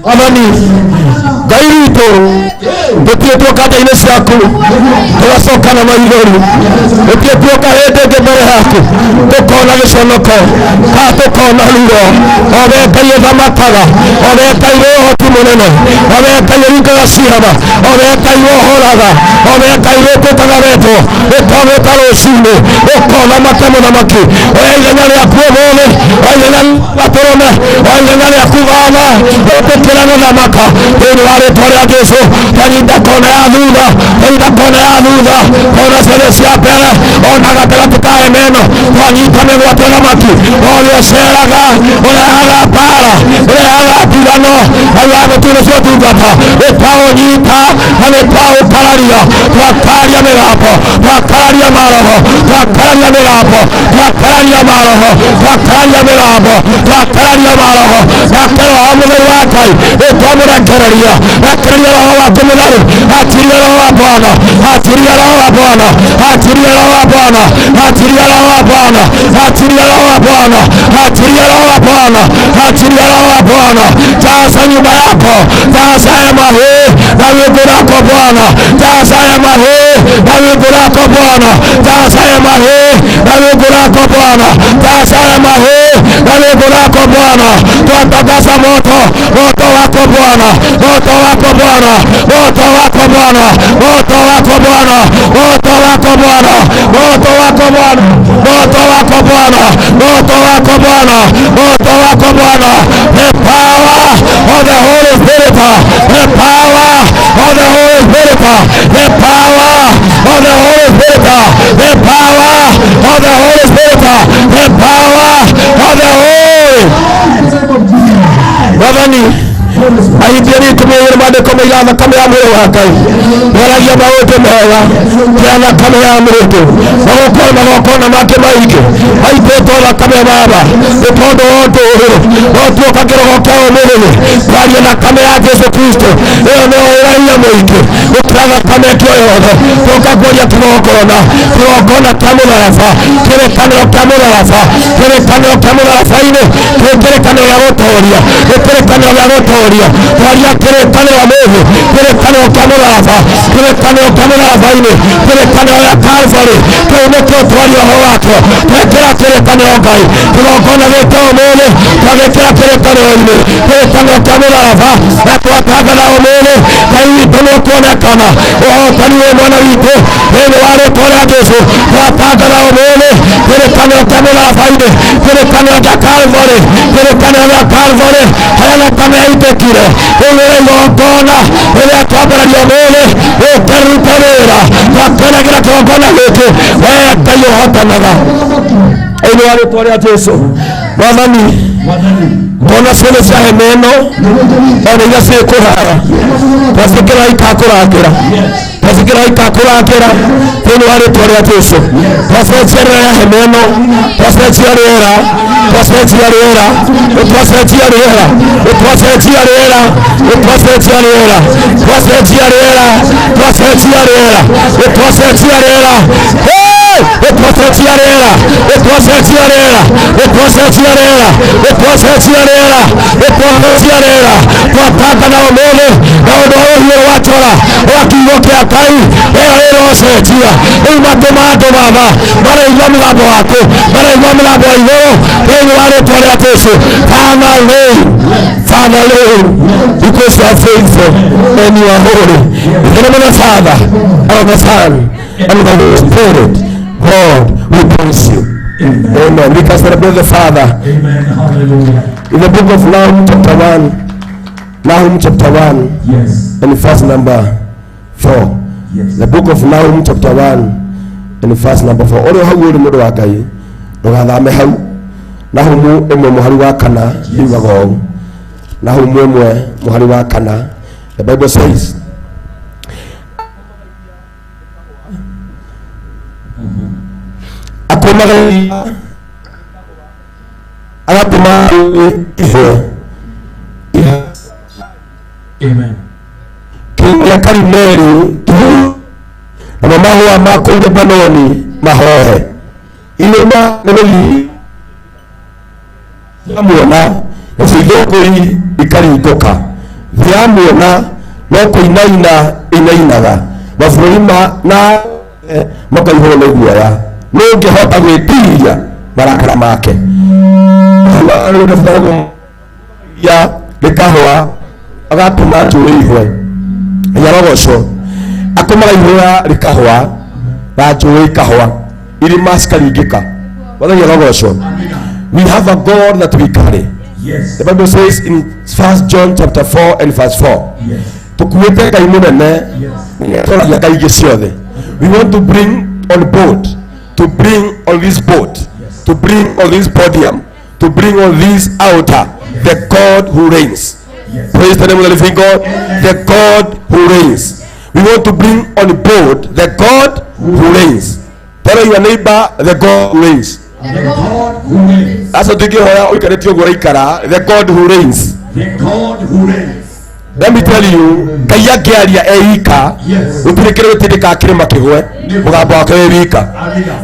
Amani gaito gutietuo kanda-inĩ ciaku tugacoka na maithori gutietuo kahĩndĩ mbere yaku tukona gĩconoko kana tukona ruo. Owe Ngai ũthamakaga, owe Ngai wĩ ũhoti mũnene, owe Ngai ũringaga ciama, owe Ngai wohoraga, owe Ngai wĩtĩkaga wetwo ũtagwĩta rũcinĩ ũkona make mũthamaki. Oya ithenya rĩaku ũmũthĩ, oya ithenya gatũrũme, oya ithenya rĩaku Baba ũtĩkĩra gũthamaka thĩinĩ wa rĩĩtwa rĩa Jesũ. Twanyita kona ya thutha, twanyita kona ya thutha, kona ciothe cia mbere ona gatagatĩ ka hema ĩno twanyita mĩgwate ũthamaki. Ũrĩa ũceraga, ũrehaga mbara, ũrehaga ndigano, arĩa gũtirĩ cio ndungata ĩtaũnyita na ĩtaũkararia. Twakararia mĩgambo, twakararia maroho, twakararia mĩgambo, twakararia maroho, twakararia mĩgambo, twakararia maroho. Nake Roho Mũtheru wa Ngai ĩtwamũrekereria, rekereria Roho waku Mũtheru, atiria Roho wa Bwana, atiria Roho wa Bwana, atiria Roho wa Bwana, atiria Roho wa Bwana, atiria Roho wa Bwana, atiria Roho wa Bwana, atiria Roho wa Bwana. Jaza nyumba yako, jaza hema hii na wingu lako Bwana, jaza hema hii na wingu lako Bwana, jaza hema hii na wingu lako Bwana, jaza hema hii na wingu lako Bwana. Twatangaza moto, moto wako Bwana, moto wako Bwana, moto wako Bwana, moto wako Bwana, moto wako Bwana, moto wako Bwana, moto wako Bwana, moto wako Bwana, moto wako Bwana. The power of the Holy Spirit, the power of the Holy Spirit, the power of the Holy Spirit, the power of the Holy Spirit, the power of the Holy. Bavani ahidieni tumewele maandiko mengine kama ya mwili wa Ngai waragia maote mega kiana kama ya mwili magokona make maige aipetola kama ya baba utondo wote watu wakagero kwa mwili bali na kama ya Yesu Kristo ndio raia mwili ukaga kama kio yote toka kwa tunokona kama rafa kile kama rafa kile kama rafa ile kile kama ya rotoria kile kama ya rotoria twaria kĩrĩkanĩro ya mũthĩ kĩrĩkanĩro kĩa mũraba kĩrĩkanĩro kĩa mũraba-inĩ kĩrĩkanĩro ya Kalvarĩ kĩu nĩkĩo twaria ũhoro wakĩo twekĩra kĩrĩkanĩro Ngai kĩgongona gĩkĩ ũmũthĩ twagĩkĩra kĩrĩkanĩro-inĩ kĩrĩkanĩro kĩa mũraba na twatangatha ũmũthĩ Ngai witũ nĩũkuonekana ũhotani wĩ mwena witũ thĩinĩ wa rĩĩtwa rĩa Jesũ. Twatangatha ũmũthĩ kĩrĩkanĩro kĩa mũraba-inĩ kĩrĩkanĩro kĩa Kalvarĩ kĩrĩkanĩro kĩa Kalvarĩ harĩa thakame yaitĩkire ũrĩa igongona rĩrĩa twambararia ũmũthĩ ũkĩruta wĩra twakenagĩra kĩgongona gĩkĩ wee Ngai ũhotanaga thĩinĩ wa rĩĩtwa rĩa Jesũ. Mwathani mbona ciothe cia hema ĩno ona iria ciĩkũrara twacĩkĩra ikakũrangĩra twacĩkĩra ikakũrangĩra thĩinĩ wa rĩĩtwa rĩa Jesũ. Twacenjia rĩera ya hema ĩno, twacenjia rĩera, twacenjia rĩera, twacenjia rĩera, twacenjia rĩera, twacenjia rĩera, twacenjia rĩera, twacenjia rĩera, twacenjia rĩera, twacenjia rĩera, twacenjia rĩera, twacenjia rĩera, twacenjia rĩera, twacenjia rĩera. Twatangatha ũmũthĩ na ũndũ wa rũhiũ rwa njora rwa kiugo kĩa Ngai rĩera rĩrocenjia rĩu matũma andũ Baba maraigua mũgambo waku, maraigua mũgambo wa igũrũ thĩinĩ wa rĩĩtwa rĩa Jesũ. Father Lord, because you are faithful and you are holy. In the name of the Father and of the Son and of the Holy Spirit, God, we praise you. Amen. We can celebrate the Father. Amen. Hallelujah. In the book of Nahum chapter 1, Nahum chapter 1, yes, and verse number 4. Yes. The book of Nahum chapter 1 and verse number 4. Oro hau uri mundu wa Ngai ndugathame hau. Nahum imwe muhari wa kana imago. Nahum imwe muhari wa kana. The Bible says akomaga agatuma amen, ya Karimeli na mahua mako Lebanoni mahohe ilema neli amuona ifidoko hii ikaringoka ndiamuona no kuinaina inainaga mabũrũri na makaihũrwo nĩ guoya nũngĩhota gwĩtiria marakara make ya rĩkahũa agatũma njũĩ ihwe nyarogocwo akũmaga ihũa rĩkahũa na njũĩ kahũa irima cikaringĩka whether nyarogocwo. We have a God that we carry. Yes. The Bible says in 1 John chapter 4 and verse 4. Yes. Tukuite Ngai munene tũragia Ngai ciothe. We want to bring on board, to bring on this boat, to bring on this podium, to bring on this altar the God who reigns. Yes. Praise the name of the living God, the God who reigns. We want to bring on board the God who reigns. Tell your neighbor, the God who reigns. The God who reigns. That's what you hear. The God who reigns. The God who reigns. Let me tell you, Ngai angĩaria eika gũtirĩ gũtindĩka kĩrĩma kĩgwe mũgambo wake wĩ wika.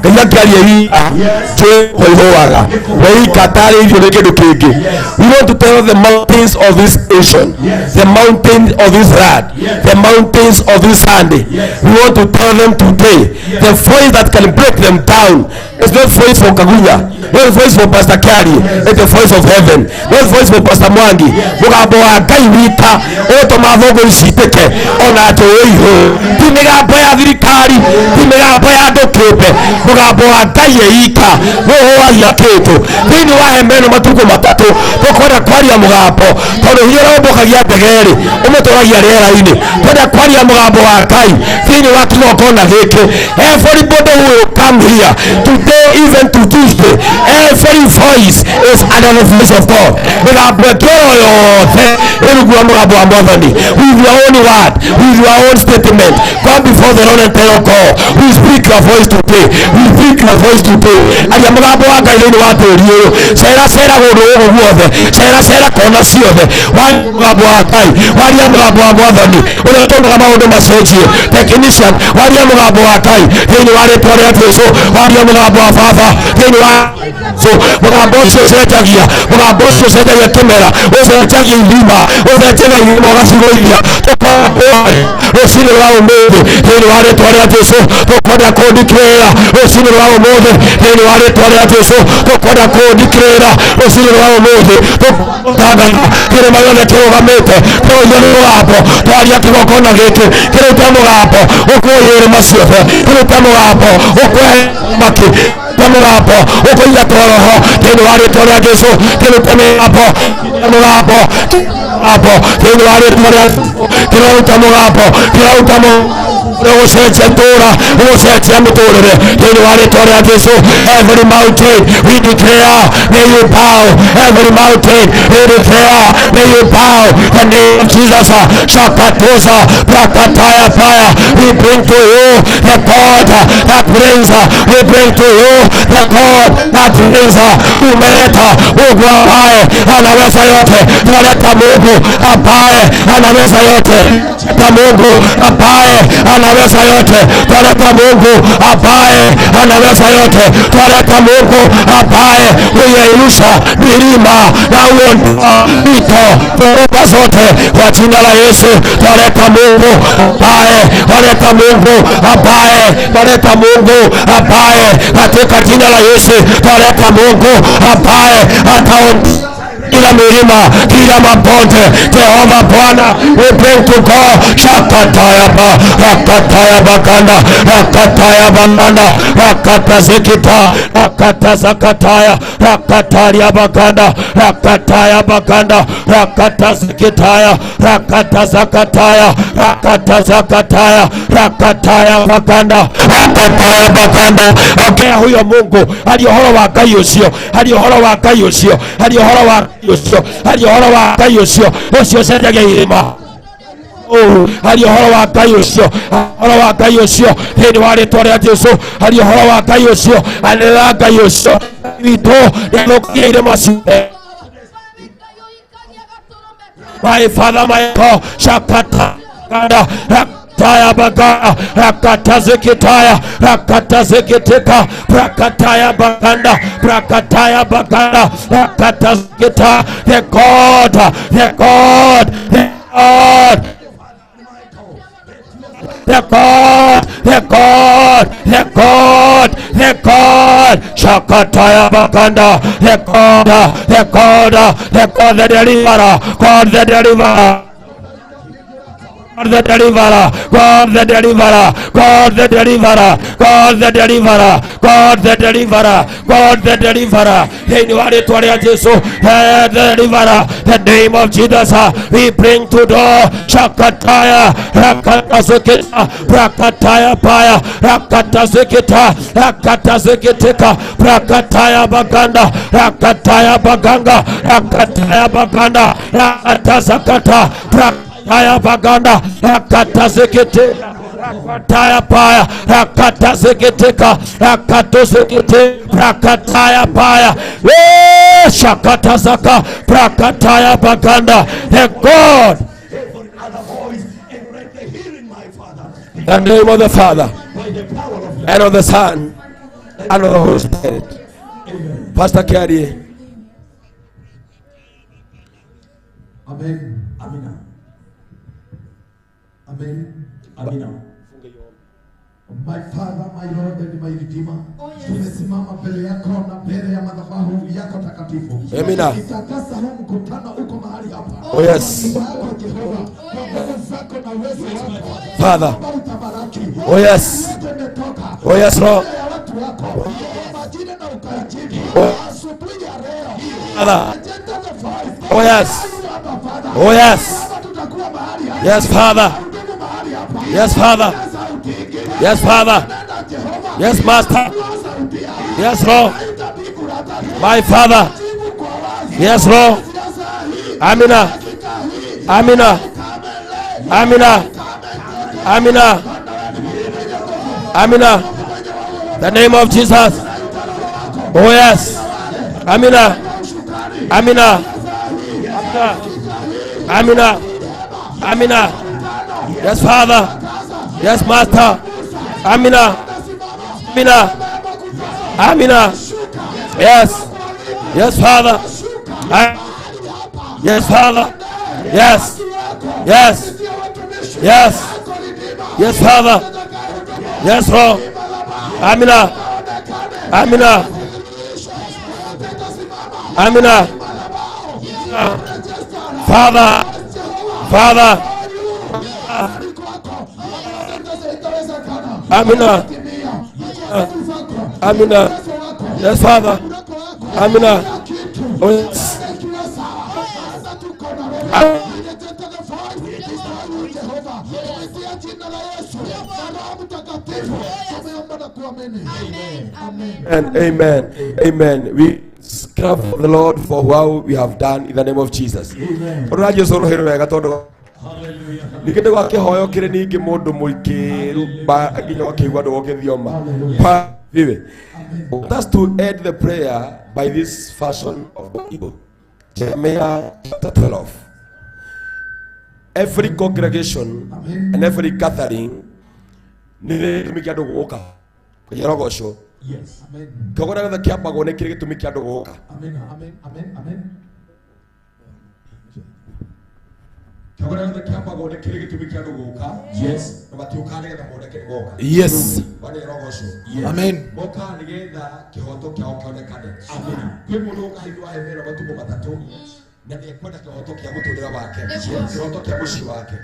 Ngai angĩaria eika twĩhoihoaga weika tarĩ irio nĩ kĩndũ kĩngĩ. We want to tell the mountains of this nation, the mountains of this land, the mountains of this Sunday. We want to tell them today, the voice that can break them down is not voice for Kagunya, not voice for Pastor Kiari, it's the voice of heaven, not voice for Pastor Mwangi. Mũgambo wa Ngai wika ũtũma thũngũ icitĩke ona tũĩihũ. Ti mĩgambo ya thirikari, ti mĩgambo ya andũ kĩũmbe. Mũgambo wa Ngai wika ũhũagia kĩndũ thĩinĩ wa hema ĩno matukũ matatũ. Tũkwenda kwaria mũgambo tondũ hinya ũrombokagia ndege-rĩ ũmũtũragia rĩera-inĩ. Twenda kwaria mũgambo wa Ngai thĩinĩ wa kĩgongona gĩkĩ. Everybody who will come here today, even to Tuesday, every voice is under the voice of God. Mũgambo ĩtũro yothe ĩrugua mũgambo wa Mwathani. With your own word, with your own statement, come before the Lord and tell God, we speak your voice today, we speak your voice today. Aria mũgambo wa Ngai thĩinĩ wa tĩri ũyũ. Cera gũndũ gũkũ guothe, cera kona ciothe. Waria mũgambo wa Ngai, waria mũgambo wa Mwathani ũrĩa ũtũmaga maũndũ macenjie. Technician, waria mũgambo wa Ngai thĩinĩ wa rĩĩtwa rĩa Jesũ. Waria mũgambo wa Baba thĩinĩ wa mũgambo ũcio ũcenjagia, mũgambo ũcio ũcenjagia kĩmera, ũcenjagia irima, ũcenjagia irima ũgacigũithia. Rũciinĩ rwa ũmũthĩ thĩinĩ wa rĩĩtwa rĩa Jesũ tũkwenda kũndikĩrĩra. Rũciinĩ rwa ũmũthĩ thĩinĩ wa rĩĩtwa rĩa Jesũ tũkwenda kũndikĩrĩra. Rũciinĩ rwa ũmũthĩ tũtangatha kĩrĩma gĩothe kĩrũgamĩte kĩroria nĩ mũgambo. Twaria kĩgongona gĩkĩ kĩrute mũgambo ũkũũria irĩma ciothe, kĩrute mũgambo ũkũhe maki, mũgambo ũkũiga toroho thĩinĩ wa rĩĩtwa rĩa Jesũ. Kĩrute mũgambo thĩinĩ wa rĩĩtwa rĩa kĩraruta mũgambo, kĩraruta ũgũcenjia itũũra, ũgũcenjia mũtũũrĩre thĩinĩ wa rĩĩtwa rĩa Jesũ. Every mountain we declare, may you bow. Every mountain we declare, may you bow. The name of Jesus. Shakatosa Prakataya fire. We bring to you the God that brings. We bring to you the God that brings. Umeleta Mungu ambaye anaweza yote. Tunaleta Mungu ambaye anaweza yote. Tunaleta Mungu ambaye anaweza yote. Tunaleta Mungu ambaye anaweza yote. Tunaleta Mungu ambaye huyeyusha milima na uondoa mito dhoruba zote kwa jina la Yesu. Tunaleta Mungu ambaye, tunaleta Mungu ambaye, tunaleta Mungu ambaye katika jina la Yesu. Tunaleta Mungu ambaye ataondoa kila milima, kila mabonde. Jehova Bwana, we bring to God. Shakataya ba, rakataya baganda, rakataya baganda, rakatazikita, rakatazakataya, rakataria baganda, rakataya baganda, rakatazikitaya, rakatazakataya, rakatazakataya, rakataya baganda, rakataya baganda. Ongea huyo Mungu ali uhoro wa Ngai ucio, ali uhoro wa Ngai ucio, ali uhoro wa hari uhoro wa Ngai ucio ucio cenjagia irima. Hari uhoro wa Ngai ucio, uhoro wa Ngai ucio thĩinĩ wa rĩĩtwa rĩa Jesũ. Hari uhoro wa Ngai ucio, anĩrĩra Ngai ucio witũ nĩathũkagia irĩma ciothe. My Father, my God, Shakata Taya baga rakatazikitaya rakatazikitika prakataya baganda prakataya baganda rakatazikita. The God Shakataya Bakanda, the deliverer, God the deliverer. God the deliverer, God the deliverer, God the deliverer, God the deliverer, God the deliverer, God the deliverer. Hey, you are the deliverer. The name of Jesus, we bring to door. Shakataya, Rakatazekita, Rakataya Paya, Rakatazekita, Rakatazekita, Rakataya Baganda, Rakataya Baganga, Rakataya Baganda, Rakatazakata, Rakataya Baganda, Rakatazekite, Rakataya Paya, Rakatazekiteka, Rakatozekite, Rakataya Paya, Shakatazaka, Rakataya Baganda, the God. The name of the Father, and of the Son, and of the Holy Spirit. Pastor Kerry. Amen. Amina. Amen. Amina. My Father, my Lord and my Redeemer, tumesimama mbele yako na mbele ya madhabahu yako takatifu. Amina. Nitakasa huu mkutano uko mahali hapa. Oh yes. Father. Oh yes. Oh yes, Lord. Father. Oh yes. Oh yes. Yes, Father. Yes, Father. Yes, Father. Yes, Master. Yes, Lord. My Father. Yes, Lord. Amina. Amina. Amina. Amina. Amina. The name of Jesus. Oh yes. Amina. Amina. Amina. Amina. Yes, Father. Yes, Master. Amina. Amina. Amina. Yes. Yes, Father. Yes, Father. Yes. Yes. Yes. Yes, Father. Yes, Lord. Amina. Amina. Amina. Father. Father. Amina. Amina. Yes, Father. Amina. Oh, yes. And amen. Amen. We clap for the Lord for what we have done in the name of Jesus. Hallelujah. Nikende gwake hoyo kire ningi mundu muikiru ba nginya wakiigwa ndoge thioma pa vive. That's to end the prayer by this fashion of the Bible. Jeremiah chapter 12. Every congregation and every gathering nile tumikia ndu guka kujirogosho. Yes. Amen. Kogora the kiapago ne kire tumikia ndu guka. Amen. Amen. Amen. Amen. Yes. Yes. Amen.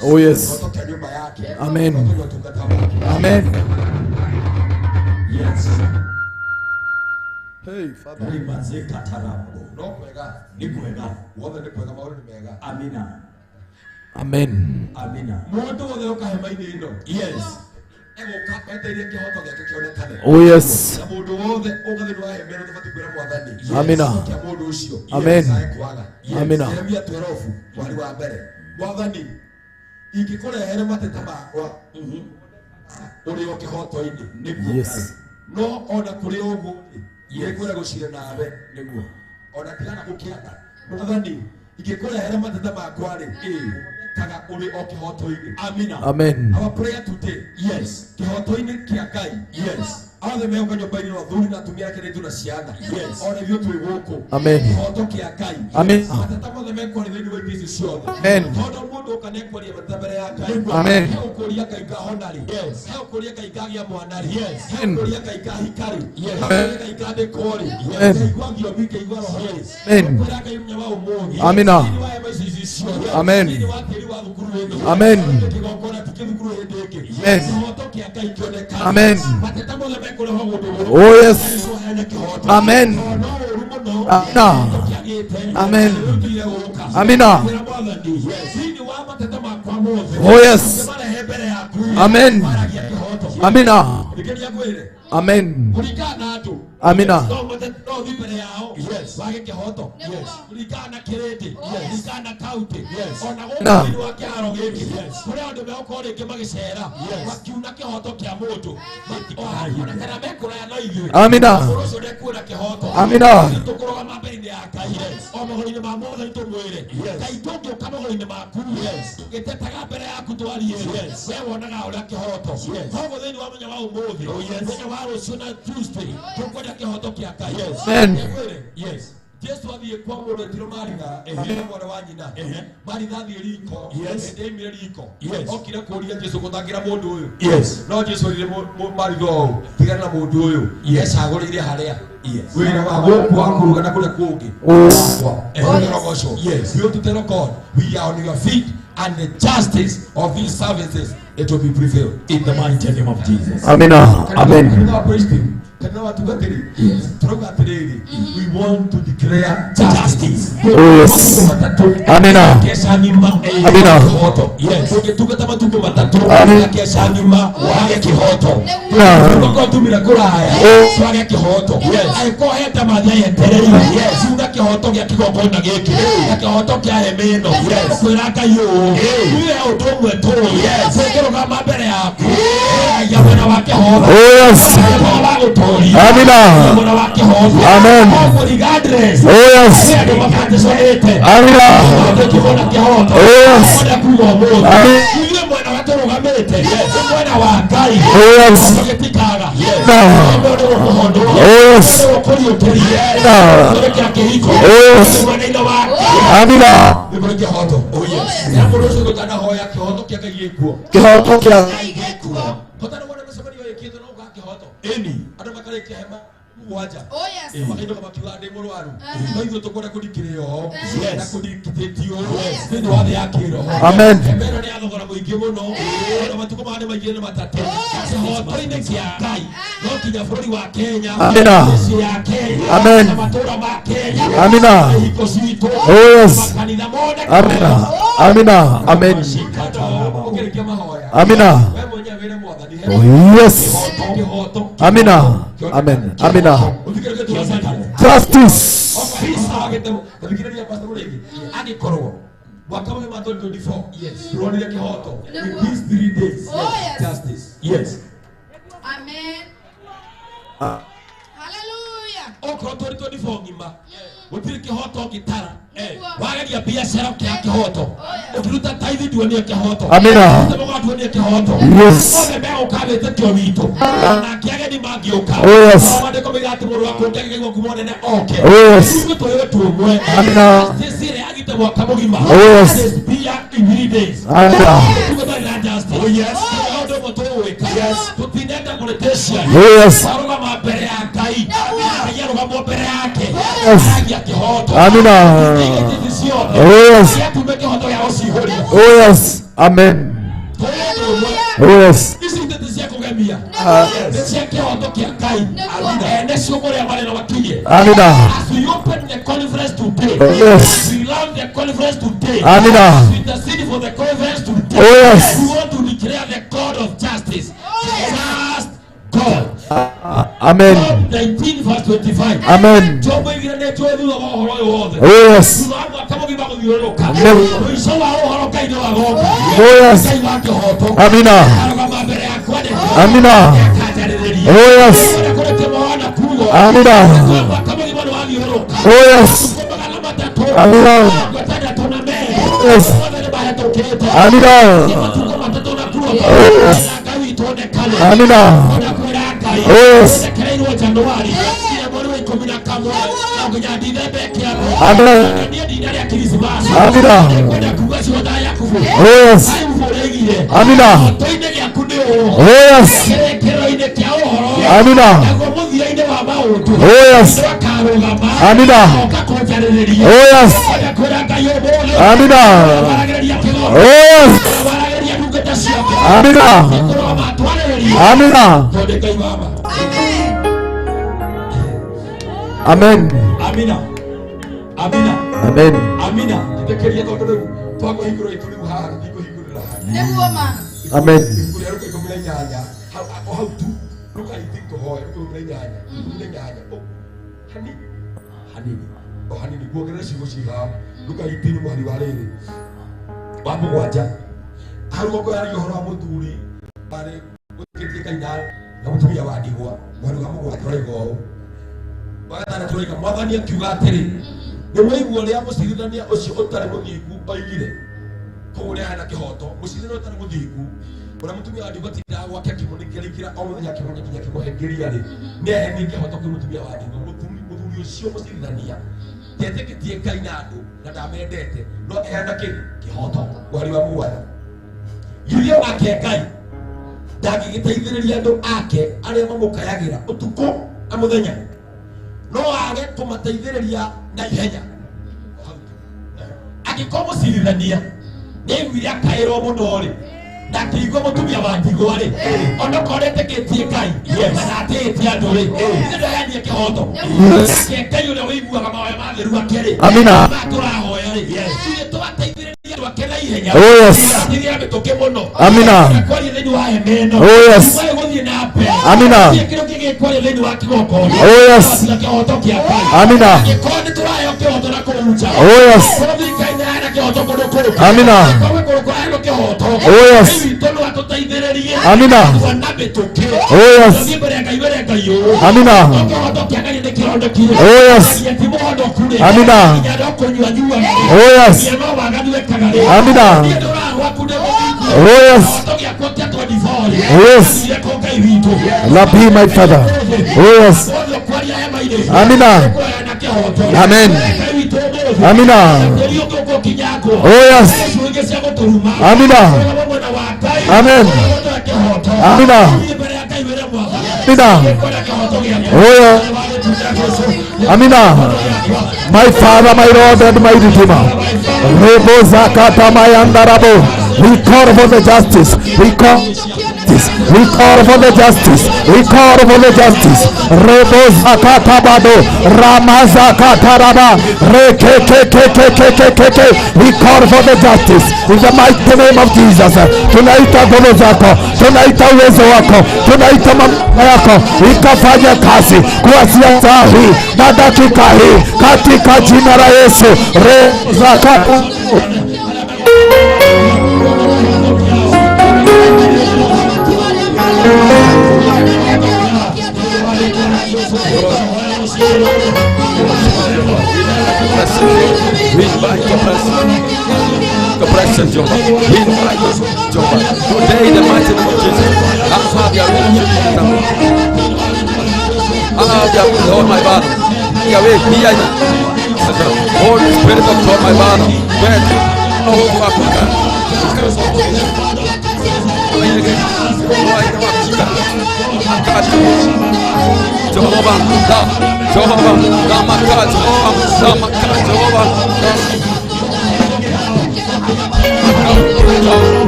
Oh yes. Amen. Amen. Yes. Hey, Father. Amina. Amen. Amina. Yes. Oh yes. Amina. Amen. Amina. Yes. No ona kuri ogu yekura gushira nabe niguo ona tigana gukiaga mwathani ikikora hera matata makwari kaga uri okihoto-ini. Amina. Amen. Our prayer today, yes, kihoto-ini kia Ngai, yes. Othe meuka nyumba-ini no thuri na atumia ake nitu na ciana, yes. Ona ithuĩ twĩ gũkũ, amen. Kihoto kia Ngai, amen. Matata mothe mekwo nĩ thĩinĩ wa indo ici ciothe, amen. Tondũ mundu kanekwa ria matabere ya Ngai. Amen. Ukuria Ngai kahonari. Yes. Ukuria Ngai kagia mwanari. Yes. Amen. Ukuria Ngai kahikari. Yes. Amen. Ukuria Ngai kadekori. Amen. Ngai gwagio bike igwa roho. Yes. Amen. Ukuria Ngai mnyawa umongi. Amina. Amen. Amen. Amen. Amen. Oh yes. Amen. Amina. Amen. Amina. Oh yes. Amen. Amina. Amen. Amina. Amina. Amina. Amen. Yes. Yesu aliyekuwa mwana tilomariga mwana wa nyina mari thathi riko ndemire riko okira kuria Yesu guthangira mundu uyu no Yesu rire mari go tigana na mundu uyu yesagurire haria wira wa guku akuruga na kuria kungi yes you to tell God we are on your feet and the justice of these services it will be prevailed in the mighty name of Jesus. Amina. Amen. We want to declare justice. Yes. Amina. Amina. Yes. Amina. Amen. Oh yes. Amina. Oh yes. Amina. Waja. Oh yes. Makaino kama kiwande murwaru. Ndio tukora kudikireo. Na kudikitio. Ndio wale yakiro. Amen. Mbero ni athogora muingi muno. Ndio matuko mane magire matatu. Hoto-ine cia Ngai. No kinya bũrũri wa Kenya. Amina. Amen. Matura ma Kenya. Amina. Oh yes. Amina. Amina. Amen. Amina. Oh yes. Amina. Amen. Amina. Justice. Yes. In these 3 days. Justice. Yes. Amen. Hallelujah. Okro 2024 ngima. Utiri kihoto gitara. Wagagia biashara kia kihoto. Ukiruta tithe duone kihoto. Amina. Ukiruta duone kihoto. Yes. Ole be ukabete kyo wito. Na kiage ni magioka. Oh yes. Wande ko bigati muru akundege ngo kumone ne okay. Oh yes. Uko toyo tuwe. Amina. Sisire agite mwaka mugima. Oh yes. Bia in 3 days. Amina. Tuko na justice. Oh yes. Odo motowe. Yes. Tutinenda politician. Oh yes. Saruga mabere ya Ngai. Ayaruga mabere yake. Yes. Agia kihoto. Amina. Oh yes. Oh yes. Amen. Oh yes. Amina. As we open the conference today, yes. we love the conference today. Amina. As we intercede for the conference today, oh yes. We want to declare the God of justice. Just God. Amen. Job 19 verse 25. Amen. Oh yes. Oh yes. Amina. Amina. Oh yes. Amina. Oh yes. Amina. Yes. Amina. Amina. Oh yes. Amina. Oh yes. Amina. Oh yes. Amina. Oh yes. Amina. Oh yes. Amina. Oh yes. Amina. Amina. Amen. Amina. Amina. Amen. Amina. Ndekeria tondu riu twakuhingura ituriu haha ndikuhingurira Nebuoma. Amen. kuria ruka ikumira nyanya hau tu ruka ithinto hoya ikumira nyanya ikumira nyanya hanini hanini hanini kuongerera ciugo ciha ruka itini muhari wa riri wa mugwanja hau goko yari uhoro wa muthuri ari gukitie kaina na mutumia wa ndigwa mwari wa mugwanja rego wagatana turaika mwathani akiuga atiri ni waigua ria mucirithania ucio utari muthingu oigire kuria ana kihoto mucirithania utari muthingu ura mutumia wa ndigwa tindaga gwake akimunikirikira o muthenya akimunya kinya kimuhengeria ri ni aheni kihoto kwi mutumia wa ndigwa muthuri ucio mucirithania ndetikitie Ngai na andu na ndamendete no ehana kihoto mwari wa mugwanja irio ake Ngai ndangigiteithĩrĩria andu ake aria mamukayagira utuku na muthenya no age kumateithĩrĩria na ihenya agĩkorwo mũcirithania nĩaiguire akaĩrwo mũno rĩ na akĩigua mũtumia wa ndigwa rĩ ona korwo etĩkĩtie Ngai na atĩĩtie andũ rĩ ithe ndaganie kĩhoto nake Ngai ũrĩa ũiguaga mahoya matheru ake rĩ tũrahoya rĩ ithuĩ tũgateithĩrĩria andũ ake na ihenya ĩra mĩtũkĩ mũno kwaria thĩinĩ wa hema ĩno gũthiĩ na mbere kĩrĩa gĩgĩkwaria thĩinĩ wa kĩgongona na kĩhoto kĩa Ngai angĩkorwo nĩ tũraheo kĩhoto na kũruta korwo thirikari nĩyahena kĩhoto kũndũ kũngĩ korwo kũndũ kũraheo kĩhoto witũ no atũteithĩrĩrie na mĩtũkĩ tũthiĩ mbere ya Ngai were Ngai ũũ kĩhoto kĩa Ngai nĩ kĩhonokire ti mũhonoku rĩ nginya no kũnyua nyuaga nginya no waganu wekaga rĩ niĩ ndũrahwaku nĩ mũthingu kĩhoto gĩakwo kĩa 24 kũ Ngai witũ Love him, my Father. Oh yes. Amina. Amen. Amina. Oh yes. Amina. Amen. Amina. Amina. Oh yeah. Amina. My Father, my Lord, and my Redeemer. Rebo zakata mayandarabo. We call for the justice. We call for the justice. We call for the justice. Rebo zakata bado. Ramazakata raba. Rekekekekekekeke. We call for the justice in the mighty name of Jesus. Tunaita nguvu zako, tunaita uwezo wako, tunaita mamlaka yako ikafanya kazi kuanzia saa hii na dakika hii katika jina la Yesu. Rezakata we invite your presence, Jehovah. We invite you, Jehovah. Today, in the mighty name of Jesus, have your way, have your way, Lord, my Father. Your way, Holy Spirit of God, my Father. Jehovah, Jehovah, Ramaka, Jehovah,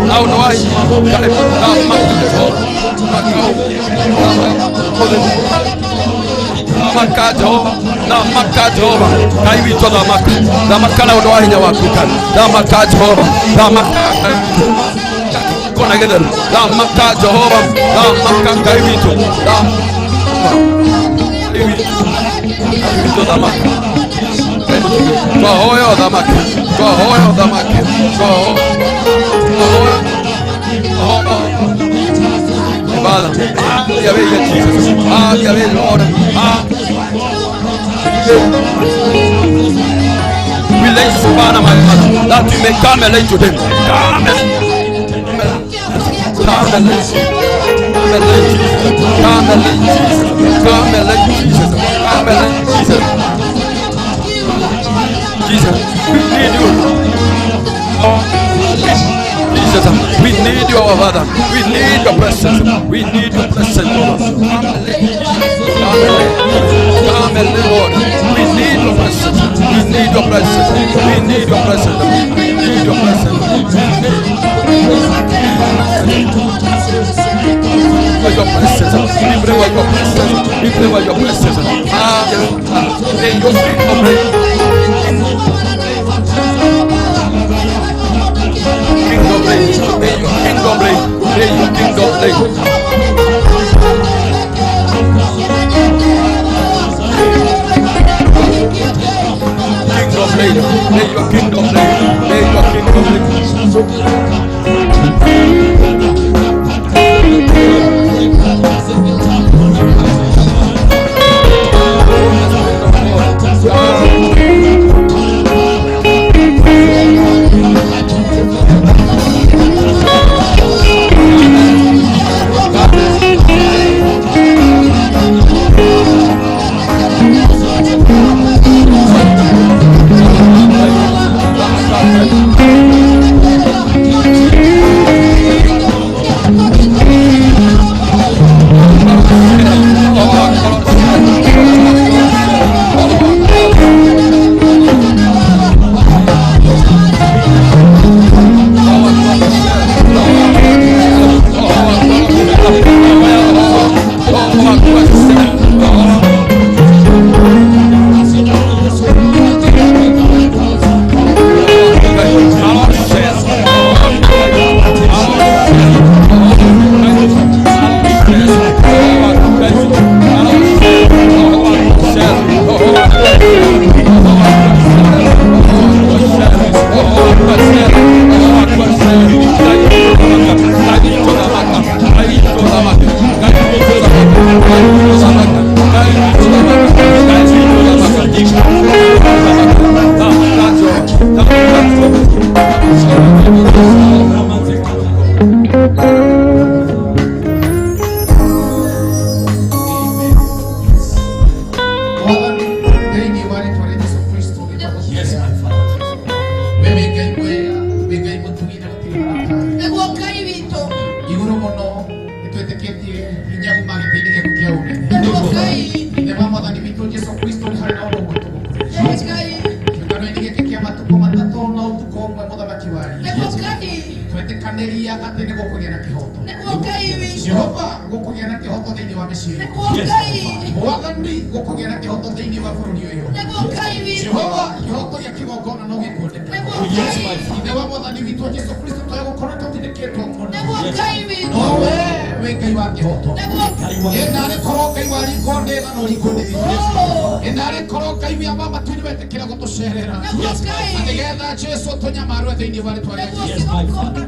now no I Ramaka, Jehovah, Kai wito Ramaka na ndo hinya wakuka Ramaka, Jehovah, Ramaka kona gedel Ramaka, Jehovah, Ramaka, Kai wito Gohoyo Ramaka, Gohoyo Ramaka, Gohoyo Father, Yahweh Jesus, Yahweh Lord, we lay you Father, my Father, that you may come and lay to them. Come and lay Jesus, come and lay Jesus, come and lay Jesus, come and lay Jesus. Jesus, we need you. Jesus, we need you, our Father. We need your presence. We need your presence, Lord. Come and live, Lord. We need your presence. We need your presence. We need your presence. We need your presence. For your presence, we pray for your presence. We pray for your presence. May your kingdom reign. Kingdom reign. May your kingdom reign. May your kingdom reign. Kingdom reign. May your kingdom reign. May your kingdom reign.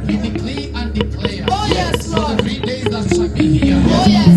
We decree and declare. Oh yes, Lord. For the 3 days that shall be here. Oh yes.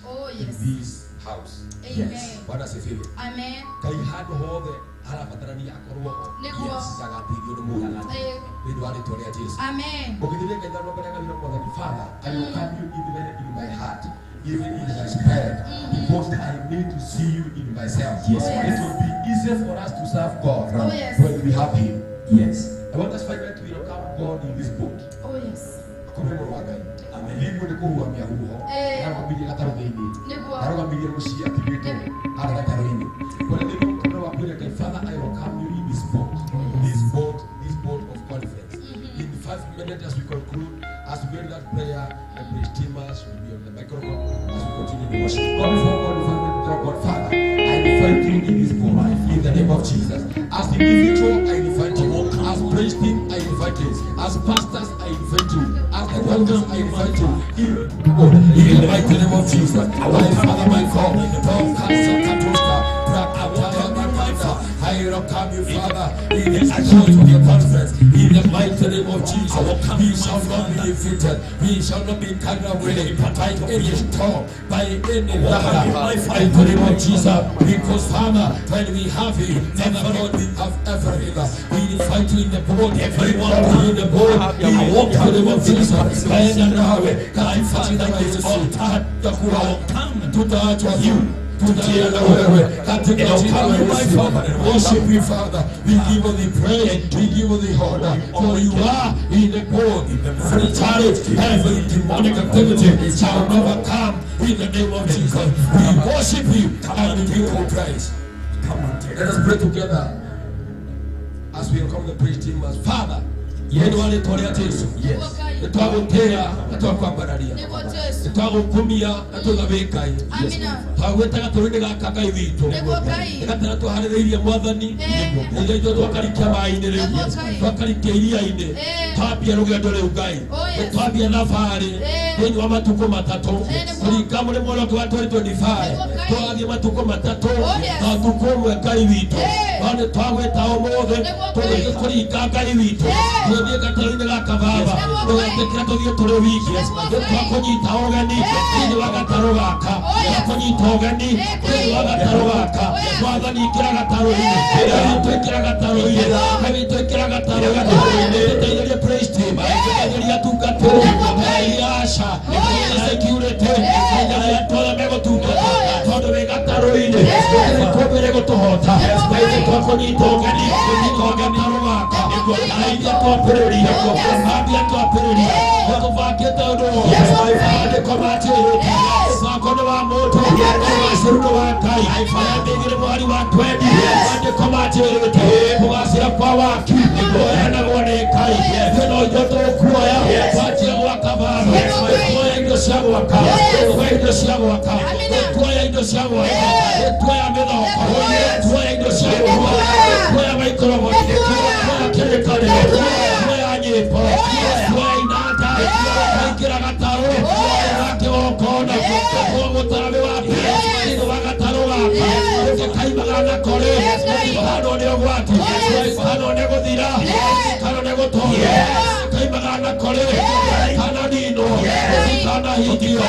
Oh yes. harabatarani yakorwo Nĩguo. agateithio nĩ Mũrungu thĩinĩ wa rĩĩtwa rĩa Jesũ. Amen. Ũgĩthiĩ kaithanwa mbere ya kanitha Mwathani, Father, I will come you in my heart, even in my spirit, because I need to see you in myself. Yes. It will be easier for us to serve God Oh, yes. when we have Him. Yes. I want us to find out to welcome God in this book. Oh yes. Kumbe wa Ngai. Amen. Nĩguo nĩ kũhuamia huho. Arũgamirie gatarũ thĩinĩ. Nĩguo. Arũgamirie mũciĩ atigĩtwo harĩa gatarũ-inĩ. Kũrĩa thĩinĩ wa mũtũũrĩre waku reke, Father, I welcome you in this book. This boat of conference. In 5 minutes as we conclude, as we get that prayer, the praise teamers will be on the microphone as we continue to worship. God, before God, Father, I invite you in this book in the name of Jesus. As individual, I invite you. As praise team, I invite you. As pastors, I invite you. As the elders, I invite you. In the mighty name of Jesus. My Father, my God, I welcome you, Father, in this church of your conference. In the mighty name of Jesus, we shall not be defeated. We shall not be carried away by any storm, by any weather. In the name of Jesus, because Father, when we have you, never Lord, we have everything. We invite you in the boat, everyone in the boat. We walk in the name of Jesus. By the way, I find that I is all time. To touch of you. Worship you, Father. We give you the praise, we give you the honor. For you are in the boat, free challenge, every demonic activity shall never come in the name of Jesus. We worship you and we give you praise. Let us pray together as we welcome the praise team as Father. Yenu alitoria Yesu. Yes. Nitwagutea natwakwambararia. Nitwagukumia natuthabikai. Amina. Twagwetaga turinde gaka Ngai witu. Gatana twaharĩrĩirie Mwathani. Nĩguo ithuĩ twakarikia maĩ-inĩ rĩu. Twakarikia iria-inĩ. Twambia rũgendo rĩu Ngai. Twambia thabarĩ thĩinĩ wa matukũ matatũ. Kũringa mũrĩmo ũrĩa twatwarirwo Divai. Twathiĩ matukũ matatũ. Na ũtukũ ũmwe Ngai witũ. No nĩtwagwĩta ũmũthĩ tũgĩthiĩ kũringa Ngai witũ. Tũthiĩ gatarũ-inĩ gaka Baba. Tũgetĩkĩra tũthiĩ tũrĩ wiki. Nĩtwakũnyita ũgeni thĩinĩ wa gatarũ gaka. Twakũnyita ũgeni thĩinĩ wa gatarũ gaka. Mwathani ĩkĩra gatarũ-inĩ. Twĩkĩra gatarũ-inĩ. Twĩkĩra gatarũ-inĩ. Tũteithĩrie praise team. Tũteithĩrie atungatĩri. Asha. Security. Tũteithĩrie tuothe megũtungata. Tondũ wĩ gatarũ-inĩ. Twambĩre gũtũhota. Twakũnyita ũgeni thĩinĩ wa gatarũ gaka. Aithia twambĩrĩria. Ambia twambĩrĩria. Tũbangĩte ũndũ wothe. Andĩko matĩrĩte. Mũbango nĩ wa mũndũ. Ũgacĩru nĩ wa Ngai. Ndĩgĩrĩ mwari wa twendi. Andĩko matĩrĩte. Kũgacĩra kwa waki. Kũheanagwo nĩ Ngai. Ĩno indo tũkuoya. Twanjia gwaka Baba. Tuoya indo cia gwaka. Tuoya indo cia gwaka. Tuoya indo cia gwaka. Tuoya mĩthoko. Tuoya indo cia gwaka. Tuoya maikrofoni. Tuoya kĩrĩkanĩro. Tuoya nyĩmbo. Tuoya inanda. Twaingĩra gatarũ. Kĩgongona. Mũtarami wa mbere. Thĩinĩ wa gatarũ gaka. Tũkaimaga na kũrĩ. Kũhanwo nĩ ũgwati. Kũhanwo nĩ gũthira. Kũhanwo nĩ gũtoonya. Tũkaimaga na kũrĩ. Kananinwo. Kanahingio.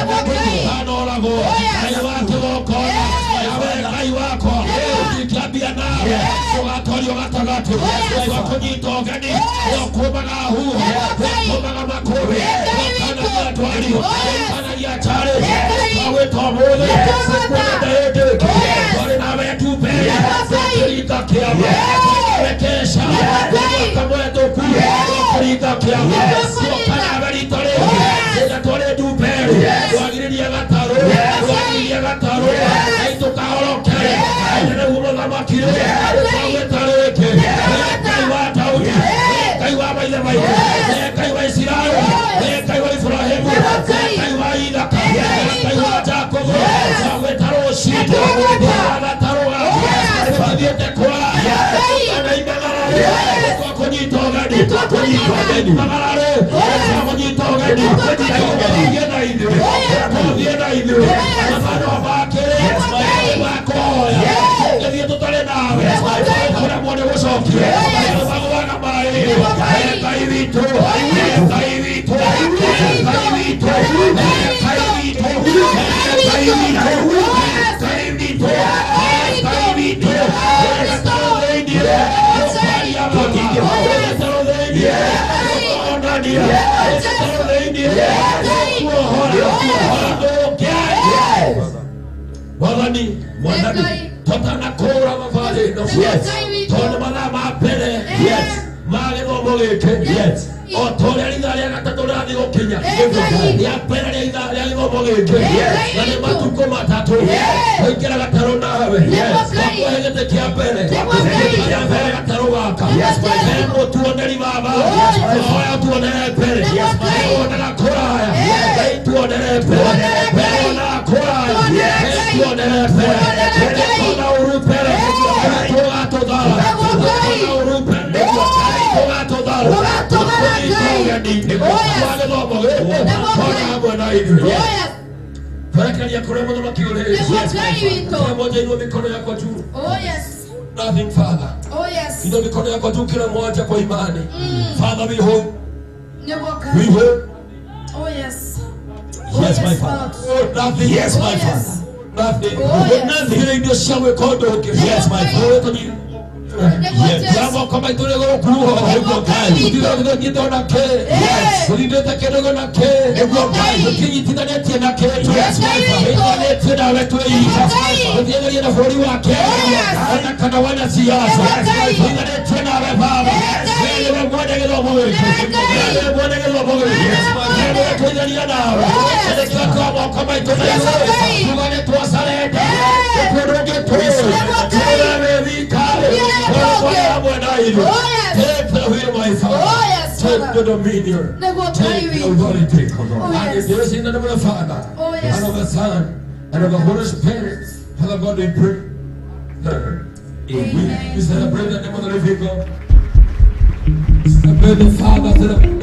Kanoragwo. Ngai wa kĩgongona. Ngai wakwa. Ndingĩambia nawe. Tũgatwario gatagatĩ. Twakũnyita ũgeni. Ũkũmaga huho. Ũkũmaga makũmbĩ. Ũkanagia twario. Ũkanagia charĩ. Twagwĩta ũmũthĩ. Kwenda hĩndĩ. Twarĩ nawe tumbere. Kũringa kĩama. Twekesha. Mwaka mwetũku. Kũringa kĩama. Twoka nawe rita rĩngĩ. Twenda twarĩ tumbere. Twagirĩrie gatarũ. Twagirĩrie gatarũ. Ngai tũkahorokere. Ngai nĩguo mũthamakire. Twagwĩta rĩngĩ. Ngai wa Daudi. Ngai wa maithe maitũ. Ngai wa Isiraeli. Ngai wa Ibrahimu. Ngai wa Isaka. Ngai wa Jakobo. Twagwĩta rũciinĩ. Gatarũ gaka. Twathiĩte kũraya. Tũkanaimagara. Twakũnyita ũgeni. Twakũnyita ũgeni. Magararĩ. Twakũnyita ũgeni. Tũthiĩ na ithuĩ. Tũthiĩ na ithuĩ. Mathano makĩrĩ. Makoya. Tũthiĩ tũtarĩ nawe. Tũremwo nĩ gũcokia. Tũmagũaga maĩ. Ngai witũ. Ngai witũ. Ngai witũ. Ngai witũ. Ngai witũ. Ngai witũ. Ngai witũ. Mwanani totana kora mafale no tono malama pele male no moleke o tole ali gatatola ni Kenya ya pele ali no moleke na ni matuko matatu oikera gataro nawe kwa hegete kia pele ya pele gataro waka mo tuoneri baba oya tuonere pele ona kora ya tuonere pele ona kora ya tuonere pele ona urupele toga toda ona urupele toga toda Nothing, Father. Oh yes. You know mikono yako juu kila mmoja kwa imani. Father, we hope. We hope. Oh yes. Yes, my Father. Oh, nothing. Yes, my Father. Nothing. Nothing in the shower called okay. Yes, my Father. Yes, kama kama itole go kuo ego kai utira go nyito na ke yes ulinde ta kedo go na ke ego kai ukinyiti na netie na ke yes my father netie na wetu hii yes ndio na hori wake ana kana wana siasa ndio netie na we baba wewe mmoja go moyo wewe mmoja go moyo yes my father ndio na wewe kama kama itole go ngane tuasaleta kuroge tu wewe vikale take the wheel, my Father. Take the dominion. Take the authority. And there is in the name of the Father, and of the Son, and of the Holy Spirit. Father God, we pray. We celebrate the name of the living God. Celebrate the Father, the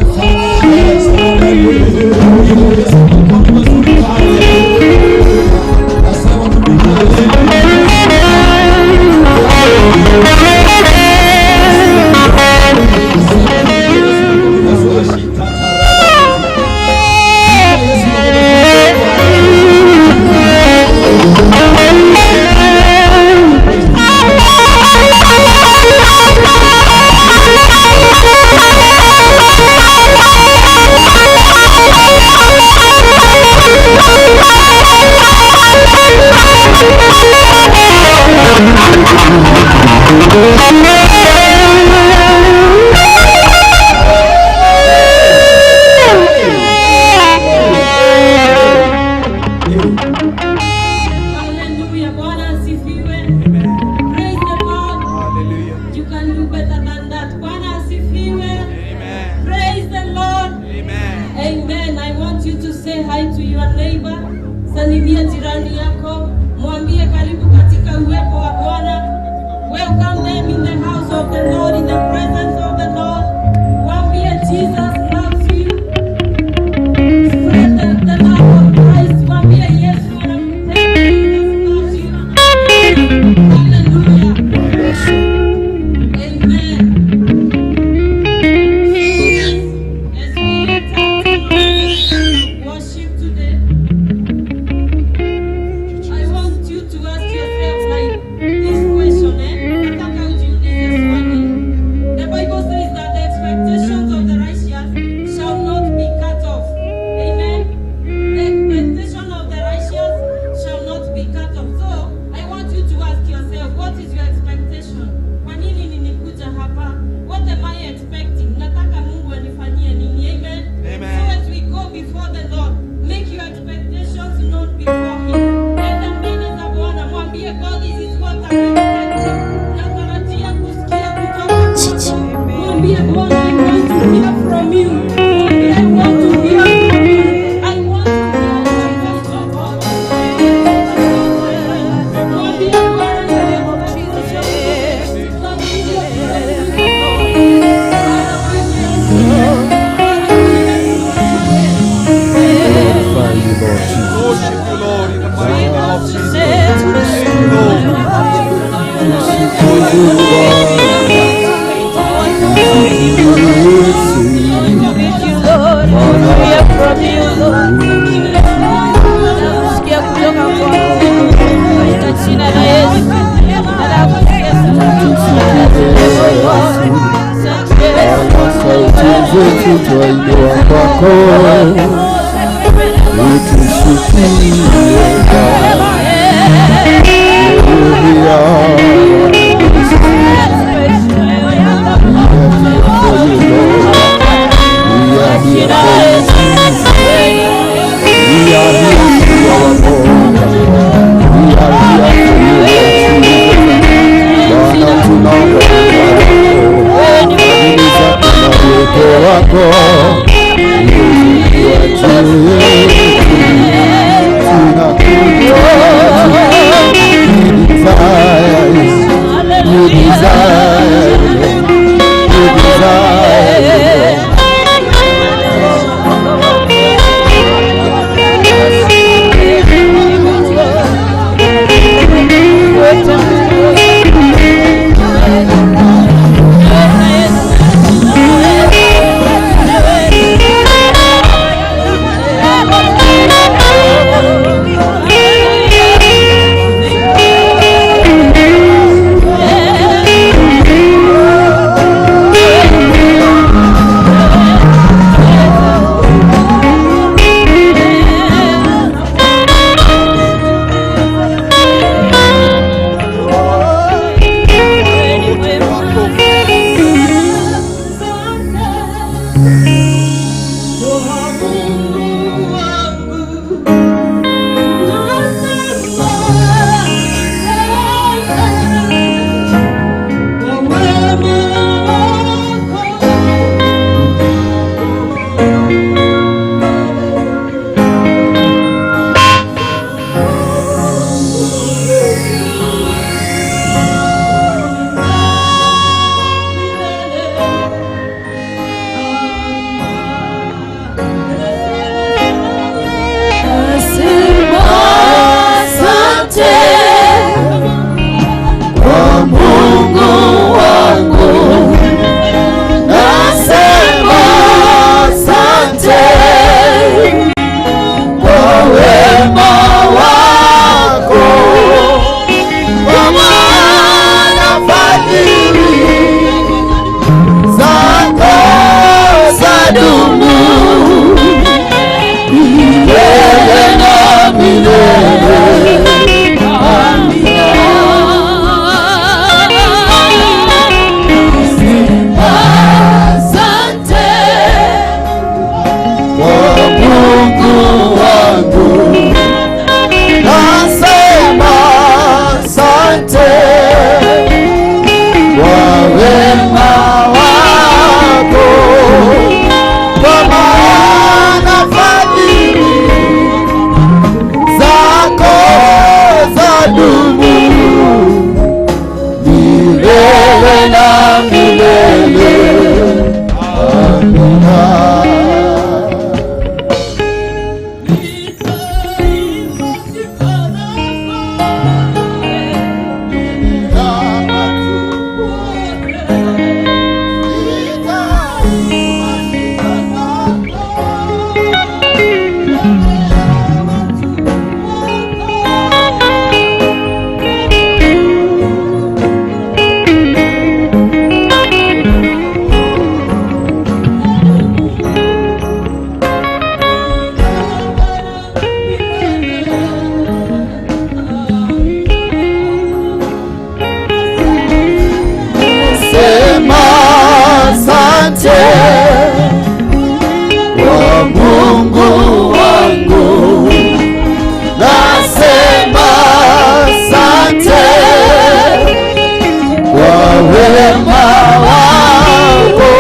wema wako,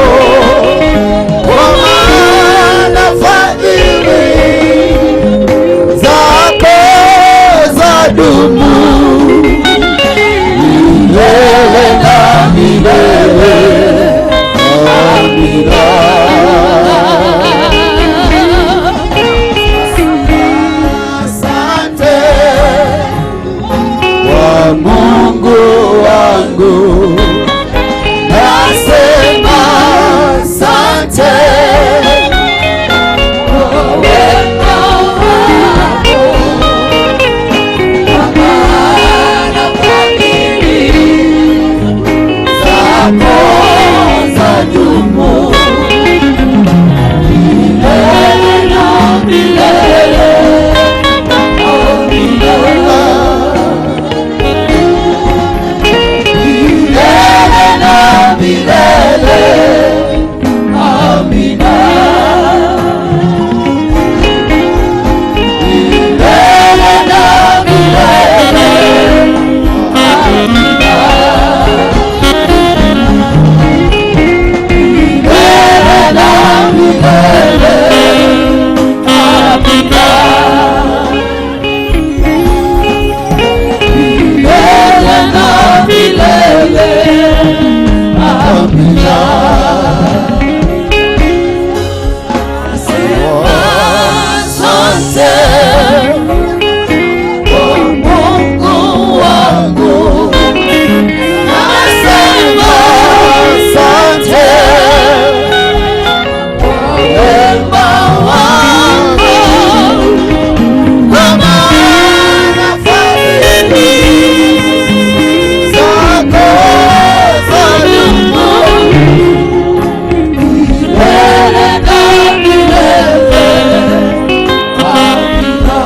kwa maana fadhili zako zadumu milele na milele. Amina. Asante kwa Mungu wangu, nasema asante kwa wema wako, kwa maana fadhili zako zadumu milele na milele. Amina. Milele na milele. Amina. Milele na milele. Amina. Milele na milele. Amina. Milele na milele. Amina. Asante kwa Mungu wangu, nasema asante kwa wema wako, kwa maana fadhili zako zadumu milele na milele. Amina.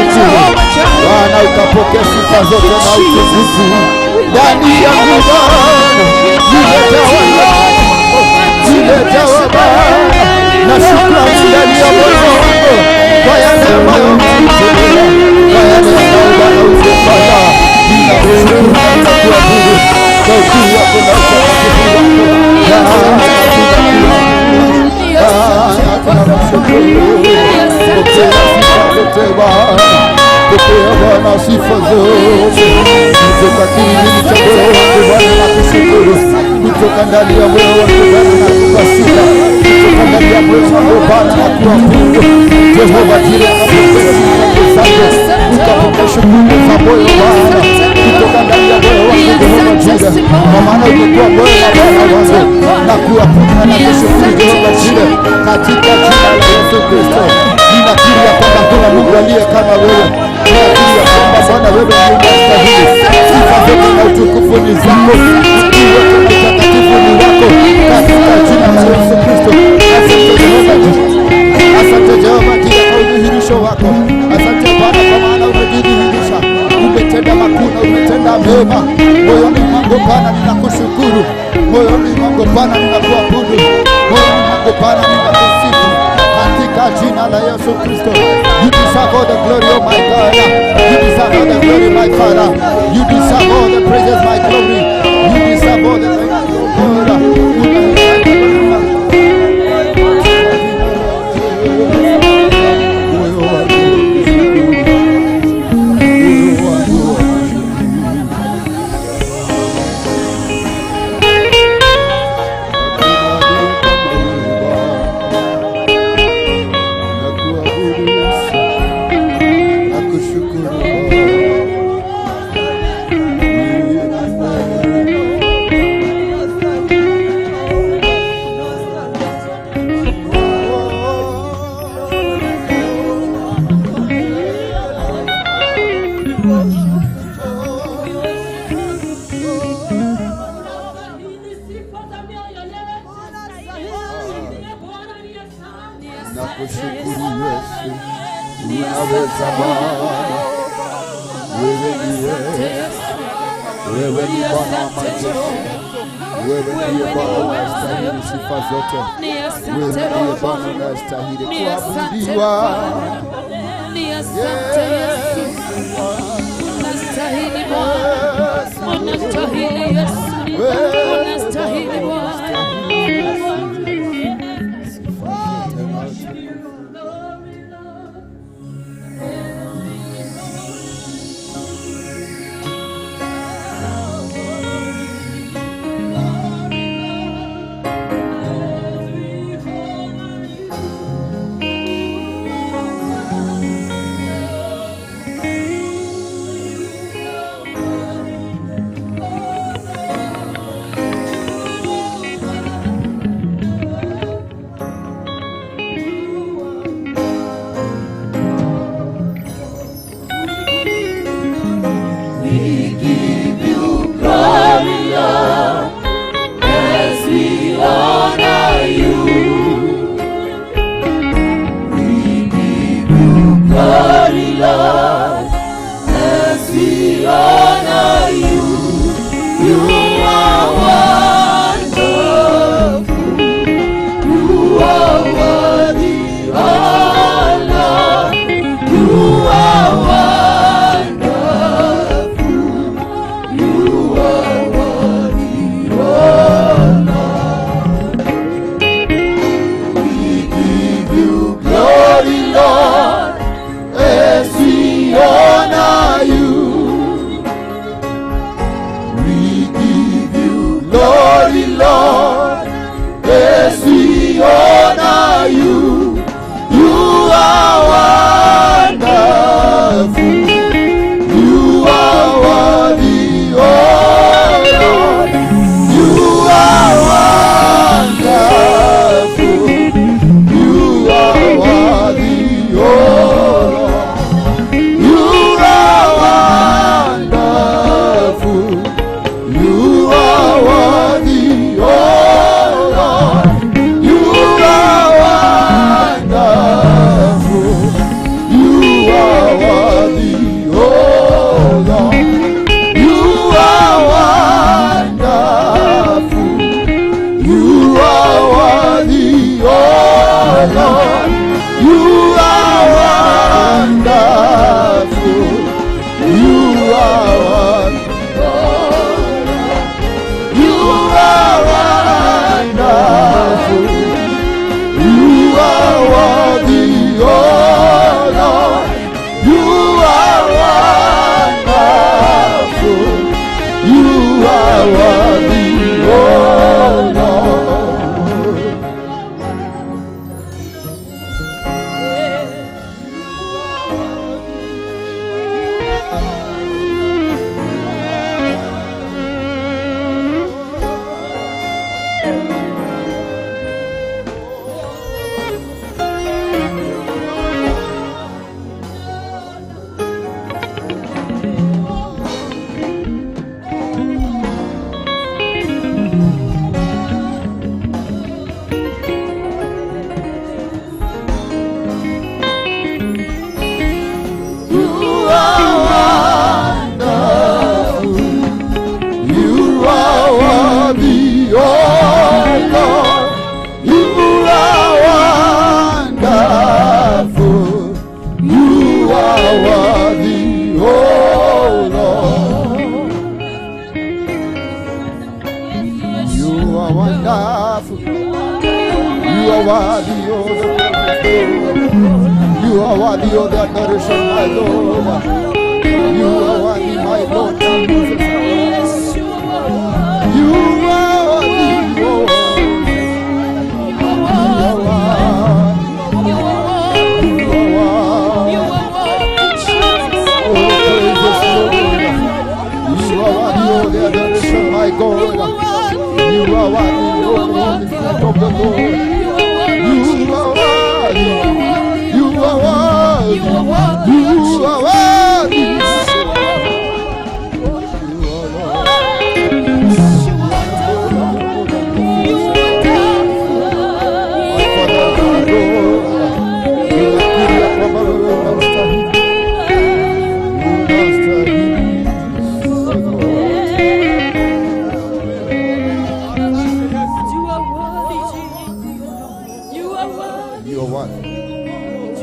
Bwana, ukapokea sifa zote na utukufu ndani yangu Bwana, nimejawa Bwana na shukrani ndani ya moyo wangu kwa yale ambayo umetendea, kwa yale ambayo Bwana umefanya. Ninakushukuru na kuabudu kwa ukuu wako na utakatifu wako. Pokea Bwana sifa zote kutoka kilindini cha moyo wangu Bwana, nakushukuru kutoka ndani ya moyo wangu Bwana, nakupasika kutoka ndani ya moyo wangu Bwana, nakuabudu Jehova Jireh, nakupokea sifa zako, ukapokea shukrani za moyo Bwana kutoka ndani ya moyo wangu Jehova Jireh, kwa maana umekuwa mwema Bwana wangu, nakuabudu na nakushukuru Jehova Jireh, katika jina la Yesu Kristo. Ninakiri ya kwamba kuna Mungu aliye kama wewe. Ninakiri ya kwamba Bwana wewe ndiye unastahili sifa zote na utukufu ni zako, ukuu wote na utakatifu ni wako, katika jina la Yesu Kristo. Asante Jehova, asante Jehova kwa udhihirisho wako. Asante Bwana kwa maana umejidhihirisha, umetenda makuu na umetenda mema moyoni mwangu Bwana. Ninakushukuru moyoni mwangu Bwana, ninakuabudu moyoni mwangu Bwana, ninakusifu katika jina la Yesu Kristo. You deserve all the glory, oh my God. You deserve all the glory, my Father. You deserve all the praises, my glory. You deserve all the praise, oh God. Tunakushukuru Yesu, unaweza Bwana, wewe ni Yesu, wewe ni Bwana wa majeshi, wewe ndiye Bwana unastahili sifa zote, wewe ndiye Bwana unastahili kuabudiwa. Unastahili Bwana, unastahili Yesu, unastahili Bwana.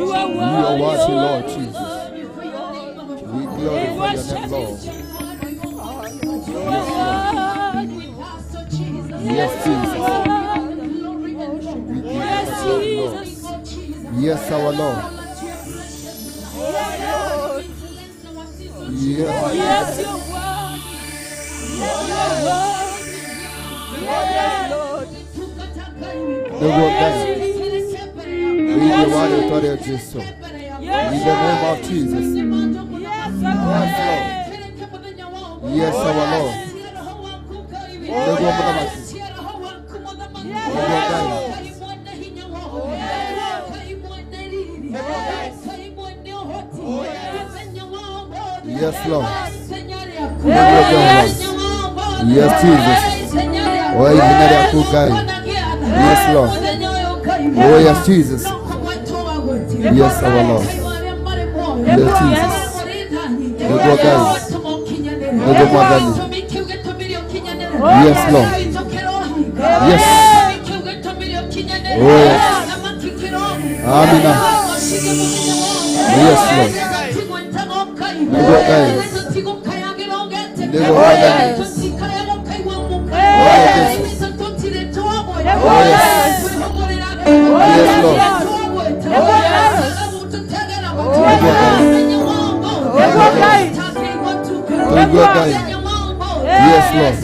You are You are worthy, worthy, Lord. Lord Jesus. We glorify your name, Lord. You are worthy. Yes, Jesus. Yes, Jesus. Yes, our Lord. Yes. Yes, you're worthy. You're worthy. Yes, Lord. We give you all the authority of Jesus. In Yes, the name of Jesus. yes, Yes, our Lord. Yes, Lord. Yes, Jesus. Oh, yes, Lord. Oh, yes, Jesus. Yes, our Lord. Yes, Jesus. Yes, Lord. Yes. Oh, yes. Amina. Yes, Lord. Yes, Lord. Yes, Lord.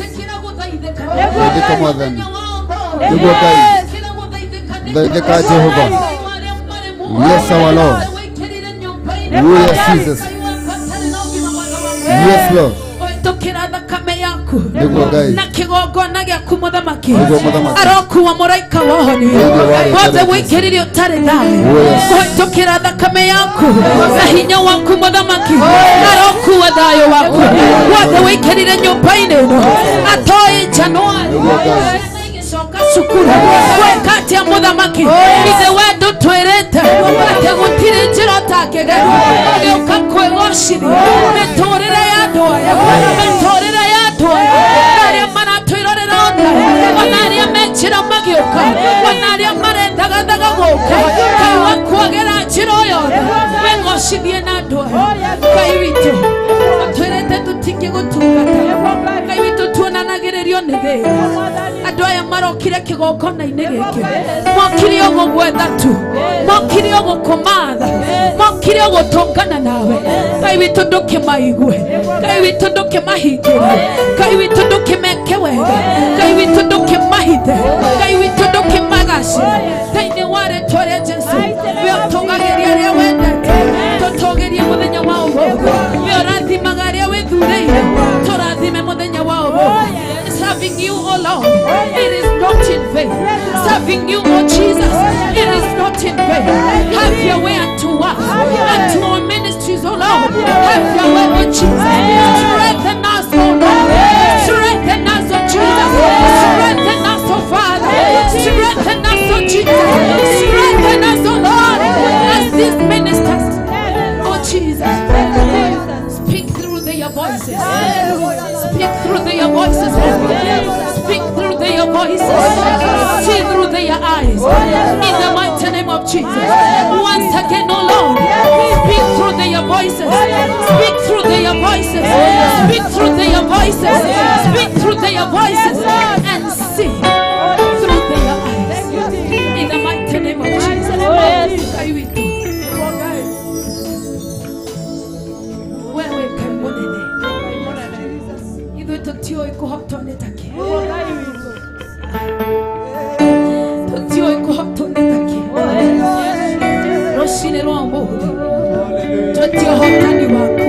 Yes, our Lord. Yes, Jesus. Yes, Lord. na kigongona gĩaku mũthamaki arokuwa mũraika wohoni wothe wĩkĩrire ũtarĩ thayu kũhĩtũkĩra thakame yaku na hinya waku mũthamaki arokuwa thayũ waku wothe wĩkĩrire nyũmba-inĩ ĩno atoĩ Januari coka cukuru gwĩka atĩa mũthamaki ithe we ndũtwĩrĩte atĩ gũtirĩ njĩra ũtangĩgeria gĩũka kwĩgocithia mĩtũrĩre ya andũ aya mĩtũrĩre ya andũ aya arĩa maratwĩrorera ona arĩa menjĩra magĩũka ona arĩa marendagathaga gũka Ngai wakwagĩra njĩra o yothe wĩgocithie na andũ aya Ngai witũ twĩrĩte tũtingĩgũtungata Ngai witũ tuonanagĩrĩrio nĩ thĩna andũ aya marokire kĩgongona-inĩ gĩkĩ mokire o gũgwetha tu mokire o gũkũmatha mokire o gũtũngana nawe Ngai witũ ndũkĩmaigue Ngai witũ ndũkĩmahingĩrie Ngai witũ ndũkĩmeke wega Ngai witũ ndũkĩmahithe Ngai witũ ndũkĩmagacĩre thĩinĩ wa rĩĩtwa rĩa Jesũ we ũtũgagĩria arĩa wendete tũtũgĩrie mũthenya wa ũmũthĩ we ũrathimaga arĩa wĩthurĩire tũrathime mũthenya wa ũmũthĩ serving you, oh Lord, it is not in vain. Serving you, oh Jesus, it is not in vain. Have your way unto us, unto our ministries, oh Lord. Have your way, oh Jesus. Strengthen us, oh Lord. Strengthen us, oh Jesus. Strengthen us, oh Father. Strengthen us, oh Jesus. Strengthen us, oh Lord, as these ministers, oh Jesus. Speak through their voices. Speak through their voices. Speak through their voices. See through their eyes. In the mighty name of Jesus. Once again, oh Lord, speak through their voices. Speak through their voices. Speak through their voices. Speak through their voices. And see through their eyes. In the mighty name of Jesus. Tutio ikuhotone take. Tutio ikuhotone take. Roshine rombo. Tutio hotani wako.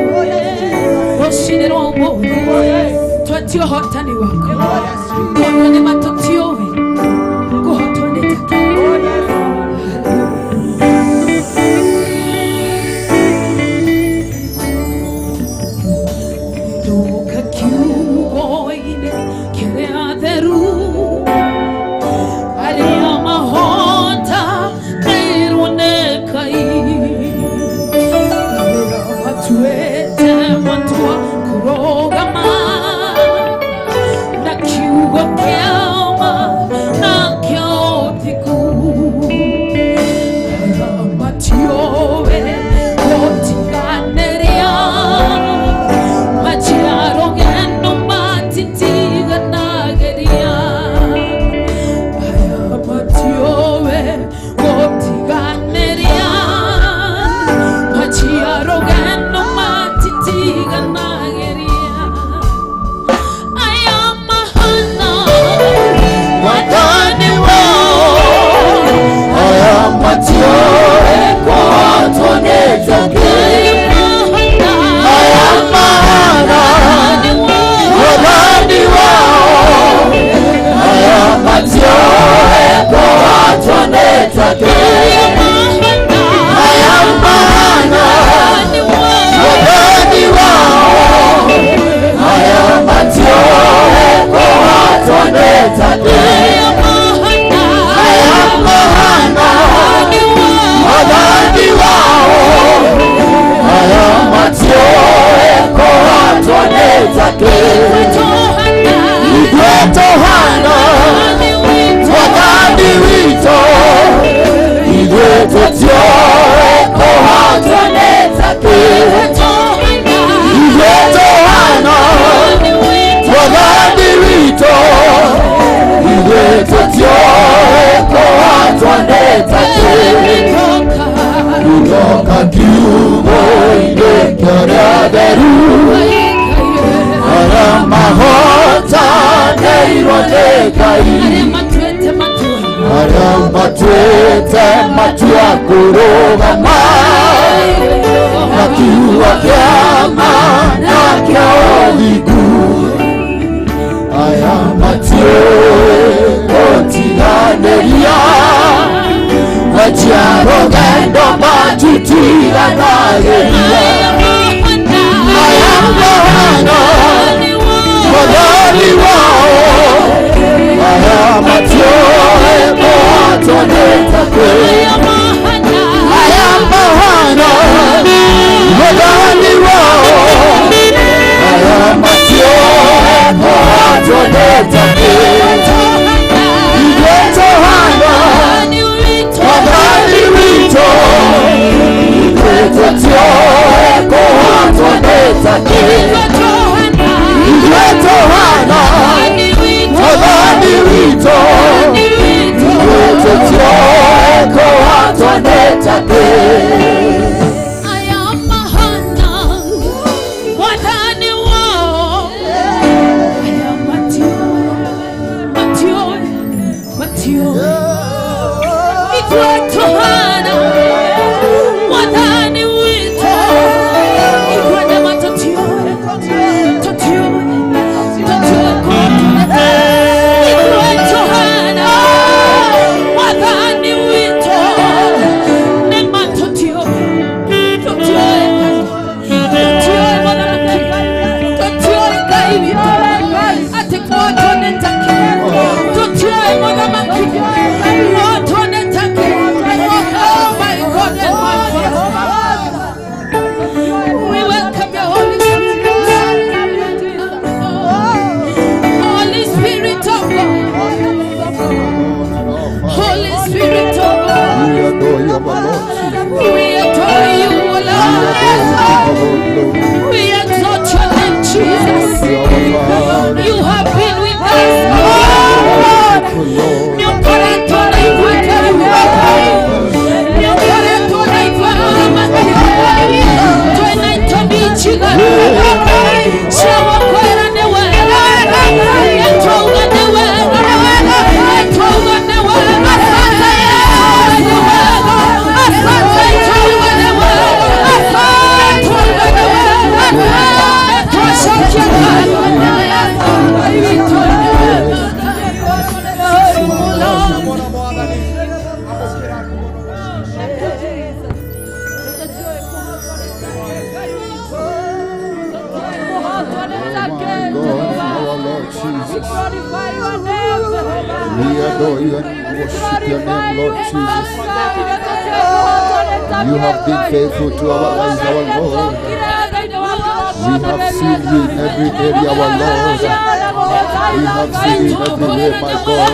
Roshine rombo. Tutio hotani wako. Kone matutio we. Kuhotone take. adore you and worship your name, Lord Jesus. You have been faithful to our lives, our Lord. We have seen you in every area, our Lord. We have seen you in every way, my God.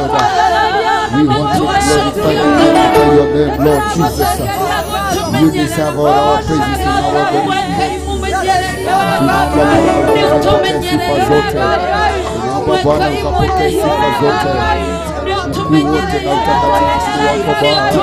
We want to glorify your name, Lord Jesus. You deserve all our praises and our adoration. Bwana ukapokea sifa zote. Mungu wote na utakatifu wako Bwana.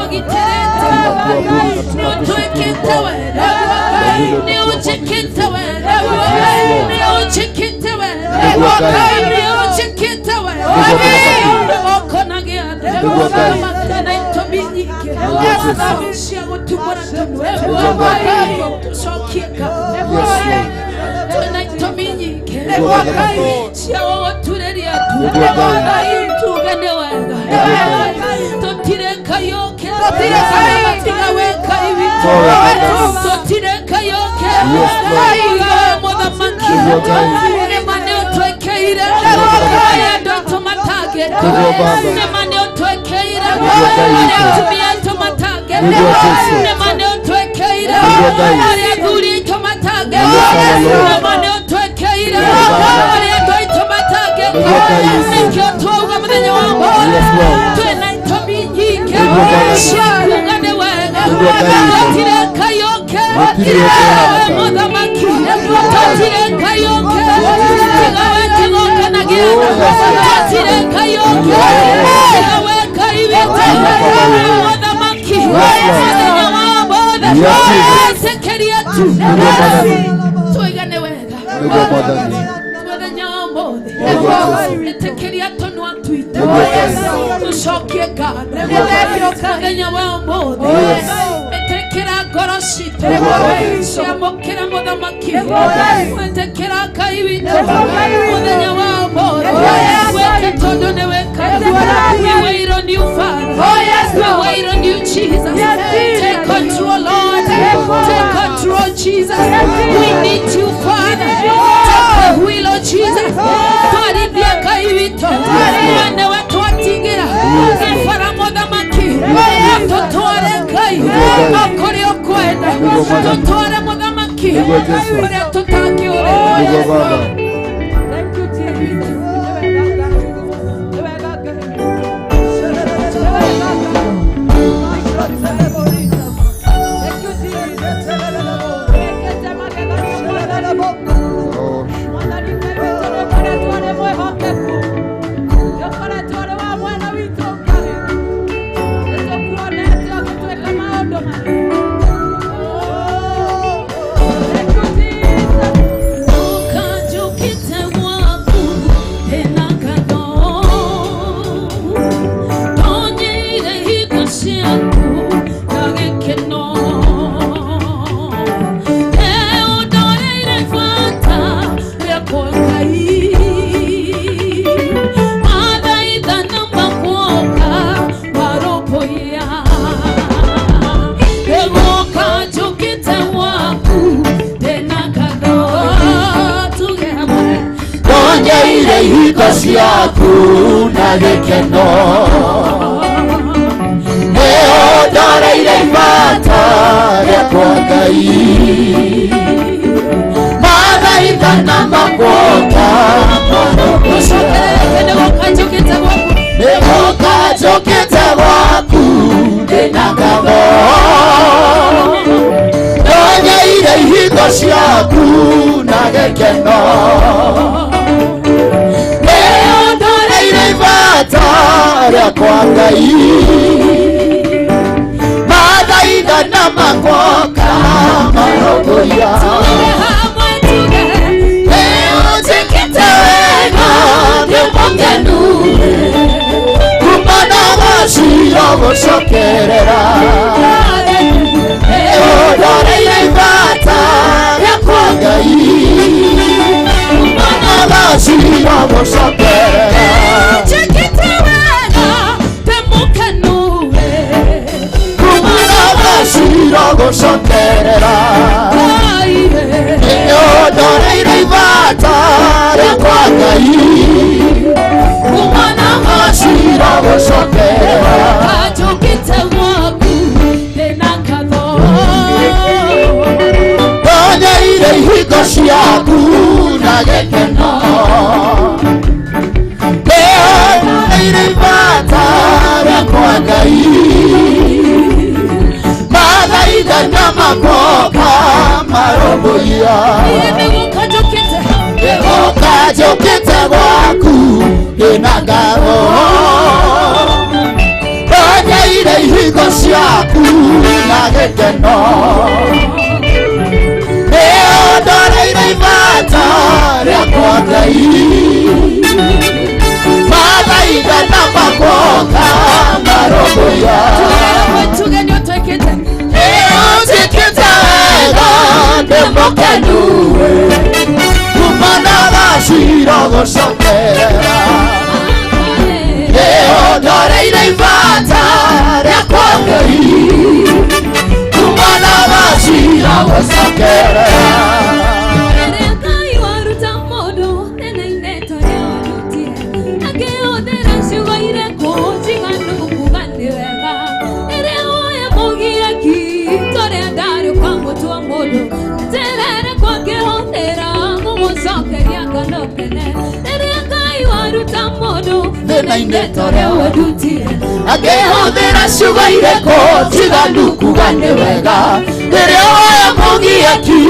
Take control, Lord. Take control, Jesus. We need you, Father. Take the wheel, Lord Jesus. Kuna gekeno Neo doreire imata Rekwa Ngai Mathaitha na makuoka Negoka njokete gwaku ndina ngatho Ndonyeire ihingo ciaku na gekeno Rekwa Ngai Mathaitha na makuoka marogoya Leo njikite wega ndimukenu Kumana gacira gucokerera Leo ndoreire ibata Rekwa Ngai Kumana gacira gucokerera Gucokerera Neo ndoreire ibata Rekwa Ngai Kumana gacira gucokerera Ndonyeire ihingo ciaku na gekeno Neo ndoreire ibata Rekwa Ngai Mathaitha na makuoka marogoya Negoka njokete gwaku ndina ngatho Ndonyeire ihingo ciaku na gekeno Neo ndoreire ibata Rekwa Ngai Mathaitha na makuoka marogoya Ndimukenu Kumana gacira gucokerera Neo ndoreire ibata Rekwa Ngai Kumana gacira gucokerera thĩna-inĩ torĩa wendutire akĩhũthĩra ciugo irĩkũ tiganu kuga nĩ wega rĩrĩa woya mũgiaki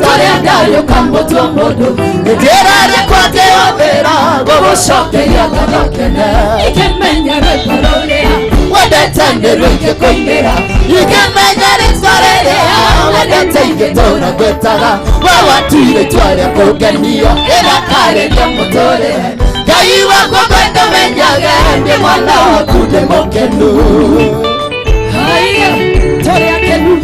torĩa ndariũka mũtwe mũndũ njĩra rĩkũ akĩhũthĩra gũgũcokeria ngatho kene ikĩmenya rwĩmbo rũrĩa wendete nĩ rũingĩ kũinĩra ikĩmenya rĩtwa rĩrĩa wendete ingĩtũũra ngwĩtaga we watuire itua rĩa kũngenio ĩrakarĩria mũtũrĩre Ngai wakwa kwenda menyage nĩ mwana waku ndĩ mũkenu haiya tũrĩ akenu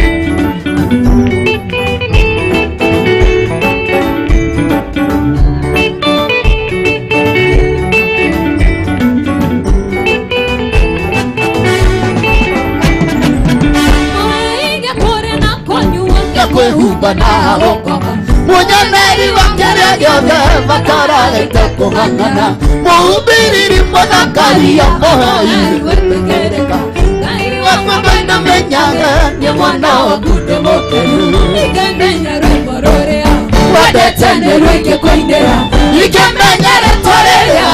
kwĩhumba na gũkoma mũnyoneri wa kĩrĩa gĩothe mataragĩte kũng'ang'ana mũhumbĩriri mũthakaria mũhei gwĩtĩkĩrĩka Ngai wakwa kwenda menyaga nĩ mwana waku ndĩ mũkenu ikĩmenya rwĩmbo rũrĩa wendete nĩ rũingĩ kũinĩra ikĩmenya rĩtwa rĩrĩa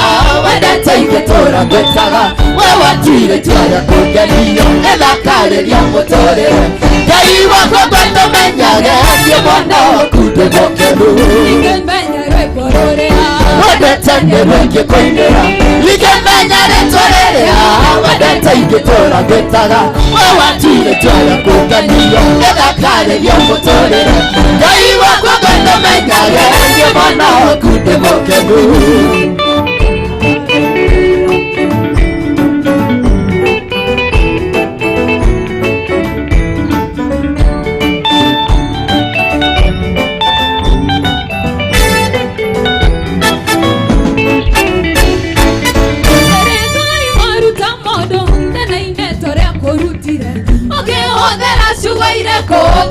wendete ingĩtũũra ngwĩtaga we watuire itua rĩa kũngenio ĩthakarĩria mũtũrĩre Ngai wakwa kwenda menyage nĩ mwana waku ndĩ mũkenu ikĩmenya rwĩmbo rũrĩa wendete nĩ rũingĩ kũinĩra ikĩmenya rĩtwa rĩrĩa wendete ingĩtũũra ngwĩtaga we watuire itua rĩa kũngenio ĩthakarĩria mũtũrĩre Ngai wakwa kwenda menyage nĩ mwana waku ndĩ mũkenu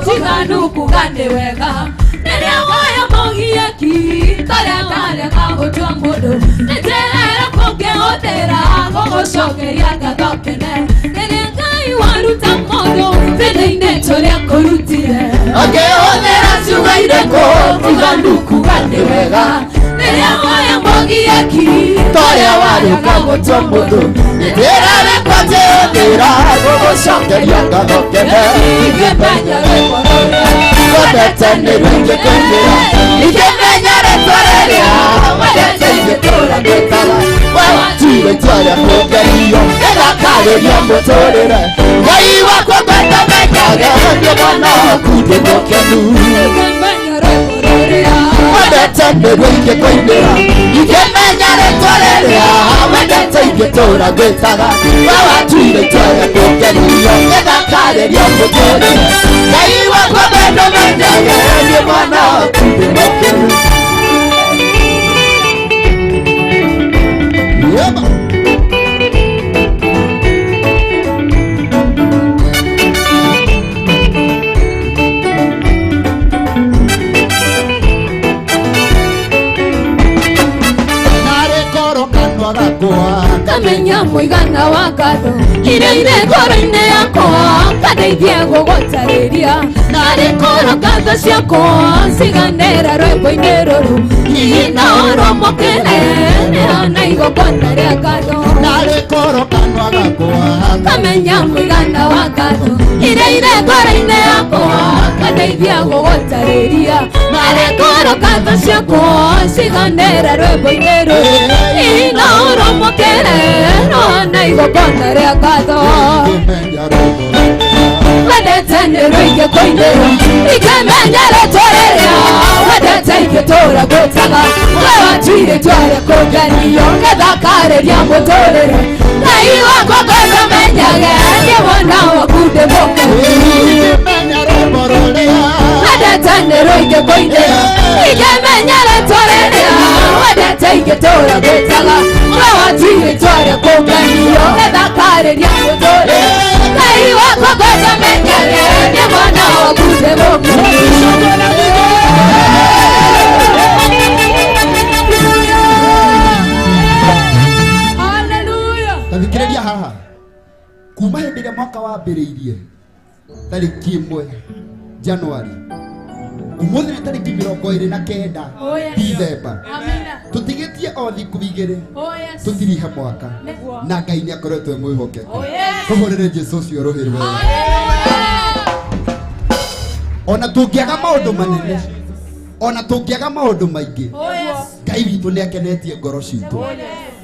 tiganu kuga nĩ wega rĩrĩa woya mũgiaki karĩa kareka gũtua mũndũ nĩtĩrera kũngĩhũthĩra gũgũcokeria ngatho kene rĩrĩa Ngai waruta mũndũ thĩna-inĩ tũrĩa kũrutire akĩhũthĩra ciugo irĩkũ tiganu kuga nĩ wega rĩrĩa woya mũgiaki torĩa warĩũka gũtua mũndũ nĩtĩrera kũngĩhũthĩra gũgũcokeria ngatho kene ikĩmenya rwĩmbo rũrĩa wendete nĩ rũingĩ kũinĩra ikĩmenya rĩtwa rĩrĩa wendete ingĩtũũra ngwĩtaga we watuire itua rĩa kũngenio ĩthakarĩria mũtũrĩre Ngai wakwa kwenda menyage nĩ mwana waku ndĩ mũkenu ikĩmenya rwĩmbo rũrĩa wendete nĩ rũingĩ kũinĩra ikĩmenya rĩtwa rĩrĩa wendete ingĩtũũra ngwĩtaga we watuire itua rĩa kũngenio ĩthakarĩria mũtũrĩre Ngai wakwa kwenda menyage nĩ mwana waku ndĩ mũkenu kamenya mũigana wa ngatho iria irĩ ngoro-inĩ yakwa kandeithie gũgũtarĩria narĩ korwo ngatho ciakwa ciganĩra rwĩmbo-inĩ rũrũ hihi no ũrũmũkĩre nĩhana igongona rĩa ngatho narĩ korwo kanua gakwa kamenya mũigana wa ngatho iria irĩ ngoro-inĩ yakwa kandeithie gũgũtarĩria narĩ korwo ngatho ciakwa ciganĩra rwĩmbo-inĩ rũrũ hihi no ũrũmũkĩre nĩhana igongona rĩa ngatho wendete nĩ rũingĩ kũinĩra ikĩmenya rĩtwa rĩrĩa wendete ingĩtũũra ngwĩtaga we watuire itua rĩa kũngenio ĩthakarĩria mũtũrĩre Ngai wakwa kwenda menyage nĩ mwana waku ndĩ mũkenu wendete nĩ rũingĩ kũinĩra ikĩmenya rĩtwa rĩrĩa wendete ingĩtũũra ngwĩtaga we watuire itua rĩa kũngenio ĩthakarĩria mũtũrĩre Ngai wakwa kwenda menyage nĩ mwana waku ndĩ mũkenu Thikĩrĩria haha kuma hĩndĩ ĩrĩa mwaka wambĩrĩirie tarĩki 1 Januari ũmũthĩ nĩ tarĩki 29 Dithemba tũtigĩtie tugetie o thiku igere Oh yes. tutirihe mwaka Nĩguo. na Ngai nĩ akoretwo mwĩhokeku Oh yes. tũhũrĩre Jesũ ũcio rũhĩ rwega Hallelujah. ona tũngĩaga maũndũ manene ona tũngĩaga maũndũ maingĩ Oh yes. Ngai witũ nĩ akenetie ngoro citũ Oh yes.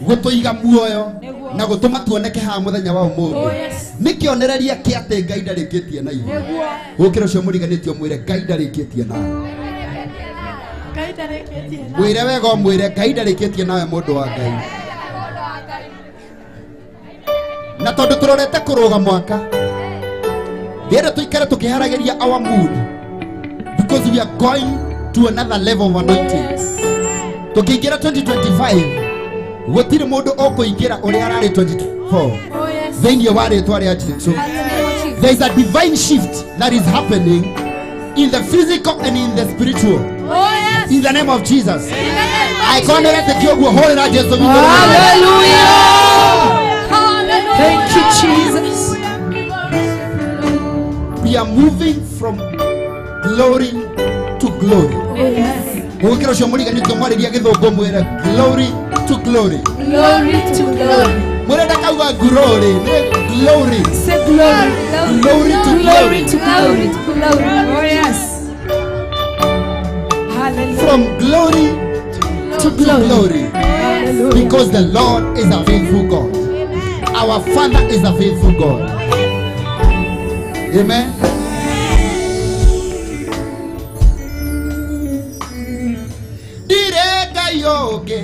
gũtũiga muoyo Nĩguo. na gũtũma tuoneke haha mũthenya wa Oh ũmũthĩ yes. nĩ kĩonereria kĩa atĩ Ngai ndarĩkĩtie na ithuĩ gũkĩra ũcio mũriganĩtio mwĩre Ngai ndarĩkĩtie nawe mwĩre wega mwĩre Ngai ndarĩkĩtie nawe mũndũ wa Ngai na tondũ tũrorete kũrũga mwaka rĩrĩa tũikare tũkĩharagĩria our mood because we are going to another level of anointing tũkĩingĩra 2025 gũtirĩ mũndũ ũkũingĩra ũrĩa ararĩ 24 thĩinĩ wa rĩtwa rĩa Jesũ. There is a divine shift that is happening in the physical and in the spiritual. Oh yes. In the name of Jesus. In the name of I can't let the kiogu hold that Jesũ. Hallelujah. Hallelujah. Thank you, Jesus. We are moving from glory to glory. Ũgĩkĩra ũcio mũriganĩtio mwarĩria gĩthũngũ mwĩre glory to glory. Glory to glory. Mwĩrenda kauga glory, glory. Say glory. Glory to Glory glory. to glory. Oh yes. Hallelujah. From glory To to glory. glory. Hallelujah. Because the Lord is a faithful God. Our Father is a faithful God. Amen. Direka yoke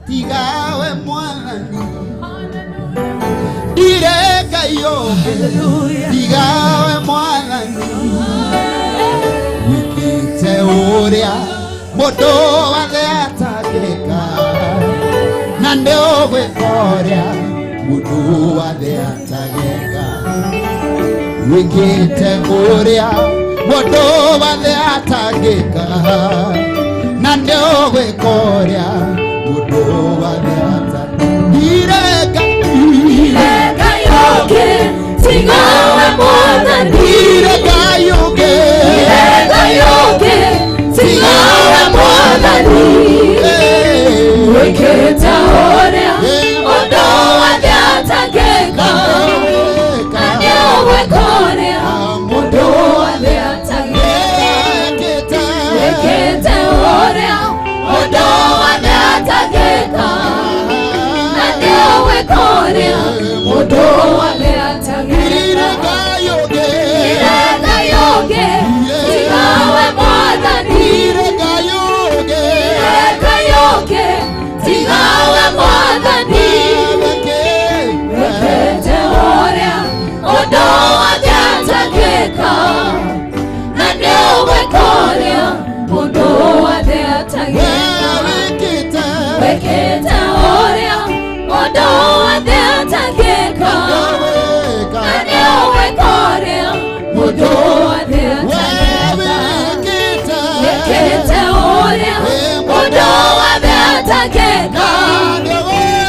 tigawe mwathani. Direka yoke tigawe mwathani. Wikite ũrĩa mũndũ wothe atangĩka na nĩ ũgwĩka ũrĩa mũndũ wothe atangĩka. Wikite ũrĩa mũndũ wothe atangĩka na nĩ ũgwĩka ũrĩa mũndũ wothe atangĩka. Direka yoke tigawe mwathani. direka yoke yoke tigawe mwathani. Wikite ũrĩa mũndũ wothe atangĩka na nĩ ũgwĩka ũrĩa mũndũ wothe atangĩka. Wikite ũrĩa mũndũ wothe atangĩka na nĩ ũgwĩka ũrĩa mũndũ wothe atangĩka. Direka yoke tigawe mwathani. Direka yoke tigawe mwathani. Wikite ũrĩa mũndũ wothe atangĩka na nĩ ũgwĩka ũrĩa mũndũ wothe atangĩka. Wikite ũrĩa mũndũ wothe atangĩka na nĩ ũgwĩka ũrĩa mũndũ wothe atangĩka. Wikite ũrĩa mũndũ wothe atangĩka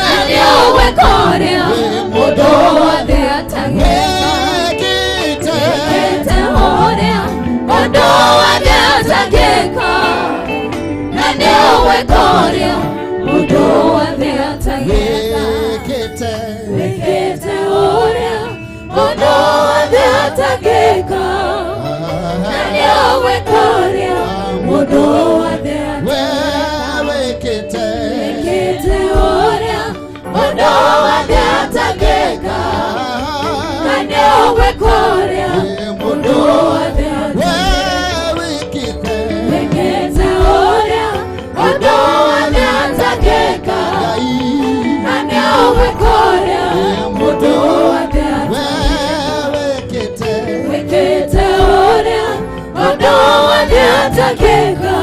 na nĩ ũgwĩka ũrĩa mũndũ wothe atangĩka. Wikite ũrĩa mũndũ wothe atangĩka na nĩ ũgwĩka ũrĩa mũndũ wothe atangĩka. Wikite ũrĩa mũndũ wothe atangĩka na nĩ ũgwĩka ũrĩa mũndũ wothe atangĩka. Wikite ũrĩa mũndũ wothe atangĩka na nĩ ũgwĩka ũrĩa mũndũ wothe atangĩka. Wikite ũrĩa mũndũ wothe atangĩka na nĩ ũgwĩka ũrĩa mũndũ wothe atangĩka. Wikite ũrĩa mũndũ wothe atangĩka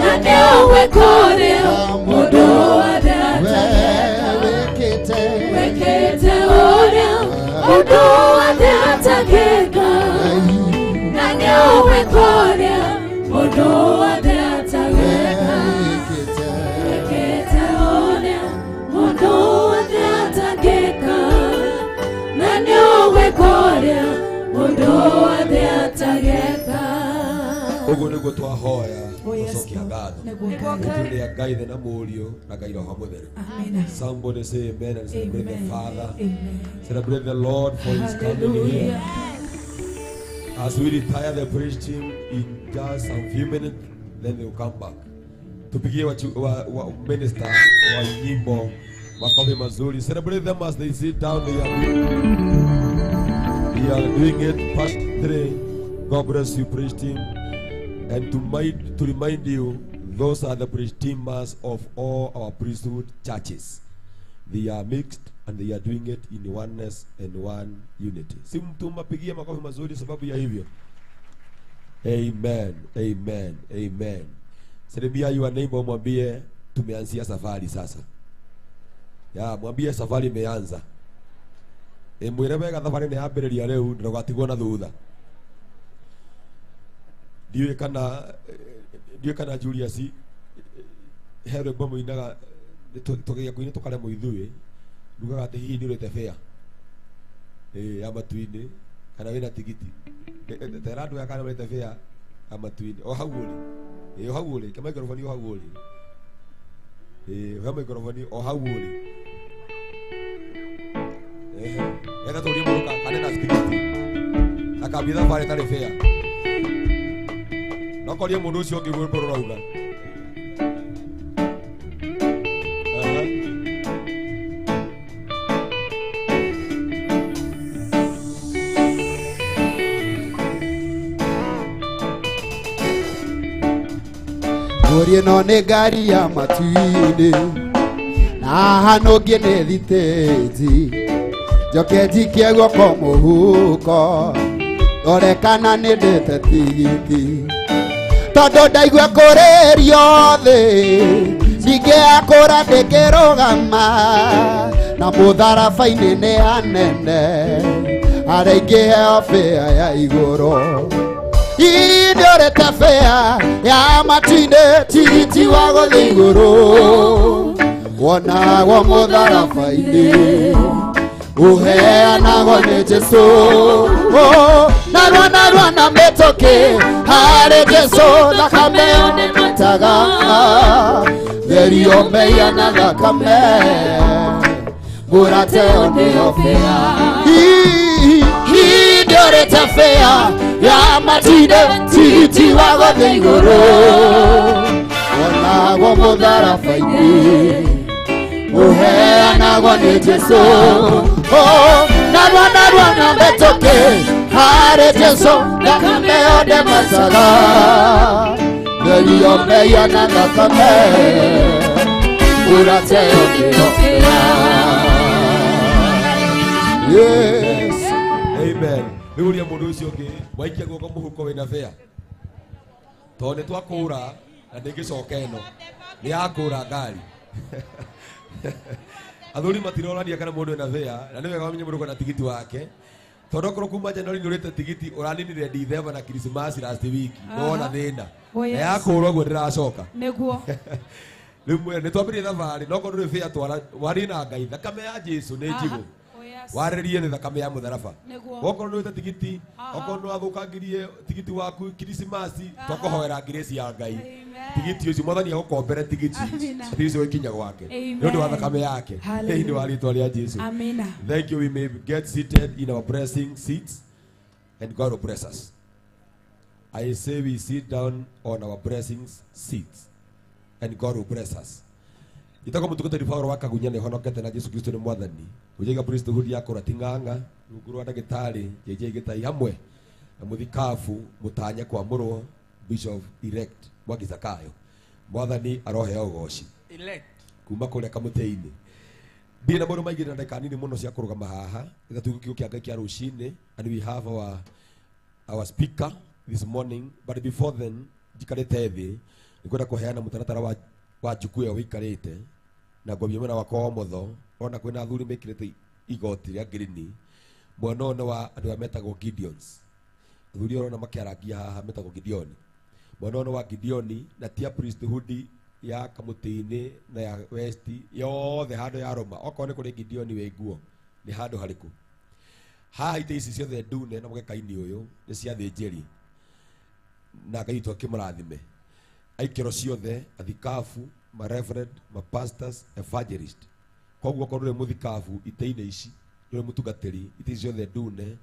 na nĩ ũgwĩka ũrĩa mũndũ wothe atangĩka. Wikite ũrĩa mũndũ wothe atangĩka na nĩ ũgwĩka ũrĩa mũndũ wothe atangĩka. Wikite ũrĩa mũndũ wothe atangĩka na nĩ ũgwĩka ũrĩa mũndũ wothe atangĩka. Uguo niguo twahoya Oh, yes, tucokia Lord. ngatho. Nĩguo Ngai. Tũrĩa Ngai Ithe na Mũriũ na Ngai Roho Mũtheru. Amen. Somebody say amen and celebrate the Amen. Father. Amen. Celebrate the Lord for His coming here. Hallelujah. As we retire the praise team in just some few minutes, then they will come back. Tupigie wa minister wa nyimbo makofi mazuri. Celebrate them as they sit down. They are doing it. Part 3. God bless you, praise team. And to remind you, those are the praise teamers of all our priesthood churches. They are mixed and they are doing it in oneness and one unity. Si mtu mapigia makofi mazuri sababu ya hivyo. Amen, amen, amen. Salimia your neighbor, mwambie tumeanzia safari sasa. Ya, mwambie safari imeanza. Mwire wega safari ni yambĩrĩria rĩu ndũgatigwo na thutha. Ndiwe kana Julius here bomo inaga tũgĩa kuine tũkaremwo ithuĩ ndugaga atĩ hihi nĩũrĩte fare ya matu-inĩ kana wĩna tigiti tera andũ kana ũrĩte fare ya matu-inĩ o hau ũrĩ o hau ũrĩ ke microphone o hau ũrĩ he microphone o hau ũrĩ ega tũrĩ mũruka kana na tigiti akabitha fare tarĩ fare no korie mũndũ ũcio ũngĩ gwĩkũrũ rauga Ngũrie no nĩ ngari ya matu-inĩ na hano ũngĩ nĩ thitĩnji njoke njikie guoko mũhuko ndore kana nĩ ndĩte tigiti tondũ ndaigua kũrĩrio thĩ ndingĩakũra ndĩkĩrũgama na mũtharaba-inĩ nĩ hanene harĩa ingĩheo fare ya igũrũ nĩũrĩte fare ya matu-inĩ tigiti wa gũthiĩ igũrũ wonagwo mũtharaba-inĩ uheanagwo nĩ Jesũ narua na mĩtũkĩ harĩ Jesũ thakame yonekaga therio meia na thakame mũrateo nĩyo fare nĩũrĩte fare ya matu-inĩ tigiti wa gũthiĩ igũrũ wonagwo mũtharaba-inĩ uheanagwo nĩ Jesũ narua na mĩtũkĩ harĩ Jesũ thakame yonekaga therio meia na thakame mũrateo nĩyo fare. Yes. Amen. Rĩuria mũndũ ũcio ũngĩ waikia guoko mũhuko wĩna fare tondũ nĩ twakũra na ndĩngĩcoka ĩno nĩ yakũra ngari. Athuri matirorania kana mũndũ ena fare na nĩ wega wamenye mũndũ kwĩna tigiti wake tondũ okorwo kuma Januari nĩũrĩte tigiti ũraninire December na Christmas last week wona thĩna na yakũra ũguo ndĩracoka Nĩguo. rĩmwe nĩ twambĩrĩrie thabarĩ no korwo ndũrĩ fare twara warie na Ngai thakame ya Jesũ nĩ njigũ warĩrie nĩ thakame ya mũtharaba okorwo nĩwĩte tigiti okorwo nĩwathũkangirie tigiti waku Krismasi twakũhoera grace ya Ngai tigiti ũcio mwathani agũkombere tigiti ũcio gũkinya gwake nĩ ũndũ wa thakame yake thĩinĩ wa rĩĩtwa rĩa Jesũ. Thank you. We may get seated in our blessing seats and God will bless us. I say we sit down on our blessings seats and God will bless us. Itako mũtungatĩri Paulo wa Kagunya nĩ honokete na Jesũ Kristo nĩ mwathani ũjaiga priesthood ya kũrating'ang'a rungu rwa ndagĩtarĩ JJ Gĩtai hamwe na mũthikabu mũtanya kwamũrwo Bishop elect Mwangi Zakayo mwathani aroheo ũgooci kuma kũrĩa kamũtĩ-inĩ ndĩ na maũndũ maingĩ na ndagĩka nini mũno cia kũrũgama haha nĩgetha tuge kiugo kĩa Ngai kĩa rũciinĩ and we have our speaker this morning, but before then jikarĩte thĩ nĩkwenda kũheana mũtaratara wa njukũ ĩyo wĩikarĩte na ngwambia mwena wakwa wa ũmotho ona kwĩna athuri mekĩrĩte igoti rĩa ngirini mwena ũyũ nĩ wa andũ arĩa metagwo Gideons. Athuri ũrona makĩarangia haha metagwo Gideon. Mwena ũyũ nĩ wa Gideon na tia priesthood ya kamũtĩ-inĩ na ya west yothe handũ ya Roma okorwo nĩ kũrĩ Gideon wĩ nguo nĩ handũ harĩkũ haha itĩ ici ciothe ndune na mũgeka-inĩ ũyũ nĩ cia thĩnjĩri na Ngai witũ akĩmũrathime aikĩro ciothe athikabu ma reverend ma pastors evangelist koguo korwo nĩ mũthikabu ite-inĩ ici nĩ mũtungatĩri ite ici ciothe ndune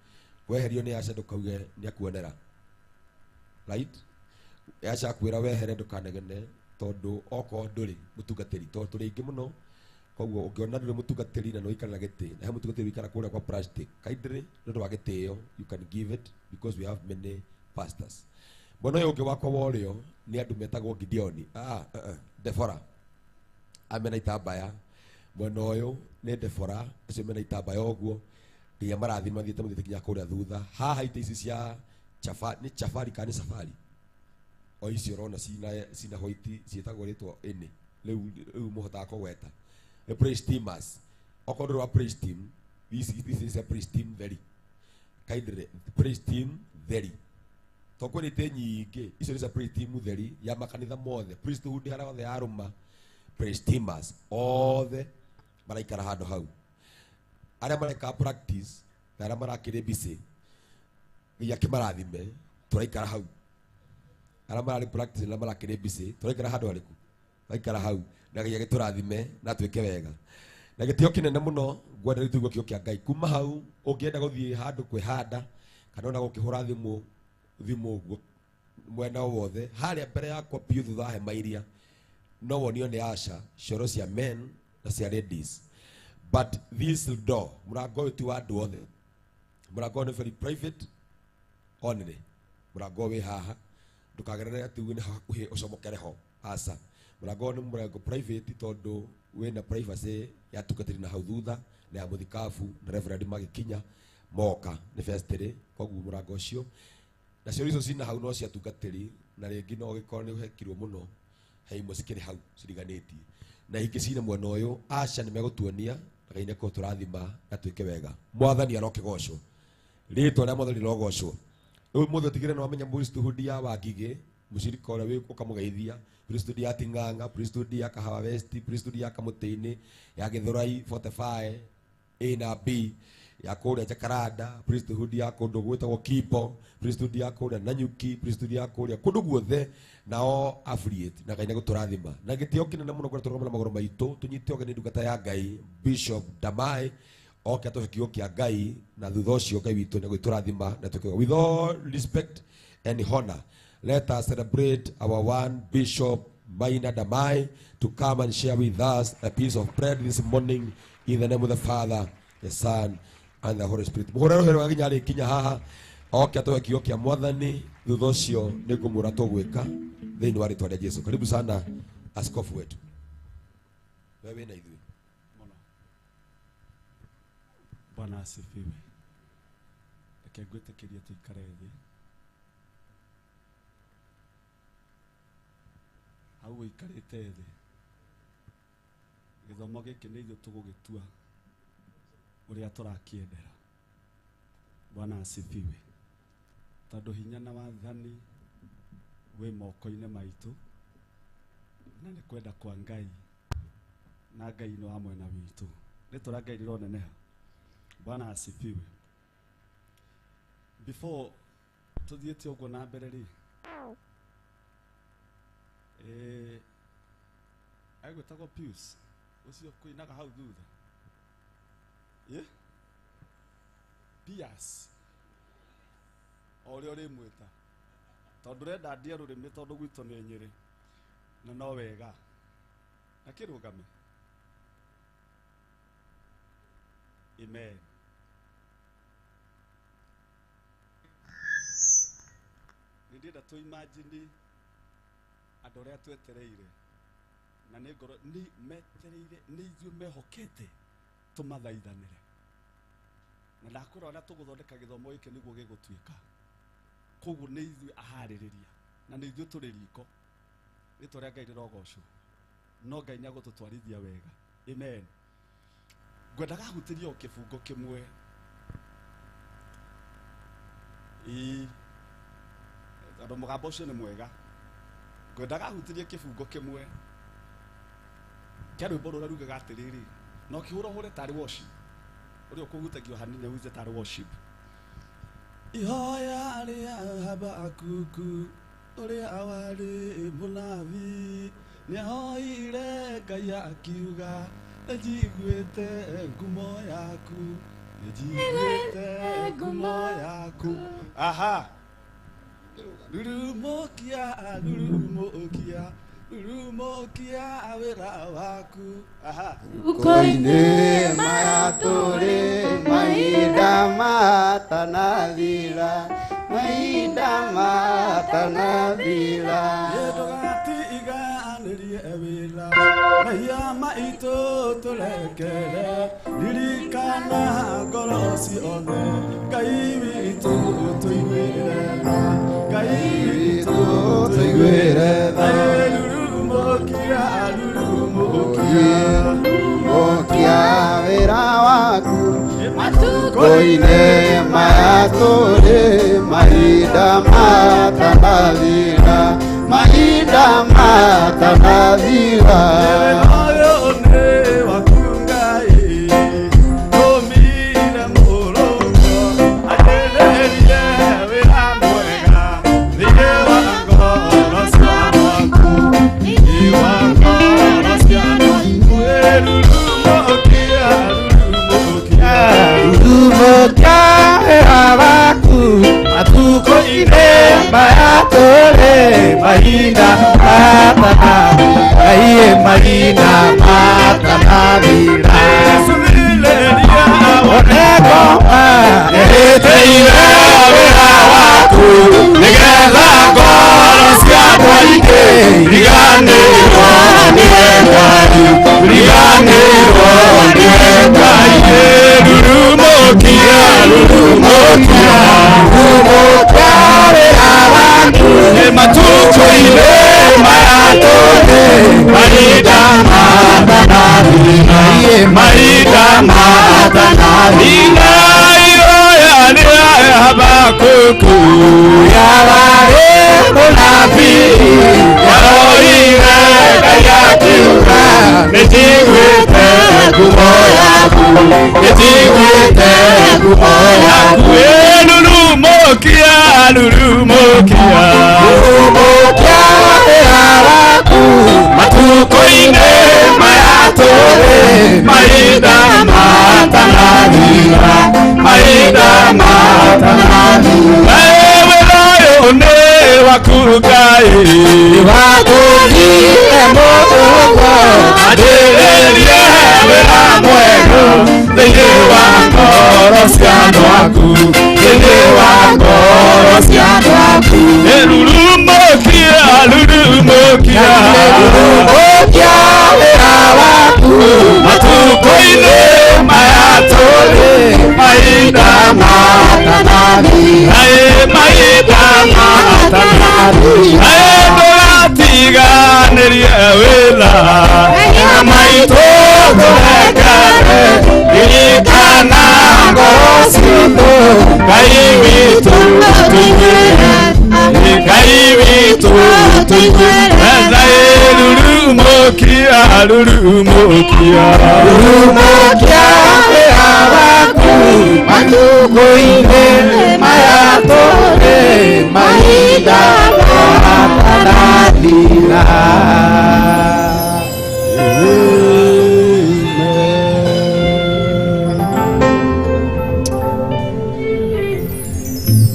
weherio nĩ Asha ndũkauge nĩ akuonera right Asha akwĩra wehere ndũkanegene tondũ okorwo ndũrĩ mũtungatĩri tondũ tũrĩ aingĩ mũno koguo ũngĩona ndũrĩ mũtungatĩri na nĩũikara na gĩtĩ na he mũtungatĩri wĩikara kũrĩa kwa plastic kaindĩrĩ nĩ ũndũ wa gĩtĩo you can give it because we have many pastors mwena ũyũ ũngĩ wakwa wa ũrĩo nĩ andũ metagwo Gideoni Debora amena itambaya mwena ũyũ nĩ Debora acio mena itambaya ũguo nginya marathima mathiĩte mũthiĩte nginya kũrĩa thutha haha ite ici cia nĩ Chafari kana nĩ Safari o icio ũrona cina white ciĩtagwo rĩtwa ĩnĩ rĩu mũhotaga kũgweta the praise teamers okorwo ndũrĩ wa praise team this is a praise team very kindly praise team very toko nĩ te nyingĩ icio nĩ praise team theri ya makanitha mothe priesthood harĩa othe arũma praise teamers othe maraikara handũ hau arĩa mareka practice na arĩa marakĩrĩ busy nginya kĩmarathime tũraikara hau arĩa mararĩ practice na marakĩrĩ busy tũraikara handũ harĩkũ tũraikara hau na nginya gĩtũrathime na twĩke wega na gĩtĩo kĩnene mũno ngwenda rĩu tũigua kĩo kĩa Ngai kuma hau ũngĩenda gũthiĩ handũ kwĩhanda kana ona gũkĩhũra thimũ ũguo mwena wothe harĩa mbere yakwa biũ thutha hema iria no wonio nĩ Asha cioro cia men na cia ladies but this door mũrango ũyũ ti wa andũ othe mũrango nĩ very private only mũrango wĩ haha ndũkagerere atĩ uge nĩ hakuhĩ ũcomokere ho aca mũrango nĩ mũrango private tondũ wĩna privacy ya tungatĩri na hau thutha na ya mũthikabu na reverend magĩkinya moka nĩ vestry koguo mũrango ũcio na cioro icio cina hau no cia tungatĩri na rĩngĩ no gĩkorwo nĩ ũhekirwo mũno he imwe cikĩrĩ hau ciriganĩtie na ingĩ cina mwena ũyũ Asha nĩ megũtuonia na Ngai nĩkũo tũrathima na twĩke wega mwathani arokĩgocwo rĩtwa rĩa mwathani rĩrogocwo rĩu mũthĩ ũtigĩre nĩ wamenya priesthood ya Wangigĩ mũcirika ũrĩa wĩ ũkamũgeithia priesthood ya Ting'ang'a priesthood ya Kahawa West priesthood ya Kamũtĩ-inĩ ya Gĩthũrai 45 A na B ya kũrĩa Jakaranda priesthood ya kũndũ gwĩtagwo Kibo priesthood ya kũrĩa Nanyuki priesthood ya kũrĩa kũndũ guothe nao affiliate na Ngai nĩgũtũrathima na gĩtĩo kĩnene mũno kũrĩa tũrũgamĩrĩra magũrũ maitũ tũnyite ũgeni ndungata ya Ngai Bishop Damai oke atũhe kiugo kĩa Ngai na thutha ũcio Ngai witũ nĩgũtũrathima na twĩke with all respect and honor let us celebrate our one Bishop Maina Damai to come and share with us a piece of bread this morning in the name of the Father, the Son, and the Holy Spirit. Mũhũra rũhero wa nginya arĩkinya haha oke atũhe kiugo kĩa Mwathani thutha ũcio nĩngũmũra tũgwĩka thĩinĩ wa rĩtwa rĩa Jesũ. Karibu sana askofu wetu. Wewe na ithuĩ. Bwana asifiwe. Reke ngwĩtĩkĩrie tũikare thĩ. Hau ũikarĩte thĩ. Gĩthomo gĩkĩ nĩ ithuĩ tũgũgĩtua ũrĩa tũrakĩendera. Bwana asifiwe. Tondũ hinya na wathani wĩ moko-inĩ maitũ na nĩ kwenda kwa Ngai na Ngai nĩ hamwe na witũ. Rĩtwa Ngai rĩroneneha. Bwana asifiwe. Before tuthiĩte ũguo na mbere rĩ agwĩtagwo Pius ũcio kũinaga hau thutha Pius o ũrĩa ũrĩmwĩta tondũ ũrenda ndie rũrĩmĩ tondũ gwitũ nĩ Nyĩrĩ na no wega na kĩrũgame. Amen. Nĩndĩrenda tũ imagine andũ arĩa twetereire na nĩ ngoro nĩ metereire nĩ ithuĩ mehokete tũmathaithanĩre na ndakwĩra ũrĩa tũgũthondeka gĩthomo gĩkĩ nĩguo gĩgũtuĩka koguo nĩ ithuĩ aharĩrĩria na nĩ ithuĩ tũrĩ riko rĩtwa rĩa Ngai rĩrogocwo no Ngai nĩagũtũtwarithia wega. Amen. Ngwendaga hutĩrio kĩbungo kĩmwe tondũ mũgambo ũcio nĩ mwega. Ngwendaga hutĩrie kĩbungo kĩmwe kĩa rwĩmbo rũrĩa rugaga atĩrĩrĩ no kĩhũra hũre tarĩ worship ũrĩa ũkũhutagio hanini huze tarĩ worship. Ihoya rĩa Habakuku uria awari munabi ni hoire Ngai akiuga njiguite ngumo yaku njiguite ngumo yaku aha rurumukia wira waku aha ukoine mayatore mahinda matanathira ndugatiganĩrie wĩra maiya maitũ tũrekere ririkana ngoro ciothe Ngai witũ tũiguĩre tha Ngai witũ tũiguĩre tha rurumukia wĩra waku koine mayatore mahinda matanathira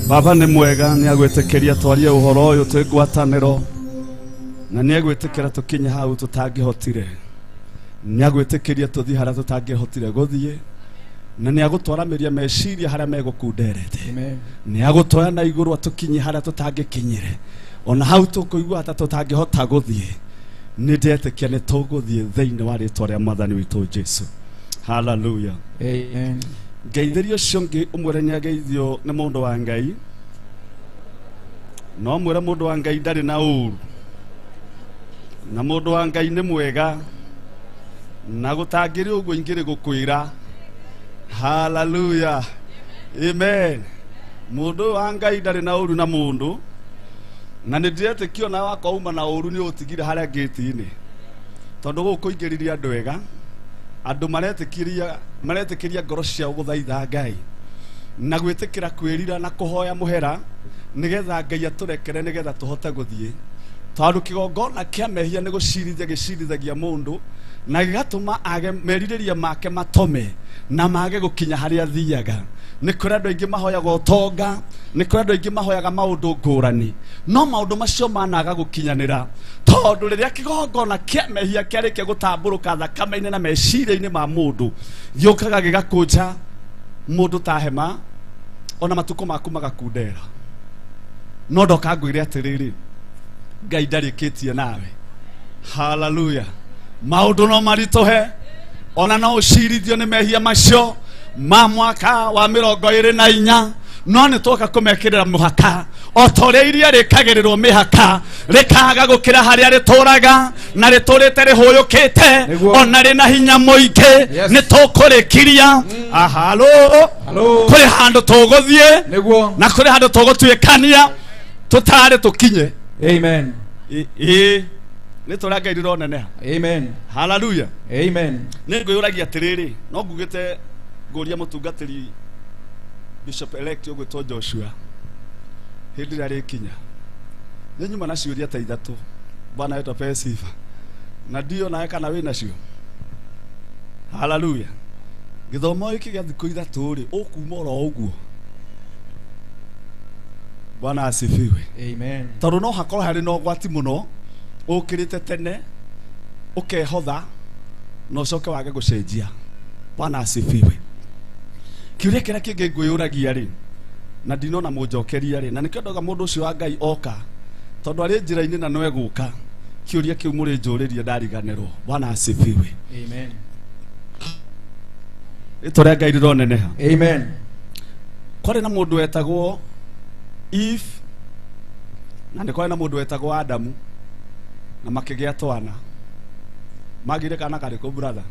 Baba nĩ mwega nĩ agwĩtĩkĩria twarie ũhoro ũyũ twĩ ngwatanĩro na nĩ agwĩtĩkĩra tũkinye hau tũtangĩhotire nĩ agwĩtĩkĩria tũthiĩ harĩa tũtangĩhotire gũthiĩ na nĩ agũtwaranĩria meciria harĩa megũkunderete nĩ agũtwara na igũrũ atũkinyie harĩa tũtangĩkinyire ona hau tũkũigua hata tũtangĩhota gũthiĩ nĩ ndetĩkia nĩ tũgũthiĩ thĩinĩ wa rĩĩtwa rĩa Mwathani witũ Jesũ. Hallelujah. Amen. Ngeithĩrio ũcio ũngĩ ũmwĩre nĩ ageithio nĩ mũndũ wa Ngai no mwĩre mũndũ wa Ngai ndarĩ na ũũru na mũndũ wa Ngai nĩ mwega na gũtangĩrĩ ũguo ingĩrĩ gũkwĩra. Hallelujah. Amen. Mũndũ wa Ngai ndarĩ na ũũru na mũndũ na nĩ ndĩretĩkia ona wakauma na ũũru nĩ ũtigire harĩa gate-inĩ tondũ gũkũ ingĩriria andũ ega andũ maretĩkĩria ngoro ciao gũthaitha Ngai na gwĩtĩkĩra kwĩrira na kũhoya mũhera nigetha Ngai aturekere nigetha tuhote guthie tondu kigongona kia mehia ni gucirithia gicirithagia mundu na gigatuma age meririria make matome na mage gukinya haria thiaga ni kuri andu aingi mahoyaga utonga ni kuri andu aingi mahoyaga maundu ngurani no maundu macio managa gukinyanira tondu riria kigongona kia mehia kiarikia gutamburuka thakame-ini na meciria-ini ma mundu giukaga gigakunja mundu ta hema ona matuko maku magakundera no ndoka ngwire atiriri Ngai ndarikitie nawe haleluya maundu no marituhe ona no ucirithio ni mehia macio ma mwaka wa 24 no ni toka kumekirira muhaka otoria iria rikagirirwo mihaka rikaga gukira haria rituraga na riturite rihuyukite ona rina hinya muingi ni tukurikiria halo kuri handu tuguthie na kuri handu tugutwikania tutare tukinye Amen. Ni tora Ngai rironeneha. Amen. Hallelujah. Amen. Ni nguyuragia atiriri no ngugite nguria mutungatiri Bishop elect ogwetwo Joshua hindi rari kinya ni nyuma na ciuria ta ithatu Bwana wetu apewe sifa na ndio nawe kana wina cio. Hallelujah. Githomo iki gya thiku ithatu ri ukuma ro uguo. Bwana asifiwe. Amen. Tondu no hakorwo hari no gwati muno ukirite tene ukehotha no coke wage gucenjia. Bwana asifiwe. Kiuria kira kingi nguyuragia ri na ndinona munjokeria ri na nikio ndoga mundu ucio wa Ngai oka tondu ari njira-ini na no eguka kiuria kiu muri njuririe ndariganirwo. Bwana asifiwe. Amen. Itoria Ngai rironeneha. Amen. Kwari na mundu wetagwo Eve na ndikore na mundu wetagwo Adamu na makigia twana magire kana kariko brother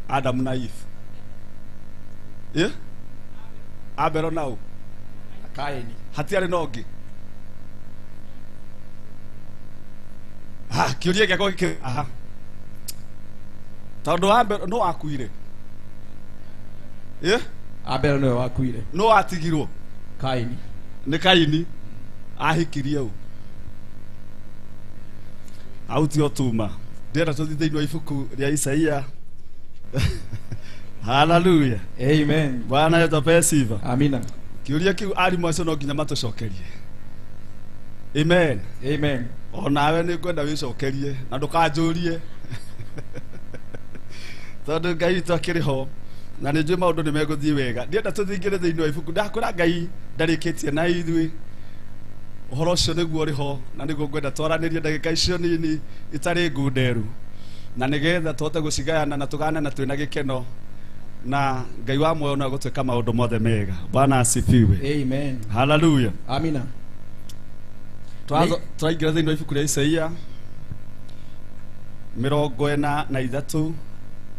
Adamu na Eve Abel nao Kaini hatiari nongi kiuria gako giki tondu Abel no akuire Abel no akuire no atigirwo Kaini ni Kaini ahikirie u auti otuma ndera tuthi thiini wa ibuku ria Isaia. Hallelujah. Amen. Bwana yetu apewe sifa. Amina. Kiuria kiu ari mwacio no nginya matucokerie. Amen. Amen. Onawe ni kwenda wicokerie na ndukanjurie tondu Ngai witu akiri ho na ni njui maundu ni meguthie wega. Ndienda tuthingire thiini wa ibuku ndakwira Ngai ndarikitie na ithui uhoro ucio niguo ri ho na niguo ngwenda twaranirie ndagika icio nini itari ngunderu na nigetha tuhote gucigayana na tugane na twina gikeno na Ngai wa moyo na gutwika maundu mothe mega. Bwana asifiwe. Amen. Hallelujah. Amina. Twaingira thiini wa ibuku ria Isaia 43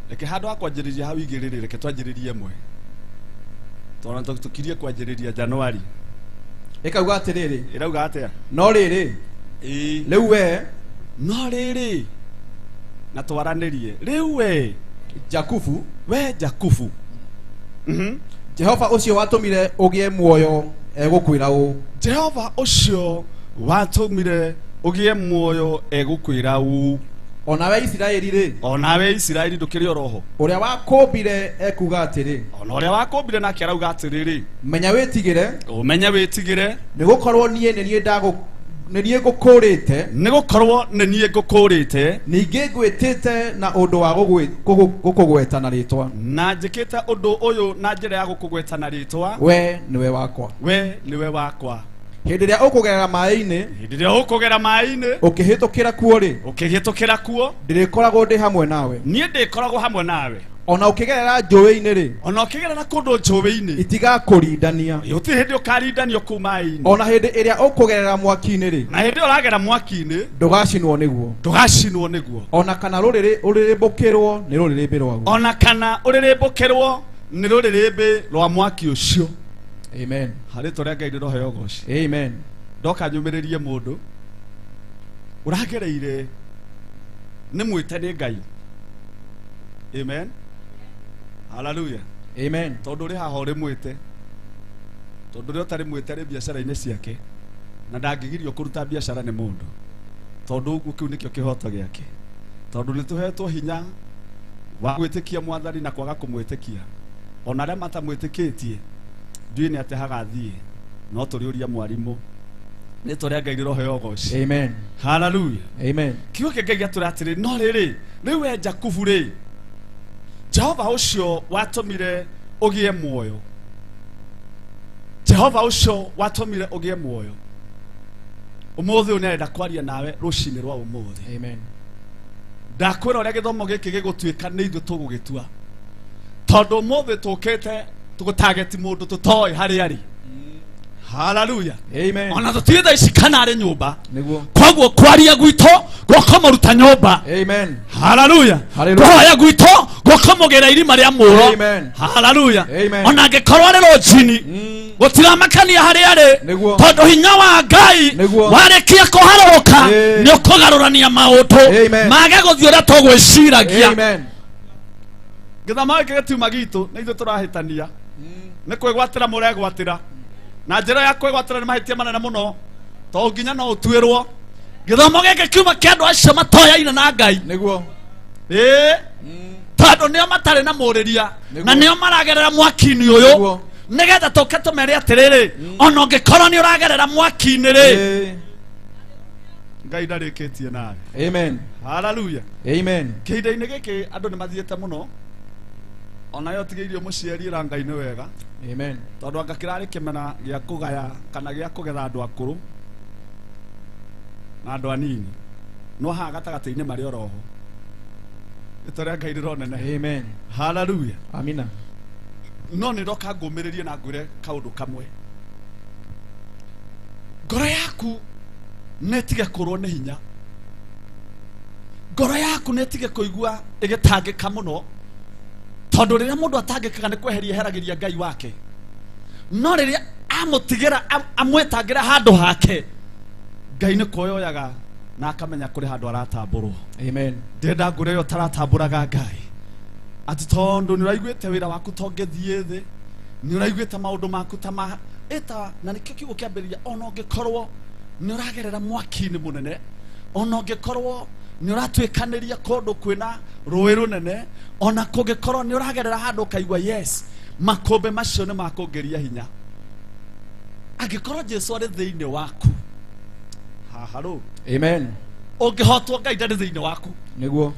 reke handu ha kwanjiriria hau igiriri reke twanjiririe mwe tondu tukirie kwanjiriria Januari ikauga atiriri irauga atia no riri riu we no riri na twaranirie riu we Jakubu Jehova ucio watumire ugie muoyo egukwira u Jehova ucio watumire ugie muoyo egukwira u onawe Isiraeli ri onawe Isiraeli ndukiri roho uria wakumbire ekuga atiri ona uria wakumbire na kirauga atiriri menya witigire umenya witigire nigukorwo nie ngukurite nigukorwo nie ngukurite ningi ngwitite na undu wa gukugweta na ritwa na njikite undu uyu na njira ya gukugweta na ritwa we niwe wakwa hindi ria ukugerera mai-ini ukihitukira kuo ndirikoragwo ndi hamwe nawe nie ndikoragwo hamwe nawe ona ukigerera njũĩ-inĩ ri ona ukigerera kundu njũĩ-inĩ itigakurindania yuti hindi ukarindanio kuma-ini ona hindi iria ukugerera mwaki-inĩ ri na hindi uragera mwaki-ini ndugacinwo niguo ona kana uririmbukirwo ni ruririmbi rwaguo ona kana uririmbukirwo ni ruririmbi rwa mwaki ucio. Amen. Hari toria Ngai ndiroheo goci. Amen. Ndoka nyumiririe mundu uragereire ni mwite ni Ngai. Amen. Hallelujah. Amen. Tondu ri haha uri mwite tondu ri otari mwetare biashara ine ciake na ndangigirio kuruta biashara ni mundu tondu uguo kiu nikio kihoto giake tondu ni tuhetwo hinya wa gwitikia mwathani na kwaga kumwitikia ona aria matamwitikitie ndui ni ate hagathie no turiuria mwarimu ni turia Ngai roho goci. Amen. Hallelujah. Amen. Kiugo kia Ngai aturatire no riri riwe Jakubu ri Jehova ucio watumire ugie muoyo. Jehova ucio watumire ugie muoyo. Umuthi unenda kwaria nawe rucini rwa umuthi. Amen. Ndakwira uria githomo giki gigutuika ni ithu tugugitua. Tondu umuthi tukite tugutarget mundu tutoi hari ari. Hallelujah. Amen. Ona tutitha ici kana ari nyumba. Niguo. Koguo kwaria gwito gokomuruta nyumba. Amen. Hallelujah. Hallelujah. Kwaria gwito gokomugera irima ria muro. Amen. Hallelujah. Amen. Ona ngikorwo ari rojini. Gutiramakania hari ari. Niguo. Tondu hinya wa Ngai Niguo. warekia kuharuruka ni ukugarurania maundu Amen. mage guthii uria tugwiciragia. Amen. Githama giki gitiuma gitu na ithu turahitania ni kwigwatira muregwatira na njira ya kwigwatira ni mahitia manene muno to nginya no utwirwo githomo giki kiuma kia andu acio matoyaine na Ngai Niguo. tondu nio matari na muriria na nio maragerera mwaki-ini uyu nigetha tuke tumere atiriri ona ungikorwo ni uragerera mwaki-ini ri Ngai ndarikitie nawe. Amen. Hallelujah. Amen. Kihinda-ini giki andu ni mathiete muno ona yo tigeirio muciari ra Ngai ni wega. Amen. Tondu anga kirari kimena gia kugaya kana gia kugetha andu akuru na andu anini no ha gatagati-ini mari oroho itoria Ngai rironene. Amen. Hallelujah. Amina. No ni roka ngumiririe na ngwire kaundu kamwe ngoro yaku netige kurwo ni hinya ngoro yaku netige kuigua igitangika muno tondu riria mundu atangikaga ni kweheria heragiria Ngai wake no riria amutigira amwetangira handu hake Ngai ni kuoyaga na akamenya kuri handu aratamburwo. Amen. Ndenda ngure yo taratamburaga Ngai ati tondu ni uraiguite wira waku tongethie thi ni uraiguite maundu maku tama eta na nikio kiugo kiambiriria ona ungikorwo ni uragerera mwaki-ini munene ona ungikorwo ni uratwikaniria kundu kwina rui runene ona kungikorwo ni uragerera handu kaigua yes makombe macio ni makungeria hinya angikorwo Jesu ari thiini waku haharo. Amen. Ungihotwo Ngai ndari thiini waku. Niguo.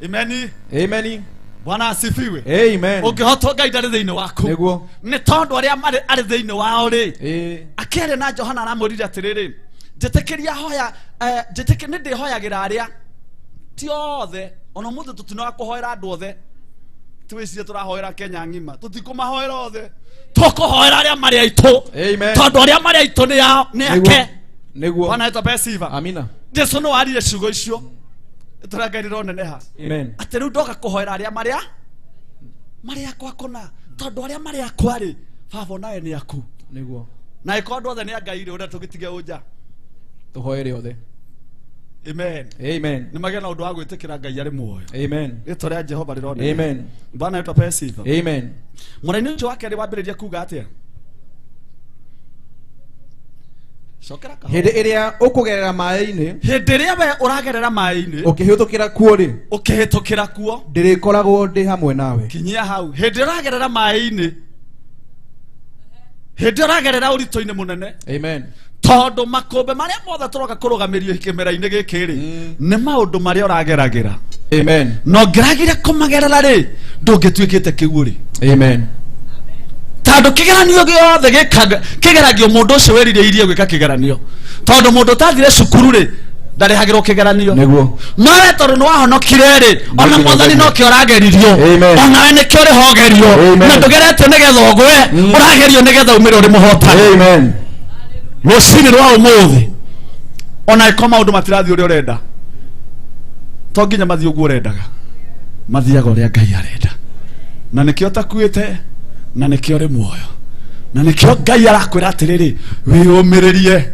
Amen. Amen. Bwana asifiwe. Amen. Ungihotwo Ngai ndari thiini waku. Niguo. Ni tondu aria ari thiini wao ri akere na Johana aramurire atiriri njitikiria hoya njitiki ni ndihoyagira aria ti othe ona muthe tutinoga kuhoera andu othe twicirie turahoera Kenya ng'ima tutikumahoera othe tukuhoera aria mari aitu. Amen. Tondu aria mari aitu ni yao ni ake. Niguo. Bwana eta pesiva. Amina. Jesu no arire ciugo icio turagerira oneneha. Amen. Ati riu ndoka kuhoera aria mari akwa kona tondu aria mari akwa ri baba nawe ni aku. Niguo. Na iko andu othe ni Ngai ri uria tugitige uja tuhoere othe. Amen. Amen. Ni magena undu wa gwitikira Ngai ari muoyo. Amen. Rito ria Jehova rirone. Amen. Bwana eta pesiva. Amen. Muraini ucio wake ri wambiriria kuga atia Shokera ka. Hindi iria ukugerera mai-ini. Hindi iria we uragerera mai-ini. Ukihitukira kuo ri. Ukihitukira kuo. Ndirikoragwo ndi hamwe nawe. Kinyia hau. Hindi uragerera mai-ini. Hindi uragerera urito-ini munene. Amen. Tondu makombe maria mothe turoka kurugamirio ikimera-ini giki ri ni maundu maria urageragira. Amen. No ngeragira kumagerera ri ndungituikite kiu ri. Amen. Tondu kigeranio giothe kigeragio mundu ucio weririirie gwika kigeranio tondu mundu tathire cukuru ri ndarihagirwo kigeranio. Niguo. Nawe tondu ni wahonokire ri ona mwathani no kio urageririo ona we nikio uri hogerio na ndugerete nigetha ugwe uragerio nigetha umire uri muhotani. Amen. Rucini rwa umuthi ona iko maundu matirathi uria urenda to nginya mathi uguo urendaga mathiaga uria Ngai arenda na nikio takuite na nikio ri muoyo na nikio Ngai arakwira atiriri wiyumiririe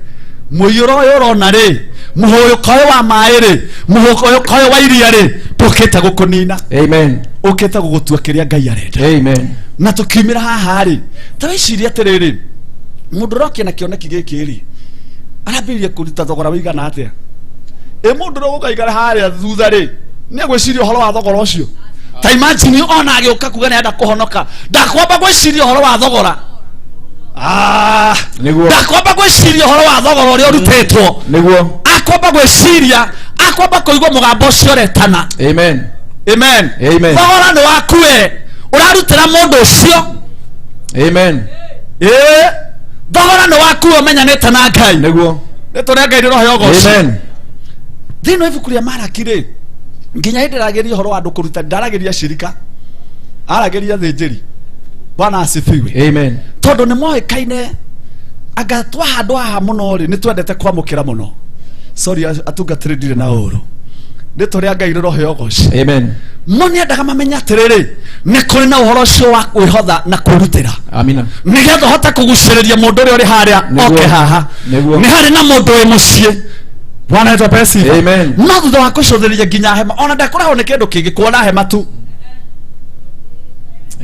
muiyuro uyu urona ri muhuyuko uyu wa mai ri muhuyuko uyu wa iria ri tukite gukunina. Amen. Ukite gugutua kiria Ngai arenda. Amen. Na tukimira haha ri tawiciria atiriri mundu rokia na kioneki giki ri arabirie kuruta thogora wigana atia mundu ro gukaigara haria thutha ri ni gwiciria horo wa thogora ucio ta imagine ona agioka kuga ni enda kuhonoka ndakwamba gwiciria horo wa thogora niguo ndakwamba gwiciria horo wa thogora uri urutetwo niguo akwamba gwiciria akwamba kuigwa mugambo ucio retana amen amen amen thogora ni waku we urarutira mundu ucio amen thogora ni waku umenyanite na Ngai niguo nitore Ngai roho yogo amen thino ibuku ria Malaki ri nginya ndirageria horo wa andu kuruta ndarageria shirika arageria thinjiri Bwana asifiwe amen tondu ni moikaine anga twahandwo haha muno ri nitwendete kwamukira muno sorry atungatirindire na uru nitore Ngai roho yogo amen moni endaga mamenya atiriri ni kuri na uhoro ucio wa kwihotha na kurutira amina nigetha hota kuguciriria mundu uri haria oke haha ni hari na mundu wi mucii Bwana wetu pesi amen no thutha wa kucuthiria nginya hema ona ndakoragwo ni kindu kingi kuona hema tu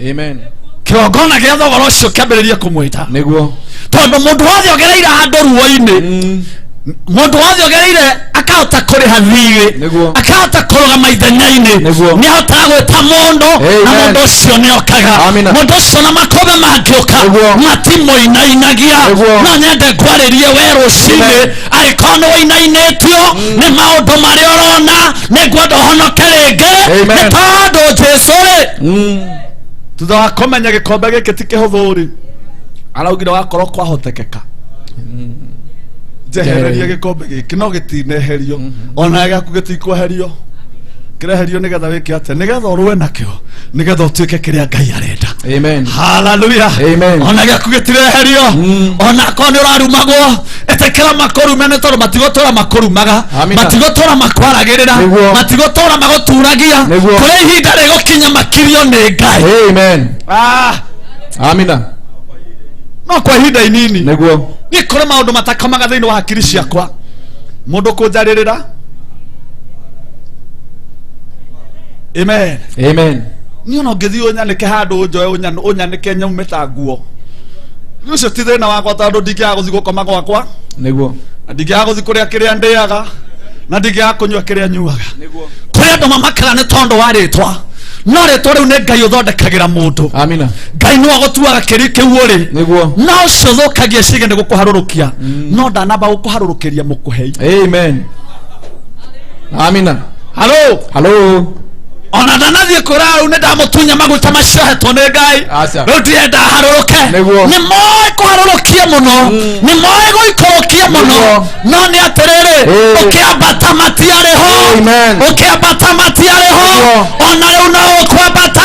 amen kiongona gia thogora ucio kiambiriria kumwita niguo tondu mundu wothe ogereire handu ruo-ini mundu wothe ogereire akahota kuriha thigi akahota kurugama ithenya-ini ni ahotaga gwita mundu na mundu ucio ni okaga mundu ucio na makobe mangioka matimoinainagia no nyende kwaririe we rucini angĩkorwo nĩ wĩinainĩtio nĩ maũndũ marĩa ũrona nĩ ngwenda ũhonoke rĩngĩ nĩ tondũ Jesũ rĩ thutha wa kũmenya gĩkombe gĩkĩ ti kĩhũthũ rĩ araugire wakorwo kwahotekeka jehereria gikombe giki no gitineherio ona gĩaku gitikweherio kireherio nigetha wike ate nigetha urwe nakio nigetha utuike kiria Ngai arenda amen hallelujah amen ona gĩaku gitireherio ona ko ni urarumagwo etekera makorume ne tondu matigotora makorumaga matigotora makwaragirira matigotora magoturagia kuri ihinda rĩgũkinya makirio nĩ Ngai amen amina no kwa ihinda inini niguo ni kore maundu matakamaga thiini wa hakiri ciakwa mundu kunjaririra amen amen ni ono ngithi unyanike handu njoe unyanike nyumita nguo ni ucio ti thina wakwa tondu ndingiaga guthi gukoma gwakwa niguo ndingiaga guthi kuria kiria ndiaga na ndingiaga kunyua kiria nyuaga kuri andu mamakaga ni tondu wa ritwa no ritwa riu ni Ngai uthondekagira mundu amina Ngai no agotuaga kiri kiu ri niguo no ucio thukagia cige ni gukuharurukia no ndanamba gukuharurukiria mukuhei amen amina halo ona ndanathie kura u ne ndamutunya maguta macio hetwo ni Ngai riu ndienda haruruke ni moe kuharurukia muno ni moe guikorokia muno no ni atiriri ukiambata matiariho ukiambata matiariho ona riu no ukwambata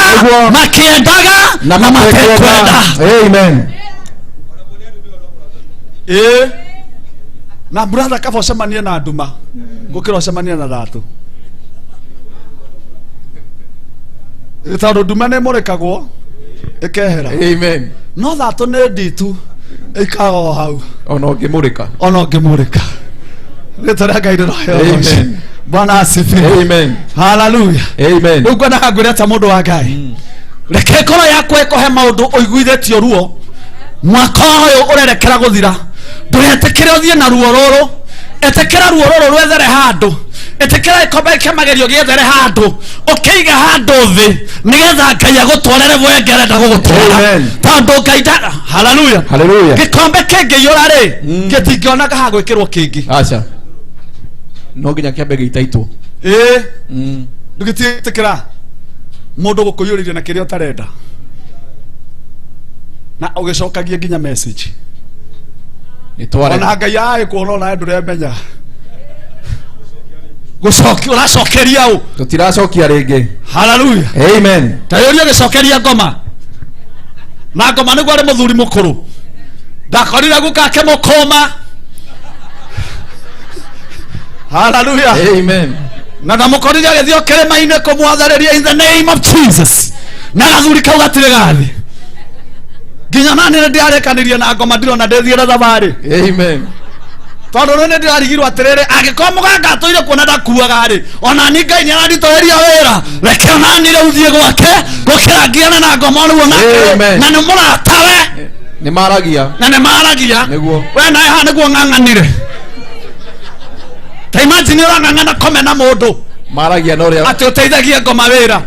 makiendaga na matekwenda amen na brother kaba ucemanie na nduma gukira ucemanie na thatu tondu nduma nĩ mũrĩkagwo ĩkehera amen no thatu nĩ nditu ĩikaga o hau ona ũngĩmũrĩka nĩtũrĩa Ngai roho amen Bwana asifiwe amen hallelujah amen rĩu ngwendaga ngwĩre ta mũndũ wa Ngai reke ngoro yakwa ĩkũhe maũndũ ũiguithĩtio ruo mwaka ũyũ ũrerekera gũthira ndũgetĩkĩre ũthiĩ na ruo rũrũ etekera ruo rũrũ rwethere handũ etekera ikombe kĩa magerio gĩethere handũ ũkĩiga handũ thĩ nĩgetha Ngai agũtwarere we ngerenda gũgũtwara tondũ Ngai hallelujah gĩkombe kĩngĩiyũra rĩ gĩtingĩonaga ha gwĩkĩrwo kĩngĩ aca no nginya kĩambe gĩitaitwo ndũgĩtĩkĩra mũndũ gũkũiyũrĩria na kĩrĩa ũtarenda na ũgĩcokagie nginya message ona Ngai agĩkuona ona ndũremenya ũracokeria ũ tũtiracokia rĩngĩ hallelujah amen tayũria gĩcokeria ngoma na ngoma nĩguo arĩ mũthuri mũkũrũ ndakorire gũkake mũkũma hallelujah amen na ndamũkorire agĩthiĩ kĩrĩma-inĩ kũmwatharĩria in the name of Jesus na gathuri kau gatirĩ gathĩ nginya nani ndiarekanĩrie na ngoma ndirona ndĩthiĩre thabarĩ amen tondu rĩu nĩndĩrarigirwo atĩrĩrĩ angĩkorwo mũganga atũire kuona ndakuaga rĩ ona ni Ngai nĩaranditũrĩria wĩra reke onani rĩu thiĩ gwake gũkĩra ngiane na ngoma rĩu onake na nĩ mũratawe Nĩ maragia. Na nĩ maragia. Nĩguo. We nawe haha nĩguo ng'ang'anire. Ta imagine ũrang'ang'ana komena mũndũ. Maragia no rĩa. Atĩ ũteithagia ngoma wĩra.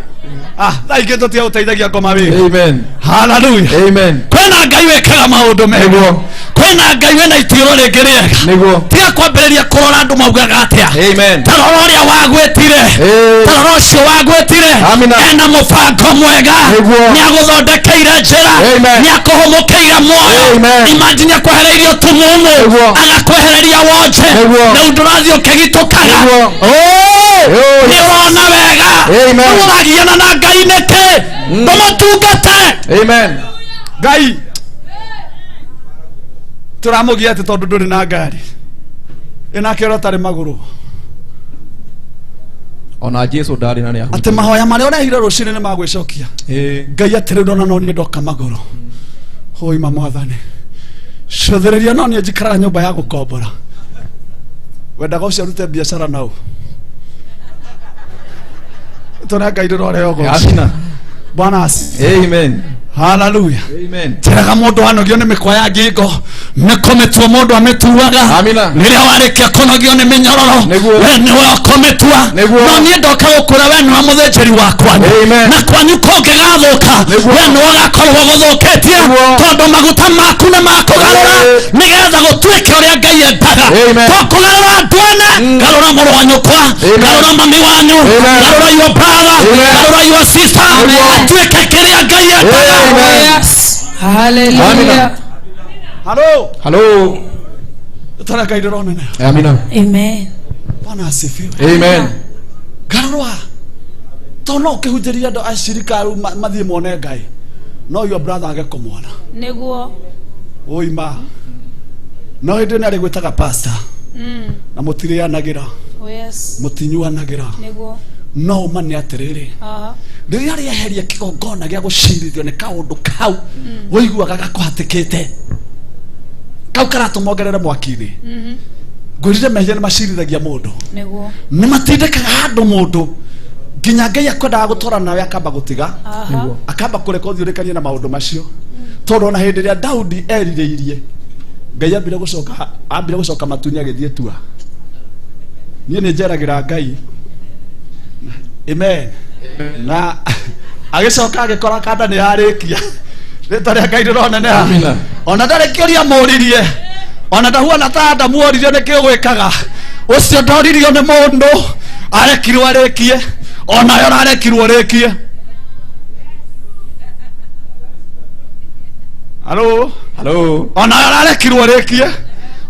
Thaa ingĩ tũtia ũteithagia ngoma wĩra. Amen. Hallelujah. Amen. Kwĩna Ngai wĩkaga maũndũ mega. Nĩguo. Kwĩna Ngai wĩna ituĩro rĩngĩ rĩega. Nĩguo. Tiga kwambĩrĩria kũrora andũ maugaga atĩa. Amen. Ta rora ũrĩa wagwĩtire. Ta rora ũcio wagwĩtire. Ena mũbango mwega. Nĩagũthondekeire njĩra. Nĩakũhũmũkĩire muoyo. Imagine akwehereirie ũtumumu. Agakwehereria wonje. Rĩu ndũrathiĩ ũkĩgitũkaga. Nĩũrona wega. Ũragiana na Ngai nĩkĩ? Ndũmũtungate. Amen. Ngai tũramũgia atĩ tondũ ndũrĩ na ngari ĩnake ũtarĩ magũrũ. Ona Jesu ndarĩ na nĩ atĩ mahoya marĩa ũrehire rũcinĩ nĩ magwĩcokia. Ngai atĩrĩ ndona no niĩ ndoka magũrũ. Hoi mamwathani cothereria no niĩ njikaraga nyũmba ya gũkombora. Wendaga ũcio arute biacara nau tũrĩa Ngai ndĩrore ũguo. Amina. Bwana. Amen. Hallelujah. Amen. Teraga mũndũ anogio nĩ mĩkwa ya ngingo nĩkometwo mũndũ ametuaga. Amina. Rĩrĩa warĩkia kũnogio nĩ mĩnyororo we nĩwe ũkometua. No niĩ ndoka gũkũra we nĩwe mũthĩnjĩri wakwa. Na kwanyu kũngĩgathũka we nĩwe ũgakorwo gũthũkĩtie tondũ maguta maku nĩ makũgarũra nĩgetha gũtuĩke ũrĩa Ngai endaga. Tũkũgarũra andũ ene. Garũra mũrũ wa nyũkwa. Garũra mami wanyu. Garũra your brother. Garũra your sister. Atuĩke kĩrĩa Ngai endaga. Yes. Hallelujah. Hello. Hello. Tara Ngai ndĩrona nĩ. Amina. Amen. Bwana asifiwe. Amen. Garũra to no ũkĩhunjĩria andũ acirika mathiĩ mone Ngai no your brother age kũmwona nĩguo ũima no hĩndĩ nĩ arĩ gwĩtaga pastor na mũtirĩanagĩra mũtinyuanagĩra no umane atĩrĩrĩ rĩrĩa rĩeheria kĩgongona gĩa gũcirithio nĩ kaũndũ kau ũiguaga gakũhatĩkĩte kau karatũmongerera mwaki-inĩ ngwĩrire mehia nĩ macirithagia mũndũ nĩ matindĩkaga handũ mũndũ nginya Ngai akwendaga gũtwara nawe akamba gũtiga akamba kũreka ũthiũrĩkanie na maũndũ macio tondũ ona hĩndĩ ĩrĩa Daudi erirĩirie Ngai ambire gũcoka matu-inĩ agĩthiĩ tua. Niĩ nĩ njeragĩra Ngai. Amen. Na agĩcoka agĩkora kanda nĩ yarĩkia rĩtwa rĩa Ngai ndĩrona nĩ ha. Ona ndarĩ kĩũria mũririe ona ndahuana ta Adamu oririo nĩkĩ ũgwĩkaga ũcio ndoririo nĩ mũndũ arekirwo arĩkie ona yo arekirwo rĩkie. Hello. Hello. Ona yo arekirwo rĩkie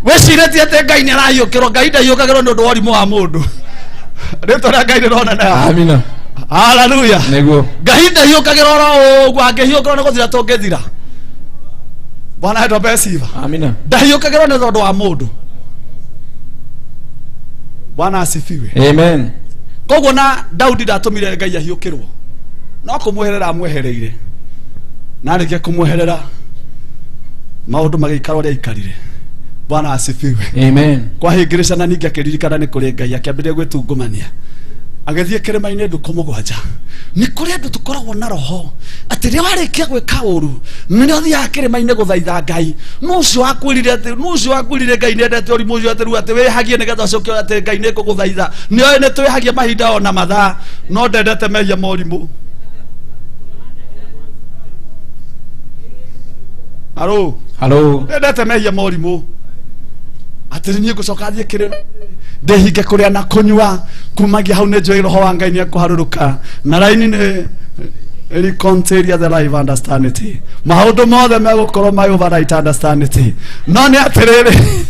wĩcirĩtie atĩ Ngai nĩ arayũkĩrwo. Ngai ndaiyũkagĩrwo nĩ ũndũ wa ũrimũ wa mũndũ rĩtwa rĩa Ngai ndĩrona nĩ ha. Amina. Hallelujah. Nĩguo. Ngai ndaiyũkagĩrwo oro ũguo angĩhiũkĩrwo nĩ gũthira tũngĩthira. Bwana ndo besiva. Amina. Ndaiyũkagĩrwo nĩ tondũ wa mũndũ. Bwana asifiwe. Amen. Koguo na Daudi ndatũmire Ngai ahiũkĩrwo no kũmweherera amwehereire na arĩkia kũmweherera maũndũ magĩikara ũrĩa aikarire. Bwana asifiwe. Amen. Kwahĩngĩrĩcana ningĩ akĩririkana nĩ kũrĩ Ngai akĩambĩrĩria gwĩtungumania agĩthiĩ kĩrĩma-inĩ ndukũ mũgwanja. Nĩ kũrĩ andũ tũkoragwo na roho atĩ rĩrĩa warĩkia gwĩka ũru nĩrĩo ũthiaga kĩrĩma-inĩ gũthaitha Ngai. No ũcio wakwĩrire Ngai nĩendete ũrimũ ũcio atĩ rĩu atĩ wĩhagie nĩgetha ũcoke atĩ Ngai nĩ kũgũthaitha. Nĩoĩ nĩ twĩhagia mahinda ona mathaa no ndendete mehia morimũ. Hello. Ndendete mehia morimũ atĩ niĩ ngũcoka thiĩ kĩrĩma ndĩhinge kũrĩa na kũnyua kumagia hau nĩ njũĩ roho wa Ngai nĩ ekũharũrũka na raini nĩ reconcile the life understanding maũndũ mothe megũkorwo my overnight understanding no nĩ atĩrĩrĩ.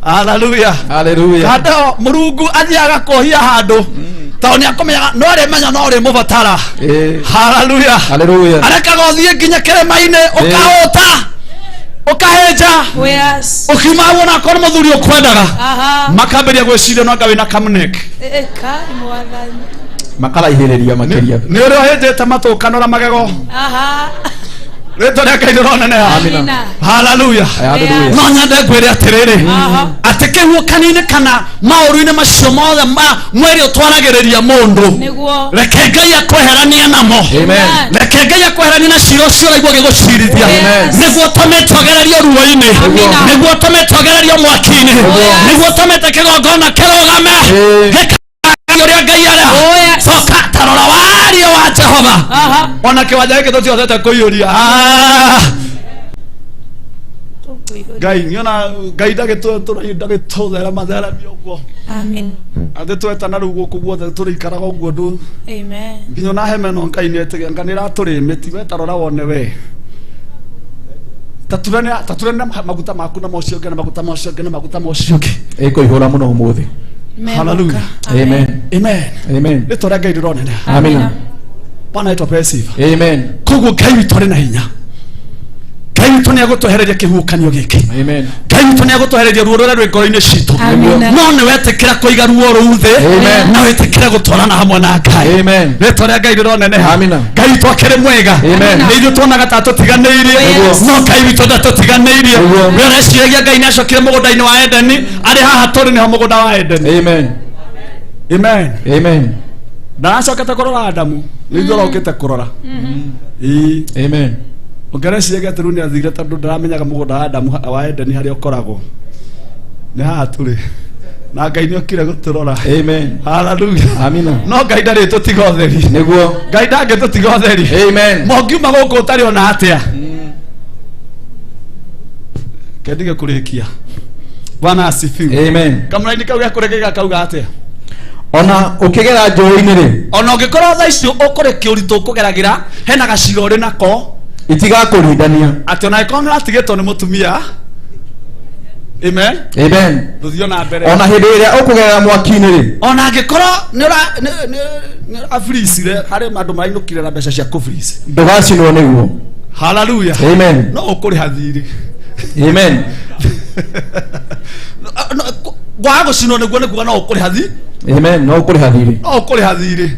Hallelujah. Hallelujah. Handa Mũrungu athiaga kũhia handũ tondũ nĩ akũmenyaga no rĩmenya no rĩmũbatara. Hallelujah. Hallelujah. Arekaga ũthiĩ nginya kĩrĩma-inĩ ũkahũta ukaheja ukima wona kono muthuri ukwendaga makambĩria gwĩciria no ngawe na kamnek makaraihereria makeria nĩ ũrĩa ũhĩndĩte matũ kanora magego rĩtwa rĩa Ngai ndĩrona nĩ. Amina. Hallelujah. No nyende ngwĩre atĩrĩrĩ ateke huokanine kana maoruine macio mothe ma mweri utwaragereria mundu Niguo. reke Ngai akweherania namo Amen. reke Ngai akweherania na ciro cio raigua gigucirithia niguo tumetogererio ruo-ini niguo tumetogererio mwaki-ini niguo tumete kigongona kirugame uria Ngai ara coka tarora wario wa Jehova ona kiwanja giki tutihotete kuiyuria Ngai niona Ngai ndagituthera matherami uguo Amen. athe twetana riu guku guothe turikaraga uguo ndu Amen. nginya na heme no Ngai netiga nganira turimiti we tarora wone we taturane maguta maku na mocio ngena maguta mocio ngena maguta mocio ngi iko ihura muno umuthi. hallelujah Amen. amen Amen. nitora Ngai ndironene Amen. Bwana aitwa Pesiva Amen. koguo Ngai witũ arĩ na hinya Ngai witũ nĩ agũtwehereria kĩhuhũkanio gĩkĩ Amen. Ngai witũ nĩ agũtwehereria ruo rũrĩa rwĩ ngoro-inĩ citũ Amen. no nĩ wetĩkĩra kũiga ruo rũu thĩ Amen. na wetĩkĩra gũtwarana hamwe na Ngai Amen. rĩtwa rĩa Ngai rĩroneneha Amina. Ngai witũ akĩrĩ mwega Amen. nĩ ithuĩ tuonaga ta tũtiganĩirie no Ngai witũ ndatũtiganĩirie Nĩguo. we ũreciragia Ngai nĩ acokire mũgũnda-inĩ wa Edeni arĩ haha tũrĩ nĩho mũgũnda wa Edeni Amen. amen Amen. ndaracokete kũrora Adamu nĩ ithuĩ ũrokĩte kũrora Amen. ongereciria atĩ rĩu nĩ athire tondũ ndaramenyaga mũgũnda wa Adamu wa Edeni harĩa ũkoragwo nĩ haha tũrĩ na Ngai nĩ okire gũtũrora Amen. hallelujah Amina. no Ngai ndarĩ tũtiga ũtheri Niguo. Ngai ndangĩtũtiga ũtheri Amen. mongiuma gũkũ ũtarĩ ona atĩa kendige kũrĩkia Bwana asifiwe Amen. kamũraini kau gĩa kũrĩkia kauga atĩa Ona ukigera njũĩ-inĩ rĩ ona ũngĩkorwo thaa icio ũkũrĩkia ũritũ ũkũgeragĩra hena gacira ũrĩ nako itigakũrindania. atĩ ona ĩkorwo nĩ ũratigĩtwo nĩ mũtumia amen Amen. tũthiĩ na mbere Ona hĩndĩ ĩrĩa ũkũgerera mwaki-inĩ rĩ ona angĩkorwo nĩ ũrafricire harĩ andũ marainũkire na mbeca cia kũfrici ndũgacinwo nĩguo. hallelujah Amen. no ũkũrĩha thirĩ Amen. gwaga gũcinwo nĩguo nĩ kuga no ũkũrĩha thirĩ Amen. No ũkũrĩha thirĩ. no ũkũrĩha thirĩ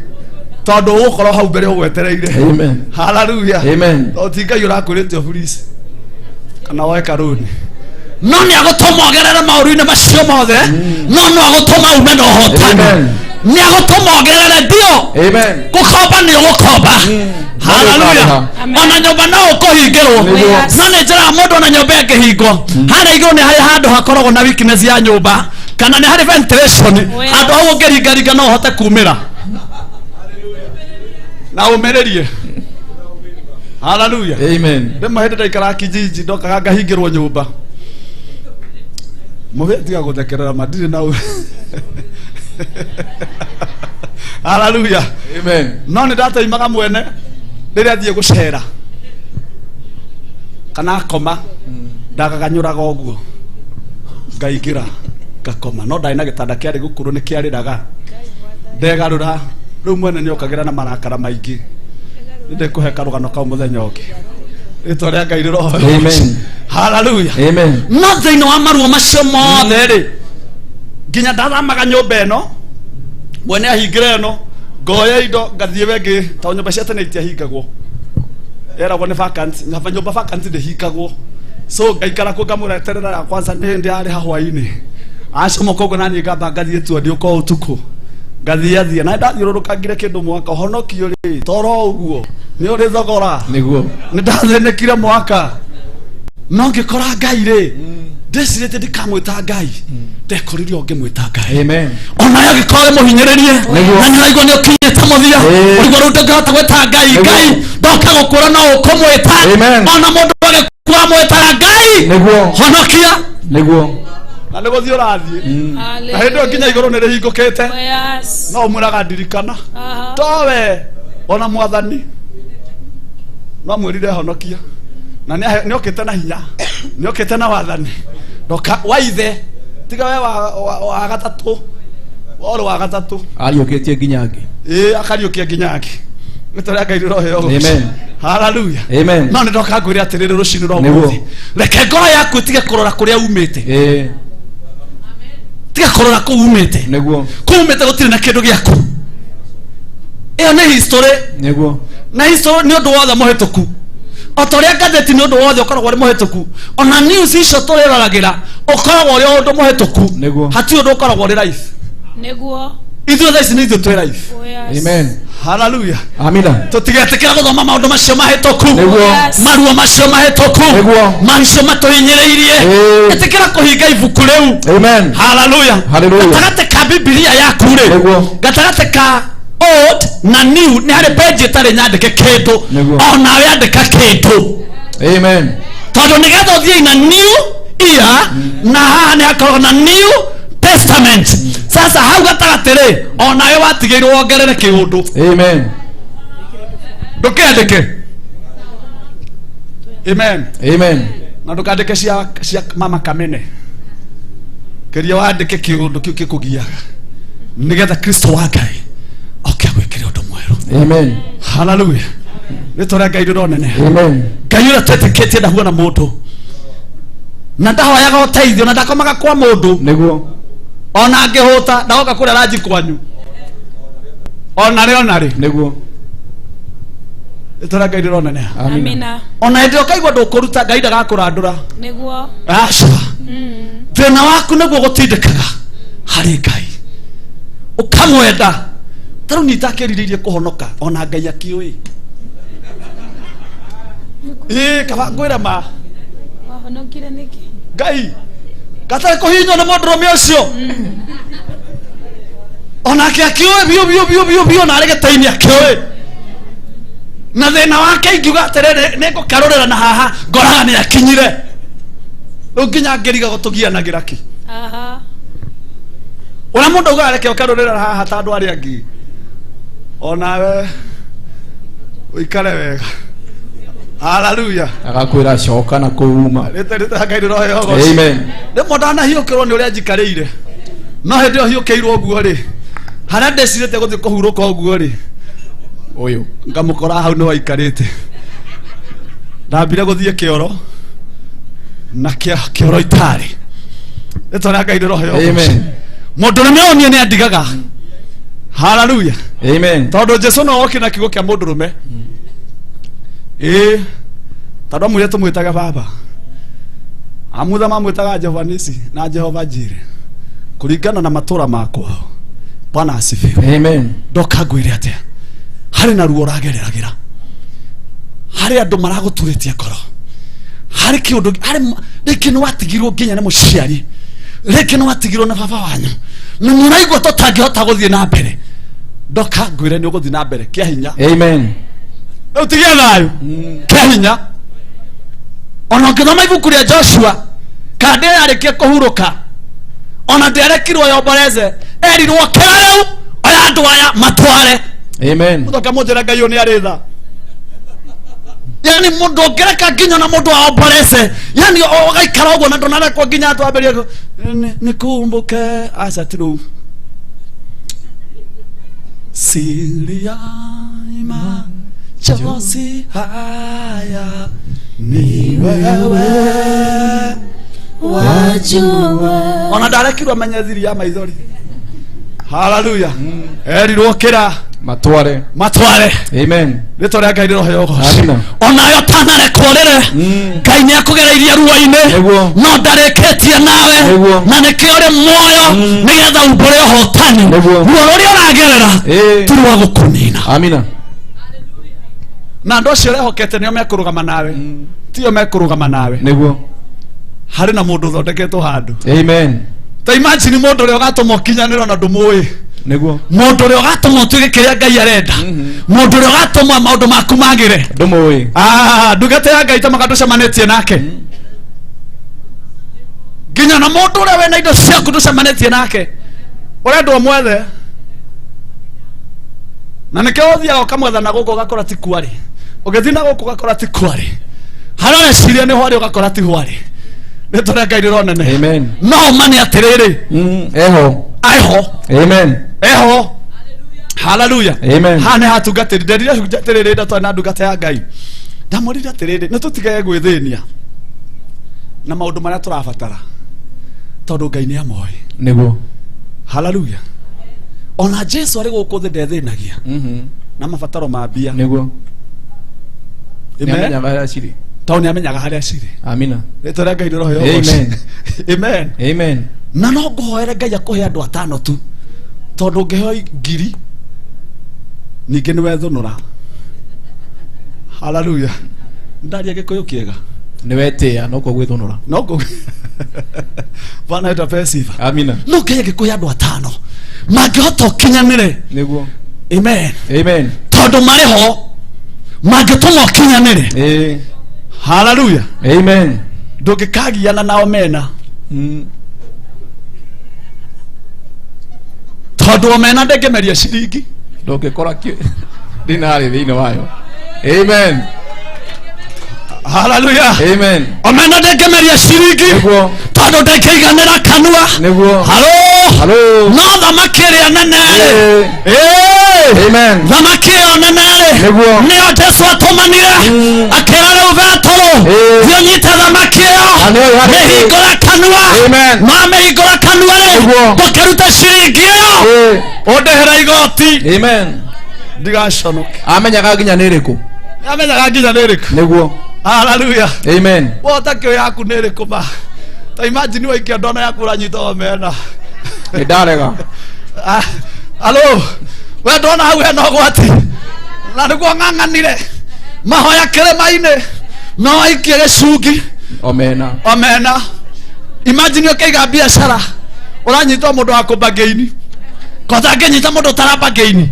tondũ ũgũkorwo hau mbere ũgwetereire Amen. hallelujah Amen. no ti Ngai ũrakwĩrĩte ofrici kana woe karũni no nĩ agũtũma ũgerere maũru-inĩ macio mothe no agũtũma ume na ũhotani Amen. nĩ agũtũma ũgerere ndio Amen. gũkomba nĩ ũgũkomba hallelujah ona nyũmba no ũkũhingĩrwo no nĩ njĩra mũndũ ona nyũmba ĩngĩhingwo harĩa igũrũ nĩ harĩ handũ hakoragwo na weakness ya nyũmba kana nĩ harĩ ventilation handũ hau ũngĩringaringa no ũhote kumĩra na ũmĩrĩrie hallelujah Amen. rĩmwe hĩndĩ ndaikara Kijiji ndokaga ngahingĩrwo nyũmba mũhĩa tiga gũthekerera madirĩ na hallelujah Amen. no nĩ ndateimaga mwene rĩrĩa thiĩ gũcera kana koma ndagaganyũraga ũguo ngaingĩra ngakoma no ndarĩ na gĩtanda kĩarĩ gũkũrũ nĩ kĩarĩraga ndegarũra rĩu mwene nĩ okagĩra na marakara maingĩ nĩndĩkũhe karũgano kau mũthenya ũngĩ rĩtwa rĩa Ngai rĩroho Amen. hallelujah Amen. no thĩinĩ wa maruo macio mothe rĩ nginya ndathamaga nyũmba ĩno mwene ahingĩra ĩno ngoya indo ngathiĩ wengĩ tondũ nyũmba cia tene itiahingagwo eragwo nĩ vacant nyũmba vacant ndĩhingagwo so ngaikara kuo ngamũreterera kwanza nĩ hĩndĩ yarĩ hahwa-inĩ acomoka ũguo naniĩ ngamba ngathiĩ tuo ũko ũtukũ ngathiathia na ndathiũrũrũkangire kĩndũ mwaka ũhonokio rĩ toro ũguo nĩ ũrĩ thogora Nĩguo. nĩ ndathĩnĩkire mwaka no ngĩkora Ngai rĩ ndĩcirĩte ndikamwĩta Ngai ndekoririe ũngĩmwĩta Ngai Amen. ona agĩkorwo mũhinyĩrĩrie na nĩ ũraigua nĩ ũkinyĩte mũthia ũrigwo rĩu ndũngĩhota gwĩta Ngai Ngai ndoka gũkũra no ũkũmwĩta ona mũndũ agĩkua mwĩtaga Ngai Nĩguo. honokia Nĩguo. na nĩ gũthiĩ ũrathiĩ na hĩndĩ ĩyo nginya igũrũ nĩ rĩhingũkĩte no ũmwĩraga ndirikana towe ona mwathani no mwĩrire honokia na nĩ okĩte na hinya nĩ okĩte na wathani ndoka waithe tiga we wa gatatũ ũrĩ wa gatatũ Ariũkĩtie nginya angĩ. akariũkia nginya angĩ nĩtũrĩa Ngai rĩroheo Amen. hallelujah Amen. no nĩ ndoka ngwĩre atĩrĩrĩ rũcinĩ rwa Nĩguo. ũmũthĩ reke ngoro yaku ĩtige kũrora kũrĩa umĩte tiga kũrora kũu umĩte Nĩguo. kũu umĩte gũtirĩ na kĩndũ gĩaku ĩyo nĩ history Nĩguo. na history nĩ ũndũ wothe mũhĩtũku otoria gatheti ni undu wothe ukoragwo ri muhituku ona news icio turiraragira ukoragwo ri undu muhituku hati undu ukoragwo ri life Neguo. ithuĩ thaa ici nĩ ithuĩ twĩ life. Oh, yes. Amen. Hallelujah. Amina. Tutigetikira guthoma maundu macio mahituku. Yes. Maruo macio mahituku. Macio matuinyireirie. Etikira kuhinga ibuku riu. Amen. Hallelujah. Hallelujah. Gatagate ka Biblia yaku ri. Gatagate ka old na new ni hari page tare nyandike kindu. Ona we andika kindu. Amen. Tondu ni getha uthie na new year na haha ni hakorwo na new testament. Sasa hau gatagatere onawe watigirwo wongerere kiundu. Amen. Ndukandike. Amen. Amen. Na ndukandike cia mama Kamene. Keria wandike kiundu kiu gikugiaga. Nigetha Kristo wa Ngai oke gwikire undu mweru. Amen. Hallelujah. Nitora Ngai ndonene. Amen. Ngai ura tweteketie ndahuana mundu. Na ndahoyaga uteithio na ndakomaga kwa mundu. Niguo. Ona ngihuta ndagoka kuria ranji kwanyu. Ona ri niguo. Itora Ngai ndironene. Amina. Ona ndio kaigwa ndukuruta Ngai ndagakurandura. Niguo. Aca. Thina waku niguo gutindikaga hari Ngai. Ukamwenda. Taru nitakiriririe kuhonoka ona Ngai akiui. Kaba ngwira ma. Wahonokire niki? Ngai. Katare kuhinywo na mundurume ucio. Ona akiui bio na aregetaini akiui. Na thina wake ingiuga atiriri nigukarurira na haha ngoraga ni akinyire. Nginya ngiriga gutugianagira ki. Aha. Ona mundu uga areke ukarurira haha ta andu ari angi. Onawe uikare wega. Hallelujah. Agakwira coka na kuuma. Rita Ngai roho yogo. Amen. Ndimo ndana hiukirwo ni uria njikarire. No hindi o hiukiirwo guo ri. Hara ndecirite guthi kuhuruka guo ri. Uyu ngamukora hau no aikarite. Ndambire guthie kioro. Na kioro itari. Rita Ngai roho yogo. Amen. Mundu rume onie ni andigaga. Hallelujah. Amen. Tondu Jesu no okina kigo kia mundu rume. Tondu amwire tumwitaga baba. Amutha mamwitaga Jehova Nisi na Jehova Jire. Kuringana na matura makwa. Bwana asifiwe. Amen. Ndoka ngwire atia. Hari na ruo ragereragira. Hari andu maraguturitie ngoro. Hari kiundu hari riki ni watigirwo nginya ni muciari. Riki ni watigirwo na baba wanyu. Na muraigwa tutangihota guthie na mbere. Ndoka ngwire ni uguthie na mbere kia hinya. Amen. Utigia nayo. Kia hinya. Ona ngithoma ibuku ria Joshua kandi arikie kuhuruka. Ona nderekirwo yomboreze erirwo kirau aya andu aya matware. Amen. Mutoka mujira Ngai oni aritha. Yani mundu ngereka nginya na mundu aomboreze. Yani ogaikara uguo na ndonare kwa nginya atwamberie nikumbuke aca tiru. Siria ima chosi haya ni wewe wajua. Ona ndarekirwo amenye thiri ya maithori. Hallelujah. Erirwo kira matware. Amen. Rito Ngai roho yogo. Amina. Ona yo tanare korere. Ngai ni akugereirie ruo-ine. No ndareketie nawe. Na nikio ri moyo nigetha umbure hotani. Ruo ruria uragerera turwa gukunina. Amina. Na ndo cio rehokete nio mekurugama nawe. Tio mekurugama nawe. Niguo. Hari na mundu thondeketwo handu. Amen. Ta imagine mundu ria gatuma kinyaniro na ndumui. Niguo. Mundu ria gatuma tuge kiria Ngai arenda. Mundu ria gatuma maundu maku magire. Ndumui. Ndugate ya Ngai tamaga tucemanetie nake. Ginya na mundu ria wena indo ciaku tucemanetie nake. Urendwo mwethe. Na nikio uthia ukamwetha na guko gakora ti kwari. Ugethi na guko gakora ti kwari. Harare ciria ni hwari ugakora ti hwari. Nitora Ngai ronene. Amen. No mani atiriri. Eho. Amen. Eho. Hallelujah. Amen. Hane hatungatiri nderire hunjatiriri ndatwa na ndungata ya Ngai. Ndamurira atiriri no tutige gwithenia. Na maundu maria turabatara. Tondu Ngai ni amoi. Niguo. Hallelujah. Ona Jesu ari guku thi ndethinagia. Na mabataro ma mbia. Niguo. Amen. Ciri. Tony amenyaga haria ciri. Amina. Retore Ngai roho yo. Amen. Amen. Amen. Na no ngohoere Ngai akuhe andu atano tu. Tondu ngeheo ngiri ninge ni wethunura. Hallelujah. Ndaria gikuyu kiega. Ni wetia no kugwithunura. No go. Bana ita pesiva. Amina. No ngeheo gikuyu andu atano. Mangihota kinyanire. Niguo. Amen. Amen. Tondu mariho mangituma kinyanire. Hallelujah. Amen. Ndungikagiana nao mena. Tondu omena ndengemeria ciringi. Ndungikora dinari thiini wayo. Amen. Hallelujah. Amen. Omena ndengemeria ciringi. Niguo. Tondu ndikeiganira kanua. Niguo. Halo. No thamaki ria nene. Amen. Thamaki io nene. Niguo. Nio Jesu atumanire. Akira riu Petero. Thionyite thamaki io. Mehingura kanua. Amen. Ma mehingura kanua ri. Ndukiruta ciringi io. Undihira igoti. Amen. Ndigaconoke. Amenyaga nginya ni riku. Amenyaga nginya ni riku. Niguo. Hallelujah. Amen. Wotakio yaku ni riku ba. Ta imagine waikia ndona yaku uranyita omena. Ni ndarega. Alo. We ndona hau hena gwati. Na niguo ng'ang'anire. Mahoya kirima-ini. No aikie gicungi. Omena. Omena. Imagine ukaiga biashara. Uranyita mundu wa kumbangeini. Kotha nginyita mundu tarambangeini.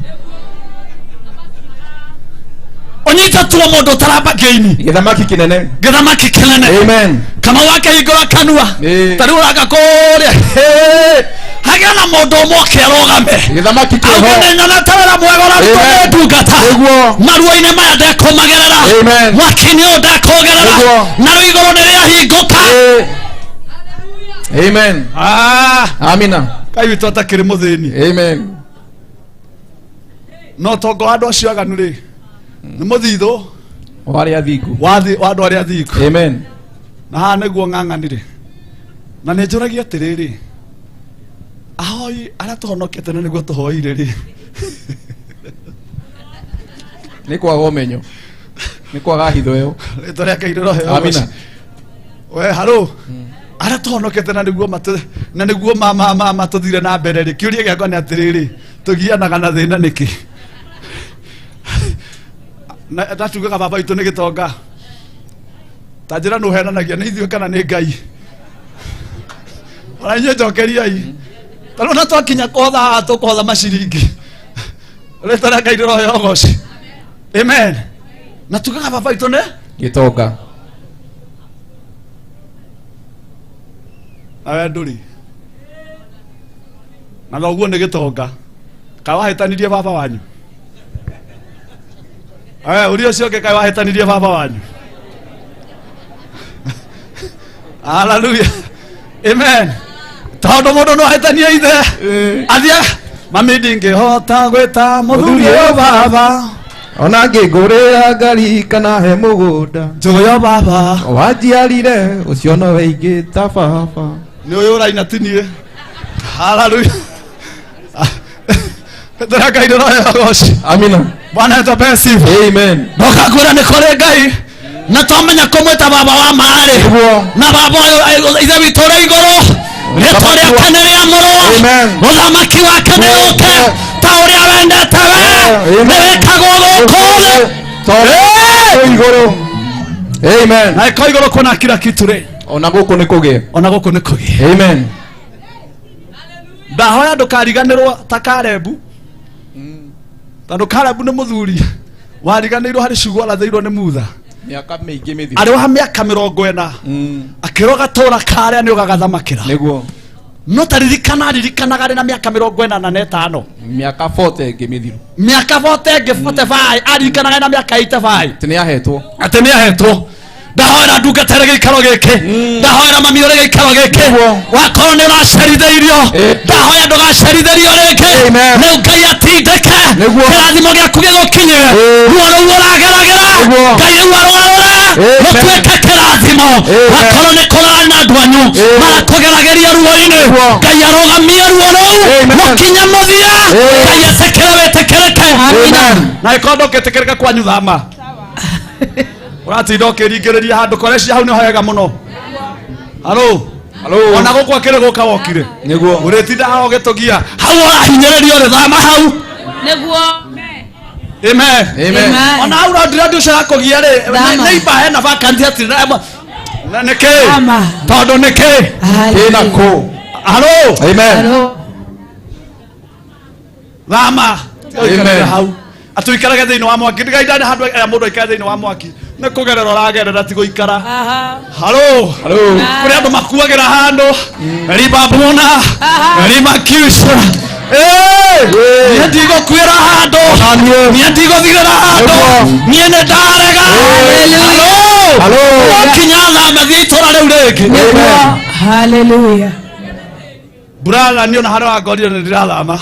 Onyita tuo mundu tarambangeini. Githamaki kinene. Githamaki kinene. Amen. Kama wake hingura kanua. Tari uranga kuria. Hagia na mundu umwe akirugame. Githamaki kiho. Agone nyona tarara mwegora tone ndungata. Niguo. Maruo-ini maya ndekumagerera. Amen. Mwaki-ini uyu ndekugerera. Na riu iguru niriahinguka. Amen. Amina. Ngai witũ atakĩrĩ mũthĩni. Amen. No tongo wa andũ acio aganu rĩ nĩ mũthithũ wa arĩa athingu. wa andũ arĩa athingu. Amen. Na haha nĩguo ng'ang'anire. Na nĩ njũragia atĩrĩrĩ, ahoi arĩa tũhonokete na nĩguo tũhoire rĩ. Nĩ kwaga ũmenyo. Nĩ kwaga hitho ĩyo. Rĩtwa rĩa Ngai rĩroheo. Amina. We haro. Ara tuhonokete na niguo matũthire na mbere rĩ. Kĩũria gĩakwa nĩ atĩrĩrĩ, tũgianaga na thĩna nĩkĩ? Na ndatugaga baba witũ nĩ gĩtonga. Ta njĩra nĩ ũhenanagia nĩ ithuĩ kana nĩ Ngai? Ona inyuĩ njokeriai. Ta rĩu na twakinya kotha haha tũkotha maciringi. Rĩtwa rĩa Ngai rĩroheo ũgooci. Amen. Na tugaga baba witũ nĩ gĩtonga. Awe ndũri. Na thoguo nĩ gĩtonga. Kaĩ wahĩtanirie baba wanyu? Ũria ũcio ũngĩ kaĩ wahĩtanirie baba wanyu? Hallelujah. Amen. Tondũ mũndũ no ahĩtania ithe. Athia mami ndingĩhota gwĩta mũthuri ũyũ baba. Ona ngĩngũrĩra ngari kana he mũgũnda. Njũyũ baba. Wanjiarire ũcio no weingĩta baba. Nĩ ũyũ ũrainatinie. Hallelujah. Ndĩra Ngai ndĩroheo ũgooci. Amina. Bwana etwo sifa. Amen. Ndokakwĩra nĩ kũrĩ Ngai na twamenya kũmwĩta baba wa maarĩ. Na baba ũyũ ithe witũ ũrĩ igũrũ. Rĩtwa rĩake nĩ rĩamũrwo. Ũthamaki wake nĩ ũke ta ũrĩa wendete we. Nĩ wĩkagwo gũkũ thĩ. Igũrũ. Amen. Na ĩko igũrũ kwĩna kila kitu rĩ. Ona gũkũ nĩ kũgĩe. Ona gũkũ nĩ kũgĩe. Amen. Ndahoya ndũkariganĩrwo ta Karebu. Tondũ Karebu nĩ mũthuri wariganĩirwo harĩ ciugo arathĩirwo nĩ mutha. Miaka mĩingĩ mĩthiru. Arĩ wa mĩaka 40 akĩrwo gatũra karĩa nĩ ũgagathamakĩra. Nĩguo. No taririkanaga arĩ na mĩaka 45. Miaka 40 ĩngĩ mĩthiru. Miaka 40 ĩngĩ 45 aririkanaga na mĩaka 85. Atĩ nĩahetwo. Atĩ nĩahetwo. Ndahoera ndungatĩre gĩikaro gĩkĩ. Ndahoera mami ũrĩ gĩikaro gĩkĩ. Wakorwo nĩ ũracerithĩirio. Ndahoya ndũgacerithĩrio rĩngĩ. Rĩu Ngai atindĩke. Kĩrathimo gĩaku gĩgũkinyĩre. Ruo rũu ũrageragĩra. Ngai rĩu arwarũre. Rũtuĩke kĩrathimo. Wakorwo nĩ kũrarĩ na andũ anyu marakũgeragĩria ruo-inĩ. Ngai arũgamie ruo rũu. Mũkinye mũthia. Ngai etĩkĩre wĩtĩkĩrĩke. Na ĩkorwo ndũngĩtĩkĩrĩka kwanyu thama. uratinda ukiringiriria handu korecia hau ni hoega muno halo ona gukwa kire guka wokire niguo uritinda hao gitugia hau urahinyiririo ri thama hau niguo amen amen ona hau ndira ndu cia kugia ri neighbor hena vacancy atira na niki tondu niki ina ko halo amen thama amen hau atuikarage thiini wa mwaki ndigaindane handu ya mundu aikare thiini wa mwaki ni kugerera uragerera ti guikara halo kuri andu makuagira handu ribabuna ribakiusha niä ndigå kuä ra handå niä ndigå thigä ra handå niä nä ndarega kinya thame thiä itå ra rä u rä ngä brother niä ona harä wangorire nä ndä rathama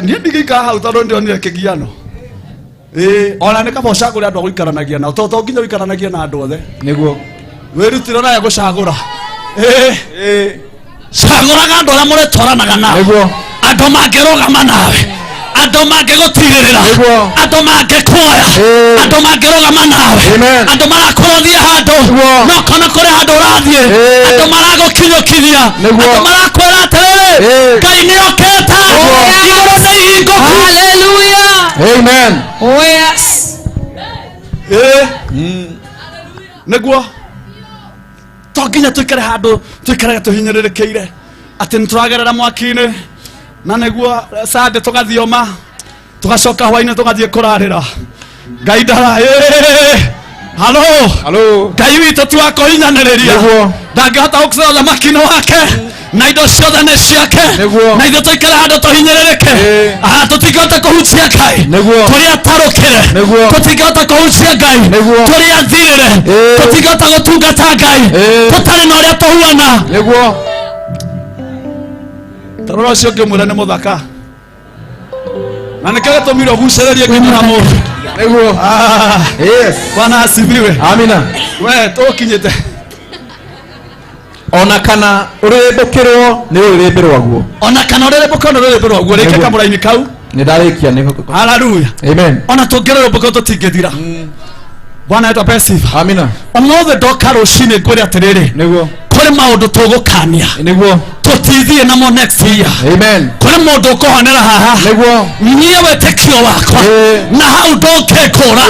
niä ndigä ikara hau tondå ndä onire kä giano ona nä kaba å cagå re andå a gå ikaranagia nao to nginya å ikaranagia na andå othe niguo wä rutä re naye gå cagå ra caguraga andå arä a må retwaranaga nao andå mangä rå gama nawe andå mangä gå tigä rä ra andå mangä kuoya andå mangä rå gama nawe andå marakå rothia handå nokona kå rä handå å rathiä andå maragå kinyå kithia andå marakwä ra atä rä ngai nä oketa igå rå nä ihingå nä guo to nginya tå ikare handå tå ikarage tå hinyä rä rä kä ire atä nä tå ragerera mwaki-inä na nä guo sande tå gathioma tå gacoka hwainä tå gathiä kå rarä ra ngai ndara halo ngai witå ti wa kå hinyanä rä ria ndangä hota gå kå thamaki-inä wake na indo ciothe nä ciake na ithuä tå ikare handå tå hinyä rä rä ke tå tingähota kå hutia ngai tå rä atarå kä re tå tingähota kå hutia ngai tå rä athirä re tå tingähota gå tungata ngai tå tarä na å rä a tå huana tarora å cio ngä mwä ra nä må thaka na nä kä gä tå mire å gucä rä rie ngä mwä ra må bwana asifiwe amina we tå kinyä te ona kana urembukirwo ni urembirwo guo ona kana urembukirwo ni urembirwo guo reke kamuraini kau ni ndarikia ni haleluya amen ona tungirembukirwo tutingithira bwana etwa pesifa amina omothe ndoka rucini ngwire atiriri niguo kuri maundu tugukania niguo tutithie namo next year amen kuri mundu ukuhonera haha niguo niĩ wetekio wakwa na hau ndũngĩkũra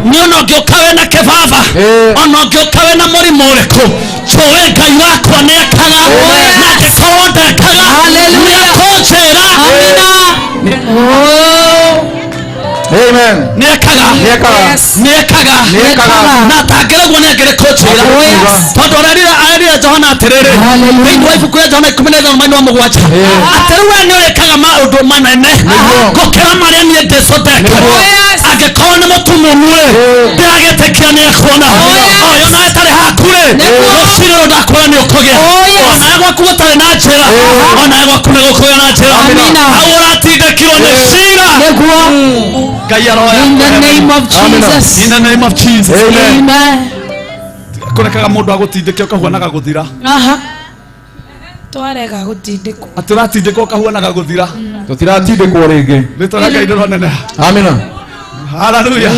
nĩ ona ũngĩũka na kĩbaba ona ũngĩũka na mũrimũ ũrĩkũ njũĩ ngai wakwa nĩ ekaga na angĩkorwo ndekaga nĩ akũnjĩra amen nĩ ekaga na atangĩrĩguo nĩ angĩrĩ kũnjĩra tondũ arerire Johana atĩrĩrĩ thĩinĩ wa ibuku rĩa Johana 15:7 atĩrĩ we nĩ ũrĩkaga maũndũ manene gũkĩra marĩa niĩ Jesũ ndeka angĩkorwo nĩ mũtumumu-rĩ ndĩragĩtĩkia nĩ ekuona ũyũ nawe tarĩ haku-rĩ rũciinĩ rũndakwĩra nĩ ũkũgĩa onawe gwaku gũtarĩ na njĩra onawe gwaku nĩ gũkũgĩa na njĩra hau ũratindĩkirwo nĩ cira ngai aroya In the name of Jesus. in the name of Jesus Amen. kũrekaga mũndũ agũtindĩke ũkahuanaga gũthira twarega gũtindĩkwo atĩ ũratindĩka ũkahuanaga gũthira tutiratindĩkwo rĩngĩ rĩtwa rĩa ngai rĩroneneha amina haleluya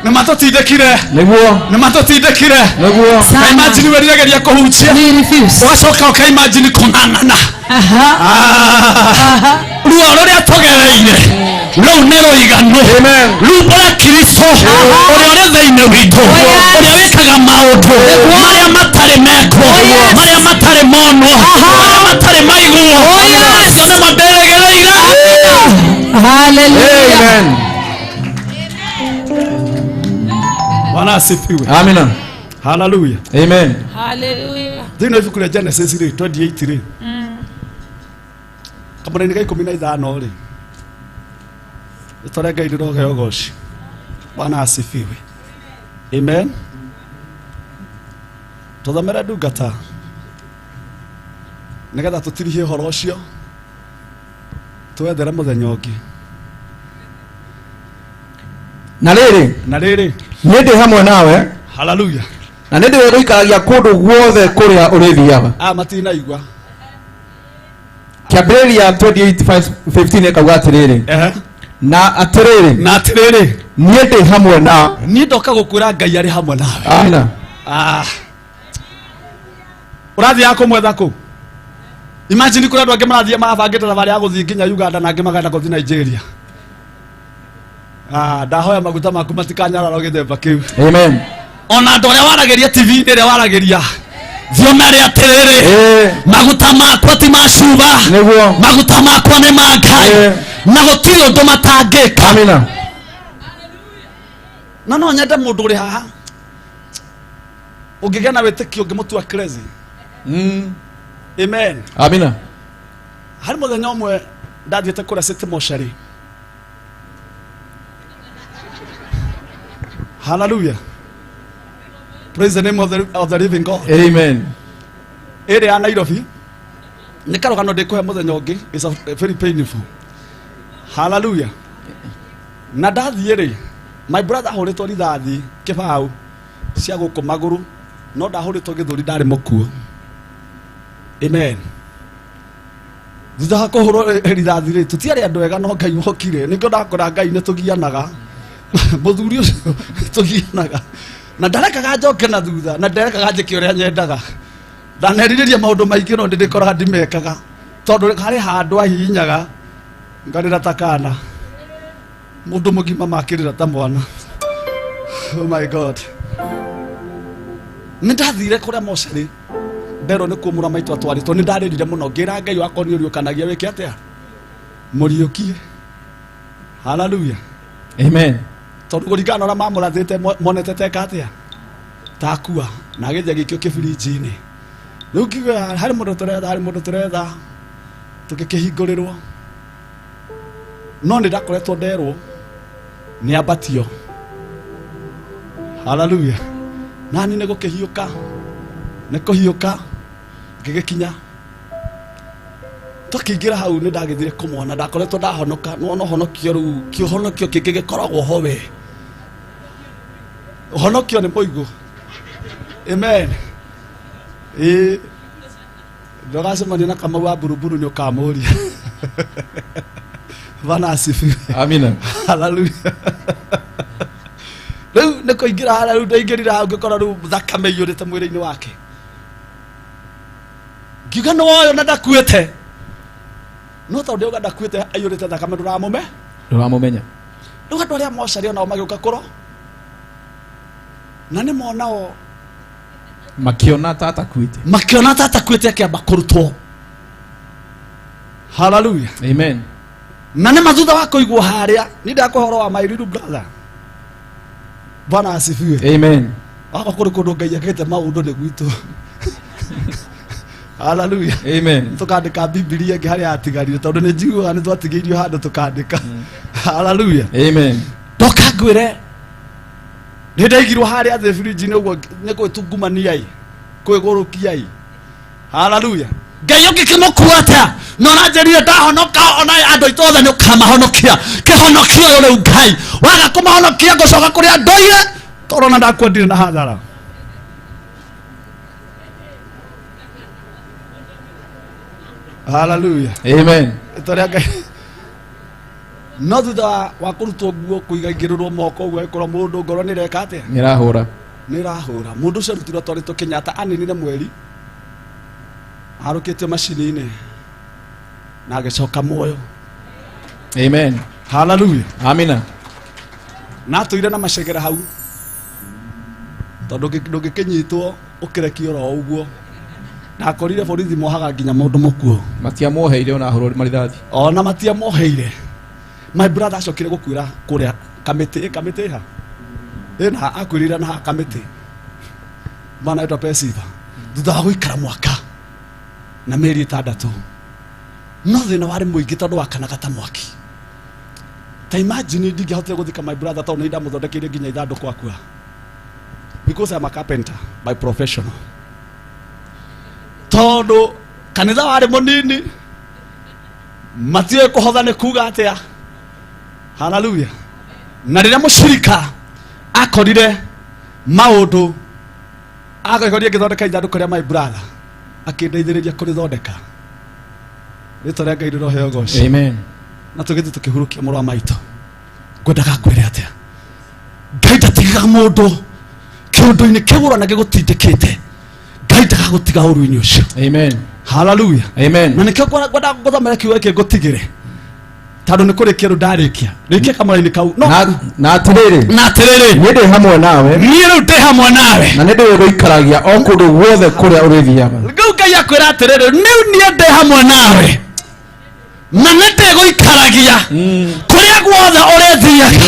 nĩ matũtindĩkire niguo nĩ matũtindĩkire niguo imagine wĩrirageria kũhutia ũgacoka ũkaimagine kũnanana ruo rũrĩa tũgereire rĩu nĩ rũiganu rĩu ũrĩa Kristo ũrĩa ũrĩ thĩinĩ witũ ũrĩa wĩkaga maũndũ marĩa matarĩ mekwo marĩa matarĩ monwo marĩa matarĩ maiguo acio nĩmo ndĩrĩgĩrĩire Hallelujah. Bwana asifiwe amina haleluya amen Hallelujah. thĩinĩ wa ibuku rĩa Genesis 28 kamũra-inĩ ga 15 rĩtwa rĩa ngai rĩroheo goci Bwana asifiwe amen tũthomere ndungata nĩgetha tũtirihie ũhoro ũcio twethere mũthenya ũngĩ na rĩrĩ nĩ ndĩ hamwe nawe haleluya na nĩ ndĩ gũikaragia kũndũ guothe kũrĩa ũrĩthiaga matinaigua kĩambĩrĩria 28:15 ĩkauga atĩrĩrĩ na atĩrĩrĩ niende hamwe na ni ndoka gukwira Ngai ari hamwe nawe. amina. Urathi yako mwetha ku. Imagine kuri andu angi marathie mabangite thabari ya guthii nginya Uganda na angi magenda guthii Nigeria. Ndahoya maguta maku matikanyararo githemba kiu. Amen. Ona andu aria warageria TV ria warageria thiona ria tiriri maguta makwa ti macuba Niguo. maguta makwa ni ma Ngai na gutiri undu matangika. Amina. No nyende mundu uri haha ungigea na witikio ngimutua crazy. Amen. Amina. Hari muthenya umwe ndathiete kuria City Moshari. Hallelujah. Praise the name of the living God. Amen. Ere ya Nairobi nikarogano ndikuhe muthenya ungi is very painful. Hallelujah. Na ndathie ri my brother horitwo rithathi kibau cia guku maguru no ndahuritwo githuri ndari mukuo. Amen. Thutha kuhurwo rithathi ri tutiari andu ega no Ngai wokire nikio ndakora Ngai ni tugianaga muthuri ucio tugianaga na ndarekaga njoke na thutha na ndarekaga njike uria nyendaga ndaneriria maundu maingi no ndikoraga ndimekaga tondu hari handu ahihinyaga ngarira takana mundu mugima makirira ta mwana. Oh my God. Nindathire kuria Moshari ndero ni kumura maitu atwaritwo ni ndaririre muno ngira Ngai wako ni uriukanagia wiki atia muriukie. Hallelujah. Amen. Tondu kuringana na mamurathite monete teka atia takua na githia gikio kibirinjini riu kiga hari mundu turetha tugikihingurirwo no ni ndakoretwo nderwo ni ambatio. Hallelujah. Nani ne gukihiuka ne kuhiuka gigikinya tukingira hau ni ndagithire kumwona ndakoretwo ndahonoka no honokio riu kihonokio kingigikoragwo ho we honokio ni muigu. Amen. Ndogacemania na Kamau wa buruburu ni ukamuria. Bana asifiwe. Amina. Hallelujah. Riu nikuingira hara riu ndaingirira hau ngikora riu thakame iyurite mwiri-ini wake ngiuga no oyo na ndakuite no tondu uga ndakuite ayurite thakame Nduramumenya. riu andu aria Moshari onao magiuka kuro na ni monao Makiona tatakuite. makiona tatakuite akiamba kurutwo. Hallelujah. Amen. Na ni mathutha wa kuigwo haria ni ndakuhoro wa my little brother. Bwana asifiwe. Amen. Aka kuri kundu Ngai akete maundu ni gwitu. Hallelujah. Amen. Tukandika Biblia ngi haria atigarire tondu ni njiguaga ni twatigiirio handu tukandika. Hallelujah. Amen. Ndokangwire ni ndaigirwo haria the fridge ni uguo ni gwitungumaniai kwigurukiai. Hallelujah. Ngai ungikimukuata no najerire ndahonoka ona andu itothe ni ukamahonokia kihonokio uyu riu Ngai waga kumahonokia ngucoka kuri anduire torona ndakwendire na hathara. Hallelujah. Amen. Toria Ngai no thutha wa kurutwo guo kuigaingirwo moko guo ikora mundu ngoro ni reka atia Nirahura. nirahura mundu ucio rutirwo twarito Kenyatta aninire mweri arukitio macini-ini na agicoka muoyo. Amen. Hallelujah. Amina. Na tuire na macegera hau tondu ndungikinyitwo ukirekio ro uguo ndakorire borithi mohaga nginya mundu mukuo Matiamuoheire ona hururi marithathi. ona matiamoheire. My brother acokire gukwira kuria kamiti ha ina akwirira na kamiti bana ito pesiva thutha wa guikara mwaka na meri 6 no thina wari muingi tondu wakanaga ta mwaki. Ta imagine ndingihotire guthika my brother tondu ndamuthondekeire nginya ithandu kwakua because I'm a carpenter by professional. Tondu kanitha wari munini matio kuhotha ni kuga atia. Hallelujah. Na rĩrĩa mũcirika akorire maũndũ agaikoria gĩthondeka ithandũkũ rĩa my brother akĩndeithĩrĩria kũrĩthondeka rĩtwa rĩa Ngai rĩroheo goco. Amen. Na tũgĩthiĩ tũkĩhurukia mũrũ wa maitũ ngwendaga ngwĩre atĩa Ngai ndatigaga mũndũ kĩũndũ-inĩ kĩgũra na gĩgũtindĩkĩte. Ngai ndagagũtiga ũru-inĩ ũcio. Amen. Hallelujah. Amen. Na nĩkĩo ngwenda gũthomera kiugo gĩkĩ ngũtigĩre tondũ nĩ kũrĩ kĩndũ ndarĩkia rĩkia kamũra-inĩ kau na atĩrĩrĩ nĩ ndĩ hamwe nawe niĩ rĩu ndĩ hamwe nawe na nĩ ndĩ gũikaragia o kũndũ guothe kũrĩa ũrĩthiaga. Rĩu Ngai akwĩra atĩrĩrĩ niĩ ndĩ hamwe nawe na nĩ ndĩ gũikaragia kũrĩa guothe ũrĩthiaga.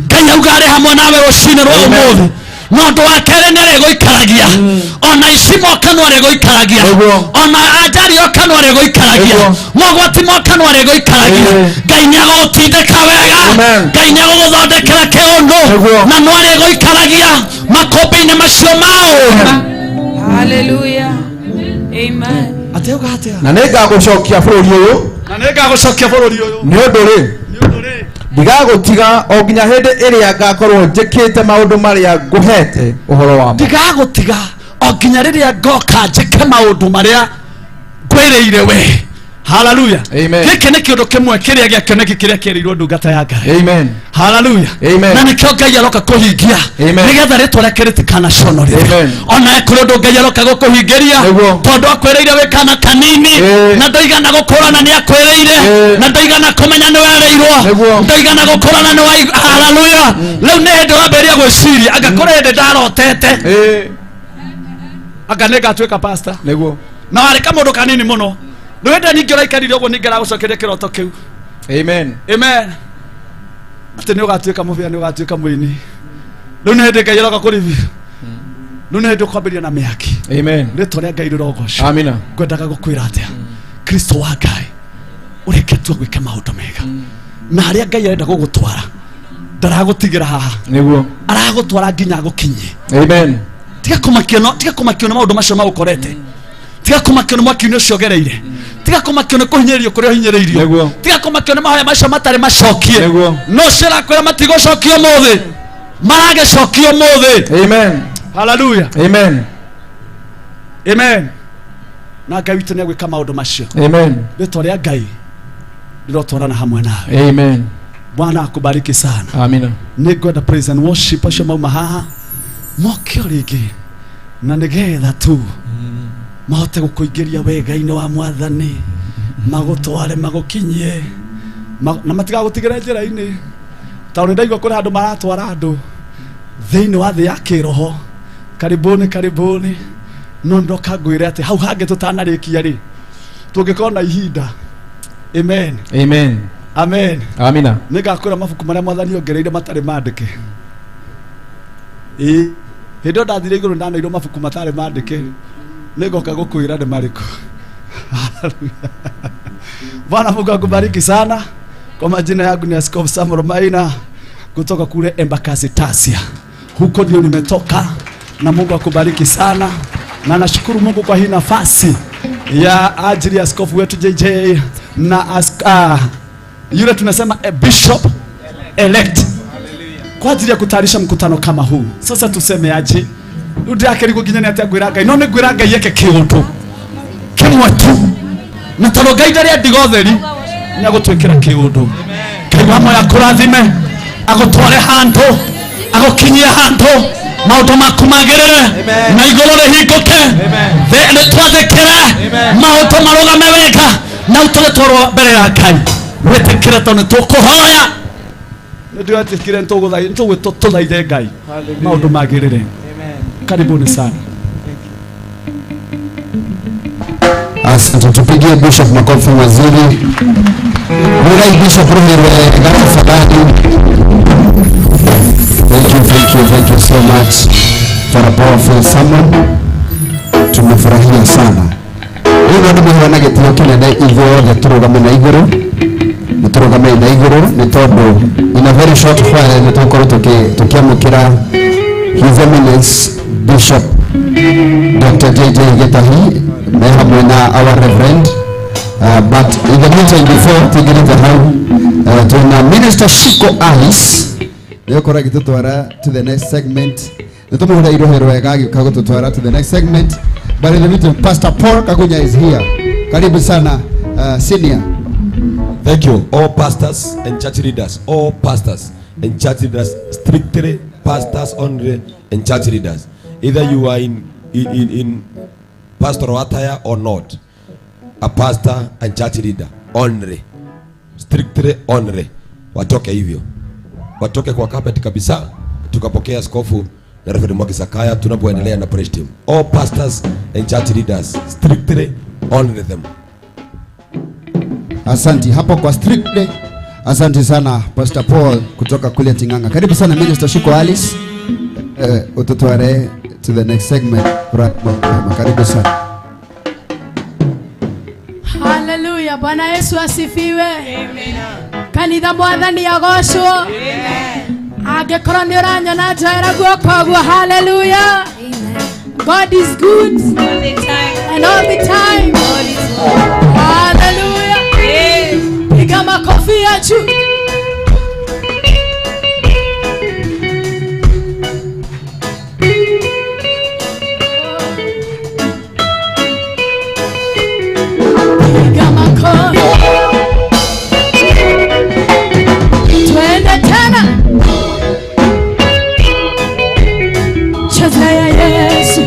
Ngai auga arĩ hamwe nawe rũciinĩ rwa ũmũthĩ. Na ũndũ wa kerĩ nĩ arĩgũikaragia ona ici moka no arĩgũikaragia ona ajari oka no arĩgũikaragia mogwati moka no arĩgũikaragia. Ngai nĩagũgũtindĩka wega, Ngai nĩagũgũthondekera kĩũndũ na no arĩgũikaragia makũmbĩ-inĩ macio mao. Hallelujah. Amen. Ateuga atia na nĩngagũcokia bũrũri ũyũ nĩ ũndũ rĩ ndigagũtiga o nginya hĩndĩ ĩrĩa ngakorwo njĩkĩte maũndũ marĩa ngũhete ũhoro wamo. Ndigagũtiga o nginya rĩrĩa ngoka njĩke maũndũ marĩa ngwĩrĩire we. Hallelujah. Amen. Gĩkĩ nĩ kĩũndũ kĩmwe kĩrĩa gĩakĩoneki kĩrĩa kĩerĩirwo ndungata ya Ngai. Amen. Hallelujah. Amen. Na nĩkĩo Ngai aroka kũhingia nĩgetha rĩtwa rĩake rĩtikanaconorithio. Ona kũrĩ ũndũ Ngai aroka gũkũhingĩria tondũ akwĩrĩire wĩ kana kanini na ndaigana gũkũrana nĩ akwĩrĩire na ndaigana kũmenya nĩ werĩirwo ndaigana gũkũrana nĩ wa. Hallelujah. Rĩu nĩ hĩndĩ wambĩrĩria gwĩciria anga kũrĩ hĩndĩ ndarotete anga nĩ ngatuĩka pastor na warĩ kamũndũ kanini mũno. Nĩ wenda ningĩ ũraikarire ũguo ningĩ aragũcokeria kĩroto kĩu. Amen. Amen. Atĩ nĩ ũgatuĩka mũbĩa nĩ ũgatuĩka mũini. Rĩu nĩ hĩndĩ Ngai aroka kũrĩhia. Rĩu nĩ hĩndĩ ũkwambĩrĩria na mĩaki. Amen. Rĩtwa rĩa Ngai rĩrogocwo. Amina. Ngwendaga gũkwĩra atĩa Kristo wa Ngai ũrĩkĩtua gwĩka maũndũ mega na harĩa Ngai arenda gũgũtwara ndaragũtigĩra haha nĩguo aragũtwara nginya gũkinyie. Amen. Tiga kũmakio na maũndũ macio magũkorete. Tiga kũmakio nĩ mwaki-inĩ ũcio ũgereire. Tiga kũmakio nĩ kũhinyĩrĩrio kũrĩa ũhinyĩrĩirio. Tiga kũmakio nĩ mahoya macio matarĩ macokie. No cirakwĩra matigũcokio ũmũthĩ maragĩcokio ũmũthĩ. Amen. Hallelujah. Amen. Amen. Na Ngai witũ nĩagwĩka maũndũ macio. Amen. Rĩtwa rĩa Ngai rĩrotwarana hamwe nawe. Amen. Bwana akubariki sana. Amina. Nĩngwenda praise and worship acio mauma haha mokio rĩngĩ na nĩgetha tu mahote gũkũingĩria wega-inĩ wa Mwathani magũtware magũkinyie na matigagũtigĩre njĩra-inĩ tondũ nĩndaigua kũrĩ andũ maratwara andũ thĩinĩ wa thĩ ya kĩroho. Karibuni no ndoka ngwĩre atĩ hau hangĩ tũtanarĩkia rĩ tũngĩkorwo na ihinda. Amen. Amen. Amen. Amina. Nĩngakũra mabuku marĩa Mwathani ongereire matarĩ mandĩke. Hĩndĩ ĩyo ndathire igũrũ ndanoirwo mabuku matarĩ mandĩke nĩngoka gũkwĩra nĩ marĩkũ. Bwana Mungu akubariki sana. Kwa majina yangu ni Askofu Samuel Maina kutoka kule Embakasi Tasia. Huko ndio nimetoka na Mungu akubariki sana. Na nashukuru Mungu kwa hii nafasi ya ajili ya askofu wetu JJ na yule tunasema a bishop elect kwa ajili ya kutayarisha mkutano kama huu. Sasa tuseme aje rudi yake liko kinyani ati agwira Ngai no ne gwira Ngai yake kiundu kimwe tu na toro Ngai ndari adigotheri ni agutwikira kiundu Ngai wamo ya kurathime agutware handu agukinyie handu maundu maku magirire na iguru rihinguke thene twathikire maundu marugame wega na uturetwarwo mbere ya Ngai wetekire tondu tukuhoya ndio atikire tũgũtũthaithe Ngai maũndũ magĩrĩre. Karibuni sana. Asante, tupigie Bishop makofi mazuri. Murai Bishop Ruhirwe Gata Fadhali. Thank you so much for a powerful sermon. Tumefurahia sana. Hii ndio mwana gĩtĩo kĩnene igũrũ turugame na igũrũ. Turugame na igũrũ nĩ tondũ in a very short while nĩtũkorwo tukiamũkĩra His Eminence Bishop Dr. JJ Getahi me hamwe na our Reverend but in the meantime before tigirite hau tuna Minister Shiko Alice nĩgũkorwo agĩtũtwara to the next segment. Nĩtũmũhũra irohero wega agĩũka gũtũtwara to the next segment, but in the meantime Pastor Paul Kagunya is here. Karibu sana senior. Thank you all pastors and church leaders, strictly pastors only and church leaders. Either you are in pastoral attire or not, a pastor and church leader only, strictly only. Watoke hivyo, watoke kwa carpet kabisa, tukapokea askofu na Reverend Mwangi Sakaya tunapoendelea na praise team. All pastors and church leaders strictly only them. Asante hapo kwa strictly. Asante sana Pastor Paul kutoka kule Tinganga. Karibu sana Minister Shiko Alice. Utotware to the next segment. Karibu sana. Hallelujah. Bwana Yesu asifiwe. Amen. Kanitha mwathani agoshwo. Amen. Angĩkorwo nĩ ũranyona njera guoko guo. Hallelujah. Amen. God is good all the time. And all the time. God is good. Hallelujah. Amen. Piga makofi ya juu. Piga makofi. Twende tena. Cheza ya Yesu.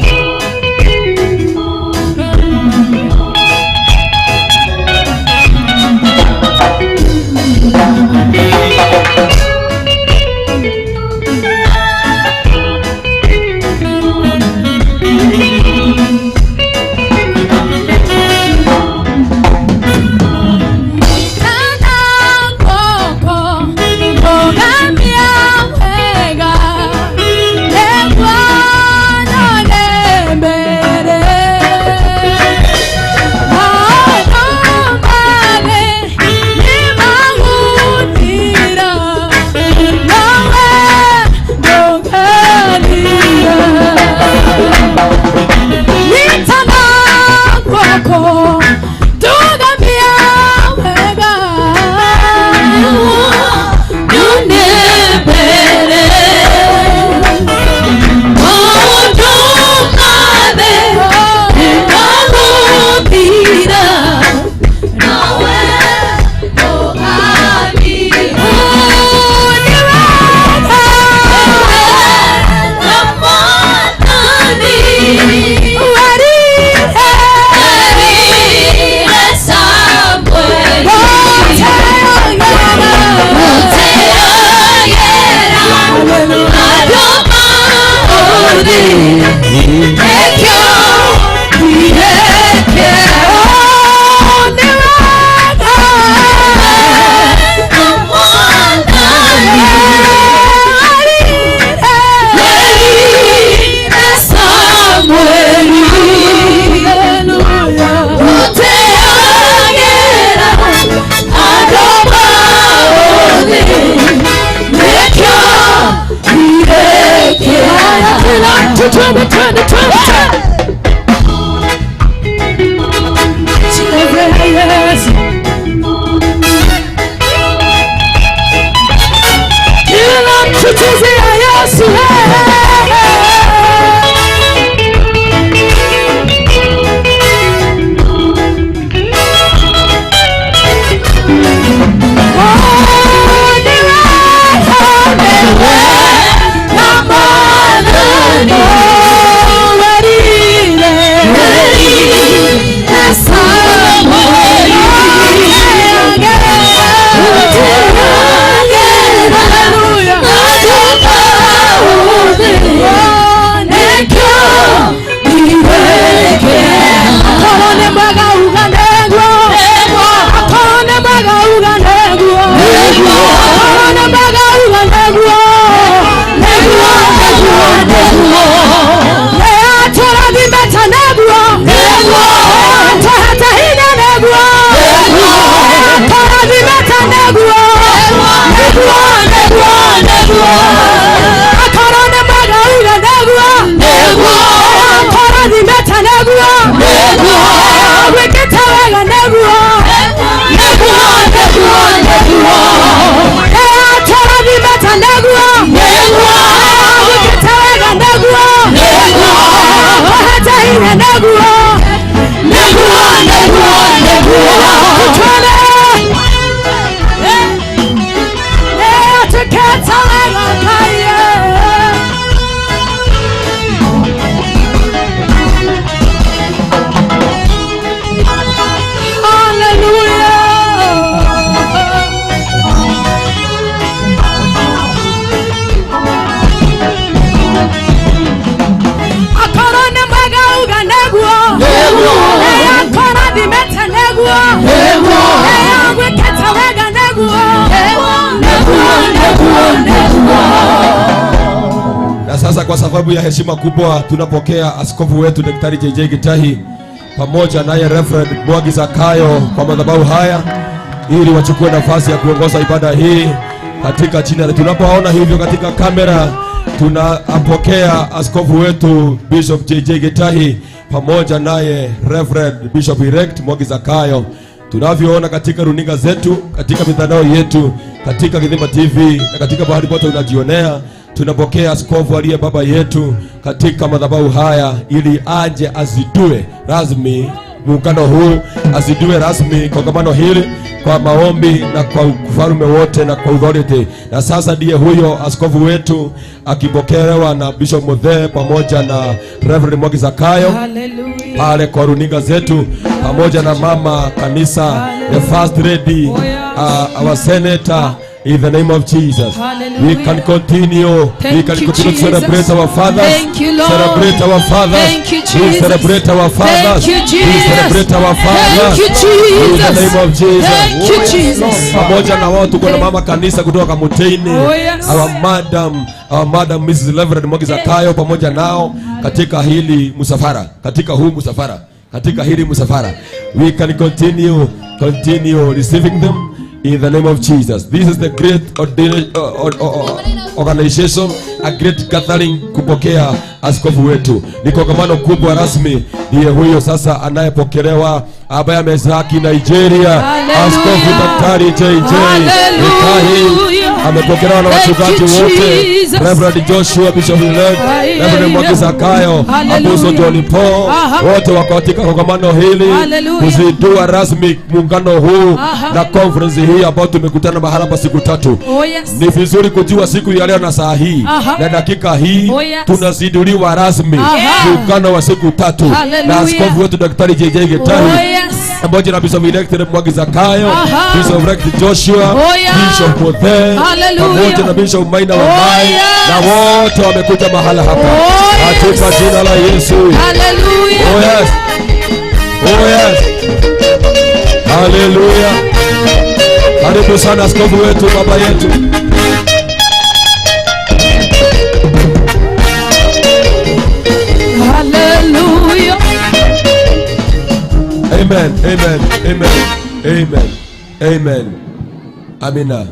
Sasa kwa sababu ya heshima kubwa tunapokea askofu wetu Daktari JJ Gitahi pamoja naye Reverend Mwangi Zakayo kwa madhabahu haya ili wachukue nafasi ya kuongoza ibada hii katika jina la. Tunapoona hivyo katika kamera, tunapokea askofu wetu Bishop JJ Gitahi pamoja naye Reverend Bishop Elect Mwangi Zakayo. Tunavyoona katika runinga zetu, katika mitandao yetu, katika Githima TV na katika bahari pote unajionea, tunapokea askofu aliye baba yetu katika madhabahu haya ili aje azidue rasmi muungano huu, azidue rasmi kongamano hili kwa maombi na kwa ufalme wote na kwa authority. Na sasa ndiye huyo askofu wetu akipokelewa na Bishop Muthe pamoja na Reverend Mwangi Zakayo pale kwa runinga zetu, pamoja na mama kanisa, the first lady, our senator. In the name of Jesus, we can continue. We can continue to celebrate our fathers. Celebrate our fathers. We celebrate our fathers. We celebrate our fathers. In the name of Jesus. Pamoja na wao tuko na mama kanisa kutoka Mutini, our madam Mrs. Reverend Mwangi Zakayo pamoja nao katika hili musafara, katika huu musafara, katika hili musafara. We can continue receiving them. In the name of Jesus. This is the great organization, a great gathering kupokea askofu wetu. Ni kongamano kubwa rasmi. Ndiye huyo sasa anayepokelewa ambaye amezaki Nigeria, askofu Daktari JJ Gitahi. Amepokelewa na wachungaji wote, Reverend Joshua Bishop Elect, Reverend Mwangi Zakayo, Apostle John Paul, wote wako katika kongamano hili kuzindua rasmi muungano huu na conference hii ambayo tumekutana mahala pa siku 3. Ni vizuri kujua siku ya leo na saa hii na dakika hii tunazinduliwa rasmi muungano wa siku 3 na askofu wetu Daktari JJ Gitahi pamoja na Bishop Elect Mwangi Zakayo, Bishop Elect Joshua, Bishop Muthe pamoja na Bishop Maina wa Mai, na wote wamekuja mahala hapa katika jina la Yesu. Hallelujah. Oh yes. Oh yes. Hallelujah. Karibu sana askofu wetu, baba yetu. Hallelujah. Amen. Amen. Amen. Amen. Amen. Amina.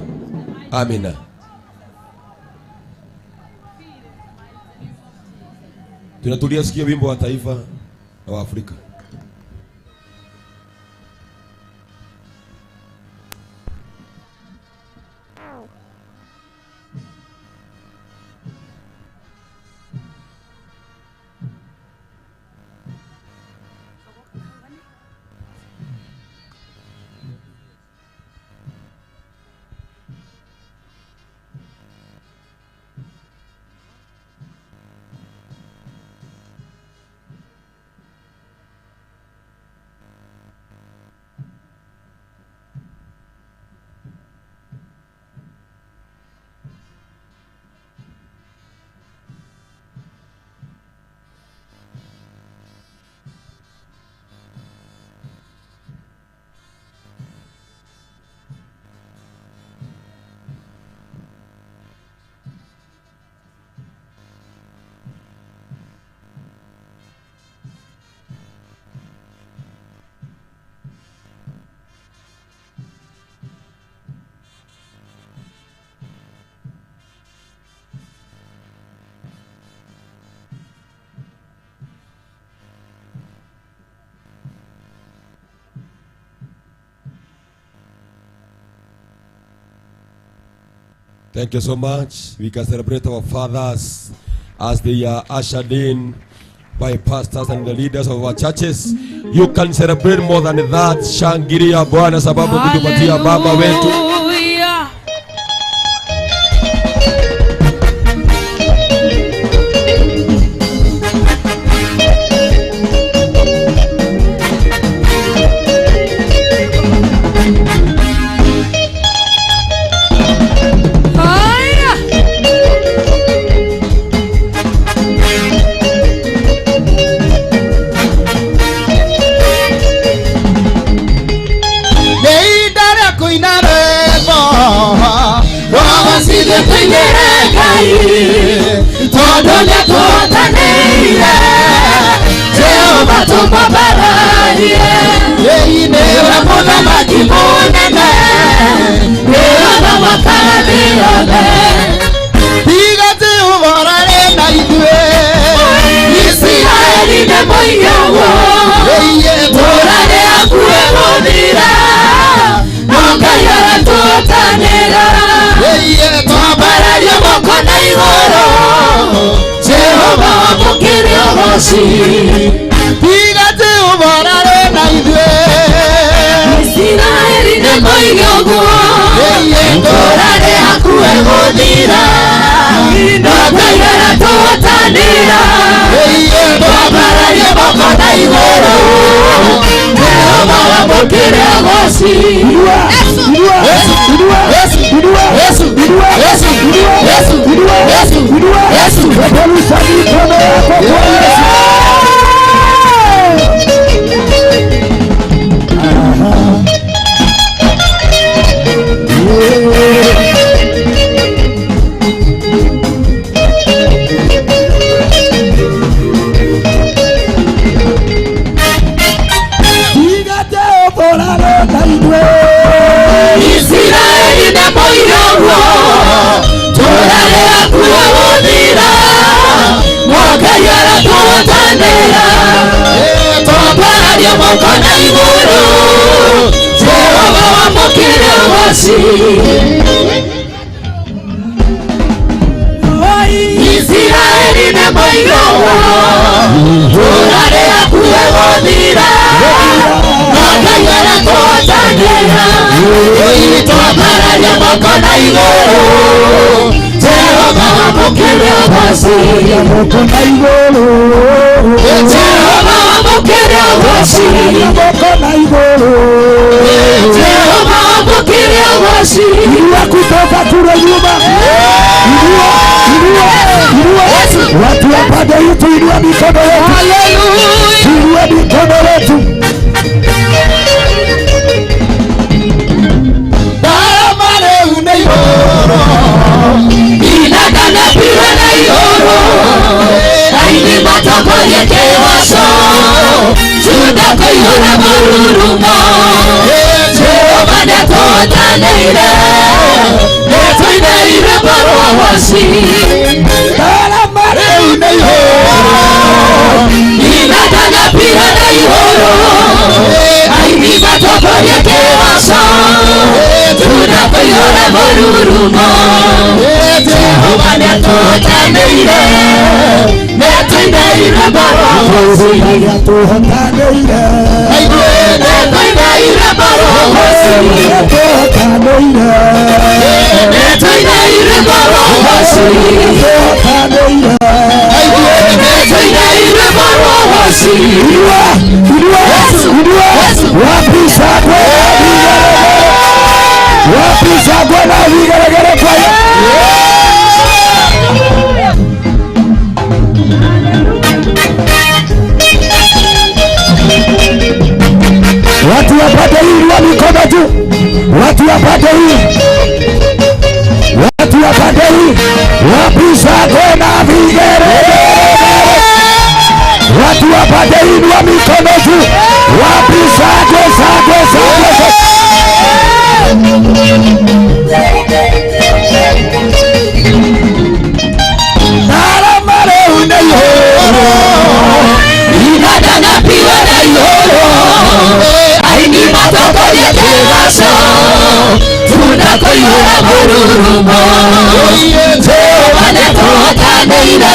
Amina. Tunatulia sikia wimbo wa taifa wa Afrika. Thank you so much. We can celebrate our fathers as they are ushered in by pastors and the leaders of our churches. You can celebrate more than that. Shangilia Bwana sababu kutupatia baba wetu. Todo mabararie Ewa muna majimunene Ewa wakaranione Tigati uvorare na idue Israeli ne moiyawo Torane akue modira Nonga yara tuotanera Twambararia moko na igoro Jehova wamukire ogoci Tigati uvorare na idue Israeli ne moiyawo Torane akue modira Nonga yara tuotanera Twambararia moko na igoro Jehova wamukire ogoci Israeli ne moiyawo Torare akue modira Mwaka yara tuotanera Twambararia moko na iguru Jehova wamukire ogoci Israeli ne moiyawo Torare akue modira Mwaka yara tuotanera Twambararia moko na iguru Jehova wamukire ogoci Jehova wamukire ogoci Jehova wamukire ogoci Inua kutoka kule nyuma. Watu wa pande hii tuinue mikono yetu. Hallelujah. Tuinue mikono yetu. Daramare uneiro Inagana piwa na yoro Aini matoko yeke waso Juda koyora marurumo Jehova neto taneire Neto ineire barowasi Daramare uneiro Inagana piwa na yoro Aini matoko yeke waso Juda koyora marurumo Jehova neto taneire Neto ineire barowasi Neto ineire barowasi Neto ineire barowasi Neto ineire barowasi Wapisa kwa na vigelegele kwa watu wapate hii wa mikono juu. Watu wapate hii. Watu wapate hii. Wapisa kwa na vigelegele. Watu wapate hii wa mikono juu. Wapisa kwa Daramare uneiro Inadana piwa na yoro Aini matoko yeke waso Juda koyora marurumo Jehova neto taneire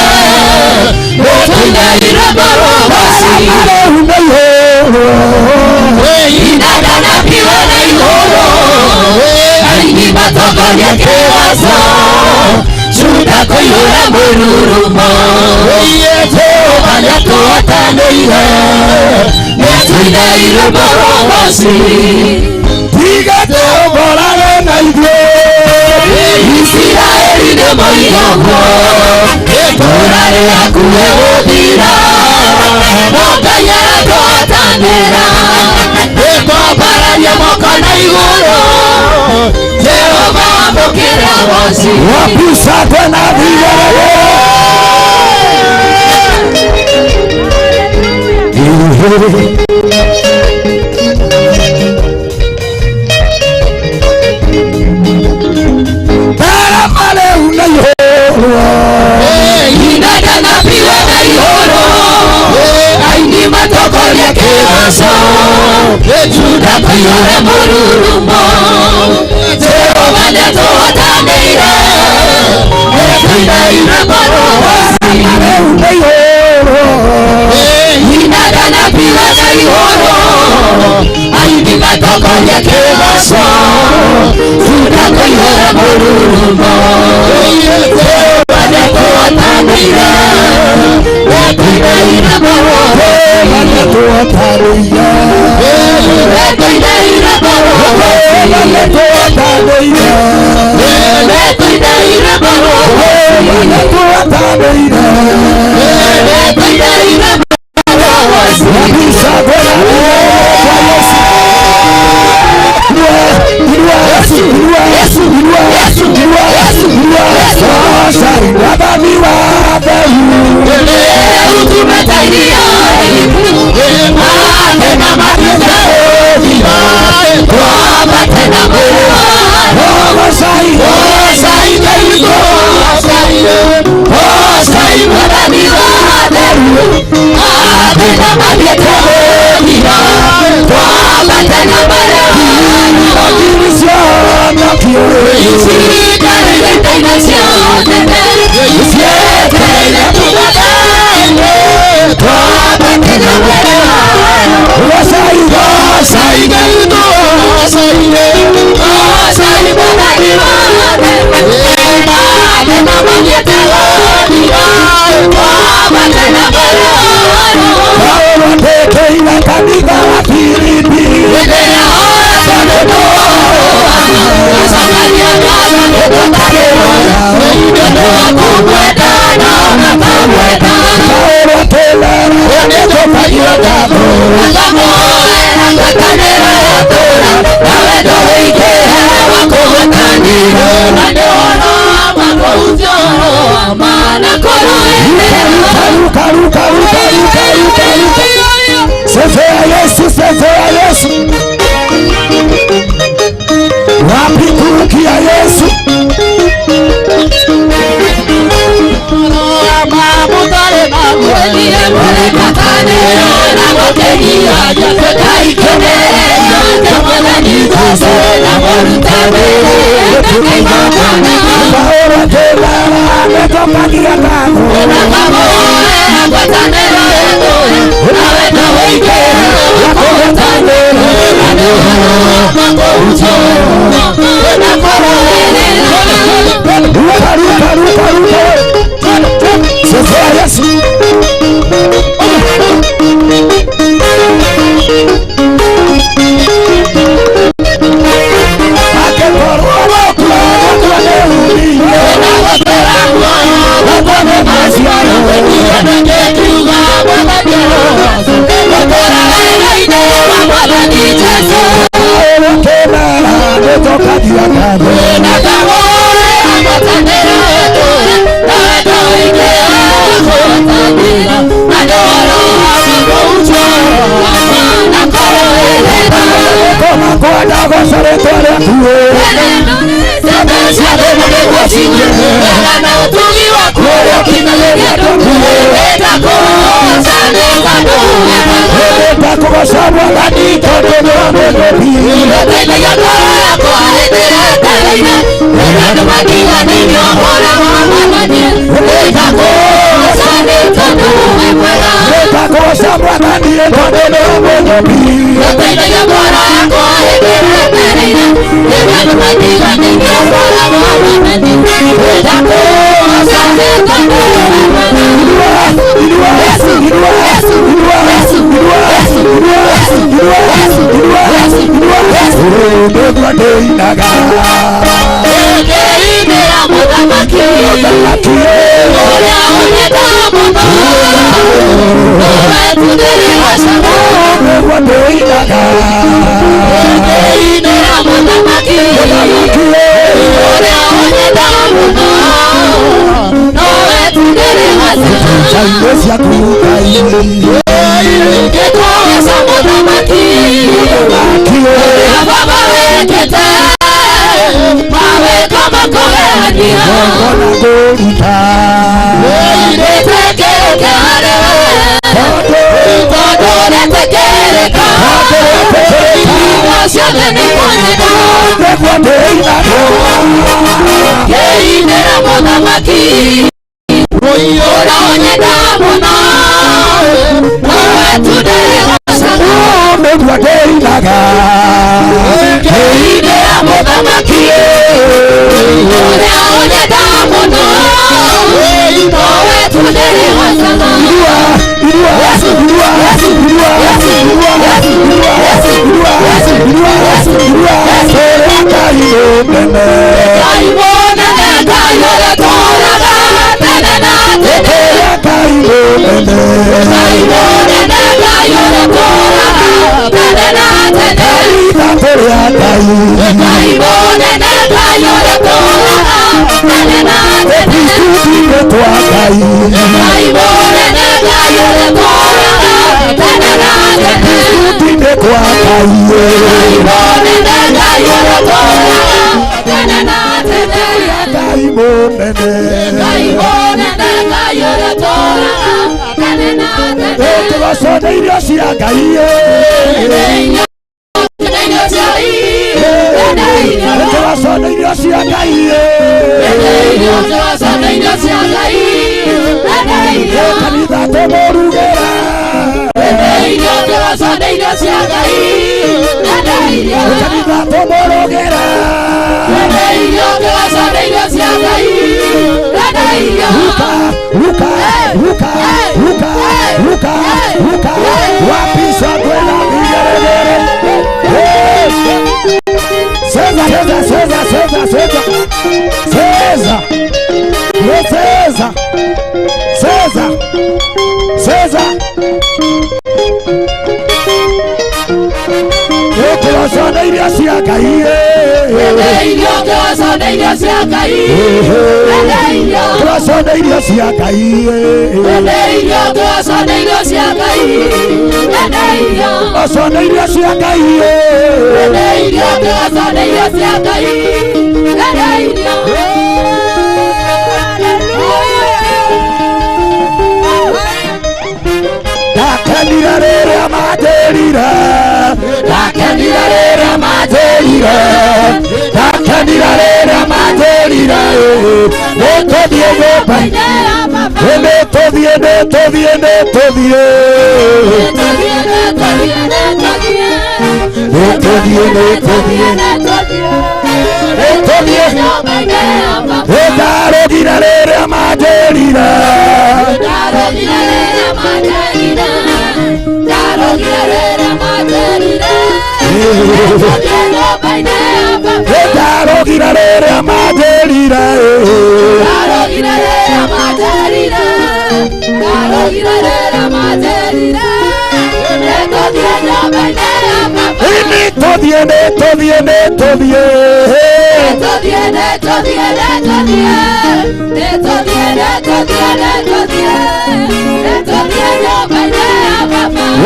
Neto ineire barowasi Inadana piwa na yoro Aini matoko yeke waso Juda koyora marurumo Jehova neto taneire Neto ineire barowasi Tigate oborare na idue. Israeli ne moiyawo Torare akue modira Nonga yara tuotanera Twambararia moko na iguru Jehova wamukire ogoci Wapisa kwa na vigelegele. Yes, mudhamaki baba wekete mawe kama koheania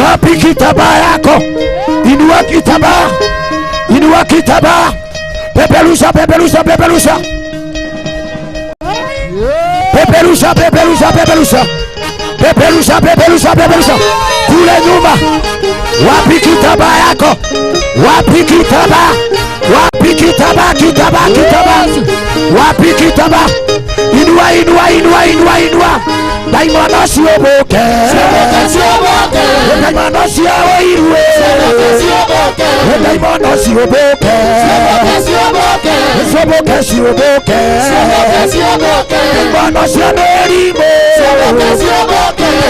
Wapi kitambaa yako? Inua kitambaa, inua kitambaa, peperusha, peperusha, peperusha, peperusha, peperusha, peperusha, peperusha, peperusha, peperusha kule nyuma. Wapi kitambaa yako? Wapi kitambaa? Wapi kitambaa? Kitambaa, kitambaa, wapi kitambaa? Inua, inua, inua, inua, inua. Daimono sioboke, daimono sioirwe, daimono sioboke, sioboke, sioboke, daimono sionerimo,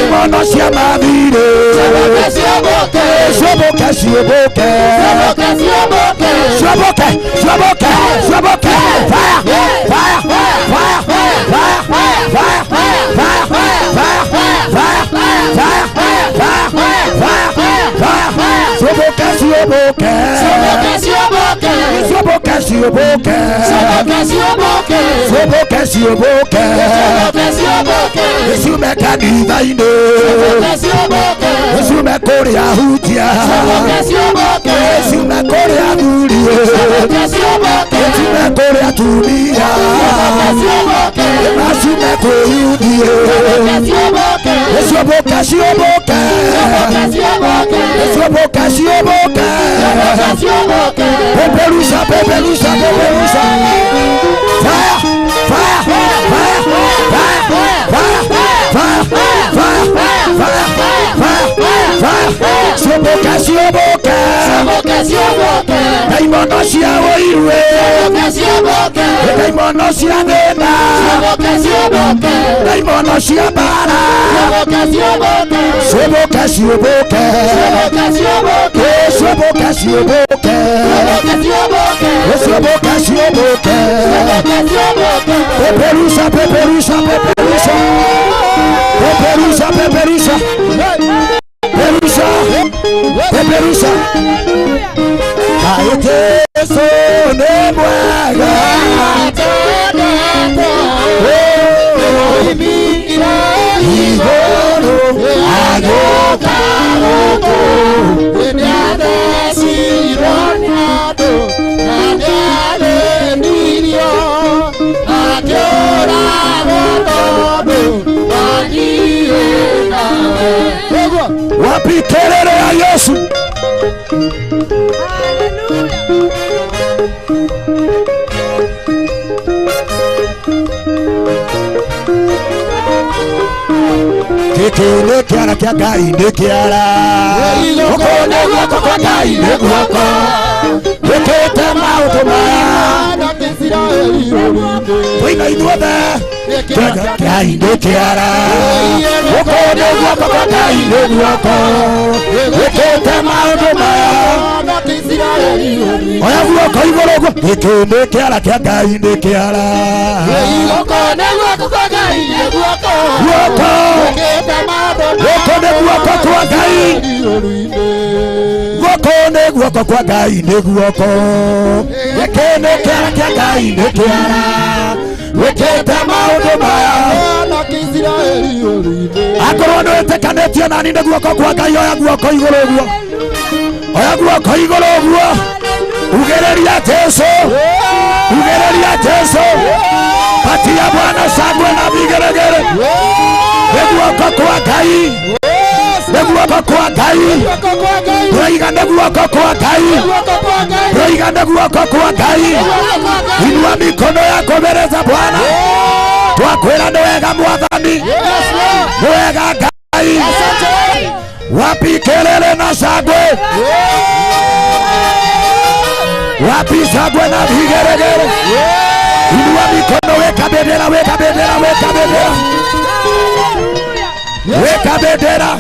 daimono siamavire, sioboke, sioboke, sioboke, sioboke, sioboke, fire, fire, fire, fire, fire, fire, fire, Soboka sioboke. Soboka sioboke. Yesu mekanitha ine. Yesu mekoria hutia. Yesu mekoria thurio. Yesu mekoria tumia. Yesu mekoyudie. Soboka sioboke. Soboka sioboke. Peperusa, peperusa, peperusa. Fire, fire, fire, fire, fire, fire, fire, fire, fire, fire. Soboka sioboka. Daimono cia woiwe. Daimono cia thina. Daimono cia bara. Soboka sioboka. Soboka sioboka. Soboka sioboka. Peperusa, peperusa, peperusa. Peperusa, peperusa. Peperusa, peperusa. Kaeteso ne mwaga. Igoro agokaro. Wapi kelele ya Yesu? Kekele kiara kia gai ne kiara. Ukone wako kwa gai ne wako. Wekete mauto maya. Wina inuothe. Kega gai ne kiara. Ukone wako kwa gai ne wako. Wekete mauto maya. Oya wako igorogo. Kekele kiara kia gai ne kiara. Ukone wako kwa gai ne wako. Wako. Wokone guoko kwa Ngai. Wokone guoko kwa Ngai ne guoko. Wekene kiara kia Ngai ne kiara. Wekete maundu maya. Akorwo nĩ wĩtĩkanĩtie nani nĩ guoko kwa Ngai, oya guoko igũrũ ũguo. Oya guoko igũrũ ũguo. Ugĩrĩria Jesũ. Ugĩrĩria Jesũ. Patia Bwana shangwe na vigeregere. Neguoko kwa Ngai. Neguoko kwa Ngai. Roiga neguoko kwa Ngai. Roiga neguoko kwa Ngai. Inua mikono yako mbele za Bwana. Twakwĩra nĩ wega Mwathani. Nĩ wega Ngai. Wapi kelele na shangwe? Wapi shangwe na vigeregere? Inua mikono, weka bendera, weka bendera, weka bendera. Weka bendera.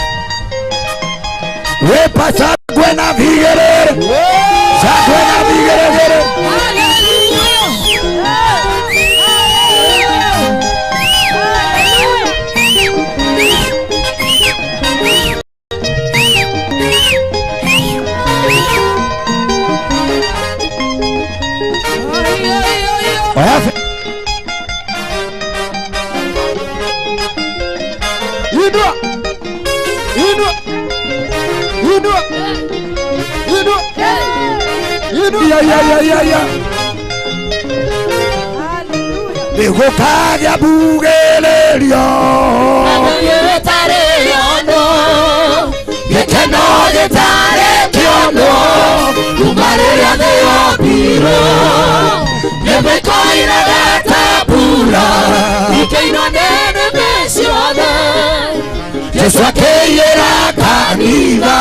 Wepa shangwe na vigeregere. Shangwe na vigeregere. Nĩgũkagĩa mbugĩrĩrio. Gĩkeno gĩtarĩ kĩono. Kuma rĩrĩa thĩ yombirwo. Nĩmĩkoiraga ta mbura. Ikĩinwo nĩ nĩmĩ ciothe. Jesũ akĩiyĩra kanitha.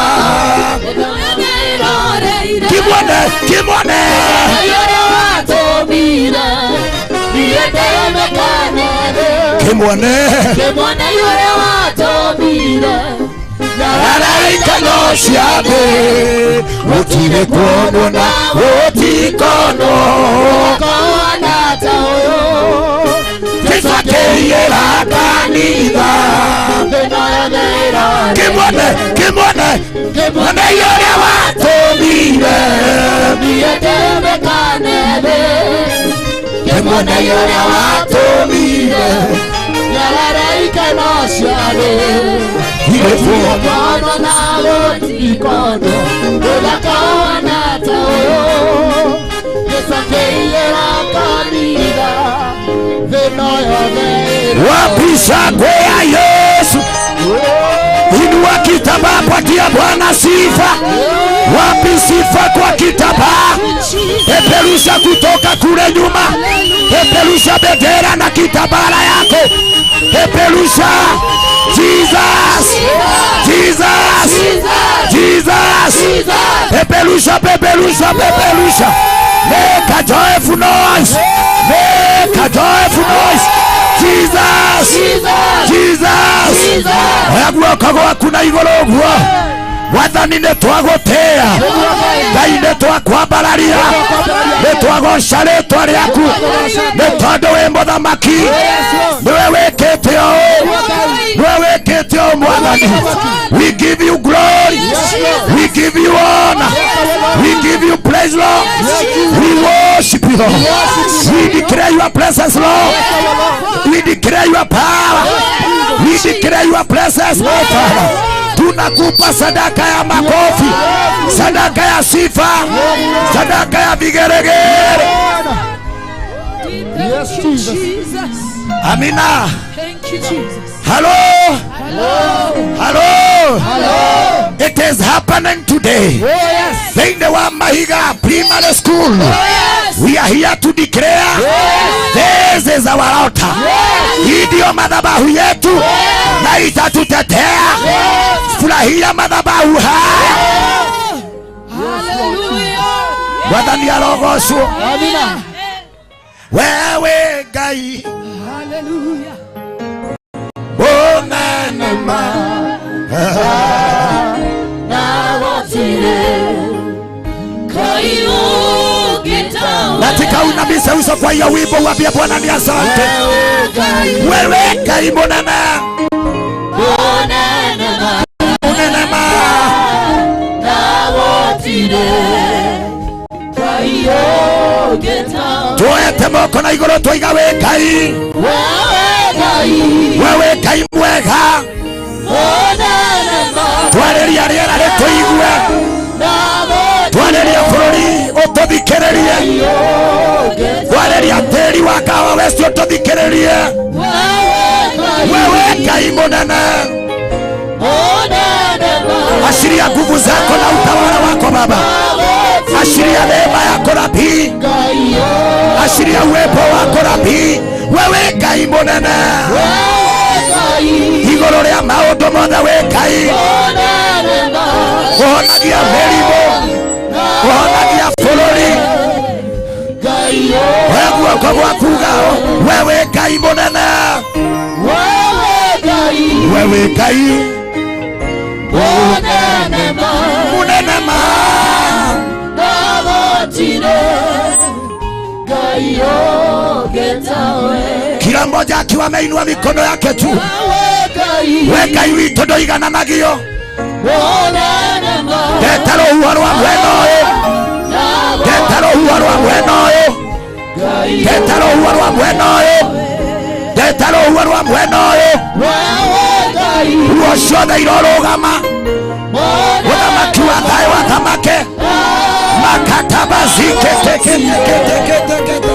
Kimone, kimone. Kimone. Kimone yule watomire. Araikano ciathĩ. Gũtirĩ kuonwo na gũtikonwo. Kona ta ũyũ. Jesũ akĩiyĩra kanitha. Kimone yore watumire Kimone yore watumire Wapisha kwa Yesu Inua kitambaa, patia Bwana sifa. Wapi sifa kwa kitambaa? Peperusha kutoka kule nyuma. Peperusha bendera na kitambaa yako. Peperusha. Jesus, Jesus, Jesus. Peperusha, peperusha, peperusha. Make a joyful noise. Make a joyful noise. Jesus, Jesus. Oyagwa kuna igorogwa. Wathani netwagotea. Ngai netwakwambararia. Netwagoca rĩtwa rĩaku. Nĩ tondũ wĩ mũthamaki. Nĩwe wĩkĩte ũũ. Nĩwe wĩkĩte ũũ Mwathani. We give you glory. We give you honor. We give you praise, Lord. We worship you, Lord. We declare your presence, Lord. We declare your power. We declare your presence, my Father. Tunakupa sadaka ya makofi, sadaka ya sifa, sadaka ya vigeregere. Yes, Jesus. Amina. Thank you, Jesus. Hello. Hello. Hello. Hello. It is happening today. Oh, yes. In the Wamahiga Primary School. Oh, yes. We are here to declare, yes, this is our altar. Hii ndio madhabahu yetu, na itatutetea. Furahia madhabahu haya. Hallelujah. Wathani arogocwo. Amina. Wewe Ngai. Hallelujah. Onanema. Katika unabisa uso kwa hiyo wimbo wapia Bwana ni asante. Wewe Ngai monana. Onanema. Tuoete moko na igoro twiga we Ngai. Wewe Ngai mwega. Twareria riera rituigue. Twareria bururi ututhikiririe. Twareria tiri wa kawa westi ututhikiririe. Wewe Ngai munene. Ashiria nguvu zako na utawala wako Baba. Ashiria neema yako Rabi. Ashiria uwepo wako Rabi. Wewe Ngai munene. Igoro ria maundu mothe we Ngai. Kuhonagia mĩrimũ, kuhonagia bũrũri. We guoko gwaku wewe Ngai mũnene. Wewe Ngai mũnene ma. Kila mmoja akiwa ameinua mikono yake tu. We Ngai witũ ndũigananagio. Ndetera rũhuho rwa mwena ũyũ. Ndetera rũhuho rwa mwena ũyũ. Ndetera rũhuho rwa mwena ũyũ. Ndetera rũhuho rwa mwena ũyũ. Ruo ciothe irorũgama. Mũthamaki wa thayũ athamake. Makataba ziketeketeketekete.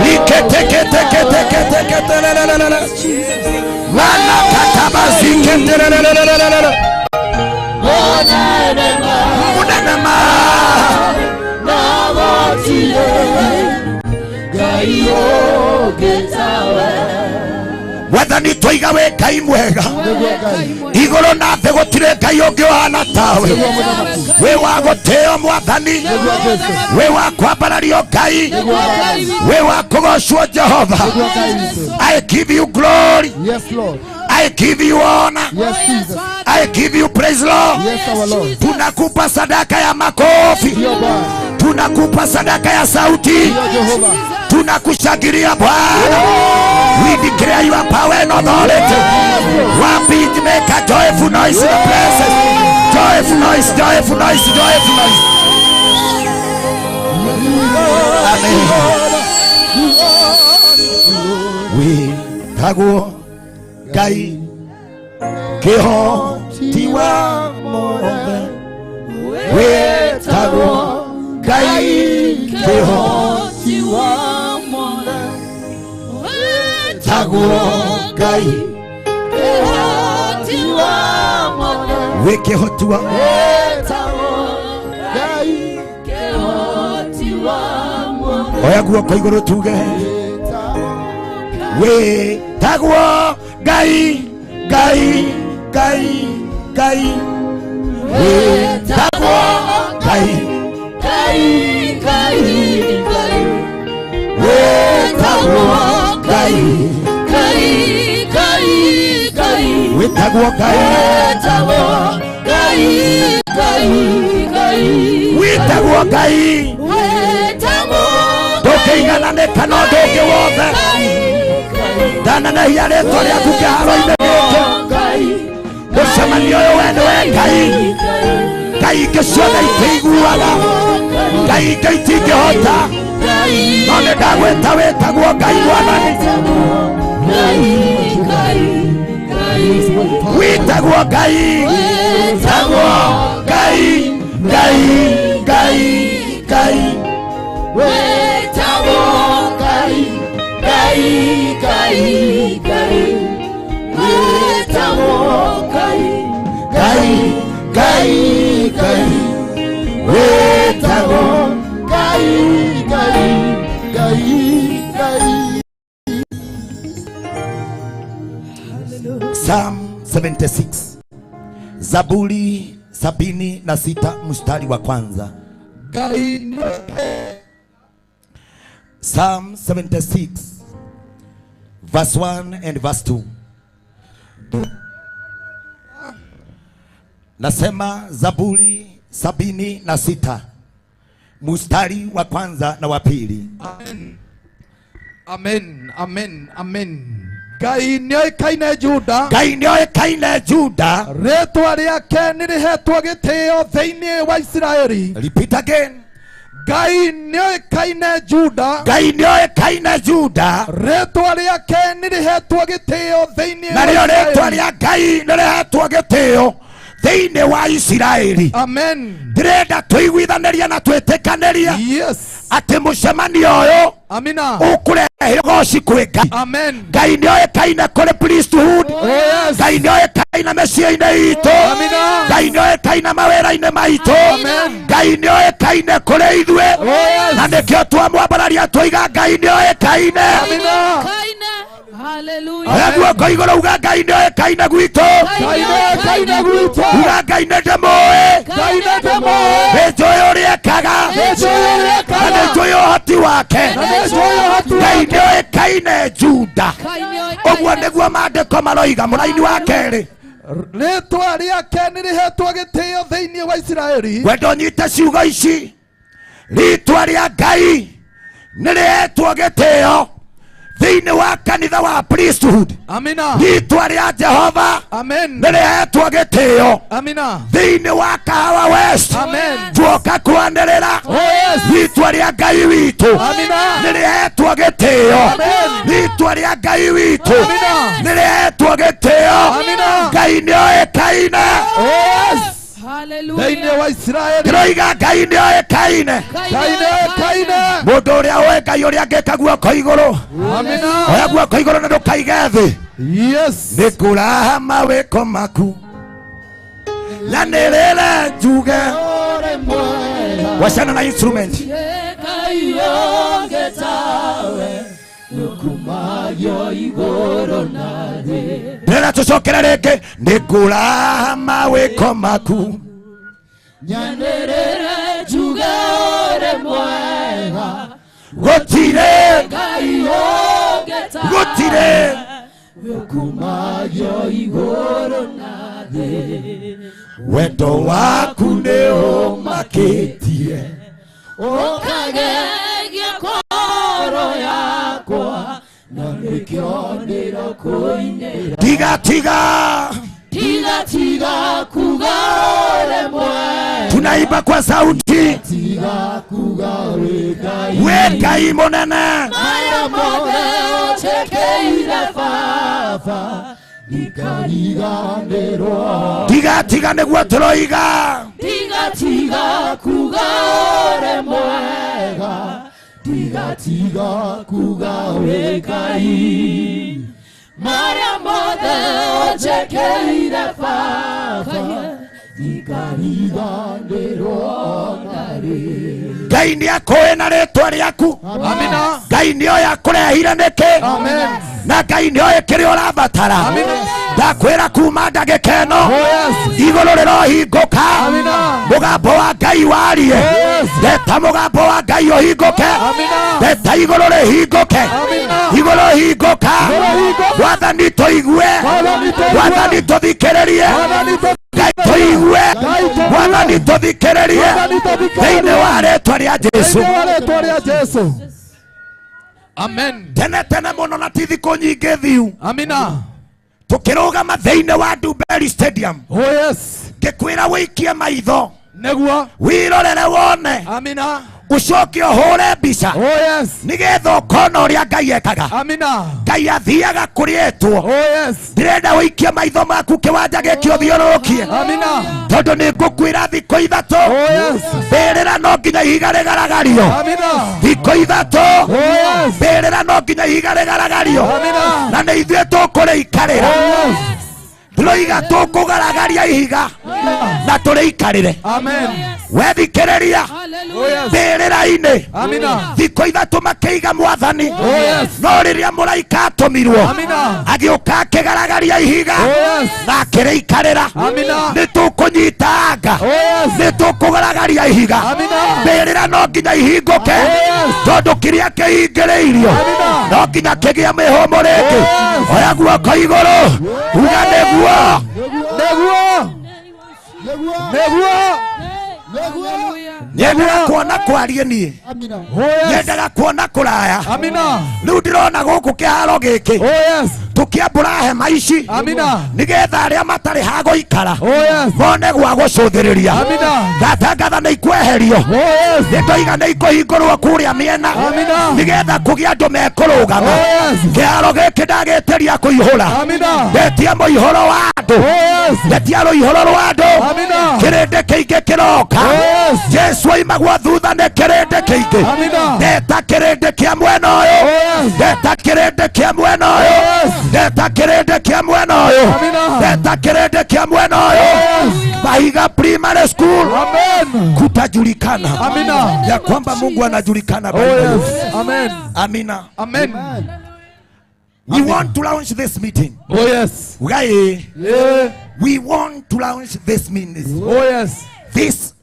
Liketeketeketeketeketelelelele. Wanakataba ziketelelelele. Munenema. Wathani twiga we Ngai mwega. Igũrũ na thĩ gũtirĩ Ngai ũngĩ ũhana tawe. We wa gũtĩo Mwathani. We wa kwambarario Ngai. We wa kũgocwo Jehova. I give you glory. Yes, Lord. I give you honor. Yes, Jesus. I give you praise, Lord. Yes, our Lord. Tunakupa sadaka ya makofi. Tunakupa sadaka ya sauti. Tunakushangilia Bwana. We declare your power and authority. One beat, make a joyful noise in the presence. Joyful noise, joyful noise, joyful noise. Amen. We tago gai keho tiwa mothe. We tago gai keho tiwa mothe. Tago gai keho tiwa mothe. We keho tiwa gai keho tiwa mothe. Oya guoko iguru tuge. We tagwo gai gai gai gai. We tagwo gai gai gai gai. We tagwo gai gai gai gai. We tagwo gai gai gai gai. We tagwo gai. We tagwo. Doke igana ne kano doke wobe. Dana na hiare tole akukaro imeke. Usamani yoyo wendo gai. Gai kesona iteiguala. Gai kaitike hota. Mame dawe tawe tagwa gai wanani. We tagwa gai. Tagwa gai. Gai. Gai. Gai. We tagwa gai. Gai, gai, gai, we tagwo gai, gai, gai, gai, we tagwo gai, gai, gai, gai. Psalm 76, Zaburi 76 mstari wa kwanza. Gai. Psalm 76 verse 1 and verse 2. Nasema Zaburi 76 mstari wa kwanza na wa pili. Amen. Amen. Amen. Amen. Ngai nioĩkaine Juda. Ngai nioĩkaine Juda. Rĩĩtwa rĩake nĩrĩhetwo gĩtĩo thĩinĩ wa Isiraeli. Repeat again. Ngai nioĩkaine Juda. Ngai nioĩkaine Juda. Rĩĩtwa rĩake nĩrĩhetwo gĩtĩo thĩinĩ wa Isiraeli. Na rĩĩtwa rĩa Ngai nĩrĩhetwo gĩtĩo thĩinĩ wa Isiraeli. Amen. Ndĩrenda tũiguithanĩria na twĩtĩkanĩria. Yes. Atĩ mũcemanio ũyũ Amina ũkũrehe goci kwĩ Ngai. Amen. Ngai nĩoĩkaine kũrĩ priesthood. Ngai nĩoĩkaine mĩciĩ-inĩ itũ. Amina. Ngai nĩoĩkaine mawĩra-inĩ maitũ. Amen. Ngai nĩoĩkaine kũrĩ ithuĩ. Na nĩkĩo twamwambararia tũiga Ngai nĩoĩkaine. Amina. Hallelujah. Oya guoko igũrũ uga Ngai nĩoĩkaine gwitũ. Ngai nĩoĩkaine gwitũ. Uga Ngai nĩndĩmũĩ. Ngai nĩndĩmũĩ. Nĩnjũĩ ũrĩa ekaga. Na nĩnjũĩ ũhoti wake. Ngai nĩoĩkaine Juda. Ũguo nĩguo maandĩko maroiga mũraini wa kerĩ. Rĩĩtwa rĩake nĩrĩhetwo gĩtĩo thĩinĩ wa Isiraeli. Wendo nyite ciugo ici. Rĩĩtwa rĩa Ngai nĩrĩhetwo gĩtĩo thĩinĩ wa kanitha wa priesthood. Amina. Rĩĩtwa rĩa Jehova. Amen. nĩrĩhetwo gĩtĩo Amina. thĩinĩ wa Kahawa West. Amen. Tuoka kwanĩrĩra. Yes. Rĩĩtwa rĩa Ngai witũ Amina. nĩrĩhetwo gĩtĩo. Amen. Rĩĩtwa rĩa Ngai witũ Amina. nĩrĩhetwo gĩtĩo. Amina. Ngai nĩoĩkaine. Yes. Hallelujah. Thĩinĩ wa Isiraeli. Kĩroiga Ngai nĩoĩkaine. Ngai nĩoĩkaine. Mũndũ ũrĩa ũĩ Ngai ũrĩa angĩka guoko igũrũ. Amina. Oya guoko igũrũ na ndũkaige thĩ. Yes. Nĩkũraha mawĩko maku na nĩrĩre njuge. Wachana na instrument. Ndĩrenda tũcokere rĩngĩ. Nĩkũraha mawĩko maku nyanĩrĩre njuge ũrĩ mwega. Gũtirĩ wĩkumagio igũrũ na thĩ. wendo waku nĩũmakĩtie. Ũkagegia ngoro yakwa na nikionera kuinera tiga tiga tiga kugare mwe tunaimba kwa sauti tiga kugare gai wekai munene maya mothe ochekeire baba nikariganirwo tiga niguo turoiga tiga kugare mwega tiga kugare gai Maria mothe ochekeire baba nikariganirwo ngari Ngai ni akoe na rĩtwa rĩaku Amina. Ngai ni oya kũrehire nĩkĩ Amen. na Ngai ni oya kĩrĩa ũrabatara ndakwĩra kuma ndagĩka ĩno igũrũ rĩrohingũka mũgambo wa Ngai warie ndeta mũgambo wa Ngai ũhingũke ndeta igũrũ rĩhingũke igũrũ hingũka wathani tũigue wathani tũthikĩrĩrie Ngai tũigue wathani tũthikĩrĩrie thĩinĩ wa rĩtwa rĩa Jesũ. Amen. Tene mũno na ti thikũ nyingĩ thiu Amina. tukirugama thĩinĩ wa Ndumberi Stadium Oh yes. ngĩkwĩra wĩikie maitho Neguo. wirorere wone Amina. ucoke ũhũre mbica Oh yes. nĩgetha ũkona ũrĩa Ngai ekaga Amina. Ngai athiaga kũrĩ etwo Oh yes. ndĩrenda wĩikie maitho maku kĩwanja gĩkĩ ũthiũrũrũkie Amina. tondũ nĩ ngũkwĩra thikũ ithatũ Oh yes. mbĩrĩra no nginya ihiga rĩgaragario Amina. thikũ ithatũ Oh yes. mbĩrĩra no nginya ihiga rĩgaragario Amina. na nĩ ithuĩ tũkũrĩikarĩra Oh yes. tũroiga tũkũgaragaria ihiga na tũrĩikarĩre Amen. wethikĩrĩria Oh yes. mbĩrĩra-inĩ Amina. thikũ ithatũ makĩiga mwathani Oh yes. no rĩrĩa mũraika atũmirwo Amina. agĩũka akĩgaragaria ihiga Oh yes. na akĩrĩikarĩra Amina. nĩ tũkũnyita anga Oh yes. nĩ tũkũgaragaria ihiga Amina. mbĩrĩra no nginya ihingũke Oh yes. tondũ kĩrĩa kĩhingĩrĩirio Amina. no nginya kĩgĩa mĩhũmũ rĩngĩ Oh yes. oya guoko igũrũ uga nĩguo Neguo. Neguo. nyendaga kuona kwarie niĩ Amina. Oh yes. nyendaga kuona kũraya Amina. rĩu ndĩrona gũkũ kĩharo gĩkĩ Oh yes. tũkĩambũra hema ici Amina. nĩgetha arĩa matarĩ ha gũikara Oh yes. mone gwa gũcũthĩrĩria Amina. ngatangatha nĩ ikweherio Oh yes. nĩtũiga nĩ ikũhingũrwo kũrĩa mĩena Amina. nĩgetha kũgĩa andũ mekũrũgama Oh yes. kĩharo gĩkĩ ndagĩtĩria kũihũra Amina. ndetia mũihũro wa andũ Oh yes. ndetia rũihũro rwa andũ Amina. kĩrĩndĩ kĩingĩ kĩroka Oh yes. Jesu oima gwa thutha nĩ kĩrĩndĩ kĩingĩ Amina. ndeta kĩrĩndĩ kĩa mwena ũyũ Oh yes. ndeta kĩrĩndĩ kĩa mwena ũyũ yes. ndeta kĩrĩndĩ kĩa mwena ũyũ Amina. ndeta kĩrĩndĩ kĩa mwena ũyũ Mahiga Primary School Amen. kutajulikana Amina. ya kwamba Mungu anajulikana. Oh yes. Amen. Amina. Amen. We want to launch this meeting. Oh yes. Ugaye. Yeah. We want to launch this ministry. Oh yes. This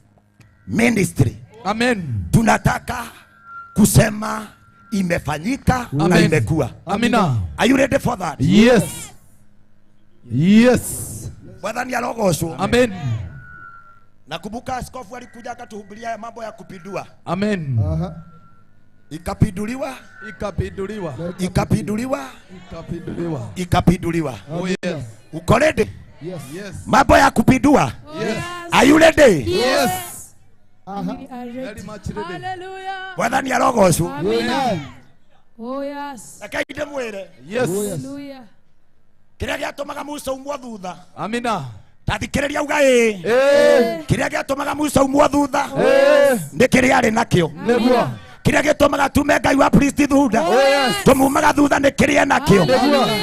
ministry. Amen. Tunataka kusema imefanyika na Amen. imekuwa. Amina. Are you ready for that? Yes. Yes. Bwana ni alogosho. Amen. Nakumbuka askofu alikuja akatuhubiria mambo ya kupindua. Amen. Ikapinduliwa, Ikapinduliwa. ikapinduliwa, Ikapinduliwa. ikapinduliwa. Oh yes. Uko ready? Yes. Mambo ya kupindua. Yes. Are you ready? Yes. We are Very ready. much ready. Hallelujah. Bwana ni alogosho. Amen. Oh yes. Akaide mwere. Yes. Hallelujah. Kiria giatumaga Musa umwo thutha. Amina. Tathikiriria uga ĩ. Kiria giatumaga Musa umwo thutha. Nĩ kiria arĩ nakĩo. Neguo. Kiria gĩtũmaga tume Ngai wa priest thutha. Tũmumaga thutha nĩ kĩrĩa nakĩo.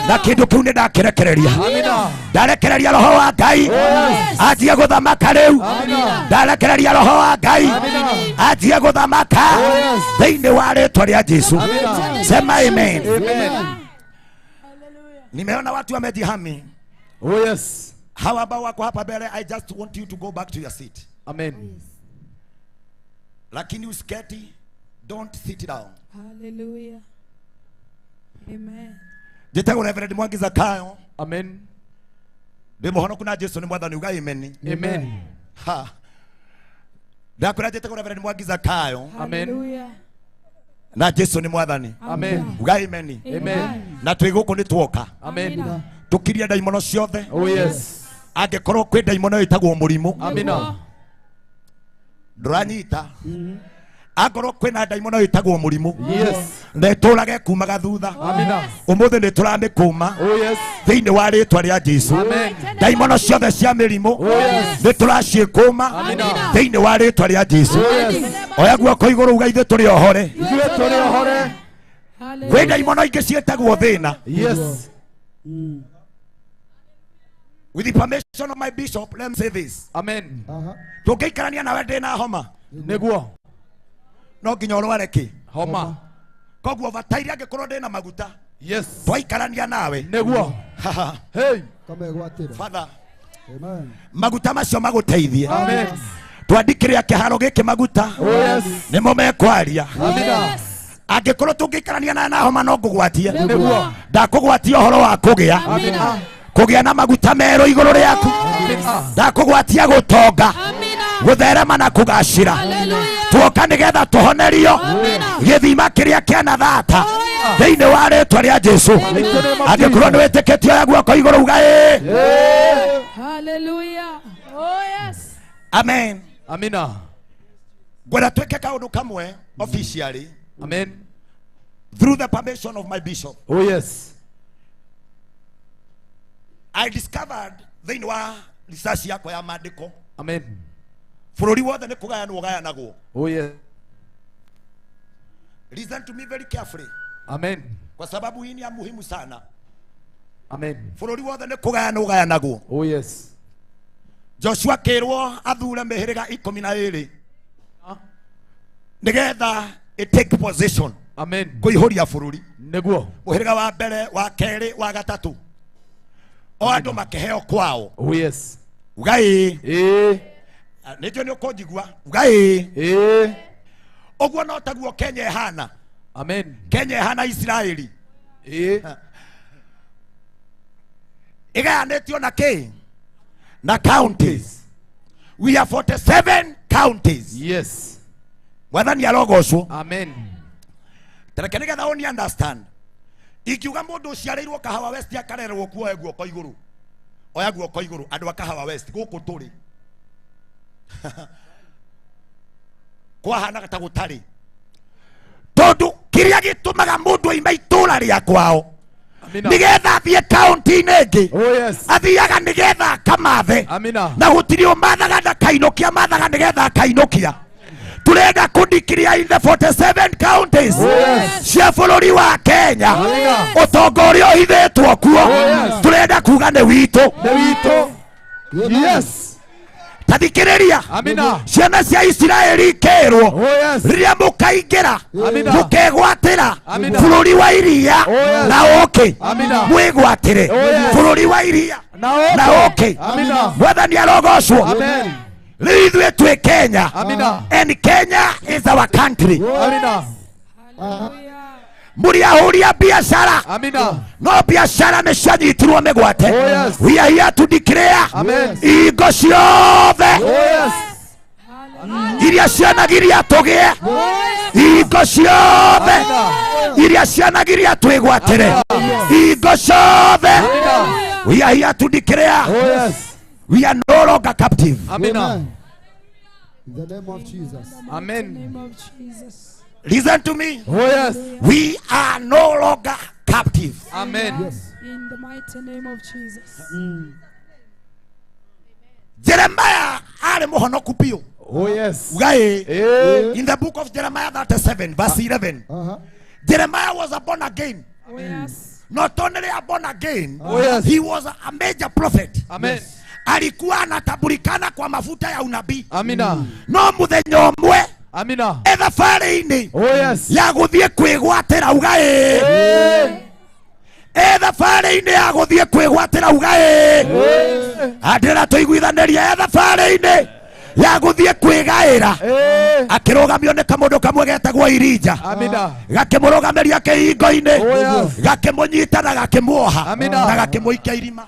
Na kĩndũ kĩu nĩ ndakirekereria. Amina. Ndarekereria roho wa Ngai. Anjie gũthamaka rĩu. Ndarekereria roho wa Ngai. Anjie gũthamaka thĩinĩ wa rĩtwa rĩa Jesũ. Sema amen. Amen. Nimeona watu wamejihami. Oh yes. How about wako hapa mbele? I just want you to go back to your seat. Amen. Lakini usiketi. Don't sit down. Hallelujah. Amen. Jitego Reverend Mwangi Zakayo. Amen. Ndimuhono kuna Jesu ni mwathani uga amen. Amen. Ha. Ndakura jitego Reverend Mwangi Zakayo. Amen. Hallelujah. Na Jesu ni mwathani. Amen. Uga amen. Amen. Na twiguku ni twoka. Amen. Tukiria daimono ciothe. Oh yes. Angekorwo kwi daimono itagwo murimu. Amina. Nduranyita. Angorwo kwina daimono itagwo murimu. Yes. Neturage kumaga thutha. Amina. Umuthi ni turamikuma. Oh yes. Thiini wa ritwa ria Jesu. Amen. Daimono ciothe cia mirimu. Oh yes. Ni turacikuma. Amina. Thiini wa ritwa ria Jesu. Oh yes. Oya guoko iguru uga ithe turi ohore. Ithuĩ tũrĩ ohore. Kwi daimono ingi cietagwo thina. Yes. With the permission of my bishop, let me say this. Amen. Tungeikarania nawe ndina homa. Nĩguo. No nginya urware ki? Homa. Koguo batairi angikorwo ndina maguta. Yes. Twaikarania nawe. Nĩguo. Hey. Father. Amen. Maguta macio maguteithie. Amen. Twandikire kiharo giki maguta. Oh yes. Nimo mekwaria. Amina. Angikorwo tungeikarania na homa no ngugwatie. Nĩguo. Ndakugwatia uhoro wa kugia. Amina. Kugia na maguta mero iguru riaku. Ndakugwatia gutonga. Gutherema na kugacira. Tuoka nigetha tuhonerio githima kiria kiana thata thiini wa ritwa ria Jesu. Angikorwo ni witikitie oya guoko iguru uga Hallelujah. Oh yes. Amen. Amina. Gwenda twike kaundu kamwe officially. Amen. Through the permission of my bishop. Oh yes. I discovered thiini wa research yako ya maandiko. Amen. Bururi wothe ni kugayanwo gayanagwo. Oh yes. Listen to me very carefully. Amen. Kwa sababu hii ni ya muhimu sana. Amen. Bururi wothe ni kugayanwo gayanagwo. Oh yes. Joshua kirwo athure mihiriga 12 nigetha it take position. Amen. Kuihuria bururi. Nĩguo. Muhiriga wa mbere, wa keri, wa gatatu. O andu makiheo kwao. Oh yes. Ugai. Nijo ni ukonjigua. Ugai. Ogwo no taguo Kenya hana. Amen. Kenya hana Israeli. Igayanitio na ki? Na counties. We have 47 counties. Yes. Mwathani arogocwo. Amen. Tereke nigetha uni understand. Ikiuga mundu uciarirwo Kahawa West akarerwo kuoya guoko iguru. Oya guoko iguru andu a Kahawa West guku turi. Kwa hana ta gutari. Tondu kiria gitumaga mundu aima itura ria kwao. Nigetha thie county ingi. Oh yes. Athiaga nigetha kamathe. Amina. Na gutiri umathaga na kainokia mathaga nigetha kainokia. Turenda kundikiria in the 47 counties. Oh yes. Cia bururi wa Kenya. Amina. Utonga uria uhithitwo kuo. Oh yes. Turenda kuga ni witu. Ni witu. Yes. Tathikiriria. Amina. Ciana cia Israeli kerwo. Oh yes. Riria mukaingira. Amina. Mukegwatira. Amina. Bururi wa iria. Oh yes. Na oke. Amina. Mwigwatire. Oh yes. Bururi wa iria. Na oke. Amina. Mwathani arogocwo. Amen. Riu ithuĩ twĩ Kenya. Amina. And Kenya is our country. Amina. Muri ahuria biashara. Amina. No biashara nĩ cianyitirwo mĩgwate. Oh yes. We are here to declare. Amen. Ingo ciothe. Oh yes. Iria cianagiria tũgĩe. Ingo ciothe. Iria cianagiria twĩgwatĩre. Ingo ciothe. We are here to declare. Oh yes. We are no longer captive. Amina. In the name of Jesus. Amen. Listen to me. Oh yes. We are no longer captive. Amen. In the mighty name of Jesus. Jeremiah are muhonoku piu. Oh yes. Ugai. In the book of Jeremiah 37 verse 11. Jeremiah was a born again. Oh yes. Not only a born again, Oh yes. he was a major prophet. Amen. Alikuwa anatambulikana kwa mafuta ya unabii. Amina. No muthenya umwe Amina. ethabari-ini Oh yes. ya guthie kwigwatira ugai. Ethabari-ini ya guthie kwigwatira ugai. Andira tuiguithaniria ethabari-ini ya guthie kwigaira. Akirugamio ni kamundu kamwe getagwo Irija. Amina. Gakimurugameria kihingo-ini. Oh yes. Gakimunyita na gakimuoha. Amina. Na gakimuikia irima.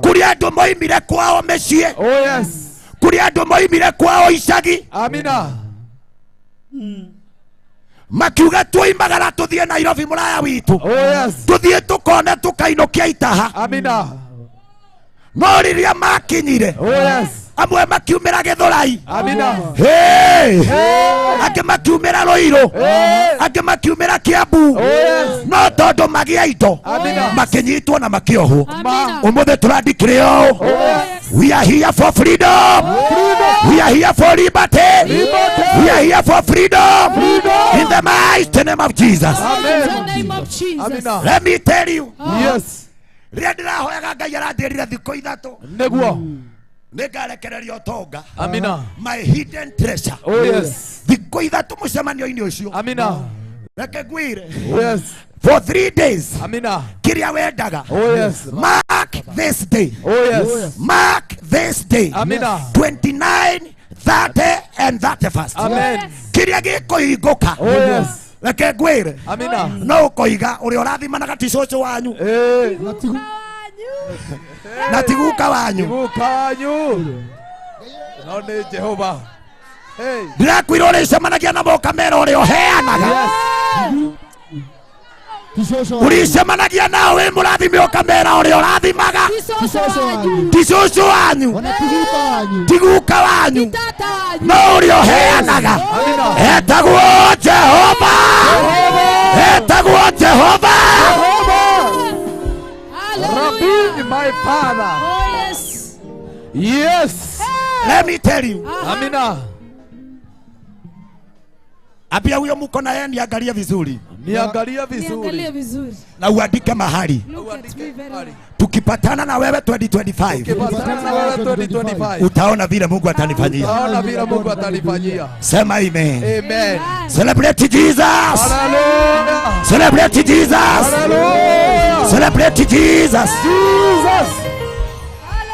Kuri andu moimire kwao micii. Oh yes. Kuri andu moimire kwao icagi. Amina. makiuga tuimagara tuthie Nairobi muraya witu tuthie tukone tukainokia itaha Amina. no riria makinyire amwe makiumira Githurai Amina. ange makiumira Ruiru ange makiumira Kiambu no tondu magia indo makinyitwo na makiohwo umuthe turandikire o we are here for freedom. We are here for liberty. We are here for freedom. In the mighty name of Jesus. Let me tell you. Yes. Amina. My hidden treasure. Oh yes. Amina. Yes. For 3 days. Amina. Oh yes. Mark this day. Oh yes. Mark this day. Amina. 29, 30 and 31st. Amen. Oh yes. Amina. No koiga uri orathimanaga ticoco wanyu. Na tiguka wanyu. No ni Jehova. Hey. Ndirakwira uri cemanagia na moka mera uri oheanaga. Uri cemanagia nao wi murathimi okamera uri orathimaga. Ticoco wanyu. Tiguka wanyu. No uri oheanaga. Etagwo Jehova. Etagwo Jehova. Rabbi, my father. Oh yes. Yes. Let me tell you. Amina. Abia huyo mko na yeye niangalie vizuri. Niangalie vizuri. Na uandike mahali. Tukipatana na wewe 2025. Utaona vile Mungu atanifanyia. Sema amen. Amen. Celebrate Jesus. Hallelujah. Celebrate Jesus. Hallelujah. Celebrate Jesus. Jesus.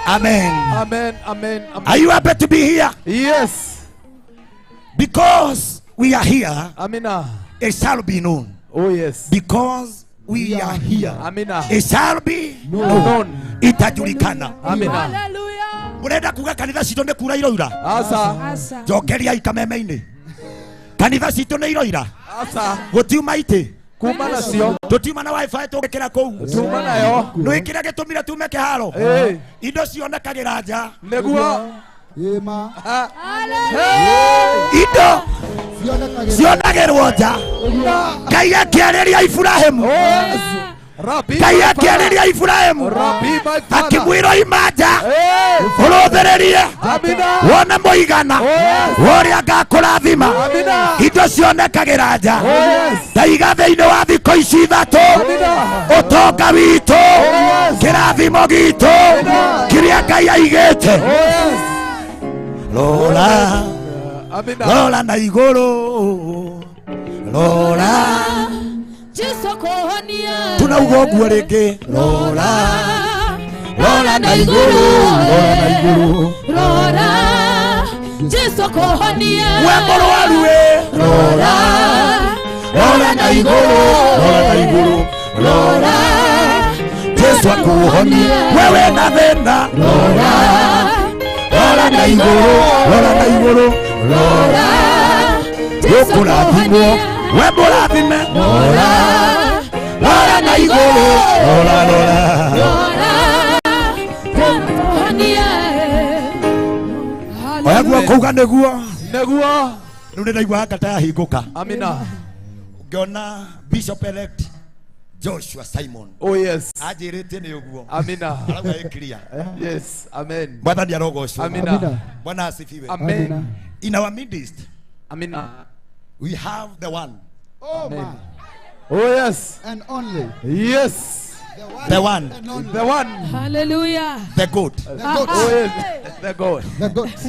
Amen. Amen. Amen. Are you happy to be here? Yes. Because we are here. Amina. It shall be known. Oh yes. Because we are here. Amina. It shall be known. Itajulikana. Amina. Hallelujah. Murenda kuga kanitha citå nä kura iroira Asa. njokeria ikameme-inä kanitha citå nä iroira Asa. gå tiuma itä kuma nacio tå tiuma na wifi tå gä kä ra kå u tuma nayo nä ä kä rä a gä tå mire tume kä haro indo cionekagä ra nja nĩguo indo cionagä rwo nja Ngai akä ria Iburahĩmu Ngai akä ria Iburahĩmu akä mwä ima nja å rå thä rä rie wone må igana å rä a ngakå rathima indo cionekagä ra nja ndaiga thä inä wa thikå ici ithatå å tonga witå kä rathimo gitå kä rä a Ngai aigä te Lola Lola na igũrũ Lola Jesu kuhonia tunauga ũguo rĩngĩ Lola Lola na igũrũ Lola na igũrũ Lola Jesu kuhonia we mũrwaru Lola Lola na igũrũ Lola na igũrũ Lola Jesu akuhonia wewe na thĩna Lola Lola na igũrũ Lola na igũrũ Lola ũkũrathimwo we mũrathime Lola Lola na igũrũ Lola oya guoko uga nĩguo rĩu nĩraigua ngata yahingũka. Amina. Ngĩona Bishop elect Joshua Simon. Oh yes. Ajirite ni uguo. Amina. Alauga clear. Yes. Amen. Bwana arogocwo. Amina. Bwana asifiwe. Amen. In our midst. Amina. We have the one. Oh Amen. my. Oh yes. And only. Yes. The one. The one. Hallelujah. The goat. The goat. Oh yes. The goat. The goat.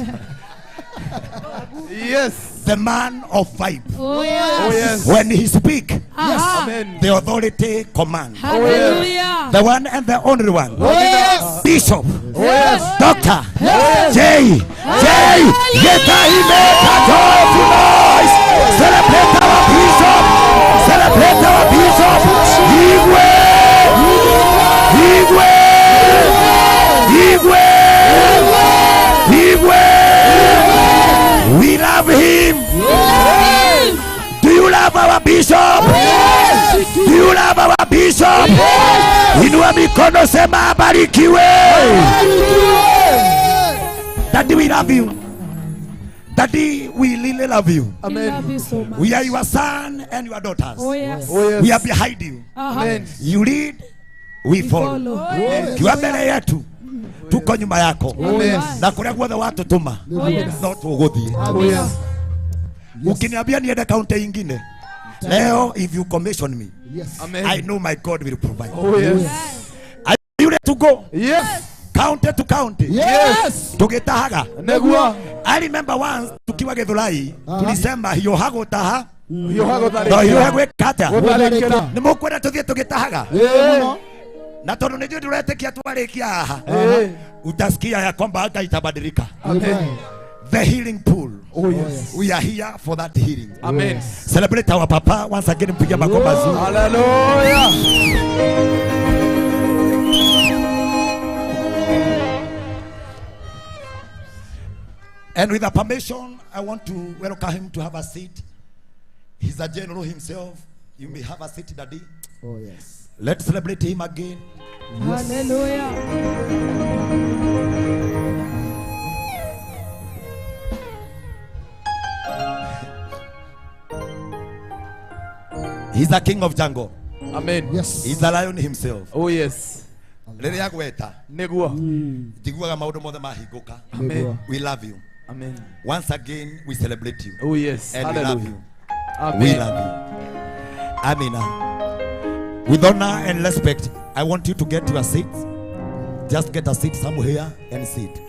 Yes. The man of vibe. Oh yes. Oh yes. When he speak, Yes. Amen. the authority command. Hallelujah. The one and the only one. Oh yes. Bishop. Oh yes. Doctor. Yes. J. Get a joyful noise. Celebrate our bishop. Celebrate our bishop. Igwe. Igwe. Igwe. Igwe. We love him. Do you love our bishop? Inua mikono, sema abarikiwe. Daddy, we love you. Daddy, we really love you. Amen. We love you so much. We are your son and your daughters. Oh yes. Oh yes. We are behind you. Amen. You lead, we follow. Follow. Kiwa mbele yetu, tuko nyuma yako. Amen. Na kuria guothe watutuma, no tuguthie. Oh yes. Ukiniambia niende kaunti ingine, leo if you commission me, Amen. I know my God will provide. Oh yes. Are you ready to go? Yes. County to county. Yes. Tugitahaga. Negua. I remember once tukiwa Githurai, tulisema hiyo hago taha. Hiyo hago No, tharĩkĩra. hiyo hago kata. Gũtharĩkĩra. Nĩ mũkwenda tuthie tugitahaga. Na tondũ nĩ ndũretekia twarĩkia haha. Utasikia ya kwamba hata itabadilika. Amen. The healing pool. Oh yes. We are here for that healing. Amen. Celebrate our papa once again, mpigia makofi mazuri. Hallelujah. And with the permission, I want to welcome him to have a seat. He's a general himself. You may have a seat, Daddy. Oh yes. Let's celebrate him again. Hallelujah. He's a king of jungle. Amen. Yes. He's a lion himself. Oh yes. Rĩrĩa agweta, Negua. njiguaga maũndũ mothe mahingũka. Amen. We love you. Amen. Once again, we celebrate you. Oh yes. And we love Hallelujah. you. Amen. We love you. Amina. With honor and respect, I want you to get your seats. Just get a seat somewhere and sit.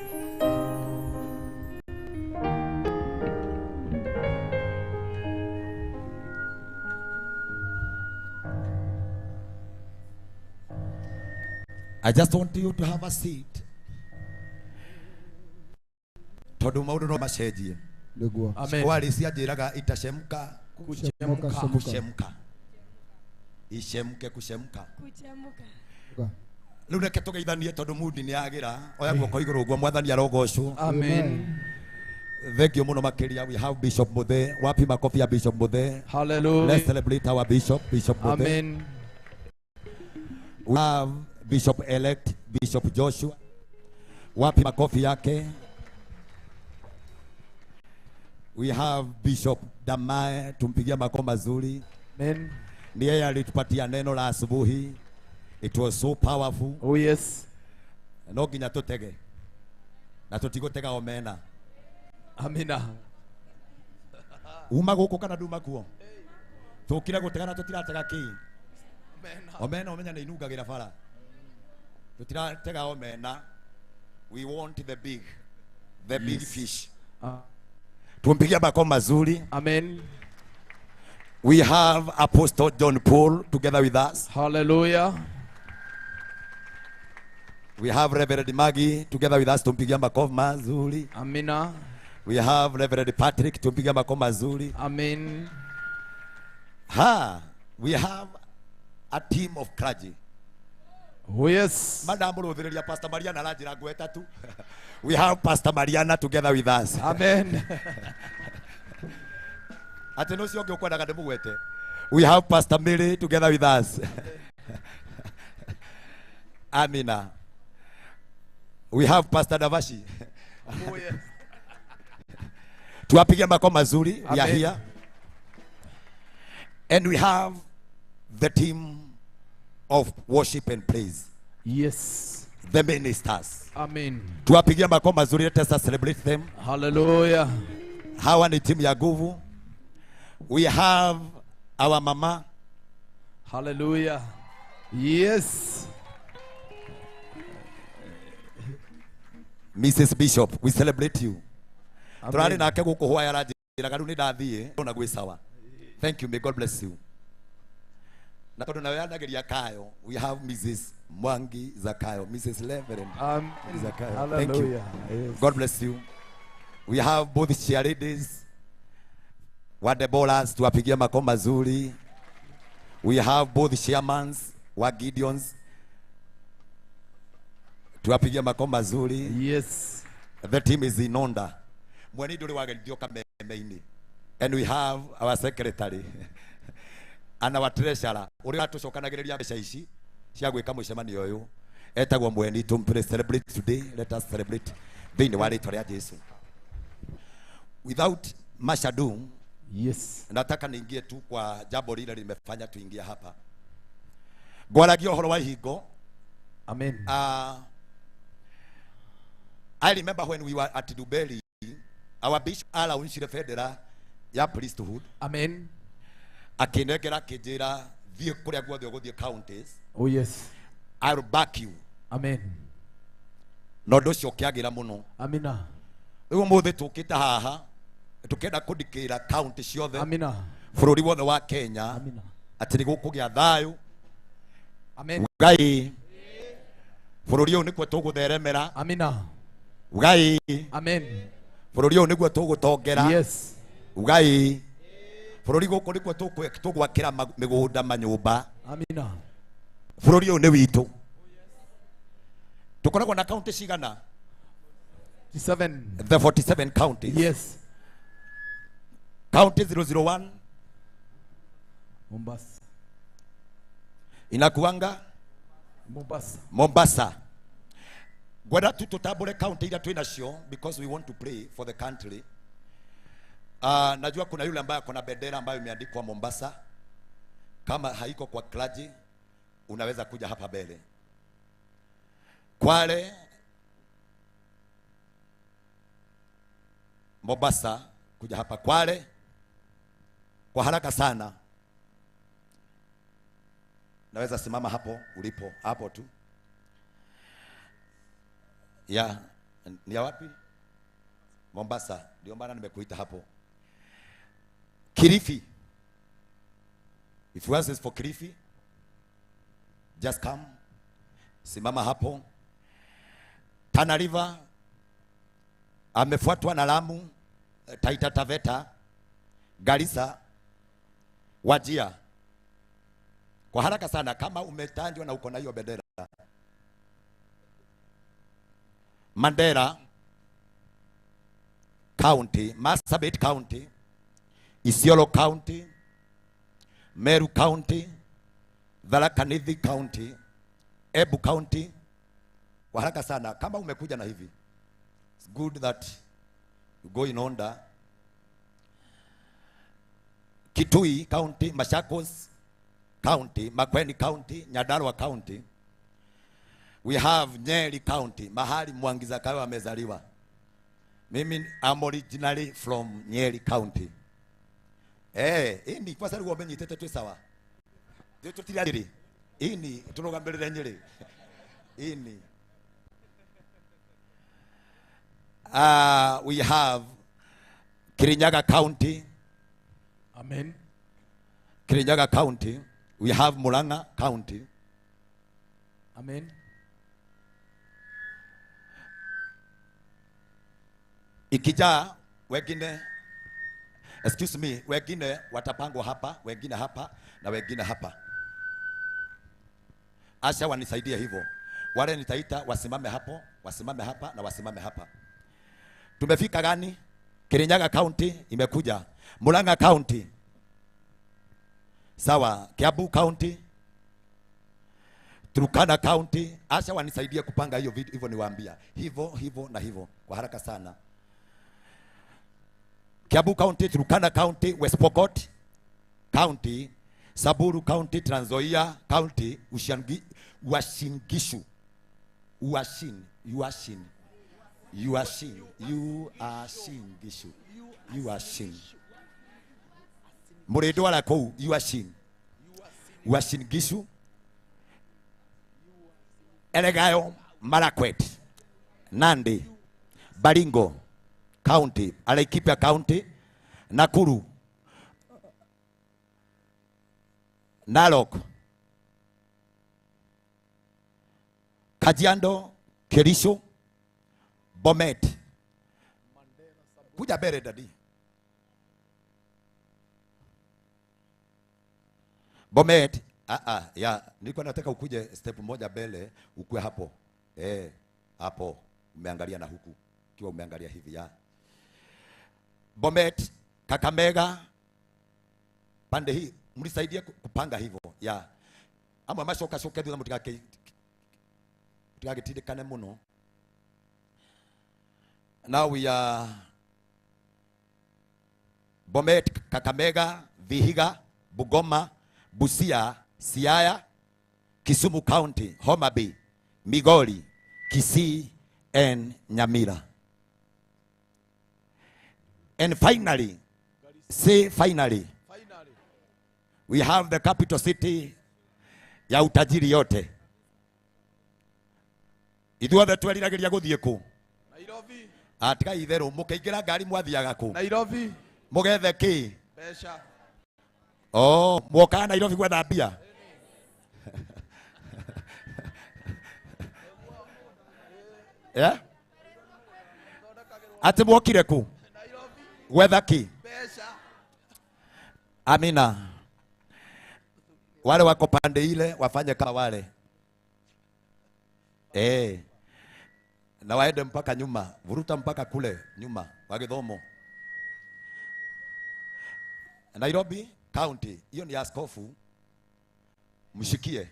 I just want you to have a seat. Tondu maundu no macenjie. Negua. Amen. Wale cianjiraga itacemka Kuchemuka. kuchemka. Ishemke kuchemka. Riu reke tugeithanie tondu mudi ni agira. Oya guoko iguru uguo mwathani arogocwo. Amen. Thank you muno makiria. We have Bishop Muthe. Wapi makofi ya Bishop Muthe? Hallelujah. Let's celebrate our Bishop Muthe. Amen. We have Bishop elect Bishop Joshua. Wapi makofi yake? We have Bishop Damae, tumpigia makofi mazuri. Amen. Ni yeye alitupatia neno la asubuhi. It was so powerful. Oh yes. No nginya tutege. Na tutigutega omena. Amina. Uma guku kana nduma kuo. Tukire gutega na tutiratega ki. Omena omenya ni inungagira bara. Tutiratega omena. We want the big fish. Tumpigia makofi mazuri. Amen. We have Apostle John Paul together with us. Hallelujah. We have Reverend Maggie together with us. Tumpigia makofi mazuri. Amina. We have Reverend Patrick. Tumpigia makofi mazuri. Amen. We have a team of clergy. Oh yes. Madam Ruthiriria Pastor Mariana Rajira Gweta tu. We have Pastor Mariana together with us. Amen. Ati no cio ngĩũkwendaga ndĩmũgwete. We have Pastor Mary together with us. Amina. We have Pastor Davashi. Oh yes. Tuwapigie makofi mazuri. We are Amen. here. And we have the team of worship and praise. Yes. The ministers. Amen. Tuwapigie makofi mazuri. Let us celebrate them. Hallelujah. Hawa ni timu ya nguvu. We have our mama. Hallelujah. Yes. Mrs. Bishop, we celebrate you. Turari Amen. nake guku hwa yaranjiraga riu ni ndathie ona gwi sawa. Thank you, may God bless you. Na tondu nawe yandagiria kayo, we have Mrs. Mwangi Zakayo, Mrs. Reverend Zakayo. Thank you. Hallelujah. Yes. God bless you. We have both cheerleaders. Wade bowlers, tuwapigia makofi mazuri. We have both chairmans wa Gideons. Tuwapigia makofi mazuri. Yes. The team is in order. Mwani nduri wagerio kameme-ini. And we have our secretary and our treasurer. Uri atucokanagiriria mbeca ici cia gwika mucemanio uyu etagwo mweni to celebrate today. Let us celebrate thini wa ritwa ria Jesu. Without much ado, Yes. nataka niingie tu kwa jambo lile limefanya tuingie hapa. Gwaragia uhoro wa hingo. Amen. I remember when we were at Dubeli, our bishop allowed Federal ya priesthood. Amen. Akinegera kijira thie kuria guothe uguthie counties. Oh yes. I'll back you. Amen. No ndocio kiagira muno. Amina. Riu muthe tukita haha tukenda kudikira county ciothe. Amina. Bururi wothe wa Kenya. Amina. Atiri gukugia thayu. Amen. Ngai. Bururi uyu nikuo tugutheremera. Amina. Ngai. Amen. Bururi uyu nikuo tugutongera. Yes. Ngai. Bururi guku nikuo tugwakira migunda manyumba. Amina. Bururi uyu ni witu. Tukoragwo na county cigana? 7. The 47 counties. Yes. County 001 Mombasa. inakuanga Mombasa. Mombasa. Gwenda tu tutambure county ila twinacio because we want to pray for the country. Najua kuna yule ambaye kuna bendera ambayo imeandikwa Mombasa. Kama haiko kwa clergy unaweza kuja hapa mbele. Kwale, Mombasa, kuja hapa Kwale kwa haraka sana. Naweza simama hapo ulipo, hapo tu. Ya, ni ya wapi? Mombasa, ndio maana nimekuita hapo. Kilifi. If you ask for Kilifi, just come. Simama hapo. Tana River amefuatwa na Lamu, Taita Taveta, Garissa, Wajia. Kwa haraka sana kama umetanjwa na uko na hiyo bendera. Mandera County, Marsabit County, Isiolo County, Meru County, Tharaka Nithi County, Embu County. Kwa haraka sana kama umekuja na hivi. It's good that you go in order. Kitui County, Machakos County, Makueni County, Nyandarua County. We have Nyeri County, mahali Mwangi Zakayo amezaliwa. Mimi I'm originally from Nyeri County. Ini kwa sababu wamenyitete tu sawa. Ndio tutirari. Ini turugambirire Nyeri. Ini we have Kirinyaga County. Amen. Kirinyaga County. We have Murang'a County. Amen. Ikija wengine, excuse me, wengine watapangwa hapa, wengine hapa na wengine hapa. Asha wanisaidia hivyo. Wale nitaita wasimame hapo, wasimame hapa na wasimame hapa. Tumefika gani? Kirinyaga County imekuja. Murang'a County. Sawa, Kiambu County. Turkana County. Asha wanisaidia kupanga hiyo vitu hivyo niwaambia. Hivyo na hivyo kwa haraka sana. Kiambu County, Turkana County, West Pokot County, Samburu County, Trans Nzoia County, Uasin Gishu. Uasin Gishu. Uasin. Muredo ala kou Uasin Gishu. Elgeyo Marakwet, Nandi, Baringo County, Laikipia County, Nakuru, Narok, Kajiado, Kericho, Bomet. Kuja bere dadi. Bomet, ya, nilikuwa nataka ukuje step moja mbele, ukue hapo. Hapo umeangalia na huku. Kiwa umeangalia hivi ya. Bomet, Kakamega, pande hii, mlisaidia kupanga hivyo. Ya. amwe macoka coke thutha mutigagitindikane muno. Now we are Bomet, Kakamega, Vihiga, Bungoma, Busia, Siaya, Kisumu County, Homa Bay, Migori, Kisii, and Nyamira. And finally, say finally, we have the capital city ya utajiri yote. Ithuothe tweriragiria guthie ku Nairobi. Atiga itheru mukiingira ngari mwathiaga ku Nairobi. Mugethe ki Besha. Oh, mwoka Nairobi gwetha mbia. Yeah? Ati mwokire ku gwetha ki Besha. Amina. Wale wako pande ile wafanye kama wale. Na waende mpaka nyuma, vuruta mpaka kule nyuma wa Githomo. Nairobi County, hiyo ni askofu. Mshikie.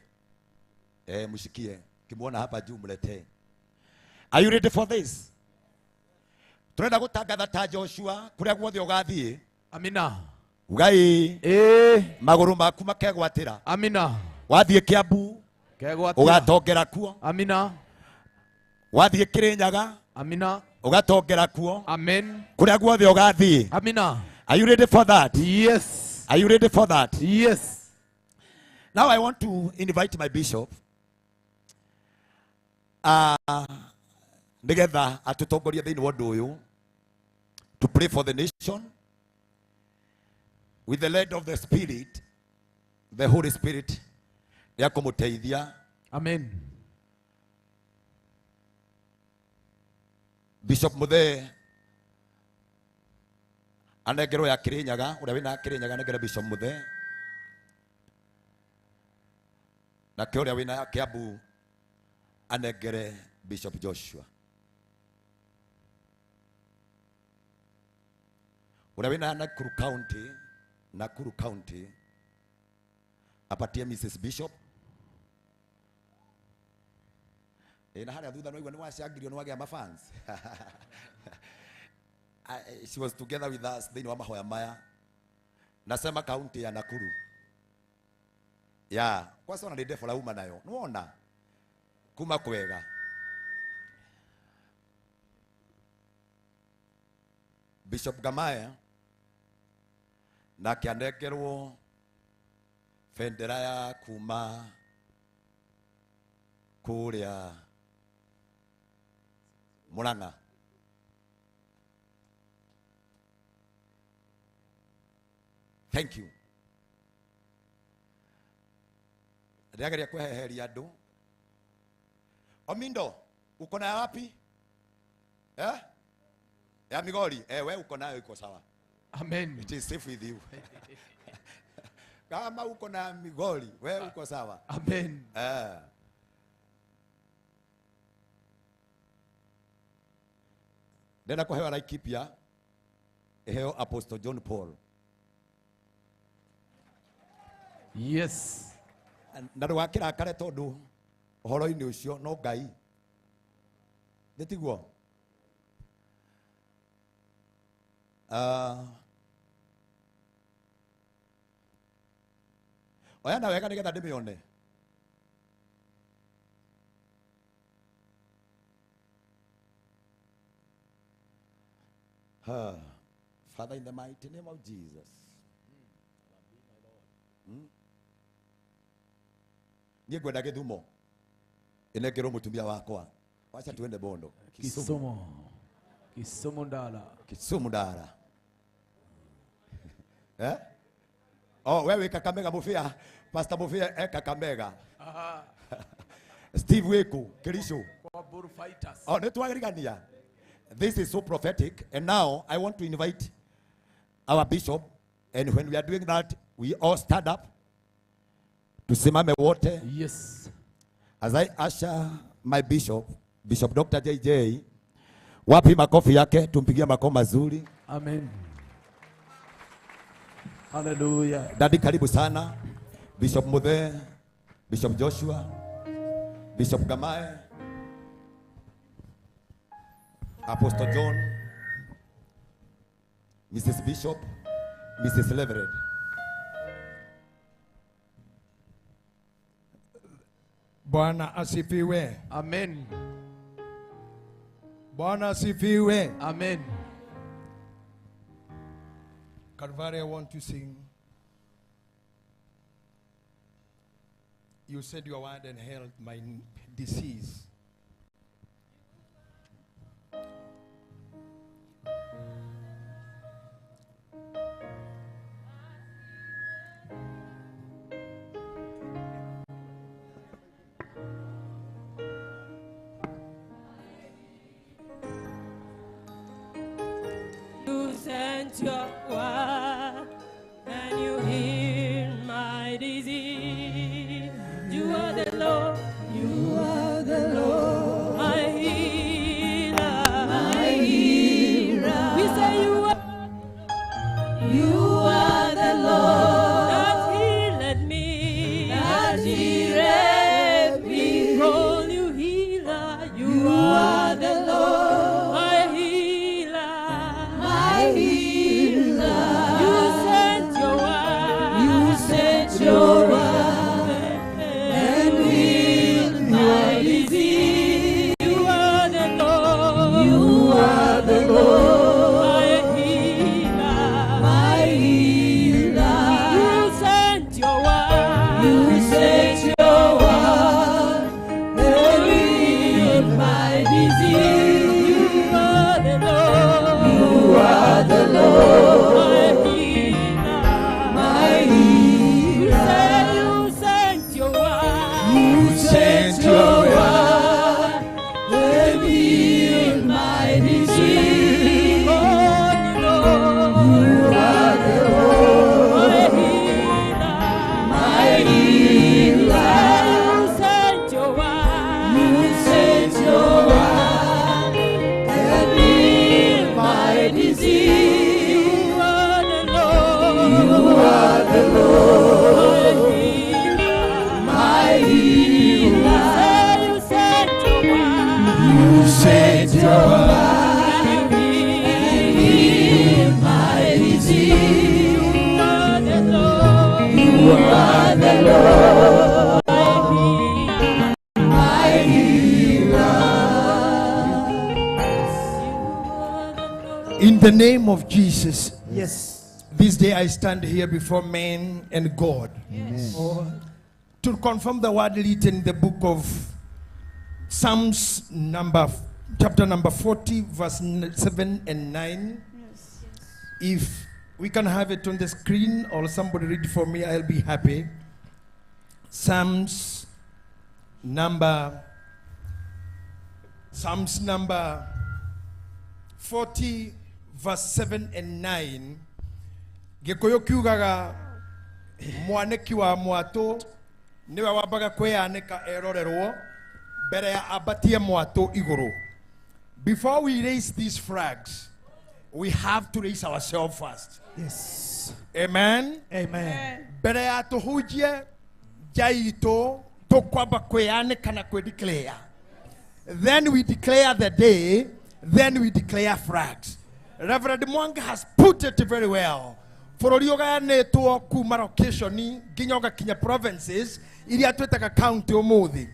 Mshikie. Kimuona hapa juu mletee. Are you ready for this? Turenda gutangatha ta Joshua kuria guothe ugathie. Amina. Ugai maguru maku makegwatira. Amina. Wathie Kiambu kegwatira ugatongera kuo. Amina. Wathie Kirinyaga. Amina. Ugatongera kuo. Amen. Kuria guothe ugathie. Amina. Are you ready for that? Yes. Are you ready for that? Yes. Now I want to invite my bishop. Nigetha atutongoria thiini wa nduyu to pray for the nation with the lead of the Spirit, the Holy Spirit ya kumuteithia. Amen. Bishop Muthe anengero ya Kirinyaga, uria wina Kirinyaga anengero Bishop Muthe, na ke uria wina Kiambu anengere Bishop Joshua. Uria wina Nakuru County apatie Mrs. Bishop. Na haria thutha noigua ni wacangirio ni wagia mafans. She was together with us thiini wa mahoya maya. Nasema county ya Nakuru. Kwa sababu ni defo la uma nayo. Nuona kuma kwega. Bishop Gamaya na kianengerwo bendera ya kuma kuria Murang'a. Thank you. Ndiageria kweheheria andu. Omindo, uko na wapi? Ya Migori. We uko nayo iko sawa. Amen. It is safe with you. Kama uko na Migori, we uko sawa. Amen. Ndenda kuhewa Laikipia eheo Apostle John Paul. Yes. Na ndwakira kare tondu horo-ini ucio no Ngai. Nditiguo. Oya na wega nigetha ndimione. Father, in the mighty name of Jesus. Niĩ ngwenda Gĩthumo inengerwo mũtumia wakwa. Wacha tuende Bondo. Kisumu Ndala. Kisumu Ndala. Wewe Kakamega Mufia. Pastor Mufia Kakamega. Steve Weku Kirisho. Netwagirigania. This is so prophetic, and now I want to invite our bishop, and when we are doing that, we all stand up. Tusimame wote. Yes. As I usher my bishop, Bishop Dr. JJ, wapi makofi yake, tumpigia makofi mazuri. Amen. Hallelujah. Daddy karibu sana. Bishop Muthe, Bishop Joshua, Bishop Gamae, Apostle John, Mrs. Bishop, Mrs. Leverett. Bwana asifiwe. Amen. Bwana asifiwe. Amen. Calvary, I want to sing. You said your word and healed my disease. You sent your word and you healed my disease. You are the Lord. You are the Lord. My healer. My healer. We say you are. You are the Lord. That healed me. That healed me. Call you healer. You are the Lord. My healer. My healer. You sent your word. You sent your word and healed my disease. You are the Lord. You are the Lord. My healer. My healer. You sent your word. You sent your word and healed my disease. You are the Lord. You are the Lord. My healer. You sent your word. You sent your word and healed my disease. Oh, Lord. You are the Lord. My healer. You sent your word. You sent your word and healed my disease. You are the Lord. You are the Lord. My healer. You sent your word. You sent your word and healed my disease. You are the Lord. You are the Lord. My healer. In the name of Jesus, Yes. this day I stand here before men and God. To confirm the word written in the book of Psalms chapter number 40 verse 7 and 9. If we can have it on the screen or somebody read for me, I'll be happy. Psalms number 40 verse 7 and 9. Gikuyu kiugaga mwaniki wa mwato niwe wambaga kweyanika erorerwo mbere ya abatie mwato iguru. Before we raise these flags, we have to raise ourselves first. Yes. Amen. Amen. Mbere ya tuhujie jaito tukwamba kweyanika na declare. Then we declare the day, then we declare flags. Reverend Mwanga has put it very well. For ogayanetwo kuma location nginyoga kinya provinces iria twetaga county umuthi.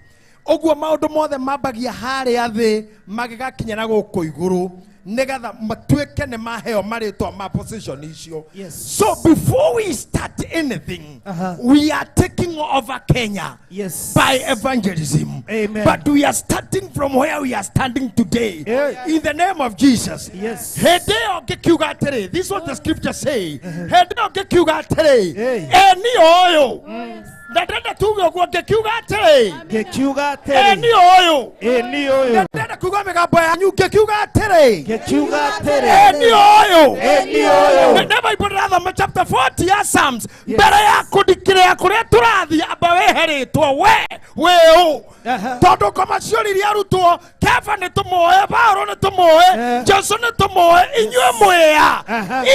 Oguo maundu mothe mambagia haria thi magigakinya na guku iguru nigetha matweke ne maheo maritwa ma position icio. Yes. So before we start anything, we are taking over Kenya. Yes. By evangelism. Amen. But we are starting from where we are standing today. In the name of Jesus. Yes. This is what the scripture say. Any oil. Nataka tuge kwa gekiuga tere. Gekiuga tere. Any oil. Any oil. Nataka kuga migambo yanyu ngikiuga atiri Eni oyo. na Bible rathoma chapter 40 ya Psalms mbere ya kudikira kuria turathi amba weheritwo we u tondu komaciori arutwo Kefa ni tumuoe, Paulo ni tumuoe, Jesu ni tumuoe, inywe mwea.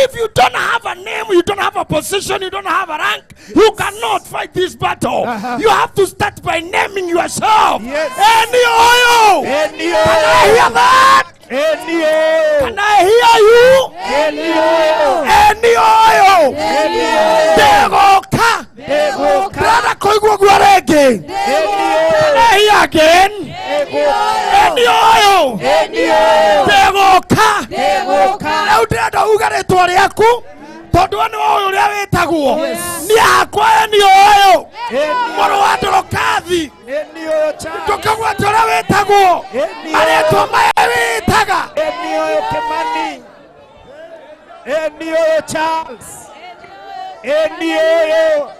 If you don't have a name, you don't have a position, you don't have a rank, you cannot fight this battle. You have to start by naming yourself. Eni oyo. Can I hear that? Can I hear you? Eni oyo. Degoka. Brother koigwa gwarege. Can I hear again? Eni oyo. Degoka. Na utrenda ugaretwa riaku tondu ni oyo uria witagwo ni akwa eni oyo moro wa Ndorokathi tukagwata uria witagwo aretwa maya witaga Eni oyo Kimani. Eni oyo Charles. Eni oyo.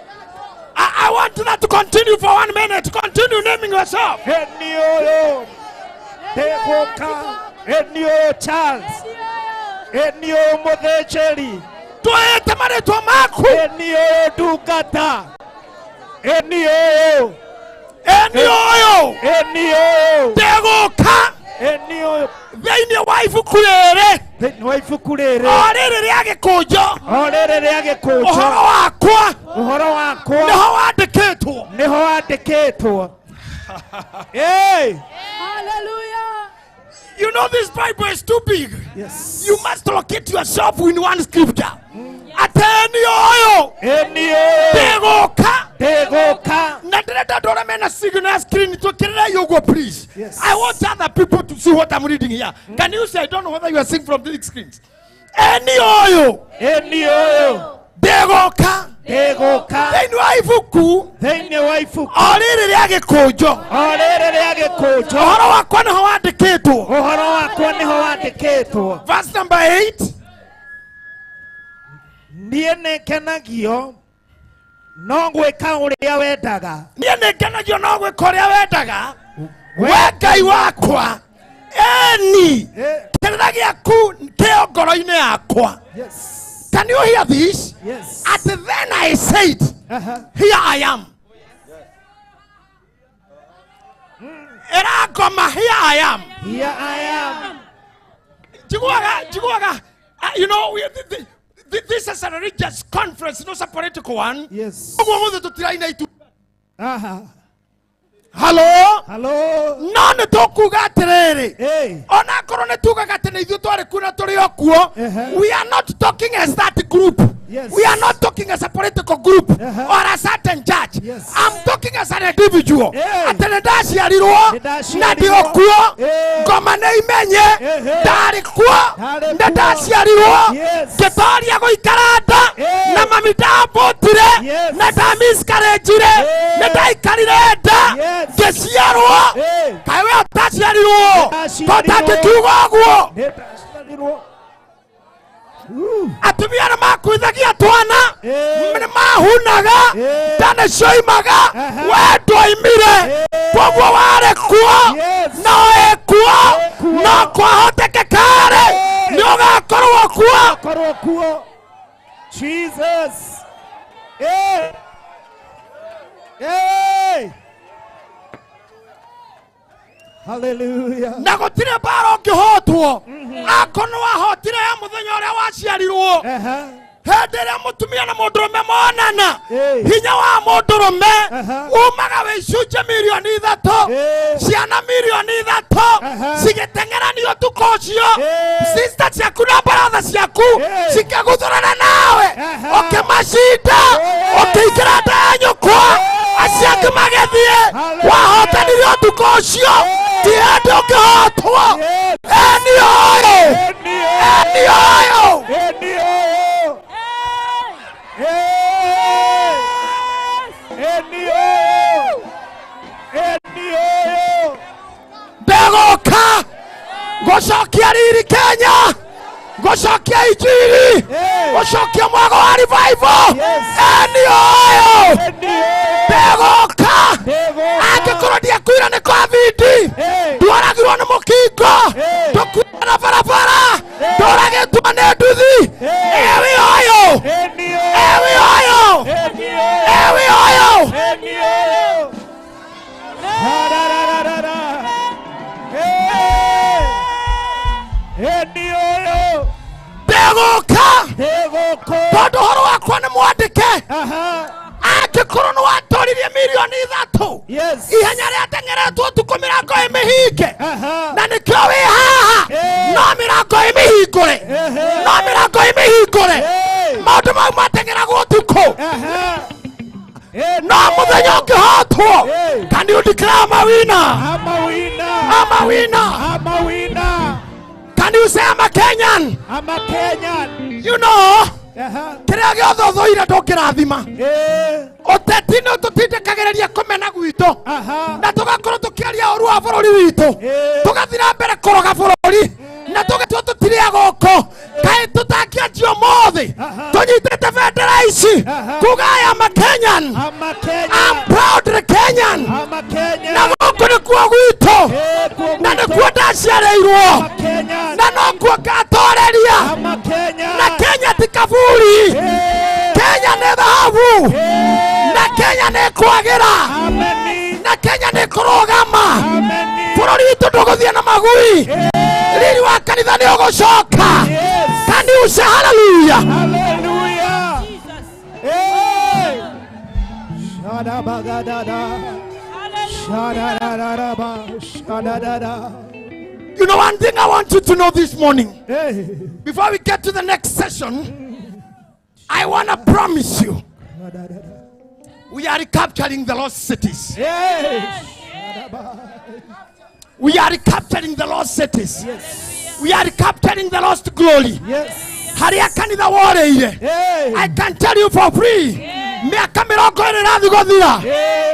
I want that to continue for 1 minute. Continue naming yourself. Eni oyo Degoka. Eni oyo Charles. Eni oyo Muthecheri. Tuete maretwa maku. Eni oyo Ndungata. Eni oyo. Eni oyo. Eni oyo. Degoka. Eni oyo. Thĩinĩ wa ibuku rĩrĩ. Thĩinĩ wa ibuku rĩrĩ. O rĩrĩ rĩa gĩkũnjo. O rĩrĩ rĩa gĩkũnjo. Ũhoro wakwa. Ũhoro wakwa. Nĩho wandĩkĩtwo. Nĩho wandĩkĩtwo. Hey. Hallelujah. You know this Bible is too big. Yes. You must locate yourself in one scripture. Ateni oyo. Eni oyo. Degoka. Degoka. Na ndĩrenda andũ arĩa mena signal screen twĩkĩrĩre yogo please. Yes. I want other people to see what I'm reading here. Can you say I don't know whether you are seeing from the big screens? Eni oyo. Eni oyo. Degoka. Degoka. Thĩinĩ wa ibuku. Thĩinĩ wa ibuku. O rĩrĩ rĩa gĩkũnjo. O rĩrĩ rĩa gĩkũnjo. Ũhoro wakwa nĩho wandĩkĩtwo. Ũhoro wakwa nĩho wandĩkĩtwo. Verse number 8. Niĩ nĩngenagio no gwĩka ũrĩa wendaga. Niĩ nĩngenagio no gwĩka ũrĩa wendaga. We Ngai wakwa. Eni. Kĩrĩra gĩaku kĩo ngoro-inĩ yakwa. Yes. Can you hear this? Yes. At then I said, here I am. Eragoma, here I am. Here I am. Jiguaga, you know, this is a religious conference, not a political one. Yes. Hello? Hello? No nĩ tũkuga atĩrĩrĩ. Hey. Ona korwo nĩ tugaga atĩ nĩ ithuĩ twarĩ kuo na tũrĩ o kuo. We are not talking as that group. Yes. We are not talking as a political group or a certain church. Yes. I'm talking as an individual. Hey. Atĩ nĩ ndaciarirwo na ndĩ o kuo. Ngoma nĩ imenye ndarĩ kuo na ndaciarirwo ngĩtoria gũikara nda na mami ndambũtire na ndamiskarĩnjire nĩ ndaikarire nda ngĩciarwo kaĩ we ũtaciarirwo tondangĩkiuga ũguo. Atumia nĩ makuithagia twana nĩ mahunaga nda nĩ cioimaga we ndwoimire koguo warĩ kuo no ĩ kuo no kwahotekekarĩ nĩ ũgakorwo kuo. Jesus. Hey. Hey. Hallelujah. Na gũtirĩ mbara ũngĩhotwo akorwo wahotire ya mũthenya ũrĩa waciarirwo hĩndĩ ĩrĩa mũtumia na mũndũrũme monana hinya wa mũndũrũme umaga wĩ icunjĩ mirioni 3 ciana mirioni 3 cigĩteng'eranio ũtukũ ũcio sister ciaku na brother ciaku cikĩguthũrana nawe ũkĩmacinda ũkĩingĩra nda ya nyũkwa acio angĩ magĩthiĩ wahotanire ũtukũ ũcio ti hĩndĩ ũngĩhotwo. Eni oyo. Eni oyo. Eni oyo. Eni oyo. Eni oyo. Ndegoka gũcokia riri Kenya, gũcokia injiri, gũcokia mwago wa revival. Eni oyo. Ndegoka angĩkorwo ndiakuire nĩ COVID ndwaragirwo nĩ mũkingo tondu horo wakwa ni mwandike angĩkorwo nĩ watoririe mirioni 3 ihenya rĩa tengeretwo tukũ mĩrango ĩmĩhinge na nĩkĩo wĩ haha no mĩrango ĩmĩhingũre no mĩrango ĩmĩhingũre maũndũ mau matengeragwo tukũ no mũthenya ũngĩhotwo can you declare I'm a winner can you say I'm a Kenyan you know kĩrĩa gĩothe ũthũire ndũngĩrathima ũteti nĩ ũtũtindĩkagĩrĩria kũmena gwitũ na tũgakorwo tũkĩaria ũru wa bũrũri witũ tũgathiĩ na mbere kũroga bũrũri na tũgatua tũtirĩa gũkũ kaĩ tũtangĩanjia ũmũthĩ tũnyitĩte bendera ici kuga I am a Kenyan I'm proudly Kenyan na gũkũ nĩkuo gwitũ na nĩkuo ndaciarĩirwo na nokuo ngatoreria na Kenya ti kaburi Kenya nĩ thahabu na Kenya nĩ kwagĩra na Kenya nĩ kũrũgama bũrũri witũ ndũgũthiĩ na magui riri wa kanitha nĩ ũgũcoka can you say hallelujah You know one thing I want you to know this morning before we get to the next session, I want to promise you we are recapturing the lost cities. We are recapturing the lost cities. We are recapturing the lost glory. Haria kanitha woreire. I can tell you for free. Miaka mĩrongo ĩrĩ ĩrathiĩ gũthira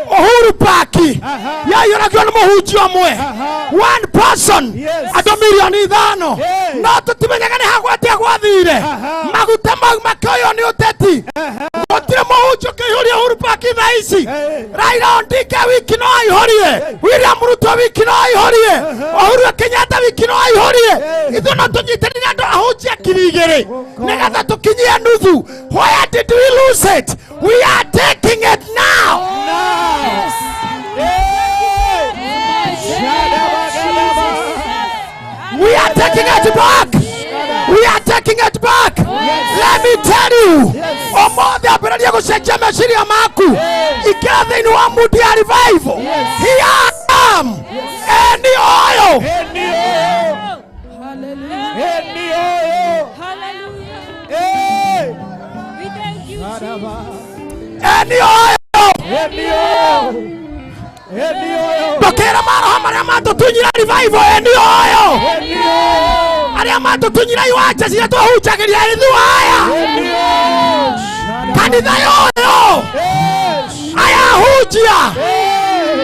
Uhuru Park yaiyũragio nĩ mũhunjia ũmwe one person andũ mirioni 5 no tũtimenyaga nĩ hagwatĩa gwathire maguta mau makĩoywo nĩ ũteti gũtirĩ mũhunjia ũkĩihũria Uhuru Park thaa ici Raila Odinga wiki no aihũrie William Ruto wiki no aihũrie Uhuru Kenyatta wiki no aihũrie ithuĩ no tũnyitanĩre andũ ahunjia 2,000 nĩgetha tũkinyie nuthu. Where did we lose it? We are taking it now. We are taking it back. We are taking it back. Let me tell you. Omothe ambĩrĩria gũcenjia meciria maku ikĩra thĩinĩ wa mood ya revival. Here I am. Any oil. Any oil. Ndokera maroho marĩa matũtunyira revival any oil. Arĩa matũtunyira iwanja cia twahunjagĩria ithuaya kanitha yoyo aya hunjia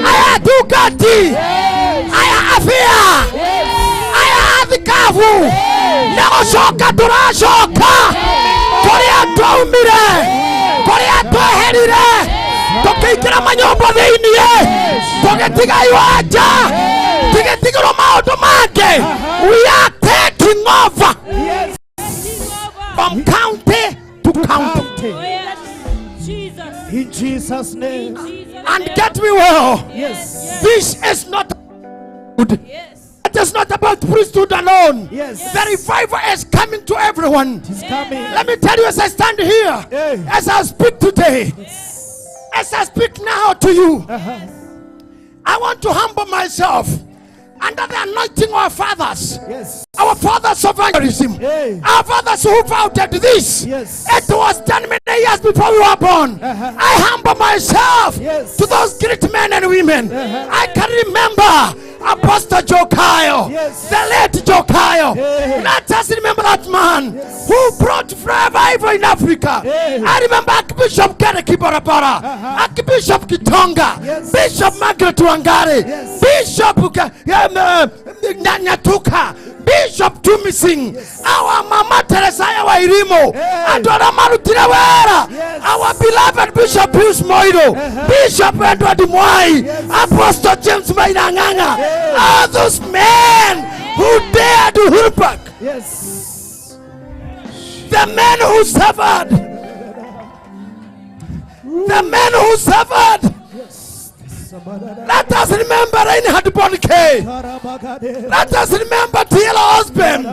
aya tungati aya afia aya athikabu nĩgũcoka tũracoka kũrĩa twaumire kũrĩa tweherire tũkĩingĩra manyũmba thĩinĩ tũgĩtiga iwanja tũgĩtigĩrwo maũndũ mangĩ. We are taking over from county to county in Jesus' name. And get me well, this is not good. It is not about priesthood alone. The revival is coming to everyone. Let me tell you, as I stand here, as I speak today, as I speak now to you, I want to humble myself under the anointing of our fathers. Our fathers of evangelism. Our fathers who founded this. It was done many years before we were born. I humble myself to those great men and women. I can remember Apostle Jokayo, the late Jokayo. Let us remember that man who brought revival in Africa. I remember Archbishop Kennedy Barabara, Archbishop Kitonga, Bishop Margaret Wangari, Bishop Nyatuka, Bishop Tumising, our Mama Teresa Wairimo, Adora Marutinawera, our beloved Bishop Pius Moido, Bishop Edward Mwai, Apostle James Mainanganga, all those men who dared to Uhuru Park. The men who suffered. The men who suffered. Let us remember Reinhard Bonnke. Let us remember T.L. Osborne,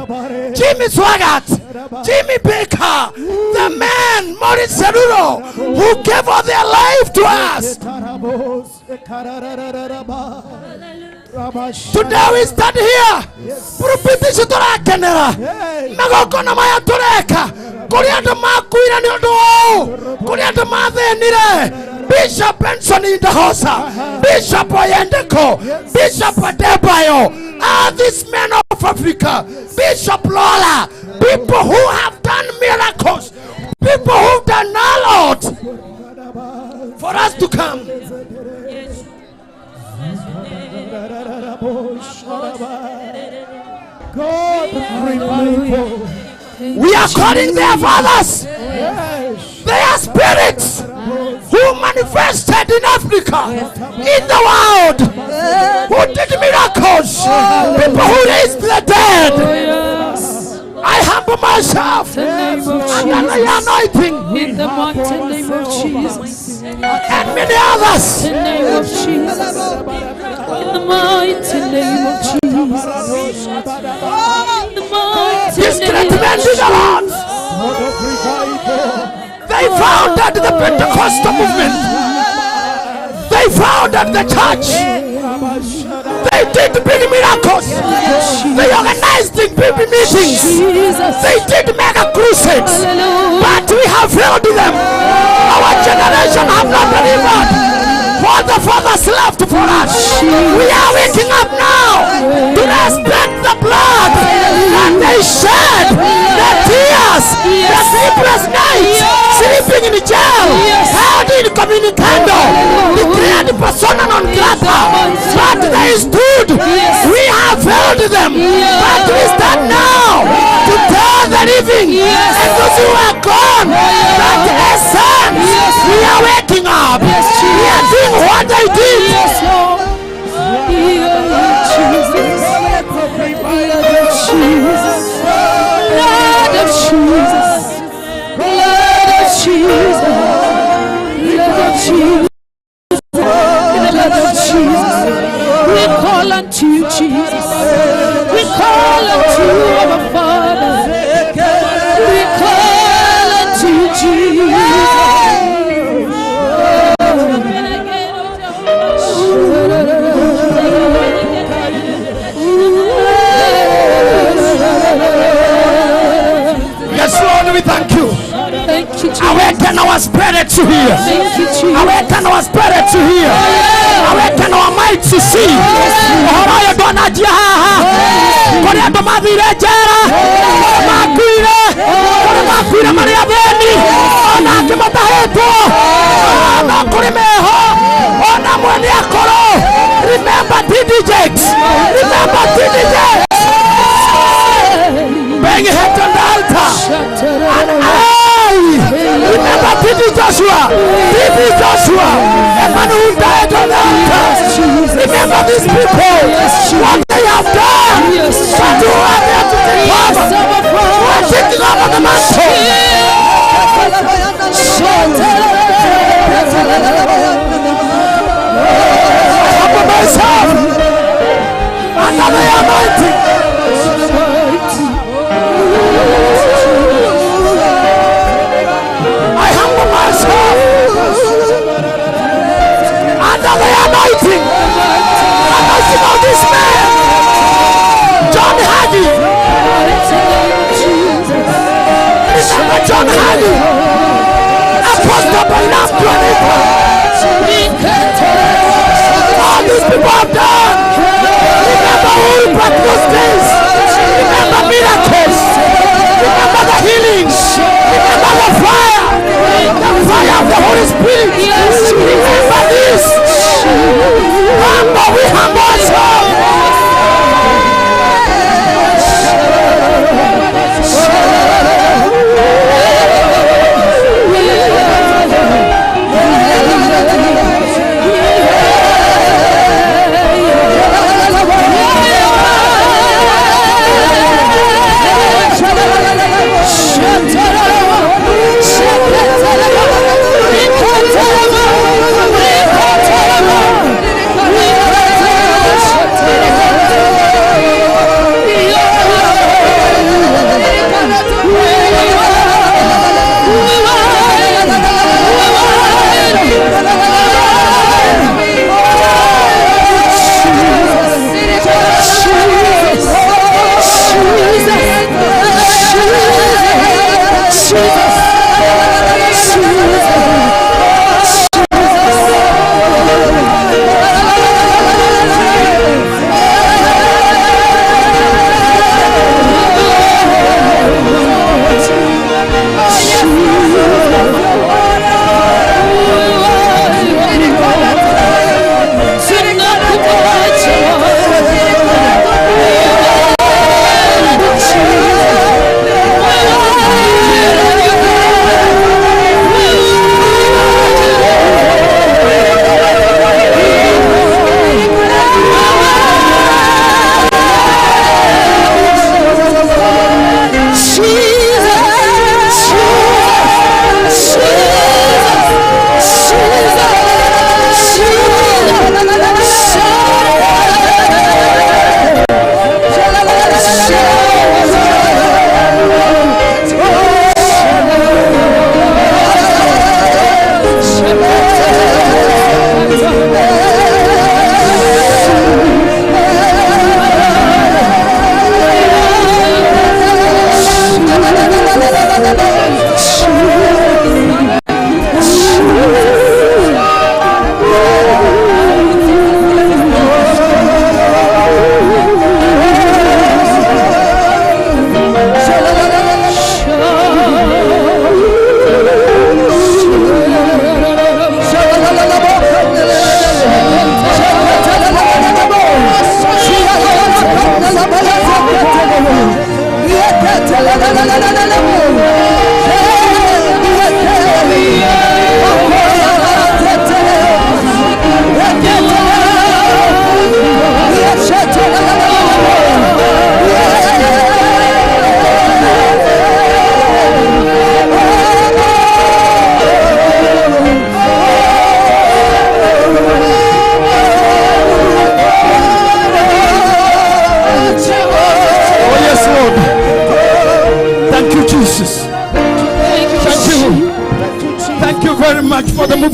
Jimmy Swaggart. Jimmy Baker, the man, Maurice Seruro, who gave all their life to us. Today we stand here. Purupitisho turakenera. Magokona maya tureka. Kuria andu makuire ni undu wao. Kuria andu mathenire. Bishop Benson Indahosa, Bishop Oyendeko, Bishop Adebayo, these men of Africa, Bishop Lola, people who have done miracles, people who've done a lot for us to come. We are calling their fathers. They are spirits who manifested in Africa, in the world, who did miracles, people who raised the dead. I humble myself under the anointing In the mighty name of Jesus. and many others. In the name of Jesus. In the mighty name of Jesus. In the mighty These name great of men did a lot. They founded the Pentecostal movement. They founded the church. They did big miracles. They organized big meetings. They did mega crusades. But we have failed them. Our generation have not delivered what the fathers left for us. We are waking up now to respect the blood that they shed, the tears, the sleepless nights, sleeping in jail, held in communicando, declared persona non grata, but they stood. We have failed them, but we stand now to tell the living and those who are gone that essence, we are waking up. We are doing what they did. We call unto you, Jesus. We call unto our Father. We call unto Jesus. Yes, Lord, we thank you. Thank you, Jesus. Awaken our spirit to hear. Thank you, Jesus. Awaken our spirit to hear. Awaken our mind to see. Ohoro dona jaha. Kore ando madire jera. Makuire. Kore makuire Maria Beni. Ona kimata heto. Ona kore meho. Ona mwene akoro. Remember DDJ. Remember DDJ. Bring it to the altar. Remember TB Joshua, the man who died on the altar. Remember these people, what they have done, but who are there to take over, who are taking over the mantle. I humble myself under the anointing. Under the anointing of this man, John Hagee.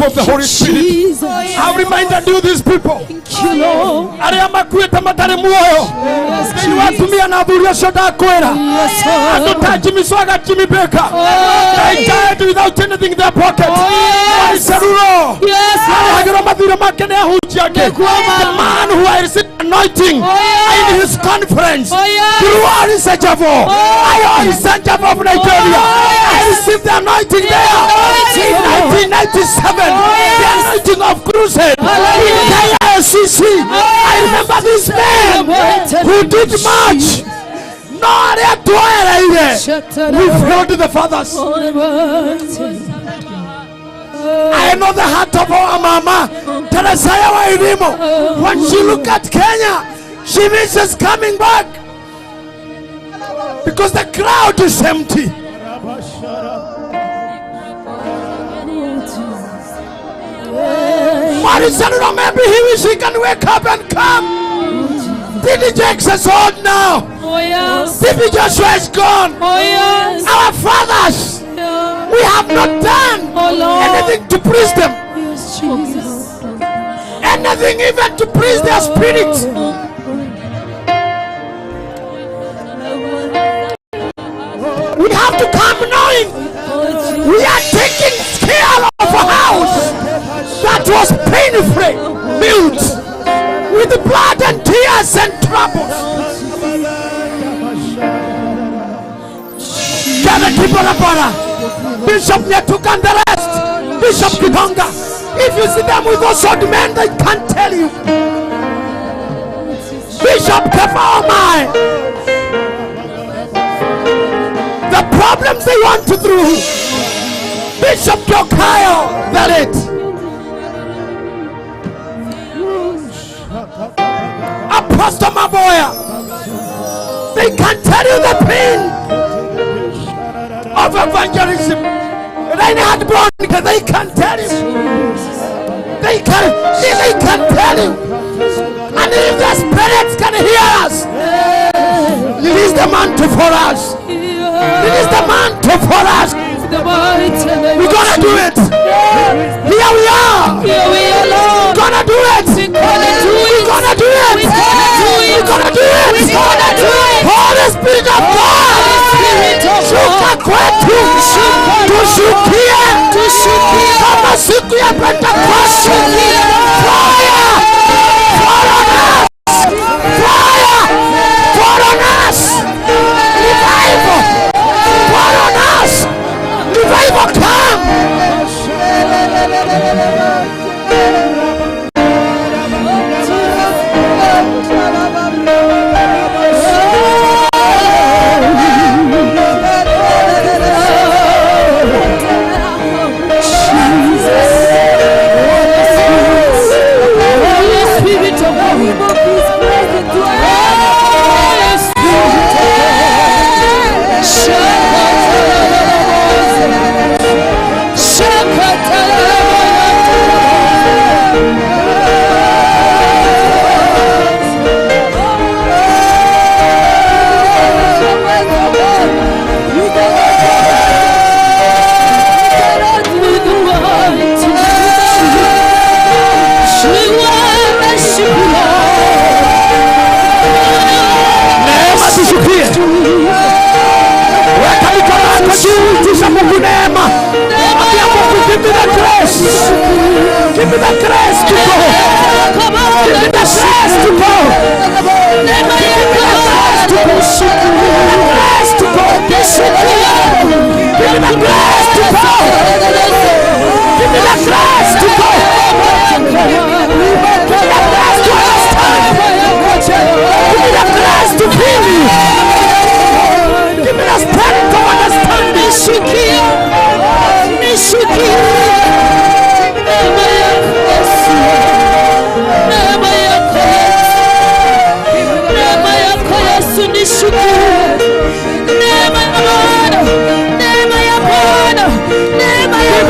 of the Holy Spirit. How reminded you these people? Aria makuita matare muoyo. Ni watumia na dhuria shoda kwera. Atotaji miswaga kimibeka. They died without anything in their pocket. Saruro. Agora madhira makene hujiake. The man who has received anointing in his conference. Through Arisajavo. I Arisajavo of Nigeria. I received the anointing there in 1997. The anointing of crusade. KICC. I remember this man who did much. We failed the fathers. I know the heart of our mama, Teresa Wairimo. When she look at Kenya, she misses coming back because the crowd is empty. Maricel, maybe he wish he can wake up and come. Billy Jakes is old now. Billy Joshua is gone. Our fathers, we have not done anything to please them. Anything even to please their spirits. We have to come knowing we are taking care of a house that was pain-free, built with blood and tears and troubles. Bishop Nyetuka and the rest, Bishop Kitonga. If you see them with those old men, they can't tell you. Bishop Kefaomai, the problems they want to through. Bishop Jokayo, that it. Apostle Maboya, they can tell you the pain of evangelism. Reinhard Bonnke, they can tell you. They can tell you. And if the spirits can hear us, release the mantle for us. Release the mantle for us. We're gonna do it. Here we are. We're gonna do it. We're gonna do it. We're gonna do it. Holy Spirit of God, shuka kwetu, tushukie kama siku ya Pentecost. Fire, fall on us. Fire, fall on us. Revival, fall on us. Revival come. Give me the grace to go. Give me the grace to go. Give me the grace to go. Give me the grace to go. Give me the grace to go. Give me the grace to understand. Give me the grace to feel you. Give me the spirit to understand. Give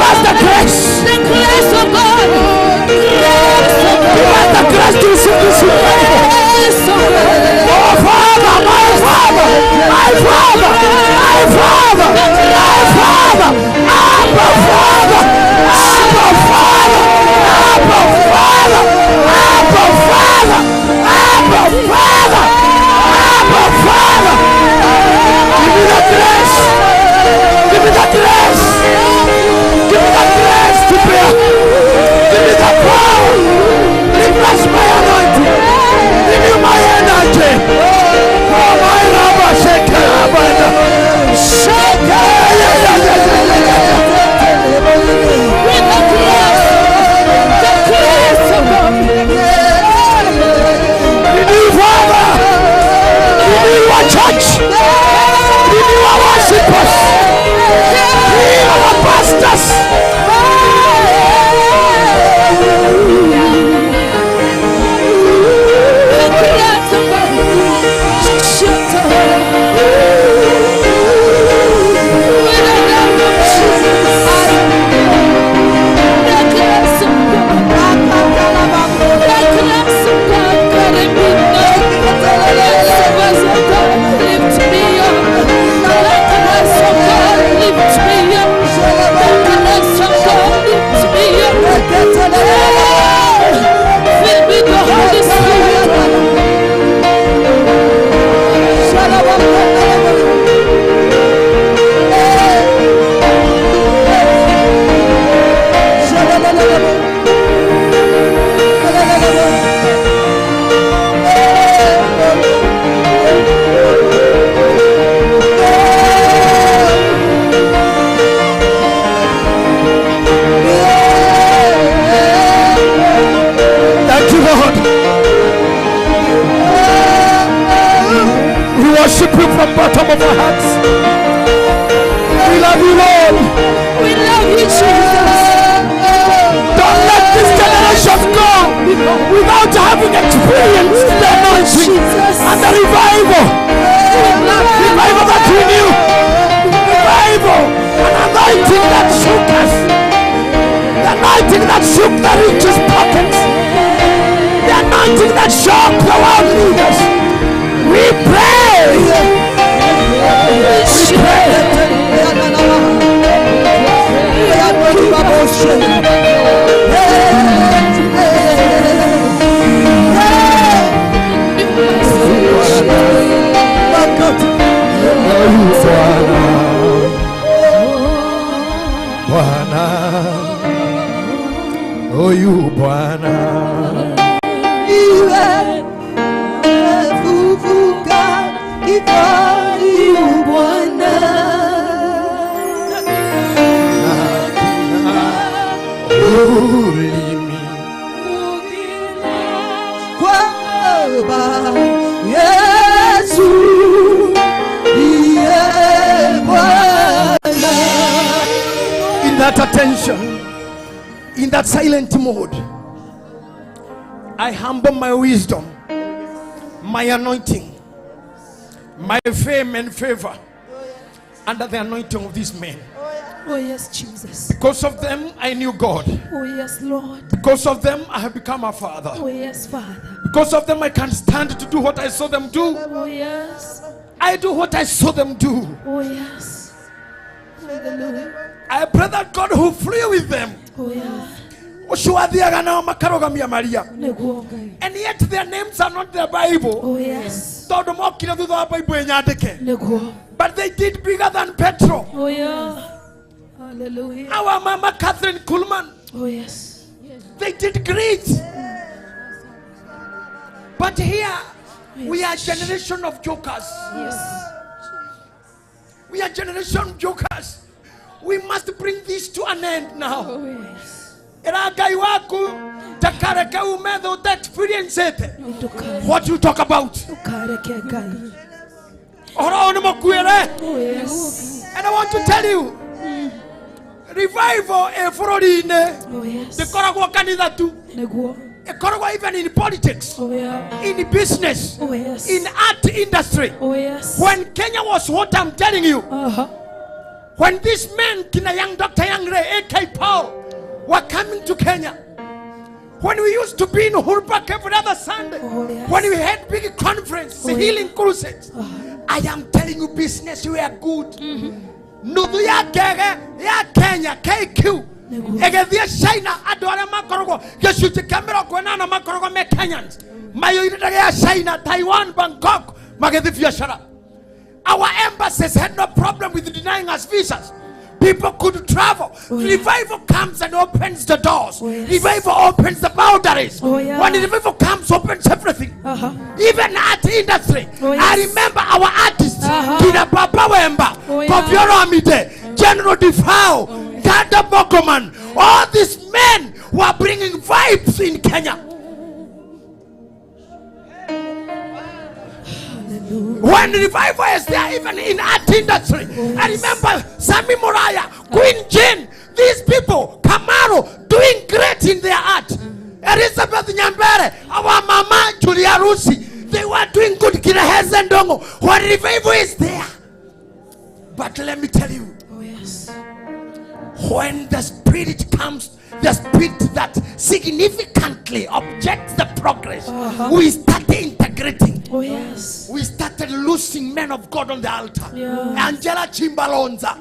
us the grace of God. worship you from bottom of our hearts. We love you, Lord. We love you, Jesus. Don't let this generation go without having experienced the anointing and the revival. Revival that we knew. Revival. An anointing that shook us. The anointing that shook the richest pockets. The anointing that shook the world leaders. We pray. We pray. Bwana, oyu Bwana, iwe fufuka kifari Bwana, ulimi kwamba Yesu iye Bwana. in that attention, in that silent mode, I humble my wisdom, my anointing, my fame and favor under the anointing of these men. Oh yes, Jesus. Because of them, I knew God. Oh yes, Lord. Because of them, I have become a father. Oh yes, Father. Because of them, I can stand to do what I saw them do. Oh yes. I do what I saw them do. Oh yes. Hallelujah. I pray that God who flew with them, Oh yeah. and yet their names are not in the Bible. Oh yes. But they did bigger than Petro. Oh yeah. Hallelujah. Our Mama Catherine Kuhlman, Oh yes. they did great. But here, we are a generation of jokers. Yes. We are a generation of jokers. We must bring this to an end now. Oh yes. Eragai waku takareka umedho that experience it. What you talk about? Oh yes. And I want to tell you, revival Oh yes. the koragwa kanitha tu. Koragwa even in politics. Oh yeah. In business. Oh yes. In art industry. Oh yes. When Kenya was what I'm telling you. When these men, Kina Young Dr. Young Ray, A.K. Paul, were coming to Kenya, when we used to be in Hulbak every other Sunday, when we had big conference, healing crusades, I am telling you, business, we are good. Nudu ya Kenya, KQ, Egethia China, Adora Makorogo, Yeshuti Camera, Gwenana Makorogo, Kenyans, Mayo China, Taiwan, Bangkok, Magadifia Shara. Our embassies had no problem with denying us visas. People could travel. Revival comes and opens the doors. Revival opens the boundaries. When the revival comes, opens everything. Even art industry. I remember our artists, Kina Papa Wemba, Kofioro Amide, General Defao, Ganda Bokoman. All these men were bringing vibes in Kenya. When revival is there, even in art industry, I remember Sami Muraya, Queen Jane, these people, Kamaru, doing great in their art. Elizabeth Nyambere, our Mama Julia Rusi, they were doing good. Kirahezendongo, when revival is there. But let me tell you, when the Spirit comes, the Spirit that significantly objects the progress, we started integrating. We started losing men of God on the altar. Angela Chimbalonza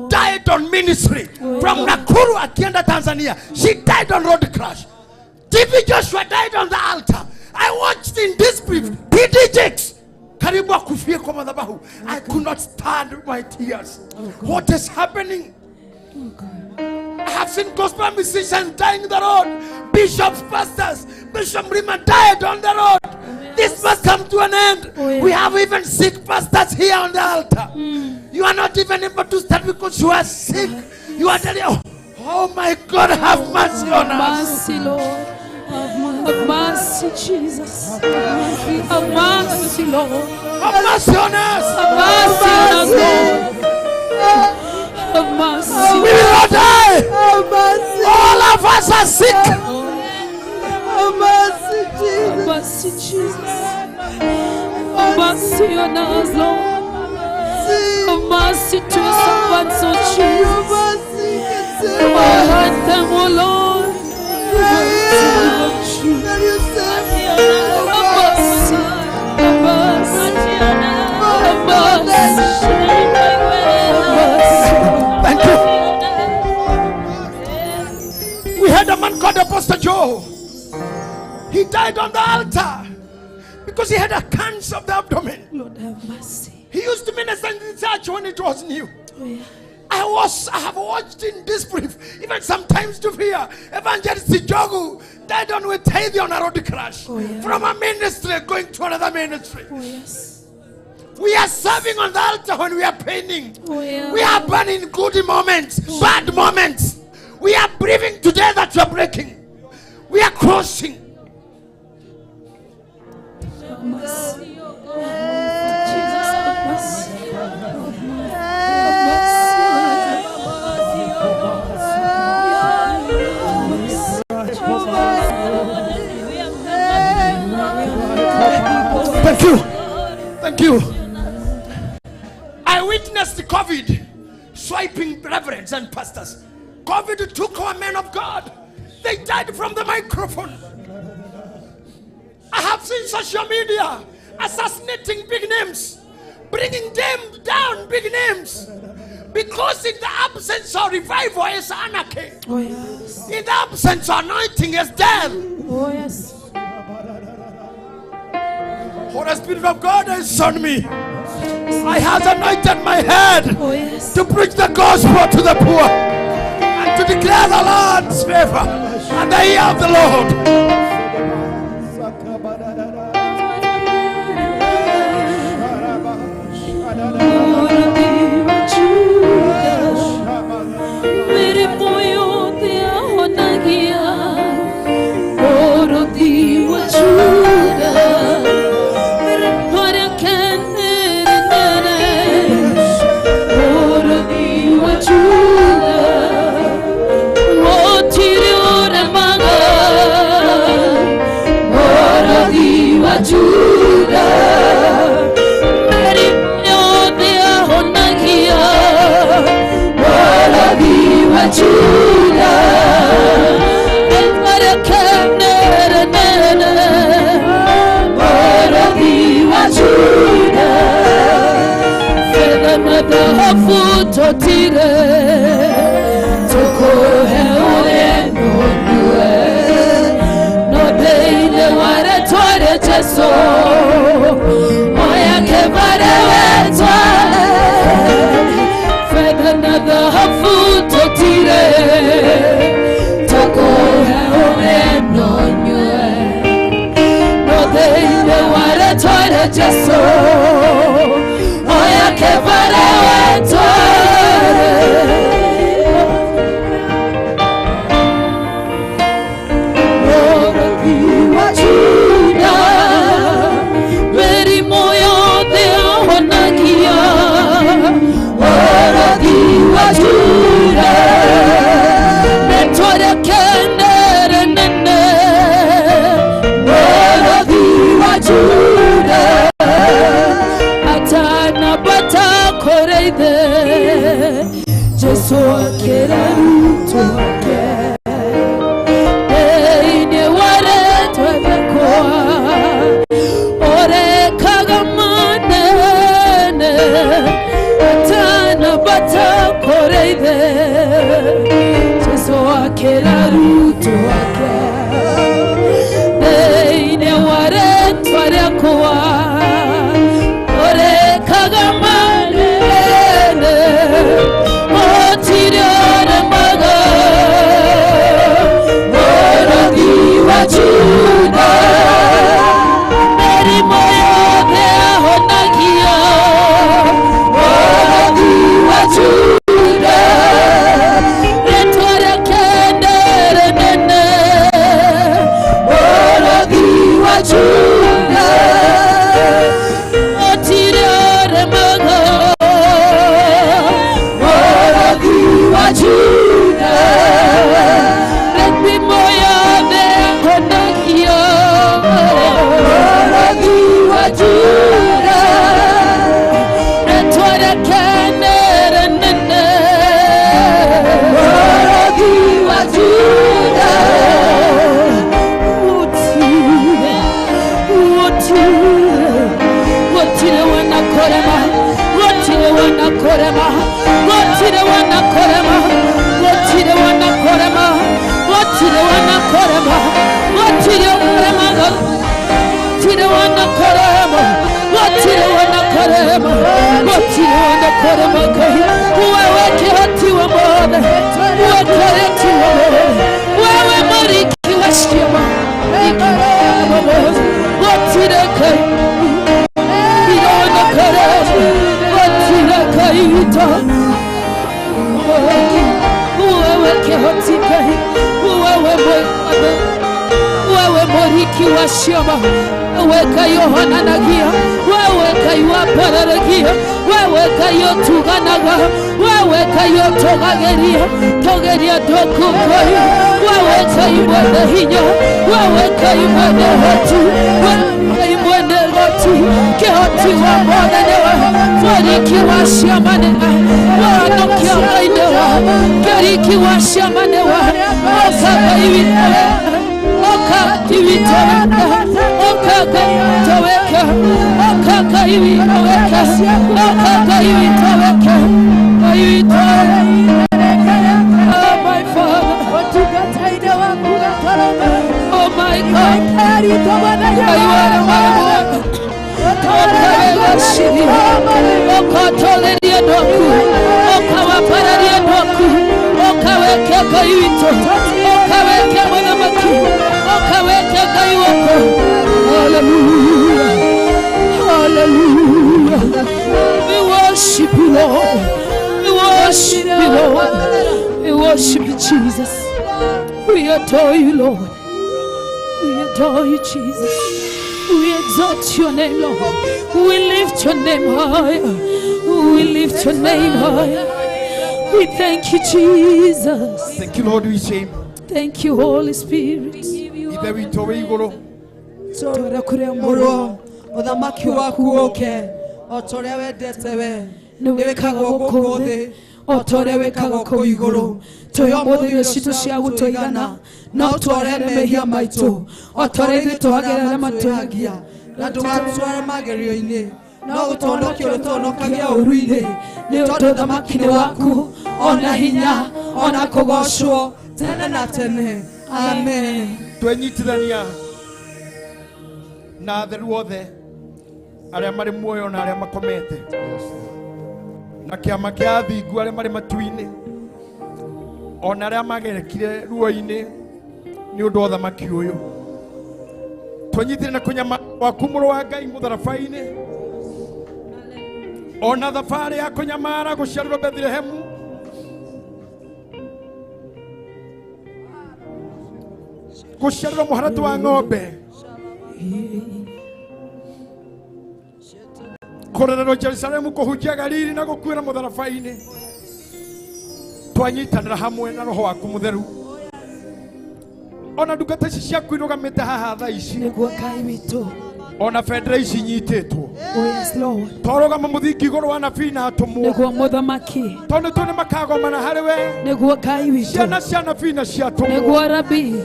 died on ministry from Nakuru Akienda, Tanzania. She died on road crash. TV Joshua died on the altar. I watched in this brief PD Jakes. I could not stand my tears. What is happening? I have seen gospel musicians dying on the road. Bishops, pastors, Bishop Rima died on the road. This must come to an end. We have even sick pastors here on the altar. You are not even able to stand because you are sick. You are telling, oh my God, have mercy on us. Mercy, Lord. Have mercy, Jesus. Have mercy, Lord. Have mercy on us. Have mercy on us, Lord. Have mercy. We will not die. Have mercy. All of us are sick. Have mercy, Jesus. Have mercy, Jesus. Have mercy on us, Lord. Have mercy to your servants, oh Jesus. Hurt them, oh Lord. Have mercy. Have mercy. Have mercy. Thank you. We had a man called Apostle Joe. He died on the altar because he had a cancer of the abdomen. Lord have mercy. He used to minister in the church when it was new. Oh, yeah. I have watched in disbelief, even sometimes to fear. Evangelist Jogu died on with Taidion a road crash. Oh, yeah. From a ministry going to another ministry. Oh, yes. We are serving on the altar when we are painting. Oh, yeah. We are burning good moments, bad moments. We are breathing today that we are breaking. We are crossing. Have mercy. Jesus, have mercy. Thank you. Thank you. I witnessed COVID swiping reverends and pastors. COVID took our men of God. They died from the microphone. I have seen social media assassinating big names, bringing them down, big names. Because in the absence of revival is anarchy. Oh, yes. In the absence of anointing is death. Oh, yes. Holy Spirit of God has on me. I have anointed my head to preach the gospel to the poor and to declare the Lord's favor and the ear of the Lord. Wekenere nene Orogi wa Juda Wotire wana korema Wotire wana korema Wotire wana korema Wotire wana korema Wotire wana korema Wotire korema Wotire wana korema Wotire wana korema Wotire wana korema Wewe kihoti wa mbode Wewe kihoti wa mbode Wewe mariki wa shima Wotire kai Ira wana korema Wotire kai ita Wewe kihoti kai Wewe moriki wa shima Wewe kayo honanagia Wewe kayo apararagia Wewe kayo tuganaga Wewe kayo togageria Togeria dokukoi Wewe kayo mwende hinya Wewe kayo mwende hoti Wewe kayo mwende hoti Kihoti wa mwende newa Moriki wa shima newa Wanokia mainewa Keriki wa shima newa Okaka iwita Okaka iwita Okaka iwita Okaka iwita Okaka iwita Oh my Father Oh my God Okatoleria doku Okawapararia doku Okaweke kaiwito Okaweke mwanamaki Okaweke kaiwoko Hallelujah Hallelujah We worship you Lord We worship you Lord We worship you Jesus We adore you Lord We adore you Jesus We exalt your name, Lord. We lift your name higher. We lift your name higher. We thank you, Jesus. Thank you, Lord, we say. Thank you, Holy Spirit. Ibe witowe iguru. Tora kure muro. Odamaki waku oke. Otore wedete we. Niwe kago kode. Otore we kago ko iguru. Toyo modire shito shagu toigana. No tore mehia maito. Otore de toagera matoagia. Na tumatwara magerio ine. No utono kyo tono kagia uruine. Ne otoda makine waku. Ona hinya. Ona kogosho. Tena na tene. Amen. Twenyitithania na atheru othe aria mari muoyo na aria makomete na kiama kia athingu aria mari matu-ini ona aria magerekire ruo-ini ni undu wa thamaki uyu twenyitire na kunyama waku muru wa Ngai mutharabai-ini ona thabari ya kunyamara guciarirwo Bethlehemu guciarirwo muharatu wa ng'ombe kurererwo Jerusalemu kuhunjia Galili na gukuira mutharabai-ini twanyitanira hamwe na roho waku mutheru ona ndungata ici ciaku irugamite haha thaa ici Niguo Ngai witũ ona bendera ici nyitĩtwo Oh yes Lord torũgama mũthingi igũrũ wa nabii na atũmwo Niguo mũthamaki tondũ tũ nĩ makagomana harĩ we Niguo Ngai witũ ciana cia nabii na cia atũmwo Niguo Rabii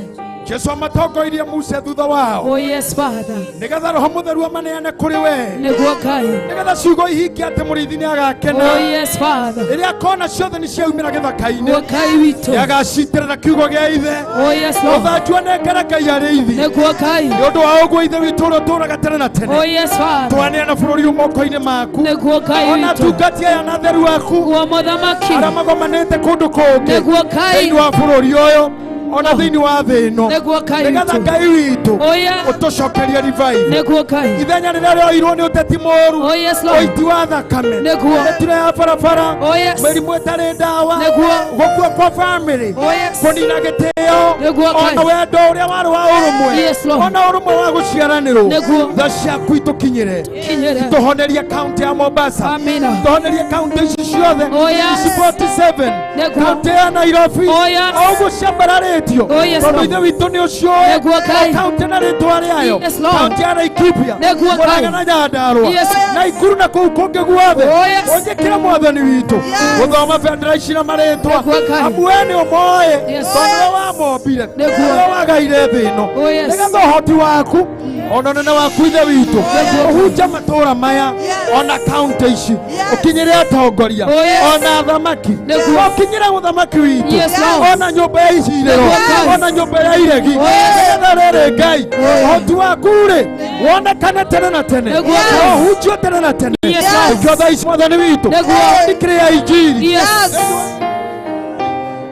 Jesu amatongoirie Musa thutha wao Oh yes Father nĩgetha roho mũtheru amaneane kũrĩ we Niguo Ngai nĩgetha ciugo ihinge atĩ mũrĩithi nĩ agakena Oh yes Father rĩrĩa akona ciothe nĩ ciaumĩra gĩthaka-inĩ Niguo Ngai witũ nĩagacitĩrĩra kiugo gĩa ithe Oh yes Lord ũthanjua nengera Ngai arĩithi Niguo Ngai nĩ ũndũ wa ũguo ithe witũ ũrĩa ũtũũraga tene na tene Oh yes Father twaneana bũrũri moko-inĩ maku Niguo Ngai ona witũ tungati aya na theru waku Niguo mũthamaki arĩa magomanĩte kũndũ kũngĩ Niguo Ngai thĩinĩ wa bũrũri ũyũ ona thĩinĩ wa thĩ ĩno Niguo Ngai nĩgetha witũ Ngai witũ Oh yeah ũtũcokerie revive Niguo Ngai ithenya rĩrĩa rĩoirwo nĩ ũteti mũũru Oh yes Lord ũiti wa thakame Niguo mĩtino ya barabara Oh yes mĩrimũ ĩtarĩ ndawa Niguo gũkua kwa bamĩrĩ Oh yes kũnina gĩtĩo Niguo Ngai ona wendo ũrĩa warĩ wa ũrũmwe Yes Lord ona ũrũmwe wa gũciaranĩrwo Niguo tha ciaku itũkinyĩre Kinyere tũhonerie kaunti ya Mombasa Amina tũhonerie kaunti ici ciothe Oh yes ici 47 Niguo kaunti ya Nairobi Oh yes o ũguo ciambararĩte getio Oh, yes, tondu Lord. ithe witũ nĩ ũcio Nĩguo Ngai. kaunti na rĩtwa rĩayo Yes, Lord. kaunti ya Laikipia Nĩguo Ngai. Murang'a na Nyandarua Yes. na Ikuru na kũu kũngĩ guothe Oh, yes. ũnjĩkĩre mwathani witũ gũthoma bendera ici na marĩtwa Nĩguo Ngai. amu we nĩ ũmoĩ Yes. tondũ we wamombire Nĩguo. we wagaire thĩ ĩno Oh, yes. nĩgetha ũhoti waku ona ũnene waku ithe witũ ũhunja matũũra maya ona kaunti ici ũkinyĩre atongoria Oh, yes. ona athamaki Nĩguo. ũkinyĩre mũthamaki witũ Yes, Lord. ona nyũmba ya icirĩro Nĩguo Ngai. ona nyũmba ya iregi nĩgetha rĩrĩ Ngai ũhoti waku rĩ wonekane tene na tene Nĩguo Ngai. ũhunjio tene na tene Yes, Lord. ikio thaa ici mwathani witũ Nĩguo. ndikĩrĩa injiri Yes.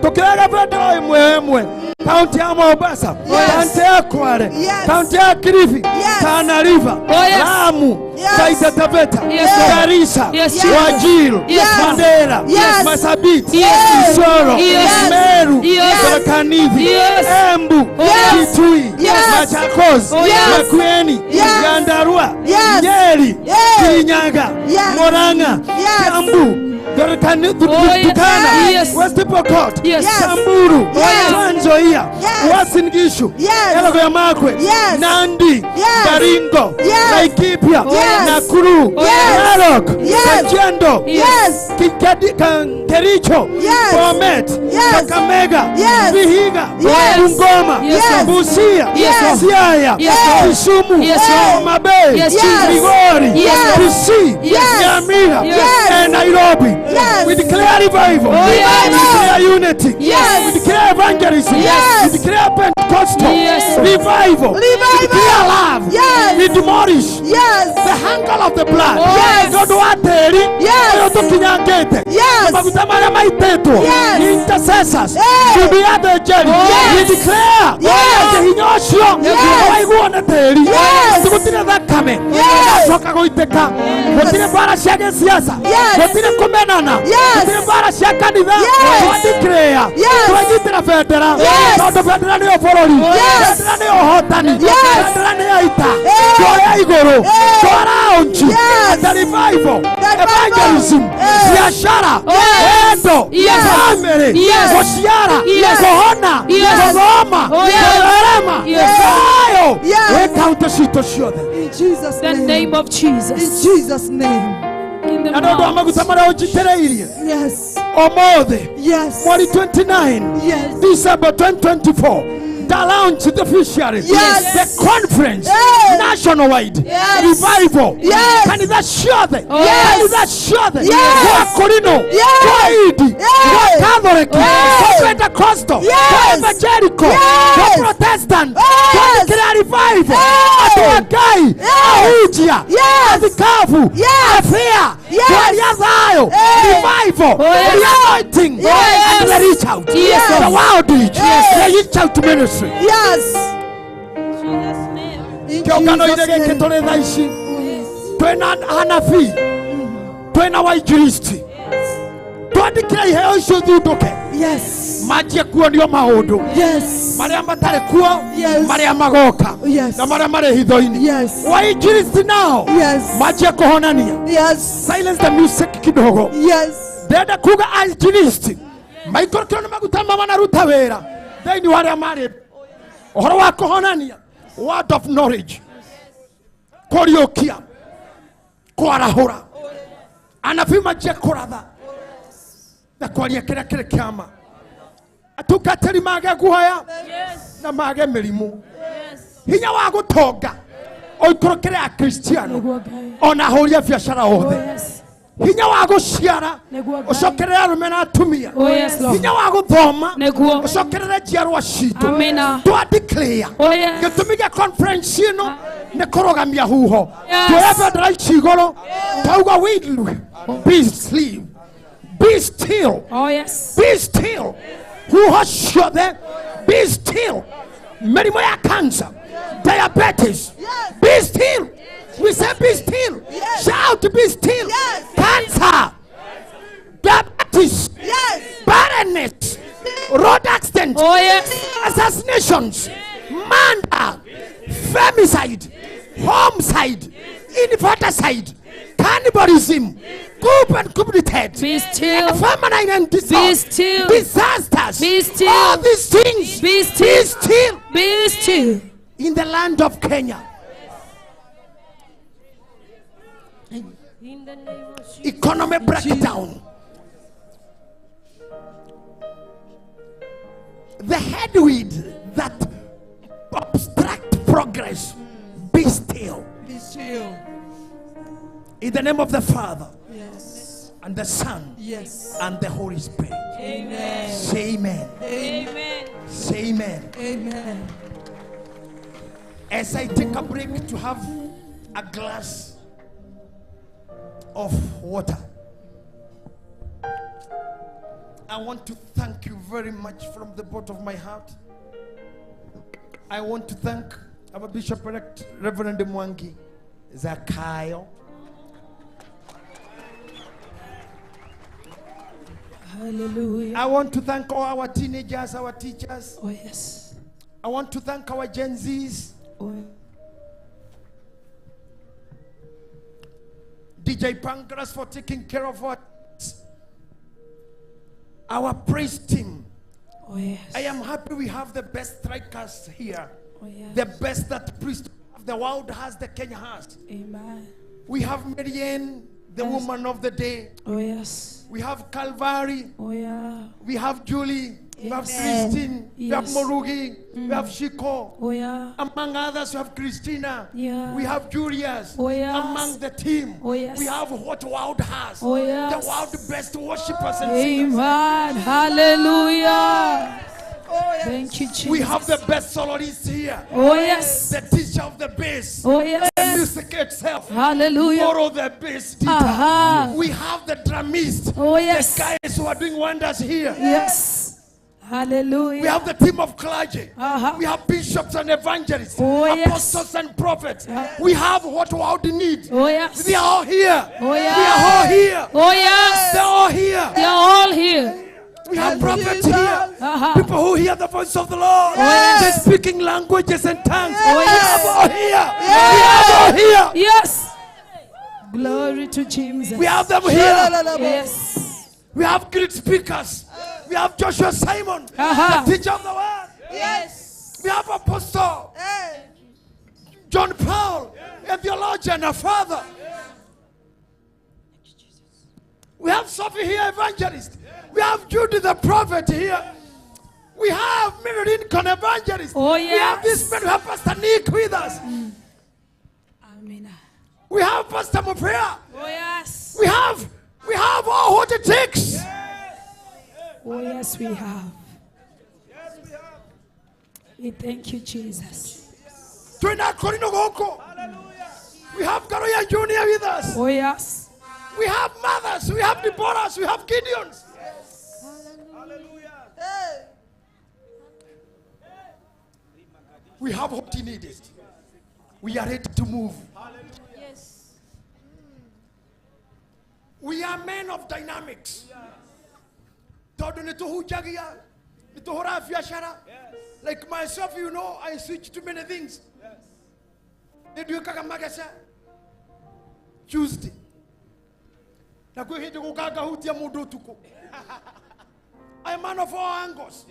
tukiraga bendera ĩmwe ĩmwe kaunti ya Mombasa kaunti ya Kwale kaunti ya Kilifi Tana River Oh, yes. Lamu Taita Taveta Yes, Lord. Garissa Yes, Wajir Yes. Mandera Yes. Masabit Yes. Isolo Yes. Meru Yes. Tharaka-Nithi Yes. Embu Yes. Kitui Yes. Machakos Oh, yes. Makueni Yes. Nyandarua Yes. Nyeri Yes. Kirinyaga Yes. Murang'a Yes. Kiambu Tharaka-Nithi Oh, yes. Turkana Yes. West Pokot Yes. Samburu Yes. Trans Nzoia Yes. Uasin Gishu Yes. Elgeyo Marakwet Yes. Nandi Yes. Baringo Yes. Laikipia Yes. Nakuru Yes. Narok Yes. Kajiado Yes. Kericho Yes. Bomet Yes. Kakamega Yes. Vihiga Yes. Bungoma Yes. Busia Yes. Siaya Yes. Kisumu Yes. Homa Bay Yes. Migori Yes. Kisii Yes. Nyamira Yes. and Nairobi Yes. we declare revival yes. we declare unity Yes. we declare evangelism Yes. we declare Pentecostal Yes. revival we declare love Yes. we demolish Yes. the hunger of the blood Yes. ndondo wa tĩri Yes. ũyũ tũkinyangĩte Yes. maguta marĩa maitĩtwo Yes. ni intercessors Yes. ndudu ya thĩnjeri Yes. we declare Yes. atĩ hinya ũcio waiguo nĩ tĩri Yes. atĩ gũtirĩ thakame Yes. ĩgacoka gũitĩka gũtirĩ mbara cia gĩsiasa Yes. gũtirĩ kũmenana Yes. gũtirĩ mbara cia kanitha Yes. twandikĩrĩya Yes. twanyitĩra bendera Yes. tondũ bendera nĩyo bũrũri Yes. bendera nĩyo ũhotani Yes. bendera nĩyo ita Yes. twoya igũrũ Yes. twara ũnji Yes. the revival Revival. evangelism Yes. biashara Yes. wendo Yes. family Yes. gũciara Yes. kũhona Yes. gũthoma Oh, yes. kũrerema Yes. thayũ Yes. wĩ kaunti citũ ciothe In Jesus' The name. name of In Jesus. Jesus' name. In the na nĩ ũndũ wa maguta marĩa ũnjitĩrĩirie Yes. ũmũthĩ Yes. mweri 29 Yes. December 2024 the launch the fisheries Yes. the conference Yes. nationwide Yes. revival Yes. kanitha ciothe Yes. kanitha ciothe Yes. kwa Korino Yes. kwa Idi Yes. kwa Catholic Yes. kwa Pentecostal Yes. kwa Evangelical Yes. kwa Protestant Yes. kwa revival Yes. andũ a Ngai Yes. ahunjia Yes. athikabu Yes. afia Yes. twaria thayũ Yes. revival yes. the anointing Yes. and the reach out Yes. the wild reach Yes. the reach out ministry Yes. In kĩũngano-inĩ Jesus' gĩkĩ name. tũrĩ thaa ici twĩna anabii twĩna wainjilisti twandĩkĩre iheo icio thundũke Yes. manjie kuonio maũndũ Yes. marĩa matarĩ kuo Yes. marĩa magoka Yes. na marĩa marĩ hitho-inĩ Yes. wainjilisti nao Yes. manjie kũhonania Yes. silence the music kidogo Yes. ndenda kuga injilisti maikũrũkĩrwo nĩ maguta manaruta wĩra thĩinĩ wa arĩa marĩ ũhoro wa kũhonania word of knowledge kũriũkia kwarahũra anabii manjie kũratha na kwaria kĩrĩa kĩrĩ kĩama atungatĩri mage guoya na mage mĩrimũ hinya wa gũtonga ũikũrũkĩre a Kristiano ona ahũri a biacara othe hinya wa gũciara ũcokerere arũme na atumia Oh, yes, Lord. hinya wa gũthoma Nĩguo. ũcokerere njiarwa citũ Amina. twandeclare Oh, yes. gĩtũmi gĩa conference ĩno nĩ kũrũgamia huho Yes. tuoya bendera ici igũrũ twauga will be still be still Oh, yes. be still huho ciothe be still mĩrimũ ya cancer diabetes be still we say be still shout be still cancer diabetes barrenness road accident Oh, yes. assassinations murder femicide homicide infanticide cannibalism, coup and coup d'etat, Be still. famine and Be disaster, still. disasters, Be still. all these things, Be still. still Be still. in the land of Kenya. In the name of Jesus. Economy breakdown. The headwind that obstruct progress, be still. Be still. In the name of the Father Yes. and the Son Yes. and the Holy Spirit. Amen. Say amen. Amen. Say amen. Amen. As I take a break to have a glass of water, I want to thank you very much from the bottom of my heart. I want to thank our Bishop-elect Reverend Mwangi Zakayo. Hallelujah. I want to thank all our teenagers, our teachers. Oh, yes. I want to thank our Gen Zs. Oh, DJ Pancras for taking care of us. Our praise team. oh yes. I am happy we have the best strikers here. Oh, yes. The best that priest of the world has, the Kenya has. Amen. We have Marianne, the Yes. woman of the day. Oh, yes. We have Calvary. Oh, yeah. We have Julie. We have Yes. Christine. We have Yes. Morugi. We have Shiko. Oh, yeah. Among others, we have Christina. Yeah. We have Julius. Oh, yes. Among the team, Oh, yes. we have what world has. Oh, yes. The world best worshippers and singers. Amen. Hallelujah. Thank you, Jesus. We have the best soloists here. Oh, yes. The teacher of the bass. Oh, yes. The music itself. Hallelujah. Borrow the bass teacher. Aha. We have the drummist. Oh, yes. The guys who are doing wonders here. Yes. Hallelujah. We have the team of clergy. Uh-huh. We have bishops and evangelists. Oh, yes. Apostles and prophets. We have what world needs. Oh, yes. They are all here. Oh, yes. We are all here. Oh, yes. They're all here. They're all here. We have prophets here. Uh-huh. People who hear the voice of the Lord. Yes. They're speaking languages and tongues. Oh, We yes. have all here. We have all here. Yes. Glory to Jesus. We have them here. Yes. We have great speakers. We have Joshua Simon, Uh-huh. the teacher of the word. Yes. We have Apostle John Paul, a theologian, a father. We have Sophie here, evangelist. We have Judy the prophet here. We have Mary Lincoln, evangelist. Oh, We have this man, we have Pastor Nick with us. Amen. We have Pastor Moprea. Oh, yes. We have all what it takes. Oh, yes, we have. We thank you, Jesus. We have Garoya Junior with us. Oh, yes. We have mothers, we have Deborahs, we have Gideons. We have what he needed. We are ready to move. Yes. We are men of dynamics. Like myself, you know, I switch to many things. Tuesday. I am a man of all angles.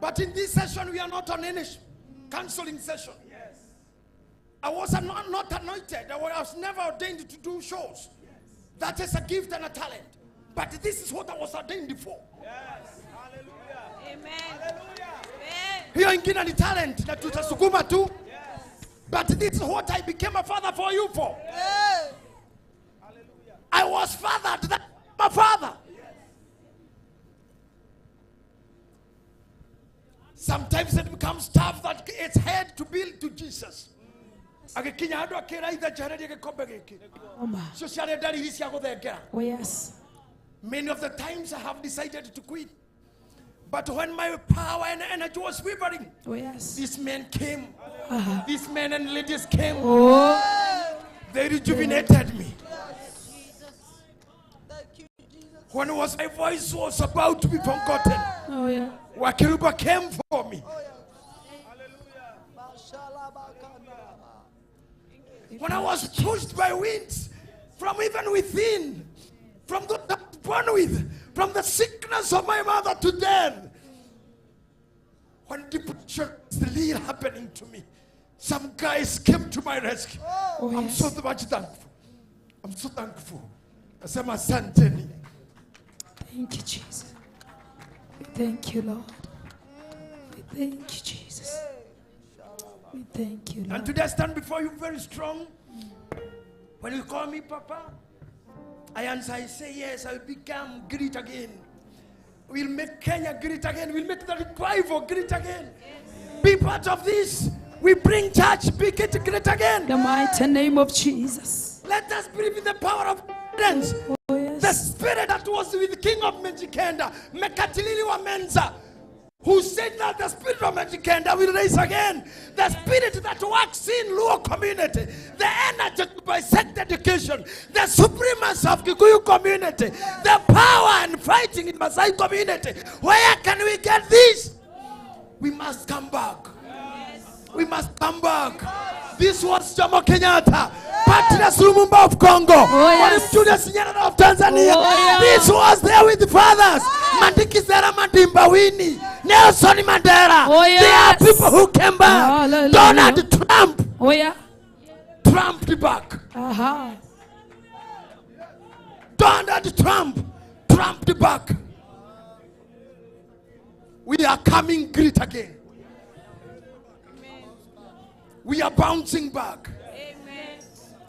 But in this session, we are not on any counseling session. I was not anointed. I was never ordained to do shows. That is a gift and a talent. But this is what I was ordained for. Amen. Hiyo ingine ni talent na tutasukuma tu. But this is what I became a father for you for. I was fathered. That's my father. Sometimes it becomes tough that it's hard to build to Jesus. Oh, yes. Many of the times I have decided to quit. But when my power and energy was wavering, Oh, yes. these men came. Uh-huh. These men and ladies came. Oh, They rejuvenated me. When my voice was about to be forgotten, oh, yeah. Wakiruba came for me. When I was pushed by winds, from even within, from the born with, from the sickness of my mother to death. When depression is really happening to me, some guys came to my rescue. I'm so much thankful. I'm so thankful. Asema asanteni. Thank you, Jesus. We thank you, Lord. We thank you, Jesus. We thank you, Lord. And today I stand before you very strong. When you call me Papa, I answer, I say yes, I will become great again. We'll make Kenya great again. We'll make the revival great again. Be part of this. We bring church, make it great again. The mighty name of Jesus. Let us believe in the power of guidance. Oh, yes. The spirit that was with the king of Mejikenda, Mekatilili wa Menza, who said that the spirit of Mejikenda will rise again. The spirit that works in Luo community, the energy to bisect education, the supremacy of Kikuyu community, the power and fighting in Masai community. Where can we get this? We must come back. We must come back. This was Jomo Kenyatta, Patrice Lumumba of Congo, Julius Nyerere of Tanzania. This was there with the fathers. Mandikizera Mandimbawini, Nelson Mandela. They are people who came back. Donald Trump. Trumped back. Donald Trump trumped back. We are coming great again. We are bouncing back. Amen.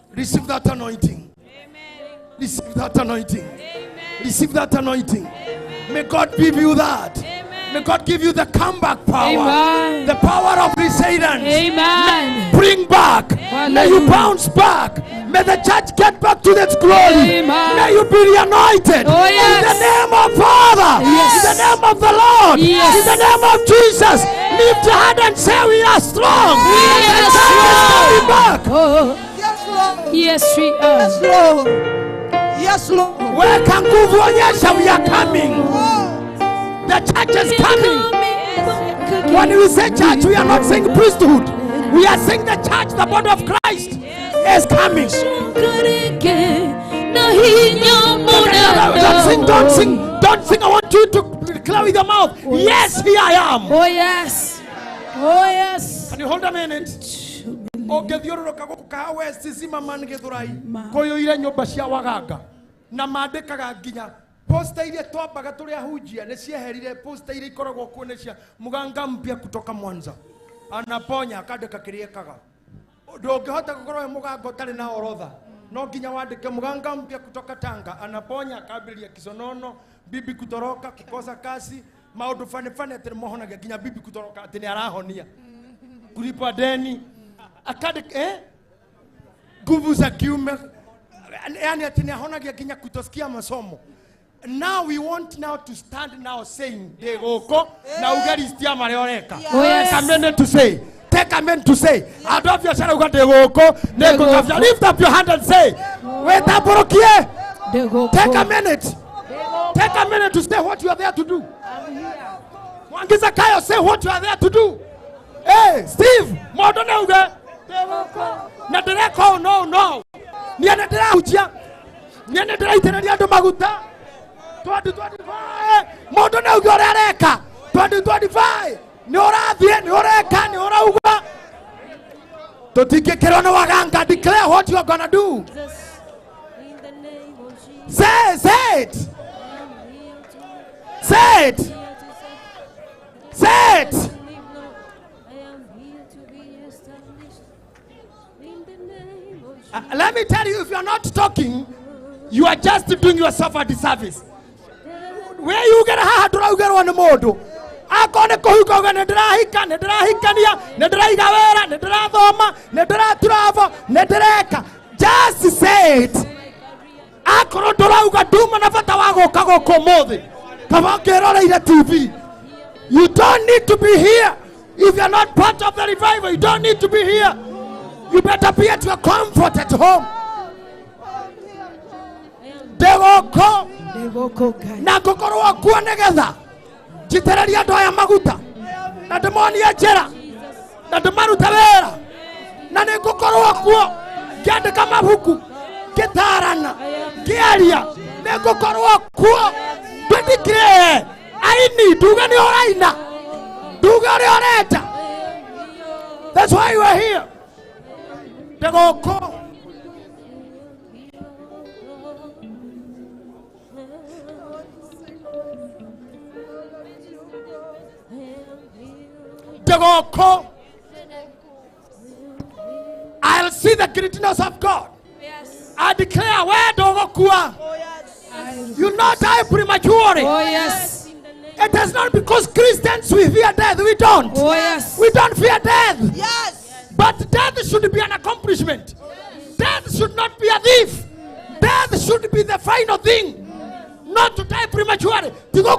Receive that anointing. Amen. Receive that anointing. Amen. Receive that anointing. Amen. May God give you that. Amen. May God give you the comeback power. Amen. The power of resilience. Amen. Bring back. Amen. May you bounce back. May the church get back to its glory. Amen. May you be reanointed. Oh, yes. In the name of Father. Yes. In the name of the Lord. Yes. In the name of Jesus. Lift your hand and say we are strong. Yes, Lord. Back. Oh. Yes, Lord. Yes, we are. Yes, Lord. Yes, Lord. Where can we are coming? The church is coming. When we say church, we are not saying priesthood. We are saying the church, the body of Christ, is coming. Don't sing. Don't sing. I want you to declare with your mouth. Yes, here I am. Oh, yes. Oh, yes. Can you hold a minute? Ogethioruruka guka west Zimmerman Githurai koyuire nyumba cia waganga na mandikaga nginya posta ile twambaga turia hujia ni cieherire posta ile ikoragwo kuo ni cia muganga mpya kutoka Mwanza anaponya akandika kiriekaga ndungihota gukorwo muganga utari na orodha no nginya wandike muganga mpya kutoka Tanga anaponya akabilia kisonono bibi kutoroka kukosa kazi maundu fane ati mohonaga nginya bibi kutoroka ati ni arahonia kulipa deni nguvu za kiume yani ati ni ahonaga nginya kutosikia masomo. Now we want now to stand now saying degoko na ugaristia marioreka. Take a minute to say. Take a minute to say. Adolf yoshara ugadegoko negokafya. Lift up your hand and say weta borokie. Take a minute. Take a minute to say what you are there to do. Wangiza kayo, say what you are there to do. Hey, Steve, modone uge. Nadereko no. Nianedera ujia. Nianedera itereria do maguta. 2025. Modone uge oreka. 2025. Ni orathie, ni oreka, ni orauga. Totike kerono waganga, declare what you are gonna do. Say it. Say it. Say it. Let me tell you, if you are not talking, you are just doing yourself a disservice. Where you get a hadra, you get one modo. I got a cohugo and a drahika, Nedrahikania, Nedraigavera, Nedradoma, Nedratrava, Nedreka. Just say it. I can't do Manavatawago Kago Komode. TV. You don't need to be here. If you are not part of the revival, you don't need to be here. You better be at your comfort at home. They will come. Na kokoro wa kuwa negeza. Jiteraria doya maguta. Na demoni ya jera. Na demaru tavera. Na ne kokoro wa kuwa. Kiande kama huku. Ketarana, Geria, Negokoro, Kuo, Pedicre, Aini, Dugani Oraina, Dugani Oreta. That's why you are here. Degoko. I'll see the greatness of God. Yes. I declare where Dogokua. Oh, yes. You not die prematurely. Oh, yes. It is not because Christians we fear death. We don't. Oh, yes. We don't fear death. Yes. But death should be an accomplishment. Death should not be a thief. Death should be the final thing. Not to die prematurely. No,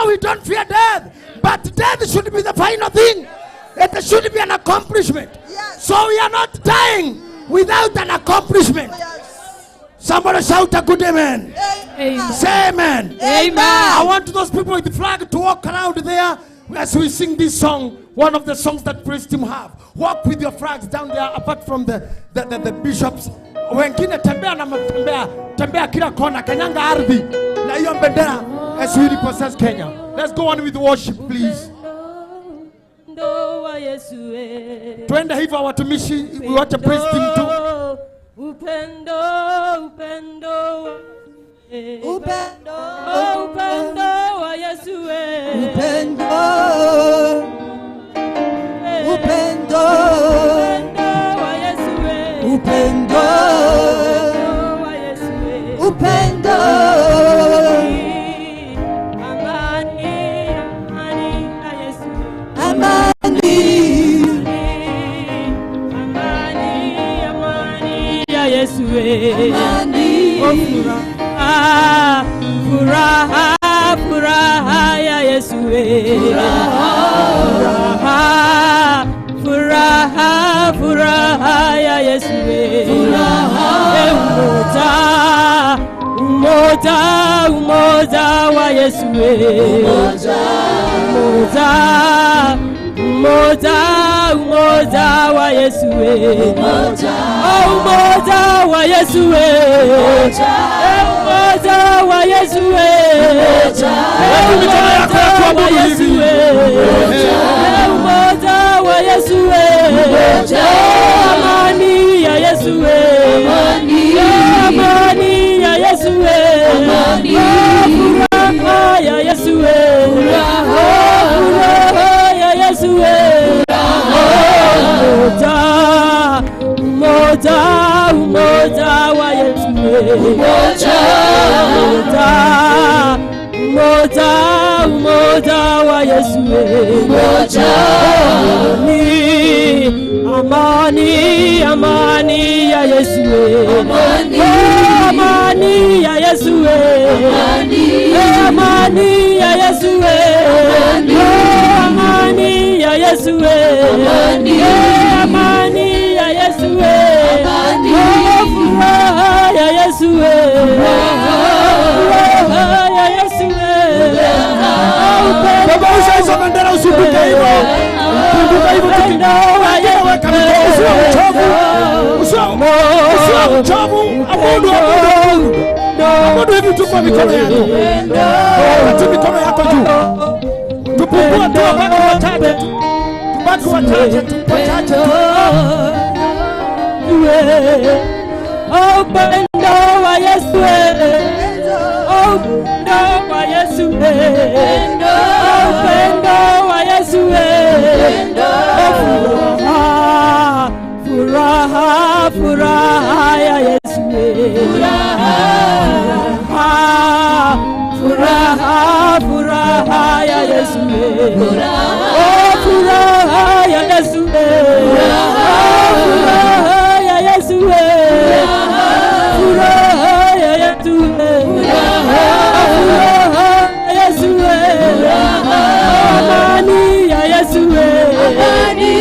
we don't fear death. But death should be the final thing. It should be an accomplishment. Yes. So we are not dying without an accomplishment. Yes. Somebody shout a good amen. Amen. Say amen. Amen. I want those people with the flag to walk around there as we sing this song. One of the songs that praise team have. Walk with your flags down there apart from the bishops. Wengine tembea na tembea kila kona, kanyanga ardhi na hiyo bendera as we repossess Kenya. Let's go on with worship, please. Twende hivyo watumishi, wote praise team tu. Upendo, upendo, Upendo, upendo wa Yesu. upendo, upendo, wa Yesu. upendo, Wa Yesu. upendo, Amani, amani ya Yesu. amani, Amani, amani ya Yesu. amani, Furaha, furaha, furaha ya Yesu. Furaha, furaha, furaha ya Yesu. Umoja, umoja wa Yesu. Umoja wa Yesu. Umoja wa Yesu. Umoja wa Yesu. Umoja wa Yesu. Amani ya Yesu. Amani ya Yesu. Furaha ya Yesu. Furaha ya Yesu. Umoja wa Yesu. Umoja wa Yesu. Amani, amani ya Yesu. Amani ya Yesu. Amani ya Yesu. Amani ya Yesu. Amani ya Yesu. Furaha ya Yesu. Furaha ya Yesu. Baba usaizo bendera usibuke hivyo. Kumbuka hivyo tukiweka mikono usiwa mchovu. Abudu hivi tupa mikono yako. Kati mikono yako juu. Tupungua tu wabaki wachache tu. Tubaki wachache tu. Wachache tu. Upendo wa Yesu. Upendo wa Yesu. Upendo wa Yesu. Furaha, furaha ya Yesu. Furaha, furaha ya Yesu. Furaha ya Yesu. Furaha ya Yesu. Furaha ya Yesu. Amani ya Yesu. Amani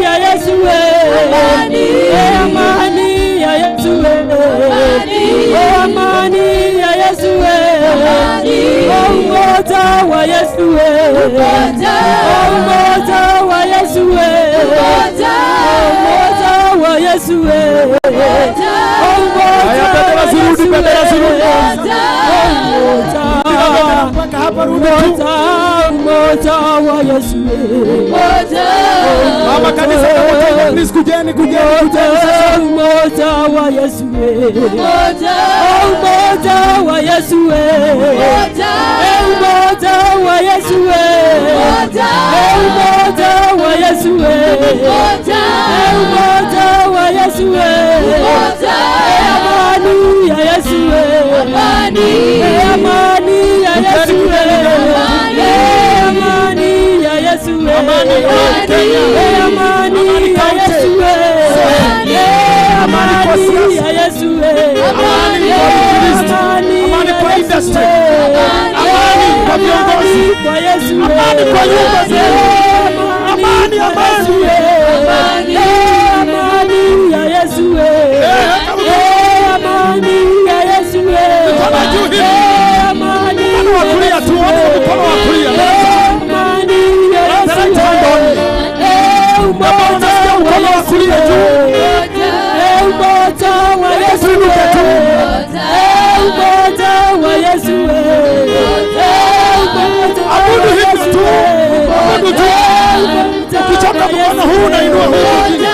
ya Yesu. Amani ya Yesu. Amani ya Yesu. Umoja wa Yesu. Umoja wa Yesu. Umoja wa Yesu. Yesu umoja. Haya, bendera zirudi, bendera zirudi. Umoja wa Yesu. Mama kanisa pamoja, please kujeni. Umoja wa Yesu. Umoja wa Yesu. Umoja wa Yesu. Umoja wa Yesu. Umoja wa Yesu. Amani ya Yesu. Amani ya Yesu. Amani ya Yesu. Amani ya Yesu. Amani ya Yesu. Amani kwa industry. Amani kwa viongozi. Amani kwa nyumba zetu. Amani ya Yesu. Amani ya Yesu. Amani ya Yesu. Mkono juu hivi. Mkono wa kulia tu, mkono wa kulia. Amani ya Yesu. Mkono wa kulia juu. Umoja wa Yesu. Umoja wa Yesu. Abudu hivi tu. Abudu tu. Ukichoka mkono huu na inua huu mwingine.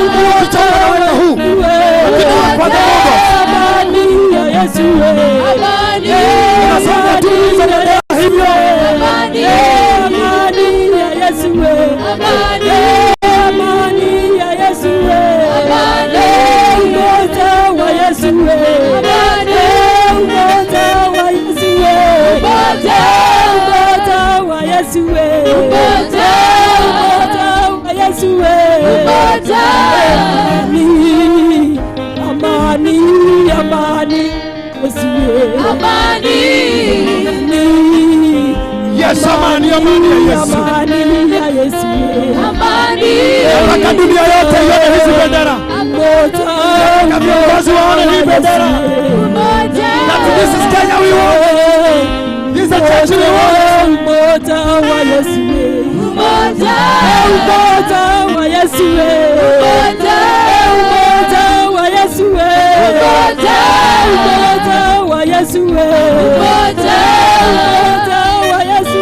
Ukichoka na weka huu. Ukichoka kwa Mungu. Amani ya Yesu. Unasonga tu hizo bendera hivyo. Amani ya Yesu. Amani ya Yesu. Umoja wa Yesu. Umoja wa Yesu. Umoja wa Yesu. Umoja wa Yesu. Amani Yesu. Amani. Yes, amani ya Yesu. Amani ya Yesu. Amani. Nataka dunia yote ione hizi bendera. Nataka viongozi waone hii bendera. That this is Kenya we want. This is a church we want. Umoja wa Yesu. Umoja wa Yesu. Umoja wa Yesu. Umoja wa Yesu. Umoja wa Yesu.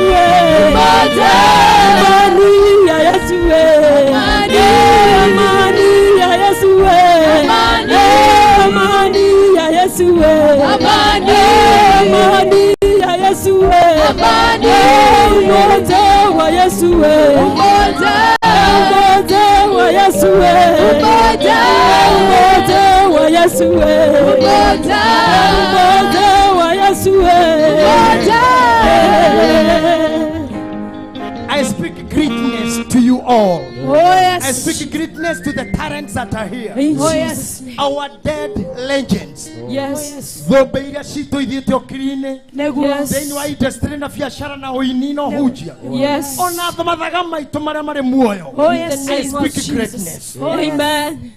Amani ya Yesu. Amani ya Yesu. Amani ya Yesu. Amani ya Yesu. Umoja wa Yesu. Umoja wa Yesu. Umoja wa Yesu. Umoja wa Yesu. I speak greatness to you all. Oh yes. I speak greatness to the parents that are here. Oh yes. Our dead legends. Yes. Thobeira cito ithiete okirine. Yes. Thĩinĩ wa industry na biashara na ũini no hujia. Yes. Ona mathaga maitũ marĩa marĩ muoyo. Oh yes. I speak greatness. Amen.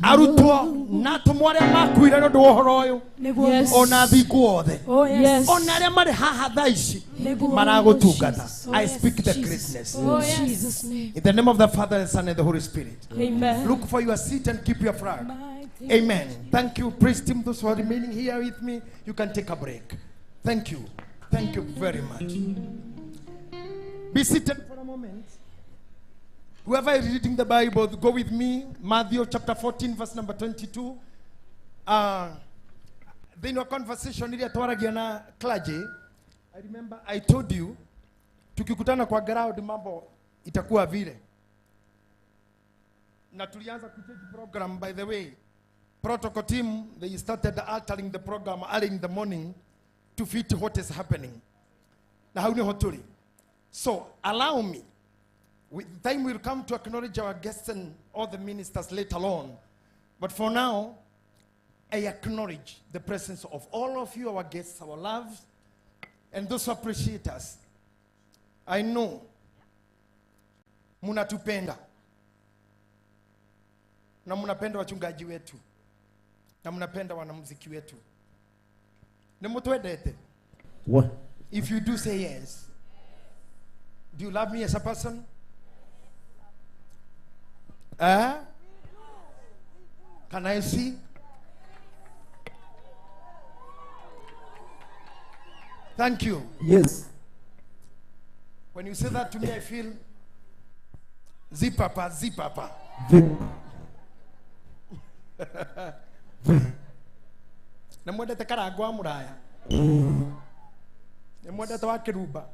Arutwo na atũmwo arĩa makuire nĩ ũndũ wa ũhoro ũyũ. Yes. Ona athingu othe. Oh yes. Ona arĩa marĩ haha thaa ici maragũtungata. I speak the greatness. Oh Jesus name. In the name of the Father, the Son, and the Holy Spirit. Amen. Look for your seat and keep your flag. Amen. Thank you, praise team. Those who are remaining here with me, you can take a break. Thank you. Thank you very much. Be seated for a moment. Whoever is reading the Bible, go with me. Matthew chapter 14, verse number 22. Then your conversation ile twaragia na clergy. I remember I told you tukikutana kwa ground mambo itakuwa vile. Na tulianza kucheck program, by the way. Protocol team, they started altering the program early in the morning to fit what is happening. Na hauni hoturi. So allow me. With time we'll come to acknowledge our guests and all the ministers later on. But for now, I acknowledge the presence of all of you, our guests, our loves, and those who appreciate us. I know munatupenda na munapenda wachungaji wetu na munapenda wanamuziki wetu. Nimutwendete? What? If you do, say yes. Do you love me as a person? Can I see? Thank you. Yes. When you say that to me, I feel zipapa, zipapa. Namwendete karangwa muraya. Namwendete wa kiruba.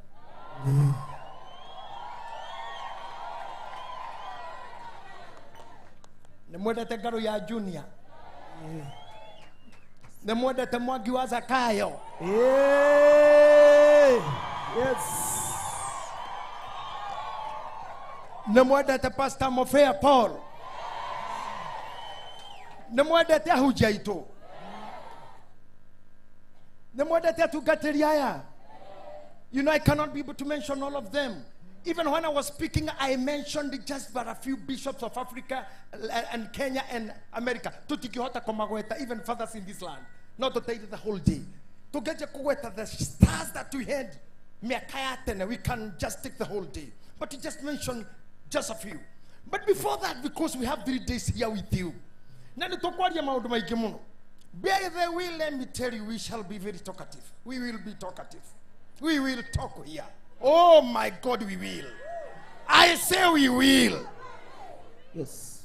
Namwendete ngaru ya Junior. Namwendete Mwangi wa Zakayo. Yes. Namwendete Pastor Mofea Paul. Namwendete Ahujaito. Namwendete Tugateri aya. You know, I cannot be able to mention all of them. Even when I was speaking, I mentioned just but a few bishops of Africa and Kenya and America. Tutikihota komagweta, even fathers in this land. Not to take the whole day. To get the stars that we had, we can just take the whole day. But to just mention just a few. But before that, because we have 3 days here with you, bear the will, let me tell you, we shall be very talkative. We will be talkative. We will talk here. Oh my God, we will. I say we will. Yes.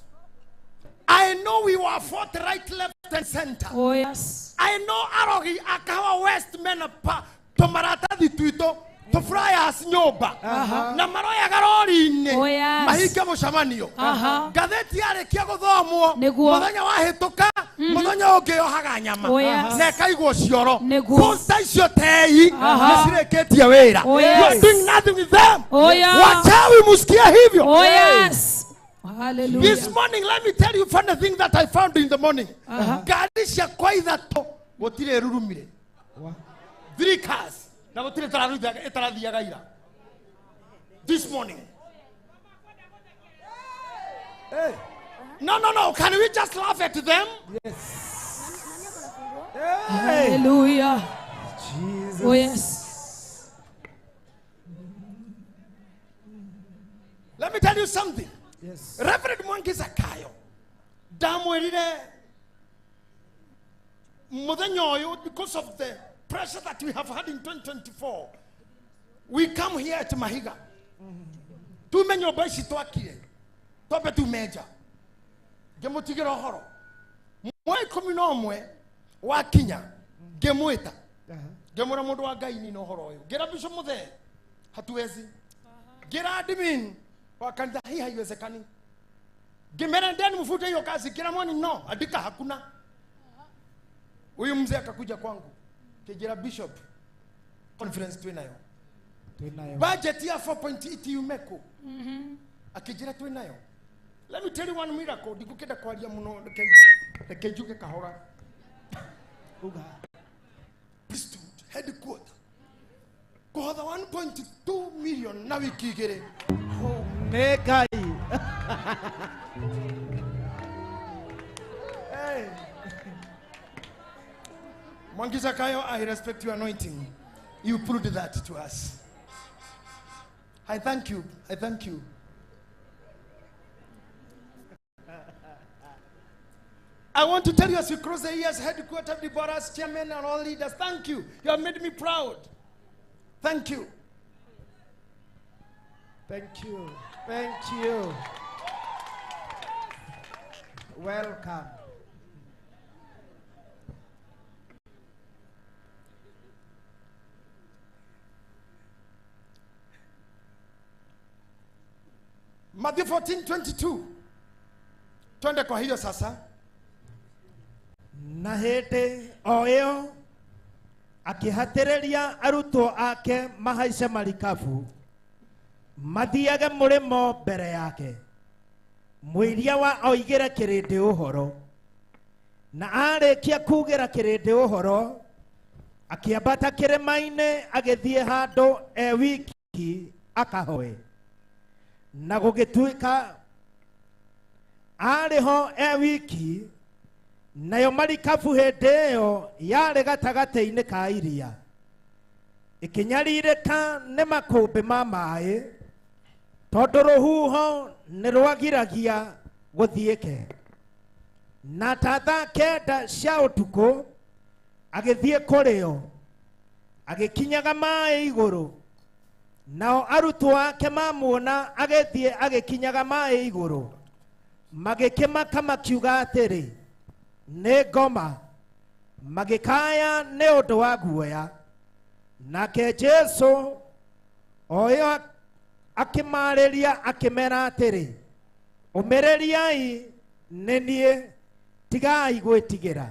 I know we were fought right, left, and center. Oh yes. I know Arogi, Akawa West, Menapa, Tomarata di Tuito, to fry as Nyoba. Namaroya Garori, Oh yes. Mahika Moshamanio. Gazeti Are Kiago Domo, Modanya Wahetoka, Modanya Ogeo Haganyama. Oh yes. Nekai was Yoro. Nego. Constancio Tei, Ketia Vera. Oh You are yes. doing nothing with them. Oh yeah. Watch how we must hear him. Oh yes. Hallelujah. This morning, let me tell you funny thing that I found in the morning. Garisha Kwaida to Wotire Rurumire. 3 cars. Now this morning. Hey. No. Can we just laugh at them? Yes. Hallelujah. Jesus. Oh yes. Let me tell you something. Yes. Reverend Mwangi Zakayo. Damwerire Modanyoyo, because of the pressure that we have had in 2024. We come here at Mahiga. Too many of us to Akire. Tope to major. Gemotigero horo. Mwe komino mwe wa Kenya. Gemueta. Gemora modo wa gaini no horo. Gera bisho mode. Hatuwezi. Gera admin. Wakanda hii haiwezekani. Gemera ndani mfute hiyo kazi kila mwani no, adika hakuna. Huyu mzee akakuja kwangu. Kejera bishop conference tunayo. Budget ya 4.8 yumeko. Akejera tunayo. Let me tell you one miracle. Dikukenda kwa alia muno kejuke kahora. Priesthood headquarter. Kohoda 1.2 million na wiki gere. Mekai. Hey. Mwangi Zakayo, I respect your anointing. You proved that to us. I thank you. I thank you. I want to tell you as we cross the years, headquarters, the boroughs, chairman, and all leaders, thank you. You have made me proud. Thank you. Thank you. Thank you. Welcome. Matthew 14:22. Twende kwa hiyo sasa. Na hĩndĩ o ĩyo akĩhatĩrĩria arutwo ake mahaice marikabu mathiage mũrĩmo mbere yake. Mũiria wa oigĩre kĩrĩndĩ ũhoro, na arĩkia kuugĩra kĩrĩndĩ ũhoro akĩambata kĩrĩma-inĩ agĩthiĩ handũ wiki akahoe. Na gũgĩtuĩka arĩ ho wiki, nayo marikabu hĩndĩ ĩyo yarĩ gatagatĩ-inĩ ka iria, ĩkĩnyarirĩka nĩ makũmbĩ ma maaĩ, tondũ rũhuho nĩ rwagiragia gũthiĩke. na tatha kenda cia utuko agithie kureo agikinyaga mai iguru nao arutwo ake mamuona agithie agikinyaga mai iguru magikimaka makiuga atiri nĩ ngoma magikaya nĩ ũndũ wa guoya nake Jesu oyo akimarĩria akimera atiri umiririai nĩ niĩ tigai gwĩtigĩra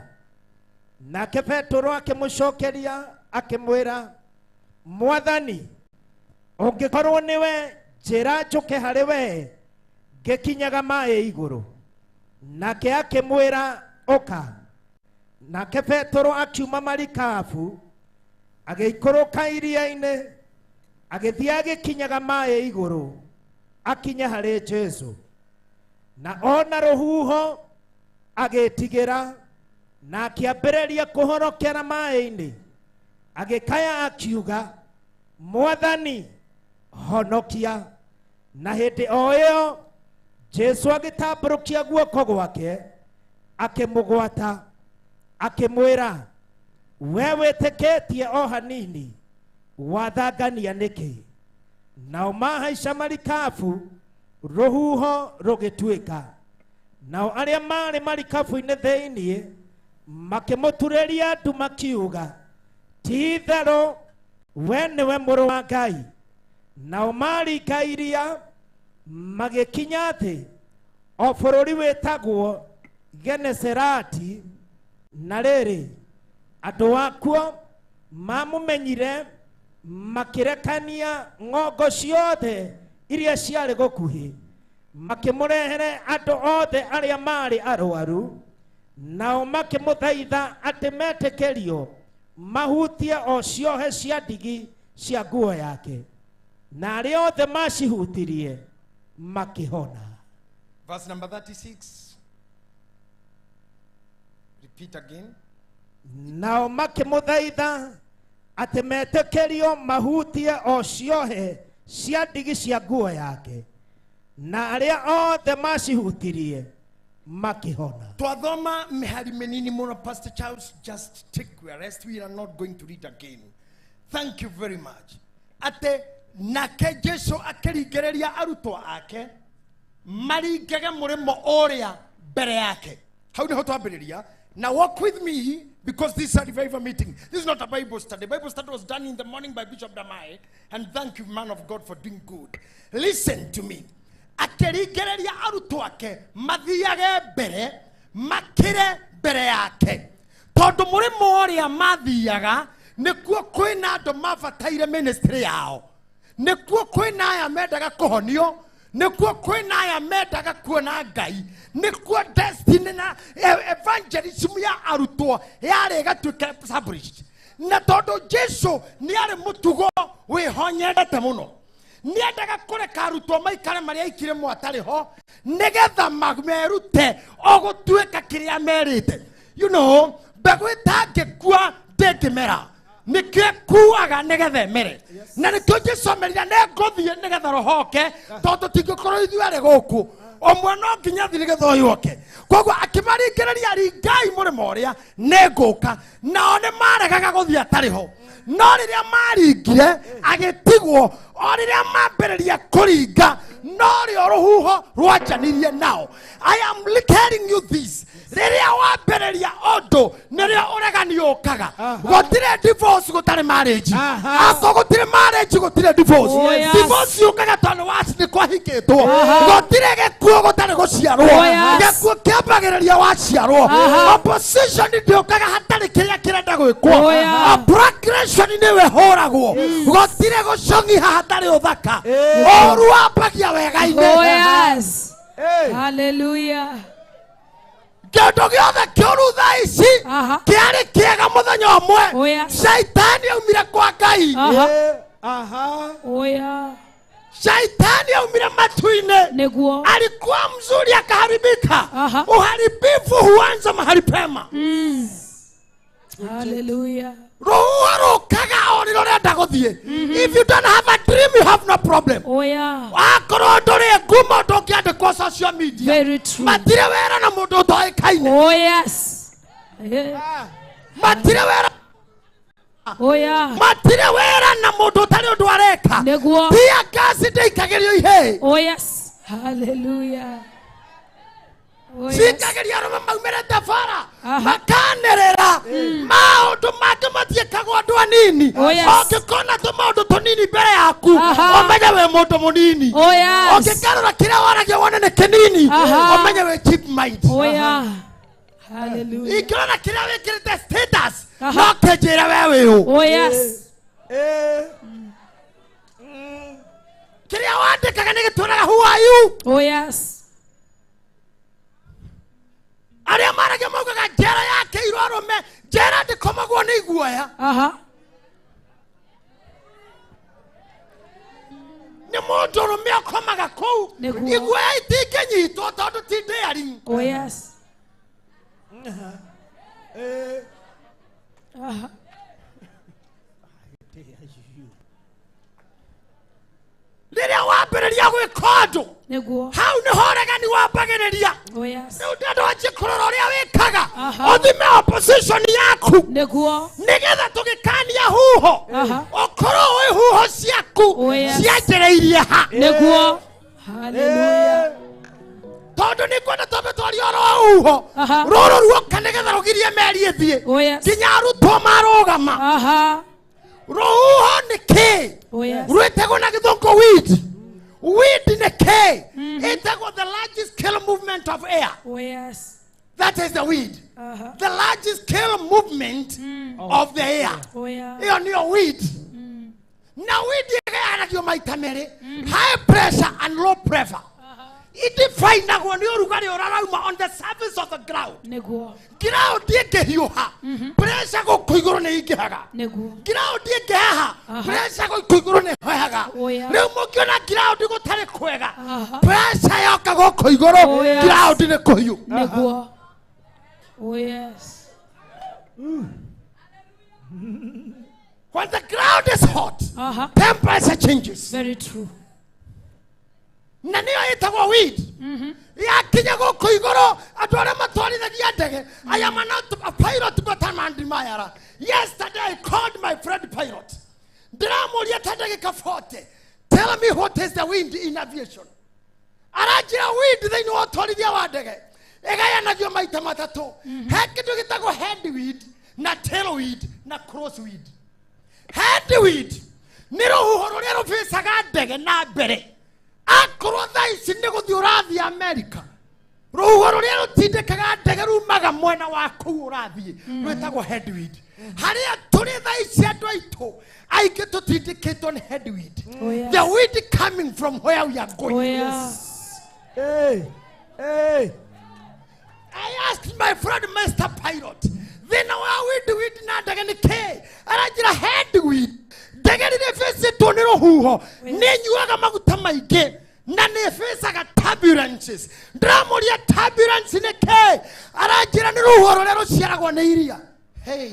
nake Petero akimucokeria akimwĩra Mwathani ũngĩkorwo nĩwe njĩra njũke harĩ we ngĩkinyaga maĩ igũrũ nake akimwĩra oka nake Petero akiuma marikabu agĩikũrũka iria-inĩ agĩthiĩ agĩkinyaga maĩ igũrũ akinya harĩ Jesu na ona rũhuho agĩtigĩra na akĩambĩrĩria kũhorokera maĩ-inĩ agĩkaya akiuga Mwathani honokia na hĩndĩ o ĩyo Jesu agĩtambũrũkia guoko gwake akimugwata akimwĩra we wĩtĩkĩtie o hanini wathangania nĩkĩ nao mahaica marikabu rũhuho rũgĩtuĩka nao arĩa marĩ marikabu-inĩ thĩinĩ makĩmũturĩria ndu makiuga ti-itherũ we nĩwe mũrũ wa Ngai nao maringa iria magĩkinya thĩ o bũrũri wĩtagwo Genesareti na rĩrĩ andũ akuo mamũmenyire makĩrekania ng'ongo ciothe iria ciarĩ gũkuhĩ makĩmũrehere andũ othe arĩa marĩ arwaru nao makĩmũthaitha atĩ metĩkĩrio mahutie o ciohe cia ndigi cia nguo yake na arĩa othe macihutirie makĩhona. Verse number 36. Repeat again. Nao makĩmũthaitha atĩ metĩkĩrio mahutie o ciohe cia ndigi cia nguo yake na arĩa othe macihutirie makĩhona. Twathoma mihari menini mũno. Pastor Charles, just take a rest. We are not going to read again. Thank you very much. Ate nake Jesu akĩringĩrĩria arutwo ake maringage mũrĩmo ũrĩa mbere yake. Hau nĩho twambĩrĩria. Now walk with me, because this is a revival meeting. This is not a Bible study. Bible study was done in the morning by Bishop Damai. And thank you, man of God, for doing good. Listen to me. Akĩringĩrĩria arutwo ake mathiage mbere makĩre mbere yake. Tondũ mũrĩmo ũrĩa mathiaga nĩkuo kwĩna andũ mabataire ministry yao. Nĩkuo kwĩna aya mendaga kũhonio. Nĩkuo kwĩna aya mendaga kuona Ngai. Nĩkuo destiny na evangelism ya arutwo yarĩ gatuĩka established. Na tondũ Jesu nĩarĩ mũtugo wĩhonyendete mũno. Niendaga kũreka arutwo maikare marĩa aikire mwatarĩ ho nĩgetha merute o gũtuĩka kĩrĩa merĩte. You know, mbegũ ĩtangĩkua ndĩngĩmera. Nĩkĩo kuaga nĩgetha mere. Na nĩkĩo Jesu amerira nĩngũthiĩ nĩgetha rohoke tondũ tingĩkorwo ithuĩ arĩ gũkũ. Omwe no nginya thiĩ nĩgetha ũyũ oke. Koguo akĩmaringĩrĩria ringai mũrĩmo ũrĩa nĩngũka. Nao nĩmaregaga gũthiĩ atarĩ ho. No rĩrĩa maringire agĩtigwo o rĩrĩa mambĩrĩria kũringa no rĩo rũhuho rwanjanirie nao. I am telling you this. Rĩrĩa wambĩrĩria ũndũ nĩrĩo ũregani ũkaga. Gũtirĩ divorce gũtarĩ marriage. Ako gũtirĩ marriage gũtirĩ divorce. Divorce yũkaga tondũ nĩ kwahingĩtwo. Gũtirĩ gĩkuũ gũtarĩ gũciarwo. Gĩkuũ kĩambagĩrĩria waciarwo. Opposition ndĩũkaga hatarĩ kĩrĩa kĩrenda gwĩkwo. Progression nĩwe hũragwo. Gũtirĩ gũcong'iha hatarĩ ũthaka. Ũru wambagia wega-inĩ. Hallelujah. Kĩndũ gĩothe kĩũru thaa ici kĩarĩ kĩega mũthenya ũmwe. Shaitani aumire kwa Ngai. Shaitani aumire matu-inĩ. Alikuwa mzuri akaharibika. Uharibifu huanza mahali pema. Hallelujah. Ruharo kaga on rore ndaguthie. If you don't have a dream, you have no problem. Oh yeah. Akorwo nduri ngumo ndungiandikwo social media. Very true. Matire wera na mundu utoikaine. Oh yes. Yeah. Matire wera. Oh yeah. Matire wera na mundu utari undu areka. Neguo. Tia gasi ndikagerio ihe. Oh yes. Hallelujah. Oh yes. Sikageria roma maumere tafara. Makanerera. Maundu make matiekagwo andu anini. Okikona tu maundu tunini mbere yaku. Omenye we mundu munini. Oh yes. Okikarora kiria waragia wone ni kinini. Omenye we cheap mind. Oh yeah. Hallelujah. Ikirona kiria wikirite status. No kejera wewe u. Oh yes. Kiria wandikaga ni gituraga who are you? Oh yes. Aria marage mogaga jera yake irorome jera ndikomagwo ni guoya. Ni mundu rume akomaga kou iguoya itikinyitwo tondu ti ndiari. Oh yes. Riria wambiriria gwika undu hau ni horegani wambagiriria. Oh yes. Riu ndu wanjie kurora uria wikaga uthime opposition yaku nigetha tugikania huho ukorwo wi huho ciaku cianjireirie ha. Neguo. Hallelujah. Tondu ni kwenda tobe twario ro huho roro ruoka nigetha rugirie meri ithie nginya arutwo marugama. Ruho ni ki rwitagwo na githungu weed. Weed ni ki itagwo the largest scale movement of air. Oh yes. That is the weed. The largest scale movement of the air. Oh yeah. Iyo niyo weed. Na weed igeanagio maita meri, high pressure and low pressure. It defines na ni urugari urarauma on the surface of the ground. Neguo. Ground ikihiuha pressure guku iguru ni ingihaga. Neguo. Ground ikihaha pressure guku iguru ni hoyaga. Riu mukiona ground gutari kwega pressure yoka guku iguru ground ni kuhiu. Neguo. Oh yes. When the ground is hot, temperature changes. Very true. Na niyo itagwo weed. Yakinya guku iguru andu aria matwarithagia ndege. I am not a pilot but I'm Mayara. Yesterday I called my friend pilot. Ndiramuria ta ndagika 40. Tell me what is the wind in aviation. Arajira wind thiini wa utwarithia wa ndege igayanagio maita matatu. He kindu gitagwo headwind na tailwind na crosswind. Headwind ni ruhuho ruria rubicaga ndege na mbere. Akorwo thaa ici ni guthii urathii America ruhuho ruria rutindikaga ndege rumaga mwena wa kuu urathii rwitagwo headwind. Haria turi thaa ici andu aitu aingi tutindikitwo ni headwind. The wind coming from where we are going. Oh yeah. Hey. I asked my friend Mr. Pilot, then our wind na ndege ni ki? Arajira headwind. Ndege ni nefesitwo ni ruhuho ninyuaga maguta maingi na nefesaga turbulences. Ndiramuria turbulence ni ki? Arajira ni ruhuho ruria ruciaragwo ni iria. Hey.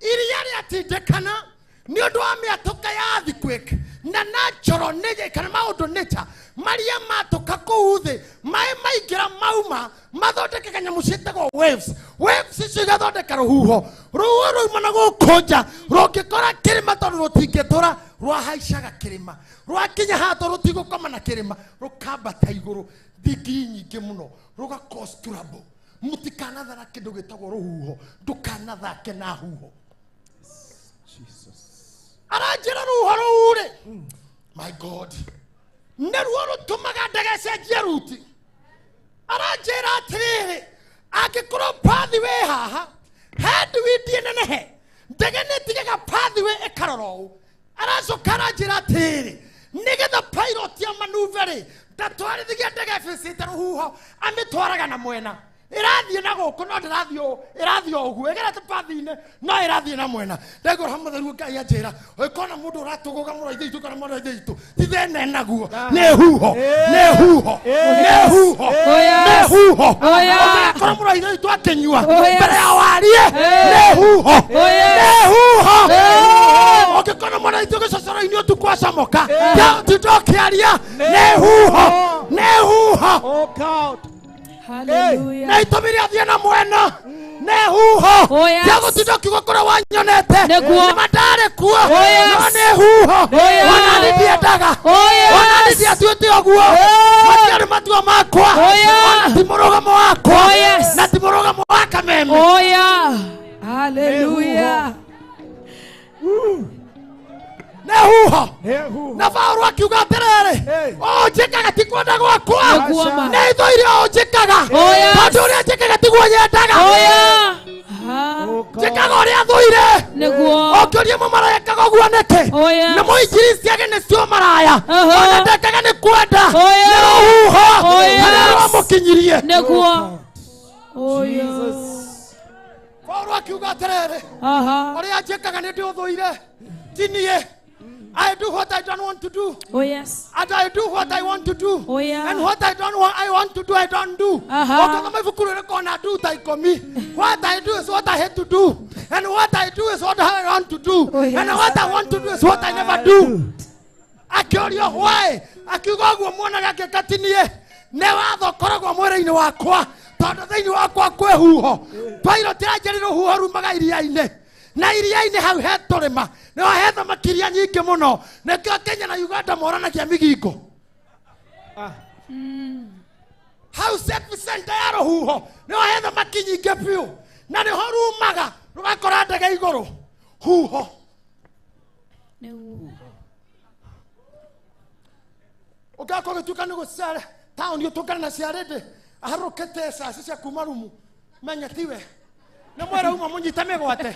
Iria riatindikana ni undu wa miatuka ya earthquake na natural nature kana maundu nature maria matuka kuu thi mai maingira mauma mathondeke kanyamu cietagwo waves. Waves icio igathondeka ruhuho ruuma na gukunja rungikora kirima tondu rutingitura rwahaicaga kirima rwakinya hato rutigukoma na kirima rukambata iguru digrii nyingi muno ruga cause trouble. Mutikanathara kindu gitagwo ruhuho ndukanathake na huho. Arajira ruhuho rure my God neruo rutumaga ndege cenjie ruti. Arajira atiriri angikorwo pathway haha headwind nenehe ndege nitigaga pathway ikarorou. Aracoka arajira atiriri nigetha pilot ya maneuveri ndatwarithagia ndege ficite ruhuho amitwaraga na mwena irathie na guku no irathie uguo igerete pathine no irathie na mwena. Ndego hamutheru Ngai anjira ukona mundu uratuguga muro ithitu kana muro ithitu tithene naguo ne huho. kora mũraitho itu akinyua Oh, yes. mbere ya warie nĩ huho nĩ huho ũngĩkora mũraitho gĩcocoro-inĩ ũtukũ acomoka tindo ũkĩaria nĩ huho nĩ huho Oh God. Hallelujah. na itũmire athiĩ na mwena nĩ huho Oh, yes. tia gũtinda ũkiuga kũrĩa wanyonete Nĩguo. nĩma ndarĩ kuo Oh, yes. no nĩ huho Oh, yes. ona nĩ ndiendaga Oh, yes. ona nĩ ndiatuĩte ũguo matiarĩ matua makwa Oh, yeah. ona ti mũrũgamo wakwa Oh, yes. na ti mũrũgamo wa kameme Oh yeah. Hallelujah. nĩ huho Nehu. na Paulo akiuga atĩrĩrĩ ũnjĩkaga ti kwenda gwakwa Nĩguo ma. nĩ ithũire ũnjĩkaga Oh, yes. tondũ ũrĩa njĩkaga tiguo nyendaga Oh yeah. Ha. njĩkaga ũrĩa thũire Nĩguo. ũkĩũria mũmaraya ekaga ũguo nĩkĩ Oh, yes. nĩ mũinjiri ciake nĩcio maraya Uh-huh. ona ndekaga nĩ kwenda Oh, yes. nĩ rũhuho Oh, yes. harĩa rwamũkinyirie Nĩguo. Oh yes. Paulo akiuga atĩrĩrĩ Aha. ũrĩa njĩkaga nĩ ndĩũthũire ti niĩ I do what I don't want to do. Oh yes. And I do what I want to do. Oh, yeah. And what I want to do, I don't do. Uh-huh. What I do is what I hate to do. And what I do is what I want to do. Oh, yes. And what I want to do is what I never do. Akĩũrio why akiuga ũguo muonaga ngĩkatinie nĩ watho koragwo mwĩrĩ-inĩ wakwa tondũ thĩinĩ wakwa kwĩ huho Pilate anjĩrire rũhuho rumaga iria-inĩ na iria-inĩ hau he tũrĩma nĩho he thamaki iria nyingĩ mũno nĩkĩo Kenya na Uganda moranagia mĩgingo hau Safe Center ya rũhuho nĩho he thamaki nyingĩ biũ na nĩho rumaga rũgakora ndege igũrũ huho ũgakora gĩtuĩka nĩ gũcere taũni ũtũngana na ciarĩndĩ aharũkĩte caci cia kuma rumu menya tiwe nĩ mwere uma mũnyite mĩgwate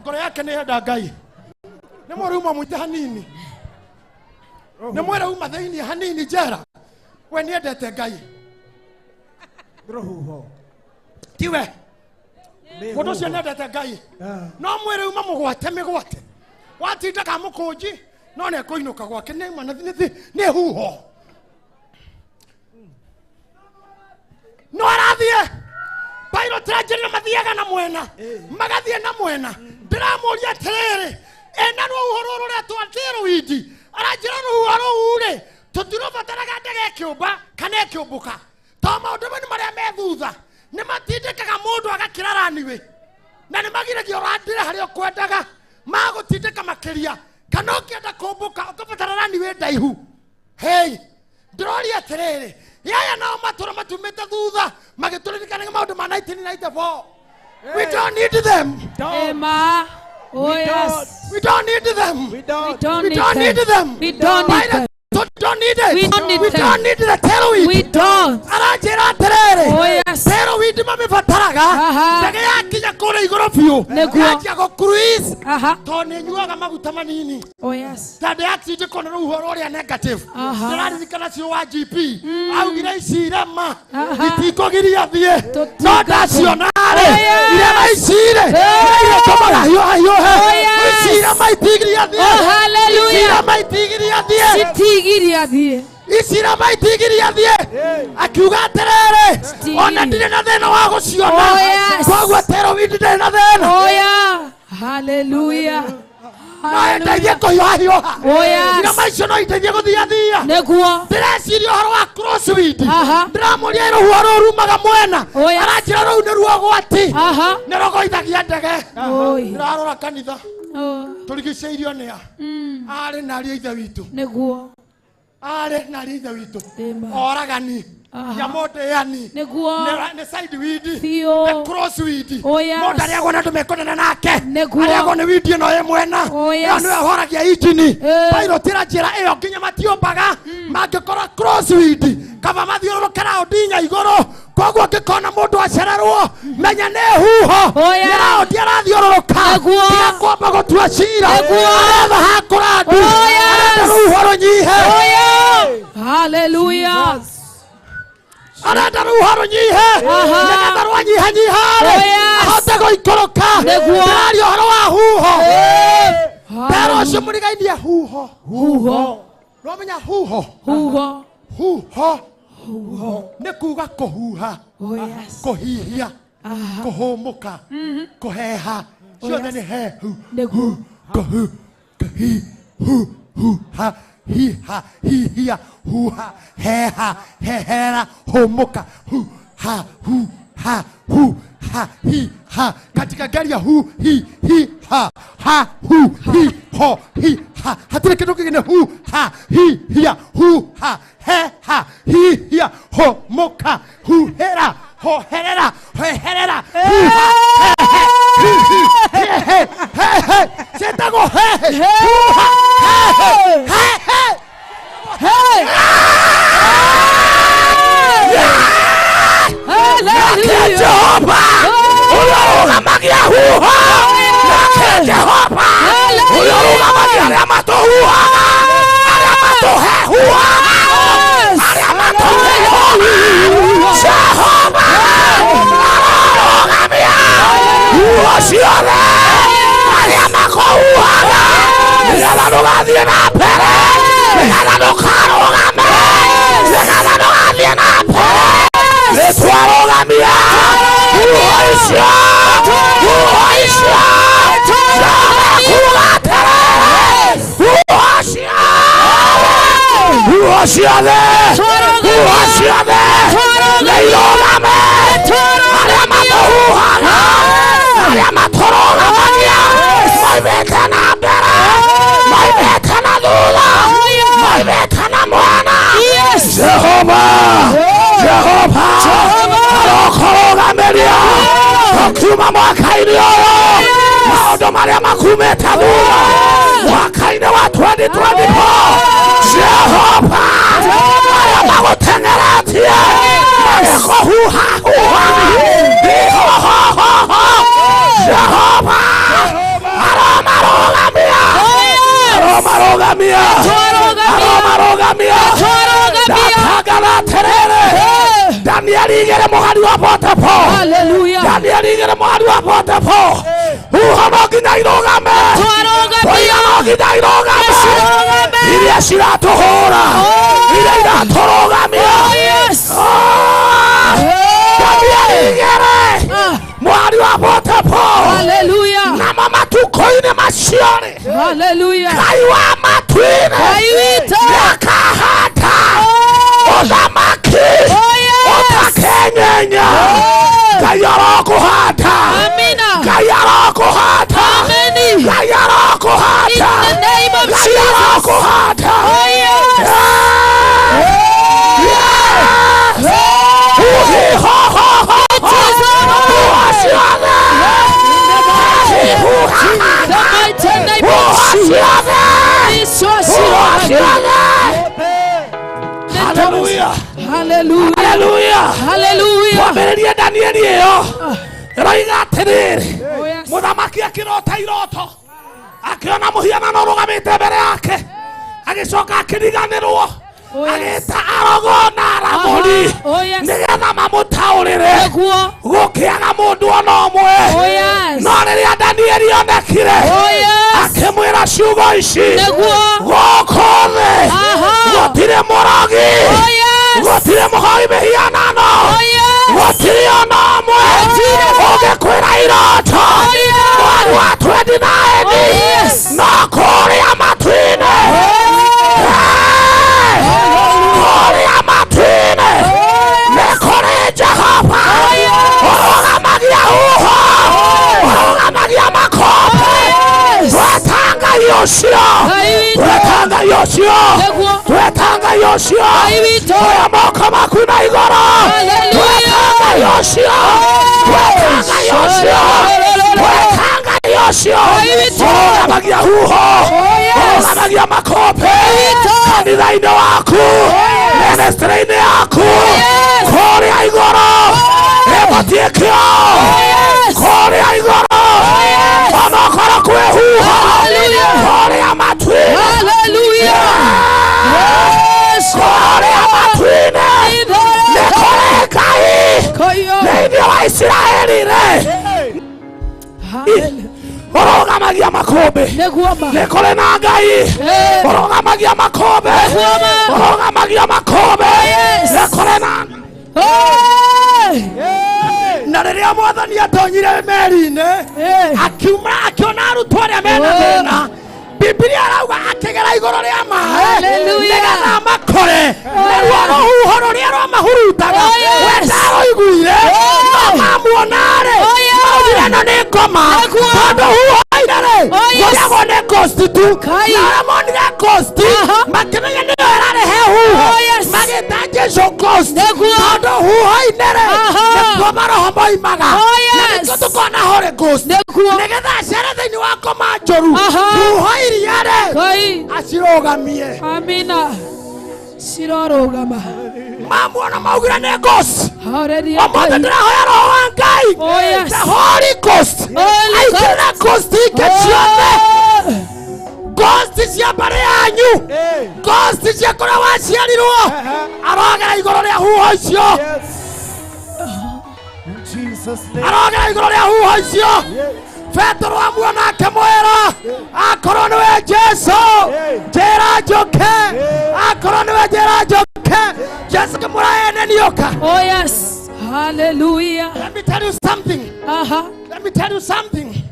ngoro yake nĩ yenda Ngai nĩ mwere uma mũite hanini nĩ mwere uma thĩinĩ hanini njera we nĩ endete Ngai Rũhuho. tiwe mũndũ ũcio nĩ endete Ngai no mwere uma mũgwate mĩgwate watinda ka mũkũnji no nĩ ekũinũka gwake nĩ huho no arathiĩ Pilate anjĩrĩra mathiaga na mwena magathiĩ na mwena ndĩramũria atĩrĩrĩ ena rũhuho rũrũ rũrĩa twatĩrwo windi aranjĩra rũhuho rũu-rĩ tũtirũbataraga ndege ĩkĩũmba kana ĩkĩũmbũka tondũ maũndũ manĩ marĩa me thutha nĩ matindĩkaga mũndũ agakĩra raniwe na nĩ magiragia ũrandĩre harĩa ũkwendaga magũtindĩka makĩria kana ũkĩenda kũmbũka ũkabatara raniwe ndaihu hei ndĩroria atĩrĩrĩ yaya nao matũra matumĩte thutha magĩtũrĩrĩkanaga maũndũ ma 1994 we don't need them Emma. Oh yes. we don't need them We don't. We don't we need don't need them. them We don't need them. We don't need it. We don't need We them. don't need the terrorist. We don't. Aranjĩra atĩrĩrĩ. Oh yes. Terrorist mamĩbataraga. Aha. Ndege yakinya kũrĩa igũrũ biũ. Nĩguo. Yanjia gũ-cruise. Aha. Tondũ nĩ nyuaga maguta manini. Oh yes. Ta ndĩacindĩkwo nĩ rũhuho rũrĩa negative. Aha. Ndĩraririkana cio wa GP. Augire ici irema. Aha. Itikũgiria thiĩ. Tũtingĩkũ. No ndaciona-rĩ. Oh, yes. Irema ici-rĩ. Irĩa itũmaga hiũhe. Oh, yes. Ici irema itigiria thiĩ. Oh, hallelujah. Ici irema itigiria thiĩ. Sitigiria thiĩ. Isirama itigiria thiĩ akiuga atĩrĩrĩ ona ndirĩ na thĩna wa gũciona Oh, yes. koguo terrorist ndirĩ na thĩna Oh yeah. Hallelujah. no ndeithie kũhiũha-hiũha Oh, yes. irama icio no iteithie gũthiathia Nĩguo. ndĩreciria ũhoro wa crosswind Aha. ndĩramũria rũhuho rũu rumaga mwena Oh, yes. aranjĩra rũu nĩ ruo gwati Aha. nĩ rũgũithagia ndege Oh. ndĩrarora kanitha Oh. tũrigicĩirio nĩ a arĩ na ariũ a ithe witũ Nĩguo. arĩ na ariũ a ithe witũ Amen. oragani Aha. nyamũndĩani Nĩguo. nĩ side weed Biũ. nĩ cross weed Oh, yes. mũndũ arĩagwo na andũ mekonana nake Nĩguo. arĩagwo nĩ weed ĩno ĩ mwena Oh, yes. ĩyo nĩyo ĩhoragia injini Eh. Pilate ĩranjĩra ĩyo nginya matiũmbaga mangĩkora cross weed kaba mathiũrũrũke raũndi-inya igũrũ koguo ngĩkona mũndũ acererwo menya nĩ huho Oh, yes. nĩ raũndi arathiũrũrũka Nĩguo. tiga kwamba gũtua cira Nĩguo. aretha hakũra andu Oh, yes. arenda rũhuho rũnyihe Oh yeah. Hallelujah. arenda rũhuho rũnyihe Aha. nĩgetha rwanyihanyiha-rĩ Oh, yes. ahote gũikũrũka Nĩguo. ndĩraria ũhoro wa huho pero ũcio Hallelujah. mũrigainie huho Huho. nomenya huho Huho. huho nä kuga kå huha kå hihia kå hå må ka kå heha ciothe nä hehu kå hu kå hi hu huha hiha hihia huha heha hehera hå må ka hu ha hu ha hi ha katika gari ya hu hi ha hu hi ho hi ha hatire kitu kingine hu ha hi hia hu ha he ha hi hia ho moka hu hera ho herera ho herera hu ha he he he he setago he hu ha he he Jehovah, uyoga magia huha, nake Jehovah, uyoga magia ramato huha, ramato he huha, ramato he huha, Jehovah, uyoga magia huha siore, ramato huha, yala nuga diena pere, yala nuga nuga me, yala nuga diena pere. Letwarogamia, uhoisha, uhoisha, kulatare, uhoisha, uhoisha le, uhoisha le, leilogame, ariamatohuhana, ariamatorogamania, maibetana bere, maibetana lula, maibetana mwana, Jehovah. Jehovah, Alokoroga Meria, Tokuma Makaini Oyo, Maodo Maria Makume Tabula, Wakaini wa 2024, Jehovah, Maria Magoteneratia, Eko huha huha, Iho ho ho ho, Jehovah, Aromaroga Mia, Aromaroga Mia, Aromaroga Mia, Dakagala Terere. Daniel igere mohari wa potapo. Hallelujah. Daniel igere mohari wa potapo. Uhanogi na irogame. Uyanogi na irogame. Ile shira tohora. Ile ira torogame. Yes. Daniel igere mohari wa potapo. Hallelujah. Na mama tukoine mashiore. Hallelujah. Kaiwa matwine. Kaiwita. Yakahata. Ozamaki. Otakenyenya Gayaroko hata Amina Gayaroko hata Ameni Gayaroko hata In the name of Jesus Gayaroko hata Oh yes Uhi ho ho ho Uwasiane The mighty name of Jesus Uwasiane Hallelujah. Hallelujah. Hallelujah. Hallelujah. Wabereria Danieli yo. Roiga terere. Muthamaki akirota iroto. Akiona muhianano urugamite mbere yake. Agicoka akiriganirwo. Agita arogona ramuri. Nigetha mamutaurire. Gukiaga mundu ona umwe. No riria Danieli onekire. Akimwira ciugo ici. Gukone. Gutire murogi. Gutire muhoi mihianano. Gutire ona umwe. Ugikwira iroto. Mwari wa 29. No kuria matwine. Kuria matwine. Nekore Jehova. Urugamagia uho. Urugamagia makope. Twetanga Yoshua. Twetanga Yoshua. Twetanga Yoshua. Oya moko makuna igoro. Twetanga Yoshua. Twetanga Yoshua. Twetanga Yoshua. Urugamagia uho. Urugamagia makope. Kanitha-ini waku. Ministry-ini yaku. Kuria igoro. Ebatie kio. Kuria igoro. Onokora kwehuha. Kuria matwine. Kuria matwine. Nekore kai. Neithio wa Israeli re. Urugamagia makope. makombe nikore na ngai urugamagia makombe urugamagia makombe nikore na na riria mwathani atonyire meri-inĩ akiona arutwo arĩa mena thĩna Biblia arauga akĩgera igũrũ rĩa maaĩ nĩgetha makore naruo rũhuho rũrĩa rwamahurutaga we ndarũiguire no mamuona-rĩ maugire ĩno nĩ ngoma tondũ huho-inĩ-rĩ gũrĩagwo nĩ ghost tu na arĩa monire ghost makĩmenya nĩyo ĩrarehe huho magĩta Jesũ ghost tondũ huho-inĩ-rĩ nĩkuo maroho moimaga na nĩkuo tũkona Holy Ghost nĩgetha acere thĩinĩ wa ngoma njũru huho iria-rĩ acirogamie. Amina. Cirorogama. Mamuona maugire nĩ ghost ũmũthĩ ndĩrahoya roho wa Ngai the Holy Ghost aikĩrĩre ghost ingĩ ciothe ghost cia mbarĩ yanyu ghost cia kũrĩa waciarirwo arogera igũrũ rĩa huho icio arogera igũrũ rĩa huho icio Petro amuona akĩmwĩra akorwo nĩwe Jesũ njĩra njũke akorwo nĩwe njĩra njũke Jesũ akĩmwĩra ene nĩoka. Oh yes, hallelujah. Let me tell you something. Let me tell you something.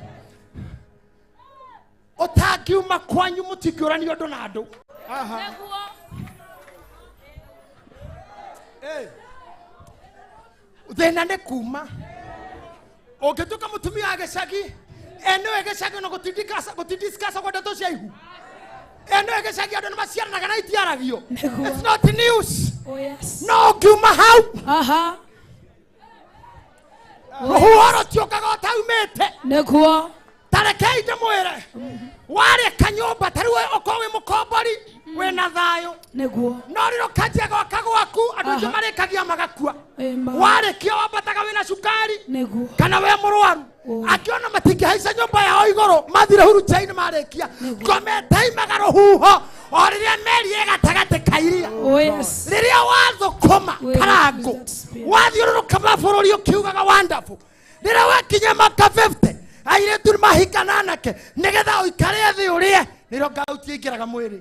Ũtangiuma kwanyu mũtingĩũranio ũndũ na andũ. Thĩna nĩ kuma ũngĩtuĩka mũtumia wa gĩcagi eno gĩcagi no gũtindiscuss kwa ndeto cia ihu eno gĩcagi andũ nĩmaciaranaga na itiaragio. It's not news. Oh yes. No ũngiuma hau rũhuho rũtiũkaga ũtaumĩte nĩkuo tarekei ndĩmwĩre warĩ kanyũmba tarĩu ũkorwo wĩ mũkombori wĩna thayũ nĩguo no rĩrĩ ũkanjia gwaka gwaku andũ aingĩ marĩkagia magakua warĩkia wambataga wĩna cukari kana wĩ mũrwaru akiona matingĩhaica nyũmba yao igũrũ mathire huruta-inĩ marĩkia ngometaimaga rũhuho o rĩrĩa meri ĩ gatagatĩ ka iria rĩrĩa wathũkũma karango wathiũrũrũka mabũrũri ũkiugaga wonderful rĩrĩa wakinya maka 50 airĩtu nĩmahikana anake nĩgetha ũikare thĩ ũrĩe nĩrĩo ngauti ĩingĩraga mwĩrĩ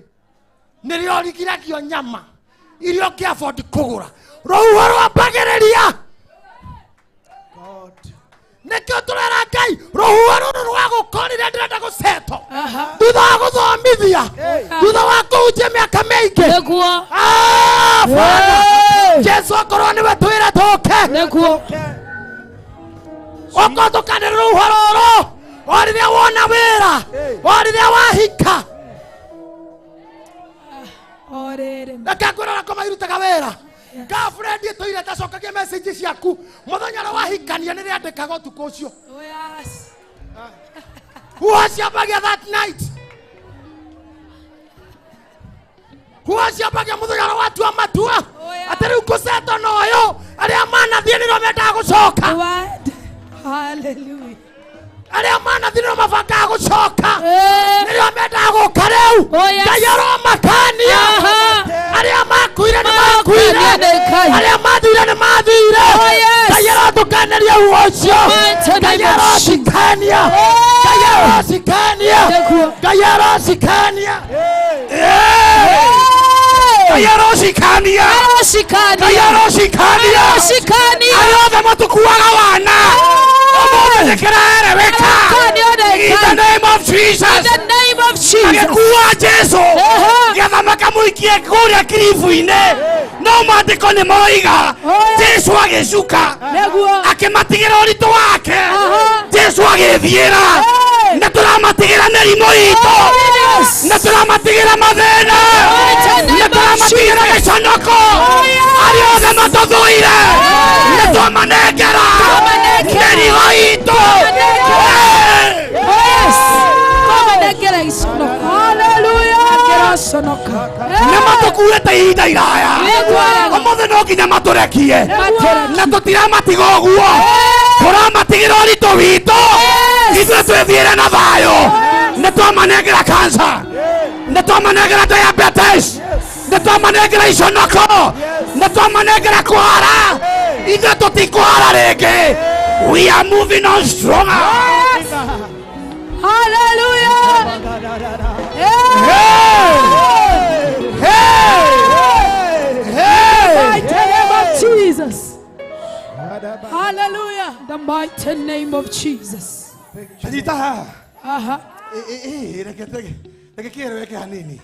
nĩrĩo rigiragio nyama irio ũngĩabondi kũgũra rũhuho rwambagĩrĩria nĩkĩo tũrera Ngai rũhuho rũrũ rwagũkorire ndĩrenda gũceto thutha wa gũthomithia thutha wa kũhunjia mĩaka mĩingĩ Jesũ akorwo nĩwe twĩre tũke okorwo tũkanĩrĩ rũhuho rũrũ o rĩrĩa wona wĩra o rĩrĩa wahika reke ngwĩrora koma irutaga wĩra girlfriend ĩtũire tacokagia message ciaku mũthenya ũrĩa wahikania nĩ rĩandĩkaga ũtukũ ũcio huho ciambagia that night huho ciambagia mũthenya ũrĩa watua matua atĩ rĩu kũceto na ũyũ arĩa manathiĩ nĩrĩo mendaga gũcoka arĩa manathiĩ nĩrĩo mabangaga gũcoka nĩrĩo mendaga gũka rĩu Ngai aromakania arĩa makuire nĩ makuire arĩa mathire nĩ mathire Ngai arotũkanĩria huho ũcio Ngai arocikania Ngai arocikania Ngai arocikania Ngai arocikania Ngai arocikania arĩa othe matukuaga wana in the name of Jesus. Agĩkua Jesũ getha makamũikie kũrĩa kiribu-inĩ no maandĩko nĩ moiga Jesũ agĩcuka akĩmatigĩra ũritũ wake Jesũ agĩthiĩra na tũramatigĩra mĩrimũ itũ na tũramatigĩra mathĩna na tũramatigĩra gĩconoko arĩa othe matũthũire na twamanengera mĩrigo itũ nĩ matũkuĩte ihinda iraya ũmũthĩ no nginya matũrekie na tũtiramatiga ũguo tũramatigĩra ũritũ witũ ithuĩ twĩthiĩre na thayũ nĩ twamanengera cancer nĩ twamanengera diabetes nĩ twamanengera iconoko nĩ twamanengera kũhara ithuĩ tũtikũhara rĩngĩ we are moving on stronger. Hallelujah. Hallelujah. The mighty name of Jesus. Ajita. Aha. Reke hanini.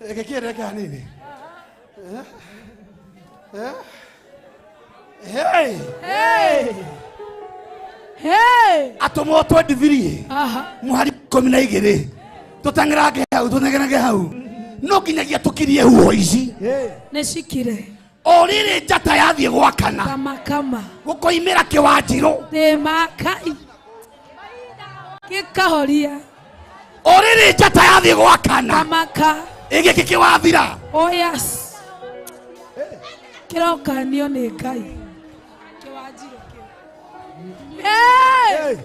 Reke hanini. Hey. Hey. Hey. Atomo 23. Aha. Muhari 12. Tutangerage hau. No kinyagia tukirie huo ici. Neshikire. Orire njata yathie gwakana. Kama. Gukoimira kiwanjiro. Makai. Kikahoria. Orire njata yathie gwakana. Kamaka. Ege kikiwathira. Oh yes. Kiroka nio ni Ngai. Kiwanjiro kio. Hey!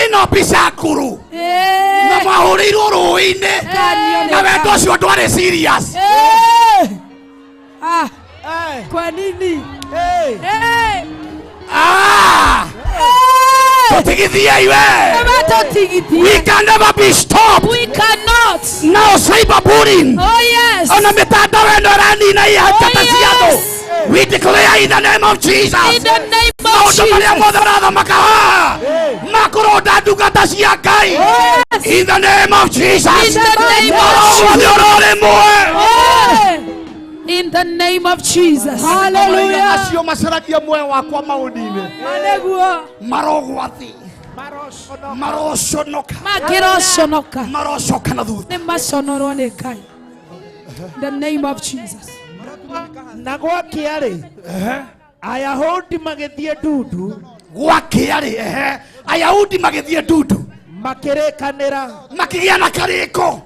Ino mbica nguru na mahurirwo rũĩ-inĩ na wendo ũcio ndwarĩ serious. Kwa nini? Tutigithiei we. We can never be stopped. We cannot. Now cyberbullying. Oh yes. Ona mitandao ĩno ĩranina njata cia thũ. We declare in the name of Jesus. In the name of Jesus. In the name of Jesus. In the name of Jesus. In the name of Jesus. Hallelujah. Acio macaragia muoyo wakwa maũndũ-inĩ. Marogwathi. Maroconoka. Makiroconoka. Marocoka na thutha. Nĩ maconorwo nĩ Ngai. In the name of Jesus. Na gwakiarĩ Ayahudi magĩthiĩ ndundu. Gwakiarĩ Ayahudi magĩthiĩ ndundu. Makĩrĩkanĩra. Makĩgĩa na karĩko.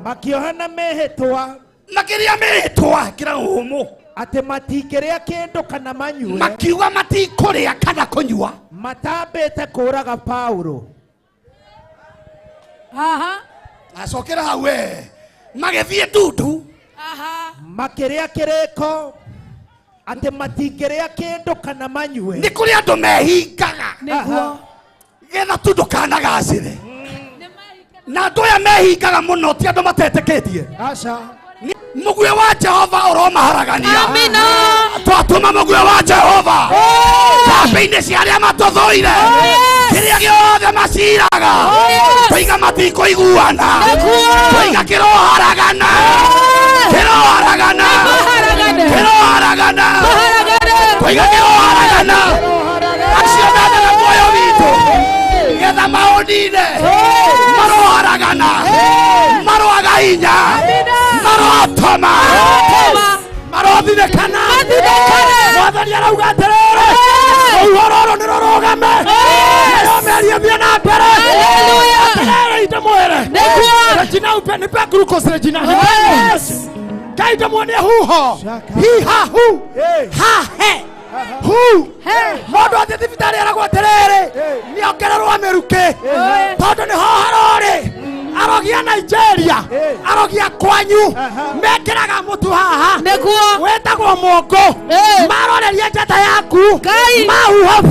Makĩohana mĩhĩtwa. Makĩrĩa mĩhĩtwa kĩra ũmũ. Atĩ matingĩrĩa kĩndũ kana manyue. Makiuga matikũrĩa kana kũnyua. Matambĩte kũraga Paulo. Aha. Acokera hau we. Magĩthiĩ ndundu. Aha. Makĩrĩa kĩrĩko atĩ matingĩrĩa kĩndũ kana manyue. Nĩ kũrĩ andũ mehingaga nĩguo getha tu ndũkanagacĩre. Na andũ aya mehingaga mũno ti andũ matetĩkĩtie. Aca. Mũguĩ wa Jehova ũromaharagania. Amina. Twatũma mũguĩ wa Jehova kambĩ-inĩ cia arĩa matũthũire. Kĩrĩa gĩothe maciraga tũiga matikũiguana. Tũiga kĩroharagana. Kĩroharagana. Kĩroharagana. Tũiga kĩroharagana. Acio mendaga muoyo witũ getha maũndũ-inĩ maroharagana. Maroaga hinya. Marotoma. Marothinĩkana. Mwathani arauga atĩrĩrĩ rũhuho rũrũ nĩrũrũgame. Nĩrũmerie thiĩ na mbere. Atĩrĩrĩ ndĩmwĩre. Regina nipe glucose Regina. Ngai ndĩmuonie huho. Hi ha hu. Ha he. Hu. Mũndũ athiĩ thibitarĩ aragwo atĩrĩrĩ nĩongererwo mĩrukĩ tondũ nĩho harorĩ arogia Nigeria arogia kwanyu mekĩraga mũtu haha nĩguo wetagwo mongo maroreria njata yaku mahuha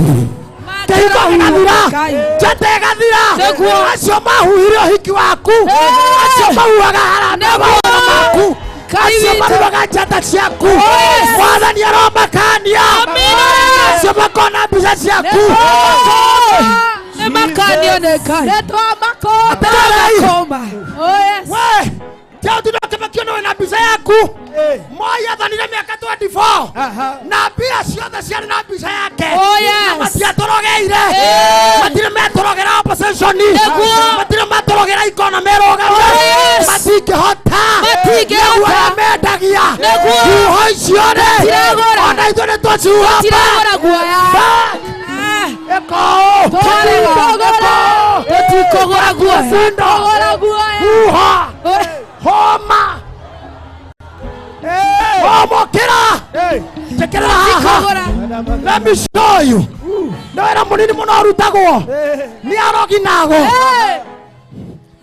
kĩhiko gĩgathira njata ĩgathira acio mahuhire ũhiki waku acio mahuhaga harambee maũndũ maku acio marugaga njata ciaku Mwathani aromakania acio makona mbica ciaku nĩmakanio nĩ Ngai. Nĩtwamakoma. We Jao tunakabakio na mbica yaku. Moya thanire mĩaka 24 na mbia ciothe ciarĩ na mbica yake. Matiatorogeire. Matire metorogera opposition. Matire metorogera economy rogame. Matingĩhota. Matingĩhota. Mendagia. Huho icio rĩ. Ona ithuĩ nĩtwaciuha. Tiragora guoya. Eko. Tũtikũgũra guoya. Huha. Homa. Omokera. Tekera haha. Let me show you. Ndawĩra mũnini mũno arutagwo. Nĩ arogi nago.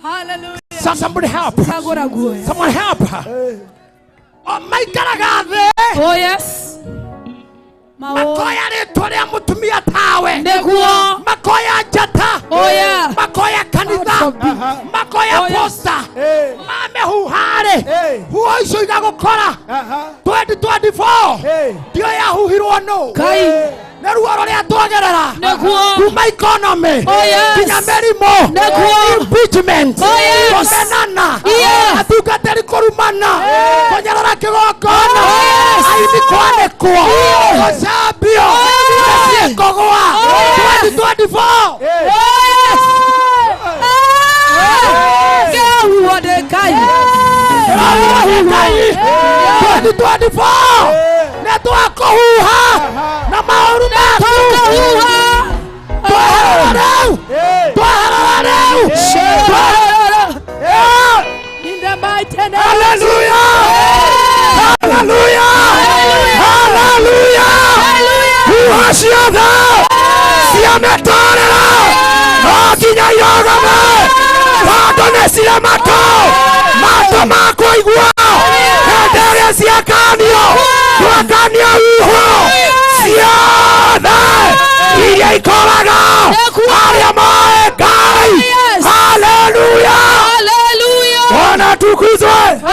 Hallelujah. Somebody help. Tũtikũgũra guoya. Someone help. Maikaraga thĩ. Oh yes. Makoya rĩtwa rĩa mũtumia tawe. Nĩguo. Makoya njata. Oh yeah. Makoya kanitha. Makoya posta. Mamehuharĩ. Huho icio igagũkora. 2024. Ndio yahuhirwo nũ. Ngai. na ruoro ria twagerera Nĩguo. kuma economy Oh, yes. kinya merimo Nĩguo. impeachment Oh, yes. kumenana Yes. atungatĩri kũrumana kũnyarara kĩgongona Yes. aini kwanĩkwo gũcambio ciĩkũgũa 2024 Kĩahuo nĩ Ngai. 2024 nĩ twakũhuha na maũru maku Tũkahuha. tweherera rĩu tweherera rĩu In the mighty name of Hallelujah! Hallelujah! Hallelujah! Huha ciothe ciametorera no nginya irogame tondũ nĩ cirĩ matũ ma kũigua hĩndĩ ĩrĩa ciakanio twakanio huho ciothe iria ikoraga arĩa moĩ Ngai. Hallelujah! Hallelujah. Bwana tukuzwe.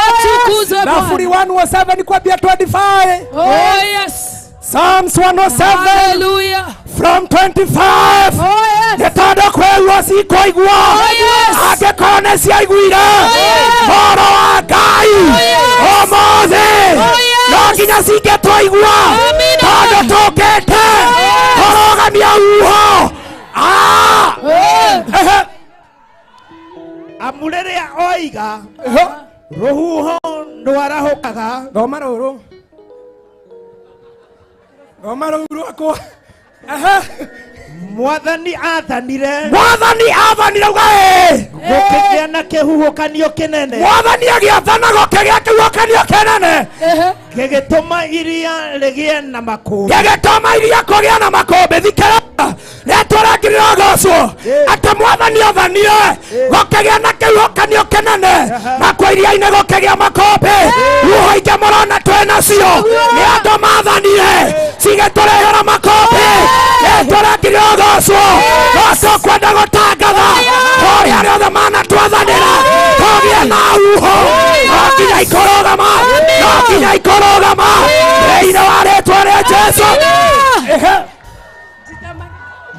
Atukuzwe Na Bwana. 41:7 kwambia 25. Oh yes. Psalms 107 Hallelujah. from 25. Oh yes. Nĩ tondũ kwĩrwo cikoigwo yes. angĩkorwo nĩ ciaiguire ũhoro wa Ngai ũmũthĩ no nginya cingĩtũigua tondũ tũkĩte kũrũgamia huho. Amuriria oiga ruhuho ndwarahukaga Thoma rũrũ rwakwa. mwathani athanire uga gũkĩgĩa na kĩhuhũkanio kĩnene Mwathani agĩathana gũkĩgĩa kĩhuhũkanio kĩnene gĩgĩtũma iria rĩgĩe na makũmbĩ gĩgĩtũma iria kũgĩa na makũmbĩ. Thikĩrĩria rĩtwa rĩake rĩrogocwo atĩ Mwathani athanire gũkĩgĩa na kĩhuhũkanio kĩnene na kwa iria-inĩ gũkĩgĩa makũmbĩ. Huho ingĩ mũrona twĩ nacio nĩ andũ mathanire cigĩtũrehera makũmbĩ. Rĩtwa rĩake rĩrogocwo no tũkwenda gũtangatha kũrĩa arĩa othe manatwathanĩra tũgĩe na huho no nginya ikũrũgama no nginya ikũrũgama thĩinĩ wa rĩtwa rĩa Jesũ.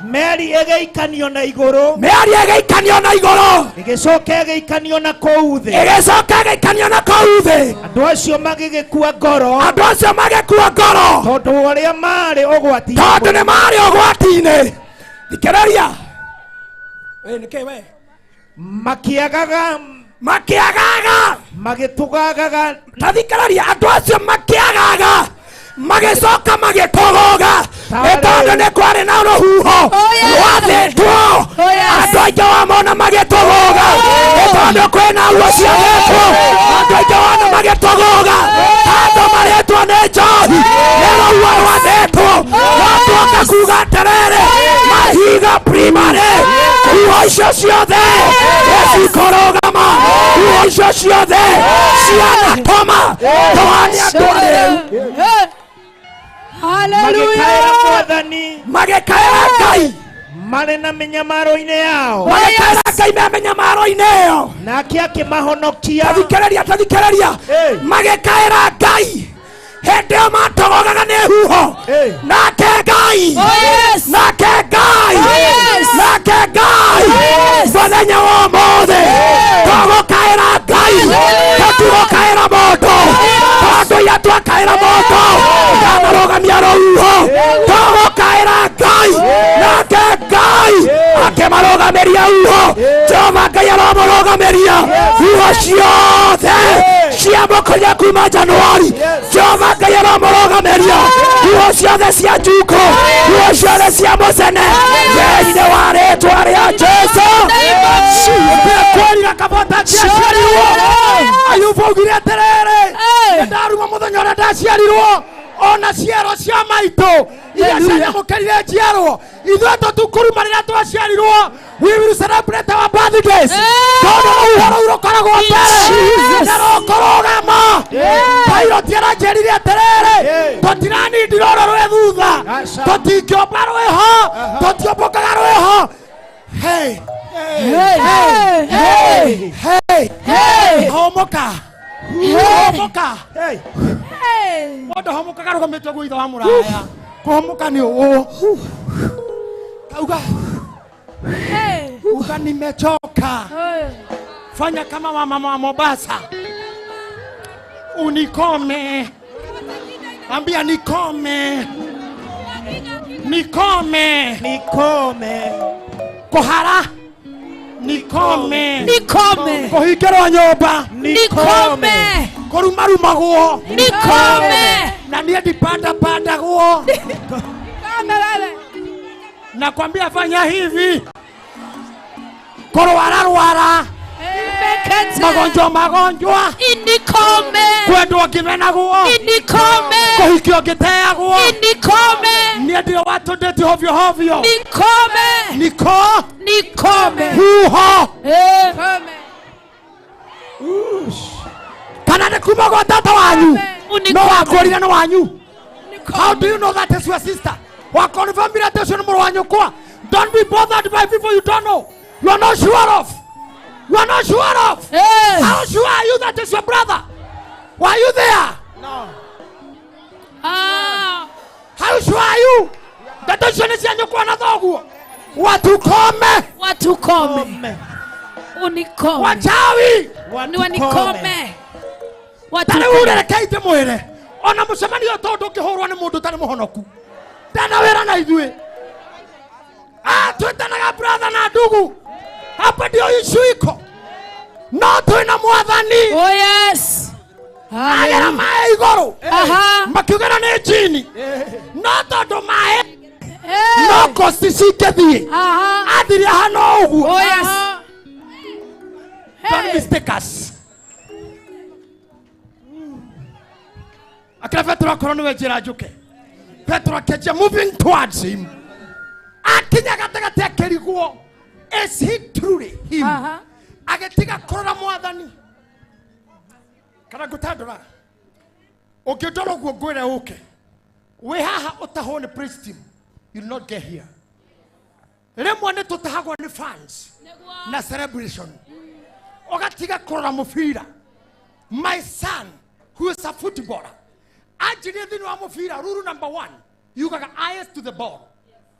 meri ĩgĩikanio na igũrũ Mĩario ĩgĩikanio na igũrũ ĩgĩcoka ĩgĩikanio na kũu thĩ ĩgĩcoka ĩgĩikanio na kũu thĩ. andũ acio magĩgĩkua ngoro Andũ acio magĩkua ngoro tondũ arĩa marĩ ũgwati tondũ nĩ marĩ ũgwati-inĩ. Thikĩrĩria nĩkĩ we makĩagaga magĩtũgagaga. ta thikĩrĩria andũ acio makĩagaga magĩcoka magĩtũgũga tondũ nĩ kwarĩ na rũhuho rwathĩtwo. Andũ aingĩ wamona magĩtũgũga tondũ kwĩna huho ciathĩtwo. Andũ aingĩ wona magĩtũgũga tondũ marĩtwo nĩ njohi nĩ rũhuho rwathĩtwo. Watuoka kuga atĩrĩrĩ Mahiga Primary huho icio ciothe nĩcikũrũgama. Huho icio ciothe cianatũma tũhane andũ arĩu magĩkaĩra mwathani magĩkaĩra Ngai marĩ na mĩnyamaro-inĩ yao magĩkaĩra Ngai me mĩnyamaro-inĩ ĩyo. nake akĩmahonokia. Tathikĩrĩria magĩkaĩra Ngai hĩndĩ ĩyo matũgũgaga nĩ huho. Nake Ngai mũthenya wa ũmũthĩ tũgũkaĩra Ngai tũtigũkaĩra mũndũ tondũ ira twakaĩra mũndũ ndanarũgamia rũhuho. Tũgũkaĩra Ngai nake Ngai akĩmarũgamĩria huho. Jehova Ngai aramũrũgamĩria huho ciothe cia mũkũria kuma Januari. Jehova Ngai aramũrũgamĩria huho ciothe cia Njuko, huho ciothe cia Mũcene thĩinĩ wa rĩtwa rĩa Jesũ. Kwĩrira kabota ndaciarirwo Ayubu augire atĩrĩrĩ ndaruma mũthenya ũrĩa ndaciarirwo ona ciero cia maitũ iria cianyamũkĩrire njiarwo ithuĩ tũtukũruma rĩrĩa twaciarirwo. We will celebrate our birthdays tondũ rũhuho rũu rũkoragwo mbere na rũkũrũgama. Pilot aranjĩrire atĩrĩrĩ tũtiranindi rũrũ rwĩ thutha tũtingĩũmba rwĩho tũtiũmbũkaga rwĩho. Homoka mũndũ homokaga rũgamĩtwo guo ithe wa mũraya Kuhumuka ni uo. Kauga. Uga nimechoka. Fanya kama mama wa Mombasa. Unikome. Ambia nikome. Nikome. Nikome. Kohara. Nikome. Nikome. Kohikero nyoba. Nikome. Korumaruma guo. Nikome. Na niye dipanda guo. Nakwambia fanya hivi. Korwara. Magonjwa. Inikome. Kwendwa kimena guo. Inikome. Kohikio gitea guo. Inikome. Niye ndio watu ndeti hovyo. Nikome. Nikome. Huho. Nikome. Kana ne kuma kwa tata wanyu. No wakorire no wanyu. How do you know that is your sister? Wakonfirm that is your wanyu kwa. Don't be bothered by people you don't know. You are not sure of. You are not sure of. Hey. How sure are you that is your brother? Were you there? No. How sure are you that is your kwa na thoguo? Watukome. Unikome. Wachawi. Wanikome. Tare ure kaite mwere. Ona mucemanio tondu ngihurwo ni mundu tari muhonoku. Ndana wera na ithue. Twetanaga brother na ndugu. Hapa ndio issue iko. No twina mwathani. Oh yes. Agera mae iguru. Makiugera ni chini. No tondu mae. No kosti cikethi. Athiri hano uguo. Oh yes. Don't mistake us. Akira Petro akorwo niwe njira njuke. Petro akenjia moving towards him. Akinya gatagati akiriguo. Is he truly him? Agetiga kurora mwathani. Kana gutandura. Ukidoro guo gwire uke. We haha utaho ni praise team. You'll not get here. Remwe ni tutahagwo ni fans. Na celebration. Ogatiga kurora mufira. My son who is a footballer. Ajiri thini wa mufira rule number 1. You got eyes to the ball.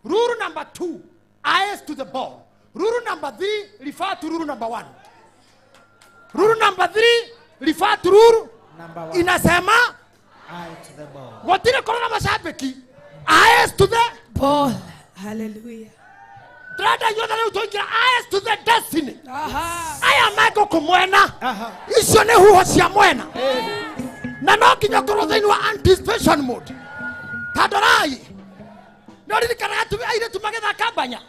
Rule number 2. Eyes to the ball. Rule number 3 refer to rule number 1. Rule number 3 refer to rule number 1. Inasema Eye to the ball. Watire korona mashabiki. Eyes to the ball. Hallelujah. Trada yoda leo toikira eyes to the destiny. Aya mako kumwena. Icio ni huho cia mwena. Na no kinya korwo thini wa anticipation mode. Tadorai. No ririkana atu aire tumagetha kambanya.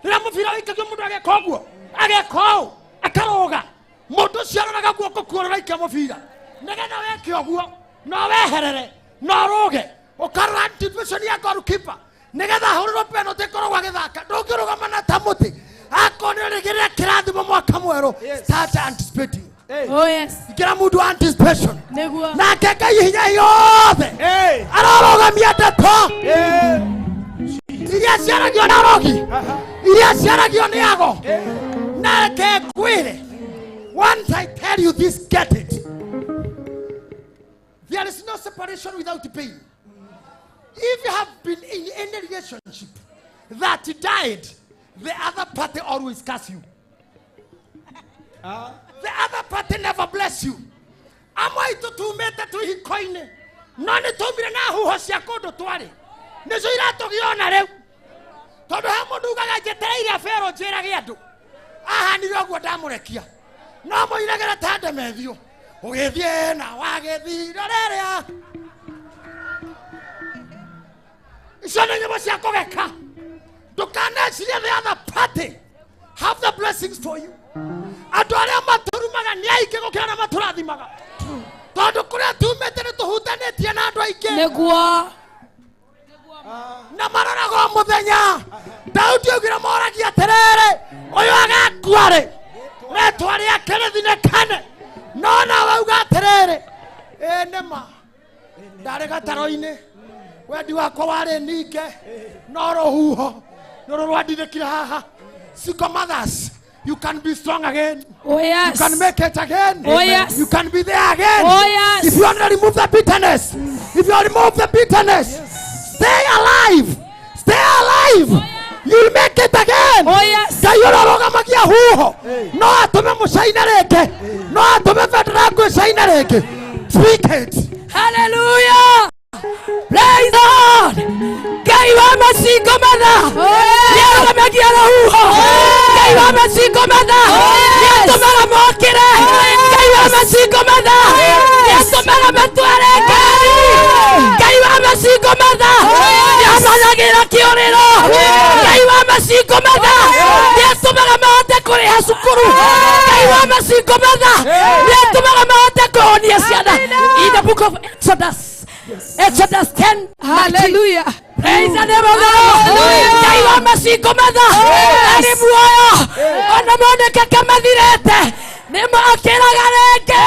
Rira mubira wikagio mundu agekoguo. Ageko. Akaroga. Mundu cio aroraga guoko kuorora ikia mubira. Nigetha weke oguo. No weherere. No roge. Ukarora anticipation ya goalkeeper. Nigetha huriro penalty korwo agithaka. Ndungirugama na tamuti. Akoni rigirira kirathimo mwaka mweru. Start anticipating. Oh yes. Kira mundu anticipation. Negua. Na keka hinya yothe. Arogamia ndeto. Iria ciaragio na rogi. Iria ciaragio ni ago. Na kekwire. Once I tell you this, get it. There is no separation without pain. If you have been in any relationship that died, the other party always curse you. The other party never bless you. Amwa itu tumete tu hikoine. Nani tumire na huho cia kundu twari. Nicio iratugiona riu. Tondu ha mundu ugaga njetereire afero njirage andu. Aha ni yoguo ndamurekia. No muiragera tande methio. Ugithie na wagithira riria. Icio ni nyimbo cia kugeka. Ndũkanecirie the other party have the blessings for you. Andu aria maturumaga ni aingĩ gũkĩra na matũrathimaga. Tondu kuria tumĩte nĩ tũhutanĩtie na andũ aingĩ. Nĩguo. Na maroragwo mũthenya. Daudi augire moragia atĩrĩrĩ, ũyũ agakua rĩ. Rĩtwa rĩake rĩthinĩkane. No na wauga atĩrĩrĩ, nĩma ndarĩ gataro-inĩ. Wendi wakwa warĩ ninge. No rũhuho nĩrũ rwandithĩkire haha. Single mothers, you can be strong again. Oh yes. You can make it again. Oh yes. You can be there again. Oh yes. If you want to remove the bitterness, if you remove the bitterness, Stay alive. Stay alive. You'll make it again. Oh, yes. Kayoroga magia huho. No atume musaina reke. No atume Vedrago saina reke. Speak it. Hallelujah. Praise God. Kaiwa masiko mada. Yaro magia huho. Kaiwa masiko mada. Yato mara mokire. Kaiwa masiko mada. Yato mara matuare kari. Kaiwa masiko mada. Yato nagira kiorero. Kaiwa masiko mada. Yato mara mate kore hasukuru. Kaiwa masiko mada. Yato mara mate kore yasiada. In the book of Exodus. Exodus 10. Hallelujah. Praise the name of the Lord. Kaiwa masiko mada. Ani buoyo. Ona moneka kama direte. Nemo akira gareke.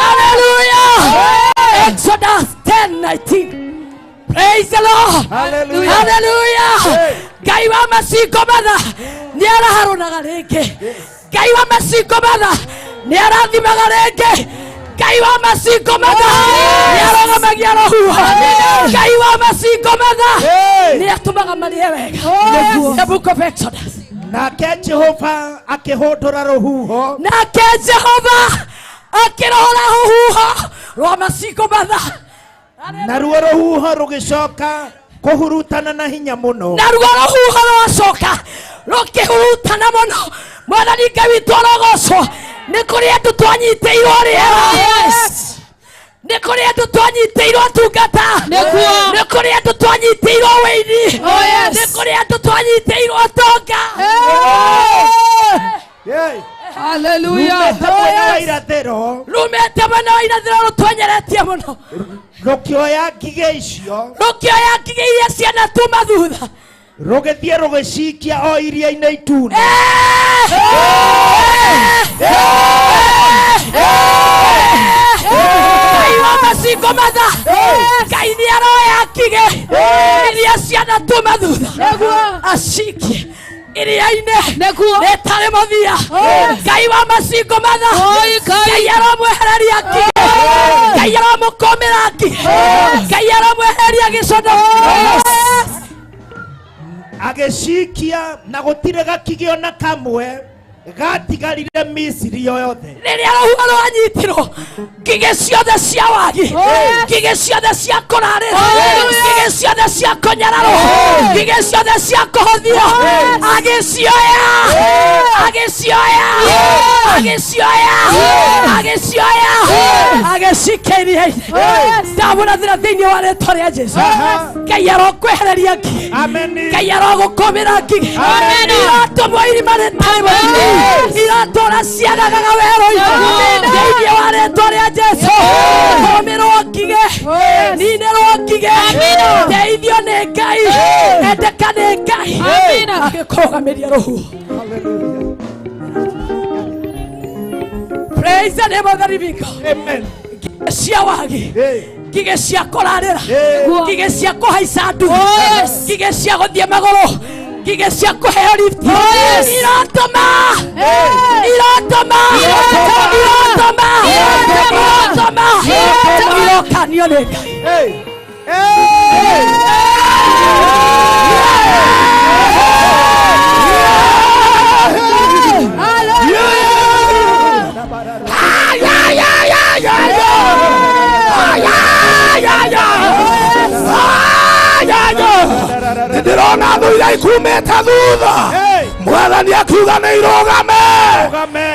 Hallelujah. Exodus 10:19. Praise the Lord. Hallelujah. Hallelujah. Kaiwa masiko mada. Niara haruna gareke. Kaiwa masiko mada. Niara di magareke. Kaiwa masiko mada. Niara magiaro huwa. Kaiwa masiko mada. Niara tumaga mariewe. The book of Exodus. Nake Jehova akihondora ruhuho. Nake Jehova akirora huho. Rwa masiko mada. Naruo ruhuho rugicoka kuhurutana na hinya muno. Naruo ruhuho rwacoka rukihurutana muno. Mwathani Ngai witũ arogocwo nĩ kũrĩ andũ twanyitĩirwo rĩera. Nĩ kũrĩ andũ twanyitĩirwo tungata. Nĩ kũrĩ andũ twanyitĩirwo wĩini. Nĩ kũrĩ andũ twanyitĩirwo tonga. Hallelujah. Rumete mwena wa irathĩro rũtwenyeretie mũno. Rũkĩoya ngigĩ icio. Rũkĩoya ngigĩ iria ciana tuma thutha. Rũgĩthiĩ rũgĩcikia o iria-inĩ itune. Kaiwa masiko mada. Ngai nĩaroya ngigĩ iria ciana tuma thutha. Acikie iria-inĩ nĩtarĩ mũthia. Ngai wa masiko mada. Ngai aromwehereria ngigĩ. Ngai aromũkũmĩra ngigĩ. Ngai aromwehereria gĩcono. Agĩcikia na gũtirĩ gakigĩ ona kamwe gatigarire Misiri yothe. Rĩrĩa rũhuho rwanyitirwo ngigĩ ciothe cia wagi, ngigĩ ciothe cia kũrarĩra, ngigĩ ciothe cia kũnyararwo, ngigĩ ciothe cia kũhũthio, agĩcioya, agĩcioya, agĩcioya, agĩcioya, agĩcikia iria-inĩ. Ndamũrathĩra thĩinĩ wa rĩĩtwa rĩa Jesũ. Ngai arokwehereria ngigĩ. Ngai arogũkũmĩra ngigĩ. Iratũmwo irima rĩtarĩ mũthia. Iratora ciagagaga werũ-inĩ thĩinĩ wa rĩĩtwa rĩa Jesũ. Kũmĩrwo ngigĩ, ninĩrwo ngigĩ, teithio nĩ Ngai, endeka nĩ Ngai, agĩkũrũgamĩria rũhuho. Praise the name of the living God. Amen. Ngigĩ cia wagi, ngigĩ cia kũrarĩra, ngigĩ cia kũhaica ndu, ngigĩ cia gũthiĩ magũrũ, ngigĩ cia kũheo lifti. Iratũma, iratũma, iratũma, iratũma, irokanio nĩ Ngai. Ndirona thũira ikumĩte thutha. Mwathani akiuga nĩ irũgame.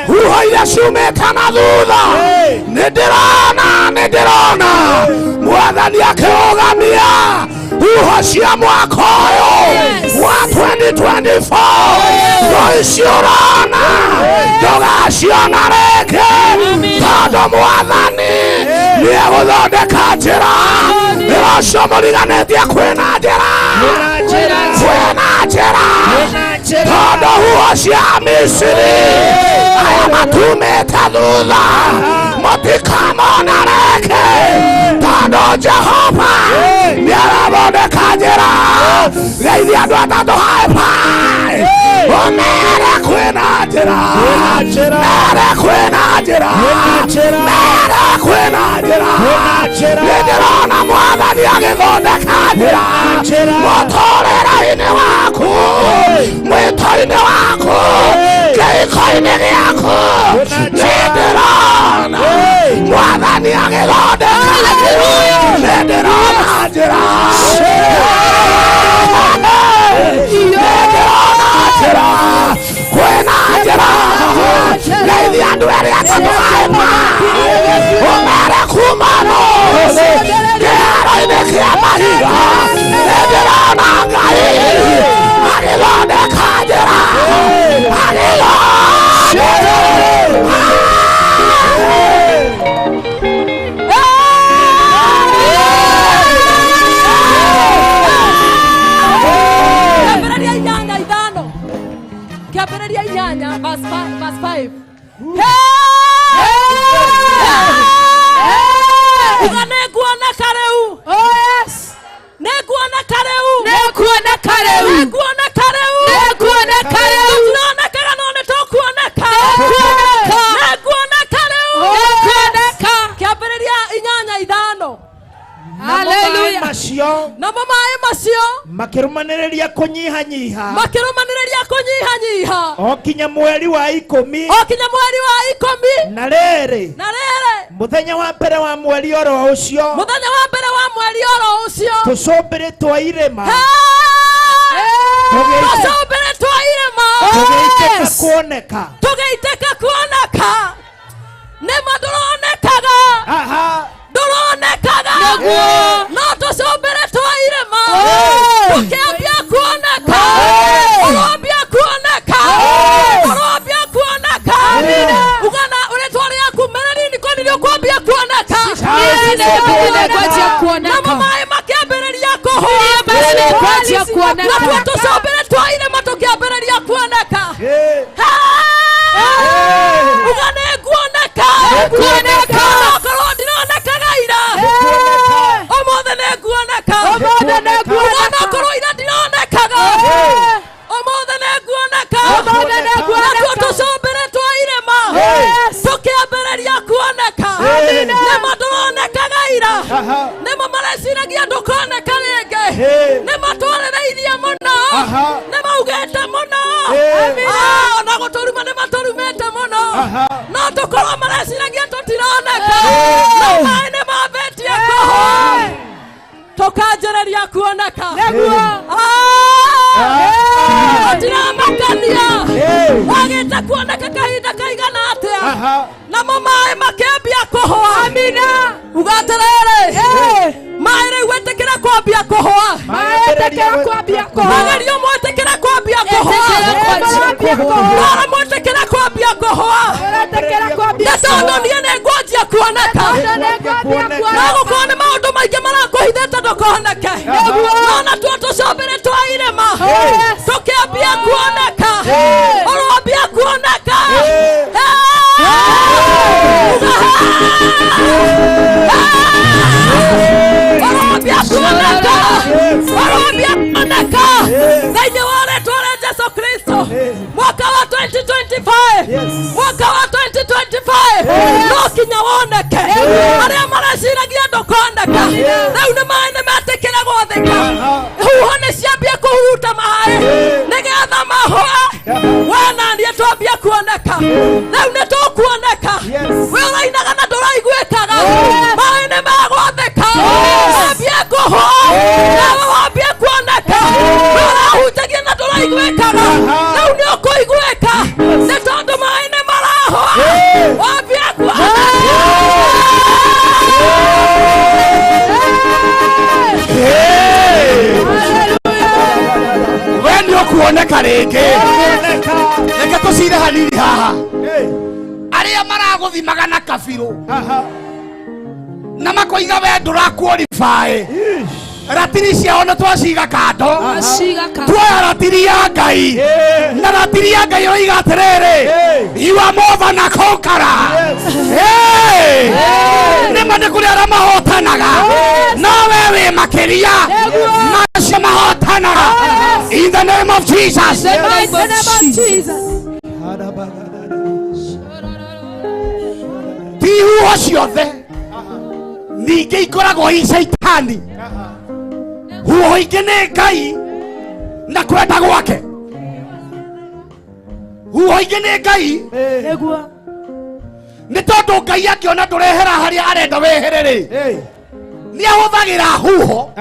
Huho iria ciumĩte na thutha. Nĩ ndĩrona Mwathani akĩrũgamia huho cia mwaka ũyũ wa 2024. No iciũrona ndũgaciona rĩngĩ tondũ Mwathani nĩegũthondeka njĩra. Ũcio mũriganĩtie kwĩna njĩra, kwĩna njĩra, tondũ huho cia Misiri aya matumĩte thutha mũtikamona rĩngĩ tondũ Jehova nĩarathondeka njĩra. Geithia andũ atatũ high five. Omera kwena njira. Mera kwena njira. Mera kwena njira. Ndirona Mwathani agithondeka njira. Muturĩre-inĩ waku. Mwĩto-inĩ waku. Kĩhiko-inĩ gĩaku. Nĩndĩrona Mwathani agithondeka njira. Nĩndĩrona njĩra. Nĩndĩrona njĩra. Kwĩna njĩra. Ngeithia andũ erĩ atatũ aĩma. Ũmere kuma mũthĩ. Kĩharo-inĩ kĩa mahiga. Nĩndĩrona Ngai agĩthondeka njĩra. Kiambĩrĩria 8 verse 5. Uga nĩnguoneka rĩu. Nĩnguoneka rĩu. Nĩnguoneka rĩu. Nĩnguoneka rĩu. Nĩnguoneka rĩu. Tũronekaga no nĩtũkuoneka. Nĩnguoneka rĩu. Nĩnguoneka. Kĩambĩrĩria 8:5. Hallelujah. Namo maĩ macio makĩrũmanĩrĩria kũnyihanyiha. Makĩrũmanĩrĩria kũnyihanyiha. O kinya mweri wa 10. O kinya mweri wa 10. Na rĩrĩ. Mũthenya wa mbere wa mweri oro ũcio. Mũthenya wa mbere wa mweri oro ũcio. Tũcũmbĩrĩ twa irĩma. Tũcũmbĩrĩ twa irĩma. Tũgĩitĩka kuoneka. Tũgĩitĩka kuoneka. Nĩma ndũronekaga. Ndũronekaga. No tũcũmbĩrĩ twa irĩma. Tũkĩambia kuoneka. Ũroambia kuoneka. Ũroambia kuoneka. Ugana ũrĩtwa rĩaku mereri nĩko nĩrĩũkwambia kuoneka. Namo maĩ makĩambĩrĩria kũhũa. Natuo tũcũmbĩrĩ twa irĩma tũkĩambĩrĩria kuoneka. Uga nĩnguoneka. Okorwo ndironekaga ira. Ũmũthĩ nĩnguoneka. Uga okorwo ira ndironekaga. Ũmũthĩ nĩnguoneka. Natuo tũcũmbĩrĩ twa irĩma tũkĩambĩrĩria kuoneka. Nĩma ndũronekaga ira. Nĩma mareciragia ndũkoneka rĩngĩ. Nĩma twarĩrĩirie mũno. Nĩma ugĩte mũno. Ona gũtũruma nĩma tũrumĩte mũno. No tũkorwo mareciragia tũtironeka. No maĩ nĩmambĩtie kũhũa. Tũkanjĩrĩria kuoneka. Tũtiramakania. Wagĩte kuoneka kahinda kaigana atĩa. Namo maĩ makĩambia kũhũa. Uga atĩrĩrĩ. Maĩ rĩu wĩtĩkĩra kwambia kũhũa. Magerio mwĩtĩkĩra kwambia kũhũa. Ndwara mwĩtĩkĩra kwambia kũhũa. Nĩtondũ niĩ nĩngwanjia kuoneka. No gũkorwo nĩ maũndũ maingĩ marakũhithĩte ndũkoneke. No natuo tũcũmbĩrĩ twa irĩma tũkĩambia kuoneka. Ũroambia kuoneka. Ũroambia kuoneka. Ũroambia kuoneka. Thĩinĩ wa rĩĩtwa rĩa Jesũ Kristo. Mwaka wa 2025. Mwaka wa 2025. No kinya woneke. Arĩa mareciragia ndũkoneka. Rĩu nĩ maĩ nĩmetĩkĩra gwathĩka. Huho nĩciambia kũhuta maĩ. Nĩgetha mahũa. We na niĩ twambia kuoneka. Rĩu nĩtũkuoneka. We ũrainaga na ndũraiguĩkaga. Maĩ nĩmegwathĩka. Wambia kũhũa. Nawe wambia kuoneka. Ũrahutagia na ndũraiguĩkaga. Rĩu nĩũkũiguĩka. Nĩ tondũ maĩ nĩmarahũa. Wambia kuoneka. We nĩũkuoneka rĩngĩ. Reke tũcire hanini haha. Arĩa maragũthimaga na kabirũ na makoiga we ndũraqualify. Ratiri ciao nĩ twaciga kando. Tuoya ratiri ya Ngai. Na ratiri ya Ngai oiga atĩrĩrĩ. You are more than a conqueror. Nĩma nĩ kũrĩ arĩa mahotanaga. No we wĩ makĩria. Macio mahotanaga. In the name of Jesus. In the mighty name of Jesus. Ti huo ciothe ningĩ ikoragwo i Saitani. Huo ingĩ nĩ Ngai na kwenda gwake. Huo ingĩ nĩ Ngai nĩ tondũ Ngai akĩona ndũrehera harĩa arenda weherere. Nĩ ahũthagĩra huho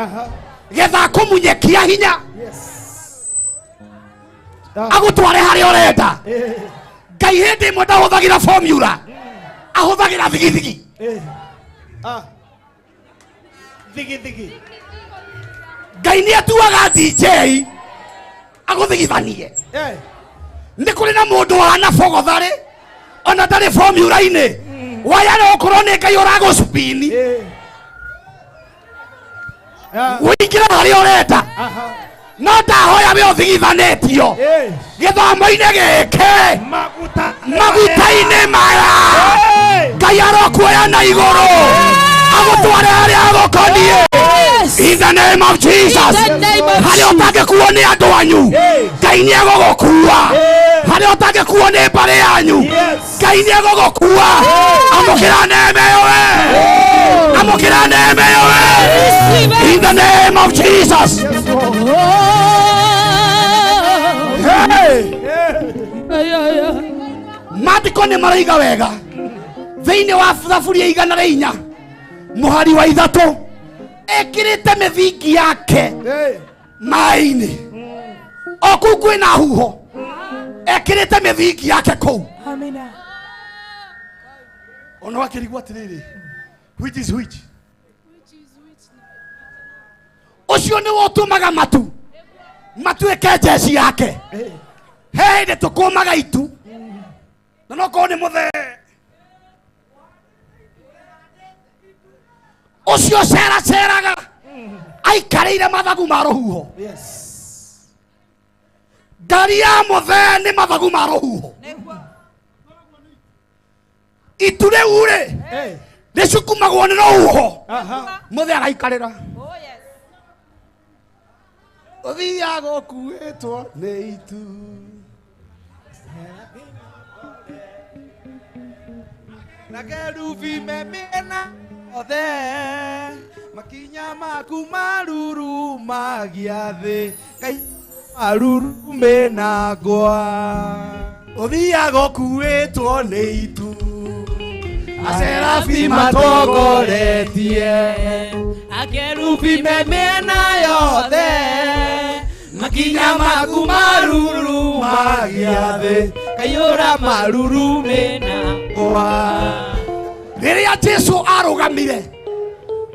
getha kũmunyekia hinya agũtware harĩa ũrenda. Ngai hĩndĩ ĩmwe ndahũthagĩra formula, ahũthagĩra thigithigi. Ngai nĩ atuaga DJ agũthigithanie. Nĩ kũrĩ na mũndũ wana bogotharĩ ona ndarĩ formula-inĩ waya no ũkorwo nĩ Ngai ũragũspini wĩingĩra harĩa ũrenda. No ndahoya we ũthigithanĩtio gĩthomo-inĩ gĩkĩ maguta-inĩ maya Ngai arokuoya na igũrũ agũtware harĩa agũkoniĩ. In the name of Jesus. Harĩa ũtangĩkuo nĩ andũ anyu Ngai nĩ egũgũkua. Harĩa ũtangĩkuo nĩ mbarĩ yanyu Ngai nĩ egũgũkua. Amũkĩra neema ĩyo we, amũkĩra neema ĩyo we. In the name of Jesus. Maandĩko nĩ maraiga wega thĩinĩ wa thaburia 104 mũhari wa 3 ekĩrĩte mĩthingi yake maĩ-inĩ. O kũu kwĩna huho ekĩrĩte mĩthingi yake kũu. Ona wakĩrigwo atĩrĩrĩ, which is which? Ũcio nĩ ũtũmaga matu matuĩke njeci yake. He hĩndĩ tũkũmaga itu na no korwo nĩ mũthee ũcio ceraceraga aikarĩire mathagu ma rũhuho. Ngari ya mũthee nĩ mathagu ma rũhuho. Itu rĩu rĩ rĩcukumagwo nĩ rũhuho mũthee agaikarĩra. Ũthiaga ũkuĩtwo nĩ itu na kerubi memena othe makinya maku marurumagia thĩ Ngai marurumenagwa. Ũthiaga ũkuĩtwo nĩ itu Aserafi matongoretie akerubi memena yothe makinya maku marurumagia thĩ Ngai marurumenagwa. Rĩrĩa Jesu arũgamire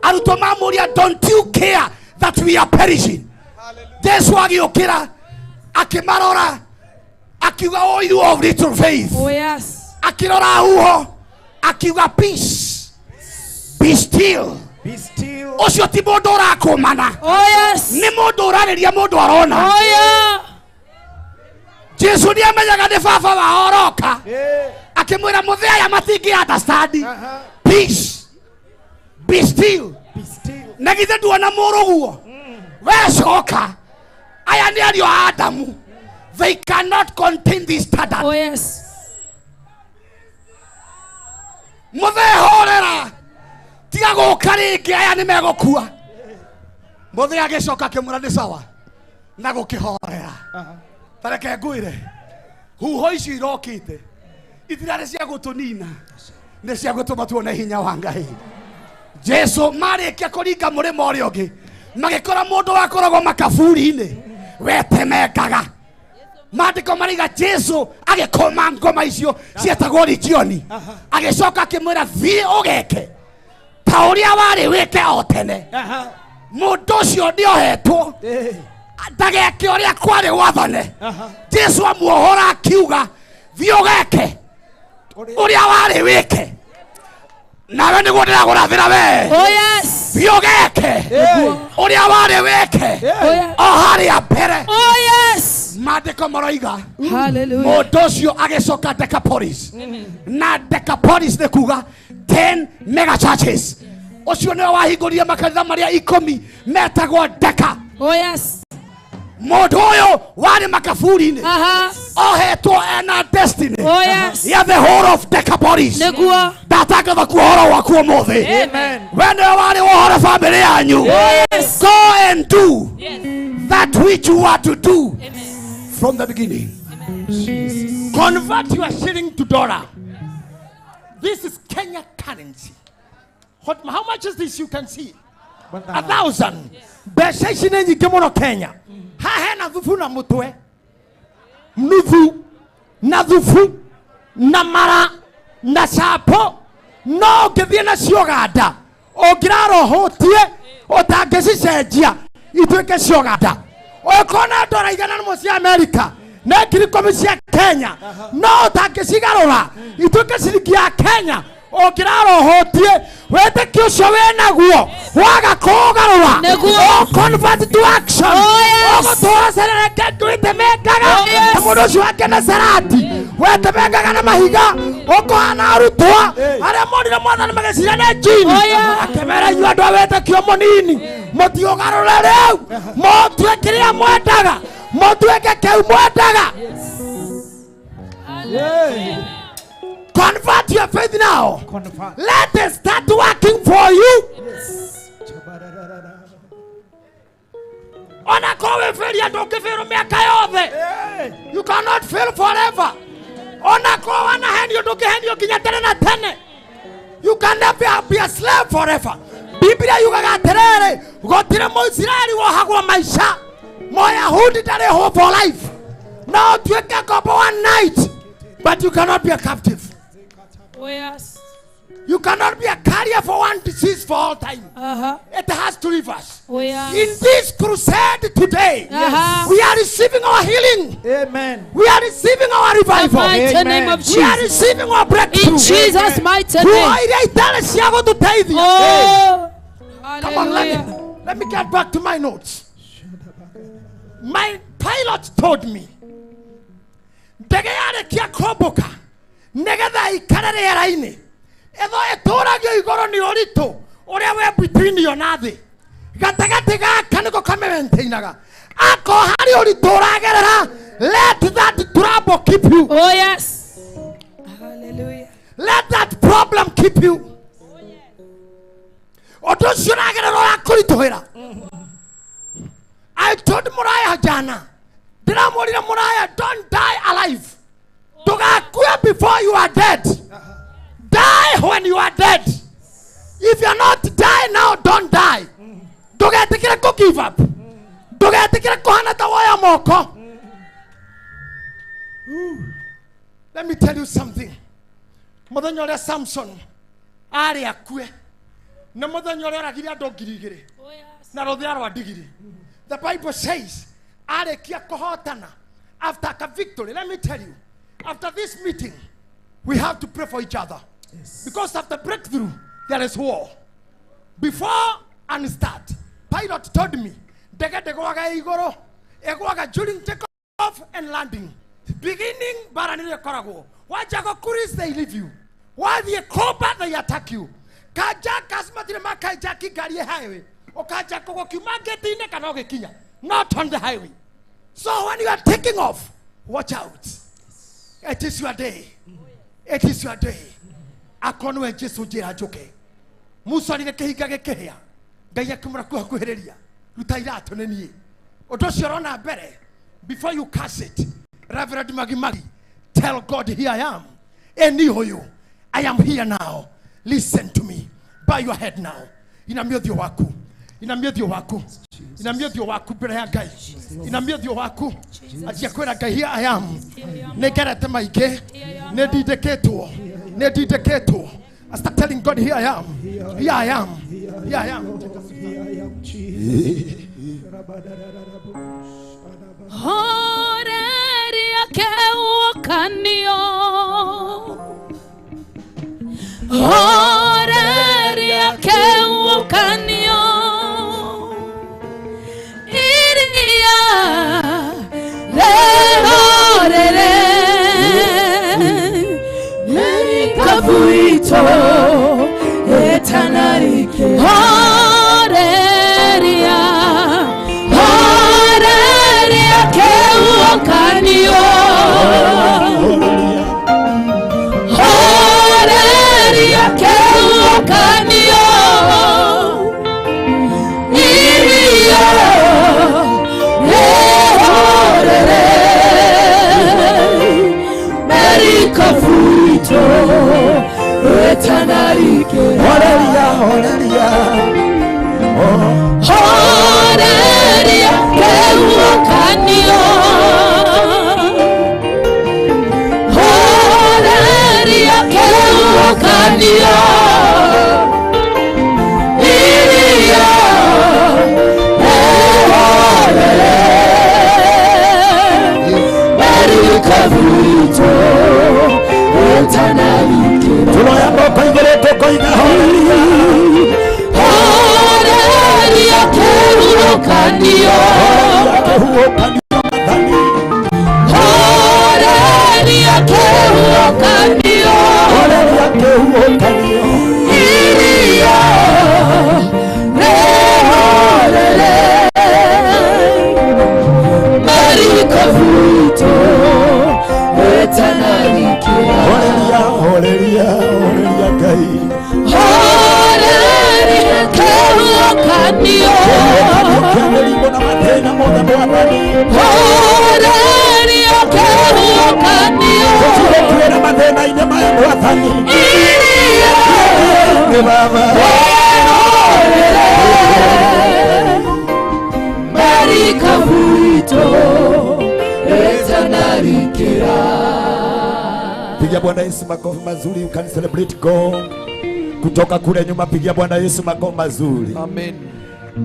arutwo mamũria, don't you care that we are perishing? Jesu agĩũkĩra akĩmarora akiuga, oh you of little faith. Akĩrora huho akiuga, peace be still. Ũcio ti mũndũ ũrakũmana, nĩ mũndũ ũrarĩria mũndũ arona. Jesu nĩ amenyaga nĩ baba wao oroka akĩmwĩra mũthee aya matingĩ understand. Peace be still. Na githĩ nduona mũrũguo we coka, aya nĩ ariũ a Adamu, they cannot contain this standard. Mũthee horera, tiga gũka rĩngĩ, aya nĩ megũkua. Mũthee agĩcoka akĩmwĩra nĩ sawa na gũkĩhorera. Tareke ngwĩre huho icio irokĩte itirarĩ cia gũtũnina, nĩ cia gũtũma tuone hinya wa Ngai. Jesu marĩkia kũringa mũrĩmo ũrĩa ũngĩ magĩkora mũndũ wakoragwo makaburi-inĩ wetemengaga. Maandĩko maraiga Jesu agĩkoma ngoma icio cietagwo rijioni, agĩcoka akĩmwĩra thiĩ ũgeke ta ũrĩa warĩ wĩke o tene. Mũndũ ũcio nĩohetwo ndageke ũrĩa kwarĩ wathane. Jesu amuohora akiuga thiĩ ũgeke ũrĩa warĩ wĩke. Nawe nĩguo ndĩragũrathĩra we, thiĩ ũgeke ũrĩa warĩ wĩke o harĩa mbere. Maandĩko maroiga mũndũ ũcio agĩcoka Decapolis, na Decapolis nĩ kuga 10 mega churches. Ũcio nĩwe wahingũrire makanitha marĩa 10 metagwo Deca. Modoyo wale makafuri. Oheto ena destiny. Oh yes. Ya the whole of Decapolis. Negua. Dataka the kuhoro wa kuomothe. Amen. When you wale wohoro family yanyu. Yes. Go and do that which you are to do. Amen. From the beginning. Amen. Convert your shilling to dollar. This is Kenya currency. How much is this? You can see 1,000. Besha nyingi mono Kenya. Ha na dhufu na mutwe. Mnufu na dhufu na mara na sapo no githie na cioganda ongiraro hotie otangeci cenjia itwike cioganda okona ndora igana mo cia America na ngiri komi cia Kenya no otangecigarura itwike ciringi ya Kenya ongiraro hotie wete kiucio wenaguo waga kugarura o convert to action ogotora serere kete megaga mudo cio akena serati wete megaga na mahiga okohana arutwa are modire mwana magecira na jini akemera yu andu wete kio monini mutiogarura riu motwe kiria mwendaga motweke keu mwendaga. Convert your faith now. Convert. Let it start working for you. Yes. You cannot fail forever. You can never be a slave forever. Biblia yugaterere gotire mo Israeli wo hagwa maisha moya hudi tare hope for life. Now you can go one night, but you cannot be a captive. Oh yes. You cannot be a carrier for one disease for all time. It has to reverse. Oh yes. In this crusade today, we are receiving our healing. Amen. We are receiving our revival. In the mighty name of Jesus. We are receiving our breakthrough. In Jesus' mighty name. Oh. Come on, let me get back to my notes. My pilot told me, Degayare kia kroboka, negada ikarare yaraine. Edo etoragyo igoro ni orito, orewe between your nade. Gatagatiga kaniko kamementeinaga. Ako hari oritoragerera, let that trouble keep you. Oh yes. Hallelujah. Let that problem keep you. I told Moriah Jana, don't die alive. Before you are dead. Die when you are dead. If you are not die now, don't die. Don't give up. Let me tell you something. Mother Samson, Aria Kwe. The Bible says, after a victory, let me tell you, after this meeting, we have to pray for each other. Yes. Because after breakthrough, there is war. Before and start, Pilot told me, during takeoff and landing, beginning, why Jago Kuris they leave you? Why the Koba they attack you? Not on the highway. So when you are taking off, watch out. It is your day. It is your day. Akono Jesu jira joke. Musa ni kehiga kehia. Gaya kumra kuhereria. Lutaira toneni. Odoshorona bere. Before you cast it, Reverend Magimagi, tell God, here I am. Enihoyo, I am here now. Listen to me. Bow your head now. Inambia dio waku. Inambia dio waku. Inambia dio waku bere gai. Inambia dio waku. Atia kwera gai, here I am. Negara temaike. Nedideketo. Nedideketo. I start telling God, here I am. Here I am. Here I am. Horeria keukanio. Horeria keukanio. Iria lehorere. Merikavuito etanarike. Horeria. Horeria. horeria horeria keukanio horeria keukanio iria Kavuito etanabikira tuloya mboko ingere toko inga horeria horeria kehuokanio madhani horeria kehuokanio iria rehorere marikavuito horeria kai horeria keukanio kenelibo na matena moda mwathani horeria keukanio tukiwera mathena ine maya mwathani iria baba marikavuito etanarikira. Pigia Bwana Yesu makofi mazuri. You can celebrate God. Kutoka kule nyuma pigia Bwana Yesu makofi mazuri. Amen.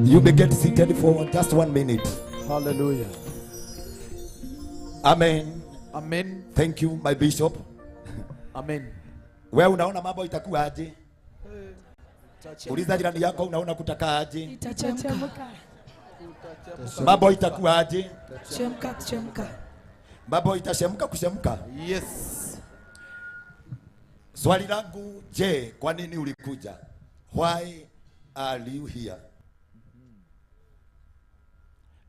You may get seated for just 1 minute. Hallelujah. Amen. Amen. Thank you my bishop. Amen. Wewe unaona mambo itakuwa aje? Uliza jirani yako unaona kutaka aje? Itachemka. Mambo itakuwa aje? Chemka. Mambo itashemka kushemka. Yes. Swali langu, je, kwa nini ulikuja? Why are you here?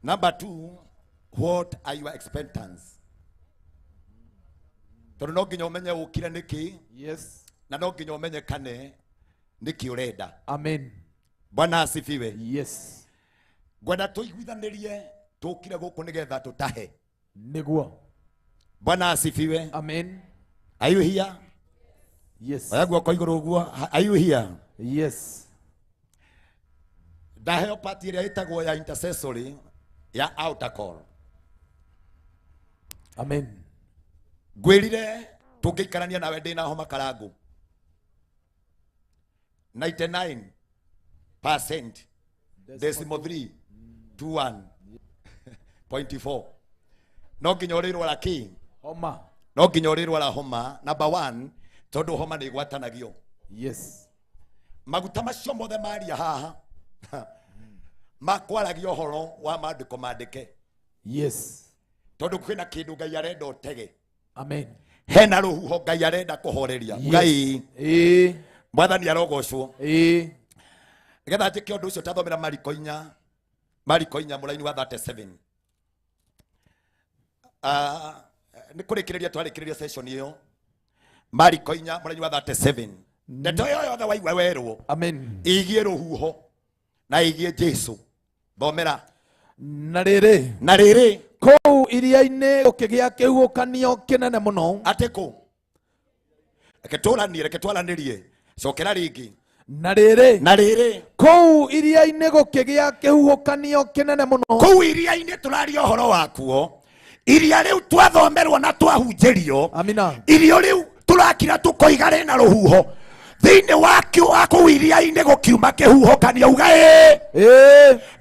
Number 2, what are your expectancies? Tondũ no nginya umenye ukire niki. Yes. Na no nginya umenye kane niki urenda. Amen. Bwana asifiwe. Yes. Ngwenda tuiguithanirie tukire guku nigetha tutahe. Niguo. Bwana asifiwe. Amen. Are you here? Yes. Ayagwa kwa iguru guo. Are you here? Yes. Ndaheo pati iria itagwo ya intercessory ya outer call. Amen. Gwirire tungiikarania nawe ndina homa karangu 99% decimal 3 21.4 no nginya urirwara ki homa no nginya urirwara homa. Number 1, tondu homa ni gwatanagio. Yes. Maguta macio mothe maria haha makwaragia horo wa mandiko mandike. Yes. Tondu kwina kindu Ngai arenda utege. Amen. Hena ruhuho Ngai arenda kuhoreria. Ngai mwathani arogocwo. Getha njike undu ucio tathomera Mariko 4 muraini wa 37. Ni kurikiriria twarikiriria session iyo. Mariko 4 muraini wa 37. Ndeto yo yothe waigua werwo. Amen. Igie ruhuho na igie Jesu. Thomera. Na riri kou iria-inĩ gũkĩgĩa kĩhuhũkanio kĩnene mũno. Ateko. Reke twaranĩrie. Cokera rĩngĩ. Na rĩrĩ kou iria-inĩ gũkĩgĩa kĩhuhũkanio kĩnene mũno. Kou iria-inĩ tũraria ũhoro wakuo. Iria rĩu twathomerwo na twahunjĩrio. Amina. Irio rĩu tũrakira tũkoiga rĩna rũhuho. Thĩinĩ wakio wa kũu iria-inĩ gũkiuma kĩhuhũkanio uga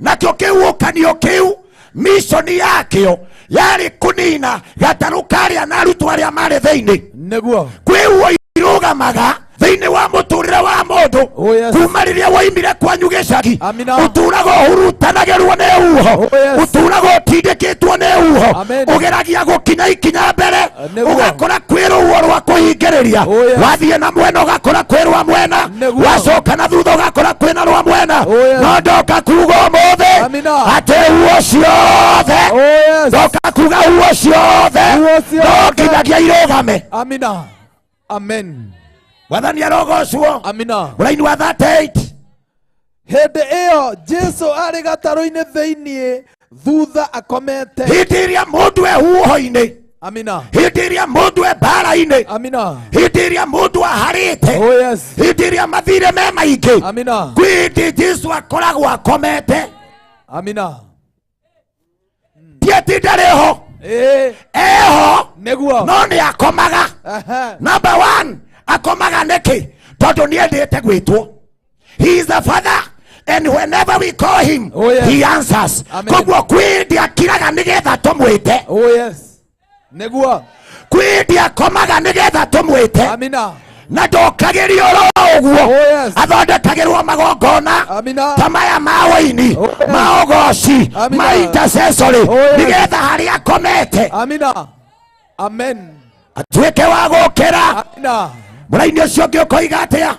nakĩo kĩhuhũkanio kĩu mishoni yakio yari kunina gatarũ karĩa na arutwo arĩa marĩ thĩinĩ. Nĩguo kwĩhuo irũgamaga thĩinĩ wa mũtũrĩre wa mũndũ kuma rĩrĩa woimire kwanyu gĩcagi. Ũtũraga ũhurutanagĩrwo nĩ huho, ũtũraga ũtindĩkĩtwo nĩ huho, ũgeragia gũkinya ikinya mbere ũgakora kwĩ rũhuho rwa kũhingĩrĩria. Wathiĩ na mwena ũgakora kwĩ rwa mwena, wacoka na thutha ũgakora kwĩna rwa mwena. No ndoka kuga ũmũthĩ atĩ huho ciothe, ndoka kuga huho ciothe no nginyagia irũgame. Amina. Amen. Wathani arogocwo. Amina. Muraini wa 38. Hĩndĩ ĩyo Jesu arĩ gatarũ-inĩ thĩinĩ thutha akomete. Hĩndĩ ĩrĩa mũndũ ehuho-inĩ Amina. Hitiria mundu e bara-ini. Amina. Hitiria mundu aharite. Oh yes. Hitiria mathire me maingi. Amina. Kwindi Jesu akoragwo akomete. Amina. Tietinda riho. Eho. Neguo. No ni akomaga. Number 1, akomaga niki tondu ni endete gwitwo. He is the Father, and whenever we call him, he answers. Kogwo kwindi akiraga nigetha tumwite. Oh yes. Neguo. Kwindi akomaga nigetha tumwite. Amina. Na ndokagirio uguo. Athondekagirwo magongona tamaya ma waini ma ogoci ma intercessory nigetha haria akomete. Amina. Amen. Atuike wa gukira. Amina. Muraini ucio ngi ukoiga atia?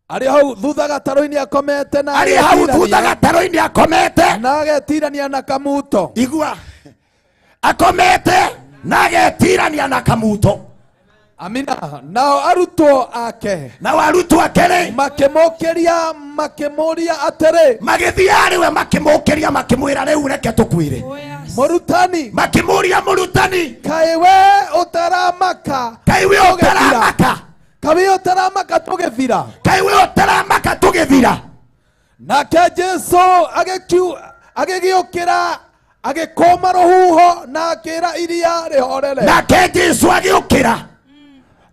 Ari hau thutha gataro-ini akomete na ari hau thutha gataro-ini akomete na agetirania na kamuto. Igua. Akomete na agetirania na kamuto. Amina. Nao arutwo ake. Nao arutwo ake makimukiria makimuria atere. Magithia we makimukiria makimwira riu reke tukwire. Murutani. Makimuria murutani. Kaiwe utaramaka. Kaiwe utaramaka. Kaiwe utaramaka tugithira. Kaiwe utaramaka tugithira. Nake Jesu agigiukira agikoma ruhuho na akira iria rihorere. Nake Jesu agiukira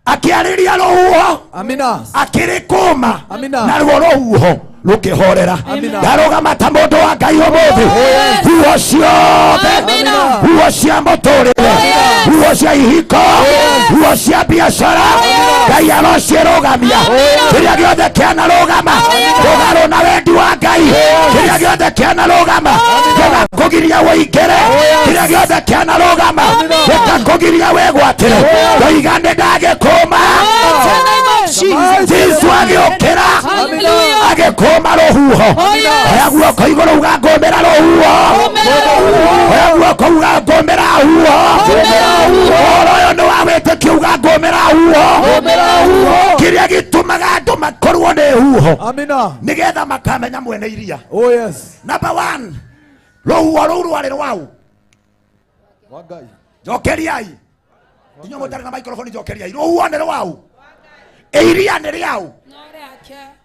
akiariria ruhuho. Amina. Akirikuma. Amina. Na ruo ruhuho rukihorera. Ndarugama ta mundu wa Ngai umuthi. Ruo ciothe. Ruo cia muturire. Ruo cia ihiko. Ruo cia biacara. Ngai arocirugamia. Kiria giothe kianarugama rugaro na wendi wa Ngai. Kiria giothe kianarugama gikakugiria wĩingĩre. Kiria giothe kianarugama gikakugiria wĩgwatĩre. Ndoigane ndagĩkũma. Jesu agiukira agikuma ruhuho. Oya guoko iguru ugangomera ruhuho. Oya guoko ugangomera ruhuho. Oro no awĩtĩkia ugangomera ruhuho. Kiria gitumaga andu makorwo ni huho. Amina. Nigetha makamenya mwene iria. Oh yes. Number 1, ruhuho rũu rwarĩ rwau. Wangai. Njokeriai. Inyuĩ mũtarĩ na microphone njokeriai. Ruhuho nĩ rwau. Iria nĩ rĩau.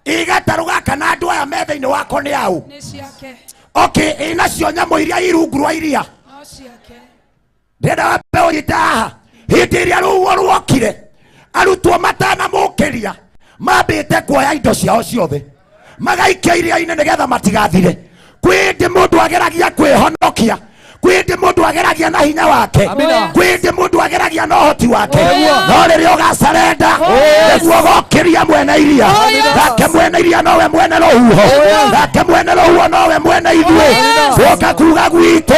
Igataru gaka na andũ aya me thĩinĩ wako nĩ au. Okay, inacio nyamũ iria irungu rwa iria. Ndĩrenda wambe ũnyite haha. Hĩndĩ ĩrĩa rũhuho ruokire, arutwo matanamũkĩria mambĩte kuoya indo ciao ciothe magaikia iria-inĩ nĩgetha matigathire. Kwĩndĩ mũndũ ageragia kwĩhonokia. Kwĩndĩ mũndũ ageragia na hinya wake. Kwĩndĩ mũndũ ageragia na ũhoti wake. No rĩrĩa ũgacarenda nĩguo gokĩria mwene iria. Nake mwene iria nowe mwene rũhuho. Nake mwene rũhuho nowe mwene ithuĩ. Tuoka kuga gwitũ.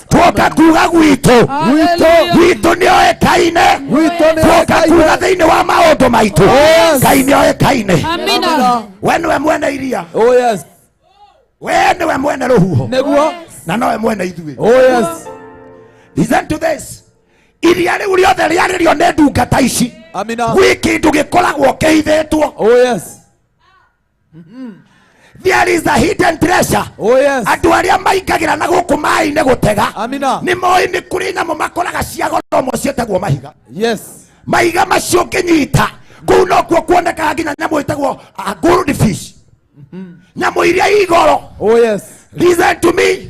Tuoka kuga gwitũ. Gwitũ nĩ oĩkaine. Tuoka kuga thĩinĩ wa maũndũ maitũ. Ngai nĩ oĩkaine. We nĩwe mwene iria. Oh yes. We nĩwe mwene rũhuho. Neguo. Na nowe mwene ithuĩ. Oh yes. Listen to this. Iria rĩu rĩothe rĩarĩrio nĩ ndungata ici. Amina. Gwĩ kĩndũ gĩkoragwo kĩhithĩtwo. Oh yes. There is a hidden treasure. Oh yes. Andũ arĩa maingagĩra na gũkũ maĩ-inĩ gũtega. Amina. Nĩ moĩ nĩ kũrĩ nyamũ makoraga cia goro mũno ciĩtagwo mahiga. Yes. Mahiga macio ũngĩnyita kũu nokuo kuonekaga nginya nyamũ ĩtagwo goldfish. Nyamũ iria igoro. Oh yes. Listen to me.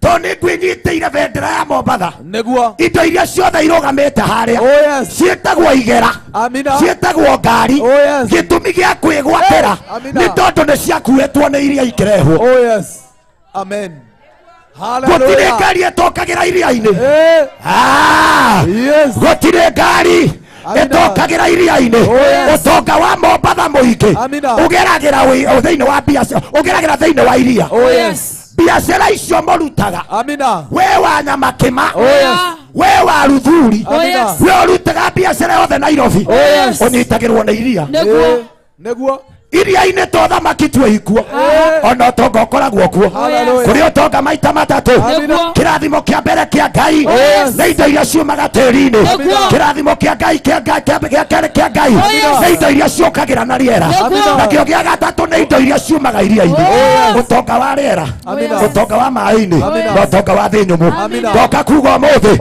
Tony kwĩnyitĩire bendera ya Mombatha. Neguo. Indo iria ciothe irugamĩte harĩa. Oh yes. Ciĩtagwo igera. Amina. Ciĩtagwo ngari. Oh yes. Gĩtũmi gĩa kwĩgwatĩra nĩ tondũ nĩ ciakuĩtwo nĩ iria ikĩrehwo. Oh yes. Amen. Hallelujah. Gũtirĩ ngari ĩtokagĩra iria-inĩ. Yes. Gũtirĩ ngari ĩtokagĩra iria-inĩ. Ũtonga wa Mombatha mũingĩ ũgeragĩra thĩinĩ wa biacara, ũgeragĩra thĩinĩ wa iria. Oh yes. Biacara icio mũrutaga. Amina. We wa Nyamakĩma. Oh yes. We wa Ruthuri. Oh yes. We ũrutaga biacara yothe Nairobi. Oh yes. Ũnyitagĩrwo nĩ iria. Neguo. Neguo. iria-inĩ to thamaki twĩikuo ona ũtonga ũkoragwo kuo kũrĩ ũtonga maita matatũ kĩrathimo kĩa mbere kĩa Ngai nĩ indo iria ciumaga tĩri-inĩ kĩrathimo kĩa Ngai kĩa Ngai nĩ indo iria ciũkagĩra na rĩera nakĩo gĩa gatatũ nĩ indo iria ciumaga iria-inĩ ũtonga wa rĩera ũtonga wa maĩ-inĩ na ũtonga wa thĩ nyũmũ ndoka kuga ũmũthĩ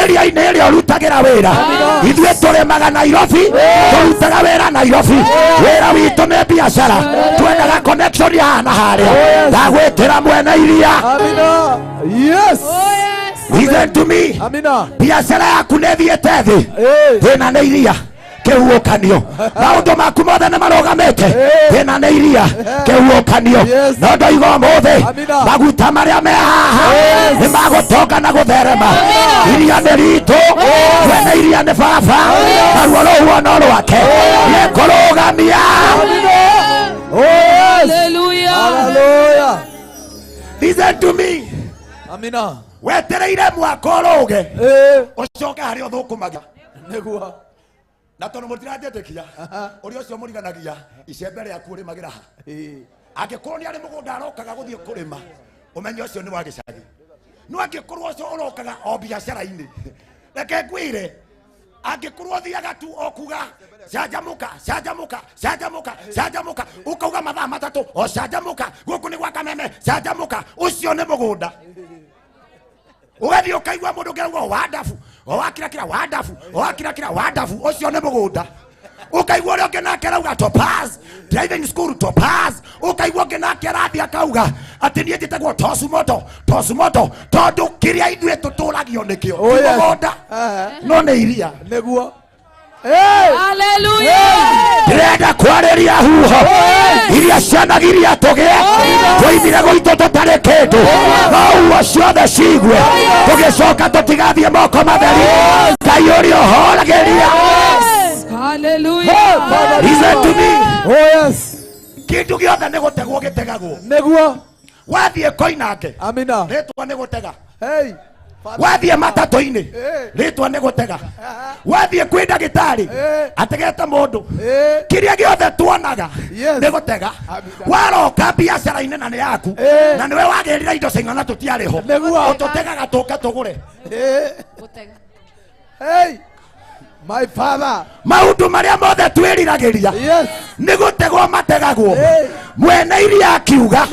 ĩria-inĩ ĩrĩa ũrutagĩra wĩra ithuĩ tũrĩmaga Nairobi tũrutaga wĩra Nairobi wĩra witũ nĩ biashara twendaga connection ya na harĩa ndagwĩtĩra mwene iria Yes. listen to me biashara yaku nĩ thiĩte thĩ thĩna nĩ iria kĩhuũkanio maũndũ maku mothe nĩ marũgamĩte thĩna nĩ iria kĩhuũkanio no ndoiga ũmũthĩ maguta marĩa me haha nĩ magũtonga na gũtherema iria nĩ ritũ mwene iria nĩ baba naruo rũhuono rwake nĩkũrũgamia. Hallelujah. Listen to me. Amina. Wetereire mwaka ũrũge ũcoke harĩa ũthũkũmagia nĩguo na tondũ mũtiranjĩtĩkia ũrĩa ũcio mũriganagia icembe rĩaku ũrĩmagĩra ha angĩkorwo nĩ arĩ mũgũnda arokaga gũthiĩ kũrĩma ũmenye ũcio nĩ wa gĩcagi no angĩkorwo ũcio ũrokaga o biacara-inĩ reke ngwĩre angĩkorwo thiaga tu okuga canjamũka ukauga mathaa matatũ o canjamũka gũkũ nĩ gwa Kameme canjamũka ũcio nĩ mũgũnda ugathi ukaigua mundu ngerauga wandabu o wakirakira wandabu ucio nĩ mũgũnda ukaigua ũrĩa ũngĩ nake arauga Topaz driving school Topaz ukaigua ũngĩ nake arathi akauga atĩ niĩ njĩtagwo Tosumoto tondũ kĩrĩa ithuĩ tũtũragio nĩkĩo ti mũgũnda no nĩ iria nĩguo. ndĩrenda kwarĩria huho iria cianagiria tũgĩe tũimire gwitũ tũtarĩ kĩndũ no huo ciothe cigue tũgĩcoka tũtigathiĩ moko matheri Ngai ũrĩa ũhoragĩria. Listen to me. Kĩndũ gĩothe nĩ gũtegwo gĩtegagwo nĩguo wathiĩ Koinange rĩtwa nĩ gũtega wathiĩ matatũ-inĩ rĩtwa nĩ gũtega wathiĩ kwĩ ndagĩtarĩ ategete mũndũ kĩrĩa gĩothe tuonaga nĩ gũtega waroka biacara-inĩ na nĩ yaku na nĩwe wagĩrĩra indo cing'ana tũtiarĩ ho ũtũtegaga tũke tũgũre my father maundu maria mothe twĩriragĩria nĩ gũtegwo mategagwo mwene iria akiuga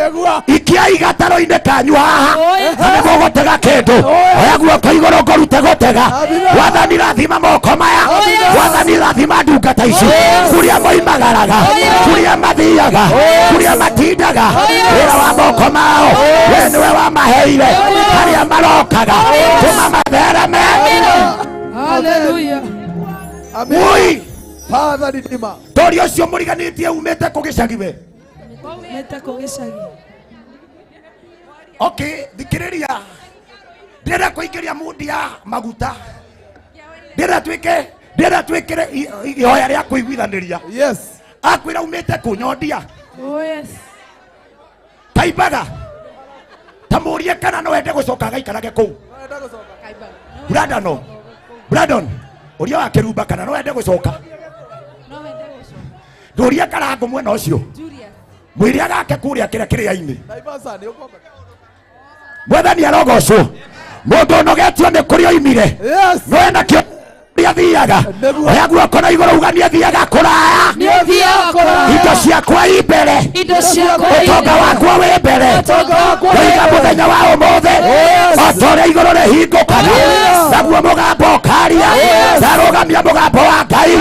ikiai gataro-inĩ kanyu haha na nĩguo gũtega kĩndũ oya guoko igũrũ ngũrute gũtega wathani rathima moko maya wathani rathima ndungata ici kũrĩa moimagaraga kũrĩa mathiaga kũrĩa matindaga wĩra wa moko mao we nĩwe wamaheire harĩa marokaga tũma mathereme. Hallelujah. Ui Father Redeemer. Tori ũcio mũriganĩtie umĩte kũ gĩcagi we? Umĩte kũ gĩcagi? Okay, thikĩrĩria. Ndĩrenda kũingĩria mundi ya maguta. Ndĩrenda twĩkĩre ihoya rĩa kũiguithanĩria. Yes. Akwĩra umĩte kũ Nyondia? Oh yes. Kaimbaga. Tamũrie kana no ende gũcoka gaikarage kũu. Brandon. Uria wa Kirumba kana no ende gũcoka nduria karango mwena ũcio mwĩrĩa gake kũrĩa kĩrĩa-inĩ mwathani arogocwo mũndũ ũnogetio nĩ kũrĩa oimire no ena kĩo rĩa thiaga oya guoko na igũrũ uga nĩ athiaga kũraya indo ciakwa i mbere ũtonga wakwa wĩ mbere oiga mũthenya wa ũmũthĩ o ta ũrĩa igũrũ rĩhingũkaga naguo mũgambo ũkaria ndarũgamia mũgambo wa Ngai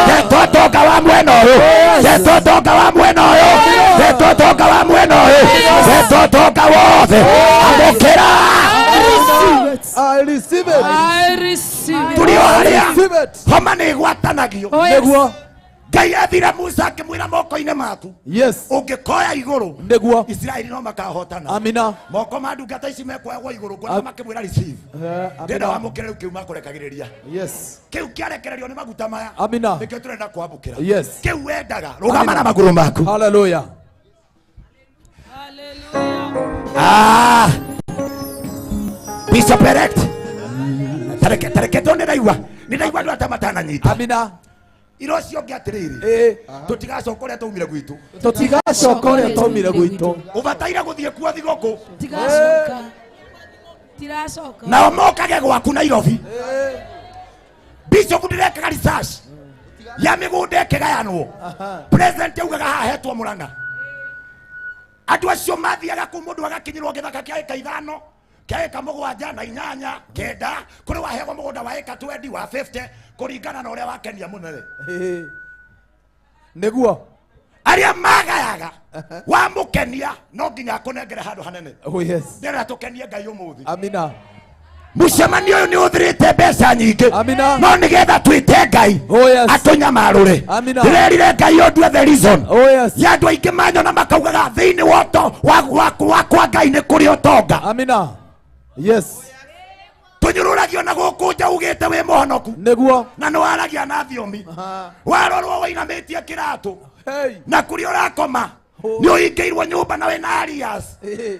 ndeto ũtonga wa mwena ũyũ ndeto ũtonga wa mwena ũyũ ndeto ũtonga wa mwena ũyũ ndeto ũtonga wothe amũkĩra. I receive it. I receive it. Tulio haria homa nĩ gwatanagio nĩguo Ngai athira Musa akĩmwĩra moko-inĩ maku ũngĩkoya igũrũ nĩguo Isiraeli no makahotana. Amina. Moko ma ndungata ici mekoyagwo igũrũ ngona makĩmwĩra receive ndĩrenda wamũkĩre rĩu kĩu makũrekagĩrĩria kĩu kĩarekererio nĩ maguta maya nĩkĩo tũrenda kwamũkĩra kĩu wendaga rũgama na magũrũ maku. Hallelujah. Bishop Erect tareke to nĩ ndaigua andũ ata matananyita. Amina. iro cio ngiatiriri tutigacoka uria taumire gwitu tutigacoka uria taumire gwitu ubataire guthie kuo thigũkũ tigacoka tiracoka nao mokage gwaku Nairobi Bishop ndirekaga research ya mĩgũnda ĩkĩgayanwo president augaga hahetwo Mũrang'a andũ acio mathiaga kũ mũndũ agakinyĩrwo gĩthaka kĩa ĩka 5 kĩa ĩka 7 na 8 9 kũrĩ wahegwo mũgũnda wa ĩka 20 wa 50 kũringana na ũrĩa wakenia mũnene nĩguo arĩa magayaga wa mũkenia no nginya akũnengere handũ hanene yes ndĩrenda tũkenie Ngai ũmũthĩ amina mũcemanio ũyũ nĩ ũthirĩte mbeca nyingĩ amina no nĩgetha twĩte Ngai atũnyamarũre ndĩrerire Ngai ũndue the reason ya andũ aingĩ manyona makaugaga thĩinĩ wa kwa Ngai nĩ kũrĩ ũtonga amina yes tũnyũrũragio na gũkũ nja ugĩte wĩ mũhonoku nĩguo na nĩ waragia na thiomi warorwo wainamĩtie kĩratũ na kũrĩa ũrakoma nĩ ũhingĩirwo nyũmba na wĩna arias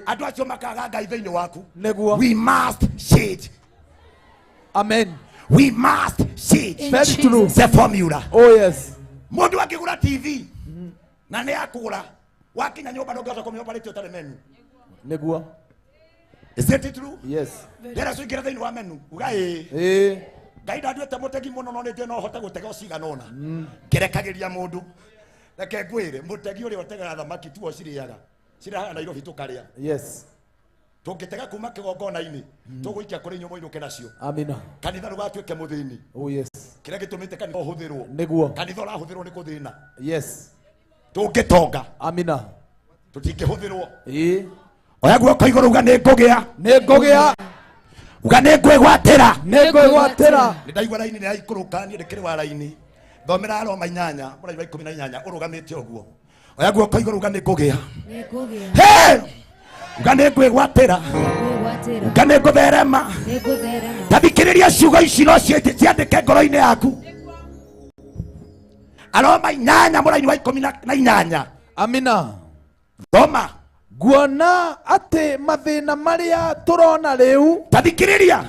andũ acio makaga Ngai thĩinĩ waku nĩguo we must change amen we must change very true the formula yes mũndũ akĩgũra TV na nĩ akũgũra wakinya nyũmba ndũngĩhota kũmĩoparĩtio ũtarĩ menu nĩguo is it true yes ndĩra cũingĩra thĩinĩ wa menu uga Ngai ndanduĩte mũtegi mũno no nĩndĩ no hote gũtega ũcigana ũna kĩrekagĩria mũndũ reke ngwĩre mũtegi ũrĩa ũtegaga thamaki tuo cirĩaga cirahaga Nairobi tũkarĩa yes tũngĩtega kuma kĩgongona-inĩ tũgũikia kũrĩ nyũmba inũke nacio amina kanitha ndũgatuĩke mũthĩni yes kĩrĩa gĩtũmĩte kanitha ũhũthĩrwo nĩguo kanitha ũrahũthĩrwo nĩ kũthĩna yes tũngĩtonga amina tũtingĩhũthĩrwo oya guoko igũrũ uga nĩ ngũgĩa uga nĩ ngwĩgwatĩra nĩndaigua raini nĩ yaikũrũka niĩ ndĩkĩrĩ wa raini thomera Aroma 8 mũraini wa 18 ũrũgamĩte ũguo oya guoko igũrũ uga nĩ ngũgĩa uga nĩ ngwĩgwatĩra uga nĩ ngũtherema tathikĩrĩria ciugo ici no ciandĩke ngoro-inĩ yaku Aroma 8 mũraini wa 18 amina thoma nguona atĩ mathĩna marĩa tũrona rĩu tathikĩrĩria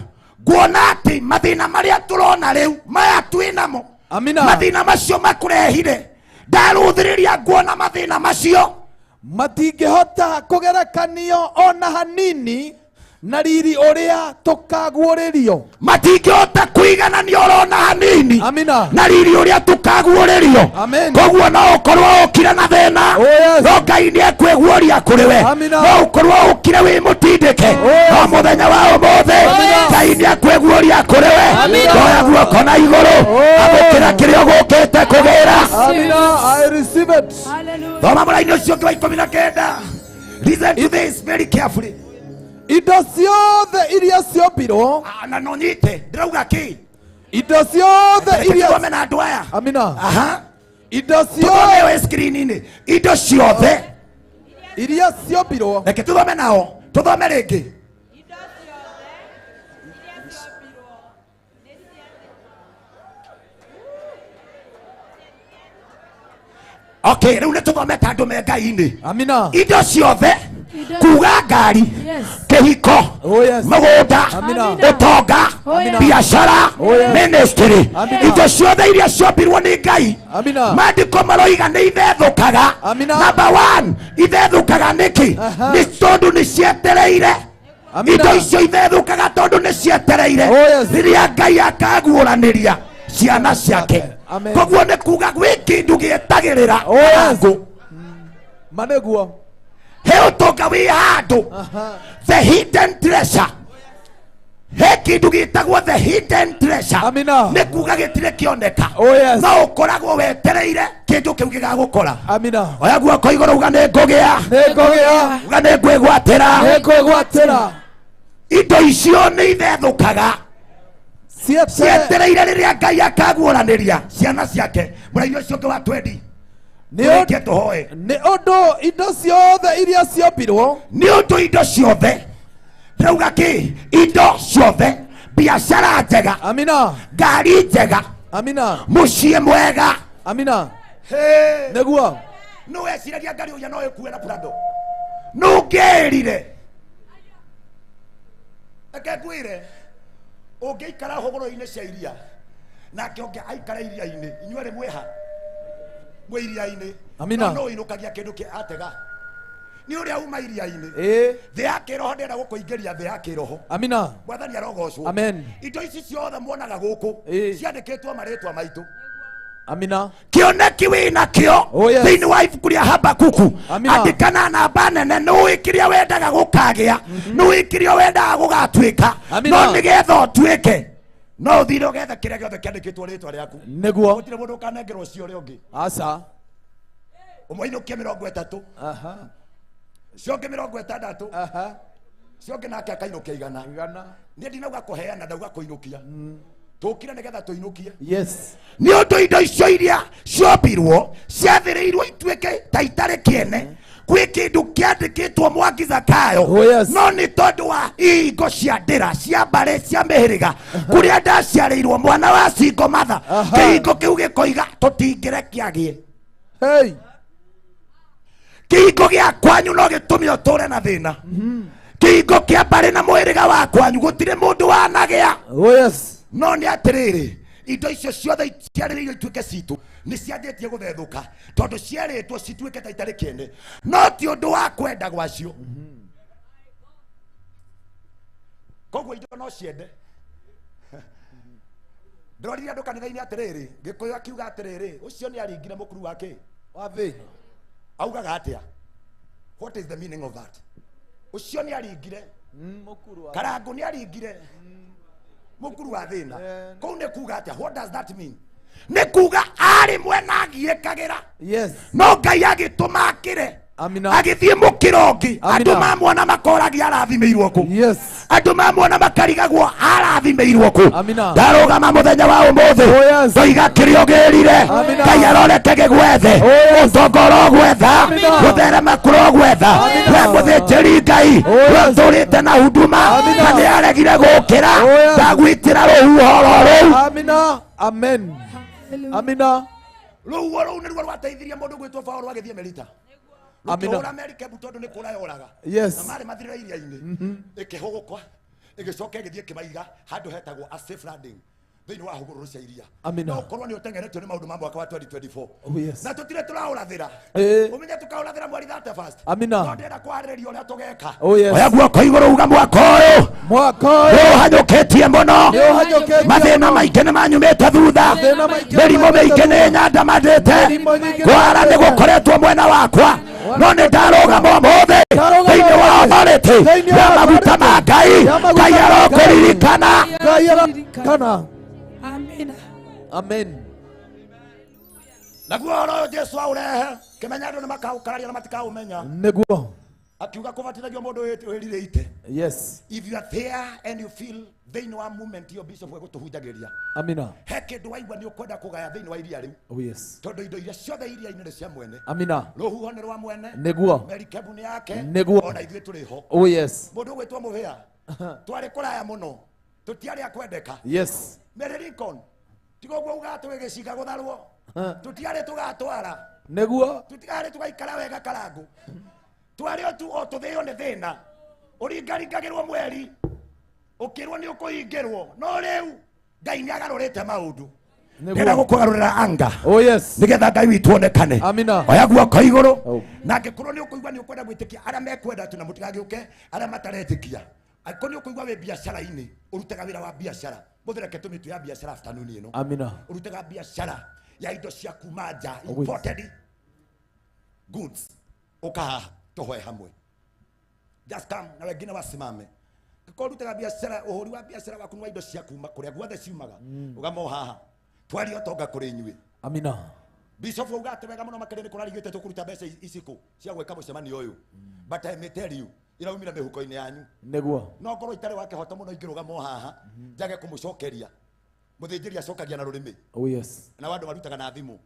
nguona atĩ mathĩna marĩa tũrona rĩu maya twĩnamo amina mathĩna macio makũrehire ndarũthĩrĩria nguona mathĩna macio matingĩhota kũgerekanio ona hanini na riri ũrĩa tũkaguũrĩrio matingĩhota kũigananio ona hanini amina na riri ũrĩa tũkaguũrĩrio koguo no ũkorwo ũkire na thĩna no Ngai nĩ ekwĩguũria kũrĩ we no ũkorwo ũkire wĩ mũtindĩke no mũthenya wa ũmũthĩ Ngai nĩ ekwĩguũria kũrĩ we ndoya guoko na igũrũ amũkĩra kĩrĩa ũgũkĩte kũgĩra amina I receive it thoma mũraini ũcio ũngĩ wa 19 listen to this very carefully indo ciothe iria ciombirwo na no nyite ndĩrauga kĩ indo ciothe iria thome na andũ aya amina indo ciothe we screen-inĩ indo ciothe iria ciombirwo reke tũthome nao tũthome rĩngĩ okay rĩu nĩ tũthome ta andũ me Ngai-inĩ amina indo ciothe kuga ngari kĩhiko mũgũnda ũtonga biacara ministry indo ciothe iria ciombirwo nĩ Ngai maandĩko maroiga nĩ ithethũkaga number 1 ithethũkaga nĩkĩ nĩ tondũ nĩ cietereire indo icio ithethũkaga tondũ nĩ cietereire rĩrĩa Ngai akaguũranĩria ciana ciake koguo nĩ kuga gwĩ kĩndũ gĩetagĩrĩra ngũ manĩguo he ũtonga wĩ handũ the hidden treasure he kĩndũ gĩtagwo the hidden treasure nĩ kuga gĩtirĩ kĩoneka no ũkoragwo wetereire kĩndũ kĩu gĩgagũkora oya guoko igũrũ uga nĩ ngũgĩa uga nĩ ngwĩgwatĩra indo icio nĩ ithethũkaga cietereire rĩrĩa Ngai akaguũranĩria ciana ciake mũraini ũcio ũngĩ wa 20 nĩ ũndũ indo ciothe iria ciombirwo nĩ ũndũ indo ciothe ndĩrauga kĩ indo ciothe biacara njega amina ngari njega amina mũciĩ mwega amina nĩguo nũ weciragia ngari ũya no ĩkuue na prado nũ ngĩrire reke ngwĩre ũngĩikara hũgũrũ-inĩ cia iria na kionge aikara iria-ini inyuere mweha mwe iria-ini Amina. no inukagia kindu ki atega ni uria uma iria-ini thi ya kiroho ndenda gukuingiria thi ya kiroho. Amina. Mwathani arogocwo. Amen. Indo ici ciothe muonaga guku ciandikitwo maritwa maitu. Amina. Kioneki wina kio thiini wa ibuku ria Habakuku andikana namba nene nuwikiria wendaga gukagia nuwikiria wendaga gugatwika no nigetha utwike no uthire ugetha kiria giothe kiandikitwo ritwa riaku niguo gutire mundu ukanengerwo ucio uri ungi asa umwainukie 30 cio ungi 60 cio ungi nake akainukia 100 nie ndinauga kuheana ndauga kuinukia tukire nigetha tuinukie yes ni undu indo icio iria ciombirwo ciathirirwo itwike ta itari kiene gwi kindu kiandikitwo Mwangi Zakayo no ni tondu wa ingo cia ndira cia mbare cia mihiriga kuria ndaciarirwo mwana wa Singo Matha kiingo kiu gikoiga tutingirekia gie kiingo gia kwanyu no gitumi uture na thina kiingo kia mbare na mwiriga wa kwanyu gutire mundu wanagia no ni atiriri indo icio ciothe ciarĩrĩirio ituĩke citu nĩ cianjĩtie gũthethũka tondũ ciarĩtwo cituĩke ta itarĩ kĩene no ti ũndũ wa kwenda gwacio koguo indo no ciende ndĩrorire andũ kanitha-inĩ atĩrĩrĩ Gĩkũyũ akiuga atĩrĩrĩ ũcio nĩ aringire mũkuru wake wa thĩna augaga atĩa what is the meaning of that ũcio nĩ aringire Karangũ nĩ aringire mukuru wa thina kou ne kuga atia what does that mean ne kuga ari mwena agiekagira no Ngai agituma akire agithie mukirongi andu mamwona makoragia arathimirwo ku andu mamwona makarigagwo arathimirwo ku ndarugama muthenya wa umuthi ndoiga kirio girire Ngai arorete gigwethe utongoro gwetha gutherema kuro gwetha we muthĩnjĩri Ngai we turite na huduma na nĩ aregire gukira ndagwitira ruhuho rũu amina amen amina ruhuho rũu nĩruo rwateithirie mũndũ gwĩtwo Paulo agĩthiĩ Merita Amina. Ora Amerika butondo ne kora yoraga. Yes. Amare mathira iria-ini. Ikihogokwa. Igicoka igithie kimaiga handu hetagwo a safe landing. Thĩinĩ wa hũgũrũrũ cia iria. Amina. No korwo nĩ ũtengeretio nĩ maũndũ ma mwaka wa 2024. Oh yes. Na tũtire tũraũrathĩra. Ũmenye tũkaũrathĩra mweri 31st. Amina. No ndĩrenda kwarĩrĩria ũrĩa tũgeka. Oh yes. Oya guoko igũrũ uga mwaka ũyũ. Mwaka ũyũ. Nĩũhanyũkĩtie mũno. Mathĩna maingĩ nĩ manyumĩte thutha. Mĩrimũ mĩingĩ nĩ nyandamandĩte. Kwara nĩ gũkoretwo mwena wakwa. No nĩ ndarũgama ũmũthĩ thĩinĩ wa authority ya maguta ma Ngai. Ngai arokũririkana. Ngai arokũririkana. Amina. Amen. Naguo ũhoro ũyũ Jesu aũrehe kĩmenya andũ nĩ makaũkararia na matikaũmenya. Nĩguo. Akiuga kũbatithagio mũndũ wĩrirĩite. Yes. If you are there and you feel thĩinĩ wa movement iyo bishop egũtũhunjagĩria. Amina. He kĩndũ waigua nĩ ũkwenda kũgaya thĩinĩ wa iria rĩu. Oh yes. Tondũ indo iria ciothe iria-inĩ nĩ cia mwene. Amina. Rũhuho nĩ rwa mwene. Nĩguo. Merikebu nĩ yake. Nĩguo. Ona ithuĩ tũrĩ ho. Oh yes. Mũndũ ũgwĩtwo mũhĩa. Twarĩ kũraya mũno. Tũtiarĩ a kwendeka. Yes. Mary Lincoln. Tiga ũguo uga atĩ gĩciga gũtharwo. Tũtiarĩ tũgatwara. Nĩguo. Tũtiarĩ tũgaikara wega Karangũ. Twarĩ o tu o tũthĩo nĩ thĩna. Ũringaringagĩrwo mweri. Ũkĩrwo nĩ ũkũhingĩrwo. No rĩu Ngai nĩ agarũrĩte maũndũ. Ndĩrenda gũkũgarũrĩra anga. Oh yes. Nĩgetha Ngai witũ onekane. Amina. Oya guoko igũrũ. Na angĩkorwo nĩ ũkũigua nĩ ũkwenda gwĩtĩkia arĩa mekwenda tu na mũtigagĩũke arĩa mataretĩkia. Angĩkorwo nĩ ũkũigua wĩ biacara-inĩ ũrutaga wĩra wa biacara. Mũthĩreke tũmĩtu ya biacara afternoon ĩno. Amina. Ũrutaga biacara ya indo cia kuma nja imported goods. Ũkaha tũhoe hamwe. Just come na wengine wasimame. Kwa rutaga biacara ũhũri wa biacara waku wa indo cia kuma kũrĩa guothe ciumaga. Ũgamoha haha. Twario tonga kũrĩ inyuĩ. Amina. Bishop uga atĩ wega mũno makĩria nĩ kũrarigĩte tũkũruta mbeca icikũ cia gwĩka mũcemanio ũyũ. But I may tell you, iraumire mĩhuko-inĩ yanyu. Nĩguo. No ngorwo itarĩ wa kĩhoto mũno ingĩrũgama haha njage kũmũcokeria. Mũthĩnjĩri acokagia na rũrĩmĩ. Oh yes. Na andũ marutaga na thimũ.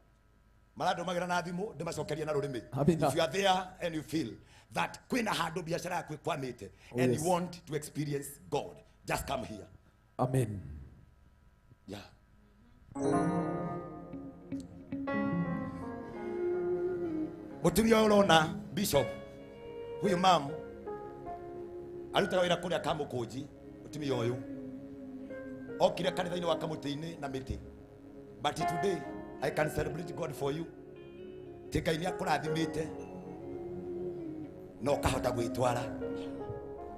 Marandũmagĩra na thimũ ndĩmacokerie na rũrĩmĩ. Amina. If you are there and you feel that kwina handũ biacara yaku ĩkwamĩte and you want to experience God, just come here. Amen. Yeah. Mũtumia ũyũ ũrona Bishop, huyu mam arutaga wĩra kũrĩa Kamũkũnji. Mũtumia ũyũ okire kanitha-inĩ wa Kamũtĩ-inĩ na Mĩtĩ But today I can celebrate God for you. Tika ini akurathimite no kahota gwitwara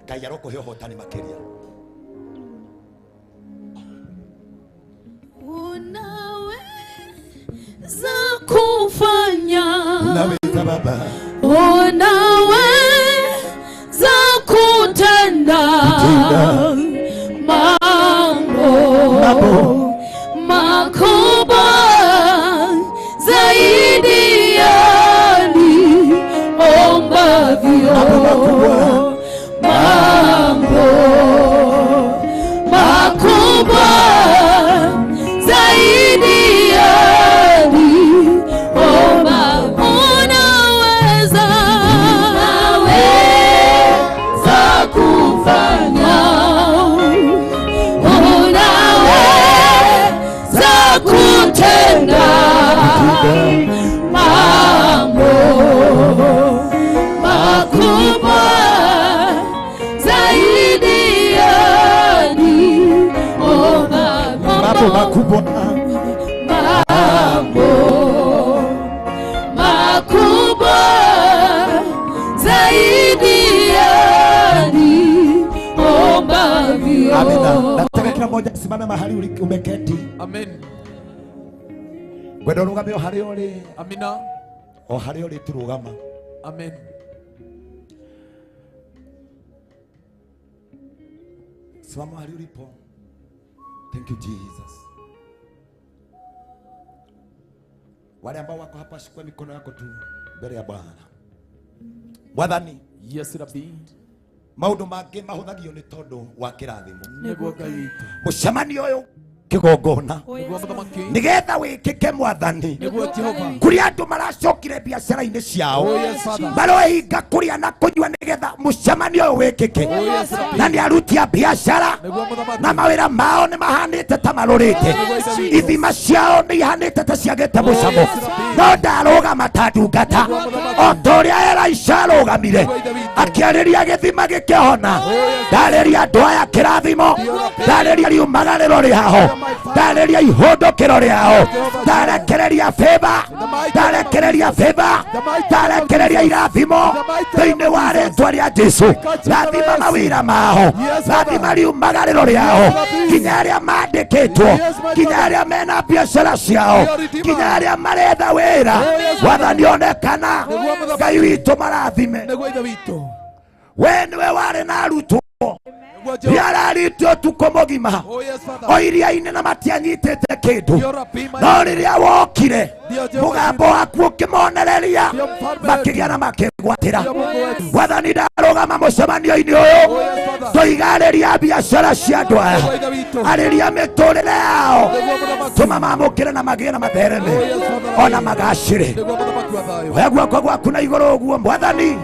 Ngai arokuhe hotani makiria. Unaweza kufanya, unaweza Baba, unaweza kutenda mambo makubwa zaidi ya niombavyo. Mambo makubwa zaidi ya niombavyo. Unaweza kufanya, unaweza kutenda mambo makubwa zaidi ya niombavyo. mambo makubwa, Mambo makubwa zaidi ya niombavyo. amina. Nataka kila mmoja simame mahali umeketi. Amen. Gwenda rugame o hari uri. Amina. O hari uri turugama. Amen. Simama mahali ulipo. Thank you Jesus. Wale ambao wako hapa, shika mikono yako tu mbele ya Bwana. Mwathani, yes Rabbi, maundu mangĩ mahuthagio nĩ tondũ wa kĩrathimo. nĩguo Ngai witũ. Mũcemanio ũyũ kĩgongona nĩgetha wĩkĩke Mwathani, kũrĩa andũ maracokire biacara-inĩ ciao, marohinga kũrĩa na kũnyua nĩgetha mũcemanio ũyũ wĩkĩke. Na nĩ aruti a biacara na mawĩra mao nĩ mahanĩte ta marũrĩte, ithima ciao nĩ ihanĩte ta ciagĩte mũcamo, no ndarũgama ta ndungata o ta ũrĩa Elisha arũgamire akĩarĩria gĩthima gĩkĩhona. Ndarĩria andũ aya kĩrathimo, ndarĩria riumagarĩro rĩao, ndarĩria ihũndũkĩro rĩao, ndarekereria favor, ndarekereria favor, ndarekereria irathimo thĩinĩ wa rĩĩtwa rĩa Jesũ. Rathima mawĩra mao, rathima riumagarĩro rĩao, nginya arĩa mandĩkĩtwo, nginya arĩa mena biacara ciao, nginya arĩa maretha wĩra. Wathani onekana, Ngai witũ marathime. We nĩwe warĩ na arutwo rĩararitio tukũ mũgima o iria-inĩ na matianyitĩte kĩndũ, no rĩrĩa wokire mũgambo waku ũkĩmonereria makĩgĩa na makĩgwatĩra. Wathani ndarũgama mũcemanio-inĩ ũyũ tũigarĩria biacara cia andũ aya, arĩria mĩtũrĩre yao, tũma mamũkĩre na magĩe na mathereme ona magacĩre. Oya guoko gwaku na igũrũ ũguo. Mwathani,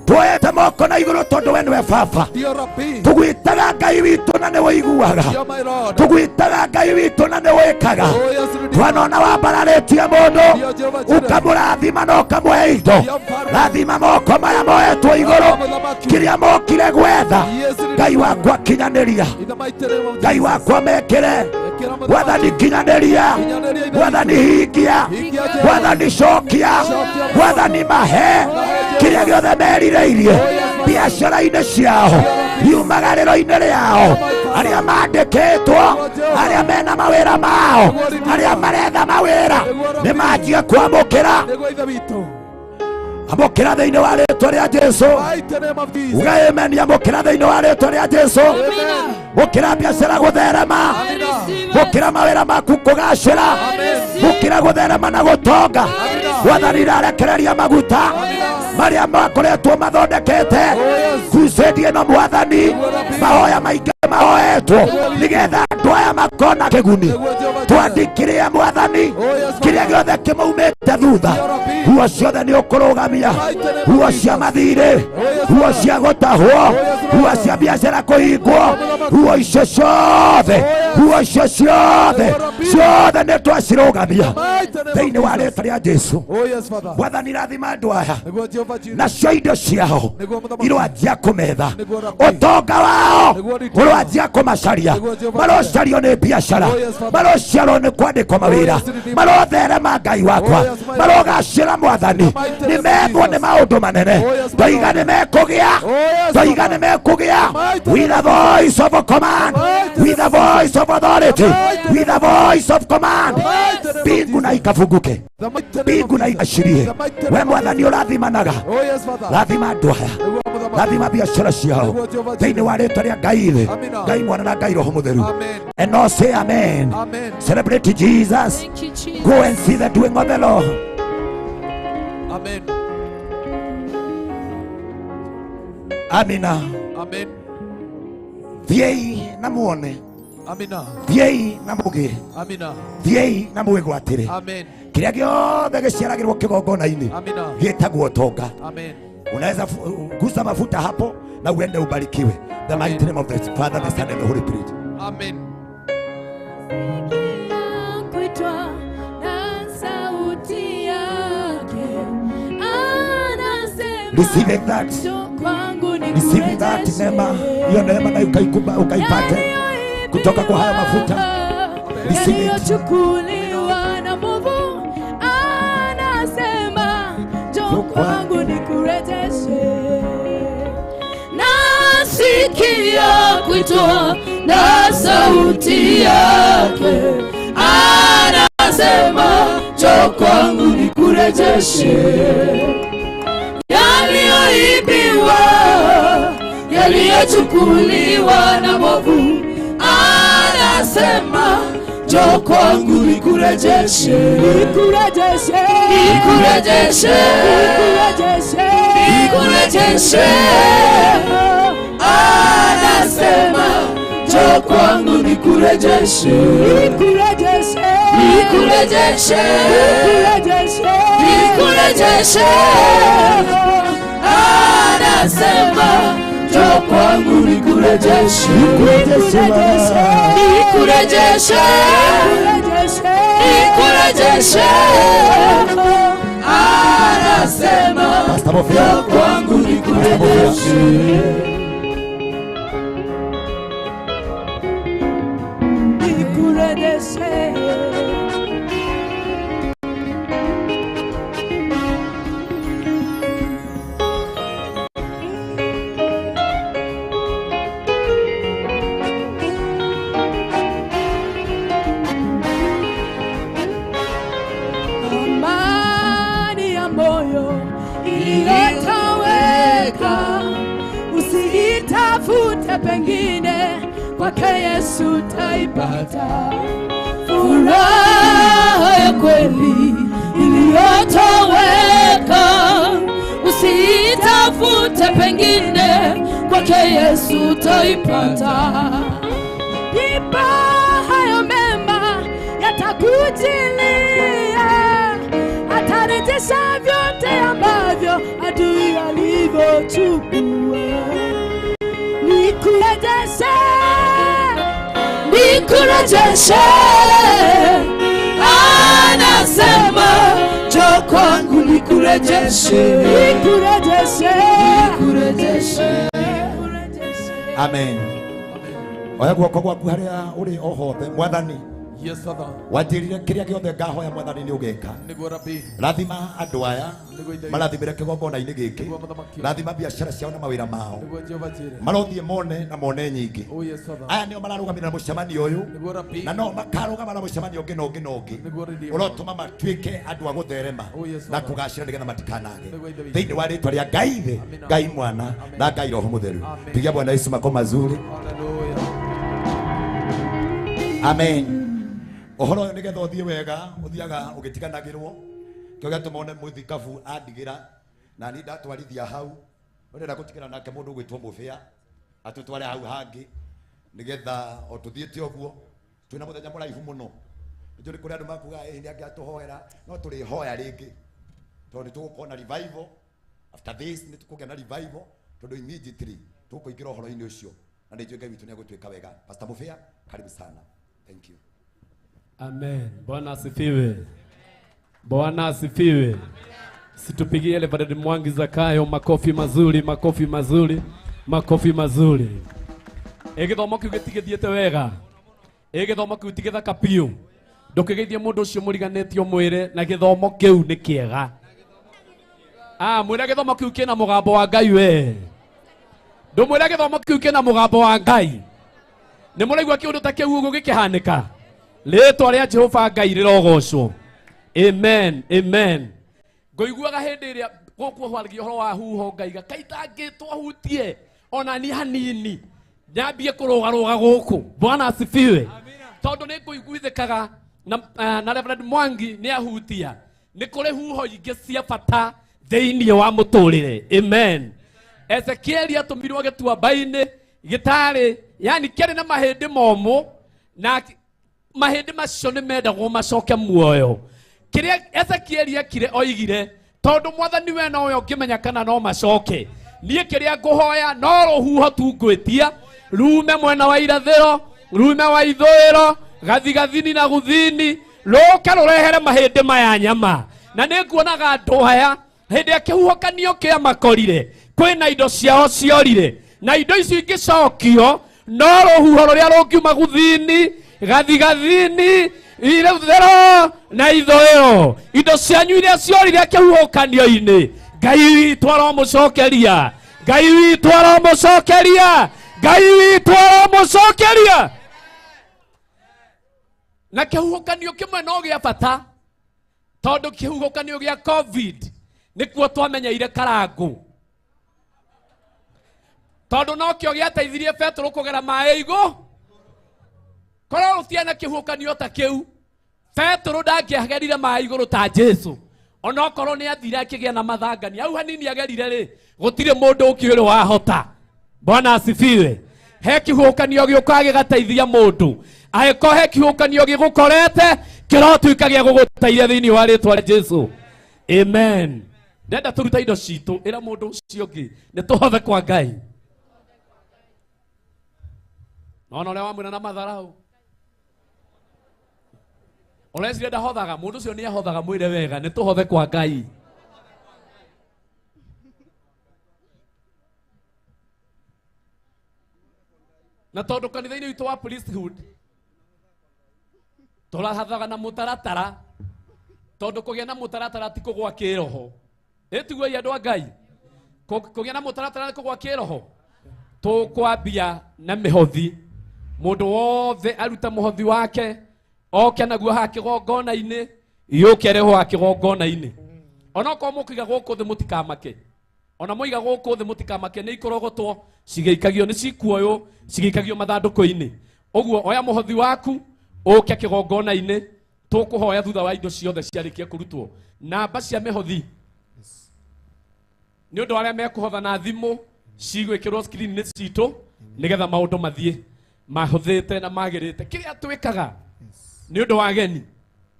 tuoyete moko na igũrũ tondũ we nĩwe Baba. Tugwĩtaga Ngai witũ na nĩ wĩiguaga, tugwĩtaga Ngai witũ na nĩ wĩkaga. Twanona wambararĩtie mũndũ ũkamũrathima na ũkamũhe indo. Rathima moko maya moetwo igũrũ, kĩrĩa mokire gwetha, Ngai wakwa kinyanĩria, Ngai wakwa mekĩre. Mwathani kinyanĩria, Mwathani hingia, Mwathani cokia, Mwathani mahe kĩrĩa gĩothe merirĩirie biacara-inĩ ciao, riumagarĩro-inĩ rĩao, arĩa mandĩkĩtwo, arĩa mena mawĩra mao, arĩa maretha mawĩra nĩ manjie kwamũkĩra. Amũkĩra thĩinĩ wa rĩĩtwa rĩa Jesũ. Uga amen. Amũkĩra thĩinĩ wa rĩĩtwa rĩa Jesũ. Mũkĩra biacara gũtherema, mũkĩra mawĩra maku kũgacĩra, mũkĩra gũtherema na gũtonga. Wathani ndarekereria maguta marĩa makoretwo mathondekete crusade ĩno. Mwathani, mahoya maingĩ mahoetwo nĩgetha andũ aya makona kĩguni. Twandĩkĩre Mwathani kĩrĩa gĩothe kĩmaumĩte thutha, huo ciothe nĩ ũkũrũgamia, huo cia mathirĩ, huo cia gũtahwo, huo cia biacara kũhingwo, huo icio ciothe, huo icio ciothe nĩ twacirũgamia thĩinĩ wa rĩĩtwa rĩa Jesũ. Mwathani rathima andũ aya nacio indo ciao irwanjia kũmetha, ũtonga wao ũrwanjia kũma maracaria marocario nĩ biacara marociarwo nĩ kwandĩkwo mawĩra marotherema Ngai wakwa marogacĩra Mwathani nĩmethwo nĩ maũndũ manene tũiga nĩmekũgĩa with a voice of command, with a voice of authority, with a voice of command. Mbingu na ikafunguke, mbingu na ikashirie. We Mwathani ũrathimanaga, rathima andũ aya, rathima biacara ciao thĩinĩ wa rĩĩtwa rĩa Ngai thĩ, Ngai Mwana na Ngai Roho Mũtheru. And all say amen. Celebrate Jesus. Go and see the doing of the Lord. Amen. Amina. Amen. Thiei na muone. Amina. Thiei na mugie. Amina. Thiei na mwĩgwatĩre. Amen. Kĩrĩa gĩothe gĩciaragĩrwo kĩgongona-inĩ gĩtagwo ũtonga. Amen. Unaweza gusa mafuta hapo na uende ubarikiwe. The mighty name of the Father, the Son and the Holy Spirit. Amen. Kuitwa na sauti yake anasema receive that. Receive that neema. Hiyo neema na ukaipate kutoka kwa haya mafuta. Receive it. Yaliyochukuliwa na Mungu anasema njoo kwangu nikurejeshe. Nasikia kuitwa na sauti yake anasema njoo kwangu nikurejeshe. Yaliyoibiwa, yaliyochukuliwa na Mungu anasema njoo kwangu nikurejeshe. Nikurejeshe, nikurejeshe, nikurejeshe, nikurejeshe. Anasema njoo kwangu nikurejeshe. Nikurejeshe, nikurejeshe, nikurejeshe, nikurejeshe. Anasema njoo kwangu nikurejeshe. Nikurejeshe, nikurejeshe, nikurejeshe. Anasema njoo kwangu nikurejeshe. Amani ya moyo iliyotoweka, usiitafute pengine, kwake Yesu taipata. Furaha ya kweli iliyotoweka, usiitafute pengine, kwake Yesu taipata. Ipa hayo mema yatakujilia, atarejesha vyote ambavyo adui alivyochukua. Nikurejeshe, nikurejeshe. Anasema njoo kwangu nikurejeshe. Nikurejeshe, nikurejeshe. Amen. Oya guoko gwaku haria uri ohothe Mwathani. Yes, Father. Wanjirire kiria giothe ngahoya Mwathani ni ugeka. Rathima andu aya marathimire kigongona-ini giki. Rathima biacara ciao na mawira mao. Marothie mone na mone nyingi. Aya nio mararugamira mucemanio uyu na no makarugama na mucemanio ungi na ungi na ungi. Urotuma matuike andu a gutherema na kugacira nigetha matikanage. Thiini wa ritwa ria Ngai thi, Ngai Mwana na Ngai Roho Mutheru. Pigia Bwana Yesu makofi mazuri. Amen. Ohoro uyu nigetha uthie wega uthiaga ugitiganagirwo kio gatuma one muthikabu andigira na ni ndatwarithia hau urenda gutigana nake mundu gwitwo mubia atutware hau hangi nigetha otuthiete oguo twina muthenya muraihu muno njuri kuri andu makuga ni angiatuhoera no turi hoya ringi tondu tugukona revival after this ni tukugena revival tondu immediately tukuingira ohoro-ini ucio na nijue Ngai witu ni agutwika wega. Pastor Mufia, karibu sana. Thank you. Amen. Bwana asifiwe. Bwana asifiwe. Situpigie Reverend Mwangi Zakayo makofi mazuri, makofi mazuri, makofi mazuri. Githomo kiu gitigithiete wega. Githomo kiu tigithaka piu. Ndukigeithie mundu ucio muriganitio mwire na githomo kiu ni kiega. Mwire githomo kiu kina mugambo wa Ngai we. Ndumwire githomo kiu kina mugambo wa Ngai. Ni muraigua kiundu ta kiu uguo gikihanika. Ritwa ria Jehova Ngai rirogocwo. Amen. Amen. Ngoiguaga hindi iria guku hwaragio horo wa huho ngaiga kaitangitwo hutie ona ni hanini nyambie kurugaruga guku. Bwana asifiwe. Tondu ni nguiguithikaga na Reverend Mwangi ni ahutia ni kuri huho ingi cia bata thiini wa muturire. Amen. Ezekiel atumirwo gituamba-ini gitari yani kiri na mahindi momo na mahindi macio ni mendagwo macoke muoyo. Kiria Ezekiel akire oigire tondu mwathani we no yo ngimenya kana no macoke nie kiria nguhoya no ruhuho tu ngwitia rume mwena wa irathiro rume wa ithuiro gathigathini na guthini ruka rurehere mahindi maya nyama na niguonaga andu aya hindi ya kihuhokanio kia makorire kwina indo ciao ciorire na indo icio ingicokio no ruhuho ruria rungiuma guthini gathigathini irathiro na ithuiro indo cianyu iria ciorire kihuhokanio-ini Ngai witũ aromucokeria. Ngai witũ aromucokeria. Ngai witũ aromucokeria. Na kihuhokanio kimwe no gia bata tondu kihuhokanio gia COVID nikuo twamenyeire karangu tondu no kio giateithirie Petro kugera maaĩ igũ. Korwo gũtiana kihuhokanio ta kiu Petro ndangĩagerire maaĩ igũrũ ta Jesu. Ona korwo ni athira akigĩa na mathangani au hanini agerire ri gutire mundu ukiure wahota. Bwana asifiwe. He kihuhokanio gĩũka gĩgateithia mundu agĩko he kihuhokanio gĩgũkorete kĩrotuĩka gĩa gũgũteithia thĩinĩ wa rĩtwa rĩa Jesu. Amen. Ndenda tũruta indo citũ ĩra mundu ũcio ũngĩ nĩ tũhothe kwa Ngai. Nona ũrĩa wamwĩra na matharau Oresire ndahothaga mundu ucio ni ahothaga mwire wega ni tuhothe kwa Ngai. Na tondu kanitha-ini witu wa priesthood turahathaga na mutaratara tondu kugia na mutaratara ti kugwa kiroho. Etiguo andu a Ngai kugia na mutaratara kugwa kiroho. Tukwambia na mihothi mundu wothe aruta muhothi wake oke naguo ha kigongona-ini yuke reho ha kigongona-ini. Ona ko mukiga guku thi mutikamake ona muiga guku thi mutikamake ni ikorogotwo cigeikagio ni cikuoyo cigeikagio mathanduku-ini. Oguo oya muhothi waku uke kigongona-ini tukuhoya thutha wa indo ciothe ciarikia kurutwo. Namba cia mihothi ni undu aria mekuhotha na thimu cigwikirwo screen-ini citu nigetha maundu mathie mahuthite na magirite. Kiria twikaga ni undu wa geni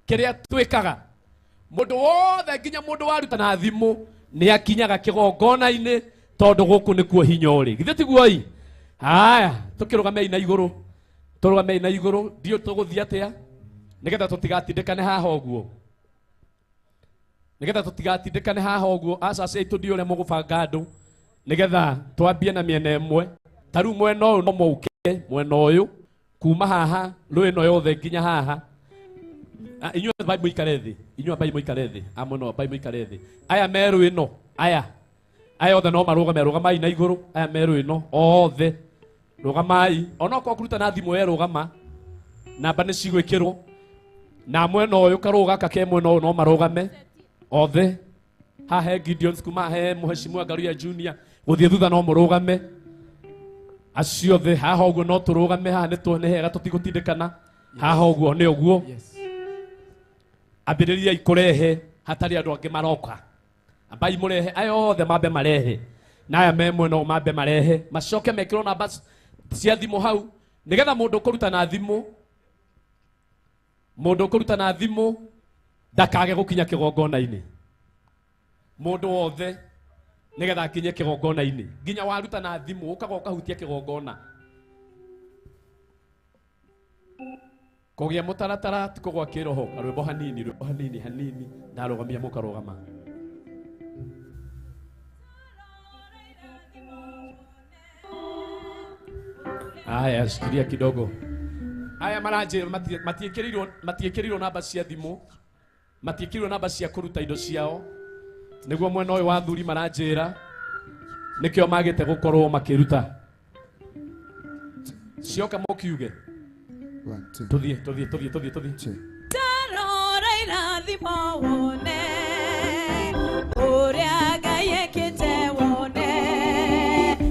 kiria twikaga mundu wothe nginya mundu waruta na thimu ni akinyaga kigongona-ini tondu guku nikuo hinya uri githe tiguo ii. Haya tukirugame na iguru turugame na iguru dio tuguthia atia nigetha tutigatindikane haha uguo nigetha tutigatindikane haha uguo acacia itu ndio ria mugubanga andu nigetha twambie na miena imwe taru mwena uyu no muke mwena uyu kuma haha rwino yothe nginya haha. Inyua Bible ikare thi inyua Bible ikare thi amono Bible ikare thi aya meru ino aya othe no marugame rugamai na iguru aya meru ino othe rugamai ona ko kuruta na thimu rugama namba ni cigwikirwo na mwena uyu karuga kake mwena uyu no marugame othe hahe Gideon kuma he muheshimiwa Garuya Junior guthie thutha no murugame acio the haha uguo no turugame haha ni tuone hega tutigutindikana haha uguo ni uguo. Ambiriria ikurehe hatari andu angi maroka ambai murehe ayo othe mambe marehe na aya me mwena mambe marehe macoke mekirwo namba cia thimu hau nigetha mundu kuruta na thimu ndakage gukinya kigongona-ini. Mundu wothe nigetha akinye kigongona-ini nginya waruta na thimu ukaga ukahutia kigongona. Kugia mutaratara ti kugwa kiroho rwimbo hanini ndarugamia mukarugama. Aya, shikilia kidogo. Aya maraje matiekerirwo namba cia thimu. Matiekerirwo namba cia kuruta indo ciao. Niguo mwena uyu wa thuri maranjira. Nikio magite gukorwo makiruta. Cioka mokiuge. Tuthie. Tarora irathimo wone. Uria Ngai ekite wone.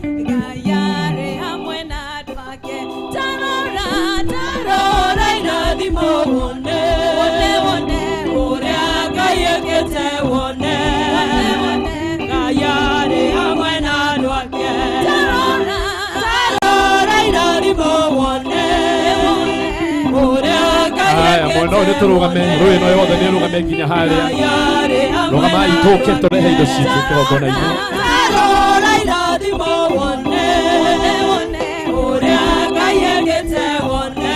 Ngai arĩ hamwe na andũ ake. Tarora irathimo wone. Uria Ngai ekite wone. Ngai arĩ hamwe na andũ ake. Tarora irathimo wone. Aya, mwana ũyũ tũrũgame, rũĩ no yothe nĩ rũgame nginya harĩa. Rũgamai tũke tũrehe indo citũ kĩgongona-inĩ. Tarora irathimo wone. Ũrĩa Ngai ekĩte wone.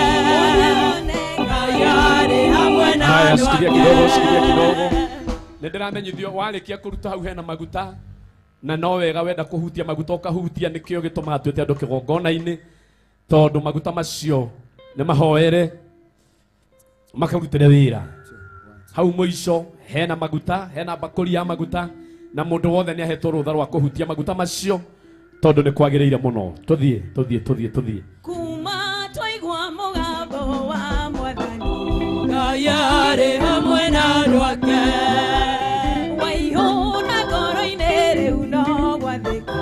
Ngai arĩ hamwe na Aya, andũ shikilia ake. kidogo. Nĩndĩramenyithio warĩkia kũruta hau hena maguta na no wega wenda kũhutia maguta ũkahutia nĩkĩo gĩtũmaga twĩte andũ kĩgongona-inĩ tondũ maguta macio nĩ mahoere makarutĩre wĩra. Hau mũico hena maguta, hena bakũri ya maguta na mũndũ wothe nĩ ahetwo rũtha rwa kũhutia maguta macio tondũ nĩ kwagĩrĩire mũno. Tũthiĩ. Kuma twaigua mũgambo wa Mwathani. Ngai arĩ hamwe na andũ ake. Waihũra ngoro-inĩ rĩu no gwathĩka.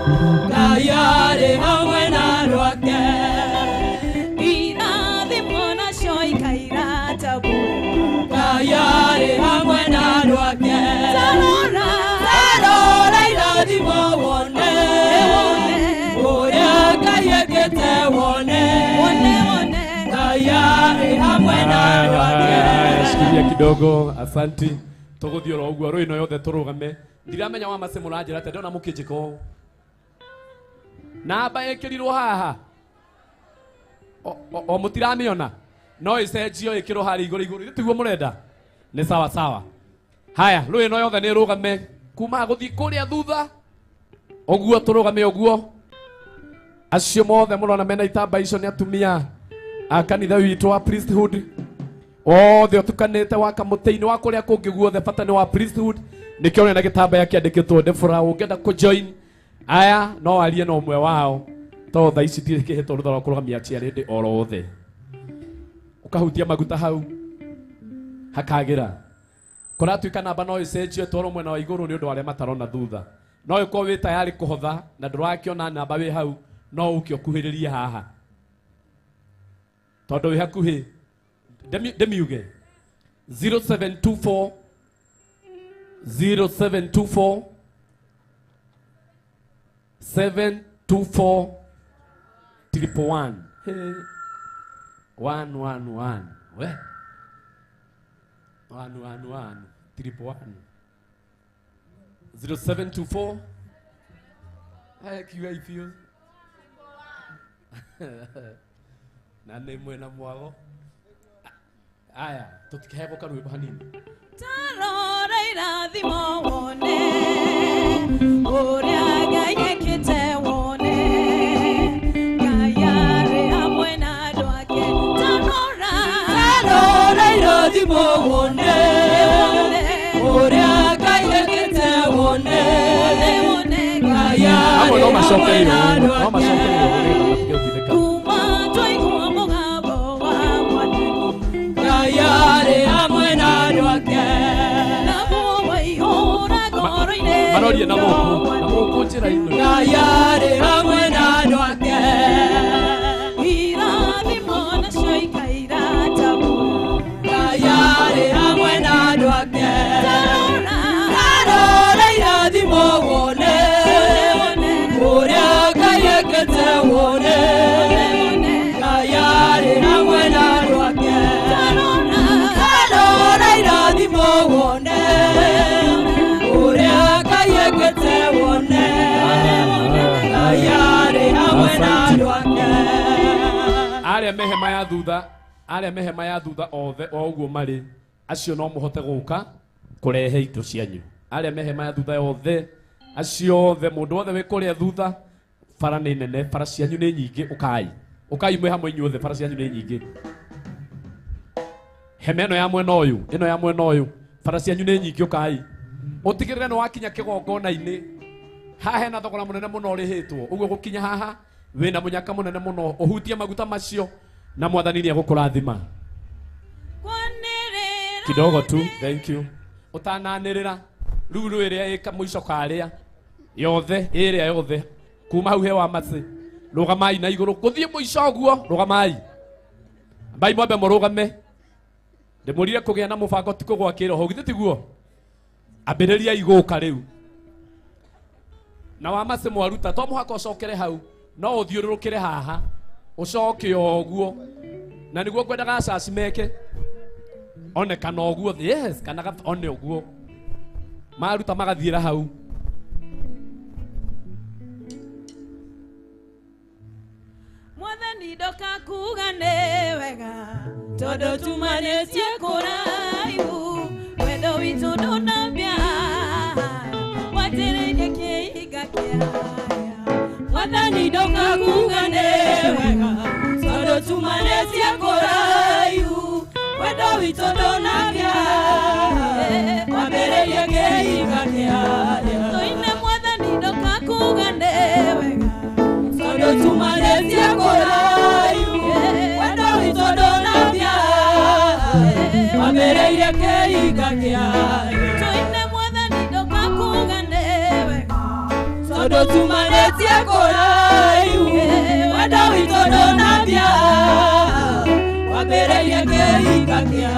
Ngai arĩ hamwe na andũ ake. Irathimo nacio ikaira bure. Ngai arĩ hamwe na andũ ake. Tarora irathimo wone. Ũrĩa Ngai ekĩte wone. Ngai arĩ hamwe na andũ ake. Shikilia kidogo, asanti. Tũgũthiĩ oro ũguo rũĩ no yothe tũrũgame. Ndiramenya wa mace mũranjĩra atĩ ndona mũkĩnjĩka ũũ. Namba ĩkĩrirwo haha. O mũtiramĩona. No ĩcenjio ĩkĩrwo harĩa igũrũ. Tiguo mũrenda. Nĩ sawa. Haya, rũĩ no yothe nĩ rũgame. Kuma gũthiĩ kũrĩa thutha. Ũguo tũrũgame ũguo. Acio mothe mũrona mena itamba icio nĩ atumia a kanitha witũ wa priesthood. Othe ũtukanĩte wa kamũtĩ-inĩ wa kũrĩa kũngĩ guothe bata nĩ wa priesthood. Nĩkĩo ũrĩa na gĩtambaya kĩandĩkĩtwo Deborah ũngĩenda kũjoin. Aya no arie na ũmwe wao. To thaa ici tirĩ kĩhetwo rũtha rwa kũrũgamia aciari hĩndĩ oro othe. Ũkahutia maguta hau. Hakagĩra. Kũratuĩka namba no ĩcenjio twarwo mwena wa igũrũ nĩ ũndũ wa arĩa matarona thutha. No ũkorwo wĩ tayari kũhotha na ndũrakĩona namba wĩ hau no ũke ũkuhĩrĩrie haha. Tondũ wĩ hakuhĩ ndemiuge 0724 0724 724 111. Hey. 111. We. 111 111. 0724. Haya kiwa ifio. Na nĩ mwena mwago. Aya, tũtikaheboka rwĩmbo hanini. Tarora irathimo wone. Ũrĩa Ngai ekĩte wone. Ngai arĩ hamwe na andũ ake. Tarora irathimo wone. Ũrĩa Ngai ekĩte wone. Ngai arĩ hamwe na andũ ake. Kuma twaigua mũgambo wa Mwathani. Ngai arĩ hamwe na andũ ake. Naguo waihũra ngoro-inĩ. Marorie na mũkũ njĩra-inĩ. Ngai arĩ hamwe na andũ ake. Irathimo nacio ikaira bure. Ngai arĩ hamwe na andũ ake. Tarora irathimo wone. Ũrĩa Ngai ekĩte wone. Ngai arĩ hamwe na andũ ake. Tarora irathimo wone. Ũrĩa Ngai ekĩte wone. Ngai arĩ hamwe na andũ ake. Arĩa mehema ya thutha othe o ũguo marĩ acio no mũhote gũka kũrehe indo cianyu. Arĩa mehema ya thutha othe acio othe mũndũ wothe wĩ kũrĩa thutha bara nĩ nene, bara cianyu nĩ nyingĩ, ũkai ukai mwe hamwe inyuothe bara cianyu nĩ nyingĩ hemeno ya mwena ũyũ ĩno ya mwena ũyũ bara cianyu nĩ nyingĩ ukai utigĩrĩre nĩ wakinya kĩgongona-inĩ haha hena thogora mũnene mũno ũrĩhĩtwo ũguo gũkinya haha wĩna mũnyaka mũnene mũno ũhutie maguta macio na mwathani nĩ egũkũrathima kidogo tu thank you utananĩrĩra rĩu ĩrĩa ĩka mũico karĩa yothe ĩrĩa yothe kuma hau hewa macĩ rũgamai na igũrũ gũthiĩ mũico ũguo rũgamai mbai mwambe mũrũgame ndĩmũrire kũgĩa na mũbango ti kũgwakĩra ho githĩ tiguo ambĩrĩria igũka rĩu na wa macĩ mwaruta to mũhaka ũcokere hau no ũthiũrũrũkĩre haha ũcoke ũguo na nĩguo ngwendaga acaci meke one kana ũguo yes kana one ũguo maruta magathiĩra hau mwathani ndoka kuga nĩ wega tondũ tumanĩtie kũraihu wendo witũ ndũnambia watĩrĩirie kĩhinga kĩaya mwathani ndoka kuga nĩ wega tondũ tumanĩtie kũraihu wendo witũ ndũnambia wambĩrĩirie kĩhinga kĩaya tũine mwathani ndoka kuga nĩ wega tondũ tumanĩtie kũraihu wendo witũ ndũnambia wambĩrĩirie kĩhinga kĩaya tũine mwathani ndoka kuga nĩ wega tondũ tumanĩtie kũraihu wendo witũ ndũnambia wambĩrĩirie kĩhinga kĩaya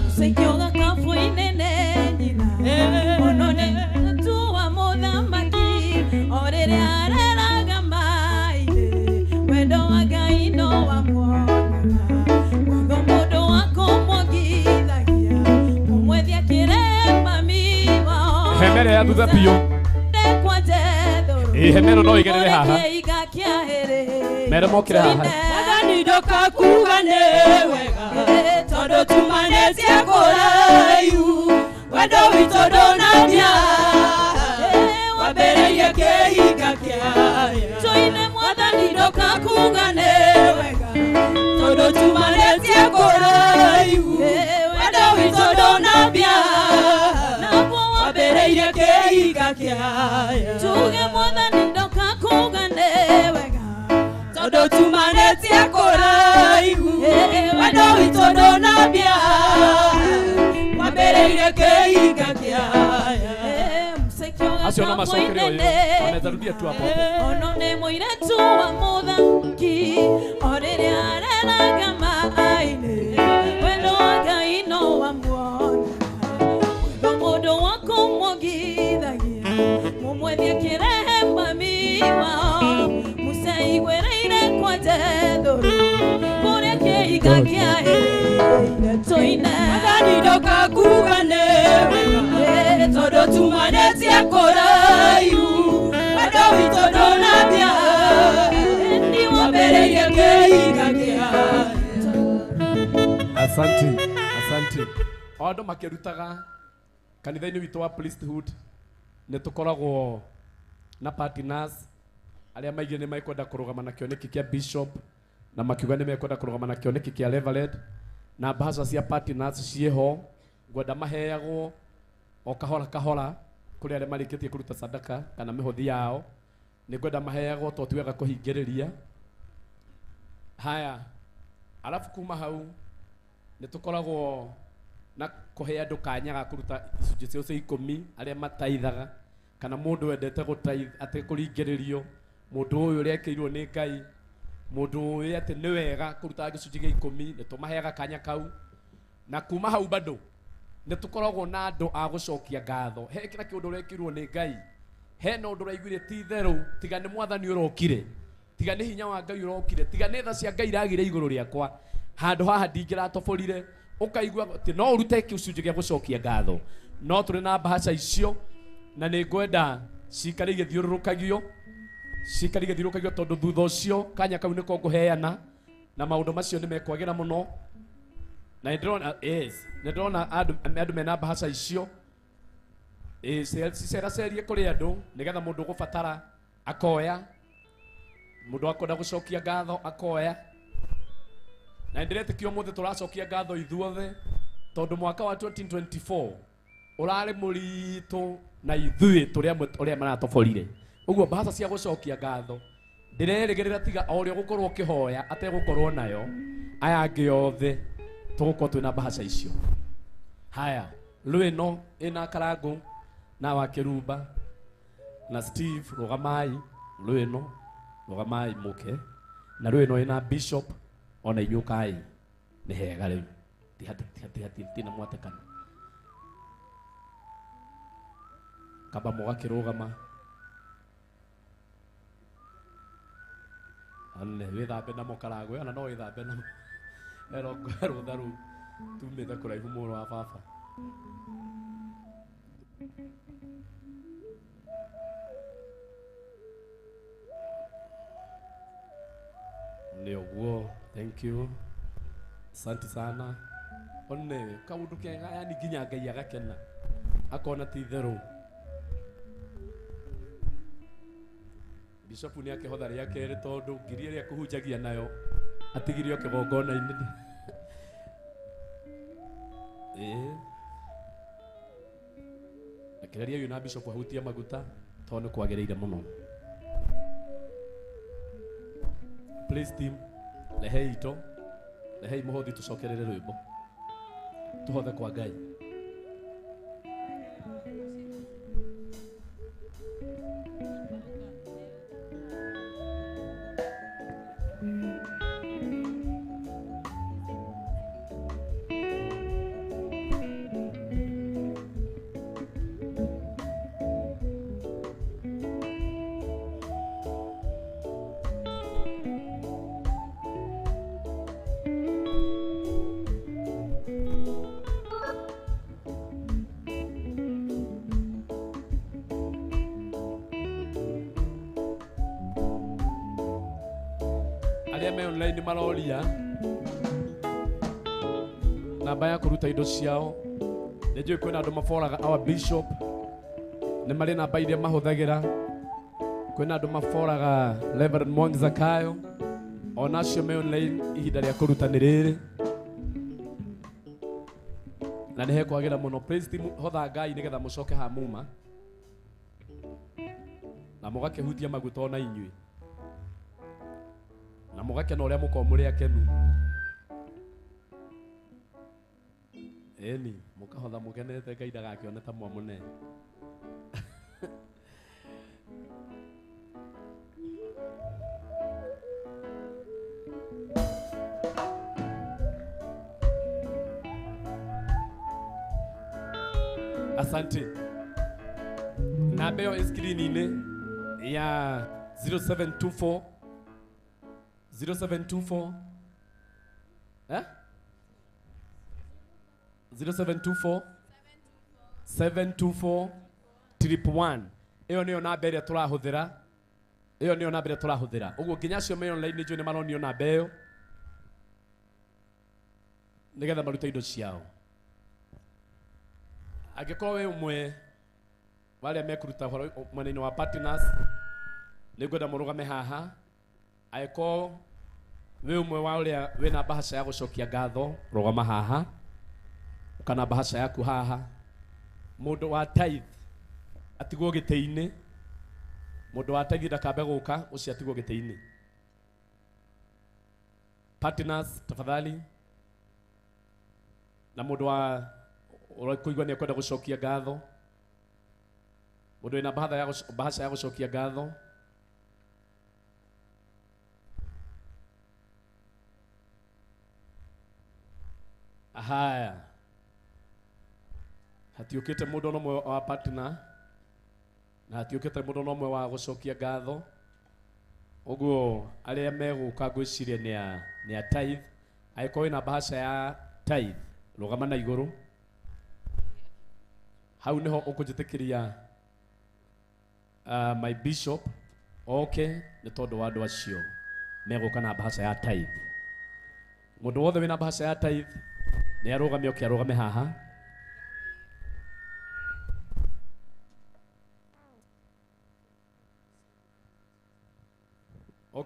mũcenjio gakabu-inĩ nĩ nyina mũno nĩ tuwa mũthamaki o rĩrĩa areraga maĩ wendo wa Ngai no wamwonaga wendo mũndũ wa kũmwongithagia mũmwethia kĩremami wao hemere ya thutha biũ hemero no igerere haha mere mokire haha mwathani ndoka kuga nĩ wega tondũ tumanĩtie kũraihu wendo witũ ndũnambia wambĩrĩirie kĩhinga kĩaya tũine mwathani ndoka kuga nĩ wega tondũ tumanĩtie kũraihu wendo witũ ndũnambia wambĩrĩirie kĩhinga kĩaya tuge mwathani ndoka kuga nĩ wega tondũ tumanĩtie kũraihu wendo witũ ndũnambia wambĩrĩirie kĩhinga kĩaya acio no macokere ũyũ wanaweza rudia tu hapo ono nĩ mũirĩtu wa mũthamaki o rĩrĩa areraga maĩ-inĩ wendo wa Ngai no wamuonaga wendo mũndũ wa kũmwongithagia mũmwethia kĩremami wao mũceigwĩrĩire kwa njethoru kũrĩa kĩhinga kĩahĩrĩire tũine mwathani ndoka kuga nĩ wega tondũ tumanĩtie kũraihu wendo witũ ndũnambia wambĩrĩirie kĩhinga kĩaya asante o andũ makĩrutaga kanitha-inĩ witũ wa priesthood nĩ tũkoragwo na partners arĩa maingĩ nĩ mekwenda kũrũgama na kĩoneki kĩa bishop na makiuga nĩ mekwenda kũrũgama na kĩoneki kĩa reverend na mbaca cia partners ciĩho ngwenda maheagwo o kahora kahora kũrĩ arĩa marĩkĩtie kũruta sadaka kana mĩhothi yao nĩ ngwenda maheagwo to tiwega kũhingĩrĩria haya alafu kuma hau nĩ tũkoragwo na kũhe andũ kanya ga kũruta icunjĩ ciao cia 10 arĩa mataithaga kana mũndũ wendete gũtaitha atĩ kũringĩrĩrio mũndũ ũyũ ũrĩa ekĩirwo nĩ Ngai mũndũ ũyũ atĩ nĩ wega kũruta gĩcunjĩ gĩa 10 nĩ tũmaheaga kanya kau na kuma hau bado nĩ tũkoragwo na andũ a gũcokia ngatho he kĩra kĩũndũ ũrekĩirwo nĩ Ngai hena ũndũ ũraiguire ti therũ tiga nĩ mwathani ũrokire tiga nĩ hinya wa Ngai ũrokire tiga nĩ tha cia Ngai iragire igũrũ rĩakwa handũ haha ndingĩratoborire ũkaigua atĩ no ũrute gĩcunjĩ gĩa gũcokia ngatho no tũrĩ na mbaca icio na nĩ ngwenda cikare igĩthiũrũrũkagio tondũ thutha ũcio kanya kau nĩko ngũheana na maũndũ macio nĩ mekwagĩra mũno na nĩndĩrona andũ mena mbaca icio ciceracerie kũrĩ andũ nĩgetha mũndũ ũgũbatara akoya mundu akwenda gucokia ngatho akoya na ndiretikio muthe turacokia ngatho ithuothe tondu mwaka wa 2024 urari muritu na ithui uria maratoborire uguo bahasa cia gucokia ngatho ndirerigirira tiga orio gukorwo ukihoya ategukorwo nayo aya angi othe tugukorwo twina bahasa icio. Haya, Lweno ina Karangu na wa Kirumba na Steve rugamai, Lweno rugamai muke na Lweno ina Bishop ona inyukai ni hega riu ti na mwatekana kaba mugakirugama anne withambe na Karangu ona no withambe na ero daru tumite kuraihu muru wa baba ndio guo. Thank you, asante sana. Onne kaundu kenga yani ginya Ngai agakena akona ti theru. Bishop ni akihotha ria keri tondu ngiri iria kuhunjagia nayo atigirio kigongona inene Akireria yu na Bishop ahutia maguta tondu kwagereire muno. Please team, lehei ito, lehei muhothi tucokerere rwimbo tuhothe kwa Ngai. Aria online maroria namba ya kuruta indo ciao nijui kwina andu maforaga our bishop ni mari namba iria mahuthagira kwina andu maforaga Reverend Mwangi Zakayo onacio me online ihinda ria kuruta ni riri na ni hekwagira muno. Praise team hotha Ngai nigetha mucoke ha muma na mugakihutia maguta ona inyui na mugakena uria muko muri akenu eni mukahotha mukenete Ngai ndagakione ta mwamune. Asante. Namba yo screen ya 0724 0724 0724 724 111. Iyo niyo namba iria turahuthira, iyo niyo namba iria turahuthira. Uguo nginya cio me online nijui ni maronio namba iyo nigetha marute indo ciao. Angikorwo we umwe wale mekuruta horo mwena-ini wa partners nigwenda murugame haha. Aiko we umwe wa uria wina bahasha ya gucokia ngatho rugama haha kana bahasha yaku haha. Mundu wa tithe atigwo gite-ini, mundu wa tithe ndakambe guka ucio atigwo gite-ini. Partners tafadhali, na mundu wa kuigwa ni kwenda gucokia ngatho, mundu wina bahasha ya gucokia ngatho haya hatiukite mundu no mwe wa partner na hatiukite mundu no mwe wa gucokia ngatho. Uguo aria meguka ngwiciria ni a tithe. Aiko ina bahasha ya tithe rugama na iguru hau niho ukujitikiria my bishop okay ni tondu wa andu acio meguka na bahasha ya tithe. Mundu wothe wina bahasha ya tithe ni arugame oke arugame haha.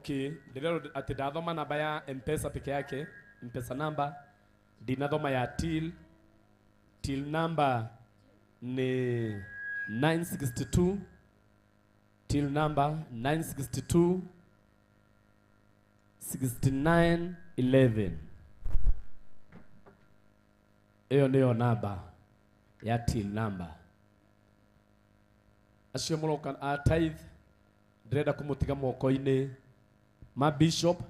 Okay, ndilero ati ndathoma namba ya M-Pesa peke yake, M-Pesa namba ndinathoma ya till number ni 962 till number 962 6911. Hiyo ndio namba ya till number. Acio muroka a tithe ndĩrenda kũmũtiga moko-inĩ ma bishop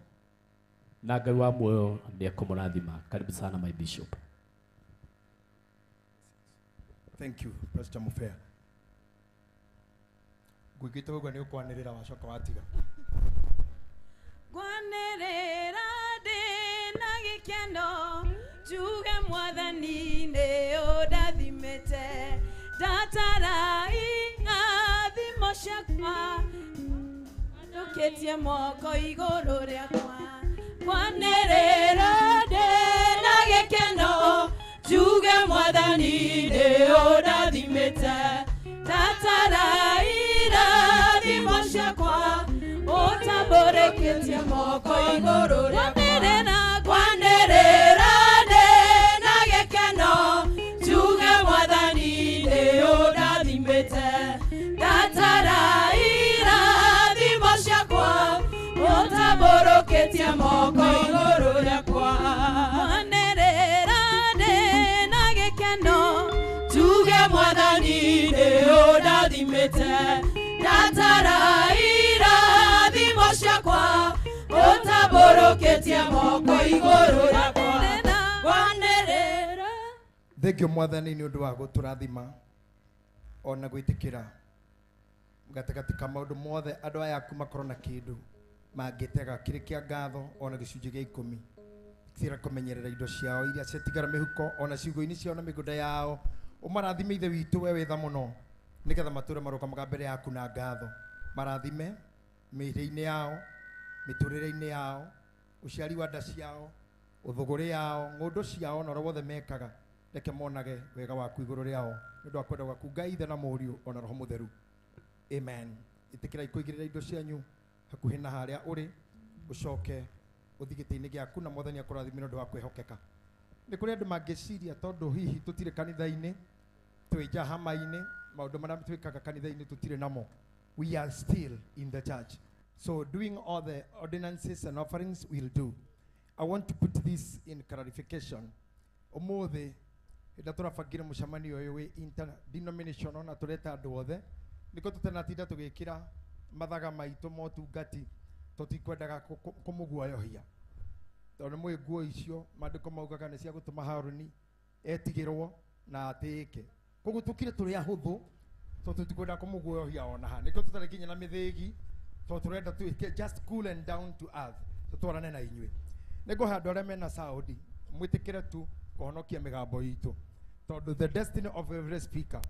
na Ngai wa muoyo nĩ ekũmũrathima. Karibu sana my bishop. Thank you, Pastor Mufea. Gwĩkĩte ũguo nĩ ũkwanĩrĩra wacoka watiga. Kwanĩrĩra ndĩna gĩkeno, njuge Mwathani nĩ ũndathimĩte, ndatara irathimo ciakwa, ndũkĩtie moko igũrũ rĩakwa. Kwanĩrĩra ndĩna gĩkeno, njuge Mwathani nĩ ũndathimĩte, ndatara irathimo ciakwa, ũtambũrĩkĩtie moko igũrũ rĩakwa. Kwanĩrĩra ndĩna gĩkeno, njuge Mwathani nĩ ũndathimĩte, ndatara irathimo ciakwa, ũtambũrũkĩtie moko igũrũ rĩakwa. Kwanĩrĩra ndĩna gĩkeno, njuge Mwathani nĩ ũndathimĩte, ndatara irathimo ciakwa, ũtambũrũkĩtie moko igũrũ rĩakwa. Kwanĩrĩra. Thengio Mwathani nĩ ũndũ wa gũtũrathima ona gwĩtĩkĩra gatagatĩ ka maũndũ mothe andũ aya aku makorwo na kĩndũ mangĩtega kĩrĩ kĩa ngatho ona gĩcunjĩ gĩa 10 tira kũmenyerera indo ciao iria ciatigara mĩhuko ona ciugo-inĩ ciao na mĩgũnda yao. Ũmarathime Ithe witũ we wĩ tha mũno nĩgetha matũre marũgamaga mbere yaku na ngatho. Marathime mĩĩrĩ-inĩ yao, mĩtũrĩre-inĩ yao, ũciari wa nda ciao, ũthũgũrĩ yao, ng'ũndũ ciao na ũrĩa wothe mekaga, reke monage wega waku igũrũ rĩao nĩ ũndũ wa kwenda gwaku Ngai Ithe na Mũriũ ona Roho Mũtheru. Amen. Ĩtĩkĩrai kũigĩrĩra indo cianyu hakuhĩ na harĩa ũrĩ, ũcoke ũthiĩ gĩtĩ-inĩ gĩaku na Mwathani akũrathime nĩ ũndũ wa kwĩhokeka. Nĩ kũrĩ andũ mangĩciria tondũ hihi tũtirĩ kanitha-inĩ, twĩ nja hama-inĩ, maũndũ marĩa twĩkaga kanitha-inĩ tũtirĩ namo. We are still in the church. So doing all the ordinances and offerings we'll do. I want to put this in clarification. Ũmũthĩ hĩndĩ tũrabangire mũcemanio ũyũ wĩ interdenominational na tũreta andũ othe, nĩko tũtanatinda tũgĩkĩra mathaga maitũ motungati tũtikwendaga kũmũguoyohia, tondũ mwĩ nguo icio maandĩko maugaga nĩ cia gũtũma Harũni etigĩrwo na atĩĩke. Koguo tũkire tũrĩ ahũthũ tondũ tũtikwendaga kũmũguoyohia ona ha, nĩko tũtarĩ nginya na mĩthĩgi tondũ tũrenda twĩke just cool and down to earth, tũtwarane na inyuĩ. Nĩngũhe andũ arĩa mena Saudi mwĩtĩkĩre tu kũhonokia mĩgambo itũ, tondũ the destiny of every speaker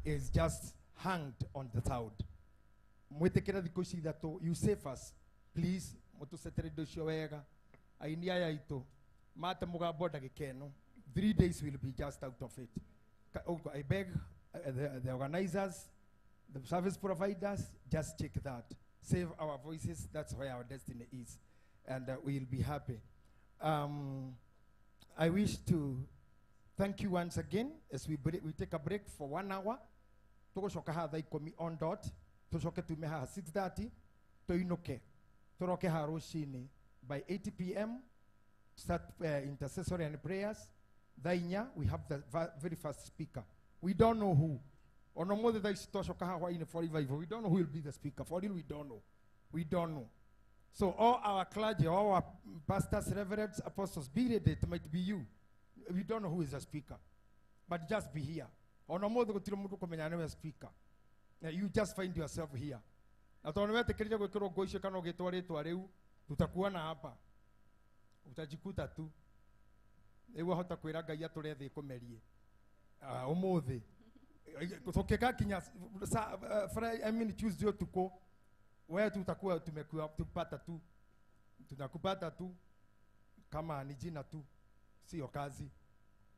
is just hanged on the sound. Mwĩtĩkĩre thikũ ici ithatũ, you save us please, mũtũcetere indo icio wega. Aini aya itũ mate mũgambo ndagĩka ĩno, 3 days will be just out of it. I beg the organizers, the service providers, just check that. Save our voices, that's where our destiny is. And we'll be happy. I wish to thank you once again as we take a break for 1 hour. Tugocoka haha thaa 10 on dot, tucoke tume haha 6:30, tuinuke turoke haha rũcinĩ by 8 p.m. start intercessory and prayers. Thaa 4 we have the very first speaker. We don't know who. Ono mothe thaa ici twacoka haha hwainĩ for revival, we don't know who will be the speaker. For real, we don't know. We don't know. So all our clergy, all our pastors, reverends, apostles, be ready. It might be you. We don't know who is the speaker, but just be here. Ono mothe gũtirĩ mũndũ kũmenya nĩwe speaker. You just find yourself here. Na tondũ wetĩkĩrire gwĩkĩrwo nguo icio kana ũgĩtwa rĩtwa rĩu, tutakuona hapa, utajikuta tu. Nĩguo hota kwĩra Ngai atũre thĩ kũmerie ũmũthĩ tũkĩka kinya Tuesday ũtukũ, wewe tutakuwa tumekupata tu, tunakupata tu kama ni jina tu, sio kazi.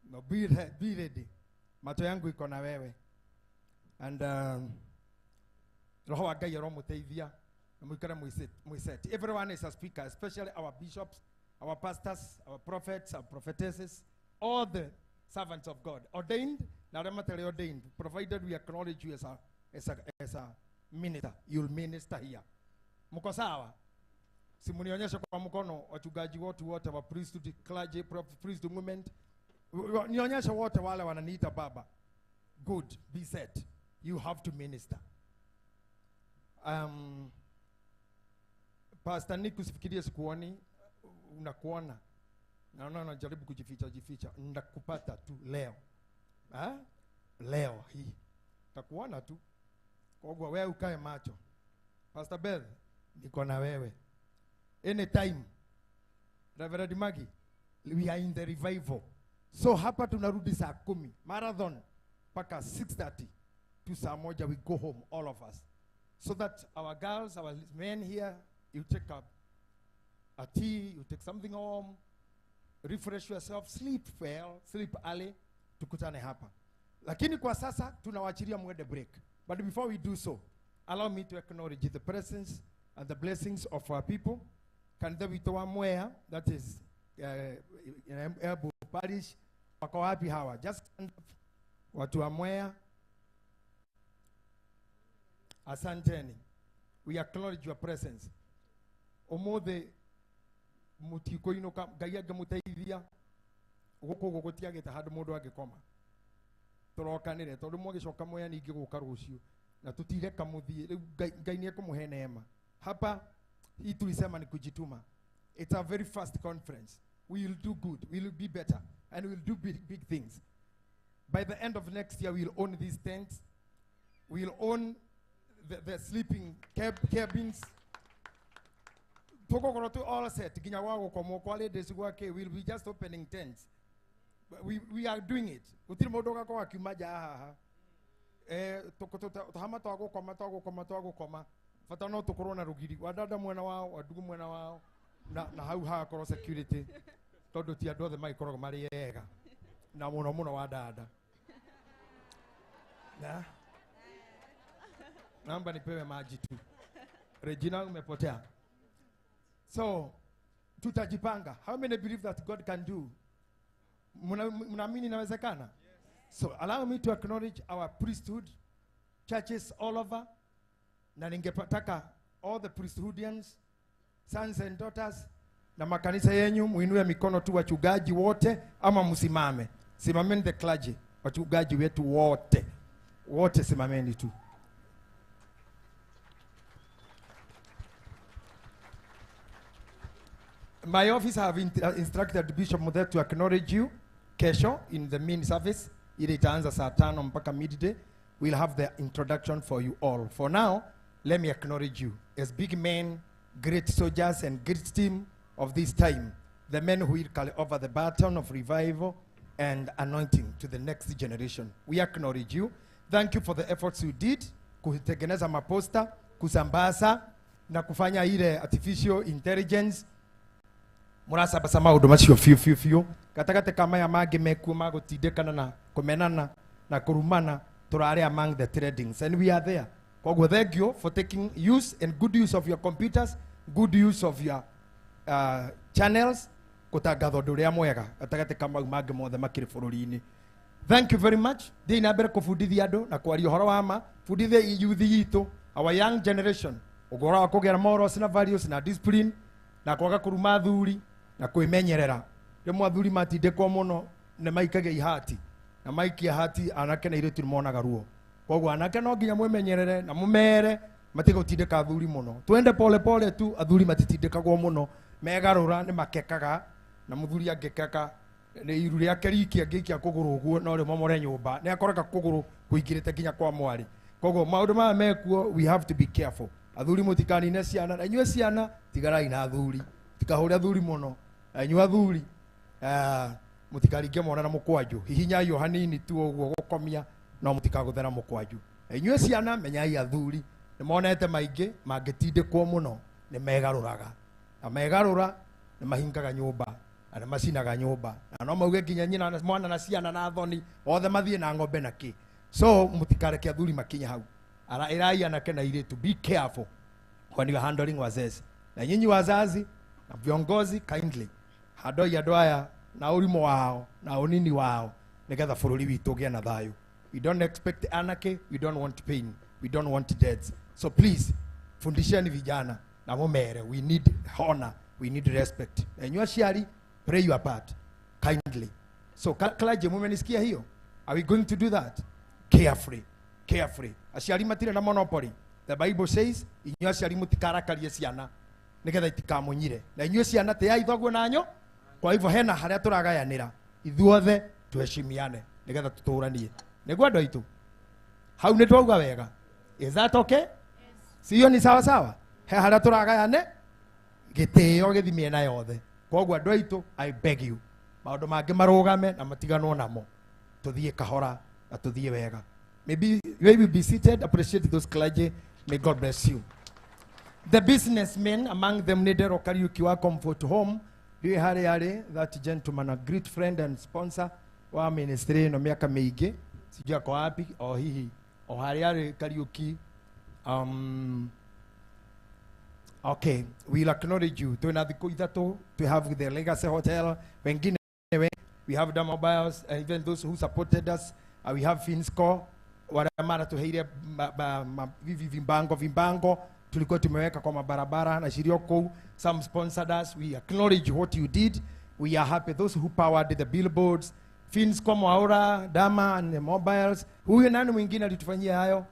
No, be ready. Macho yangu iko na wewe, and Roho wa Ngai aromũteithia Everyone is a speaker, especially our bishops, our pastors, our prophets, our prophetesses, all the servants of God, ordained, ordained, provided we acknowledge you as a minister. You'll minister here. Mko sawa? Simunionyesha kwa mkono wachungaji wote wa priesthood, clergy, priesthood movement. Nionyesha wote wale wananiita baba. Good, be set. You have to minister. Pastor Nick, usifikirie sikuoni, unakuona. Naona unajaribu kujificha. Ndakupata tu leo. Leo hii. Takuona tu. Kwa hivyo wewe ukae macho. Pastor Beth, niko na wewe. Anytime. Reverend Maggie, we are in the revival. So hapa tunarudi saa 10. Marathon. Paka 6:30 to saa 1 we go home, all of us. So that our girls, our men here, you take a tea, you take something home, refresh yourself, sleep well, sleep early, tukutane hapa. Lakini kwa sasa tunawachilia mwende break. But before we do so, allow me to acknowledge the presence and the blessings of our people. Kanisa witoa Mwea, that is in Embu Parish. Wako wapi hawa? Just stand up. Watu wa Mwea. Asanteni. We acknowledge your presence. Omothe mutiko inoka gaiaga muteithia guko gutiagita handu mundu agikoma. Turokanire tondu mwagicoka Mwea ningi guka rucio na tutireka muthie Ngai ni ekumuhe neema. Hapa hii tulisema ni kujituma. It's a very fast conference. We will do good, we will be better, and we will do big things. By the end of next year, we'll own these tents. We'll own the sleeping cabins. All set. We'll be just opening tents. We are doing it. Fatano to corona rugiri. Wadada mwena wao, wadugu mwena wao. Na hau koro security. Todo tia do the micro mariega. Na muna wadada. Na namba nipewe maji tu. Regina umepotea. So tutajipanga. How many believe that God can do? Mnaamini inawezekana? So allow me to acknowledge our priesthood, churches all over. Na ningepataka all the priesthoodians, sons and daughters, na makanisa yenyu muinue mikono tu wachungaji wote ama msimame. Simameni the clergy, wachungaji wetu wote simameni tu. My office have instructed Bishop Muthe to acknowledge you kesho in the main service. Ili itaanza saa 5 mpaka midday. We'll have the introduction for you all. For now, let me acknowledge you as big men, great soldiers, and great team of this time. The men who will carry over the baton of revival and anointing to the next generation. We acknowledge you. Thank you for the efforts you did. Kutengeneza maposta, kusambaza, na kufanya ile artificial intelligence. Murasa basama udomacho fiu. Katakate kama ya mage meku mago tidekana na kumenana na kurumana turare among the tradings. And we are there. Kwa thank you for taking use and good use of your computers, good use of your channels. Kutagatho duria mwega katakate kama mage mothe makiri bururi-ini. Thank you very much. Dei na bere kufundithia andu na kwaria horo wa ma, fundithia youth yitu, our young generation. Ugora wa kugera morals na values na discipline na kwaga kuruma thuri na kwimenyerera. Rimwe athuri matindekwo muno ne maikage ihati na maikia hati anake na iretu monaga ruo. Kwa anake no nginya mwimenyerere na mumere matigutindeka athuri muno. Twende pole tu, athuri matitindekagwo muno, megarura ni makekaga na muthuri angekeka ni iru riake riki angikia kuguru guo no ri momore nyumba ni akoreka kuguru kuingirite nginya kwa mwari. Koguo maundu ma mekuo, we have to be careful. Athuri mutikanine ciana na inyue ciana tigarai na athuri, tikahore athuri muno. Inyue athuri mutikaringe mwana na mukwanju, hihinya yo hanini tu uguo gukomia no mutikaguthera mukwanju. Inyue ciana menyai athuri ni monete maingi mangitindikwo muno ni megaruraga, na megarura ni mahingaga nyumba na macinaga nyumba na no mauge nginya nyina mwana na ciana na thoni othe mathie na ng'ombe na ki. So mutikareke athuri makinya hau. Irai anake na iretu, be careful. when you are handling wazazi. Na nyinyi wazazi na viongozi kindly handoi andũ aya na ũrimũ wao na ũnini wao nĩgetha bũrũri witũ ũgĩe na thayũ. We don't expect anarchy, we don't want pain, we don't want deaths. So please, fundisheni vijana na mũmere, we need honor, we need respect. Na inyuĩ aciari, play your part kindly. So clergy, mumenisikia hiyo? Are we going to do that? Carefully, carefully. Aciari matire na monopoly. The Bible says, inyuĩ aciari mũtikarakarie ciana nĩgetha itikamunyire. Na inyuĩ ciana te ithoguo nanyo. Kwa hivyo hena harĩa tũragayanĩra. Ithuothe tuheshimiane nĩgetha tũtũranie. Nĩguo andũ aitũ. Hau nĩ twauga wega. Is that okay? Yes. Sio ni sawa sawa? He harĩa tũragayane gĩtĩo gĩthi mĩena yothe. Koguo andũ aitũ, I beg you. Maũndũ mangĩ marũgame na matiganwo namo. Tuthiĩ kahora na tuthiĩ wega. Maybe be seated. Appreciate those clergy. May God bless you. The businessmen, among them Nedero Kariuki wa Comfort Home, that gentleman, a great friend and sponsor wa ministry no miaka mingi, sijui ako wapi o hihi o hariari Kariuki. Okay, we'll acknowledge you. To have the Legacy Hotel, we have the mobiles, even those who supported us. We have Finsco, waramara tuheire vimbango tulikuwa tumeweka kwa mabarabara na Shirioko. Some sponsored us. We acknowledge what you did. We are happy. Those who powered the billboards, Finsco, Mwaura, Dama and the mobiles. Huyu nani mwingine alitufanyia hayo?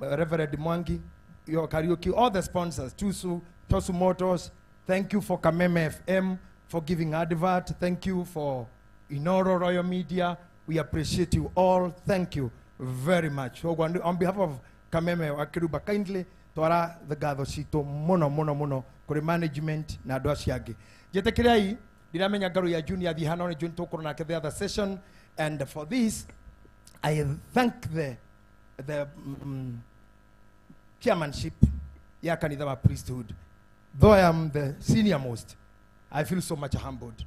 Reverend Mwangi, your Kariuki, all the sponsors, Tosu Motors. Thank you for Kameme FM for giving advert. Thank you for Inoro Royal Media. We appreciate you all. Thank you very much. So on behalf of Kameme Wakiruba, kindly twara the gatho cito mono kuri management na andũ acio angĩ. Njetekerai ndiramenya ngaru ya junior thi hano ni June tũkorwo nake the other session, and for this I thank the chairmanship ya kanitha wa priesthood. Though I am the senior most, I feel so much humbled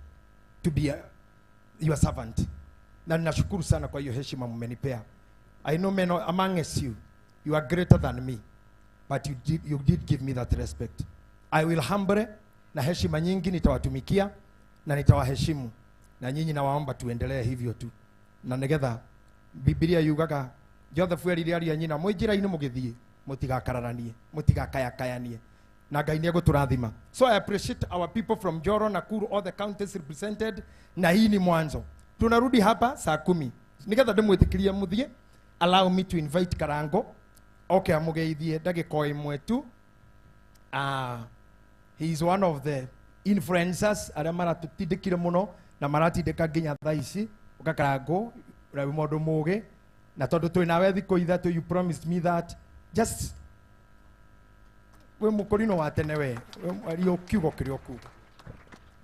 to be your servant. Na ninashukuru sana kwa hiyo heshima mmenipea. I know men among you are greater than me, but you did give me that respect. I will humble, na heshima nyingi nitawatumikia na nitawaheshimu, na nyinyi nawaomba tuendelee hivyo tu. Na nigetha Biblia yugaga Joseph erire aria nyina mwinjira-ini mugithie mutigakararanie mutigakayakayanie na Ngai nĩegũtũrathima. So I appreciate our people from Joro, Nakuru, all the counties represented, na hii ni mwanzo. Tunarudi hapa saa 10 nigetha ndimwitikirie muthie. Allow me to invite Karango. Okay, amugeithie ndagĩka ĩmwe tu. He is one of the influencers arĩa maratutindĩkire mũno na maratindĩka nginya thaa ici. Karango ũrĩa wĩ mũndũ mũũgĩ, na tondũ twĩ nawe thikũ ithatũ, you promised me that just we mũkũrino wa tene we ario kiugo kĩrĩa ũkuga.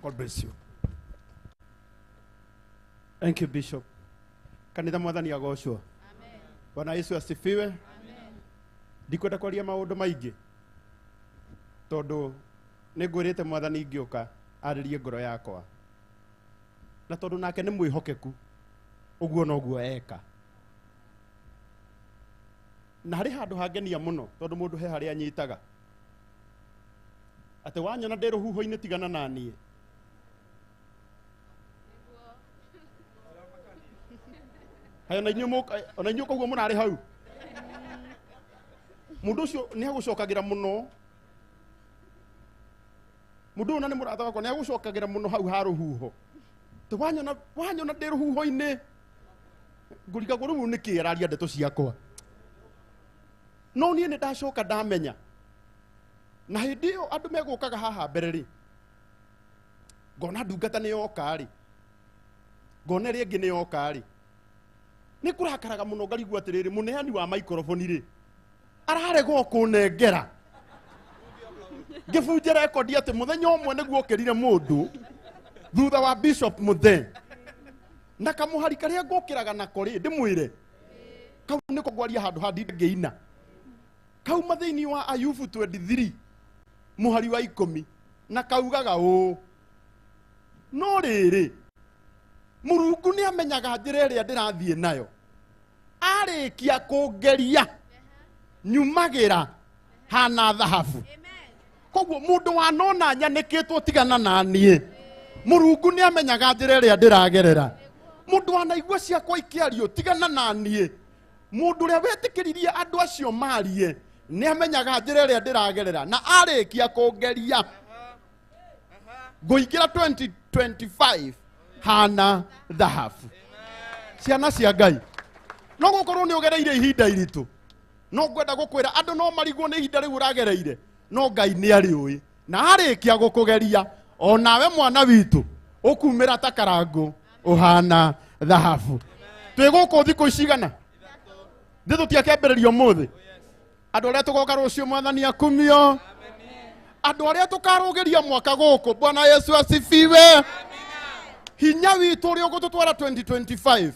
God bless you. Thank you, Bishop. Kanitha mwathani agocwo. Amen. Bwana Yesu asifiwe. Amen. Ndikwenda kwaria maũndũ maingĩ tondũ nĩngwĩrĩte mwathani ingĩũka arĩrie ngoro yakwa, na tondũ nake nĩ mwĩhokeku ũguo noguo eka. Na harĩ handũ hangenia mũno tondũ mũndũ he harĩa anyitaga atĩ wanyona ndĩ rũhuho-inĩ tigana na niĩ. Ona inyuĩ koguo mũrarĩ hau. Mũndũ ũcio nĩ agũcokagĩra mũno. Mũndũ ũyũ na nĩ mũrata wakwa nĩ agũcokagĩra mũno hau ha rũhuho. Tĩ wanyona ndĩ rũhuho-inĩ ngũrigagwo rĩu nĩkĩ araria ndeto ciakwa. No niĩ nĩ ndacoka ndamenya. Na hĩndĩ ĩyo andũ megũkaga haha mbere rĩ, ngona ndungata nĩ yoka rĩ, ngona ĩrĩa ĩngĩ nĩ yoka rĩ, nĩ kũrakaraga mũno ngarigwo atĩrĩrĩ, mũneani wa microphone rĩ araregwo kũnengera. Ngĩbunja rekondi atĩ mũthenya ũmwe nĩguo ũkĩrire mũndũ thutha wa Bishop Mũthee, na kamũhari karĩa ngũkĩraga nako rĩ ndĩmwĩre kau nĩko ngwaria handũ ha ndingĩina. Kauma thĩinĩ wa Ayubu 23 mũhari wa 10 na kaugaga ũũ, no rĩrĩ Mũrungu nĩ amenyaga njĩra ĩrĩa ndĩrathiĩ nayo, arĩkia kũngeria nyumagĩra hana thahabu. koguo mundu wanona nyaneketwo tigana na nie Murungu ni amenyaga njira iria ndiragerera mundu wanaigua ciakwa ikiario tigana na nie mundu uria wetikiririe andu acio marie ni amenyaga njira iria ndiragerera na arikia kungeria nguingira 2025 hana dhahabu ciana cia Ngai no gukorwo ni ugereire ihinda iritu no ngwenda gukwira andu no marigwo ni ihinda riu uragereire no Ngai ni ariui na arikia gukugeria onawe mwana witu ukumira ta karangu uhana dhahabu twiguko thiko cigana ndithu tiakembererio muthi andu aria tugoka rucio mwathani akumio andu aria tukarugeria mwaka guku Bwana Yesu asifiwe hinya witu uri ugututwara 2025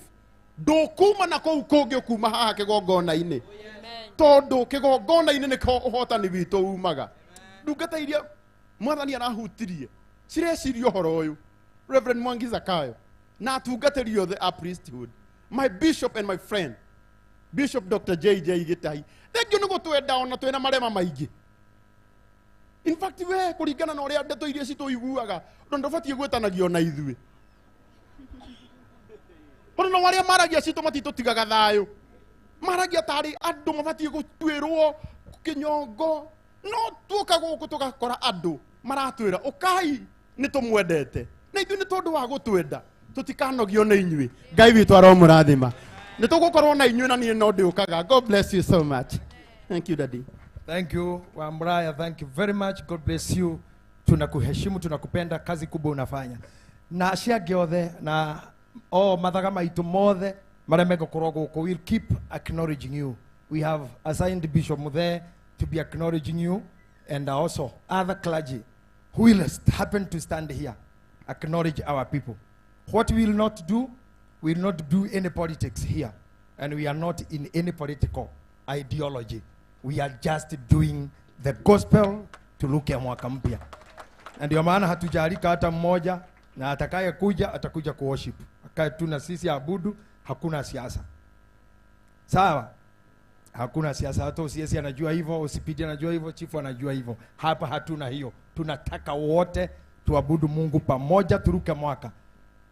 ndukuma na kou kungi ukuma haha kigongona-ini tondu kigongona-ini niko uhotani witu umaga ndungata iria mwathani arahutirie cireciria uhoro uyu Reverend Mwangi Zakayo na atungatĩri othe a priesthood my bishop and my friend Bishop Dr. JJ Gitahi thengio nĩ gũtwenda ona twĩna marema maingĩ in fact we kũringana na ũrĩa ndeto iria citũiguaga ndũbatiĩ gwĩtanagio na ithuĩ no arĩa maragia citũ matitũtigaga thayũ maragia tarĩ andũ mabatiĩ gũtuĩrwo kĩnyongo no tuoka gũkũ tũgakora andũ maratwĩra ũkai nĩ tũmwendete na ithuĩ nĩ tondũ wa gũtwenda tũtikanogio nĩ inyuĩ Ngai witũ aromũrathima nĩ tũgũkorwo na inyuĩ na niĩ no ndĩũkaga. God bless you so much. Thank you daddy. Thank you Wambraya, thank you very much. God bless you. Tunakuheshimu, tunakupenda, kazi kubwa unafanya na aciange othe na mathaga maitu mothe maria megukorwo guku. We'll keep acknowledging you. We have assigned Bishop Muthe to be acknowledging you and also other clergy who will happen to stand here acknowledge our people. What we will not do, we will not do any politics here, and we are not in any political ideology. We are just doing the gospel to look ya mwaka mpya, na ndio maana hatujalika hata mmoja, na atakaye kuja atakuja ku worship, akae tu na sisi abudu. Hakuna siasa, sawa? Hakuna siasa. Hata usiesi anajua hivyo, usipidi anajua hivyo, chifu anajua hivyo. Hapa hatuna hiyo. Tunataka wote tuabudu Mungu pamoja, turuke mwaka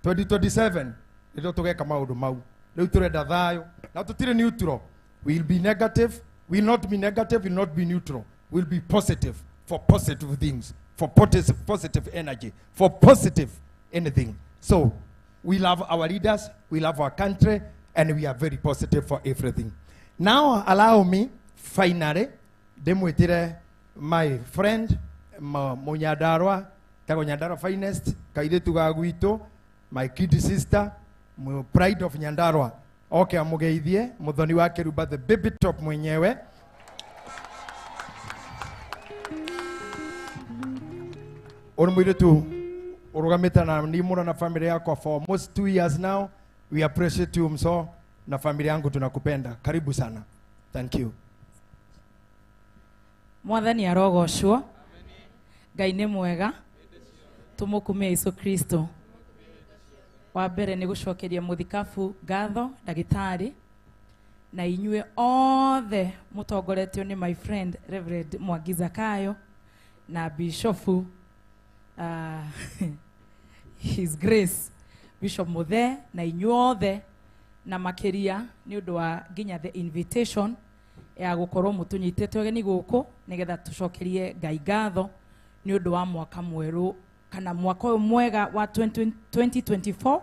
2027 ndio tugeka maundu mau. Leo turenda thayo na tutire neutral. We will be negative, we will not be negative, we will not be neutral. We will be positive for positive things, for positive energy, for positive anything. So we love our leaders, we love our country, and we are very positive for everything. Now allow me finally demwitire my friend Munyadarwa, Tago Nyandarua finest, kaidetu ga gwito, my kid sister, pride of Nyandarua. Okay, amugeithie muthoni wa Keruba, the baby top mwenyewe. Orumwire tu urugamita na nimura na familia yako for almost 2 years now. We appreciate you mso na familia yangu tunakupenda. Karibu sana. Thank you. Mwathani arogocwo. Ngai nĩ mwega. Tumukumia Yesu Kristo. Wa mbere nĩ gucokeria muthikabu ngatho ndagitari na inyue othe mutongoretio ni my friend Reverend Mwangi Zakayo na Bishop His Grace Bishop Muthe na inyue othe na makiria ni undu wa nginya the invitation ya gukorwo mutunyitete ogeni guku nigetha tucokerie Ngai ngatho ni undu wa mwaka mweru kana mwaka uyu mwega wa 2024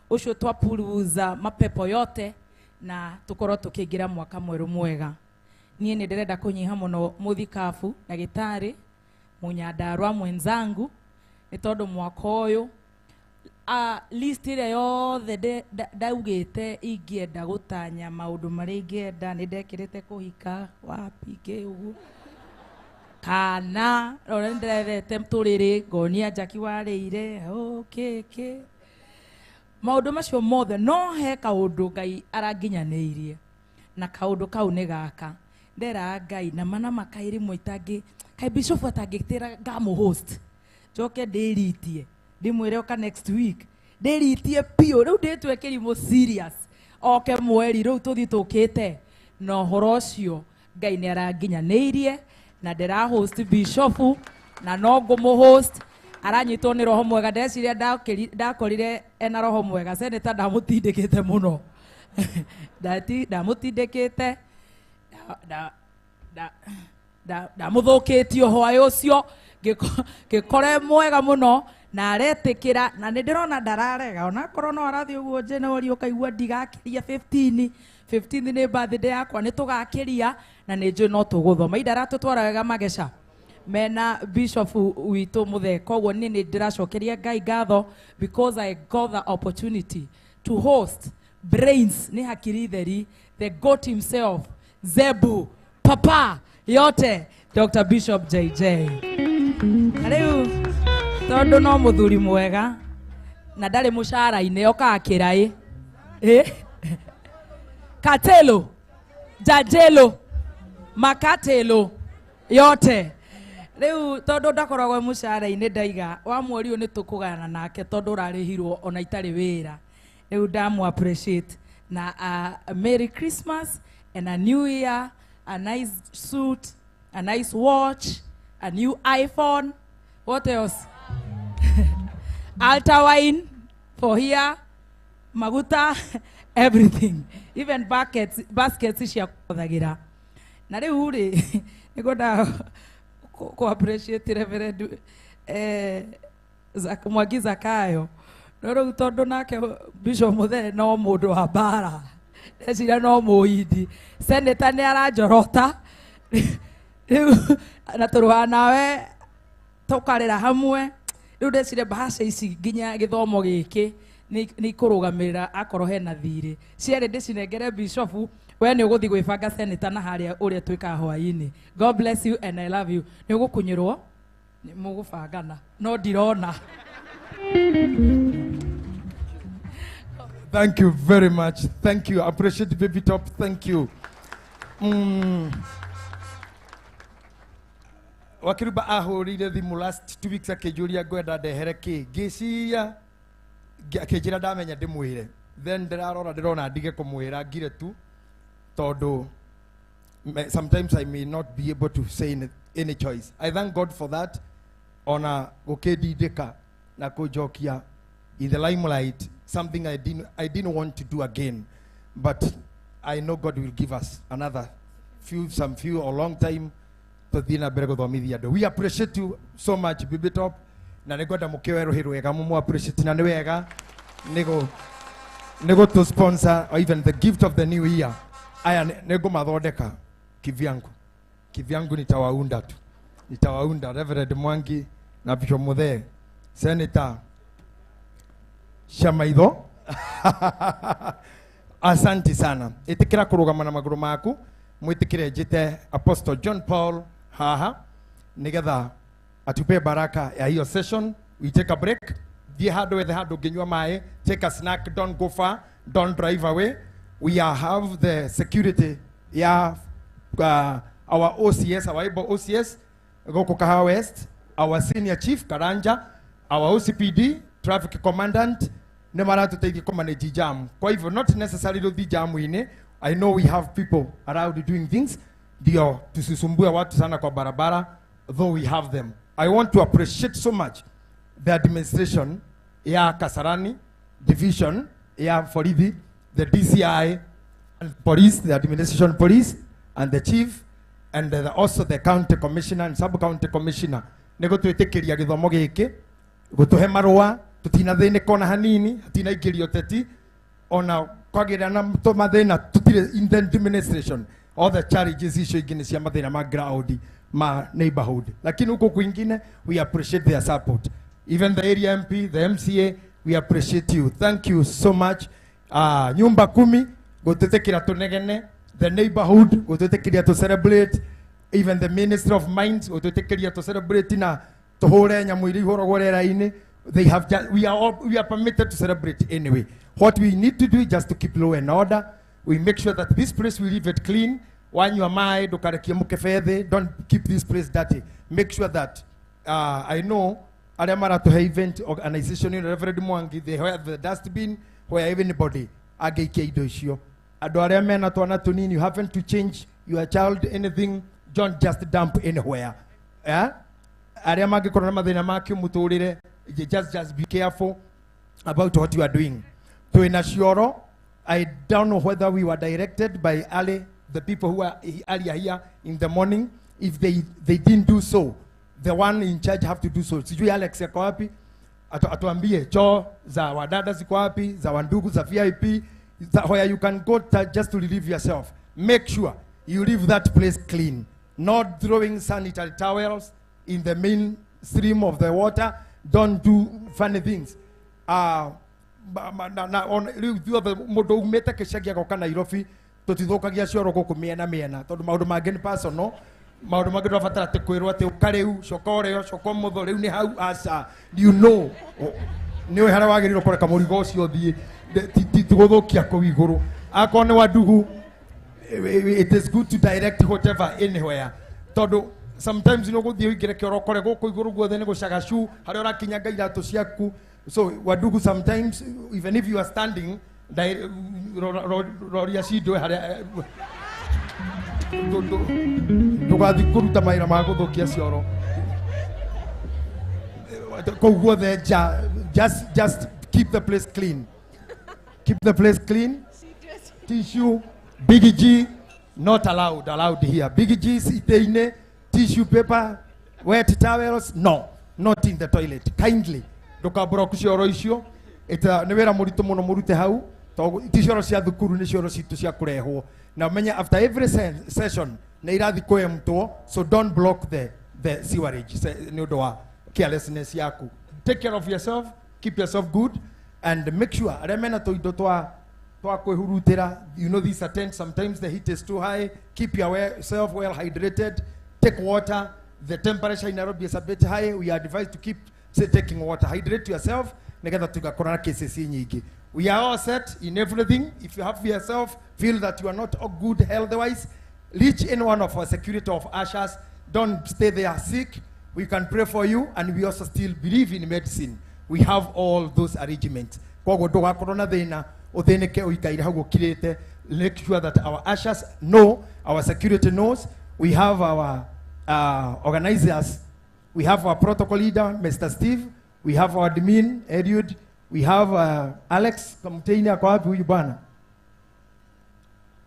ucio twapuruza mapepo yote na tukorwo tukiingira mwaka mweru mwega. Nie ni ndirenda kunyiha muno muthikabu na gitari Munyadarwa mwenzangu ni tondu mwaka uyu list ile yothe ndaugite ingienda gutanya maundu mari ingienda ni ndekirite kuhika wapi ke ugu kana rore ndirethete mturiri ngonia njaki warĩire okay maundu macio mothe no he kaundu Ngai aranginyanĩirie na kaundu kau nĩ gaka ndera Ngai na mana makairi mwitangi kai bishop atangĩtĩra ngamu host njoke ndĩritie ndimwĩre oka next week ndĩritie pio rĩu ndĩtwe kĩrimũ serious oke mweri rĩu tũthi tũkĩte no horo ũcio Ngai nĩ aranginyanĩirie na ndĩra host bishop na no ngũmũ-host aranyitwo nĩ roho mwega ndeciria ndakorire ena roho mwega seneta ndamũtindĩkĩte mũno ndamũtindĩkĩte ndamũthũkĩtio hwaĩ ũcio ngĩkore mwega mũno na aretĩkĩra na nĩ ndĩrona ndararega onakorwo no arathiĩ ũguo January ũkaigua ndigakĩria 15 nĩ birthday yakwa nĩ tũgakĩria na nĩ njũĩ no tũgũthoma idaratũtwara wega Magesha mena bishop witũ Mutheka ũguo niĩ nĩ ndĩracokeria Ngai ngatho because I got the opportunity to host brains nĩ hakiri theri the goat himself Zebu Papa yote Dr. Bishop JJ na rĩu tondũ no mũthuri mwega na ndarĩ mũcara-inĩ okaga kĩraĩ Katelo Jajelo Makatelo yote rĩu tondũ ndakoragwo mũcara-inĩ ndaiga wa mweri ũyũ nĩ tũkũgayana nake tondũ ũrarĩhirwo ona itarĩ wĩra rĩu ndamu appreciate na Merry Christmas and a new year, a nice suit, a nice watch, a new iPhone. What else? Altar wine for here, maguta, everything. Even baskets cia kũthagira. Na rĩu rĩ nĩngwenda ku appreciate Reverend Mwangi Zakayo. No rĩu tondũ nake Bishop Muthee no mũndũ wa mbara. Ndeciria no mũhindi. Seneta nĩ aranjorota. Rĩu na tũrũa nawe tũkarĩra hamwe. Rĩu ndeciria bahasha ici nginya gĩthomo gĩkĩ nĩ ikũrũgamĩrĩra akorwo hena thirĩ. Cierĩ ndĩcinengere Bishop we nĩ ũgũthiĩ gwĩbanga seneta na harĩa ũrĩa twĩkaga hwaĩ-inĩ. God bless you and I love you. Nĩ ũgũkunyĩrwo nĩ mũgũbangana no ndirona. Thank you very much. Thank you. I appreciate Baby Top. Thank you. Wakiruba ahurire thimu last 2 weeks akĩnjũria ngwenda ndehere kĩ ngĩciria akĩnjĩra ndamenya ndĩmwĩre then ndĩrona ndige kũmwĩra ngire tu tondũ sometimes I may not be able to say any choice. I thank God for that. Ona gũkĩndindĩka na kũnjokia in the limelight, something I didn't want to do again, but I know God will give us another few a long time to dina berego thomithia andũ. We appreciate you so much Baby Top na nĩngwenda mũkĩwerũhĩ rwega mũmũ appreciate na nĩ wega nĩgũ to sponsor or even the gift of the new year. Aya nĩngũmathondeka kivyangu nitawaunda Reverend Mwangi na Bishop Muthee Senator Shamaitho. Asante sana. Itikira kurugama na maguru maku mwitikire njite Apostle John Paul haha nigetha atupe baraka ya hiyo session. We take a break. Thie handå wethe handå nginyua maĩ. Take a snack, don't go far, don't drive away. We have the security ya our OCS, our Ibo OCS goko Kahawa West, our senior chief Karanja, our OCPD traffic commandant nĩ maratũteithia kũmanage jam. Kwa hivyo not necessarily the jam wine. I know we have people around doing things ndio tusisumbue watu sana kwa barabara, though we have them. I want to appreciate so much the administration ya Kasarani division ya Forithi, the DCI and police, the administration police and the chief and also the county commissioner and sub county commissioner nĩguo twĩtĩkĩria gĩthomo gĩkĩ gũtũhe marũa tutinathĩnĩka ona hanini hatinaingĩrio teti ona kwagĩrĩra na mathĩna tutire in the administration. All the challenges icio ingĩ nĩ cia mathĩna ma ground ma neighborhood, lakini huko kwingine we appreciate their support. Even the area MP, the MCA, we appreciate you. Thank you so much. Nyumba 10 gũtũtĩkĩra tũnegene, the neighborhood gũtũtĩkĩria to celebrate, even the Ministry of Mines gũtũtĩkĩria to celebrate na tũhũre nyamũ iria ihũragwo rĩera-inĩ. They have just, we are permitted to celebrate anyway. What we need to do is just to keep law and order. We make sure that this place we leave it clean. When you are mad, don't keep this place dirty. Make sure that I know Adamara to have event organization in Reverend Mwangi, they have the dustbin where anybody you haven't to change your child anything, don't just dump anywhere. Yeah? aria mangikorwo na mathina ma kimuturire, just be careful about what you are doing. Twina cioro, I don't know whether we were directed by Ali, the people who are earlier here in the morning. If they didn't do so, the one in charge have to do so. Sijui Alex yako wapi? Atuambie choo za wadada ziko wapi, za wandugu za VIP, where you can go just to relieve yourself. Make sure you leave that place clean. Not throwing sanitary towels in the main stream of the water. Don't do funny things. Riu thiothe mundu umite kicagia goka Nairobi tutithukagia cioro guku miena miena tondu maundu mangi ni personal. Maundu mangi twabatara te kwirwo ati ukariu cokoreo coko mutho riu ni hau aca. You know ni we hara wagirirwo kureka murigo ucio thie tiguthukia ku iguru akon ni wadugu. It is good to direct whatever anywhere tondu sometimes no guthie wingire kioro kore guku iguru guothe ni gucagacu haria urakinyanga iratu ciaku. So wadugu, sometimes even if you are standing roria cindo haria ndugathi kuruta maira ma guthukia cioro kou guothe just keep the place clean. Keep the place clean. Tissue, Big G, not allowed here. Big G, iteine, tissue paper, wet towels, no, not in the toilet. Kindly. Ndukambura kucioro icio eta ni wira muritu muno murute hau to ticioro cia thukuru ni cioro citu cia kurehwo na menya after every session ni irathi kuemtwo, so don't block the sewerage ni undu wa carelessness yaku. Take care of yourself, keep yourself good, and make sure remena to indo twa kwihurutira. You know these are tents, sometimes the heat is too high. Keep yourself well hydrated, take water. The temperature in Nairobi is a bit high. We are advised to keep taking water. Hydrate yourself. We are all set in everything. If you have yourself feel that you are not good health-wise, reach in one of our security of ushers. Don't stay there sick. We can pray for you, and we also still believe in medicine. We have all those arrangements. Make sure that our ushers know, our security knows. We have our organizers. We have our protocol leader, Mr. Steve. We have our admin, Eliud. We have Alex.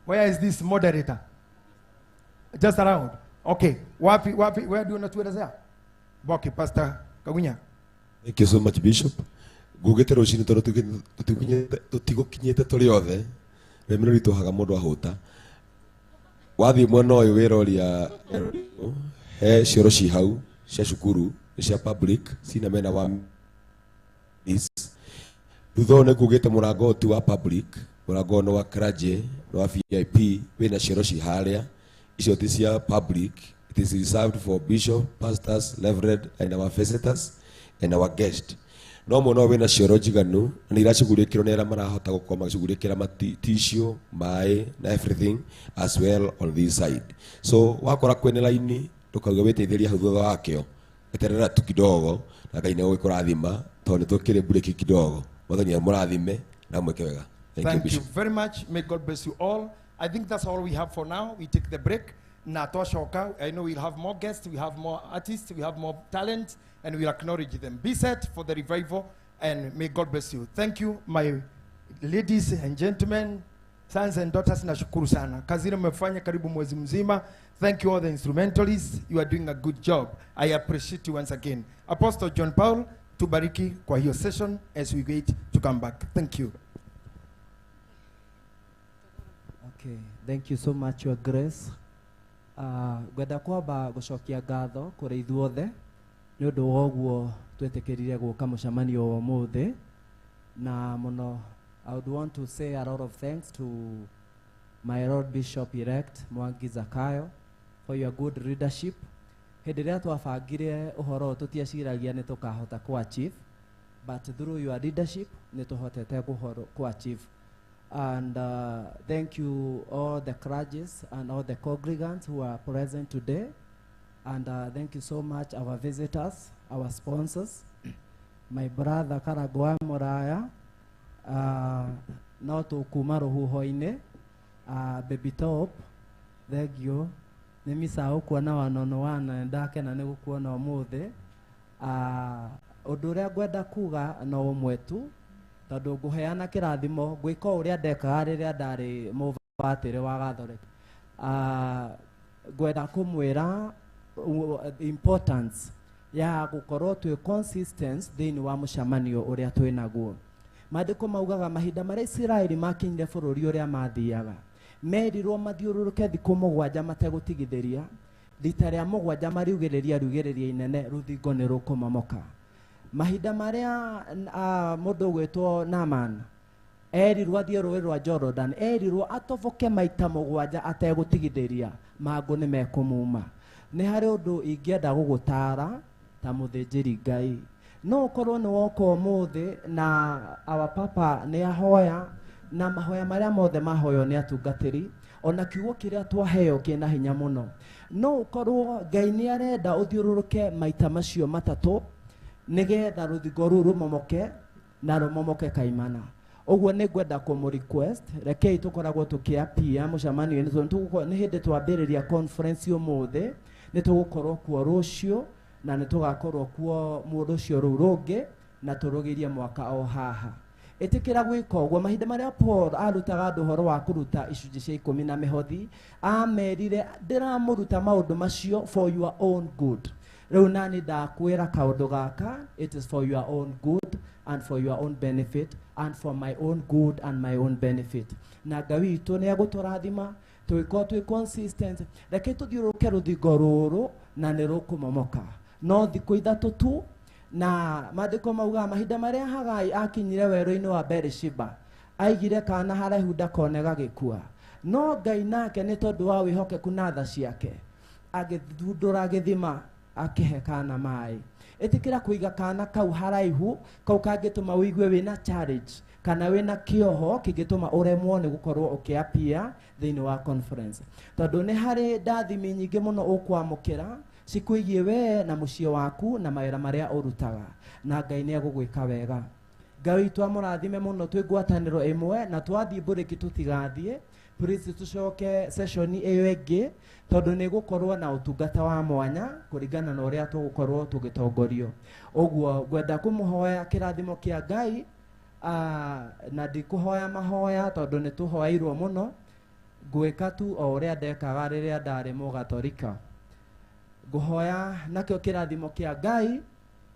Where is this moderator? Just around. Okay. Where do you want to say? Okay, Pastor Kagunya. Thank you so much, Bishop. Gugete rucini tondu tutigukinyite turi othe remero ritu haga mundu ahuta wathi mwena uyu wiroria he cioro ci hau cia cukuru cia public cina mena wa this thutha ne gugete murango tu wa public murango no wa kraje no wa VIP wina cioro ci haria icio ti cia public. It is reserved for bishop, pastors, reverend, and our visitors and our guests. No mono wina cioro jiganu ni iracugurikirwo ni ara marahota gukoma macugurikira tissue mai na everything as well on this side. So wakora kwene laini tukauga wetetheria hau thutha wakio eterera tu kidogo na Ngai ni gukurathima tondu tukire break kidogo mwathani murathime na mweke wega. Thank you very much. May God bless you all. I think that's all we have for now. We take the break. Na twashoka, I know we'll have more guests, we have more artists, we have more talent, and we'll acknowledge them. Be set for the revival, and may God bless you. Thank you, my ladies and gentlemen, sons and daughters. Nashukuru sana. Kazi mmefanya karibu mwezi mzima. Thank you all the instrumentalists. You are doing a good job. I appreciate you once again. Apostle John Paul, tubariki kwa hiyo session as we wait to come back. Thank you. Okay, thank you so much, Your Grace. Gwenda kwamba gucokia ngatho kuri ithuothe ni undu wa uguo twetikirire guka mucemanio wa muthi na muno. I would want to say a lot of thanks to my Lord Bishop elect Mwangi Zakayo for your good leadership. Hindi ria twabangire uhoro tutiaciragia ni tukahota ku achieve, but through your leadership ni tuhotete ku achieve. And thank you all the clergies and all the congregants who are present today. And thank you so much our visitors, our sponsors, my brother Karagwa Moraya, now to Kumaro Huhoine, Baby Top, thank you. nĩ misa ũkuona wanono wana ndakena nĩ gũkuona ũmũthĩ. Ũndũ ũrĩa ngwenda kuga no ũmwe tu, tondũ ngũheana kĩrathimo gwĩka ũrĩa ndekaga rĩrĩa ndarĩ mũbatĩre wa Gathoreki. Ngwenda kũmwĩra importance ya gũkorwo twĩ consistent thĩinĩ wa mũcemanio ũrĩa twĩ naguo. Maandĩko maugaga mahinda marĩa Isiraeli makinyire bũrũri ũrĩa mathiaga, merirwo mathiũrũrũke thikũ 7 mategũtigithĩria. Rita rĩa 7 mariugĩrĩria inene rũthingo nĩ rũkũmomoka. Mahinda marĩa mũndũ gwĩtwo Naaman erirwo athiĩ rũĩ rwa Jordan, erirwo atoboke maita 7 ategũtigithĩria, mangũ nĩ mekũmuma. Nĩ harĩ ũndũ ingĩenda gũgũtara ta mũthĩnjĩri Ngai. No ũkorwo nĩ woka ũmũthĩ na our papa nĩ ahoya, na mahoya marĩa mothe mahoyo nĩ atungatĩri, ona kiugo kĩrĩa twaheo kĩna hinya mũno. No ũkorwo Ngai nĩ arenda ũthiũrũrũke maita macio 3 nĩgetha rũthingo rũu rũmomoke na rũmomoke kaimana. Ũguo nĩ ngwenda kũmũ request, rekei tũkoragwo tũkĩapia mũcemanio-inĩ, tondũ nĩ hĩndĩ twambĩrĩria conference ũmũthĩ, nĩ tũgũkorwo kuo rũciũ na nĩ tũgakorwo kuo mũndũ ũcio rũu rũngĩ na tũrũgĩrie mwaka o haha. Ĩtĩkĩra gwĩka ũguo. Mahinda marĩa Paul arutaga andũ ũhoro wa kũruta icunjĩ cia 10 na mĩhothi, amerire ndĩramũruta maũndũ macio for your own good. Rĩu nani ndakwĩra kaũndũ gaka, it is for your own good and for your own benefit and for my own good and my own benefit. Na Ngai witũ nĩ egũtũrathima twĩkorwo twĩ consistent. Reke tũthiũrũrũke rũthingo rũrũ na nĩ rũkũmomoka. No thikũ 3 tu, na maandĩko mauga mahinda marĩa Hagai akinyire werũ-inĩ wa Beerisheba, aigire kana haraihu ndakonega gĩkua. No Ngai nake nĩ tondũ wa wĩhokeku na tha ciake agĩthundũra gĩthima akĩhe kana maĩ. Ĩtĩkĩra kũiga kana kau haraihu, kau kangĩtũma ũigue wĩna challenge kana wĩna kĩoho kĩngĩtũma ũremwo nĩ gũkorwo ũkĩapia thĩinĩ wa conference. Tondũ nĩ harĩ ndathimi nyingĩ mũno ũkwamũkĩra cikũigie we na mũciĩ waku na mawĩra marĩa ũrutaga, na Ngai nĩ egũgwĩka wega. Ngai witũ amũrathime mũno, twĩ ngwatanĩro ĩmwe na twathiĩ mbũrĩki tũtigathiĩ. Please tũcoke session ĩyo ĩngĩ, tondũ nĩ gũkorwo na ũtungata wa mwanya kũringana na ũrĩa tũgũkorwo tũgĩtongorio. Ũguo ngwenda kũmũhoya kĩrathimo kĩa Ngai, na ndikũhoya mahoya tondũ nĩ tũhoeirwo mũno. Ngwĩka tu o ũrĩa ndekaga rĩrĩa ndarĩ Mũgatorika. Ngũhoya nakĩo kĩrathimo kĩa Ngai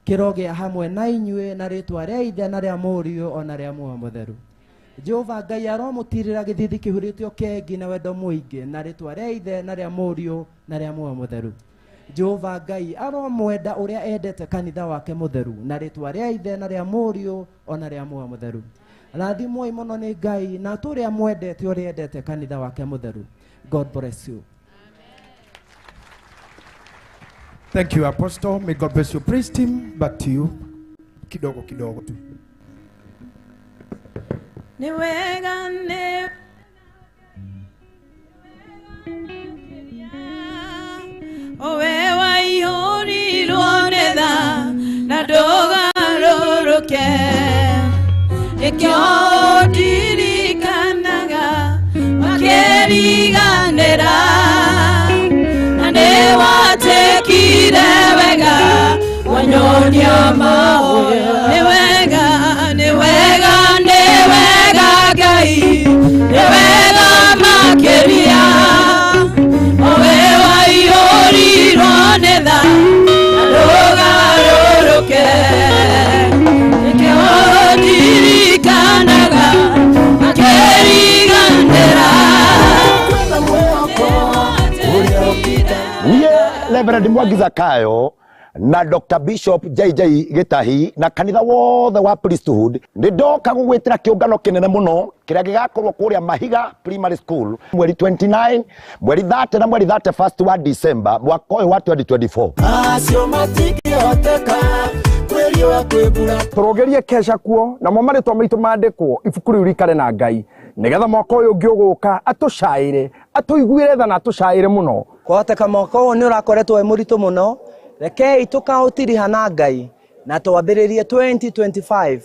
kĩrogĩa hamwe na inyuĩ na rĩtwa rĩa Ithe na rĩa Mũriũ ona rĩa Muoyo Mũtheru. Jehova Ngai aromũtirĩra gĩthithi kĩhurĩtio kengi na wendo mũingĩ na rĩtwa rĩa Ithe na rĩa Mũriũ na rĩa Muoyo Mũtheru. Jehova Ngai aromwenda ũrĩa endete kanitha wake mũtheru na rĩtwa rĩa Ithe na rĩa Mũriũ ona rĩa Muoyo Mũtheru. Rathimwoi mũno nĩ Ngai na tũrĩa mwendete ũrĩa endete kanitha wake mũtheru. God bless you. Thank you, Apostle. May God bless you. Praise team, back to you. Kidogo kidogo tu. Ni wega ni owe wa ihori ruonetha na ndogarũrũke ĩkĩo ndirikanaga makĩriganĩra na nĩ watekire wega wanyonia mahoya. Nĩ wega Ngai, nĩ wega makĩria owe wa ihori ruonetha na ndũgarũrũke ĩkĩo ndirikanaga makĩriganĩra. Niĩ Reverend Mwangi Zakayo na Dr. Bishop JJ Gitahi na kanitha wothe wa priesthood nĩ ndoka gũgwĩtĩra kĩũngano kĩnene mũno kĩrĩa gĩgakorwo kũrĩa Mahiga Primary School mweri 29, mweri 30 na mweri 31 wa December mwaka ũyũ wa 2024. Acio matingĩhoteka kwĩriũa kwĩmbura. Tũrogerie kesha kuo na mo marĩtwa maitũ mandĩkwo ibuku rĩu rikare na Ngai nĩgetha mwaka ũyũ ũngĩ ũgũka atũcaĩre atũiguĩre tha na atũcaĩre mũno. Kwahoteka mwaka ũyũ nĩ ũrakoretwo wĩ mũritũ mũno, rekei tũkaũtiriha na Ngai na twambĩrĩrie 2025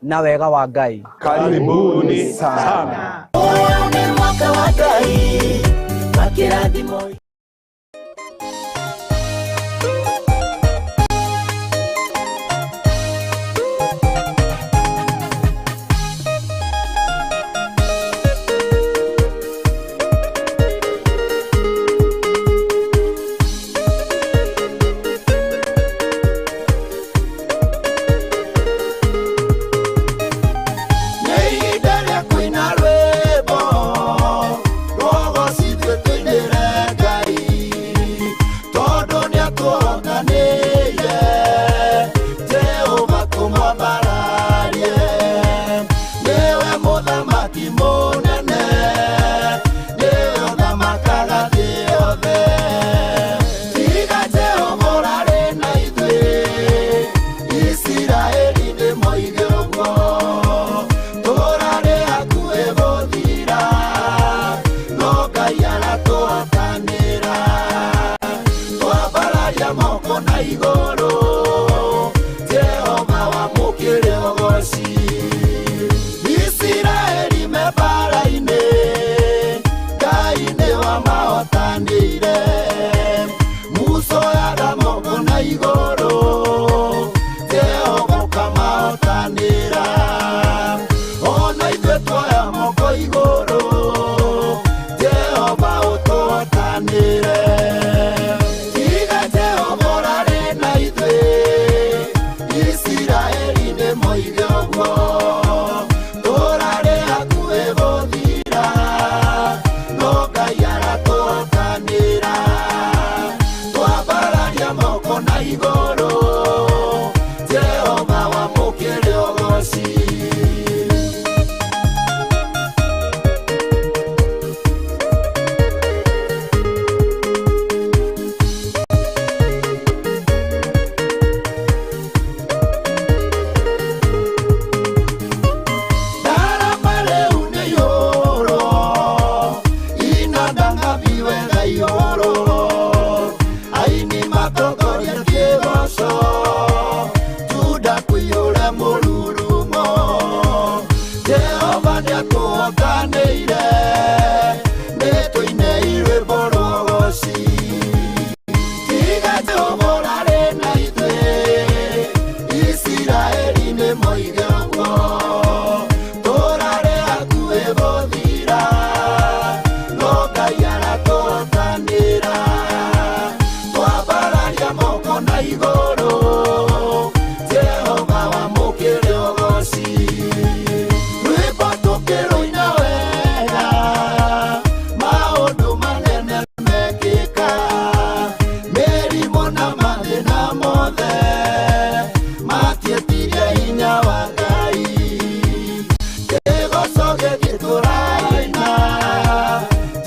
na wega wa Ngai. Karibuni sana. Mwaka wa Ngai, makĩrathimo mũthamaki mũnene nĩwe ũthamakaga thĩ yothe tiga Jehova ũrarĩ na ithuĩ Isiraeli nĩmoige ũguo tũrarĩ hakuhĩ gũthira no Ngai aratũhotanĩra twambararia moko na igũrũ Jehova wamũkĩre ũgoci Isiraeli me mbara-inĩ Ngai nĩ wamahotanĩire Musa oyaga moko na igũrũ Jehova ũkamahotanĩra ona ithuĩ tuoya moko igũrũ Jehova ũtũhotanĩre tiga Jehova ũrarĩ na ithuĩ Isiraeli nĩmoige ũguo tũrarĩ hakuhĩ gũthira no Ngai aratũhotanĩra twambararia moko na igũrũ Jehova wamũkĩre ũgoci Ndarama rĩu nĩ yũrũ inandanga biwega yũrũ aini matongoria kĩgoco Juda kũiyũre mũrurumo Jehova nĩatũhotanĩire nĩtũine irwĩmbo rwa ũgoci tiga Jehova ũrarĩ na ithuĩ Isiraeli nĩmoige ũguo tũrarĩ hakuhĩ gũthira no Ngai aratũhotanĩra twambararia moko na igũrũ Jehova wamũkĩre ũgoci rwĩmbo tũkĩrũina wega maũndũ manene mekĩka mĩrimũ na mathĩna mothe matietirie hinya wa Ngai kĩgoco gĩgĩtũraina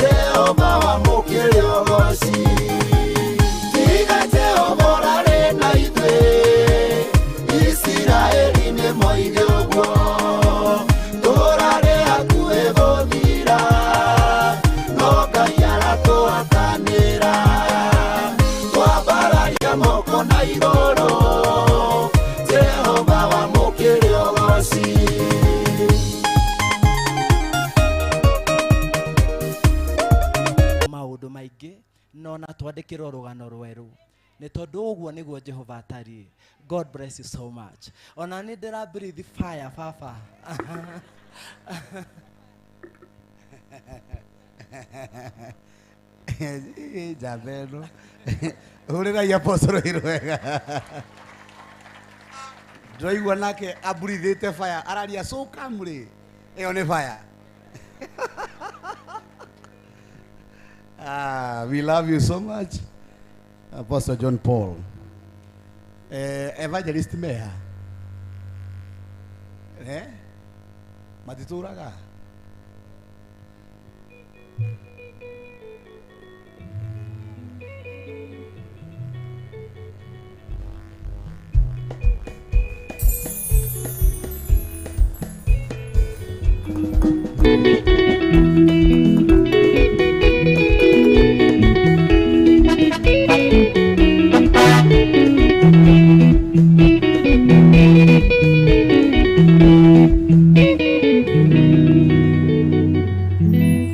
Jehova wamũkĩre ũgoci tiga Jehova ũrarĩ na ithuĩ Isiraeli nĩmoige ũguo tũrarĩ hakuhĩ gũthira no Ngai aratũhotanĩra twambararia moko na igũrũ Jehova wamũkĩre ũgoci maũndũ maingĩ no na twandĩkĩrwo rũgano rwerũ nĩ tondũ ũguo nĩguo Jehova atariĩ. God bless you so much. Ona nĩ ndĩra breathe fire baba Jameno ũrĩrai apostolo irwega ndĩraigua nake aburithĩte fire araria so kamrĩ ĩyo nĩ fire we love you so much Apostle John Paul Evangelist Meha matitũraga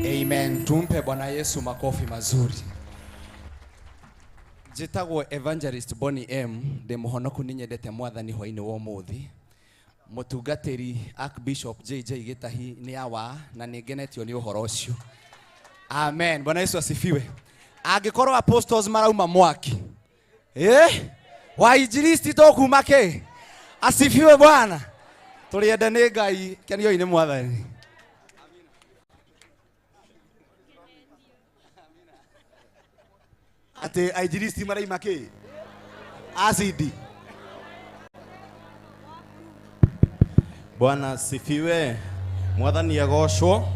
Amen. Tumpe Bwana Yesu makofi mazuri. Jitagwo Evangelist Bonnie M. De muhonoku ninyendete mwathani hwaini wa muthi. Mutungatiri Archbishop JJ Gitahi ni awa na ningenetio ni uhoro ucio. Amen. Bwana Yesu asifiwe. Angikorwo apostles marauma mwaki. Wainjilisti to kuma ke. Asifiwe Bwana. Turienda ni Ngai kenio ine mwathani. ate aijiristi maraima ke acidi. Bwana sifiwe. Mwathani agocwo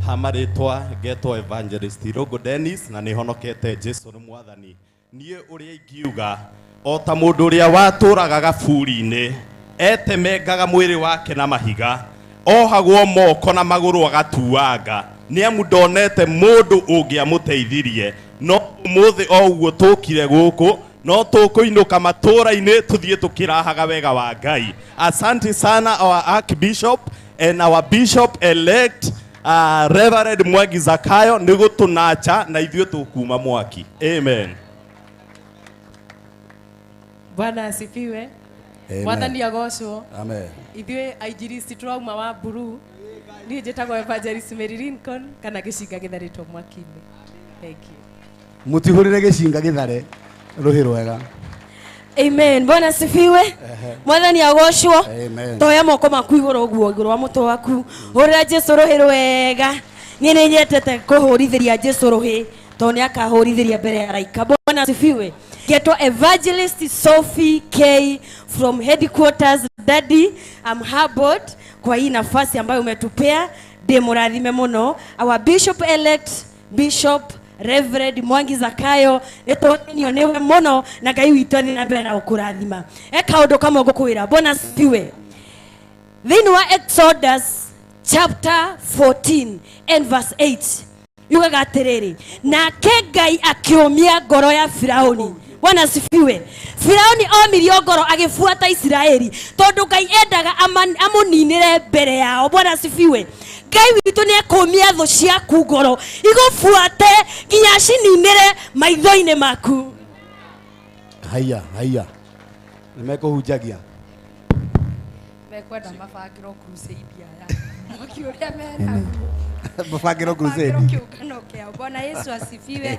hamaritwa ngetwo Evangelist Rogo Dennis na nĩ honokete Jesu nĩ Mwathani. Niĩ ũrĩa ingiuga o ta mũndũ ũrĩa watũraga gaburi-inĩ etemengaga mwĩrĩ wake na mahiga ohagwo moko na magũrũ agatuanga nĩ amu ndonete mũndũ ũngĩamũteithirie no ũmũthĩ o ũguo tũkire gũkũ no tũkũinũka matũra-inĩ tũthiĩ tũkĩrahaga wega wa Ngai. Asante sana our Archbishop and our Bishop elect Reverend Mwangi Zakayo nĩ gũtũnacha na ithuĩ tũkuma mwaki. Amen. Bwana asifiwe. Amen. Mwathani agocwo. Amen. Ithuĩ aingĩristi tũrauma wa Buru. Niĩ njĩtagwo Evangelist Mary Lincoln kana gĩcinga gĩtharĩtwo mwaki-inĩ. Thank you. Mũtihũrĩre gĩcinga gĩthare rũhĩ rwega. Amen. Bwana asifiwe. Mwathani agocwo. Amen. Toya moko maku igũrũ ũguo igũrũ wa mũtwe waku. Hũrĩra Jesũ rũhĩ rwega. Niĩ nĩ nyendete kũhũrithĩria Jesũ rũhĩ tondũ nĩ akahũrithĩria mbere ya araika. Bwana asifiwe. Getwa Evangelist Sophie K from headquarters. Daddy, I'm humbled kwa hii nafasi ambayo umetupea. Ndĩmũrathime mũno. Our Bishop elect, Bishop Reverend Mwangi Zakayo nĩtũnio nĩwe mũno na Ngai witũ nĩ na mbere na gũkũrathima. Eka ũndũ kamwe ngũkwĩra. Bwana asifiwe. Thĩinĩ wa Exodus chapter 14 and verse 8 yugaga atĩrĩrĩ, nake Ngai akĩũmia ngoro ya Firaũni. Bwana asifiwe. Firaũni omirio ngoro agĩbuata Isiraeli tondũ Ngai endaga amũninĩre mbere yao. Bwana asifiwe. Ngai witũ nĩ ekũmia thũ ciaku ngoro igũbuate nginya cininĩre maitho-inĩ maku. Haya, haya. Nimekuhujagia. Mekwenda mabangĩrwo crusade aya. Mwaki ũrĩa mena. Mabangĩrwo crusade. Kĩũngano kĩao. Bwana Yesu asifiwe.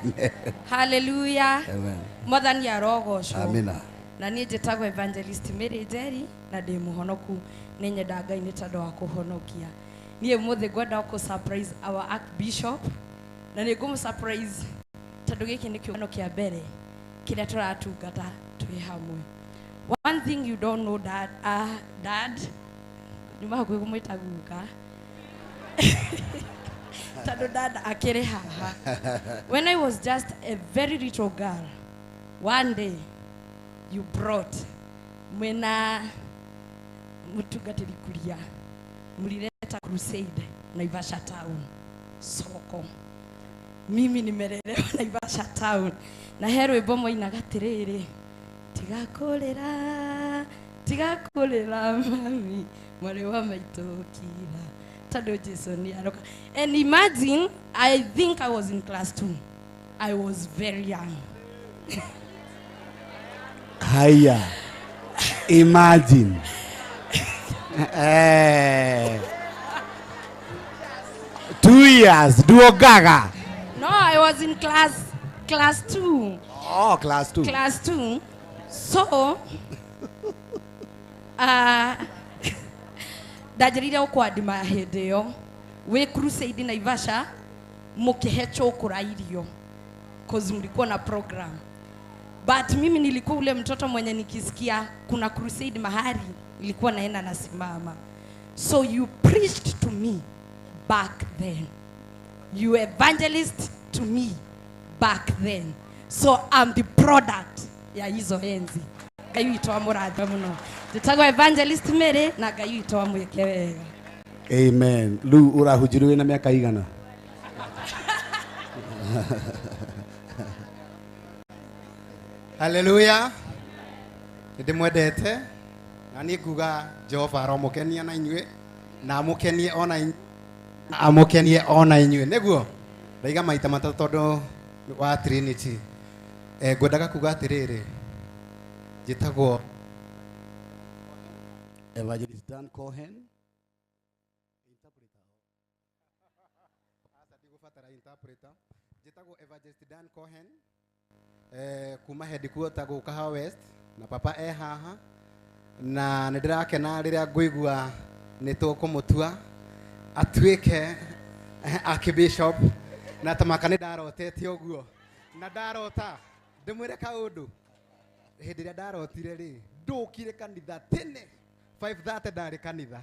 Hallelujah. Amen. Mwathani arogocwo. Amina. Na niĩ njĩtagwo Evangelist Mary Njeri na ndĩ mũhonoku nĩ nyenda Ngai nĩ tondũ wa kũhonokia. Niĩ mũthĩ ngwenda kũ surprise our Archbishop na nĩ ngũmũ surprise tondũ gĩkĩ nĩ kĩũngano kĩa mbere kĩrĩa tũratungata twĩ hamwe. One thing you don't know that dad nĩ mahakuhĩ kũmwĩta guka tondũ dad akĩrĩ haha. When I was just a very little girl, one day you brought mwena mũtungatĩri kuria mlileta crusade Naivasha town soko. Mimi nimelelewa Naivasha town na hero rwĩmbo mwainaga atĩrĩrĩ, tigakorera mami mwarĩ wa maitũ kira tondũ Jesũ nĩ aroka. And imagine, I think I was in class 2. I was very young. Haya. Imagine. 2 years, duo gaga. No, I was in class 2. Oh, class 2. Class 2. So, ndajarire ũkwandima hĩndĩ ĩyo wĩ crusade Naivasha mũkĩhe chokora irio cause mlikuwa na program. But mimi nilikuwa ule mtoto mwenye nikisikia kuna crusade mahali nilikuwa naenda nasimama. So you preached to me back then. You evangelist to me back then. So I'm the product ya hizo enzi. Ngai witũ amũrathime mũno. Njĩtagwo Evangelist Mary na Ngai witũ amwĩke wega. Amen. Lu urahunjirwo na miaka igana? Hallelujah. Ndimwendete na niĩ nguga Jehova aromũkenia na inyuĩ na amũkenie ona inyuĩ nĩguo ndaiga maita matatũ tondũ wa Trinity. Ngwendaga kuga atĩrĩrĩ, njĩtagwo Evangelist Dan Cohen. Njĩtagwo Evangelist Dan Cohen. Kuma headquarter gũka haha West na papa haha na nĩ ndĩrakena rĩrĩa ngũigua nĩ tũkũmũtua atuĩke Archbishop na tamaka nĩ ndarotete ũguo na ndarota ndĩmwĩre kaũndũ hĩndĩ ĩrĩa ndarotire rĩ ndũkire kanitha tene 5:30 ndarĩ kanitha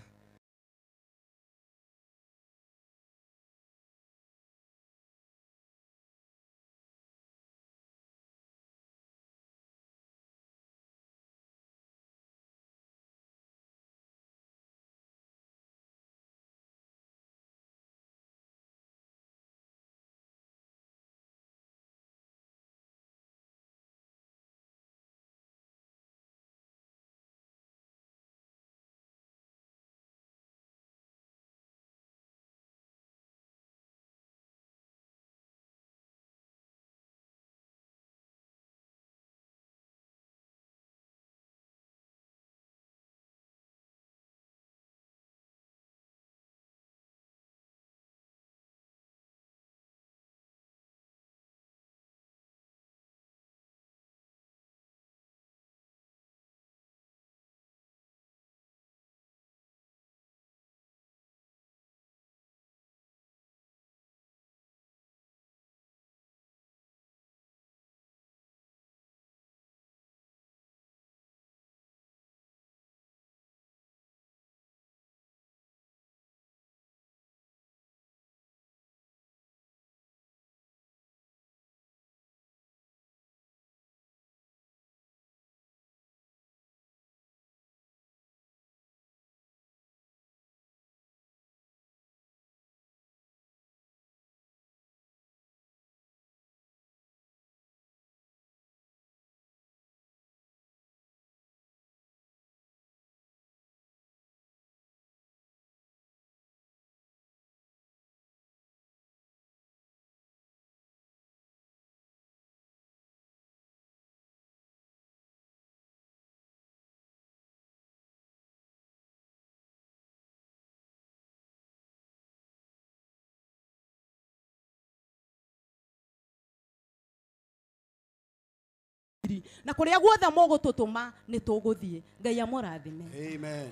gikundi na kuria guothe mogututuma ni tuguthie ngai amurathime amen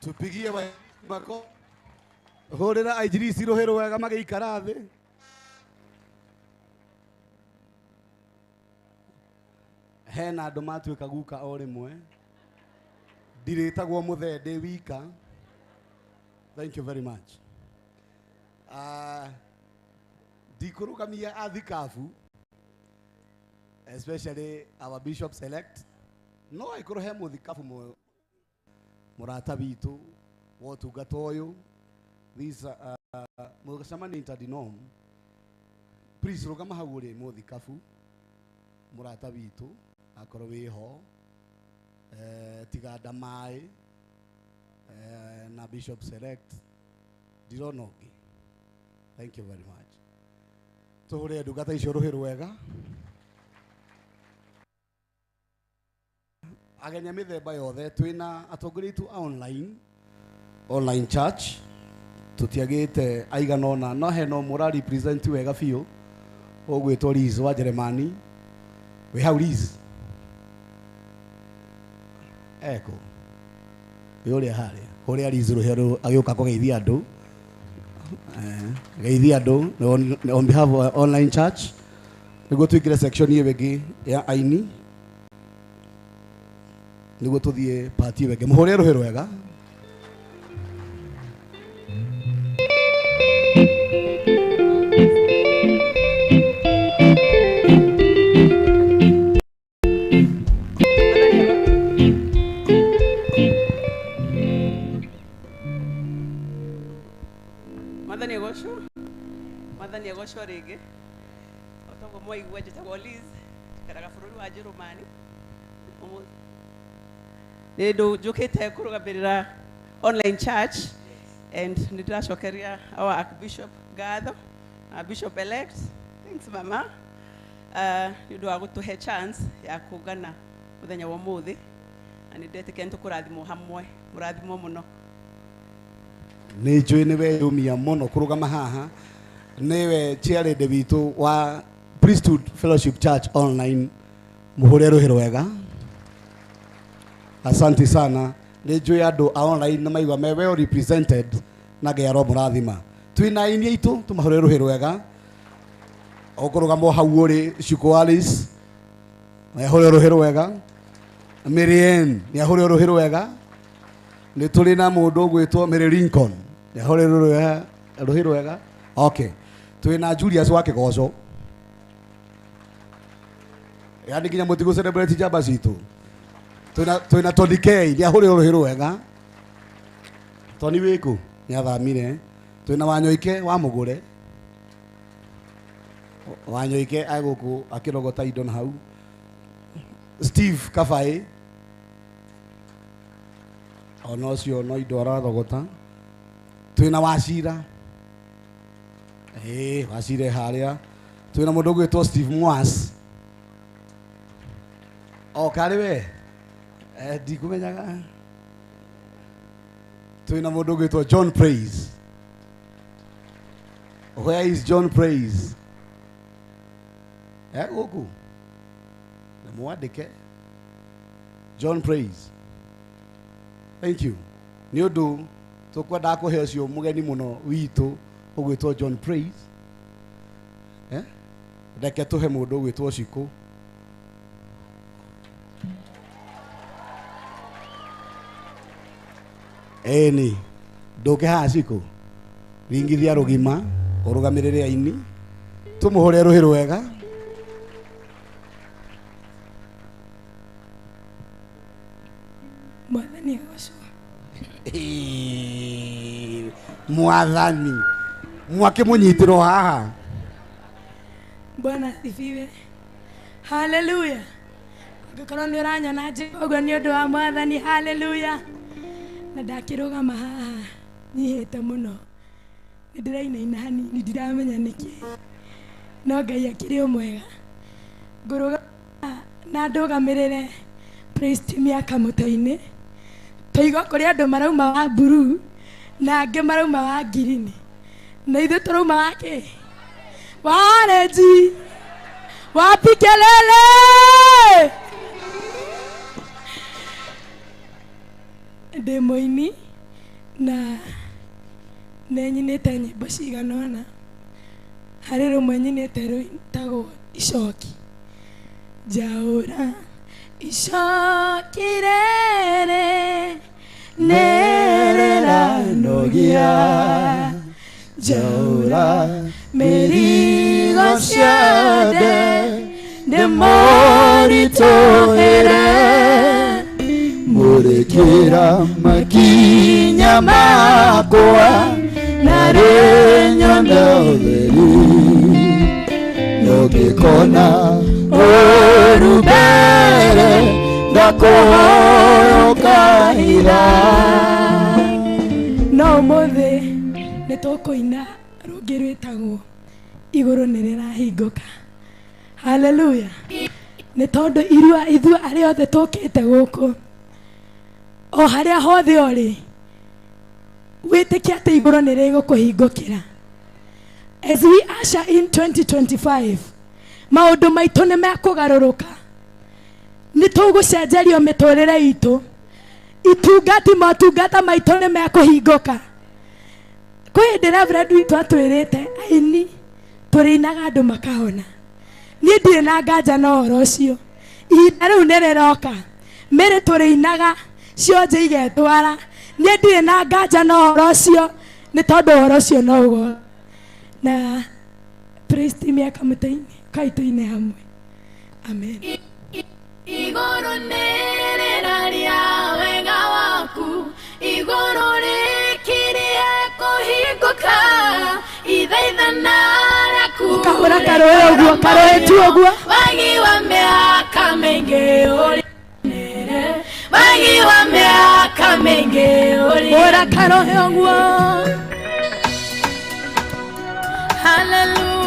tupigie mako horera aijirisi rohero wega magiikara thi hena andu matuika guka o rimwe ndiritagwo muthende wika. Thank you very much. Dikurugamia athikafu, especially our bishop select. No ikuruhe muthikafu murata bitu wotungata uyu these mugacamania interdinom. Please rugama hau uri muthikafu murata bitu akorwo wiho tiganda mai na bishop select dironogi. Thank you very much. Tuhure ndungata icio ruhi rwega agenya mithemba yothe twina atongoria tu online church tutiagite aiganona no heno mura represent wega biu ogwitwo Liz wa Jeremani we have Liz eko yule hali uria Liz ruhero agioka kugeithia andu geithia andu on behalf of online church niguo twikire section iyo wengi ya aini niguo tuthie party wengi muhore ruhero wega Madhani Egosho rege otongo moi gweje ta Liz karaga fururu wa Jerumani ndo jokete kurugabirira online church and nitashokeria our archbishop Gatho bishop elect. Thanks mama ndo agutuhe chance ya kugana muthenya wa muthi ani ndete kento kurathimo hamwe murathimo muno ni njui ni weyumia muno kurugama haha niwe chairlady witu wa Priesthood Fellowship Church online muhure ruhiro wega asante sana ni njui andu online na maigwa me well represented na gero murathima twina ini itu tumahure ruhiro wega okurugamo hau uri Shikoalis na hure ruhiro wega Mirien ni hure ruhiro wega ni tuli na mundu gwitwo Mary Lincoln ni hure ruhiro wega okay twina Julius wa Kigoco yani kinya mutigo celebrate jaba citu twina Tony K ni ahuri ruhiro wega Tony wiku ni athamire twina Wanyoike wa Mugure Wanyoike aguku akirogota indo na hau Steve Kafai ono cio no indo arathogota twina Wacira Wacire haria twina mundu gwitwo Steve Mwas kariwe ndikumenyaga twina mundu gwitwo John Praise. Where is John Praise? Guku na muandike John Praise. Thank you ni undu tukwenda kuhe ucio mugeni muno witu ugwitwo John Praise reke tuhe mundu ugwitwo Shiko ni nduke haha Shiko ringithia rugima urugamirire aini tumuhore ruhiro wega Mwathani Egosho mwathani mwake munyitirwo haha Bwana asifiwe. Hallelujah. Ngakora ni uranyona Jehova ni undu wa Mwathani. Hallelujah. Na ndakirugama haha nyihite muno ndiraina hani ndiramenya niki no Ngai akiri mwega nguruga na ndugamirire praise team ya Kamuto-ini toigo kuri andu marauma wa blue na ange marauma wa green na ithu turauma wake wareji wapi kelele ndĩ mũini na nĩnyinĩte nyĩmbo cigana ũna. Harĩ rũmwe nyinĩte rwĩtagwo icoki. Njaũra icoki rĩrĩ nĩrĩranogia, njaũra mĩrigo ciothe ndĩmũritũhĩre, mũrĩkĩra makinya makwa na rĩnyone ũtheri, nũngĩkona ũru mbere ngakũhoya ũkahitha. No ũmũthĩ nĩtũkũina rũngĩ rwĩtagwo igũrũ nĩrĩrahingũka. Haleluya. Nĩ tondũ ithuĩ arĩa othe tũkĩte gũkũ, o harĩa hothe ũrĩ, wĩtĩkia atĩ igũrũ nĩrĩgũkũhingũkĩra. As we usher in 2025, maũndũ maitũ nĩ mekũgarũrũka. Nĩ tũgũcenjerio mĩtũrĩre itũ. Motungata maitũ nĩ mekũhingũka. Kwĩ hĩndĩ Reverend witũ atwĩrĩte aini tũrĩinaga andũ makahona. Niĩ ndirĩ na nganja na ũhoro ũcio. Ihinda rĩu nĩrĩroka, mĩrĩ tũrĩinaga, cionje igetwara. Niĩ ndirĩ na nganja na ũhoro ũcio, nĩ tondũ ũhoro ũcio no ũgo. Na praise team ya kamũtĩ-inĩ kaitũ-inĩ hamwe. Amen. Igũrũ nĩrĩraria wega waku, igũrũ rĩkirie kũhingũka, ithaithana rĩaku ũkahũra karoe ũguo, karoe tu ũguo. Wagi wa mĩaka mĩingĩ ũrĩ nere, wagi wa mĩaka mĩingĩ ũrĩ hũra karoe ũguo. Hallelujah.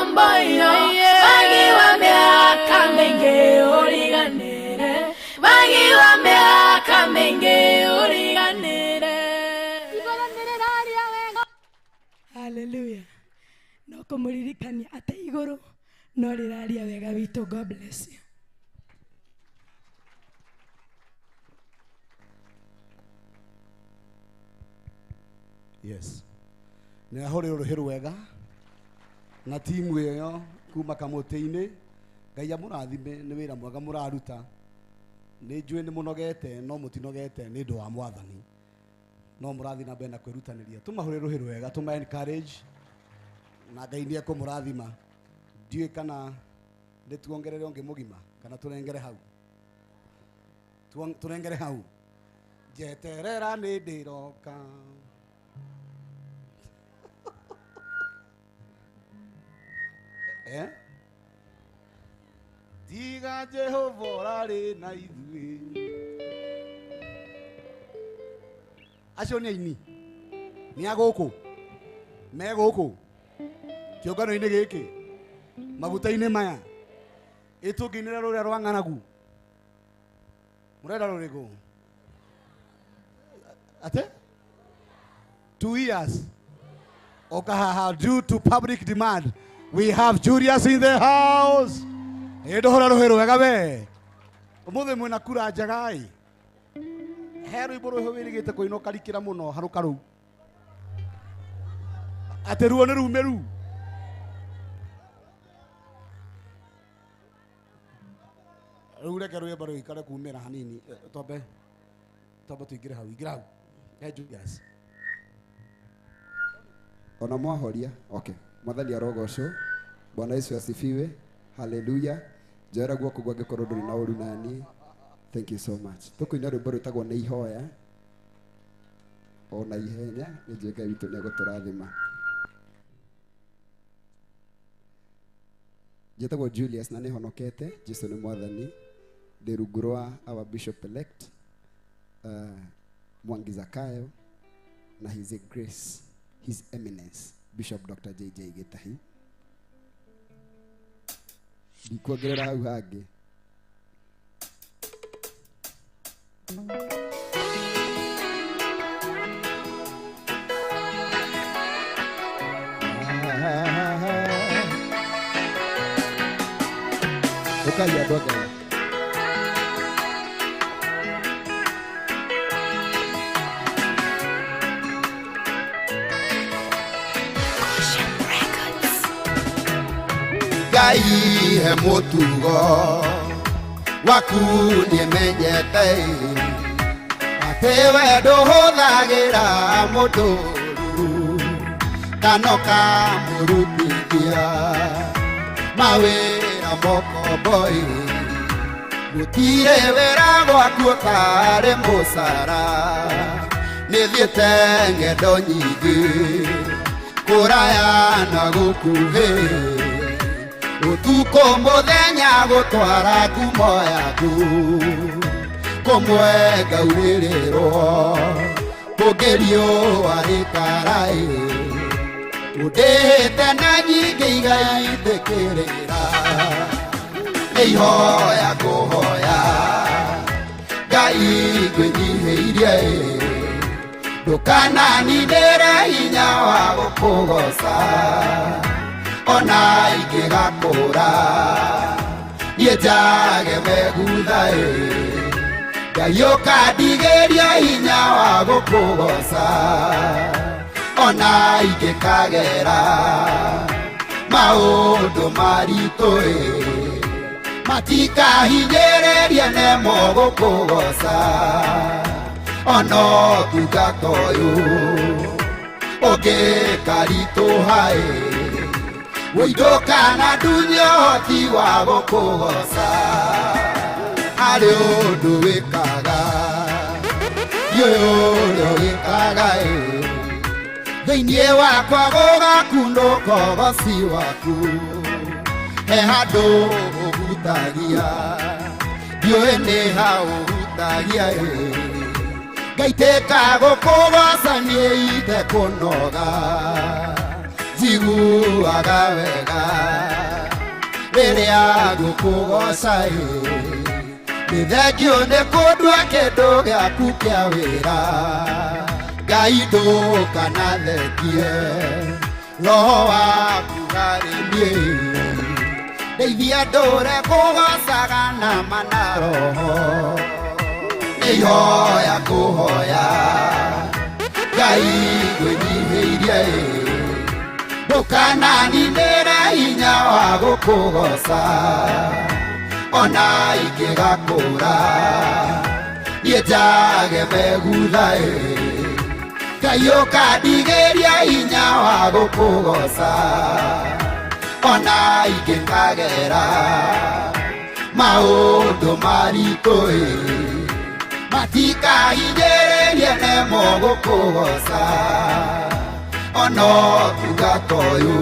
komboyo bagi wa miaka mingi uriganire bagi wa miaka mingi uriganire. Hallelujah. No kumuririkania ate iguru no riraria wega witũ. God bless you. Yes. Nĩ ahũrĩrwo rũhĩ wega na timu ĩyo kuma kamũtĩ-inĩ. Ngai amũrathime, nĩ wĩra mwega mũraruta. Nĩ njũĩ nĩ mũnogete no mũtinogete nĩ ũndũ wa Mwathani. No mũrathiĩ na mbere na kwĩrutanĩria. Tũmahũrĩre rũhĩ wega, tũma encourage na Ngai nĩ ekũmũrathima. Ndiũĩ kana nĩ tuongerere ũngĩ mũgima kana tũrengere hau. Tũrengere hau. Njeterera nĩ ndĩroka. Tiga Jehova orarĩ na ithuĩ. Acio nĩ aini nĩ agũkũ me gũkũ kĩũngano-inĩ gĩkĩ maguta-inĩ maya ĩtũngĩinĩra rũrĩa rwa ng'aragu. Mũrenda rũrĩkũ? Ate 2 years okahaha due to public demand. We have Julius in the house. Ndohora rũhĩ wega we. Ũmũthĩ mwĩna kura njega ĩ. He rwĩmbo rũhĩ wĩrĩgĩte kũina ũkarikĩra mũno harũka rũu. Atĩ ruo nĩ rumĩru. Rĩu reke rwĩmbo rũikare kumĩra hanini. Tombe tũingĩre hau. Ingĩra hau. He Julius. Ona mwahoria. Okay. Mwathani arogocwo. Bwana Yesu asifiwe. Hallelujah. Njera guoko gwake korwo ndũrĩ na ũru nani. Thank you so much. Tũkũina rwĩmbo rwĩtagwo nĩ ihoya. Ona ihenya nĩ njũĩ Ngai witũ nĩ egũtũrathima. Njĩtagwo Julius na nĩ honokete. Jesũ nĩ Mwathani. Ndĩ rungu rwa our bishop elect Mwangi Zakayo na his grace, his eminence Bishop Dr. JJ Gitahi. Ndikuongerera hau hangĩ. Ũkaia andũ a Ngai. Ngai he mũtugo waku nĩmenyete atĩ we ndũhũthagĩra mũndũ kana ũkamũrutithia mawĩra mokomboĩ. Gũtirĩ wĩra gwaku ũtarĩ mũcara. Nĩthiĩte ng'endo nyingĩ kũraya na gũkuhĩ. Ũtukũ mũthenya gũtwara ngumo yaku kũmwe ngaurĩrĩrwo kũngĩrio arĩkaraĩ. Ũndĩhĩte na nyingĩ igaithĩkĩrĩra. Nĩ ihoya ngũhoya Ngai ngwĩnyihĩirie ndũkananinĩre hinya wa gũkũgoca. Ona ingĩgakũra niĩ njage megutha Ngai ũkandigĩria hinya wa gũkũgoca. Ona ingĩkagera maũndũ maritũ matikahinyĩrĩrie nemo gũkũgoca. Ona ũtungata ũyũ ũngĩkaritũha wĩindoka na ndunya ũhoti wa gũkũgoca. Harĩ ũndũ wĩkaga ndiũĩ ũrĩa wĩkaga thĩinĩ wakwa gũgakundũka ũgoci waku. He handũ ũhutagia ndiũĩ nĩ ha ũhutagia ngaitĩka gũkũgoca niĩ itekũnoga. Njiguaga wega rĩrĩa ngũkũgoca nĩ thengio nĩ kũndua kĩndũ gĩaku kĩa wĩra Ngai ndũkanathengie roho waku harĩ niĩ ndeithia ndũre kũgocaga na mana roho nĩ ihoya kũhoya Ngai ngwĩnyihĩirie ndũkananinĩre hinya wa gũkũgoca ona ingĩgakũra niĩ njage megutha Ngai ũkandigĩria hinya wa gũkũgoca ona ingĩkagera maũndũ maritũ matikahinyĩrĩrie nemo gũkũgoca ona ũtungata ũyũ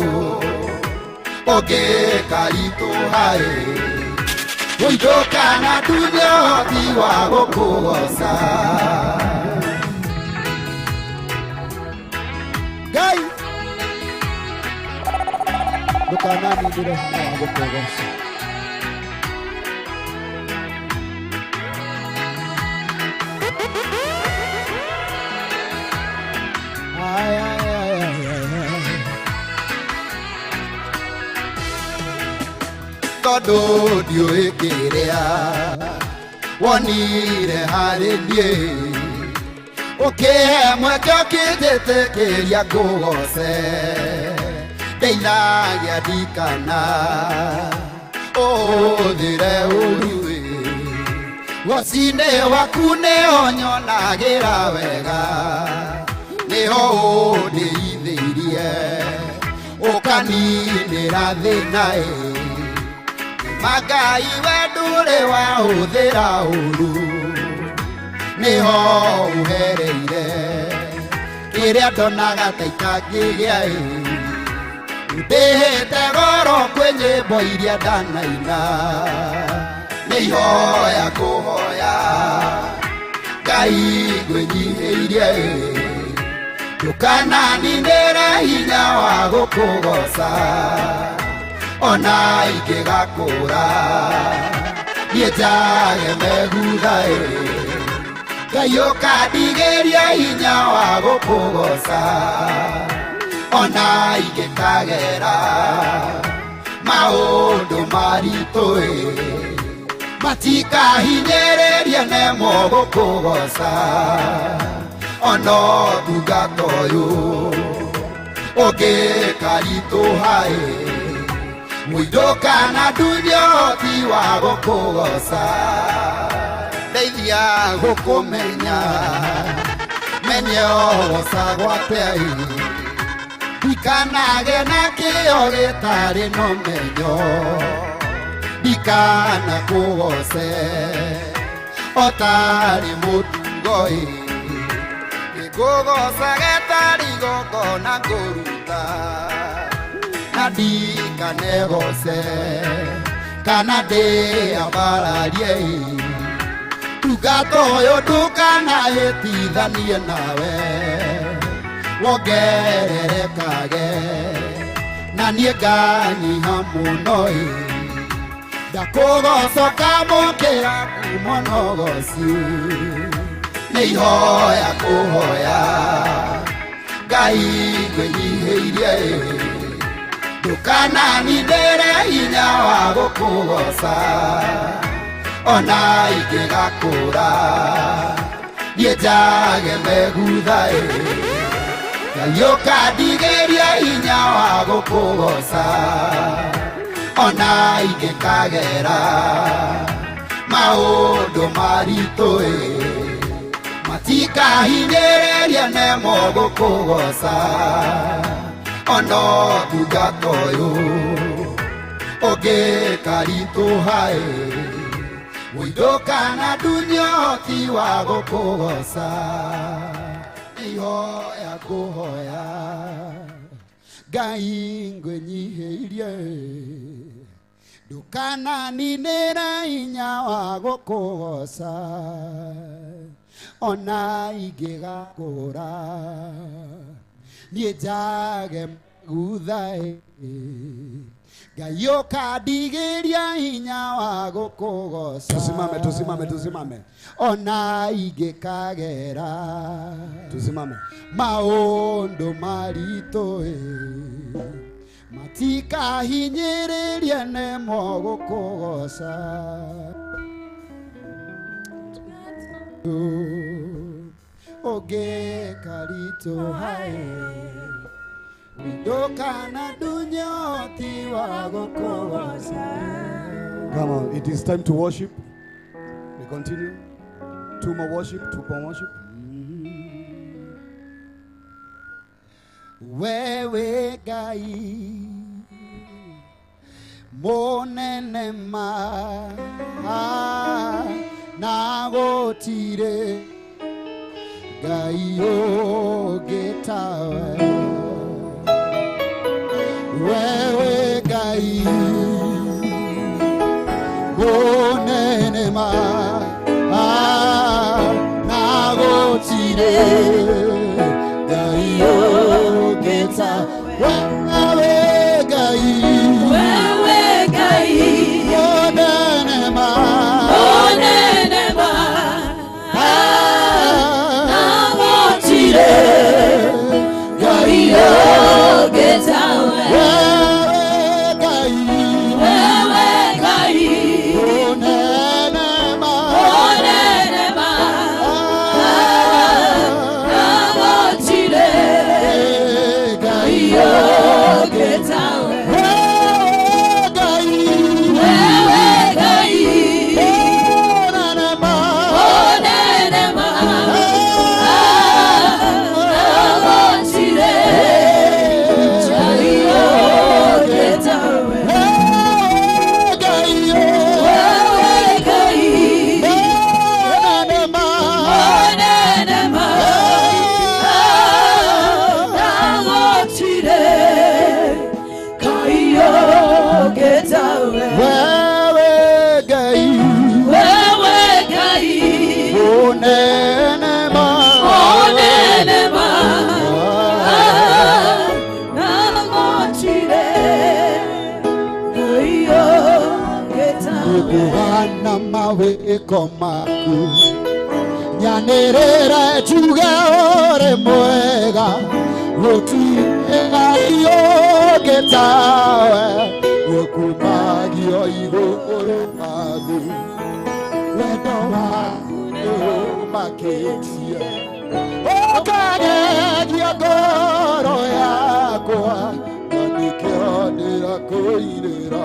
ũngĩkaritũha Wĩndũka na ndunye ũhoti wa gũkũgoca Ngai ndũkananinĩre hinya wa gũkũgoca tondũ ndiũĩ kĩrĩa wonire harĩ niĩ ũkĩhe mweke ũkĩnjĩtĩkĩria ngũgoce ndeithagia ndikana ũhũthĩre ũru goci-inĩ waku nĩho nyonagĩra wega nĩho ũndĩithĩirie ũkaninĩra thĩna Magai we ndũrĩ wahũthĩra ũru nĩho ũhereire kĩrĩa ndonaga ta itangĩgĩa ndĩhĩte goro kwĩ nyĩmbo iria ndanaina nĩ ihoya kũhoya Ngai ngwĩnyihĩirie ndũkananinĩre hinya wa gũkũgoca ona ingĩgakũra niĩ njage megutha Ngai ũkandigĩria hinya wa gũkũgoca ona ingĩkagera maũndũ maritũ matikahinyĩrĩrie nemo gũkũgoca ona ũtungata ũyũ ũngĩkaritũha Wĩndũka na ndunye ũhoti wa gũkũgoca ndeithia gũkũmenya menye ũgoca gwakwa ndikanage na kĩo gĩtarĩ na ũmenyo ndikana kũgoce ũtarĩ mũtugo ngĩkũgoca gĩtarĩ igongona ngũruta ndikanegose kana ndĩambararie tungata ũyũ ndũkanahĩtithanie nawe wongererekage na niĩ nganyiha mũno ndakũgocoka mũkĩra kumonogoci nĩ ihoya kũhoya Ngai ngwĩnyihĩirie ndũkananinĩre hinya wa gũkũgoca ona ingĩgakũra niĩ njage megutha Ngai ũkandigĩria hinya wa gũkũgoca ona ingĩkagera maũndũ maritũ matikahinyĩrĩrie nemo gũkũgoca ona ũtungata ũyũ ũngĩkaritũha Wĩndũka na ndunye ũhoti wa gũkũgoca nĩ ihoya kũhoya Ngai ngwĩnyihĩirie ndũkananinĩre hinya wa gũkũgoca ona ingĩgakũra niĩ njage guthae Ngai ũkandigĩria hinya wa gũkũgoca. Tusimame. Ona ingĩkagera. Tusimame. Maũndũ maritũ matikahinyĩrĩrie nemo gũkũgoca. Ũngĩka ritũha ndũkana dunyoti wa gũkũgoca. Come on, it is time to worship. We continue. Two more worship. Wewe Ngai monene na gũtirĩ Ngai ũngĩ tawe. Wewe Ngai monene na gũtirĩ Ngai ũngĩ tawe. Wewe Ngai monene na gũtirĩ Ngai ũngĩ tawe. Kuhana maweko maku nyanĩrĩre njuge ũrĩ mwega gũtirĩ Ngai ũngĩ tawe gũkumagio igũrũ magu wendo waku nĩũmakĩtie ũkagegia ngoro yakwa na nĩkĩo ndĩrakũinĩra.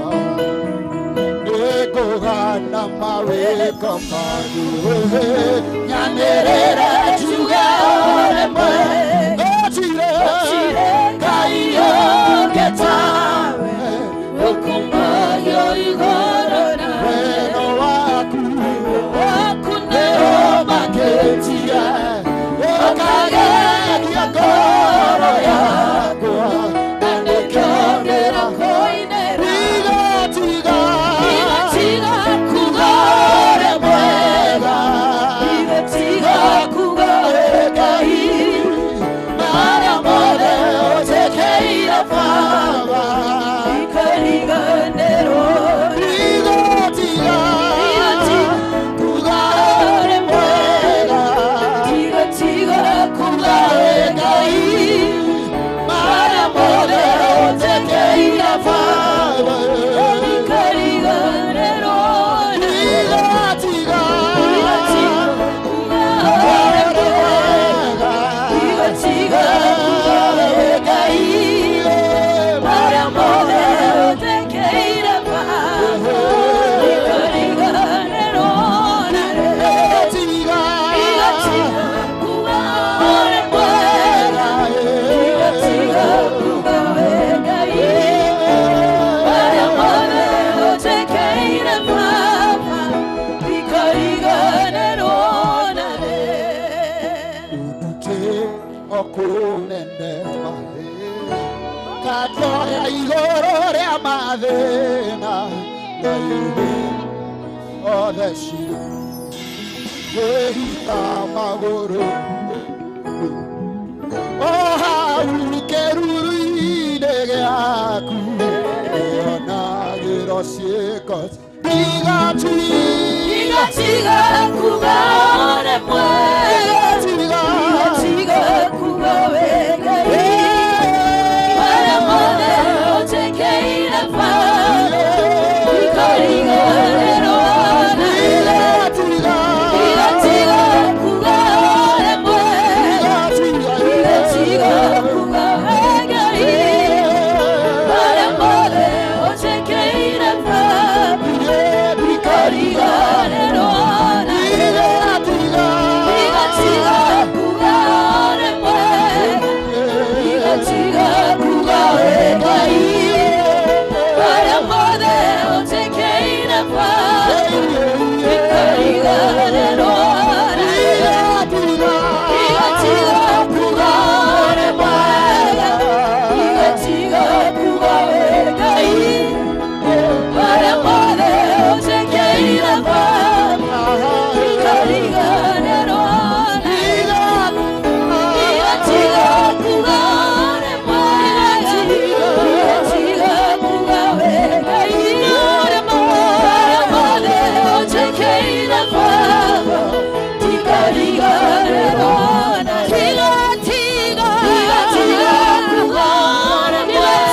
Kuhana maweko magu nyanĩrĩre njuge ũrĩ mwega gũtirĩ Ngai ũngĩ tawe gũkumagio igũrũ na wendo waku nĩũmakĩtie ũkagegia ngoro yakwa na nĩkĩo ndĩrakũinĩra. Katoya igũrũ rĩa mathĩna na othe ciĩ kwĩhita magũrũ o hau kĩruru-inĩ gĩaku nĩonagĩrwo ciĩko igatiga kuga ũrĩ mwega igatiga kuga wĩ Ngai marĩa mothe ũtekeire baba ikariganĩrwo na igatiga kuga ũrĩ mwega igatiga kuga wĩ Ngai marĩa mothe ũtekeire baba ikariganĩrwo na igatiga kuga ũrĩ mwega igatiga kuga wĩ Ngai marĩa mothe ũtekeire baba ikariganĩrwo na igatiga kuga ũrĩ mwega igatiga kuga wĩ Ngai marĩa mothe ũtekeire baba ikariganĩrwo na igatiga kuga ũrĩ mwega igatiga kuga wĩ Ngai marĩa mothe ũtekeire baba ikariganĩrwo na igatiga kuga ũrĩ mwega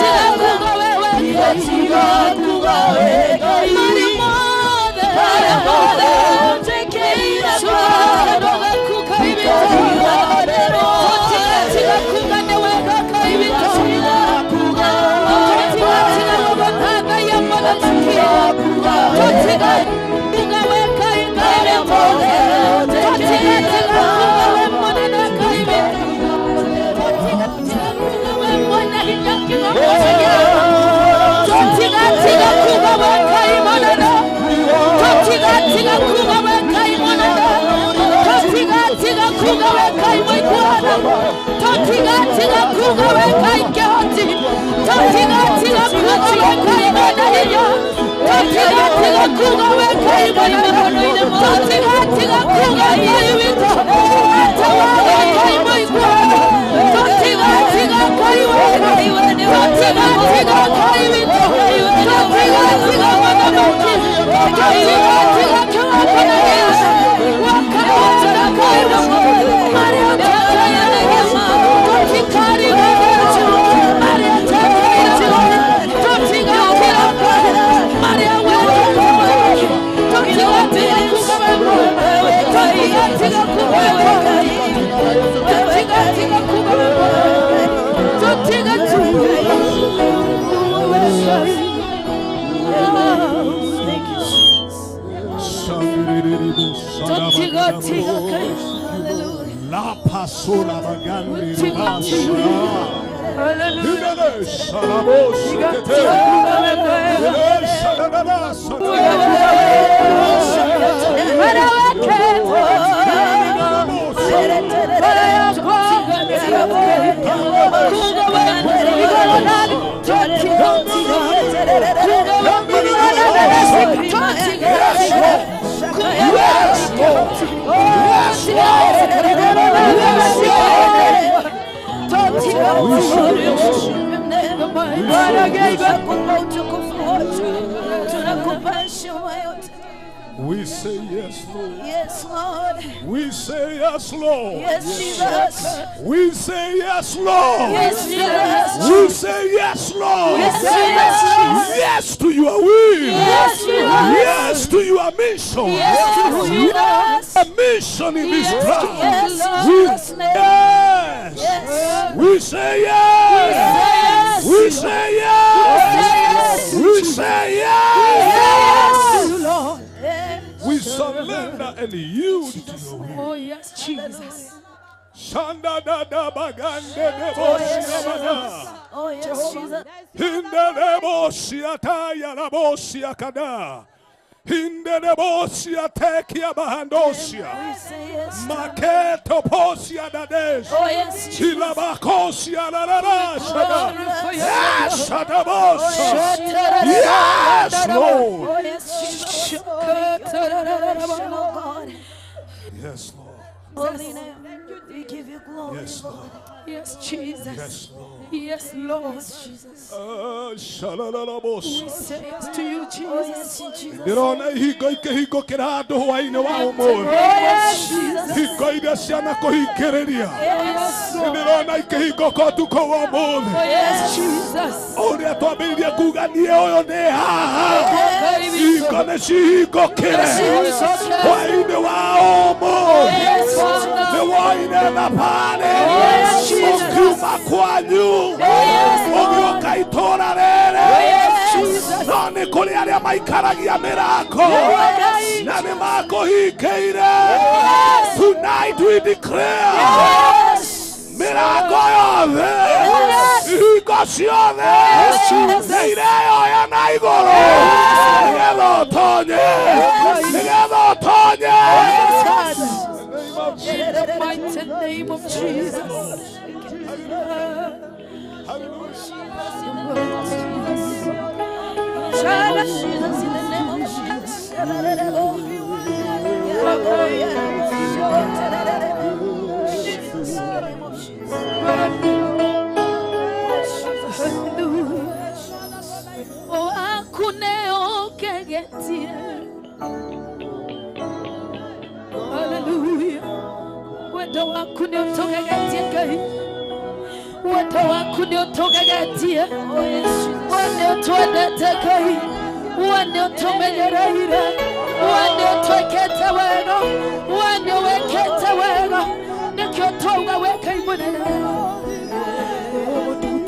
igatiga kuga wĩ Ngai marĩa mothe ũtekeire baba ikariganĩrwo igatiga kuga nĩ wega Ngai witũ kuga igatiga kuga wĩ Ngai marĩa mothe ũtekeire baba mũnene Ngai witũ we mwene hinya kĩgongona tũtigatiga kuga wĩ Ngai mũnene tũtigatiga kuga wĩ Ngai mũnene tũtigatiga kuga wĩ Ngai mũiguana tũtigatiga kuga wĩ Ngai kĩhoti tũtigatiga kuga wĩ Ngai mwene hinya tũtigatiga kuga wĩ Ngai mũnene tũtigatiga kuga Ngai witũ atawala Ngai mũiguana tũtigatiga Ngai wega tũtigatiga Ngai witũ tũtigatiga wathamaki tũtigatiga kĩwakana gĩacu wakanatĩra Ngai marĩa ũtekeire tũtikariganĩrwo marĩa ũtekeire tũtigatĩra marĩa wendete tũtigatiga kuga wĩ mwega tũtigatiga kuga wĩ Ngai tũtigatiga kuga wĩ mwega tũtigatiga La pasora bagandi ribasha. Hallelujah. Salamos kete. We say yes, Lord. Yes, Lord. We say yes, Lord. Yes, Jesus. We say yes, Lord. Yes, Jesus. We say yes, Lord. Yes, Jesus. Yes to your will. Yes, Jesus. Yes to your mission. Yes, Jesus. A mission in this ground. Yes, Yes. Yes. We say yes. We say yes. We say yes. Lord. We surrender and yield to your will. Oh, yes, Jesus. Shanda da da bagande de bosia. Oh, yes, Jesus. Hinde de bosia taya la bosia kada. Hinde de bosia tekia bahandosia. Maketo posia da des. Oh, yes, Jesus. Chilabacosia la la la shada. Yes, shada Oh, bosa. yes, Yes, Lord. Oh, yes, Jesus. Oh, God. Yes, Lord. Holy name. We give you glory, Yes, Lord. Lord. Yes, Jesus. Yes, Lord. Yes, Lord. Jesus. We say yes to you, Jesus. Ndirona ihingo ikĩhingũkĩra andũ hwaĩ-inĩ wa ũmũthĩ. Hingo iria ciana kũhingĩrĩria. Ndirona ikĩhingũka ũtukũ wa ũmũthĩ. Ũrĩa twambĩrĩirie kuuga niĩ ũyũ ndĩ haha. Hingo nĩcihingũkĩre hwaĩ-inĩ wa ũmũthĩ. Nĩ woine thabarĩ ũkiuma kwanyu ũgĩũka itũũra rĩrĩ. No nĩ kũrĩ arĩa maikaragia mĩrango na nĩ makũhingĩire. Tonight we declare mĩrango yothe, ihingo ciothe nĩ ireyoya na igũrũ nĩgetha ũtonye, nĩgetha ũtonye. In the mighty name of Jesus. Jesus, in the name of Jesus. Oh, akuneo kegetie. Hallelujah. Wendo wako ni utogegetie Ngai. Wendo wako ni utogegetie. Wende utwendete Ngai. Wende utumenyereire. Wende utwekete wega. Wende wekete wega. Nikio tonga weka imunene.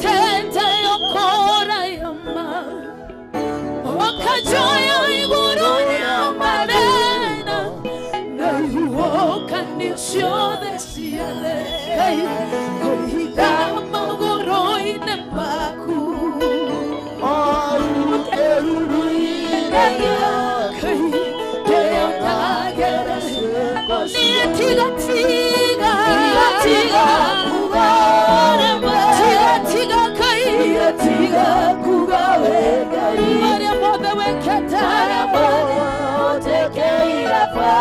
Tente yokora yama. Wakajoya iguru yamarena. You walk and you show the cielo. Kohidama goroi ne baku. Oh, keruruina ya. Kaya nagere. Ni tiga tiga. Tiga kuga. Tiga tiga kai. Tiga kuga wega. Maria moda wekata. Maria tekeira pa.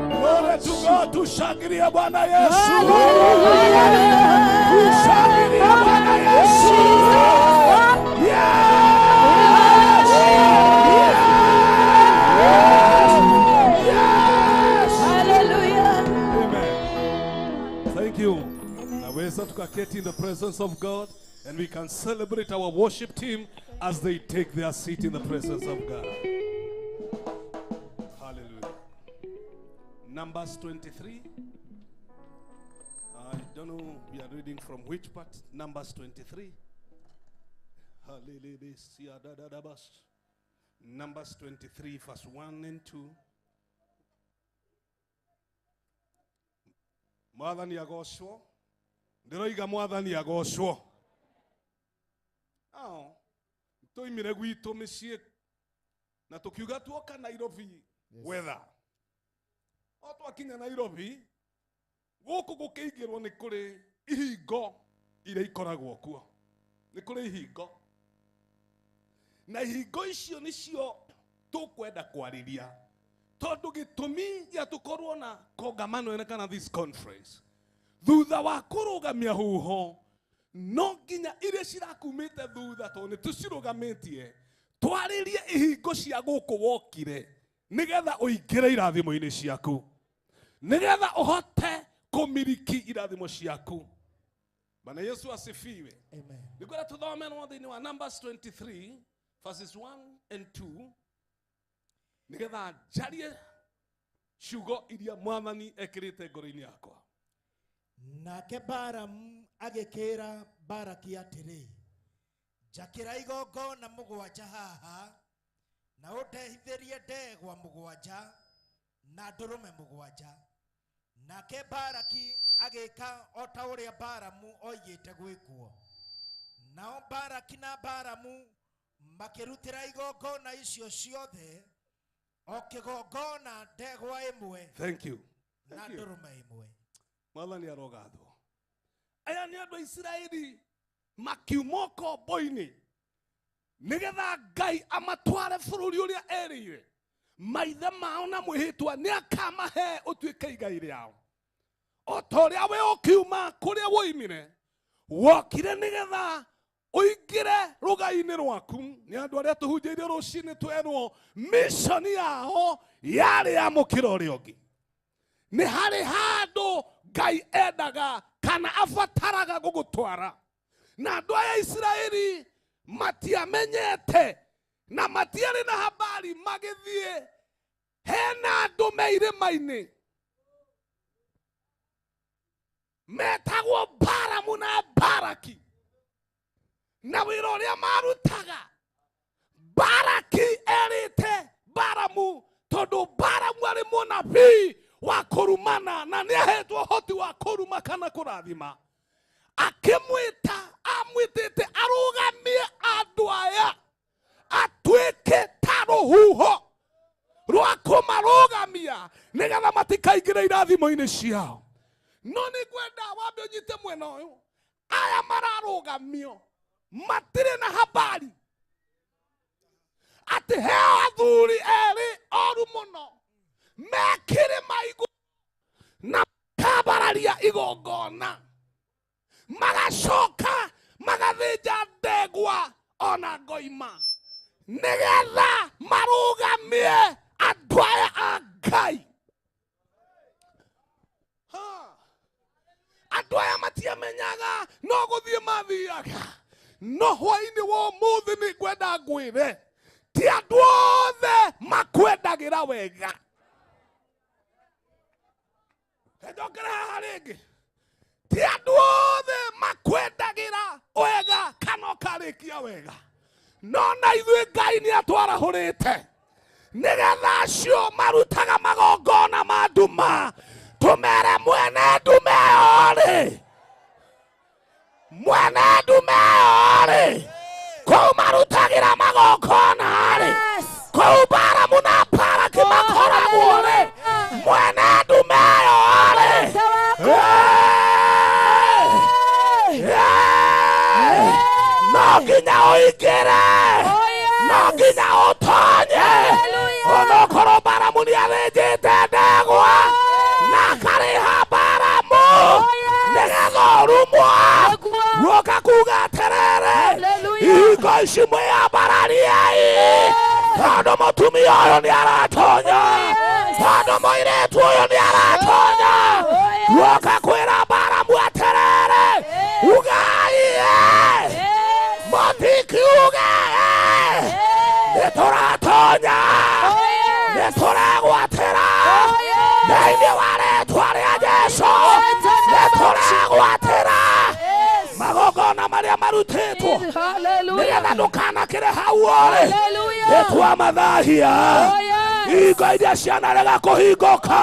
Glory to God, tushangilie Bwana Yesu. Tushangilie Bwana Yesu. Yes. Yes. Hallelujah. Amen. Thank you. Naweza tukaketi in the presence of God and we can celebrate our worship team as they take their seat in the presence of God. Hallelujah. Numbers 23. I don't know, we are reading from which part? Numbers 23. Numbers 23, verse 1 and 2. Mwathani agocwo. Ndiroiga Mwathani agocwo. Toimire gwitũ mĩciĩ na tukiuga tuoka Nairobi weather. O twakinya Nairobi gũkũ gũkĩingĩrwo nĩ kũrĩ ihingo iria ikoragwo kuo. Nĩ kũrĩ ihingo. Na ihingo icio nĩcio tũkwenda kwarĩria. Tondũ gĩtũmi gĩa tũkorwo na kongamano ĩno kana this conference. Thutha wa kũrũgamia huho no nginya iria cirakumĩte thutha tondũ nĩ tũcirũgamĩtie twarĩrie ihingo cia gũkũ wokire nĩgetha ũingĩre irathimo-inĩ ciaku, nĩgetha ũhote kũmiriki irathimo ciaku. Bwana Yesu asifiwe. Amen. Nĩkwenda tũthome no thĩinĩ wa Numbers 23 verses 1 and 2 nĩgetha njarie ciugo iria Mwathani ekĩrĩte ngoro-inĩ yakwa. Nake Balamu agĩkĩra Balaki atĩrĩ, njakĩra igongona mũgwanja haha na ũndehithĩrie ndegwa mũgwanja na ndũrũme mũgwanja. Nake Balaki agĩka o ta ũrĩa Balamu oigĩte gwĩkwo. Nao Balaki na Balamu makĩrutĩra igongona icio ciothe o kĩgongona ndegwa ĩmwe na ndũrũme ĩmwe. Mwathani arogathwo. Aya nĩ andũ a Isiraeli makiuma ũkombo-inĩ nĩgetha Ngai amatware bũrũri ũrĩa erĩire. maithe mao na mwĩhĩtwa nĩ akamahe ũtuĩke igai rĩao. O ta ũrĩa we ũkiuma kũrĩa woimire wokire nĩgetha ũingĩre rũgai-inĩ rwaku. Nĩ andũ arĩa tũhunjĩirio rũcinĩ twerwo mission yao yarĩ ya mũkĩra ũrĩa ũngĩ. Nĩ harĩ handũ Ngai endaga kana abataraga gũgũtwara, na andũ aya Isiraeli matiamenyete na matiarĩ na habari magĩthiĩ hena andũ me irĩma-inĩ metagwo Balamu na Balaki, na wĩra ũrĩa marutaga Balaki erĩte Balamu tondũ Balamu arĩ mũnabii wa kũrumana na nĩ ahetwo hoti wa kũruma kana kũrathima, akĩmwĩta amwĩtĩte arũgamie andũ aya atuĩke ta rũhuho rwa kũmarũgamia nĩgetha matikaingĩre irathimo-inĩ ciao. No nĩ ngwenda wambe ũnyite mwena ũyũ, aya mararũgamio matirĩ na habari atĩ heo athuri erĩ oru mũno mekĩrĩma igũrũ na makambararia igongona, magacoka magathĩnja ndegwa ona ngoima nĩgetha marũgamie andũ aya a Ngai. Andũ aya matiamenyaga no gũthiĩ mathiaga. No hwaĩ-inĩ wa ũmũthĩ nĩ ngwenda ngwĩre ti andũ othe makwendagĩra wega. Ndokera haha rĩngĩ, ti andũ othe makwendagĩra wega kana ũkarĩkia wega. No na ithuĩ Ngai nĩ atwarahũrĩte nĩgetha acio marutaga magongona ma nduma tũmere mwene ndume ĩyo-rĩ, mwene ndume ĩyo-rĩ, kũu marutagĩra magongona-rĩ, kũu Balamu na Balaki makoragwo-rĩ, mwene ndume ĩyo-rĩ, no nginya ũingĩre, no nginya ũtonye. Onokorwo Balamu nĩ athĩnjĩte ndegwa na akarĩha Balamu nĩgetha ũrumwo, guoka kuga atĩrĩrĩ, hingo ici mwĩambarariei tondũ mũtumia ũyũ nĩ aratonya, tondũ mũirĩtu ũyũ nĩ aratonya. Guoka kwĩra Balamu atĩrĩrĩ, ugai mũtikiuge nĩtũratonya, nĩtũregwatĩra thĩinĩ wa rĩĩtwa rĩa Jesũ, nĩtũregwatĩra magongona marĩa marutĩtwo nĩgetha ndũkanakĩre hau-rĩ, nĩtwamathahia. Hingo iria cianarega kũhingũka,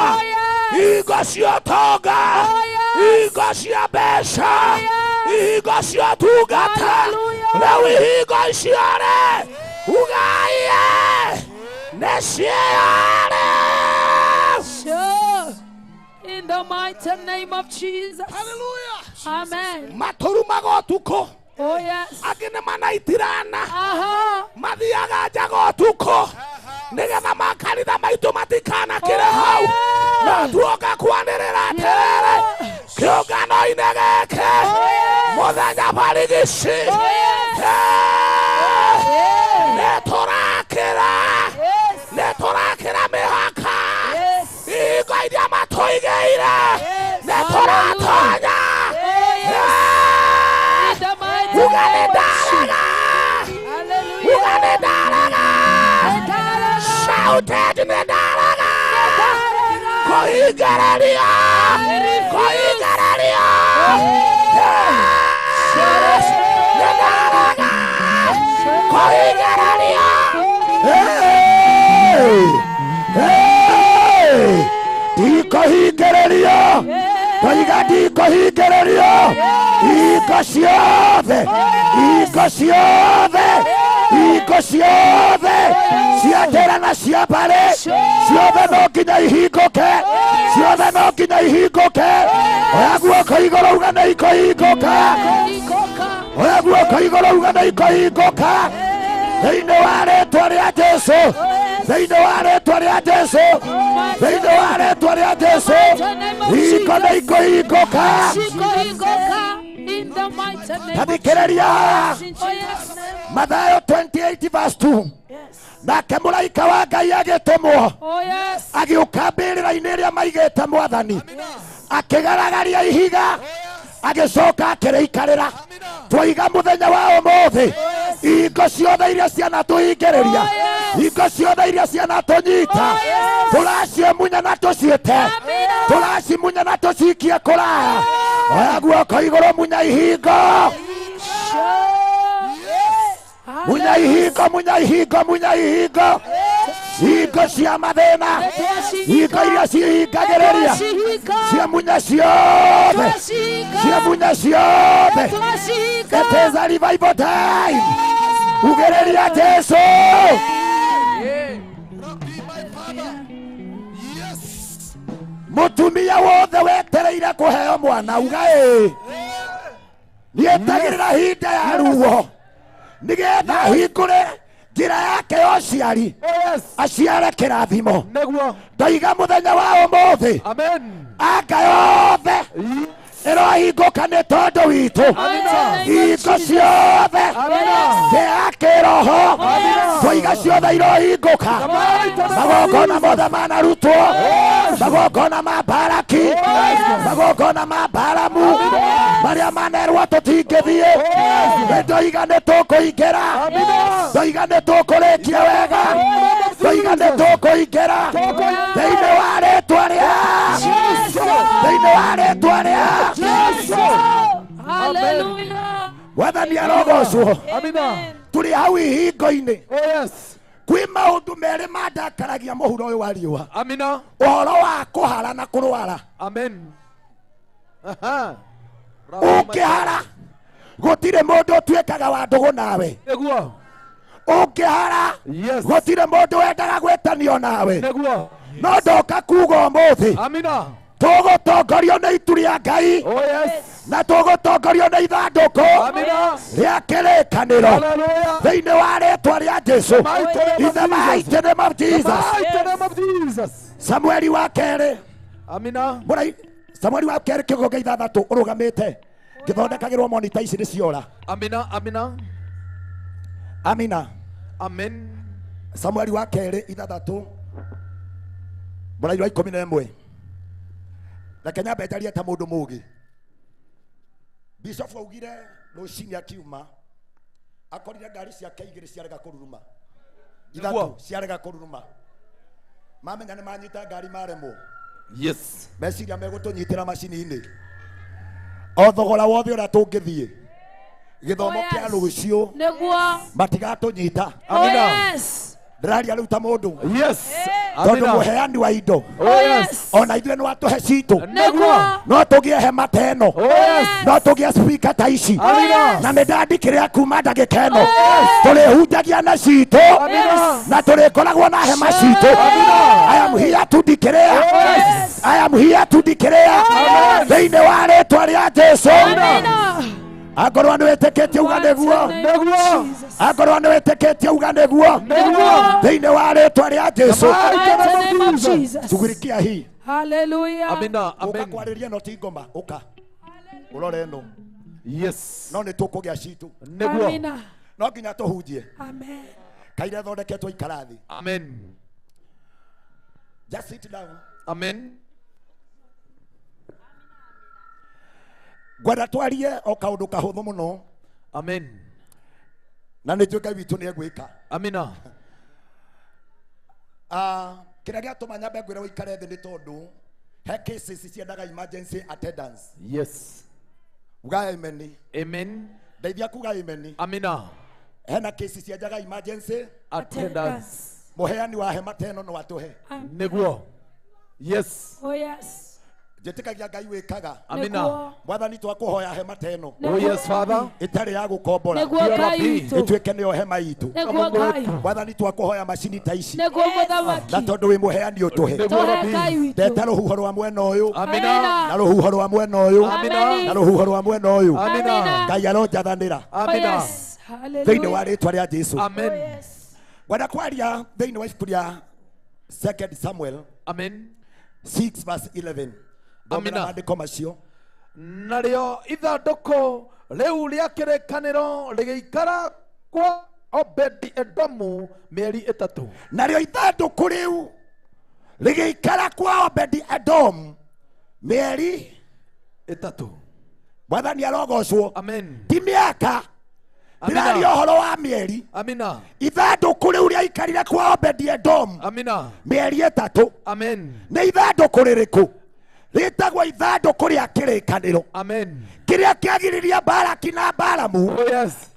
hingo cia ũtonga, hingo cia mbeca, hingo cia ũtungata, rĩu hingo icio-rĩ ugai nĩciarĩ. In the mighty name of Jesus. Hallelujah. Amen. Maturumaga ũtukũ. Oh yes. Angĩ nĩ manaitirana. Mathiaga njaga ũtukũ nĩgetha makanitha maitũ matikanakĩre hau. Na tuoka kwanĩrĩra atĩrĩrĩ, kĩũngano-inĩ gĩkĩ mũthenya barigici nĩtũrakĩra mĩhaka. Hingo iria matũigĩire nĩtũratonya. Uga nĩndarega, uga nĩndarega, shouted nĩndarega kũhingĩrĩrio, kũhingĩrĩrio. Nĩndarega kũhingĩrĩrio. Ndikũhingĩrĩrio, tũiga ndikũhingĩrĩrio. Hingo ciothe, hingo ciothe, hingo ciothe cia ndĩra na cia mbarĩ, ciothe no nginya ihingũke, ciothe no nginya ihingũke. Oya guoko igũrũ uga nĩikũhingũka, oya guoko igũrũ uga nĩikũhingũka. thĩinĩ wa rĩĩtwa rĩa Jesũ, thĩinĩ wa rĩĩtwa rĩa Jesũ, thĩinĩ wa rĩĩtwa rĩa Jesũ, ihingo nĩ ikũhingũka. In the mighty name of Tathikĩrĩria Jesus. Mathayo 28 verse 2. Nake mũraika wa Ngai agĩtũmwo agĩũka mbĩrĩra-inĩ ĩrĩa maigĩte Mwathani, akĩgaragaria ihiga, agĩcoka akĩrĩikarĩra. Twoiga mũthenya wa ũmũthĩ, ihingo ciothe iria cianatũhingĩrĩria, ihingo ciothe iria cianatũnyita, tũracimunya na tũciĩte, tũracimunya na tũcikie kũraya. Oya guoko igũrũ, munya ihingo, munya ihingo, munya ihingo, munya ihingo, ihingo cia mathĩna, ihingo iria cihingagĩrĩria, ciamunya ciothe, ciamunya ciothe. It is a revival time. Ugĩrĩria Jesũ. Mũtumia wothe wetereire kũheo mwana, uga nietagĩrĩra hinda ya ruo nĩgetha hingũre njĩra yake ya ũciari, aciare kĩrathimo. Ndoiga mũthenya wa ũmũthĩ, anga yothe ĩrohingũka nĩ tondũ witũ, ihingo ciothe cia kĩroho, twoiga ciothe irohingũka. Magongona mothe manarutwo, magongona ma Baraki, magongona ma Baramu, marĩa manerwo tũtingĩthiĩ, ndoiga nĩ tũkũingĩra, ndoiga nĩ tũkũrĩkia wega, ndoiga nĩ tũkũingĩra thĩinĩ wa rĩĩtwa rĩa, thĩinĩ wa rĩĩtwa rĩa Hallelujah. Mwathani arogocwo. Tũrĩ hau ihingo-inĩ, kwĩ maũndũ merĩ mandakaragia mũhuro ũyũ wa riũa, ũhoro wa kũhara na kũrwara. Ũngĩhara gũtirĩ mũndũ ũtuĩkaga wa ndũgũ nawe, ũngĩhara gũtirĩ mũndũ wendaga gwĩtanio nawe. No ndoka kuuga ũmũthĩ, tũgũtongorio nĩ itu rĩa Ngai, na tũgũtongorio nĩ ithandũkũ rĩa kĩrĩkanĩro thĩinĩ wa rĩĩtwa rĩa Jesũ, in the mighty name of Jesus. Samueli wa kerĩ, Samueli wa kerĩ kĩgongo gĩa ithathatũ, ũrũgamĩte gĩthondekagĩrwo monita ici nĩ ciora. Amina. Samueli wa kerĩ ithathatũ, mũrairi wa 11. Reke nyambe njarie ta mũndũ mũũgĩ. Bishop augire rũcinĩ akiuma, akorire ngari ciake igĩrĩ ciarega kũruruma, ithatũ ciarega kũruruma. Mamenya nĩ manyita ngari maremwo, meciria megũtũnyitĩra macini-inĩ. O thogora wothe ũrĩa tũngĩthiĩ, gĩthomo kĩa rũciũ matigatũnyita. Ndĩraria rĩu ta mũndũ, tondũ mũheani wa indo, ona ithuĩ nĩ watũhe citũ, no tũgĩe hema ta ĩno, no tũgĩe speaker ta ici, na nĩ ndandĩkĩrĩra kuma ndagĩka ĩno, tũrĩhunjagia na citũ, na tũrĩkoragwo na hema citũ. I am here to declare, I am here to declare thĩinĩ wa rĩĩtwa rĩa Jesũ. Akorwo nĩ wĩtĩkĩtie uga nĩguo, akorwo nĩ wĩtĩkĩtie uga nĩguo, thĩinĩ wa rĩĩtwa rĩa Jesũ. Tugurikia hii. Hallelujah. Ũka kwarĩria no ti ngoma, ũka ũrore ĩno. No nĩ tũkũgĩa citũ, no nginya tũhunjie. Kaira thondeketwo ikara thĩ. Just sit down. Gwenda twarie o kaũndũ kahũthũ mũno. Na nĩ Ngai witũ nĩ egwĩka. Kĩrĩa gĩatũma nyambe ngwĩre ũikare thĩ nĩ tondũ he cases ciendaga emergency attendance. Uga amen. Ndeithia kuga amen. Hena cases ciendaga emergency attendance. Mũheani wa hema ta ĩno no atũhe. Jetikagia Ngai wĩkaga. Mwathani twakũhoya hema ta ĩno ĩtarĩ ya gũkombora, ĩtuĩke nĩyo hema itũ. Mwathani twakũhoya macini ta ici, na tondũ wĩ mũheani ũtũhe. Ndeta rũhuho rwa mwena ũyũ, na rũhuho rwa mwena ũyũ, na rũhuho rwa mwena ũyũ. Ngai aronjathanĩra. thĩinĩ wa rĩtwa rĩa Jesu. Amen. Wenda kwaria thĩinĩ wa ibuku rĩa 2 Samuel 6 verse 11. Amina. Maandĩko macio. Narĩo ithandũkũ rĩu rĩa kĩrĩkanĩro rĩgĩikara kwa Obedi Edomu mĩeri ĩtatũ. Narĩo ithandũkũ rĩu rĩgĩikara kwa Obedi Edom mĩeri ĩtatũ. Mwathani arogocwo. Amen. Ti mĩaka. Ndĩraria ũhoro wa mĩeri. Amina. Ithandũkũ rĩu rĩaikarire kwa Obedi Edom. Amina. Mĩeri ĩtatũ. Amen. Nĩ ithandũkũ rĩrĩkũ? Rĩtagwo ithandũkũ rĩa kĩrĩkanĩro. Amen. Kĩrĩa kĩagiriria Balaki na Balamu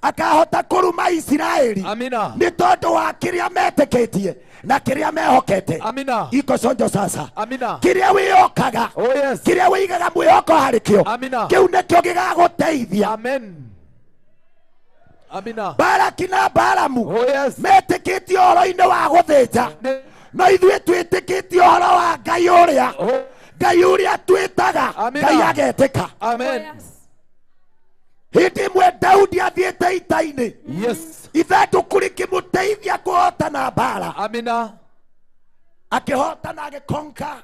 akahota kũruma Isiraeli. Amina. Nĩ tondũ wa kĩrĩa metĩkĩtie na kĩrĩa mehokete. Amina. Iko conjo sasa. Amina. Kĩrĩa wĩyokaga. Kĩrĩa wĩigaga mwĩhoko harĩ kĩo. Amina. Kĩu nĩkĩo gĩgagũteithia. Amen. Amina. Balaki na Balamu metĩkĩtie ũhoro-inĩ wa gũthĩnja. No ithuĩ twĩtĩkĩtie ũhoro wa Ngai ũrĩa. Ngai ũrĩa twĩtaga. Ngai agetĩka. Amen. Hĩndĩ ĩmwe Daudi athiĩte ita-inĩ. Yes. Ithandũkũ rĩkĩmũteithia kũhotana mbara. Amina. Akĩhotana agĩconquer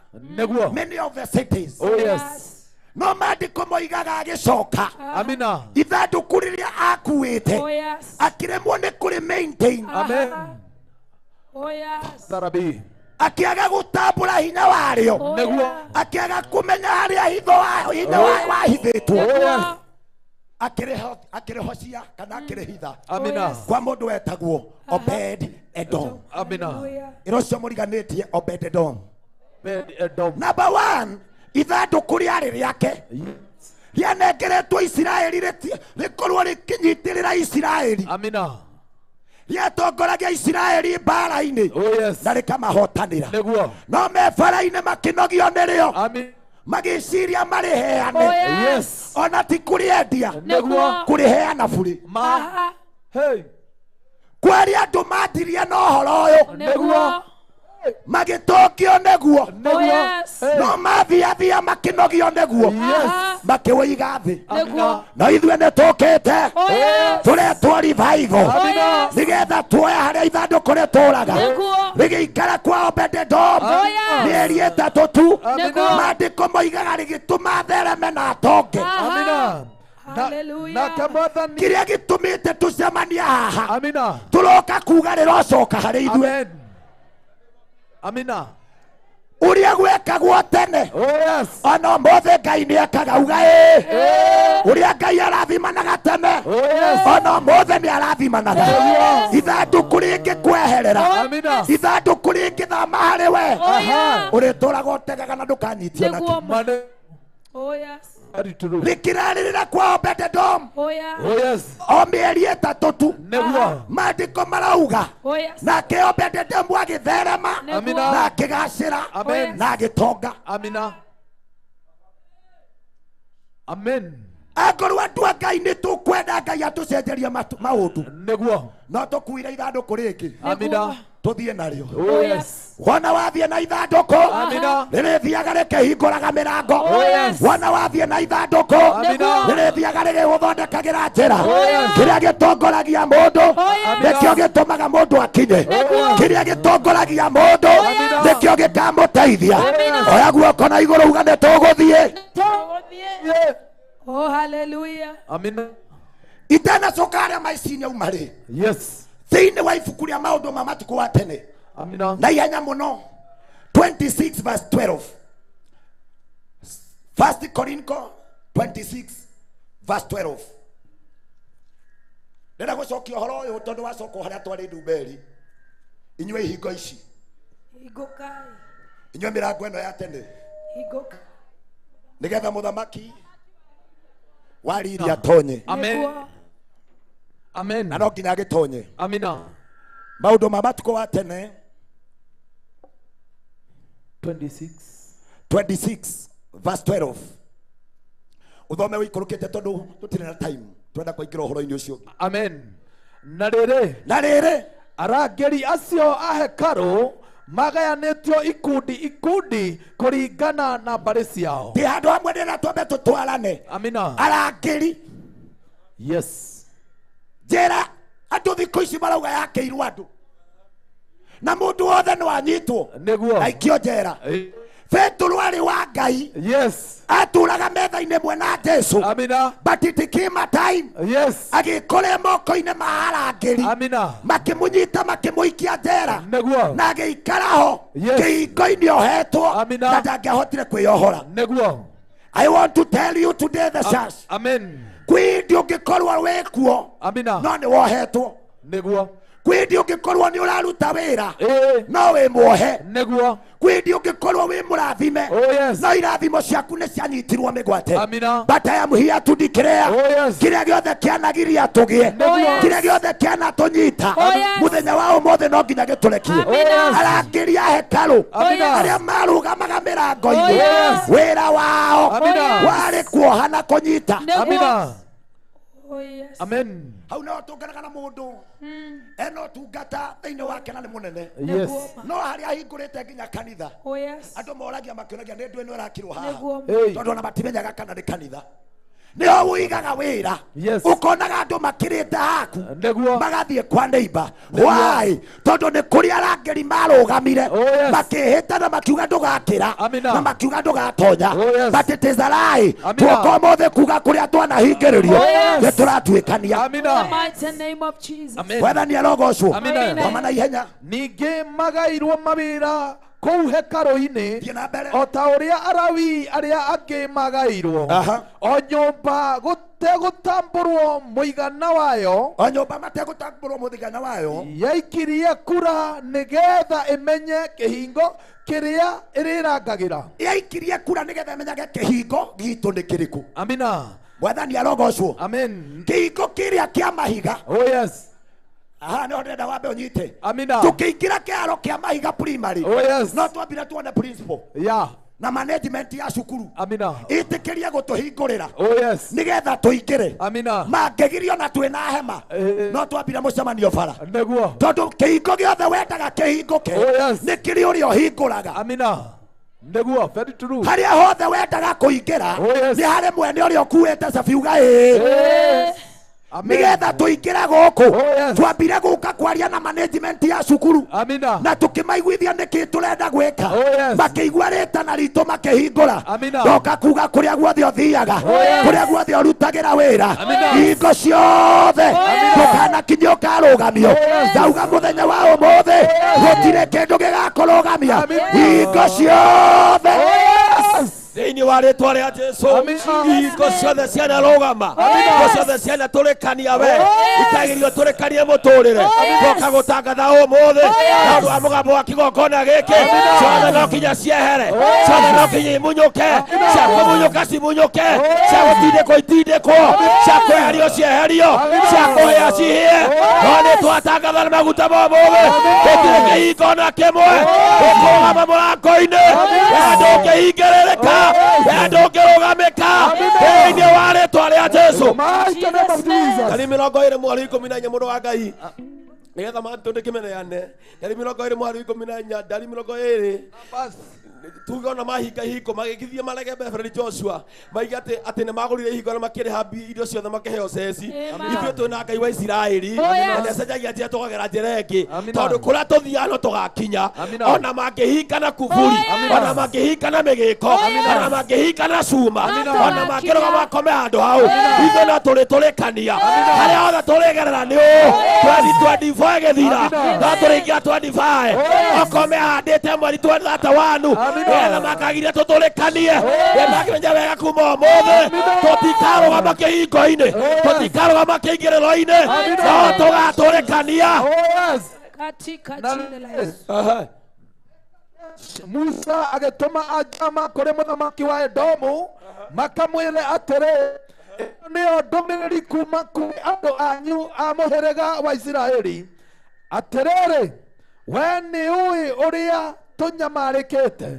many of the cities. Oh yes. No maandĩko moigaga agĩcoka. Amina. Ithandũkũ rĩrĩa akuĩte. Oh yes. Akĩremwo nĩ kũrĩ maintain. Amen. Oh yes. Sarabi. Akiaga gũtambũra hinya warĩo. Nĩguo. Akiaga kũmenya harĩa hinya wahithĩtwo. Akĩrĩhocia kana akĩrĩhitha. Amina. Kwa mũndũ wetagwo Obed Edom. Amina. Ĩro cio mũriganĩtie Obed Edom. Obed Edom. Number 1, ithandũkũ rĩarĩ rĩake. Rĩanengeretwo Isiraeli rĩkorwo rĩkĩnyitĩrĩra Isiraeli. Amina. Rĩatongoragia Isiraeli mbara-inĩ na rĩkamahotanĩra. No me bara-inĩ makĩnogio nĩrĩo. Magĩciria marĩheane. Ona ti kũrĩendia. Kũrĩheana bũrĩ. Kwari andũ matirie na ũhoro ũyũ. Magĩtũngio nĩguo. No mathiathia makĩnogio nĩguo. Makĩwĩiga thĩ. No ithuĩ nĩtũkĩte. Tũretwo revival. Nĩgetha tuoya harĩa ithandũkũ rĩtũũraga. Rĩgĩikara kwa Obed Edom mĩeri ĩtatũ tu. Maandĩko moigaga rĩgĩtũma thereme na atonge. Kĩrĩa gĩtũmĩte tũcemania haha. Tũroka kuga rĩrocoka harĩ ithuĩ. Amina. Uria gwekagwo tene. Ona ũmũthĩ Ngai nĩekaga uga uria Ngai arathimanaga tene. Ona ũmũthĩ nĩarathimanaga. Ithandũkũ rĩngĩkweherera. Ithandũkũ rĩngĩthama harĩ we. Ũrĩtũraga ũtegaga na ndũkanyitio nakĩ. Oh yes. Rĩkĩrarĩrĩra kwa Obed Edom. Oh yes. O mĩeri ĩtatũ tu. Maandĩko marauga. Nake Obed Edom agĩtherema na akĩgacĩra na agĩtonga. Amina. Amen. Akorwo andũ a Ngai nĩtũkwenda Ngai atũcenjerie maũndũ. No tũkuire ithandũkũ rĩngĩ. Amina. Tũthiĩ narĩo. Wona wathiĩ na ithandũkũ rĩrĩthiaga rĩkĩhingũraga mĩrango. Wona wathiĩ na ithandũkũ rĩrĩthiaga rĩgĩgũthondekagĩra njĩra. Kĩrĩa gĩtongoragia mũndũ nĩkĩo gĩtũmaga mũndũ akinye. Kĩrĩa gĩtongoragia mũndũ nĩkĩo gĩkamũteithia. Oya guoko na igũrũ uga nĩtũgũthiĩ. Oh hallelujah. Amina. Itanacoka harĩa maici-inĩ umarĩ. Yes. Thĩinĩ wa ibuku rĩa maũndũ ma matukũ wa tene. Amina. Na ihenya mũno 26 verse 12. 1 Corinthians 26 verse 12. Ndĩrenda gũcokia ũhoro ũyũ tondũ wacoka harĩa twarĩ Ndumberi. Inyuĩ ihingo ici. Hingokai. Inyuĩ mĩrango ĩno ya tene. Hingoka. Nĩgetha mũthamaki wariria tonye. Amen. Amen. Na no nginya agĩtonye. Amina. Maũndũ ma matukũ wa tene 26 verse 12. Uthome wĩikũrũkĩte tondũ tũtirĩ na time. Twenda kũingĩra ũhoro-inĩ ũcio. Amen. Na rĩrĩ arangĩri acio a hekarũ magayanĩtio ikundi kũringana na mbarĩ ciao. Ti handũ hamwe ndĩna twambe tũtwarane. Amina. Arangĩri. Yes. njera andå thikå ici marauga yakä irwo andå na må ndå wothe no anyitwo aikio njera Petro arĩ wa Ngai atũraga metha-inĩ mwe na Jesu but it came a time agĩkorĩa moko-inĩ ma arangĩri makĩmũnyita makĩmũikia njera na agĩikara ho kĩhingo-inĩ ohetwo na ndangĩahotire kwĩyohora. I want to tell you today the church kwĩ hĩndĩ ũngĩkorwo wĩ kuo no nĩ wohetwo, kwĩ hĩndĩ ũngĩkorwo nĩ ũraruta wĩra no wĩ muohe, kwĩ hĩndĩ ũngĩkorwo wĩ mũrathime no irathimo ciaku nĩ cianyitirwo mĩgwate. But I am here to declare kĩrĩa gĩothe kĩanagiria tũgĩe, kĩrĩa gĩothe kĩanatũnyita mũthenya wa ũmũthĩ no nginya gĩtũrekie. Arangĩri a hekarũ arĩa marũgamaga mĩrango-inĩ wĩra wao warĩ kuoha na kũnyita. Amen. Hau no tũnganaga na mũndũ eno tungata thĩinĩ wake na nĩ mũnene no harĩa ahingũrĩte nginya kanitha andũ moragia makĩonagia nĩ ndũ ĩno ĩrakirwo haha tondũ ona matimenyaga kana nĩ kanitha. Nĩho wĩigaga wĩra ũkonaga andũ makĩrĩte haku magathiĩ kwa neighbor. Why? Tondũ nĩ kũrĩ arangĩri marũgamire makĩhĩta na makiuga ndũgakĩra na makiuga ndũgatonya. But it is a lie. Tuoka ũmũthĩ kuga kũrĩa twanahingĩrĩrio nĩ tũratuĩkania. Wetha nĩ arogocwo wama na ihenya. Ningĩ magairwo mawĩra kũu hekarũ-inĩ o ta ũrĩa Alawii arĩa angĩ magairwo, o nyũmba gũtegũtambũrwo mũigana wayo, o nyũmba mategũtambũrwo mũigana wayo yaikirie kura nĩgetha ĩmenye kĩhingo kĩrĩa ĩrĩrangagĩra. Yaikirie kura nĩgetha ĩmenyage kĩhingo gitũ nĩ kĩrĩkũ. Amina. Mwathani arogocwo. Amen. Kĩhingo kĩrĩa kĩa mahiga. Oh yes. Aha no ndenda wambe unyite. Amina. Tukiingira kĩharo kĩa mahiga primary. Oh yes. No twambire tuone principal. Yeah. Na management ya cukuru. Amina. Ĩtĩkĩria gũtũhingũrĩra. Oh yes. Nĩgetha tũingĩre. Amina. Mangĩgirio na twĩna hema. No twambire mũcemanio bara. Nĩguo. Tondũ kĩhingo gĩothe wendaga kĩhingũke. Oh yes. Nĩ kĩrĩ ũrĩa ũhingũraga. Amina. Nĩguo, very true. Harĩa hothe wendaga kũingĩra nĩ harĩ mwene ũrĩa ũkuĩte cabiuga ĩ. Nĩgetha tũingĩre gũkũ twambire gũka kwaria na management ya cukuru na tũkĩmaiguithia nĩkĩ tũrenda gwĩka makĩigua rĩtana ritũ makĩhingũra ndoka kuga kũrĩa guothe ũthiaga kũrĩa guothe ũrutagĩra wĩra hingo ciothe ndũkanakinya ũkarũgamio. Ndauga mũthenya wa ũmũthĩ gũtirĩ kĩndũ gĩgakũrũgamia hingo ciothe thĩinĩ wa rĩtwa rĩa Jesu. Hingo ciothe cianarũgama, hingo ciothe cianatũrĩkania we ikagĩrio tũrĩkanie mũtũrĩre twoka gũtangatha ũmũthĩ na ũndũ wa mũgambo wa kĩgongona gĩkĩ ciothe no kinya ciehere, ciothe no kinya imunyũke, cia kũmunyũka cimunyũke, cia gũtindĩkwo itindĩkwo, cia kweherio cieherio, cia kũhĩa cihĩe. No nĩ twatangatha na maguta ma ũmũthĩ gũtirĩ kĩhingo na kĩmwe gũkũrũgama mũrango-inĩ wee ndũngĩhingĩrĩrĩka ndũngĩrũgamĩka thĩinĩ wa rĩtwa rĩa Jesu. Ndari mĩrongo ĩrĩ mweri 14 mũndũ wa Ngai nĩgetha mantũ ndĩkĩmeneane. Ndari mĩrongo ĩrĩ mweri 14 ndari mĩrongo ĩrĩ tuge ona mahinga hingo magĩgithie marege Bethel Joshua maiga atĩ nĩ magũrire ihingo na makĩrĩha irio ciothe makĩheo ceci. Ithuĩ twĩna Ngai wa Isiraeli na nĩacenjagia njĩra tũkagera njĩra ĩngĩ tondũ kũrĩa tũthiaga no tũgakinya. Ona mangĩhinga na kuburi, ona mangĩhinga na mĩgĩko, ona mangĩhinga na cuma, ona mangĩroga makome handũ hau, ithuĩ no tũrĩtũrĩkania. Harĩa othe tũrĩgerera nĩ ũũ 2024 ĩgĩthira no tũrĩingia 25 okome handĩte mweri 31 nĩgetha makagiria tũtũrĩkanie nĩmakĩmenya wega kuma ũmũthĩ tũtikarũgama kĩhingo-inĩ, tũtikarũgama kĩingĩrĩro-inĩ no tũgatũrĩkania katika jina la Yesu. Musa agĩtũma ajama kũrĩ mũthamaki wa Edomu makamwĩre atĩrĩ, nĩyo ndũmĩrĩri kuma kũrĩ andũ anyu a mũhĩrĩga wa Isiraeli atĩrĩrĩ, we nĩũĩ ũrĩa tũnyamarĩkĩte.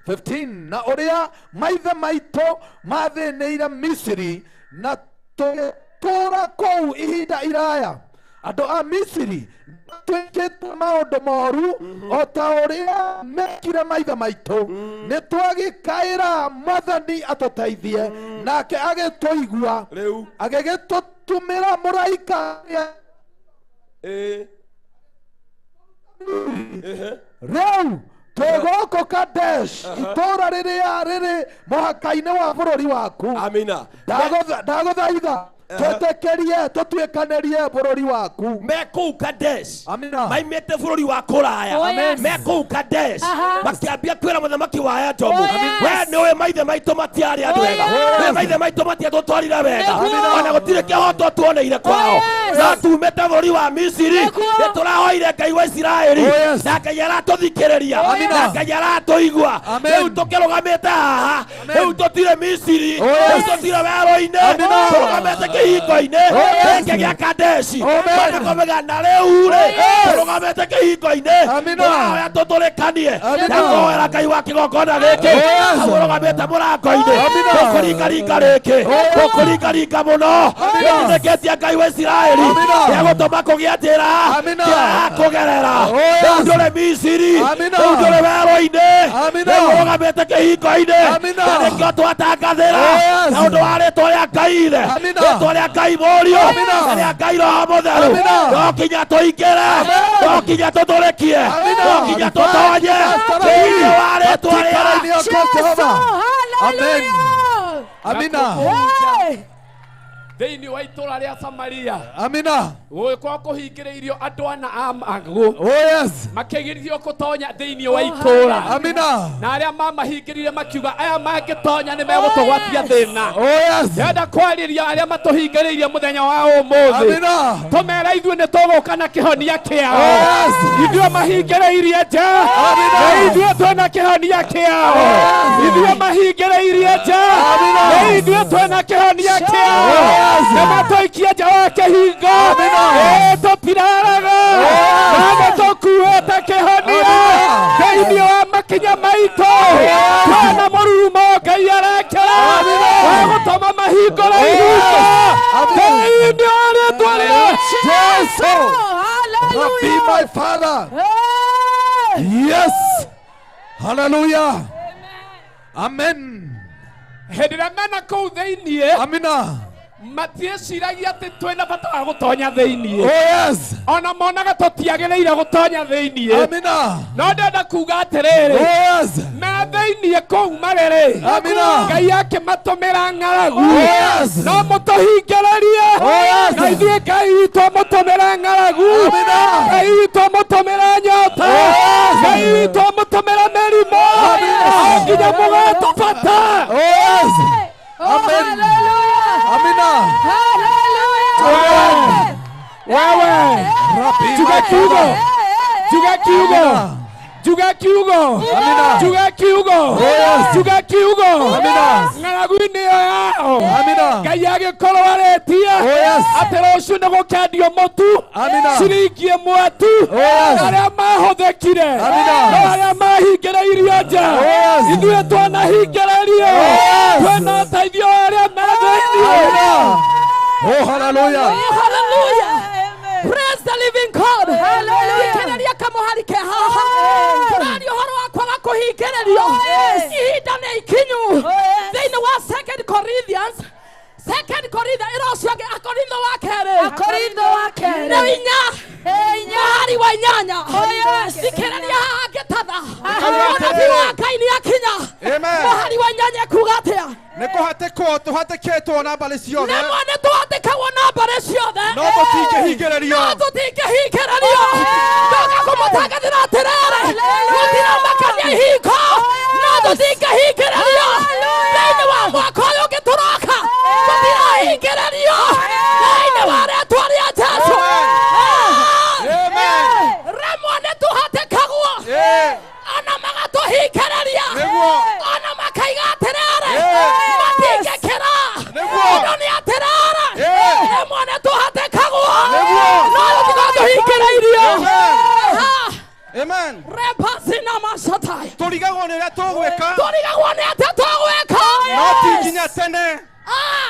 15 na ũrĩa maithe maitũ mathĩnĩire Misiri na tũgĩtũũra kũu ihinda iraya. Andũ a Misiri twĩkĩte maũndũ moru o ta ũrĩa mekire maithe maitũ. Nĩ twagĩkaĩra Mwathani atũteithie nake agĩtũigua tumira muraika rĩu twĩgũkũ Kadesh itũũra rĩrĩa rĩrĩ mũhaka-inĩ wa bũrũri waku ndagũthaitha twĩtĩkĩrie tũtuĩkanĩrie bũrũri waku me kũu Kadesh maimĩte bũrũri wa kũraya me kũu Kadesh makĩambia kwĩra mũthamaki wa Edomu we nĩũĩ maithe maitũ matiarĩ andũ wega we maithe maitũ matiatũtwarire wega ona gũtirĩ kĩhoto tuoneire kwao no tumĩte bũrũri wa Misiri nĩtũrahoire Ngai wa Isiraeli na Ngai aratũthikĩrĩria na Ngai aratũigua rĩu tũkĩrũgamĩte haha rĩu tũtirĩ Misiri rĩu tũtirĩ werũ-inĩ tũrũgamĩte kĩhingo-inĩ gĩkĩ gĩa Kadeshi manakomega na rĩu-rĩ tũrũgamĩte kĩhingo-inĩ tũrahoya tũtũrĩkanie na kũhoera Ngai wa kĩgongona gĩkĩ tũrũgamĩte mũrango-inĩ tũkũringaringa rĩkĩ tũkũringaringa mũno nĩtũthĩkĩtie Ngai wa Isiraeli nĩagũtũma kũgĩatĩra kũgerera rĩu ndũrĩ Misiri rĩu ndũrĩ werũ-inĩ rĩu ũrũgamĩte kĩhingo-inĩ na nĩkĩo twatangathĩra na ũndũ wa rĩtwa rĩa Ngai ithe rĩtwa rĩa Ngai mũriũ na rĩa Ngai Roho Mũtheru no nginya tũingĩre no nginya tũtũrĩkie no nginya tũtonye thĩinĩ wa rĩtwa rĩa Jehova. Amen. Amina. thĩinĩ wa itũra rĩa Samaria amina gũgĩkorwo kũhingĩrĩirio andũ ana a Magu yes makĩgiririo gũtonya thĩinĩ wa itũra amina na arĩa mamahingĩrire makiuga aya mangĩtonya nĩ megũtũgwatia thĩna yes yenda kwarĩria arĩa matũhingĩrĩirie mũthenya wa ũmũthĩ amina tũmera ithuĩ nĩ tũgũka na kĩhonia kĩao ithuĩ mahingĩrĩirie nja na ithuĩ twĩna kĩhonia kĩao ithuĩ mahingĩrĩirie nja na ithuĩ twĩna kĩhonia kĩao Nematoikia jawa kehingo tũtiraraga na tũkuĩte kĩhonia thĩinĩ wa makinya maitũ kana mũrurumo Ngai arekera wa gũtũma mahingũre ihingo thĩinĩ wa rĩtwa rĩa Jesu. Be my Father. Yes. Hallelujah. Amen. hĩndĩ ĩrĩa mena kũu thĩinĩ amina matieciragia atĩ twĩna bata wa gũtonya thĩinĩ yes ona monaga tũtiagĩrĩire gũtonya thĩinĩ amina no ndenda kuga atĩrĩrĩ yes me thĩinĩ kũu marĩ amina Ngai akĩmatũmĩra ng'aragu yes no mũtũhingĩrĩrie na ithuĩ Ngai witũ mũtũmĩre ng'aragu Ngai witũ mũtũmĩre nyota Ngai witũ mũtũmĩre mĩrimũ nginya mũgatũbata yes amen amina wewe juga kiugo juga kiugo juga kiugo juga kiugo juga kiugo ng'aragu-inĩ yao Ngai agĩkorwo arĩtie atĩ rũciũ nĩ gũkendio mũtu ciringi ĩmwe tu arĩa mahũthĩkire no arĩa mahingĩrĩirio nja ithuĩ twanahingĩrĩrio twĩna ũteithio wa arĩa me thĩinĩ. Oh, hallelujah. Hallelujah. Praise the living God. Hallelujah. Kĩrĩria kamũhari ke haha. Tũraria ũhoro wa kwaga kũhingĩrĩrio. Ihinda nĩ ikinyu. Thĩinĩ wa 2 Corinthians ĩrocioge Akorintho wa kerĩ. Nĩ inya. Mũhari wa inyanya. Thikĩrĩria haha ngĩtatha. Mũnabii wa Ngai nĩ akinya. Mũhari wa inyanya kuga atĩa? Nĩkũhatĩkwo tũhatĩkĩtwo na mbarĩ ciothe Nĩmwe nĩtũhatĩkagwo na mbarĩ ciothe no tũtingĩhingĩrĩrio ndoka kũmũtangathĩra atĩrĩrĩ mũtiramakania ihingo no tũtingĩhingĩrĩrio thĩinĩ wa mwaka ũyũ ũngĩ tũroka tũtirahingĩrĩrio thĩinĩ wa rĩtwa rĩa Jesũ rĩmwe nĩtũhatĩkagwo ona magatũhingĩrĩria ona makaiga atĩrĩrĩ matingĩkĩra ũndũ nĩ atĩrĩrĩ rĩmwe nĩtũhatĩkagwo no tũtigatũhingĩrĩirio amen repasina masatai tũrigagwo nĩ ũrĩa tũgwĩka no ti nginya tene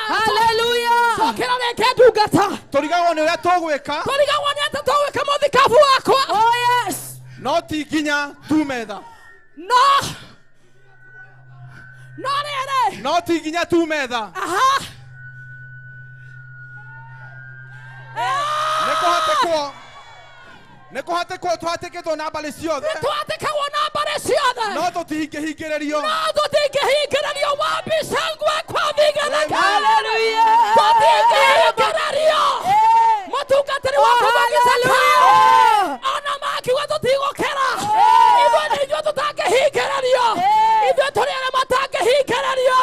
hallelujah cokera reke ndungata tũrigagwo nĩ ũrĩa tũgwĩka mũthikabu wakwa no ti nginya tume tha no rĩrĩ no ti nginya tume tha Nĩkuhatekwo nĩkũhatekwo twateketwo na mbarĩ ciothe nĩtwatekagwo na mbarĩ ciothe no tũtingĩhingĩrĩrio wambicangwe kwa viganaka haleluya tũtingĩhingĩrĩrio mũtungatĩri wa kũmagisaka ona makiuga tũtigũkĩra ithuĩ nĩ ithuĩ tũtangĩhingĩrĩrio ithuĩ tũrĩ arĩa matangĩhingĩrĩrio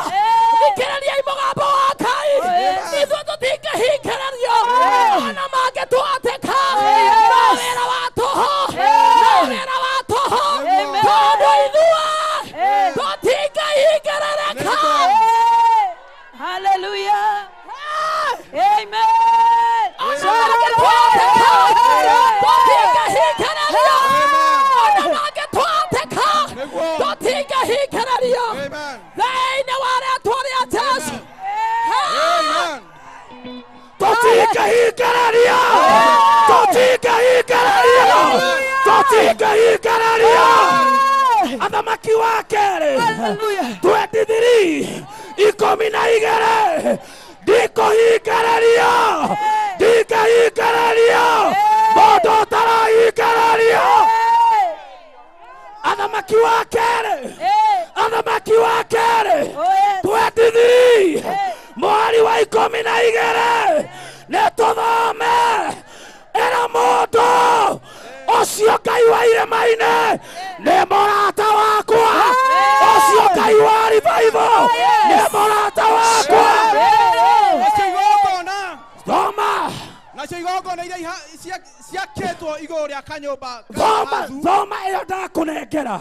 thikĩrĩriai mũgambo wa Ngai ithuĩ tũtingĩhingĩrĩrio ona mangĩtwatĩka no wĩra wa tũhũ tondũ ithuĩ tũtingĩhingĩrĩrĩka. Hallelujah. Amen. Athamaki wa kerĩ 23 ikũmi na igĩrĩ ndikũhingĩrĩrio mũndũ ũtarahingĩrĩrio. Athamaki wa kerĩ 23 mweri wa ikũmi na igĩrĩ nĩtũthome ĩra mũndũ ũcio Ngai wa irĩma-inĩ nĩ mũrata wakwa, ũcio Ngai wa revival nĩ mũrata wakwa. Thoma nacio igongona iria ciakĩtwo igũrũ rĩa kanyũmba thoma ĩyo ndakũnengera.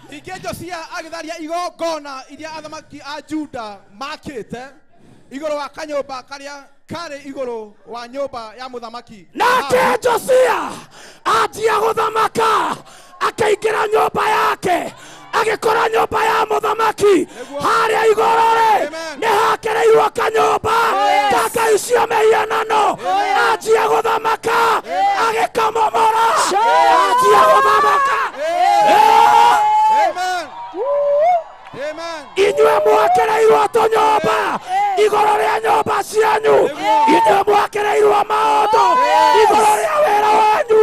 Ningĩ Josia agĩtharia igongona iria athamaki a Juda makĩte igũrũ wa kanyũmba karĩa karĩ igũrũ wa nyũmba ya mũthamaki. Nake Josia anjia gũthamaka akaingĩra nyũmba yake agĩkora nyũmba ya mũthamaki harĩa igũrũ nĩ hakĩrĩirwo kanyũmba ka ngai cia mĩhianano. Anjia gũthamaka agĩkamomora anjia gũthamaka. Inyuĩ mwakĩrĩirwo tũnyũmba igũrũ rĩa nyũmba cianyu, inyuĩ mwakĩrĩirwo maũndũ igũrũ rĩa wĩra wanyu.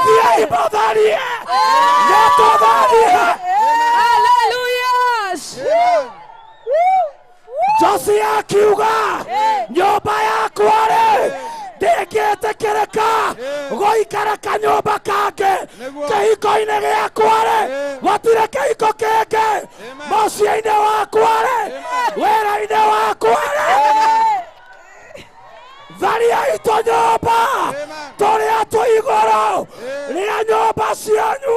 Thiai mũtharie nĩtũtharie. Josia akiuga nyũmba yakwa-rĩ ndĩngĩtĩkĩrĩka gũikara kanyũmba kangĩ. Kĩhiko-inĩ gĩakwa-rĩ gũtirĩ kĩhiko kĩngĩ. Mũciĩ-inĩ wakwa-rĩ wĩra-inĩ wakwa-rĩ thariai tũnyũmba tũrĩa twĩ igũrũ rĩa nyũmba cianyu.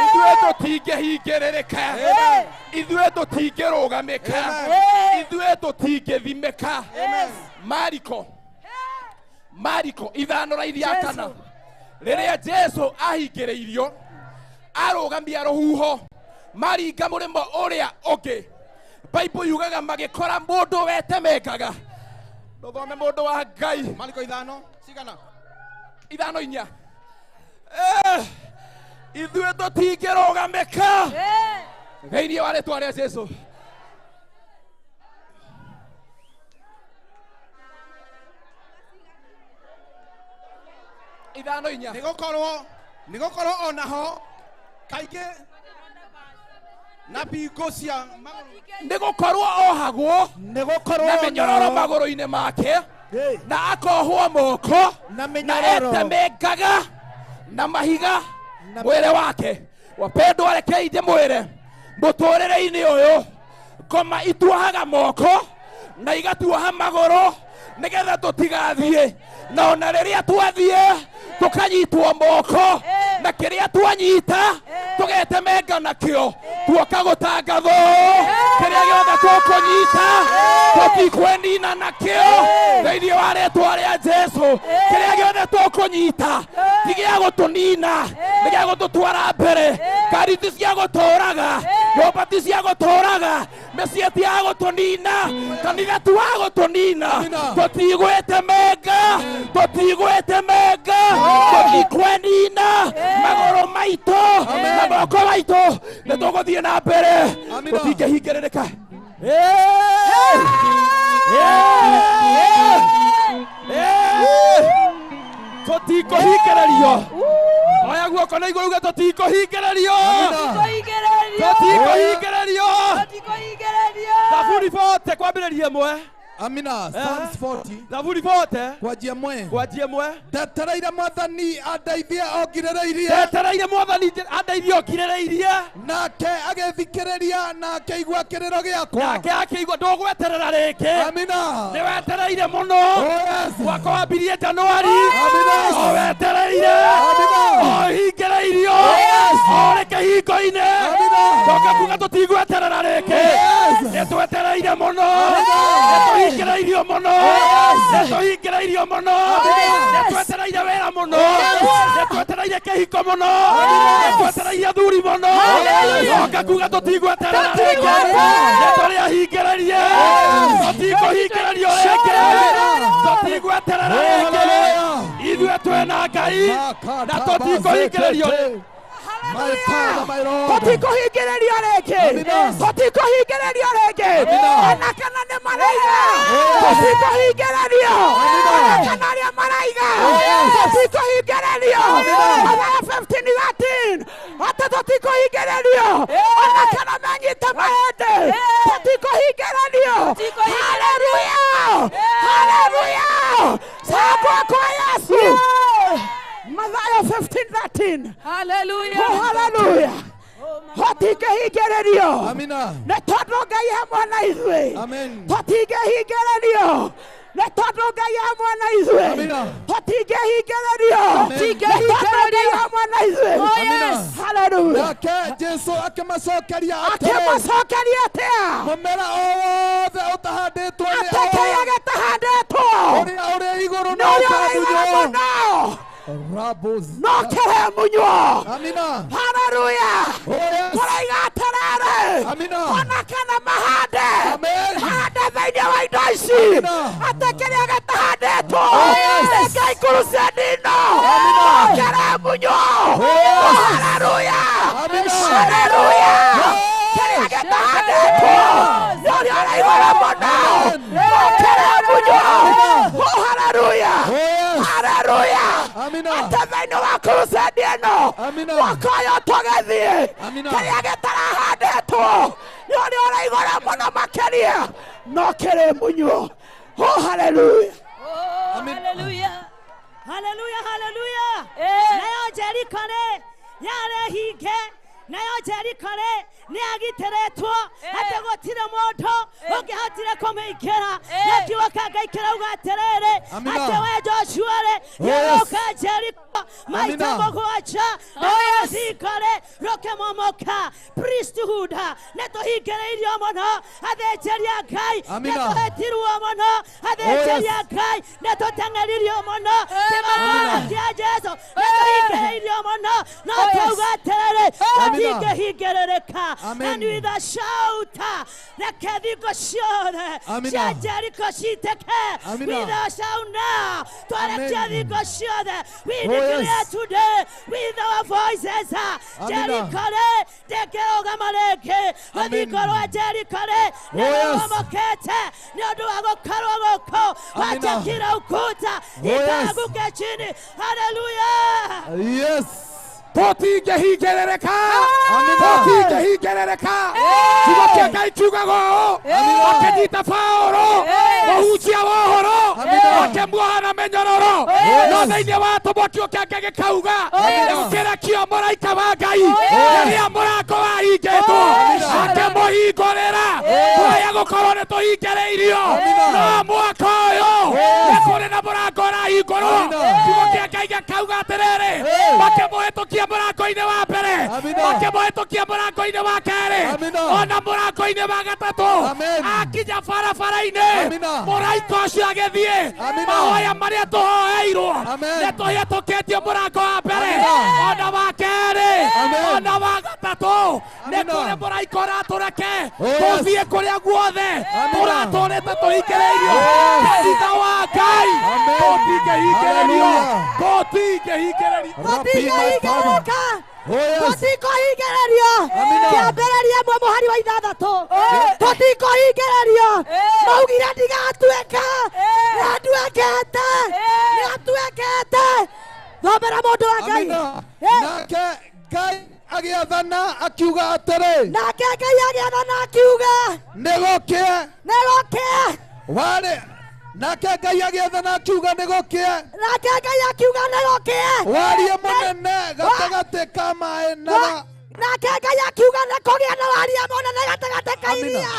Ithuĩ tũtingĩhingĩrĩrĩka, ithuĩ tũtingĩrũgamĩka, ithuĩ tũtingĩthimĩka. Mariko 5:4 rĩrĩa Jesu ahingĩrĩirio arũgamia rũhuho maringa mũrĩmo ũrĩa ũngĩ, Bible yugaga magĩkora mũndũ wetemengaga. Ndũthome mũndũ wa Ngai. Mariko 5 cigana 5:4 ithuĩ tũtingĩrũgamĩka thĩinĩ wa rĩĩtwa rĩa Jesu. nĩgũkorwo onaho kaingĩ na bingo cia nĩgũkorwo ohagwo na mĩnyororo magũrũ-inĩ make na akohwo moko na etemengaga na mahiga mwĩrĩ wake. Wapendwa, rekei ndĩmwĩre mũtũrĩre-inĩ ũyũ ngoma ituohaga moko na igatuoha magũrũ nĩgetha tũtigathiĩ, na ona rĩrĩa twathiĩ tũkanyitwo moko na kĩrĩa twanyita tũgetemenga nakĩo tuoka gũtangatho kĩrĩa gĩothe tũkũnyita tũtikwenina nakĩo thĩinĩ wa rĩĩtwa rĩa Jesu. Kĩrĩa gĩothe tũkũnyita ti gĩa gũtũnina, nĩ gĩa gũtũtwara mbere. Ngari ti cia gũtũraga, nyũmba ti cia gũtũraga, mĩciĩ ti ya gũtũnina, kanitha ti wa gũtũnina. Tũtigwĩtemenga, tũtikwenina magũrũ maitũ na moko waitu nituguthie na mbere tutingihingĩrĩrĩka tutikũhingĩrĩrio oya guoko na igũrũ uga tutikũhingĩrĩrio tutikũhingĩrĩrio Zaburi 40 kwambĩrĩria ĩmwe Amina. Psalms 40. Zaburi 40. Kwajia mwe. Kwajia mwe. Ndetereire mwathani andeithie ongirereirie. Ndetereire mwathani andeithie ongirereirie. Nake agethikĩrĩria na akĩigua kĩrĩro gĩakwa. Nake akĩigua ndũgweterera rĩngĩ. Amina. Nĩwetereire mũno. Mwaka wambirie Januari. Amina. Owetereire. Amina. Ohingĩrĩirio. Orĩ kĩhingo-inĩ. Toka kuga tũtigweterera rĩngĩ. Nĩtwetereire mũno. Nĩtũhingĩrĩirio mũno. Nĩtũhingĩrĩirio mũno. Nĩtwetereire wĩra mũno. Nĩtwetereire kĩhiko mũno. Nĩtwetereire athuri mũno. Toka kuga tũtigweterera rĩngĩ. Nĩtũrĩahingĩrĩrie. Tũtikũhingĩrĩrio rĩngĩ. Tũtigweterera rĩngĩ. Ithuĩ twĩna Ngai na tũtikũhingĩrĩrio rĩngĩ. My Father, my Lord. Tũtikũhingĩrĩrio rĩngĩ. Tũtikũhingĩrĩrio rĩngĩ. Ona kana nĩ maraiga. Tũtikũhingĩrĩrio. Ona kana arĩa maraiga. Tũtikũhingĩrĩrio. Mathayo 15:13. Atĩ tũtikũhingĩrĩrio. Ona kana manyite mahĩndĩ. Tũtikũhingĩrĩrio. Hallelujah. Hallelujah. Sangwa kwa Yesu. Mathayo 15:13. Hallelujah. Oh, hallelujah. Tũtingĩhingĩrĩrio. Amina. Nĩ tondũ Ngai hamwe na ithuĩ. Amen. Tũtingĩhingĩrĩrio. Nĩ tondũ Ngai hamwe na ithuĩ. Amina. Tũtingĩhingĩrĩrio. Nĩ tondũ Ngai hamwe na ithuĩ. Oh, yes. Hallelujah. Nake Jesu akĩmacokeria akĩmacokeria atĩa? mũmera o wothe ũtahandĩtwo nĩ atĩ kĩrĩa gĩtahandĩtwo ũrĩa ũrĩ igũrũ no ũkamunywo no kĩremunywo. Amina. Hallelujah. Tũraiga atĩrĩrĩ. Amina. Ona kana mahande. Hande thĩinĩ wa indo ici. Atĩ kĩrĩa gĩtahandĩtwo nĩ Ngai crusade-ino no kĩremunywo. Hallelujah. Hallelujah. Kĩrĩa gĩtahandĩtwo nĩ ũrĩa ũrĩ igũrũ mũno no kĩremunywo. Hallelujah. Hallelujah. Atĩ thĩinĩ wa crusade ĩno mwaka ũyũ tũgĩthiĩ kĩrĩa gĩtarahandĩtwo nĩ ũrĩa ũrĩ igũrũ mũno makĩria no kĩrĩmunywo. Hallelujah. Hallelujah. Hallelujah. Hallelujah. Nayo Jeriko yarehinge. Nayo Jeriko nĩ agitĩrĩtwo atĩ gũtirĩ mũndũ ũngĩhotire kũmĩingĩra. Na kiugo kĩa Ngai kĩrauga atĩrĩrĩ atĩ we Joshua gĩgũka Jeriko maita mũgwanja na rũthingo rũkĩmomoka. Priesthood nĩtũhingĩrĩirio mũno athĩnjĩri a Ngai nĩtũhĩtirwo mũno athĩnjĩri a Ngai nĩtũteng'eririo mũno kĩgongona kĩa Jesu nĩtũhingĩrĩirio mũno no twauga atĩrĩrĩ tũtingĩhingĩrĩrĩka. And with a shout reke thingo ciothe cia Jeriko citeke with a shout now twarekia thingo ciothe we declare today with our voices Jeriko ndĩngĩrũgama rĩngĩ rũthingo rwa Jeriko nĩrũmomokete nĩ ũndũ wa gũkorwo gũkũ watakire ukuta ikaanguke chini. Hallelujah. Yes. Tũtingĩhingĩrĩrĩka. Tũtingĩhingĩrĩrĩka. Kiugo kĩa Ngai kiugaga ũũ akĩnyita Paũlũ mũhunjia wa ũhoro akĩmuoha na mĩnyororo no thĩinĩ wa tũmwo kiugo kĩa Ngai gĩkauga gũkĩrekio mũraika wa Ngai rĩrĩa mũrango wahingĩtwo akĩmũhingũrĩra. Twaya gũkorwo nĩtũhingĩrĩirio no mwaka ũyũ nĩ kũrĩ na mũrango ũrahingũrwo. Kiugo kĩa Ngai gĩkauga atĩrĩrĩ makĩmũhĩtũkia mũrango-inĩ wa mbere makĩmũhĩtũkia mũrango-inĩ wa kerĩ ona mũrango-inĩ wa gatatũ akinya barabara-inĩ mũraika ũcio agĩthiĩ mahoya marĩa tũhoeirwo nĩtũhĩtũkĩtio mũrango wa mbere ona wa kerĩ ona wa gatatũ. Nĩ kũrĩ mũraika ũratũreke tũthiĩ kũrĩa guothe tũratũrĩte tũhingĩrĩirio kanitha wa Ngai. Tũtingĩhingĩrĩrio. Tũtingĩhingĩrĩrio. tutikohingĩrĩrio kĩambĩrĩria mwe mũhari wa ithathatũ tutikohingĩrĩrio maugire ndigatuĩka nĩatuĩkĩte thomera mũndũ wa Ngai nake Ngai agĩathana akiuga atĩrĩ nake Ngai agĩathana akiuga nĩgũkĩe warĩ nake Ngai agĩathana akiuga nĩgũkĩe warie mũnene gatagatĩ ka maĩ nake Ngai akiuga nĩkũgĩa na warie mũnene gatagatĩ ka iria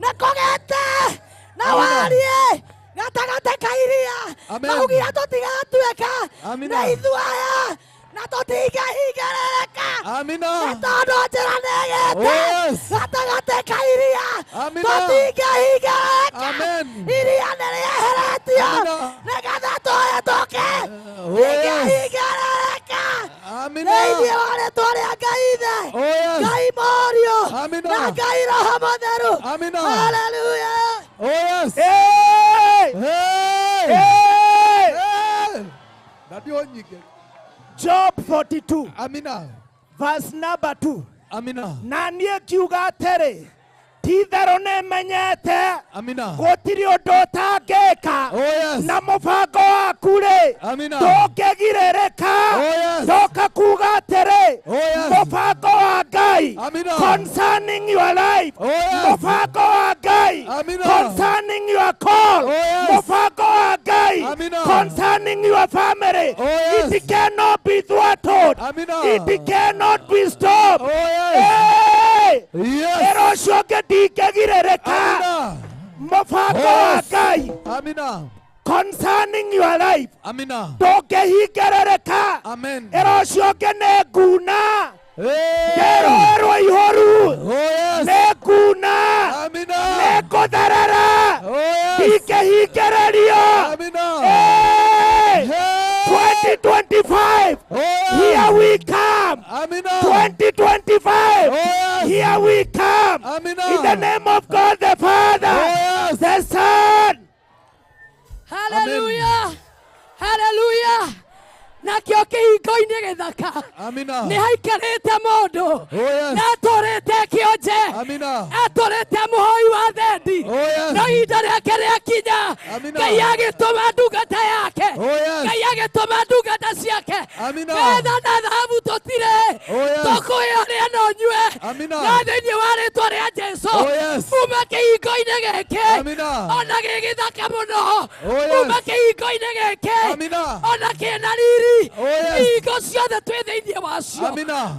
nĩkũgĩte na warie gatagatĩ ka iria maugire tũtigatuĩka na ithuaya na tũtingĩhingĩrĩrĩka nĩ tondũ njĩra nĩgĩte gatagatĩ ka iria tũtingĩhingĩrĩrĩka iria nĩrĩeheretio nĩgetha tũhĩtũke ingĩhingĩrĩrĩka thĩinĩ wa rĩtwa rĩa Ngai Ithe Ngai Mũriũ na Ngai Roho Mũtheru haleluya Job 42 verse number 2 na niĩ kiuga atĩrĩ ti-itherũ nĩmenyete gũtirĩ ũndũ ũtangĩka na mũbango waku-rĩ ndũngĩgirĩrĩka ndoka kuga atĩrĩ mũbango wa Ngai concerning your life mũbango wa Ngai concerning your call mũbango wa Ngai concerning your family it cannot be thwarted it cannot be stopped erocio ndingĩgirĩrĩka mũbango wa Ngai concerning your life ndũngĩhingĩrĩrĩka erocio nĩ nguna nderũĩrwo ihoru nĩ nguna nĩ ngũtherera ndingĩhingĩrĩrio 2025 here we come 2025 here we come in the name of God the Father the Son hallelujah hallelujah nakĩo kĩhingo-inĩ gĩthaka nĩ haikarĩte mũndũ na atũrĩte kĩonje atũrĩte mũhoi wa thendi no ihinda rĩake rĩakinya Ngai agĩtũma ndungata yake Ngai agĩtũma ndungata ciake betha na thahabu tũtirĩ tũkwĩonia no nyue na thĩinĩ wa rĩtwa rĩa Jesũ uma kĩhingo-inĩ gĩkĩ ona gĩ gĩthaka mũno uma kĩhingo-inĩ gĩkĩ ona kĩna riri ihingo ciothe twĩ thĩinĩ wacio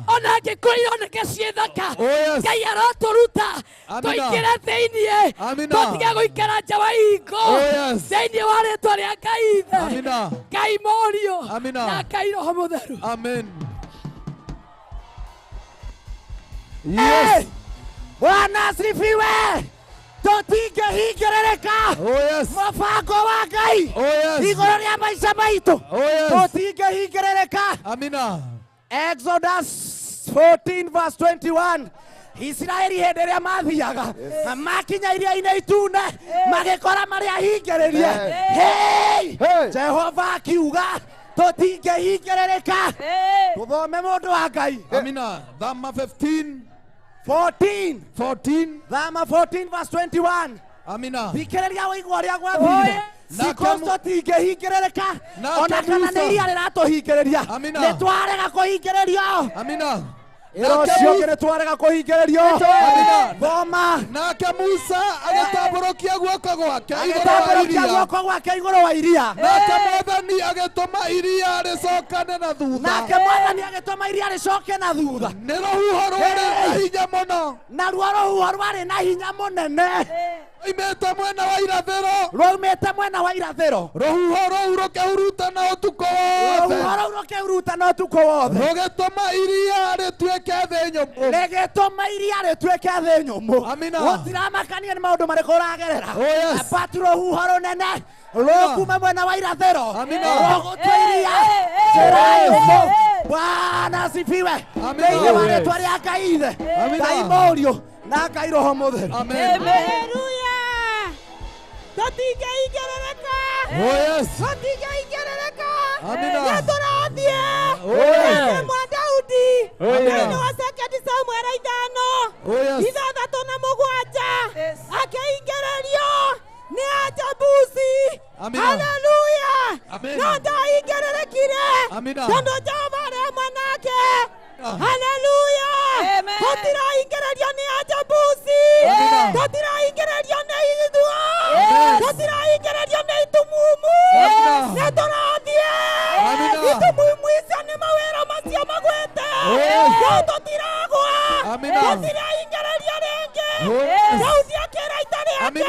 ona angĩkorwo oneke ciĩ thaka Ngai aratũruta tũingĩre thĩinĩ tũtige gũikara nja wa ihingo thĩinĩ wa rĩtwa rĩa Ngai Ithe Ngai Mũriũ na Ngai Roho Mũtheru Bwana asifiwe tũtingĩhingĩrĩrĩka mũbango wa Ngai igũrũ rĩa maica maitũ tũtingĩhingĩrĩrĩka Exodus 14 verse 21 Israeli hĩndĩ ĩrĩa mathiaga makinya iria-inĩ itune magĩkora marĩ ahingĩrĩrie Jehova akiuga tũtingĩhingĩrĩrĩka tũthome mũndũ wa Ngai Thama 14 Thama 14 verse 21 thikĩrĩria ũigua ũrĩa gwathire tũtingĩhingĩrĩrĩka ona kana nĩ iria rĩratũhingĩrĩria nĩtwarega kũhingĩrĩrio Erocio nĩ twarega kũhingĩrĩrio thoma nake Musa agĩtambũrũkia guoko gwake igũrũ wa iria nake Mwathani agĩtũma iria rĩcokane na thutha nĩ rũhuho rwarĩ na hinya mũno naruo rũhuho rwarĩ na hinya mũnene Roimĩte mwena wa irathĩro rũhuho rũu rũkĩhurutana ũtukũ wothe rũgĩtũma iria rĩtuĩke thĩ nyũmũ gũtiramakania nĩ maũndũ marĩkũ ũragerera batu rũhuho rũnene rũkuma mwena wa irathĩro rũgũtua iria njĩra ĩmwe Bwana asifiwe thĩinĩ wa rĩtwa rĩa Ngai Ithe Ngai Mũriũ na Ngai Roho Mũtheru tũtingĩhingĩrĩrĩka tũtingĩhingĩrĩrĩka nĩtũrathiĩ mwa Daudi Samuel 5 Oh, yes. 6 na 7 akĩingĩrĩrio nĩ Ajabusi. Amina. Haleluya. Amen. No ndaingĩrĩrĩkire Amina. tondũ Jehova arĩ hamwe nake. Haleluya. Tũtiraingĩrĩrio nĩ Ajabusi. Tũtiraingĩrĩrio nĩ ithuĩ. Tũtiraingĩrĩrio nĩ itumumu. Nĩtũrathiĩ. Itumumu icio nĩ mawĩra macio magwĩte. No tũtiragwa. Tũtiraingĩrĩrio rĩngĩ. Daudi akĩra ita rĩake.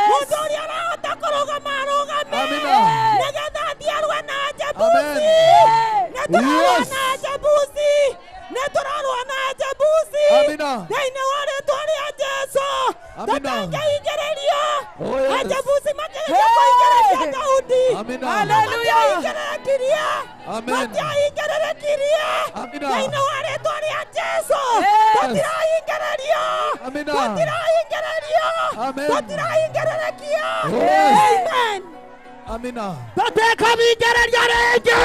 Mũndũ ũrĩa arahota kũrũgama arũgame. Nĩgetha athiĩ arũe na Ajabusi. Nĩtũrarũa na Ajabusi. Nĩtũrarũa na Ajabusi. Thĩinĩ wa rĩĩtwa rĩa Jesũ. Tũtangĩingĩrĩrio. Ajabusi makĩgeria kũingĩrĩria Daudi. Matiaingĩrĩrĩkirie. Matiaingĩrĩrĩkirie. Thĩinĩ wa rĩĩtwa rĩa Jesũ. Tũtiraingĩrĩrio. Tũtiraingĩrĩrio. Tũtiraingĩrĩrĩkio. Amen. Amina. Tũtikũmingĩrĩria rĩngĩ.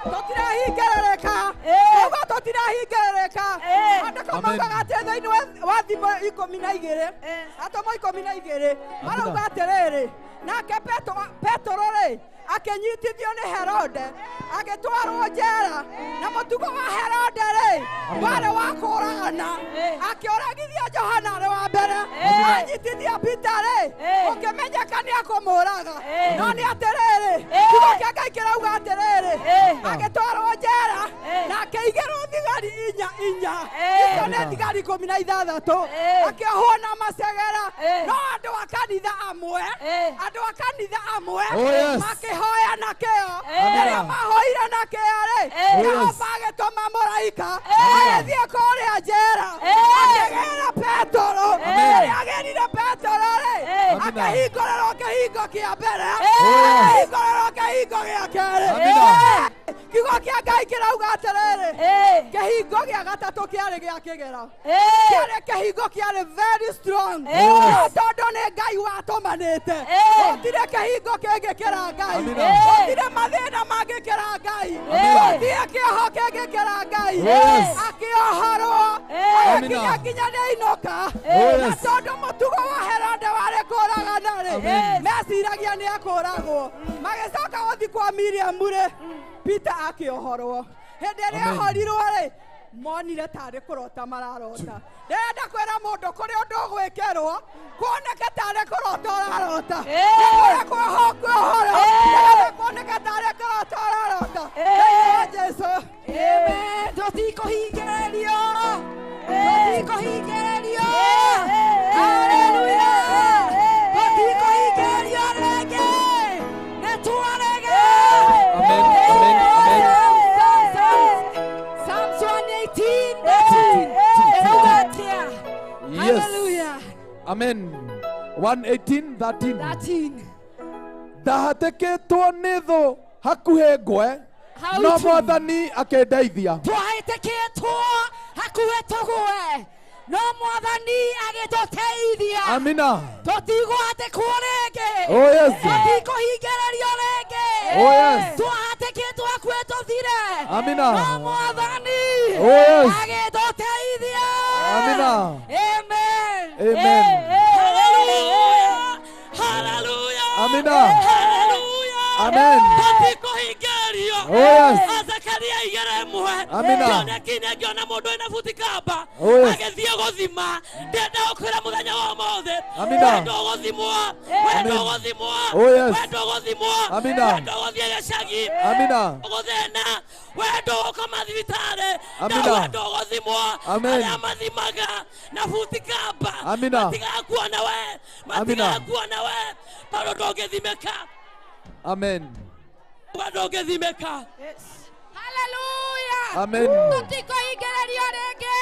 Tũtirahingĩrĩrĩka. Ũguo tũtirahingĩrĩrĩka. Andũ komaugaga atĩ thĩinĩ wa thimo 12 atũmwo 12 marauga atĩrĩrĩ, nake Petro-rĩ akĩnyitithio nĩ Herode agĩtwarwo njera, na mũtugo wa Herode-rĩ warĩ wa kũũragana. Akĩũragithia Johana arĩ wa mbere, anyitithia Peter-rĩ ũkĩmenyeka nĩ akũmũũraga. No nĩ atĩrĩrĩ, kiugo kĩa Ngai kĩrauga atĩrĩrĩ, agĩtwarwo njera na akĩigĩrwo thigari inya. Icio nĩ thigari 16. Akĩohwo na macegera. No andũ a kanitha amwe makĩhoya na kĩo. Rĩrĩa mahoire na kĩo-rĩ, Jehova agĩtũma mũraika agĩthiĩ kũrĩa njera akĩgĩra Petro. Rĩrĩa agerire Petro-rĩ akĩhingũrĩrwo kĩhingo kĩa mbere, akĩhingũrĩrwo kĩhingo gĩa kerĩ. Kiugo kĩa Ngai kĩrauga atĩrĩrĩ, kĩhingo gĩa gatatũ kĩarĩ gĩa kĩgera. Kĩarĩ kĩhingo kĩarĩ very strong. Tondũ nĩ Ngai watũmanĩte. Gũtirĩ kĩhingo kĩngĩkĩra Ngai. Gũtirĩ mathĩna mangĩkĩra Ngai. Gũtirĩ kĩoho kĩngĩkĩra Ngai. Akĩohorwo agĩkinya nginya nĩainũka. Na tondũ mũtugo wa Herode warĩ kũũragana-rĩ, meciragia nĩ akũũragwo. Magĩcoka gũthiĩ kwa Miriamu-rĩ, Peter akĩohorwo. Hĩndĩ ĩrĩa ahorirwo-rĩ, monire tarĩ kũrota mararota. Ndĩrenda kwĩra mũndũ kũrĩ ũndũ ũgwĩkĩrwo kuoneke tarĩ kũrota ũrarota. Nĩkũrĩ kuohorwo nĩgetha kuoneke tarĩ kũrota ũrarota. Thĩinĩ wa Jesũ. Amen. Tũtikũhingĩrĩrio. Tũtikũhingĩrĩrio. Haleluya. Tũtikũhingĩrĩrio rĩngĩ. Nĩtwarege. Psalms 118. Yes. Hallelujah. Amen. 118:13. 13. Ndahatĩkĩtwo nĩ thũ hakuhĩ ngwe, no Mwathani akĩndeithia. Twahetũkĩtwo hakuhĩ tũgwe, no Mwathani agĩtũteithia. Amina. Tũtigwatĩkwo rĩngĩ. Oh, yes. Tũtikũhingĩrĩrio rĩngĩ. Oh, yes. Twahetũkĩtwo hakuhĩ tũthire. Amina. No Mwathani Oh, yes. agĩtũteithia. Amina. Amen. Amen. Hallelujah. Hallelujah. Amina. Hallelujah. Amen. Tũtikũhingĩrĩrio. Oh, yes. As Zakaria igere mwe. Amina. Kione kine kiona mundu ina futi kamba. Oh, yes. Agethie guthima. Ndenda ukwira muthenya wa mothe. Amina. Wendo guthimwa. Wendo guthimwa. Oh, yes. Wendo guthimwa. Amina. Wendo guthie gicagi. Amina. Guthena. Wendo ukoma thibitari. Amina. Wendo guthimwa. Amen. Aria mathimaga na futi kamba. Amina. Matigakuona we. Matigakuona we. Bado ndongethimeka. Amen. Bado ngethimeka. Hallelujah. Amen. Tutiko igererio rege.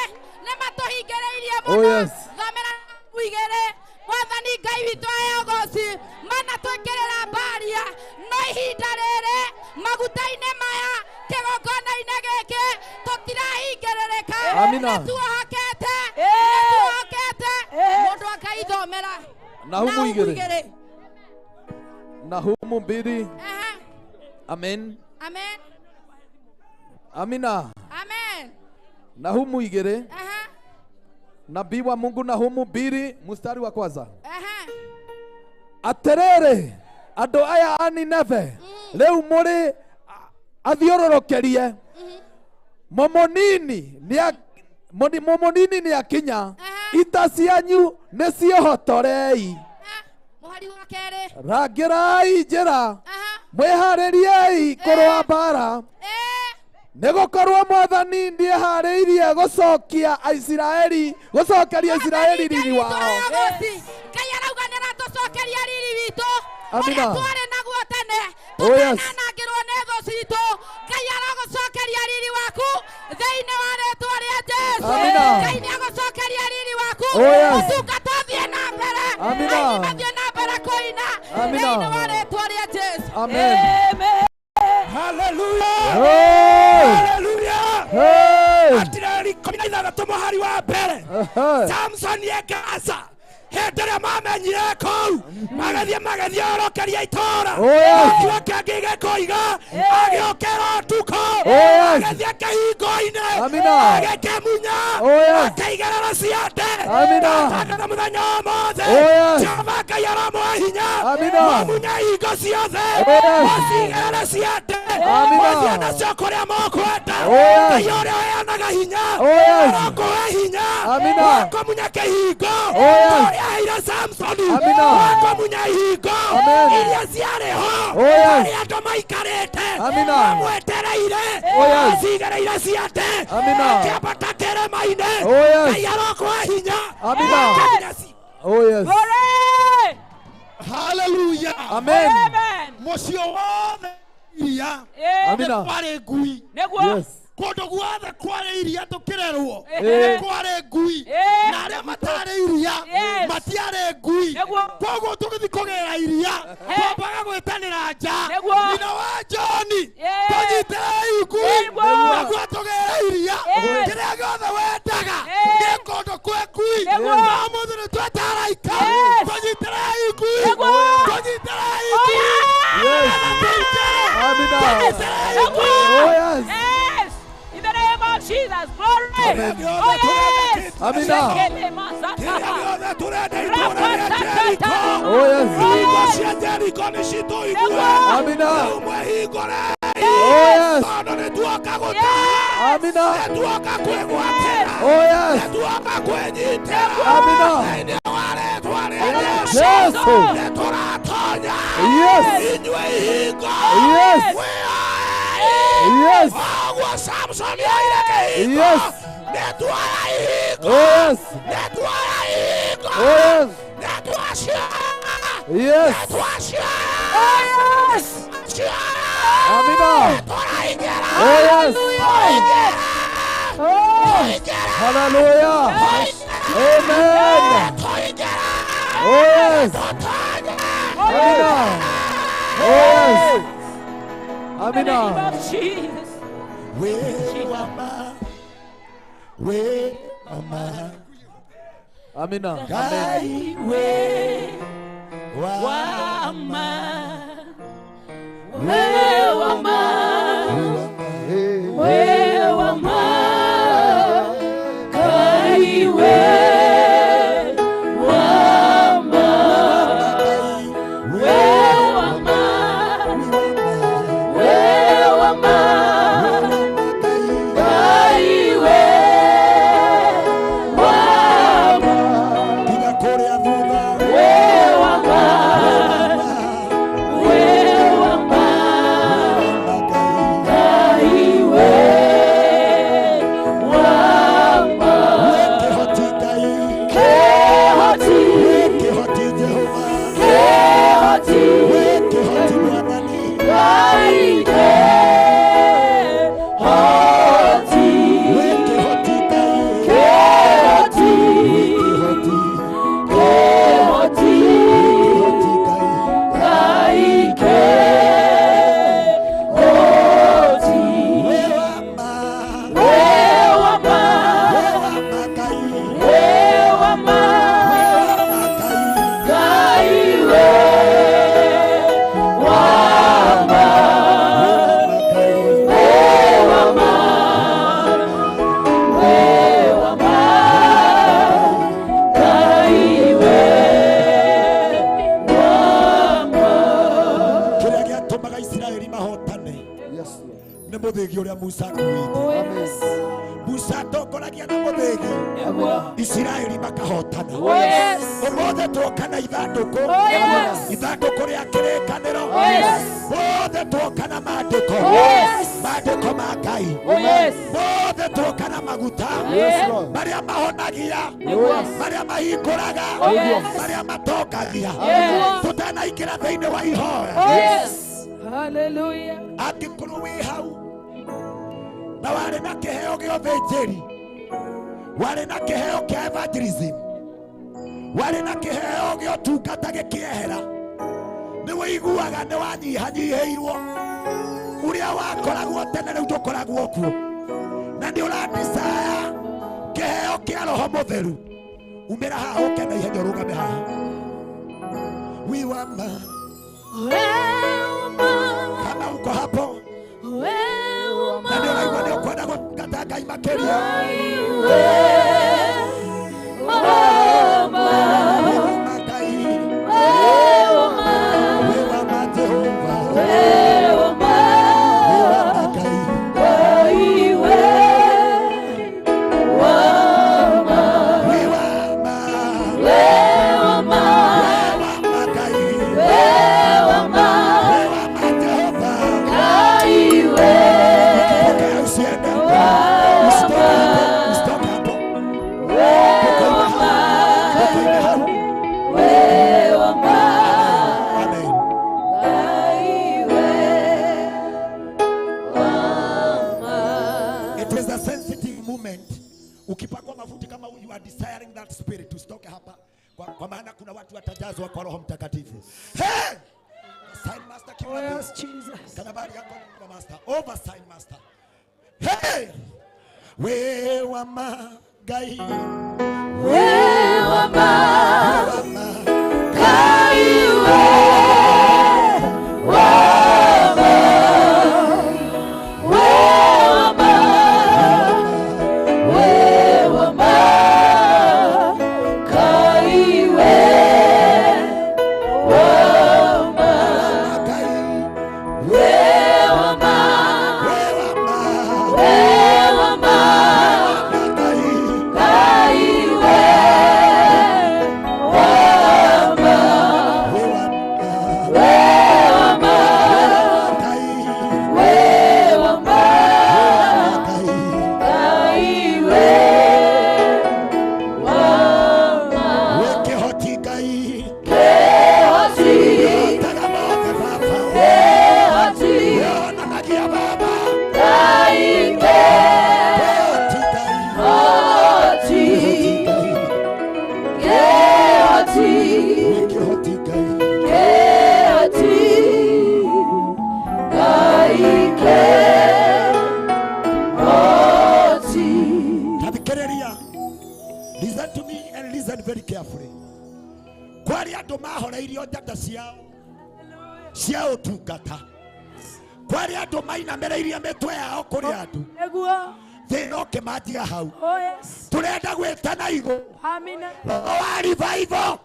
Nema tuhigereirie Oh, muno. yes. Thomera uigere. Mwathani Ngai witũ eogoci. Mana twekerera baria. No ihinda rĩrĩ maguta-inĩ maya kĩgongona-inĩ gĩkĩ tũtirahingerereka. Amina. Nĩtuohokete. Nĩtuohokete. Mũndũ akaithomera. Nahumu igere. Nahumu mbili. Amen. Amen. Amina. Amen. Nahumu igere. Nabii wa Mungu Nahumu mbili mstari wa kwanza. Aterere andũ aya a Nineve rĩu mũrĩ athiũrũrũkĩrie Momonini nĩ akinya ita cianyu nĩ ciohotorei rangĩrai njĩra mwĩharĩriei kũrũa mbara nĩgũkorwo Mwathani nĩeharĩirie gũcokeria Isiraeli riri wao. Ngai arauga nĩaratũcokeria riri witũ. Amina. Twarĩ naguo tene. Oh, yes. Tũtanangĩrwo nĩ thũ citũ. Ngai aragũcokeria riri waku thĩinĩ wa rĩĩtwa rĩa Jesũ. Amina. Ngai nĩagũcokeria riri waku. Oh, yes. Ũtungata ũthiĩ na mbere. Amina. Ngai mathiĩ na mbere kũina Amina. thĩinĩ wa rĩĩtwa rĩa Jesũ. Amen. Amen. Hallelujah. Hey. Hallelujah. Hey. Atirari komina ithathatũ mũhari wa mbere. Samson yekaza. Hendere mamenyire kũu. Magathiĩ orokeria itũũra. Akiuga kĩngĩ gĩkũiga. Agĩũkĩra ũtukũ. Agathiĩ kĩhingo-inĩ. Amina. Agĩkĩmunya. Akaigĩrĩra ciande. Amina. Akana mũthenya wothe. Yes. Jehova Ngai aramũhe hinya. Amina. Mamunya hingo ciothe. Macigĩrĩre ciande. Amina. Mathiĩ nacio kũrĩa mũkwenda. Yes. Ngai ũrĩa ũheanaga hinya. Yes. Arokũhe hinya. Amina. Wakũmunya kĩhingo. Yes. Aira Samsoni. Amina. Wakũmunya hingo. Amen. Iria ciarĩ ho. Yes. Harĩa andũ maikarĩte. Amina. Mamwetereire. Yes. Macigĩrĩire ciande. Amina. Akĩambata kĩrĩma-inĩ. Yes. Ngai arokũhe hinya. Amina. Oh, yes. Hallelujah. Amen. Mũciĩ wothe iria. Amina. Kwarĩ ngui. Yes. Kũndũ guothe kwarĩ iria tũkĩrerwo. Eh. Kwarĩ ngui. Na arĩa matarĩ iria matiarĩ ngui. Koguo tũgĩthiĩ kũgĩra iria twambaga gwĩtanĩra nja. Nyina wa Johni tũnyitĩrĩi ngui naguo tũgĩre iria. Kĩrĩa gĩothe wendaga nĩ kũndũ kwĩ ngui. Na ũmũthĩ nĩ tweta araika tũnyitĩrĩi ngui. Tũnyitĩrĩi ngui. Amina. Oh, yes. In the name of Jesus, glory. Amen. Oh, yes. Amina. Oh, yes. Amina. Oh, yes. Amina. Oh, yes. Amina. Yes. Yes. Yes. Yes. Samson, yes. Oh, yes. Oh, yes. Yes. Amina. Oh, yes. Hallelujah. Amen. Oh, yes. Amina. Oh, yes. Amina. Amina. nĩ mũthĩgi ũrĩa Musa akuĩte. Musa tongoragia na mũthĩgi, Isiraeli makahotana. Ũmũthĩ twoka na ithandũkũ, ithandũkũ rĩa kĩrĩkanĩro, mothe twoka na maandĩko, maandĩko ma Ngai, mothe twoka na maguta marĩa mahonagia, marĩa mahingũraga, marĩa matongagia, tũtanaingĩra thĩinĩ wa ihoya. Hallelujah. Angĩkorwo wĩ hau na warĩ na kĩheo gĩa ũthĩnjĩri, warĩ na kĩheo kĩa evangelism, warĩ na kĩheo gĩa ũtungata gĩkĩehera, nĩ wĩiguaga nĩ wanyihanyihĩirwo ũrĩa wakoragwo tene rĩu ndũkoragwo kuo, na nĩ ũrandicaya kĩheo kĩa Roho Mũtheru. Umĩra haha ũke na ihenya ũrũgame haha. Wiwama kama uko hapo na ndio raigua nĩ ũkwenda gũtungata Ngai makĩria. Ukipakwa mafuta kama you are desiring that spirit to stoke hapa kwa maana kuna watu watajazwa kwa Roho Mtakatifu. Hey! Sign master kiwa. Yes, Jesus. Kana bari yako kwa master. Over sign master. Hey! Wewa magai. Wewa magai. Listen to me and listen very carefully. Kwari andu mahoreirio njata ciao tungata. Kwari andu mainamereirie mitwe yao kuri andu. Thino kimatiga hau. Turenda gwetana igũ. Amina. Roho wa revival.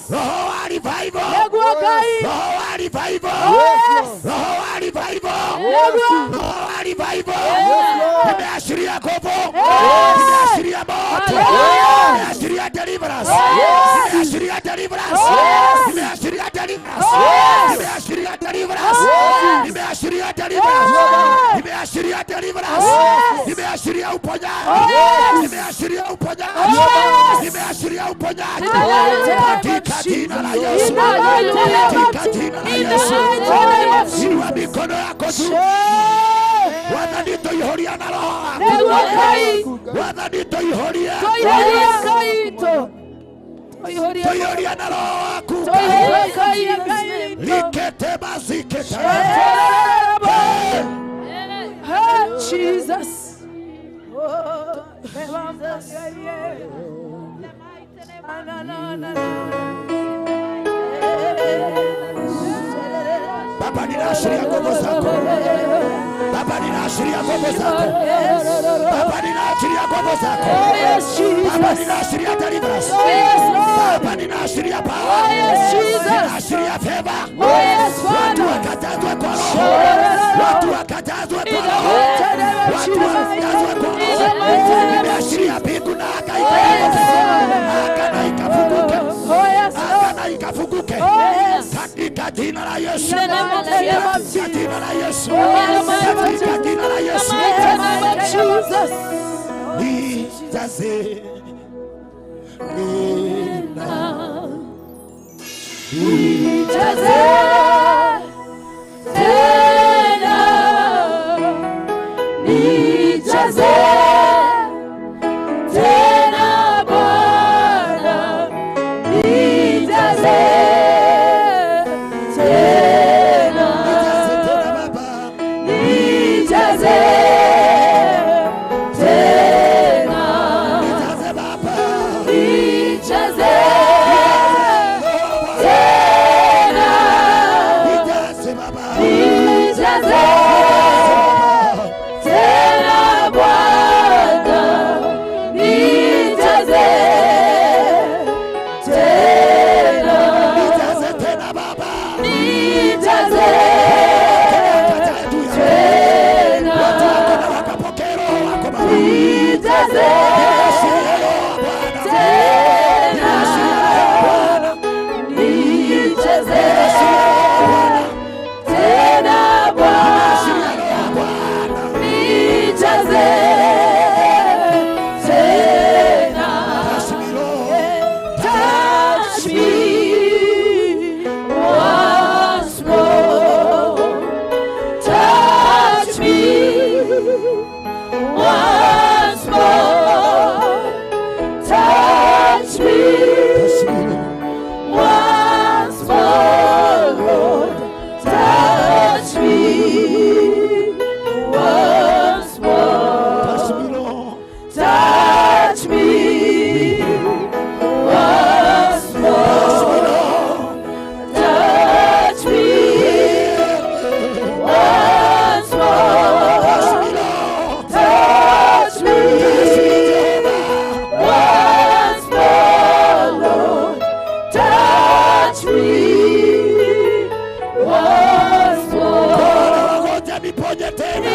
Roho wa revival. Roho wa revival. Roho wa revival. Roho wa revival. Nimeashiria nguvu. Nimeashiria moto. Nimeashiria deliverance. Nimeashiria deliverance. Nimeashiria deliverance. Nimeashiria deliverance. Nimeashiria deliverance. Nimeashiria deliverance. Nimeashiria uponyaji. Nimeashiria uponyaji. Nimeashiria uponyaji. Katika jina la Yesu. Katika jina la Yesu. Inua mikono yako juu. Wathani tuihoria na roho. Wathani tuihoria. Tuihoria na roho wako. Likete bazikete. Jesus. Baba ninaashiria nguvu zako. Baba ninaashiria nguvu zako. Baba ninaashiria nguvu zako. Baba ninaashiria deliverance. Baba ninaashiria power. Ninaashiria favor. Watu wakatazwe kwa roho. watu wakajazwe kwa Roho, watu wakajazwe kwa Roho. Nimeashiria mbingu na anga ikafunguke, anga ikafunguke katika jina la Yesu, katika jina la Yesu, katika jina la Yesu. Nijaze tena Bwana, nijaze tena, nijaze tena, nijaze Baba, nijaze tena, nijaze Baba, nijaze tena Bwana, nijaze tena, nijaze tena Baba, nijaze tena, watu wako na wakapokea Roho wako Baba, nijaze tena, nijaze tena Bwana, nijaze tena, touch me once more, touch me once more, touch me once more, Lord, touch me once more, touch me once more, touch me once more, touch me once more, Lord, touch me once more. Niponye tena,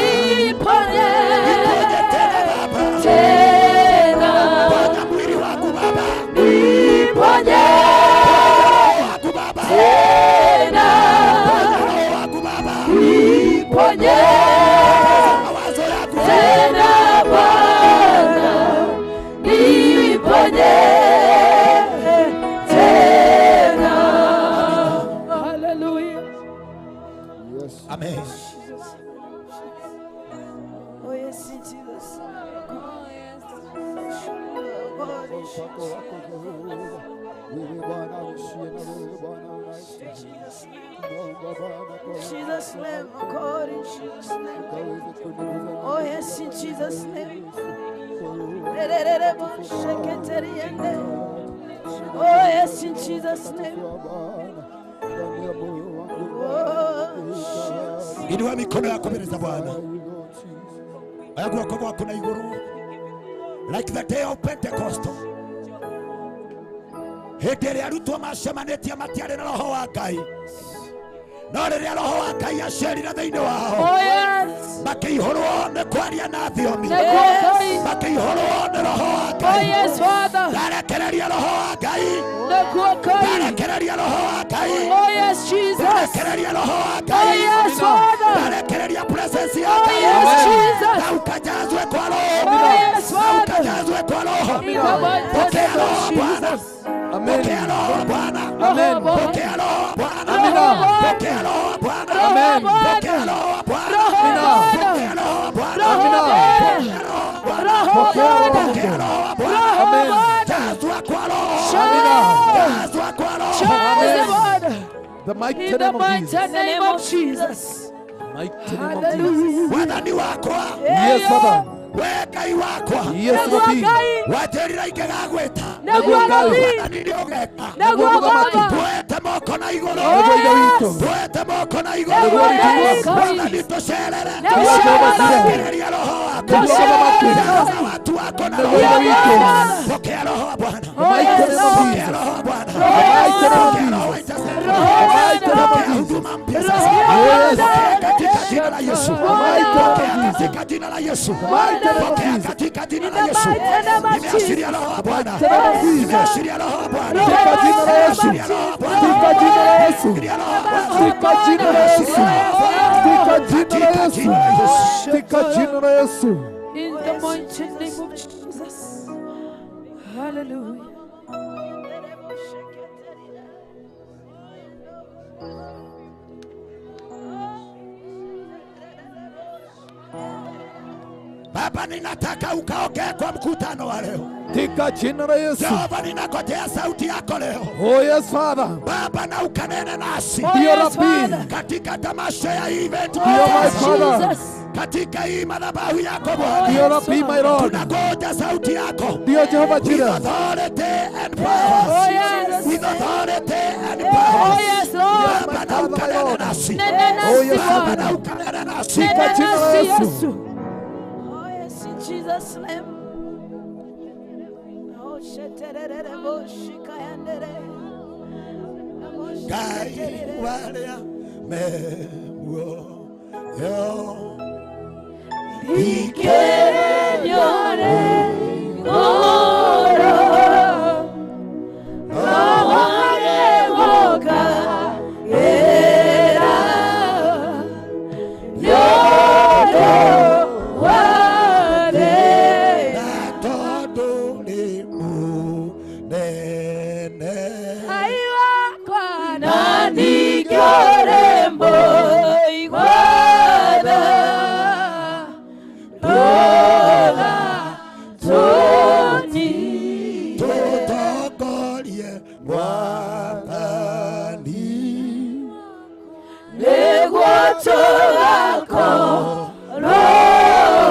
niponye tena Baba, tena ponya mwili wangu Baba, niponye wangu Baba, tena ponya roho wangu Baba, niponye mawazo yangu tena Bwana, niponye tena. Hallelujah. Amen. Oh yes, in Jesus. Oh yes. Jesus' name, oh God, in Jesus' name. Oh yes, in Jesus' name. Oh yes, in Jesus' name. Inua mikono yako mbele za Bwana. Ayagu wako wako na iguru. Like the day of Pentecost. Hĩndĩ arutwo macemanĩtie matiarĩ na roho wa Ngai. No rĩrĩa roho wa Ngai acerire thĩinĩ wao. Makĩihũrwo nĩ kwaria na thiomi. Makĩihũrwo nĩ roho wa Ngai. Ndarekereria roho wa Ngai. Ndarekereria roho wa Ngai. Ndarekereria roho wa Ngai. Ndarekereria presence ya Ngai. Na ukajazwe kwa roho. Na ukajazwe kwa roho. Pokea roho Bwana. Pokea roho Bwana. Pokea roho Bwana. Pokea roho Bwana. Pokea roho Bwana. Pokea roho Bwana. Pokea roho Bwana. Jazwa kwa roho. Jazwa kwa roho. The mighty In the name mighty of name of Jesus. Mighty name of Jesus. Wathani wakwa. Yes, Father. We Ngai wakwa. Yes, Lord. Wajerira ingegagweta. Naguo Ngai. Wathani nĩ ũgeka. Naguo Baba. Twete moko na igũrũ. Yes. Twete moko na igũrũ. Naguo Ngai. Wathani tũcerere. Naguo Rekereria roho wako. Tũcerere. Jaza watu wako na roho. Pokea roho roho wa Bwana. Oh, yes, Lord. Pokea roho wa Bwana. Yes, Lord. Pokea roho wa intercession. Yes, Lord. Pokea huduma mpya sasa. Yes. Pokea katika jina la Yesu. Pokea katika jina la Yesu. Pokea katika jina la Yesu. Nimeashiria roho wa Bwana. Nimeashiria roho wa Bwana. Katika jina la Yesu. Katika jina la Yesu. Katika jina la Yesu. Katika jina la Yesu. Katika jina la Yesu. In the mighty name of Jesus. Hallelujah. Baba, ninataka ukaongee kwa mkutano wa leo. Katika jina la Yesu. Jehova, ninangojea sauti yako leo. Oh yes, Father. Baba, na ukanene nasi. Oh yes, Father. Katika tamasha ya event. Oh my Father. Katika hii madhabahu yako Bwana. Ndio Rabbi, my Lord. Tunangoja sauti yako. Ndio Jehova Jireh. With authority and power. Oh yes. With authority and power. Oh yes, Lord. Baba, na ukanene nasi. Nene nasi, Oh yes, Baba, na Father. ukanene nasi. Katika jina la Yesu. Oh yes, in Jesus' name. Oh, sheterere boshika yandere. Gai walia mewo yo. Ikere yore oro. Rohare woka era. Yodo ware. Todo le mu nene. Aiwa kwa nani gorembo igwada. Tola toni. Totokolie mwatani. Negwato lako rohoi.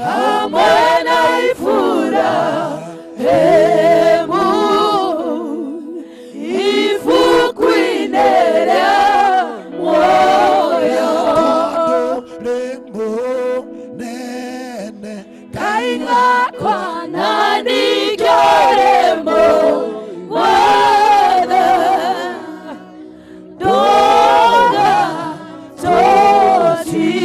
Amwana ifura hemu. Ifukwinera moyo. Kainga kwa nani gorembo wada. Dona totige.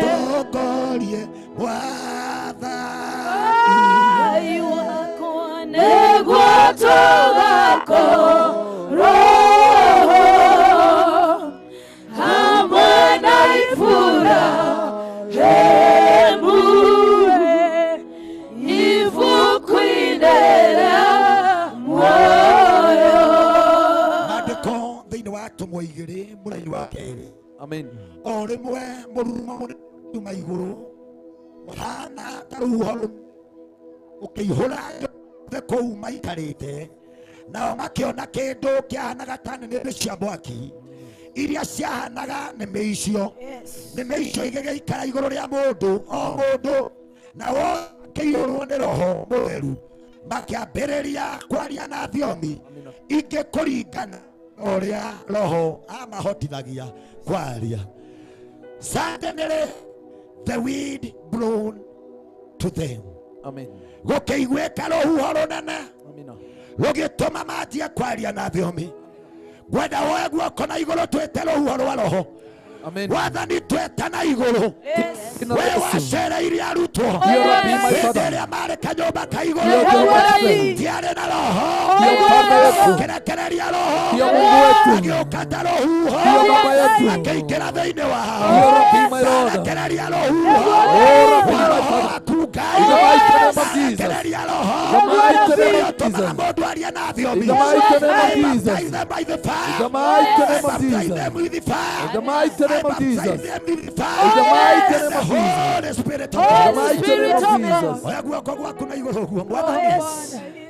Totokolie mwatani. Aiwa kwa negwato lako roho. Amwana ifura hemure. Ifukwinera moyo. Maandĩko thĩinĩ wa Atũmwo 2 mũraini wa 2. Amen. O rĩmwe mũrurumo mũnene igũrũ ũhana ta rũhuho ũkĩihũra njothe kũu maikarĩte, nao makĩona kĩndũ kĩahanaga ta nĩnĩmbĩ cia mwaki iria ciahanaga nĩmĩ icio. Nĩmĩ icio igĩgĩikara igũrũ rĩa mũndũ o mũndũ, nao makĩihũrwo nĩ Roho Mũtheru makĩambĩrĩria kwaria na thiomi ingĩ kũringana ũrĩa Roho amahotithagia kwaria. Suddenly the wind blown to them. Amen. Gũkĩiguĩka rũhuho rũnene rũgĩtũma manjie kwaria na thiomi. Ngwenda woe guoko na igũrũ twĩte rũhuho rwa Roho. Wathani tweta na igũrũ. We wacereire arutwo hĩndĩ ĩrĩa marĩ kanyũmba ka igũrũ tiarĩ na Roho. Akĩrekereria Roho agĩũka ta rũhuho akĩingĩra thĩinĩ wao. Akĩrekereria rũhuho waku Ngai. Akĩrekereria Roho ũrĩa ũtũmaga mũndũ arie na thiomi. I baptize them by the fire. I baptize them with the fire. In the mighty name of Jesus. In the mighty name of Holy Jesus. Spirit In the mighty name of Jesus. Oya guoko gwaku na igũrũ guo Mwathani.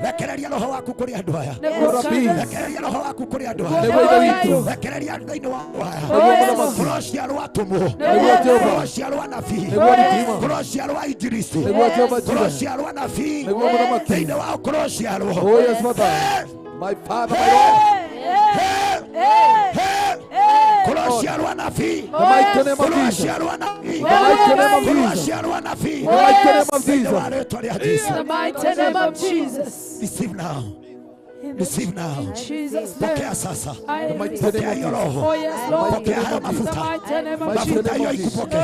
Rekereria Roho waku kũrĩ andũ aya. Rekereria Roho waku kũrĩ andũ aya. Rekereria andũ thĩinĩ wa andũ aya. Ngoro ciarwo atũmwo. Ngoro ciarwo anabii. Ngoro ciarwo ainjilisti. Ngoro ciarwo anabii. Thĩinĩ wa ngoro ciarwo. Oh yes, Father. My Father, my Lord. Ngoro Unaoshiarwa nabii. The mighty name of Jesus. Unaoshiarwa nabii. The mighty name of Jesus. Unaoshiarwa nabii. The mighty name of Jesus. The mighty name of Jesus. Receive now. Receive now. Jesus. Pokea sasa. The mighty Pokea name hiyo of Jesus. roho. Oh yes, Lord. Pokea hayo mafuta. The mighty name of Mafuta hiyo Jesus. ikupokee.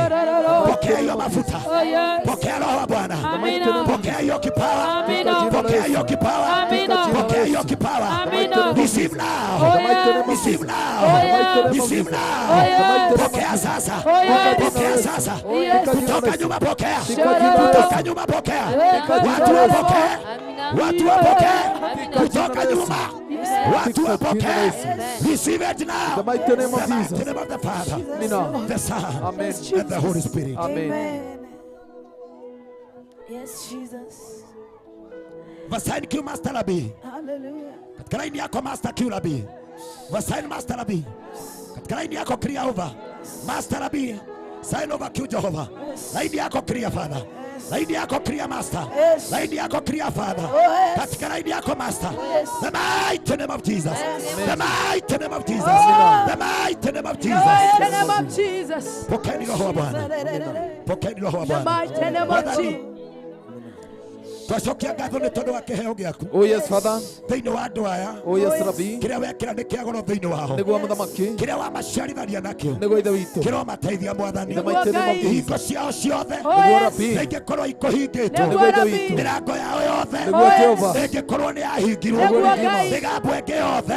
Pokea hiyo mafuta. Oh yes. Pokea roho wa Bwana. Amina. Pokea hiyo kipawa. Amina. Pokea hiyo kipawa. Amina. Pokea hiyo kipawa. Amina. Receive now. Oh yes. Receive now. Oh yes. Receive now. Oh yes. Pokea sasa. Oh yes. Pokea sasa. Yes. Kutoka nyuma pokea. Yes. Kutoka nyuma pokea. Watu wapokee. Watu wapokee. Kutoka nyuma. Watu wapokee. Receive it now. The mighty name of The mighty Jesus. name of the Father, Amen. the Son, Amen. and the Holy Spirit. Amen. Yes, Jesus. Vasaini kiu Master Nabii. Hallelujah. Katika laini yako Master kiu Nabii. Vasaini Master Nabii. Katika laini yako clear over. Master Nabii. Sign over kiu Jehova. Laini yako clear Father. Laini yako clear Master. Laini yako clear Father. Katika laini yako Master. The mighty name of Jesus. The mighty name of Jesus. The mighty name of Jesus. The name of Jesus. Pokeeni roho wa Bwana. Pokeeni roho wa The Bwana. mighty name of Jesus. Twacokia ngatho nĩ tondũ wa kĩheo gĩaku. Oh yes, Father. Thĩinĩ wa andũ aya. Oh yes, Rabbi. Kĩrĩa wekĩra nĩ kĩa goro thĩinĩ wao. Nĩguo mũthamaki. Kĩrĩa wamaciarithania nakĩo. Nĩguo ithe witũ. Kĩromateithia Mwathani. The mighty name of Jesus. Ihingo ciao ciothe. Nĩguo Rabbi. Ĩngĩkorwo ikũhingĩtwo. Nĩguo ithe witũ. Mĩrango yao yothe. Nĩguo Jehova. Ĩngĩkorwo nĩ yahingirwo. Mĩgambo ĩngĩ yothe.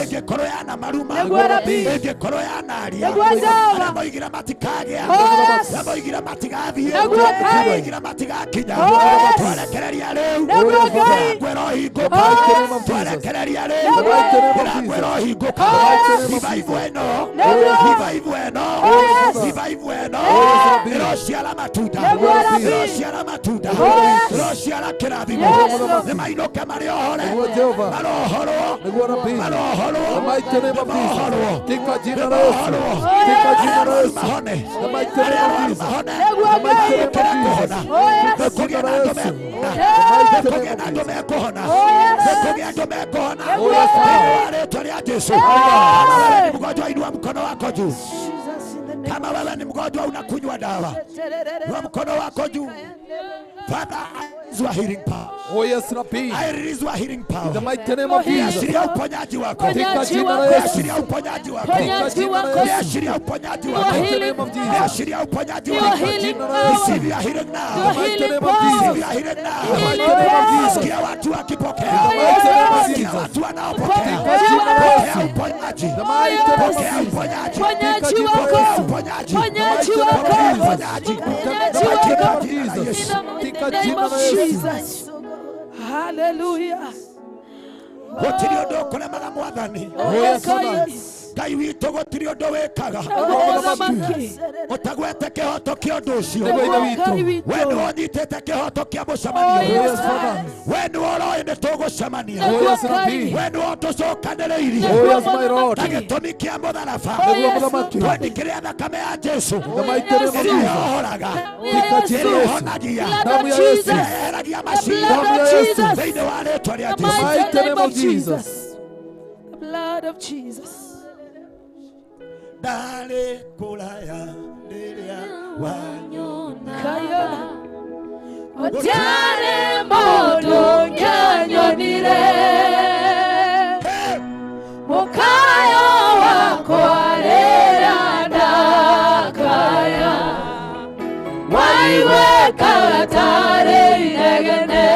Ĩngĩkorwo yana maruma. Ĩngĩkorwo yanaria. Arĩa moigire matikagĩa. Arĩa moigire matigathiĩ. Arĩa moigire matigakinya. Twarekereria rĩu. Ngwĩro hingũka. Twarekereria rĩu. Ngwĩro hingũka. Revival ĩno. Revival ĩno. Revival ĩno. Ĩrociara matunda. Ĩrociara matunda. Ĩrociara kĩrathimo. Nĩmainũke marĩ ohore. Marohorwo. Marohorwo. The mighty name of Jesus. Tika jina la Yesu. Tika jina la Yesu. The mighty name of Jesus. The mighty name of Jesus. Tika jina la Yesu. Nĩkũgĩa na andũ mekũhona. Nĩkũgĩa andũ mekũhona. Rĩtwa rĩa Jesũ. Kama wewe ni mgonjwa, inua mkono wako juu. Kama wewe ni mgonjwa unakunywa dawa, inua mkono wako juu. Father, I release your healing power. Oh yes, Rabbi. I release your healing power. In the mighty name of Jesus. Niashiria uponyaji wako. Tika jina la Yesu. Niashiria uponyaji wako. Tika jina la Yesu. Niashiria uponyaji wako. In the name of Jesus. Niashiria uponyaji wako. Receive your healing now. In the mighty name of Jesus. Receive your healing now. In the mighty name of Jesus. Sikia watu wakipokea. In the mighty name of Sikia Jesus. watu wanaopokea. Tika jina la Pokea Yesu. uponyaji. The mighty name of Pokea Jesus. uponyaji. Tika jina la Pokea Yesu. uponyaji. Ponyaji wako. Pokea uponyaji. The mighty name of Jesus. Tika jina la Yesu. Hallelujah. Gũtirĩ ũndũ ũkũremaga Mwathani. Oh yes, Father. Ngai witũ gũtirĩ ũndũ wĩkaga ũtagwete kĩhoto kĩa ũndũ ũcio. We nĩ ũnyitĩte kĩhoto kĩa mũcemanio. We nĩ ũroĩ nĩ tũgũcemania. We nĩ ũtũcokanĩrĩirie na gĩtũmi kĩa mũtharaba. Twandĩkĩre thakame ya Jesũ ĩrĩa yohoraga, ĩrĩa ĩhonagia, ĩrĩa yeheragia maciira thĩinĩ wa rĩĩtwa rĩa Jesũ. The blood of Jesus. Dale kulaya rĩrĩa wanyona. Gũtiarĩ mũndũ ngĩanyonire, mũkayo wakwa rĩrĩa ndakaya, waigwĩkaga tarĩ inegene.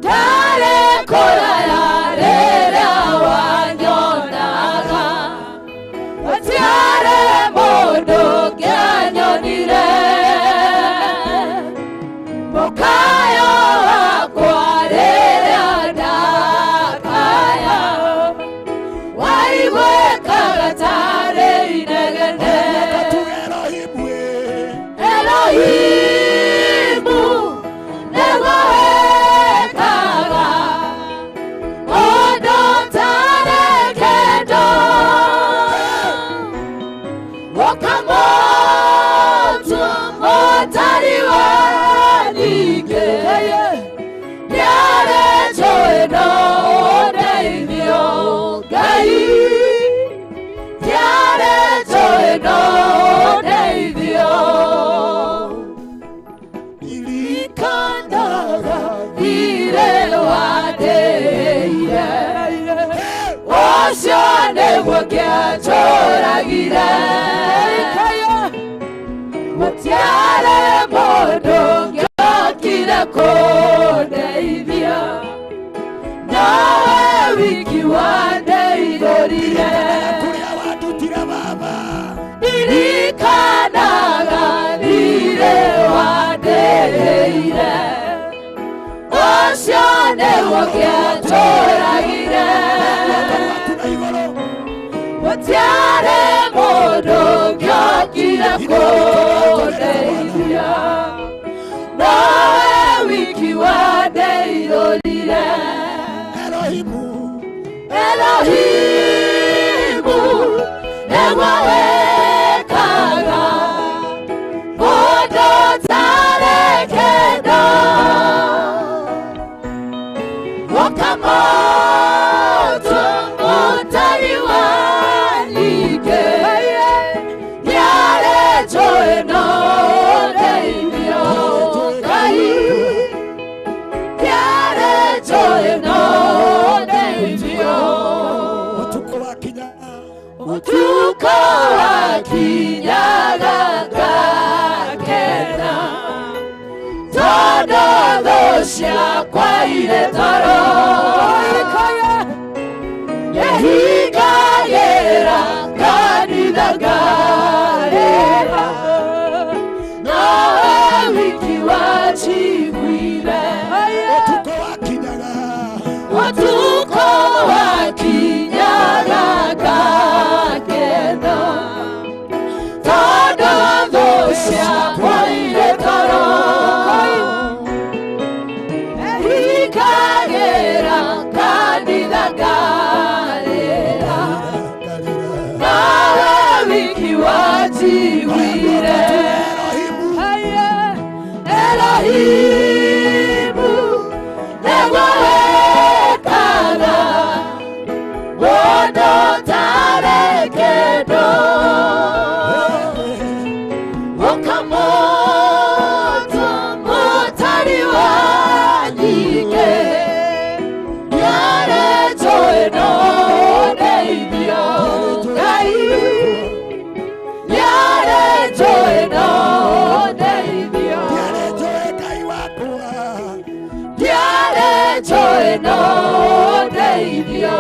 Ndarĩ kũraya rĩrĩa wanyonaga, gũtiarĩ mũndũ ngĩanyonire, mũkayo wakwa rĩrĩa ndakaya, waigwĩkaga tarĩ inegene. Elohimu nĩguo wekaga ũndũ ũtarĩ kĩndũ, ũkamũtua mũtari wa ningĩ, nĩarĩ njũĩ no ũndeithio Ngai. gĩatũragire gũtiarĩ mũndũ ũngĩokire kũndeithia nawe wiki wandeithũrire ndirikanaga thirĩ wandĩhĩire ũcio nĩguo gĩatũragire gũtiarĩ mũndũ ũngĩokire kũndeithia nawe wiki wandeithũrire Elohimu nĩguo wekaga mũndũ ũtarĩ kĩndũ ũkamũtua mũtari wa nyingĩ nĩarĩ njũĩ no ndeithio Ngai nĩarĩ njũĩ no ndeithio ũtukũ wakinyaga ngakena tondũ thũ ciakwa irĩ toro ngehingagĩra kanitha ngarĩra nawe wiki wanjiguire ũtukũ wakinyaga ngakena tondũ thũ ciakwa irĩ toro ngehingagĩra kanitha ngarĩra nawe wiki wanjiguire Elohimu nĩguo wekaga mũndũ ũtarĩ kĩndũ ũkamũtua mũtari wa nyingĩ nĩarĩ njũĩ no ndeithio Ngai nĩarĩ njũĩ no ndeithio nĩarĩ njũĩ no ndeithio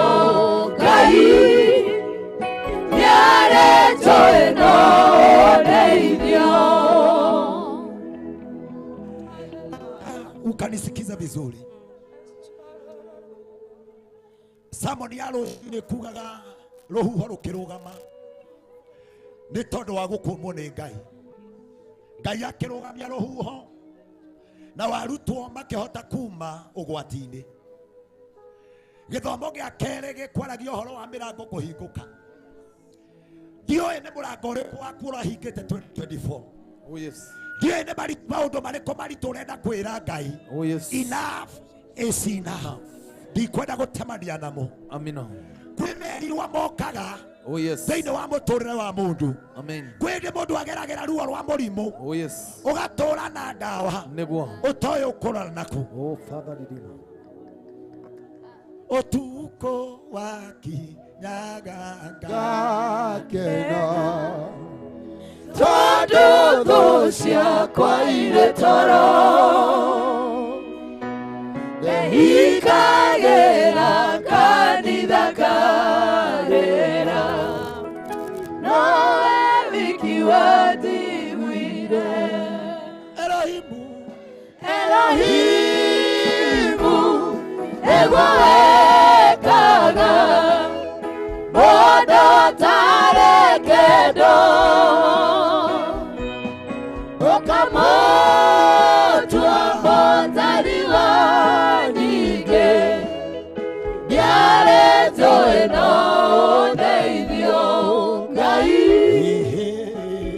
Ngai nĩarĩ njũĩ no ndeithio. Ukanisikiza vizuri. Samoni ya rũcinĩ kugaga rũhuho rũkĩrũgama nĩ tondũ wa gũkũmwo nĩ Ngai. Ngai akĩrũgamia rũhuho na warutwo makĩhota kuma ũgwati-inĩ. Gĩthomo gĩa kerĩ gĩkwaragia ũhoro wa mĩrango kũhingũka. Ndiũĩ nĩ mũrango ũrĩkũ waku ũrahingĩte 2024. Oh yes. Ndiũĩ nĩ maũndũ marĩkũ maritũ ũrenda kwĩra Ngai. Oh yes. Enough is enough. Ndikwenda gũtemania namo. Amina. Kwĩmerirwo mokaga. Oh yes. Thĩinĩ wa mũtũrĩre wa mũndũ. Amen. Kwĩndĩ mũndũ ageragĩra ruo rwa mũrimũ. Oh yes. Ũgatũra na ndawa. Nĩguo. Ũtoĩ ũkũrana naku. Oh Father Redeemer. Ũtukũ wakinyaga ngakena tondũ thũ ciakwa irĩ toro ngehingagĩra kanitha ngarĩra nowe wiki wanjiguire Elohimu nĩguo wekaga mũndũ ũtarĩ kĩndũ ũkamũtua mũtari wa nyingĩ nĩarĩ njũĩ no ndeithio Ngai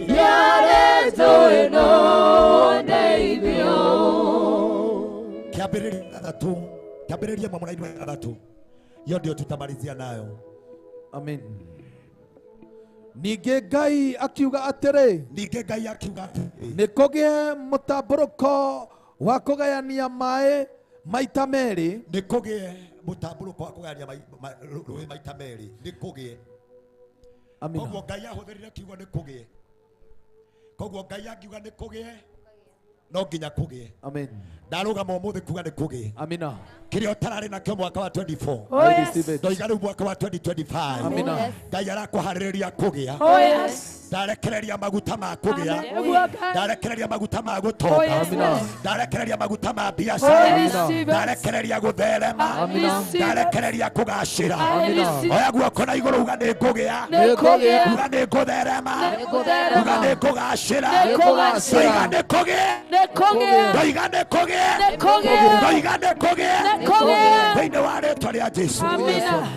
nĩarĩ njũĩ no ndeithio. Kiambĩrĩria mamwe na ithue ithathatũ. Hiyo ndio tutamalizia nayo. Amen. Ningĩ Ngai akiuga atĩrĩ, nĩkũgĩe mũtambũrũko wa kũgayania maĩ maita merĩ. Nĩkũgĩe mũtambũrũko wa kũgayania rũĩ maita merĩ. Nĩkũgĩe Amina. Koguo Ngai ahũthĩrire kiugo nĩ kũgĩe. Koguo Ngai angiuga nĩ kũgĩe no nginya kũgĩe. Amen. Ndarũgama ũmũthĩ kuga nĩ kũgĩe. Amina. Kĩrĩa ũtararĩ nakĩo mwaka wa 24. Oh, yes. Ndoiga rĩu mwaka wa 2025. Amina. Ngai arakũharĩrĩria kũgĩa. Oh, yes. Ndarekereria maguta ma kũgĩa. Ndarekereria maguta ma Oh, gũtonga. yes. Amina. Ndarekereria maguta ma Oh, biacara. yes. Ndarekereria gũtherema. Amina. Ndarekereria kũgacĩra. Amina. Oya guoko na igũrũ uga nĩ ngũgĩa. Nĩ ngũgĩa. Uga nĩ ngũtherema. ngũtherema. Uga nĩ ngũgacĩra. Nĩ ngũgacĩra. Ndoiga nĩ kũgĩa. Nĩ kũgĩa. Ndoiga nĩ kũgĩa. Nĩ kũgĩa. Ndoiga nĩ kũgĩa. Nĩ kũgĩa. Thĩinĩ wa rĩĩtwa rĩa Jesũ. Amina.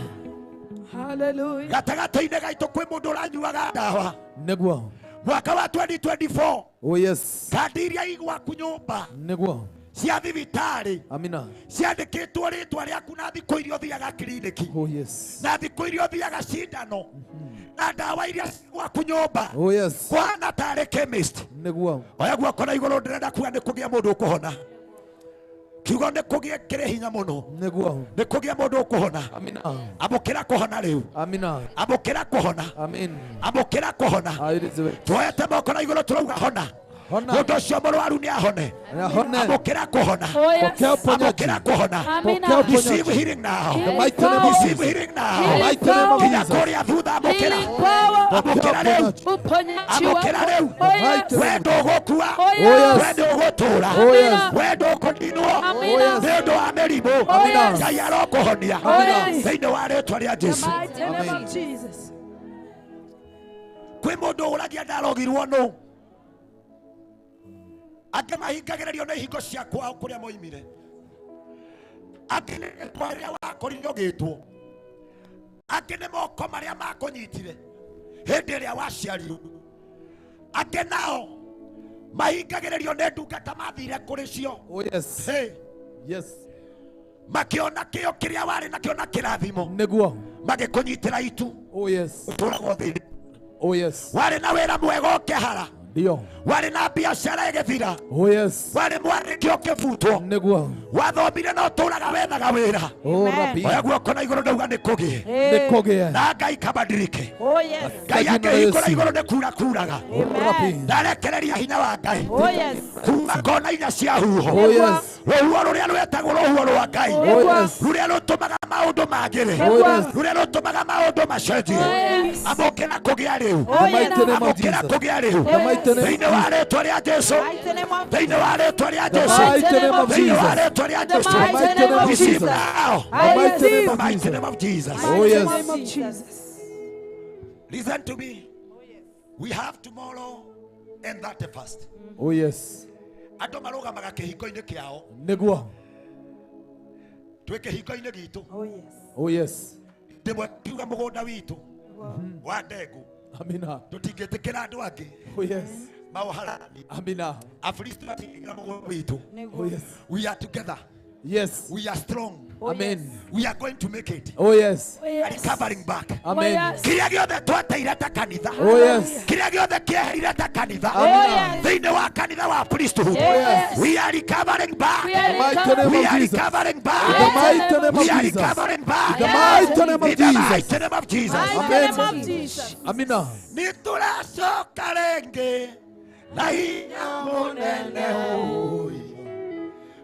Hallelujah. Gatagatĩ-inĩ gaitũ kwĩ mũndũ ũranyuaga ndawa. Nĩguo. Mwaka wa 2024. Oh, yes. Kandi iria igwaku nyũmba Nĩguo. cia thibitarĩ Amina. ciandĩkĩtwo rĩĩtwa rĩaku na thikũ iria ũthiaga kiriniki. Oh, yes. Na thikũ iria ũthiaga cindano na ndawa iria gwaku nyũmba Oh, yes. kwana tarĩ chemist. Nĩguo. Oya guoko na igũrũ ndĩrenda kuga nĩ kũgĩa mũndũ ũkũhona. Kiugo nĩ kũgĩa kĩrĩ hinya mũno. Nĩguo. Nĩ kũgĩa mũndũ ũkũhona. Amina. Amũkĩra kũhona rĩu. Amina. Amũkĩra kũhona. Amen. Amũkĩra kũhona. I receive it. Tuoete moko na igũrũ turauga hona. Hona. Mũndũ ũcio mũrwaru nĩ ahone. Ahone. Amũkĩra kũhona. Oh, yes. Pokea uponyaji. Amũkĩra kũhona. Amina. Pokea uponyaji. Receive healing now. The mighty name of Receive Jesus. healing now. The mighty name of Kinya Jesus. kũrĩa thutha amũkĩra. Healing power. Amũkĩra rĩu. Amũkĩra rĩu. We ndũgũkua. We ndũgũtũũra. We ndũkũninwo. Nĩ ũndũ wa mĩrimũ. Ngai arokũhonia. Thĩinĩ wa rĩĩtwa rĩa Jesũ. Kwĩ mũndũ ũragia ndarogirwo nũ. Angĩ mahingagĩrĩrio nĩ ihingo cia kwao kũrĩa moimire. Angĩ nĩ rĩĩtwa rĩrĩa wakũrinyũgĩtwo. Angĩ nĩ moko marĩa makũnyitire hĩndĩ ĩrĩa waciarirwo. Angĩ nao mahingagĩrĩrio nĩ ndungata mathire kũrĩ cio. Oh, yes. Hey. Yes. Makĩona kĩo kĩrĩa warĩ nakĩo na kĩrathimo. Nĩguo. Magĩkũnyitĩra itu. Oh, yes. Ũtũũragwo thĩinĩ. Oh, yes. Warĩ na wĩra mwega ũkĩhara. Ndio. Warĩ na biacara ĩgĩthira. Oh, yes. Warĩ mwarĩkia ũkĩbutwo. Nĩguo. Wathomire no ũtũũraga wethaga wĩra. Oh, Rabbi. Oya guoko na igũrũ ndauga nĩ kũgĩe. Nĩ kũgĩe. Na Ngai kabandirike. Oh, yes. Ngai angĩhingũra igũrũ nĩ kuura kuuraga. Rabbi. Ndarekereria hinya wa Ngai. Oh, yes. Kuma kona inya cia huho. Oh, yes. Rũhuho rũrĩa rwetagwo rũhuho rwa Ngai. Oh, yes. Rũrĩa rũtũmaga maũndũ magĩre. Oh, yes. Rũrĩa rũtũmaga maũndũ macenjie. Amũkĩra kũgĩa rĩu. Amũkĩra kũgĩa rĩu. Thĩinĩ wa rĩĩtwa rĩa Jesũ. Thĩinĩ wa rĩĩtwa rĩa Jesũ. Thĩinĩ wa rĩĩtwa rĩa Jesũ. Receive now. The mighty name of Jesus. Oh, yes. Listen to me. We have tomorrow and 31st. Oh, yes. Andũ marũgamaga kĩhingo-inĩ kĩao. Nĩguo. Twĩ kĩhingo-inĩ gitũ. Oh, yes. Ndĩmwe kiuga mũgũnda witũ wa ndengũ. Amina. Tũtingĩtĩkĩra andũ angĩ. Oh, yes. Maũharani. Amina. Afilisti matingĩkĩra mũgũnda witũ. Oh, yes. We are together. Yes. We are strong. Amen. We are going to make it. Oh, yes. Recovering back. Amen. Kĩrĩa gĩothe tweteire ta kanitha. Oh, yes. Kĩrĩa gĩothe kĩeherire ta kanitha. Amen. Thĩinĩ wa kanitha wa priesthood. Yes. We are recovering back. We are recovering back. In the mighty name of We are Jesus. recovering back. In the mighty name of In the Jesus. mighty name of Jesus. Amen. Amina. Nĩtũracoka rĩngĩ na hinya mũnene ũyũ.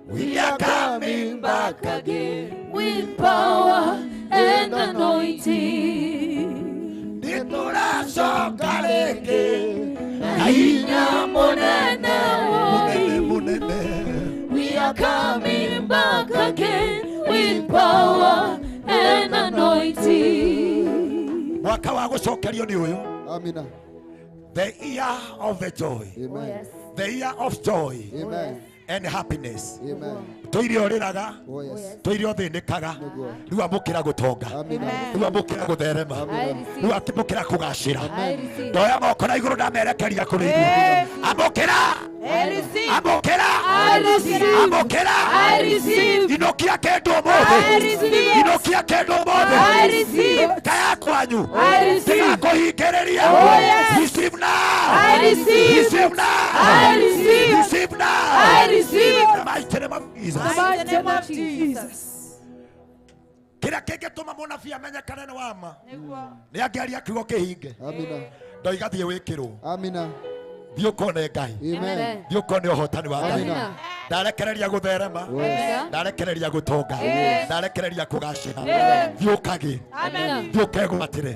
We are coming back again with power and anointing. Nĩtũracoka rĩngĩ Na hinya mũnene ũyũ. We are coming back again with power and anointing. Mwaka wa gũcokerio nĩ ũyũ. Amina. The year of the joy. Amen. The year of joy. Amen. And happiness. Amen. Tũire ũrĩraga. Oh, yes. Tũire ũthĩnĩkaga. rĩu amũkĩra gũtonga, rĩu amũkĩra gũtherema, rĩu amũkĩra kũgacĩra. Ndoya moko na igũrũ ndamerekeria kũrĩ inyuĩ. Amũkĩra, amũkĩra, amũkĩra, inokia kĩndũ ũmũthĩ, inokia kĩndũ ũmũthĩ, kaya kwanyu tigakũhingĩrĩria. Receive now, receive now, receive now. I receive the mighty name of Jesus. The mighty name of Jesus. kira kingituma munabii amenyekane ni wama ni angiaria kiugo kihinge. Amina. Ndoiga thie wikirwo. Amina. Thie ukone Ngai. Amen. Thie ukone uhotani wa Ngai. Amina. Ndarekereria gutherema. Ndarekereria gutonga. Ndarekereria kugacira. Thie ukagi. Thie ukegwatire.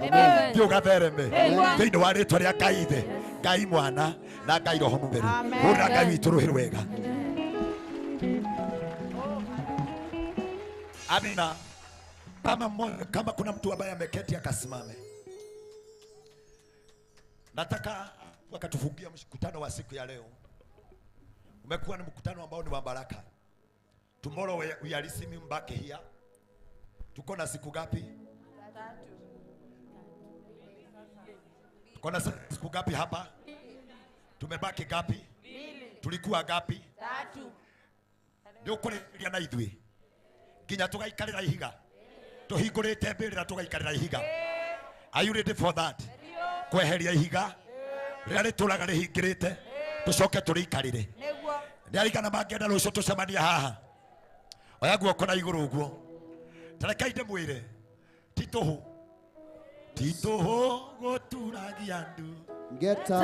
Thie ugathereme thiini wa ritwa ria Ngai Ithe, Ngai Mwana na Ngai Roho Mutheru. Hura Ngai witu ruhi rwega. Amina. Kama kuna mtu ambaye ameketi akasimame, nataka wakatufungia mkutano wa siku ya leo. Umekuwa ni mkutano ambao ni wa baraka. Tomorrow we are receiving back here. Tuko na siku gapi? Tuko na siku gapi hapa? Tumebaki gapi? Tulikuwa gapi? 3. Ndio kureria na ithui. Kinya tugaikarira ihiga. Tuhingurite mbirira tugaikarira ihiga. Are you ready for that? Kweheria ihiga rĩrĩa rĩtũraga rĩhingĩrĩte tũcoke tũrĩikarĩre. Nĩarigana mangĩenda rũciũ tũcemania haha. Oya guoko na igũrũ ũguo. Tarekai ndĩmwĩre ti tũhũ gũturagia ndu. Ngeta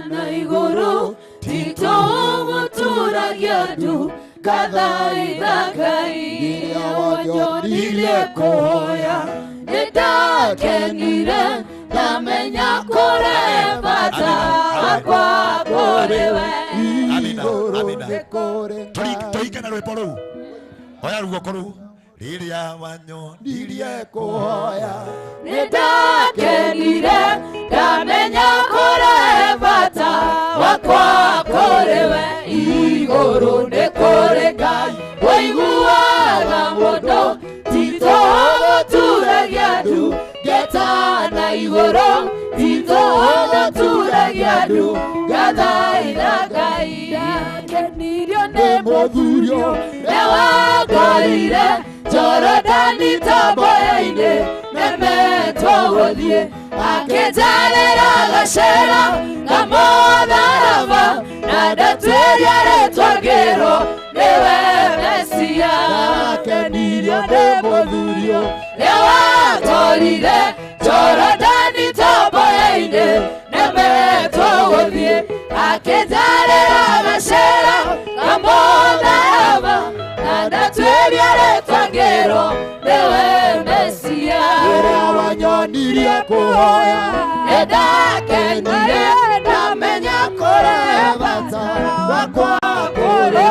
na igũrũ ti tũhũ gũturagia ndu. Gathaitha Ngai iria wonjonirie kũhoya. Nĩndakenire ndamenya kũrĩ bata wakwa kũrĩ we. Amina. Tũringe na rwĩmbo rũu. Oya ruoko rũu. Rĩrĩa wanyonirie kũhoya. Nĩndakenire ndamenya kũrĩ bata wakwa kũrĩ we. Igũrũ nĩ kũrĩ Ngai ũiguaga mũndũ, ti tũhũ gũturagia ndu. Ngeta na igũrũ ti tũhũ gũturagia ndu. Gathaitha Ngai ndakenirio nĩ mũthurio ũrĩa wangorire Jorodani tomboya-inĩ nemetwo gũthiĩ, akĩnjarĩra gacĩra ngamũtharaba na ndatuĩria rĩtwa ngĩrwo nĩwe Mesia. Ndakenirio nĩ mũthurio ũrĩa watorire Jorodani tomboya-inĩ nemetwo gũthiĩ, akĩnjarĩra gacĩra ngamũtharaba na ndatuĩria rĩtwa ngĩrwo nĩwe Mesia. Rĩrĩa wanyonirie kũhoya nĩndakenire ndamenya kũrĩ bata wakwa kũrĩ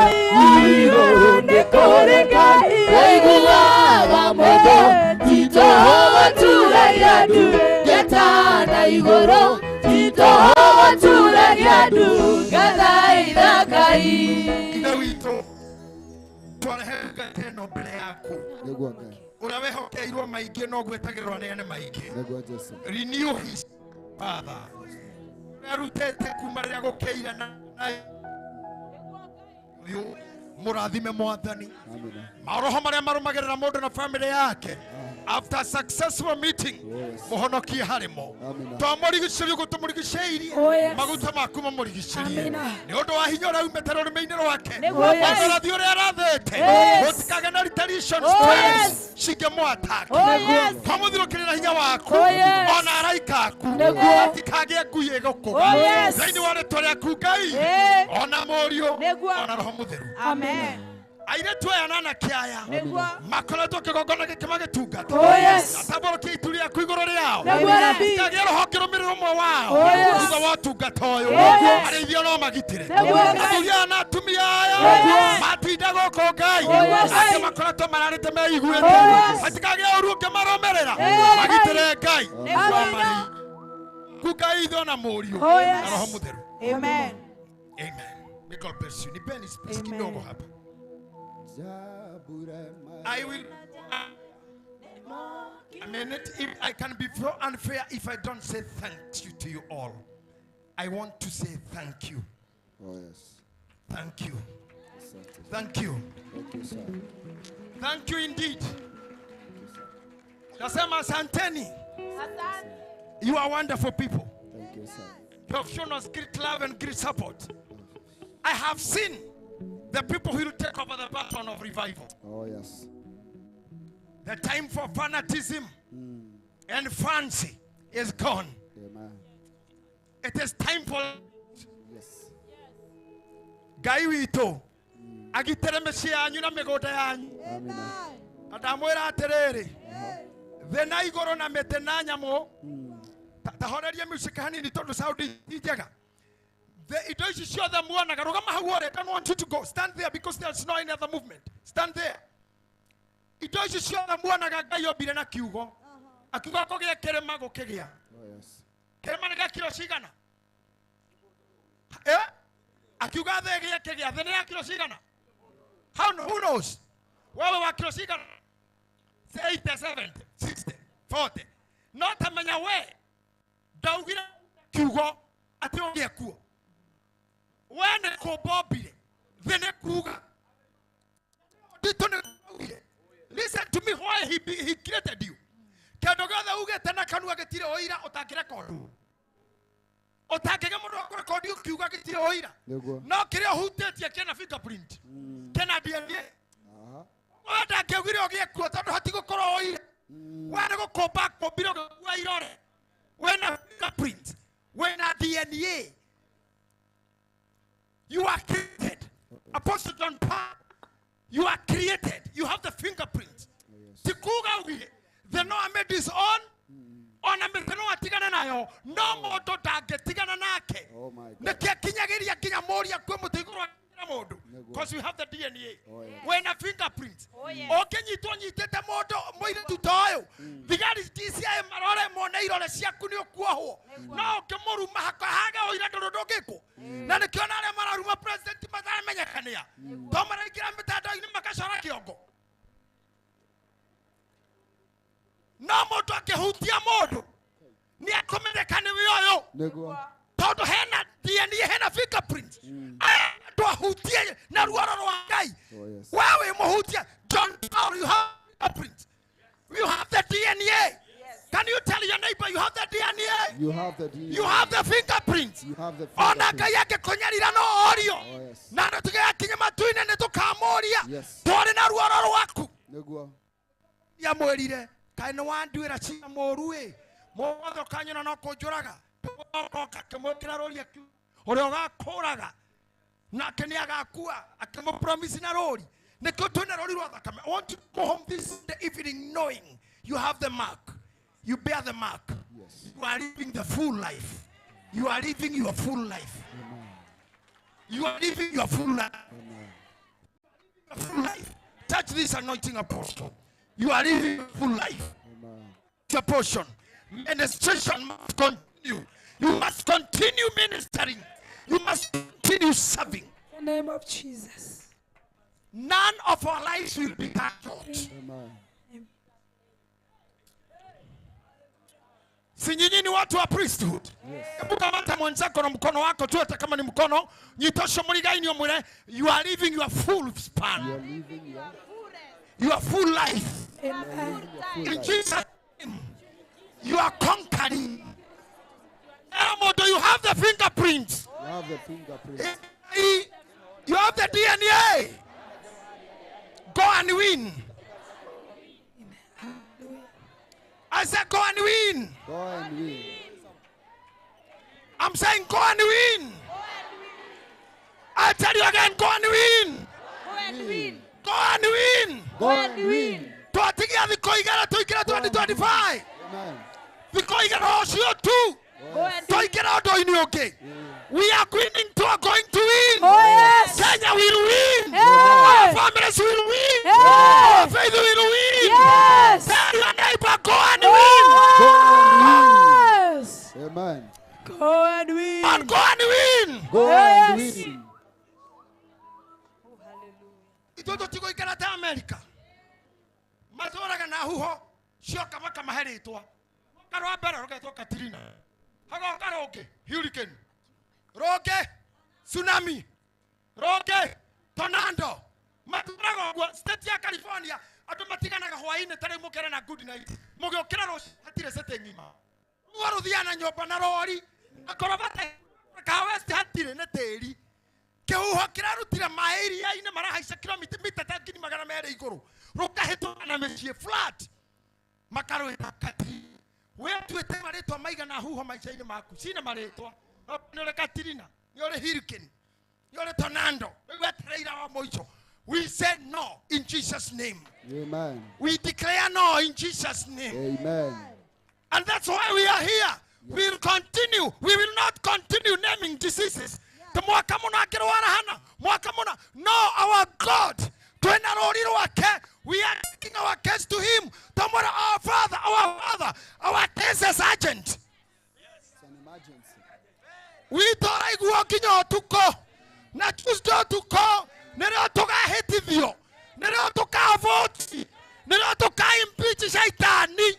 igũrũ nĩ kũrĩ Ngai ũiguaga mũndũ, ti tũhũ gũturagia ndu. Ngeta na igũrũ ti tũhũ gũturagia ndu. Gathaitha Ngai. Ithe witũ twarehe ngatĩno mbere yaku. Ũrĩa wehokeirwo maingĩ no gwetagĩrwo aneane maingĩ. Renew his Father. Arutete kuma rĩrĩa gũkĩire na mũrathime Mwathani. Maroho marĩa marũmagĩrĩra mũndũ na family yake after successful meeting muhonokie harimo twamũrigicĩrie ũguo tũmũrigicĩirie maguta maku mamũrigicĩrie nĩ ũndũ wa hinya ũrĩa umĩte rũrĩmĩ-inĩ rwake mũrathi ũrĩa arathĩte gũtikagĩa na retaliation spirits cingĩmwattack twamũthirũkĩrĩra hinya waku ona araika aku matikagĩe ngui ĩgũkũga thĩinĩ wa rĩtwa rĩaku Ngai ona mũriũ ona Roho Mũtheru. Airetu aya na anake aya makoretwo kĩgongona gĩkĩ magĩtungata atambũrũkia itu rĩaku igũrũ rĩao ikagĩa rũhonge rũmĩrĩra ũmwe wao thutha wa ũtungata ũyũ arĩithio no magitĩre athuri aya na atumia aya matinda gũkũ Ngai angĩ makoretwo mararĩte meiguĩte hatikagĩa ũru ũngĩmarũmĩrĩra magitĩre Ngai ku Ngai Ithe ona Mũriũ na Roho Mũtheru. Amen. May God bless you. Nipeni space kidogo hapa. I will a minute. If I can be unfair if I don't say thank you to you all. I want to say thank you. Oh yes. Thank you. Thank you. Thank you, sir. Thank you indeed. Nasema asanteni. You are wonderful people. Thank you, sir. You have shown us great love and great support. I have seen the people who will take over the baton of revival. Oh yes. The time for fanatism and fancy is gone. Amen. It is time for Yes. Ngai witũ agitere mĩciĩ yanyu na mĩgũnda yanyu. Na ndamwĩra atĩrĩrĩ, thĩ na igũrũ na mĩtĩ na nyamũ, ta horeria music hanini tondũ sound ti njega. Indo ici ciothe muonaga, rũgama hau ũrĩ, I don't want you to go. Stand there because there's no any other movement. Stand there. Indo ici ciothe muonaga Ngai ombire na kiugo. Akiuga kũgĩa kĩrĩma gũkĩgĩa. Kĩrĩma nĩ gĩa kilo cigana? Akiuga thĩ ĩgĩe kĩgĩa, thĩ nĩ ya kilo cigana? Who knows? Wewe wa kilo cigana? 80, 70, 60, 40. No tamenya we, ndaugire kiugo atĩ ũgĩe kuo. We nĩ kũmba ombire, thĩ nĩ kuuga. Nditũ nĩ kuugire. Listen to me, why he created you. Kĩndũ gĩothe ugĩte na kanua gĩtirĩ ũira ũtangĩrekondi. Ũtangĩge mũndũ wa kũrekondi ũkiuga gĩtirĩ ũira. No kĩrĩa ũhutĩtie kĩna fingerprint. Kĩna DNA. We ndangĩaugire ũgĩe kuo tondũ hatigũkorwo ũira. We nĩ gũkũmba kũmbire ũgĩkua irore. We na fingerprint. We na DNA. You are created. Apostle John Paul, you are created. You have the fingerprint. Tikuga ugi. The no made his own. Ona mekano atigana nayo. No modo dage tigana nake. Nekia kinyagiria kinya moria kwa mutiguru na modo. Because we have the DNA. When a fingerprint. Okay, nyitete modo moire tutoyo. Vigari DCI marore moneiro le siakuni okuaho. No kemoru mahaka haga oira dorodogeko. Na nikiona ale mararuma president mazara menyekania. Tomara igira mitado ini makashara kiongo. No modo akehutia modo. Ni akomenekane wiyoyo. Todo hena DNA hena fingerprint. Hutie na ruara rwa Ngai. Wewe muhutia. John Paul, you have a print. You have the DNA. Can you tell your neighbor you have the DNA? You have the DNA. You have the fingerprint. You have the Ona fingerprint. Ngai yake konyarira no orio. Na natugia kinyama tuine ne tukamoria. Tore na ruara rwaku. Niguo. Ya mwirire. Kaine wanduira cia moru e. Motho kanyona no konjuraga. Oka kemokira roria ku. Ore ogakuraga. Na kene agakua akamo promise na rori. Ne koto na rori rwa thakame. I want to go home this evening knowing you have the mark. You bear the mark. Yes. You are living the full life. You are living your full life. Amen. You are living your full life. Amen. Your full life. Touch this anointing apostle. You are living your full life. Amen. Your portion. Ministration must continue. You must continue ministering. You must continue serving. In the name of Jesus. None of our lives will be cut short. Amen. Si nyinyi ni watu wa priesthood. Hebu kamata mwenzako na mkono wako tu hata kama ni mkono, nyitoshe muligaini omwire, you are living your full span. You are living your full life. Amen. In Jesus' name, you are conquering. Do you have the fingerprints? You have the fingerprints. You have the DNA. Go and win. I said go and win. Go and win. I'm saying go and win. I tell you again, go and win. Go and win. Go and win. Go and win. Tuatigia vikoigera tuikira 2025. Amen. Vikoigera osio tu. Tuikira ondo-ini ungi. We are going to win. Oh yes. Kenya will win. Hey. Our families will win. Hey. Our faith will win. Yes. Tell your neighbor, go and win. Yes. Amen. Go and win. And go and win. Go and win. Itoto tigo ikara ta America. Mathoraga na huho cionka makamaheritwa. Karwa mbere rogetwo Katrina. Hago karoke hurricane. Roke tsunami. Roke tornado. Mathoraga gwa state ya California. Atu matiganaga hwaine tare mukera na good night. Mugiokira ro hatire sete ngima. Waru thiana nyomba na rori. Akorobate ka west hatire ne teri. Kehuho kirarutira maeria ine marahaica kilomita 300 iguru rukahitũka na mĩciĩ flat makarwĩta Katiri. We tuĩte marĩtwa maigana huho maica-inĩ maku cina marĩtwa nĩ ũrĩ Katrina nĩ ũrĩ Hurricane nĩ ũrĩ Tornado wetereira wa mũico. We say no in Jesus' name. Amen. We declare no in Jesus' name. Amen. And that's why we are here. We will continue. We will not continue naming diseases. The mwaka muna akirwara hana. Mwaka muna. No, our God. Twena roriro wake. We are taking our case to him. Tomorrow our Father, our case is urgent. It's an emergency. We tora iguo kinyo tuko. Na Tuesday tuko. Nero tuka hetithio. Nero tuka vote. Nero tuka impeach shaitani.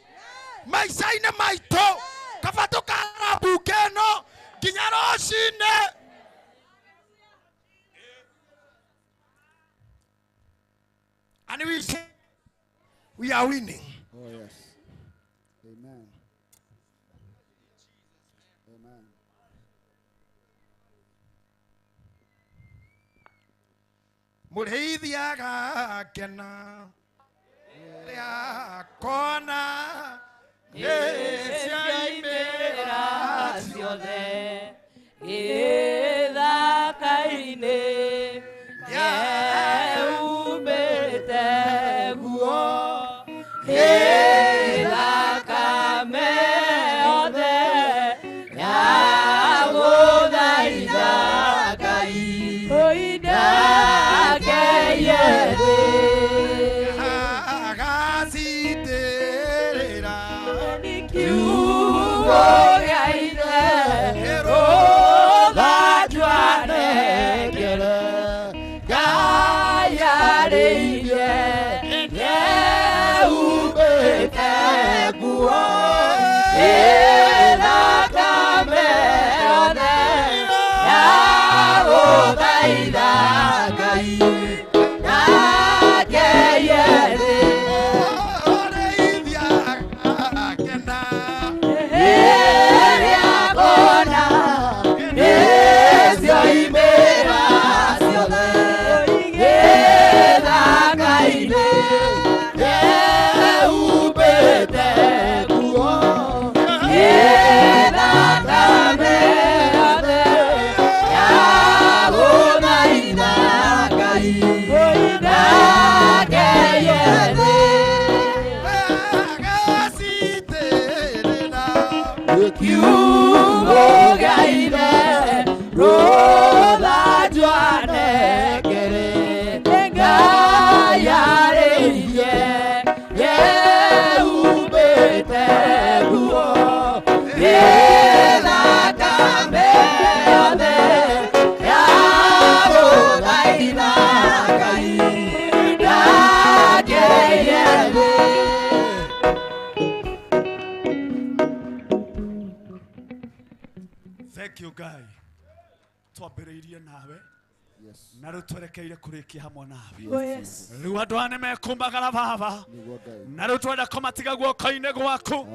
Maisaine maito. Kaba tuka rabukeno. Kinyaro shine. And we say we are winning. Oh yes. Amen. Amen. Mũrĩithia gakena rĩa kona Nĩciaimĩra ciothe gĩthaka-inĩ gĩumĩte guo gĩthakame othe yagũthaitha Ngai ndake yethĩ agacitĩrĩra kiugo gĩa ithe rũthatwanengere Ngai arĩirie nĩumbĩte nguo ĩthakame othe yagũthaitha Ngai ndake yethĩ ĩrĩa kona nĩcioimĩra ciothe gĩthaka-inĩ gĩumbĩte nguo gĩthakame othe yagũthaitha Ngai ndake yethĩ kiugo gĩa ithe rũthatwanengere Ngai arĩirie nĩumbĩte nguo gĩthakame othe yagũthaitha Ngai ndake yethĩ. Thank you, Guy. Twambĩrĩirie nawe Yes. na rĩu twerekeire kũrĩkia hamwe nawe. Oh, yes. Rĩu andũ aya nĩmekumagara baba na rĩu twenda kũmatiga guoko-inĩ gwaku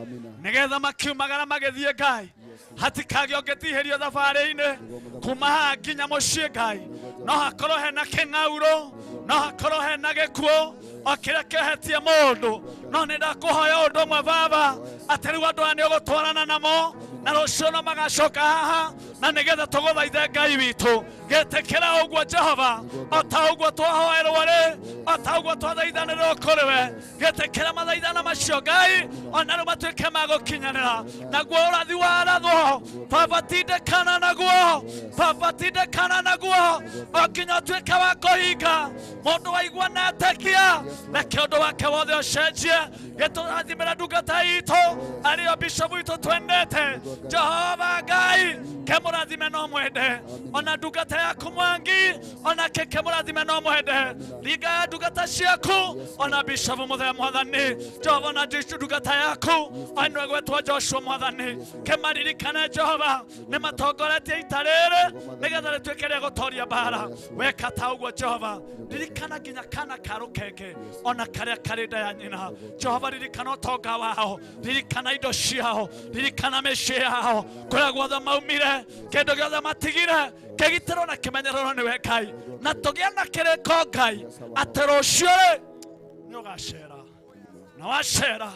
nĩgetha makiumagara magĩthiĩ Ngai hatikagĩa ũngĩtihĩrio thabarĩ-inĩ kuma haha nginya mũciĩ Ngai no hakorwo hena kĩng'aurũ no hakorwo hena gĩkuũ o kĩrĩa kĩohetie mũndũ no nĩndakũhoya ũndũ ũmwe baba atĩ rĩu andũ aya nĩũgũtwarana namo na rũciũ no magacoka haha na nĩgetha tũgũthaithe Ngai witũ gĩtĩkĩra ũguo Jehova o ta ũguo twahoerwo rĩ o ta ũguo twathaithanĩrwo kũrĩ we gĩtĩkĩra mathaithana macio Ngai ona rĩu matuĩke ma gũkinyanĩra naguo ũrathi warathwo baba tindĩkana naguo baba tindĩkana naguo o nginya ũtuĩke wa kũhinga mũndũ waigua na etĩkia reke ũndũ wake wothe ũcenjie gĩtũrathimĩra ndungata itũ arĩo bishop witũ twendete Jehova Ngai kemũrathime no mwende ona ndungata yaku Mwangi ona kemũrathime no mwende ringa ndungata ciaku ona bishop mũthee mwathani Jehova na ndungata yaku ona gwetwo Joshua mwathani kemaririkane Jehova nĩmatongoretie ita rĩrĩ nĩgetha rĩtuĩke rĩa gũtoria mbara weka ta ũguo Jehova ririkana nginya kana ka rũkenge ona karĩa karĩ nda ya nyina Jehova ririkana ũtonga wao ririkana indo ciao ririkana mĩciĩ yao kũrĩa guothe maumire kĩndũ gĩothe matigire kĩgitĩrwo na kĩmenyererwo nĩwe Ngai na tũgĩa na kĩrĩko Ngai atĩ rũciũ nĩũgacera na wacera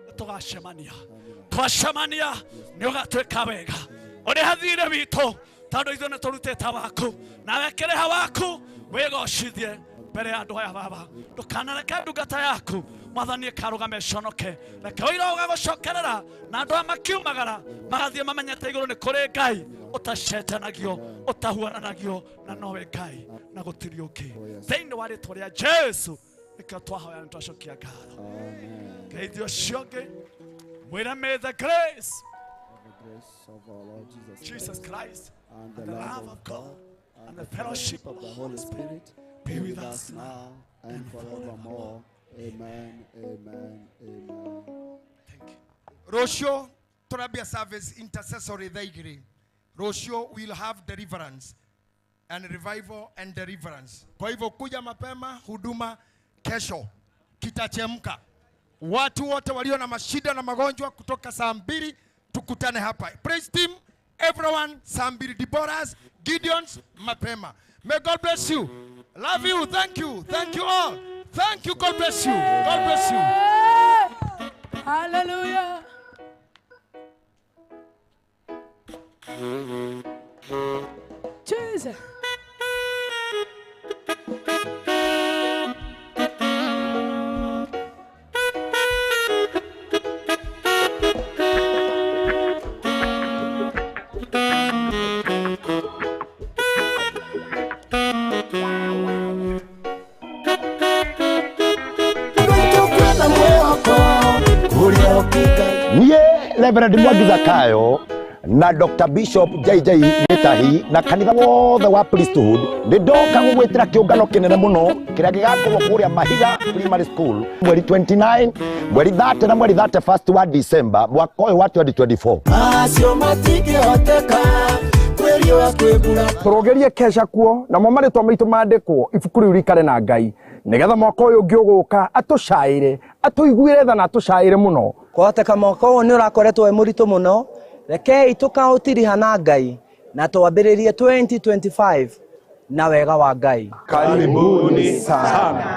nĩtũgacemania twacemania nĩũgatuĩka wega ũrĩ hathire witũ tondũ ithuĩ nĩtũrutĩte waku na wekĩrĩha waku wĩgocithie mbere ya andũ aya baba ndũkanareke ndungata yaku mwathani ĩkarũgame conoke reke ũira ũgagũcokerera na andũ aya makiumagara magathiĩ mamenyete igũrũ nĩ kũrĩ Ngai ũtacenjanagio ũtahuananagio na nowe Ngai na gũtirĩ ũngĩ thĩinĩ wa rĩtwa rĩa Jesu nĩkĩo twahoya nĩ twacokia ngatho ngeithio ũcio ũngĩ mwĩre may the grace of our Lord Jesus Christ and the love of God and the fellowship of the Holy Spirit be with us now and forevermore. Amen, amen, amen. Rosho, Torabia service intercessory thaigiri. Rosho will have deliverance and revival and deliverance. Kwa hivyo kuja mapema huduma kesho kitachemka. Watu wote walio na mashida na magonjwa kutoka saa 2 tukutane hapa. Praise team, everyone, saa 2 Deborah's, Gideon's, mapema. May God bless you. Love you. Thank you. Thank you all. Thank you. God bless you. God bless you. Hallelujah. Jesus. Niye Reverend Mwangi Zakayo na Dr. Bishop JJ Gitahi na kanitha wothe wa priesthood nĩ ndoka gũgwĩtĩra kĩũngano kĩnene mũno kĩrĩa gĩgakorwo kũrĩa Mahiga Primary School mweri 29 mweri 30 na mweri 31 wa December mwaka ũyũ wa 2024. Acio matingĩhoteka tũrogerie kesha kuo na marĩtwa maitũ mandĩkwo ibuku rĩu rikare na Ngai nĩgetha mwaka ũyũ ũngĩ ũgũka atũcaĩre atũiguĩre tha na atũcaĩre mũno kwahoteka mwaka ũyũ nĩ ũrakoretwo wĩ mũritũ mũno rekei tũkaũtiriha na Ngai na twambĩrĩrie 2025 na wega wa Ngai. Karibuni sana.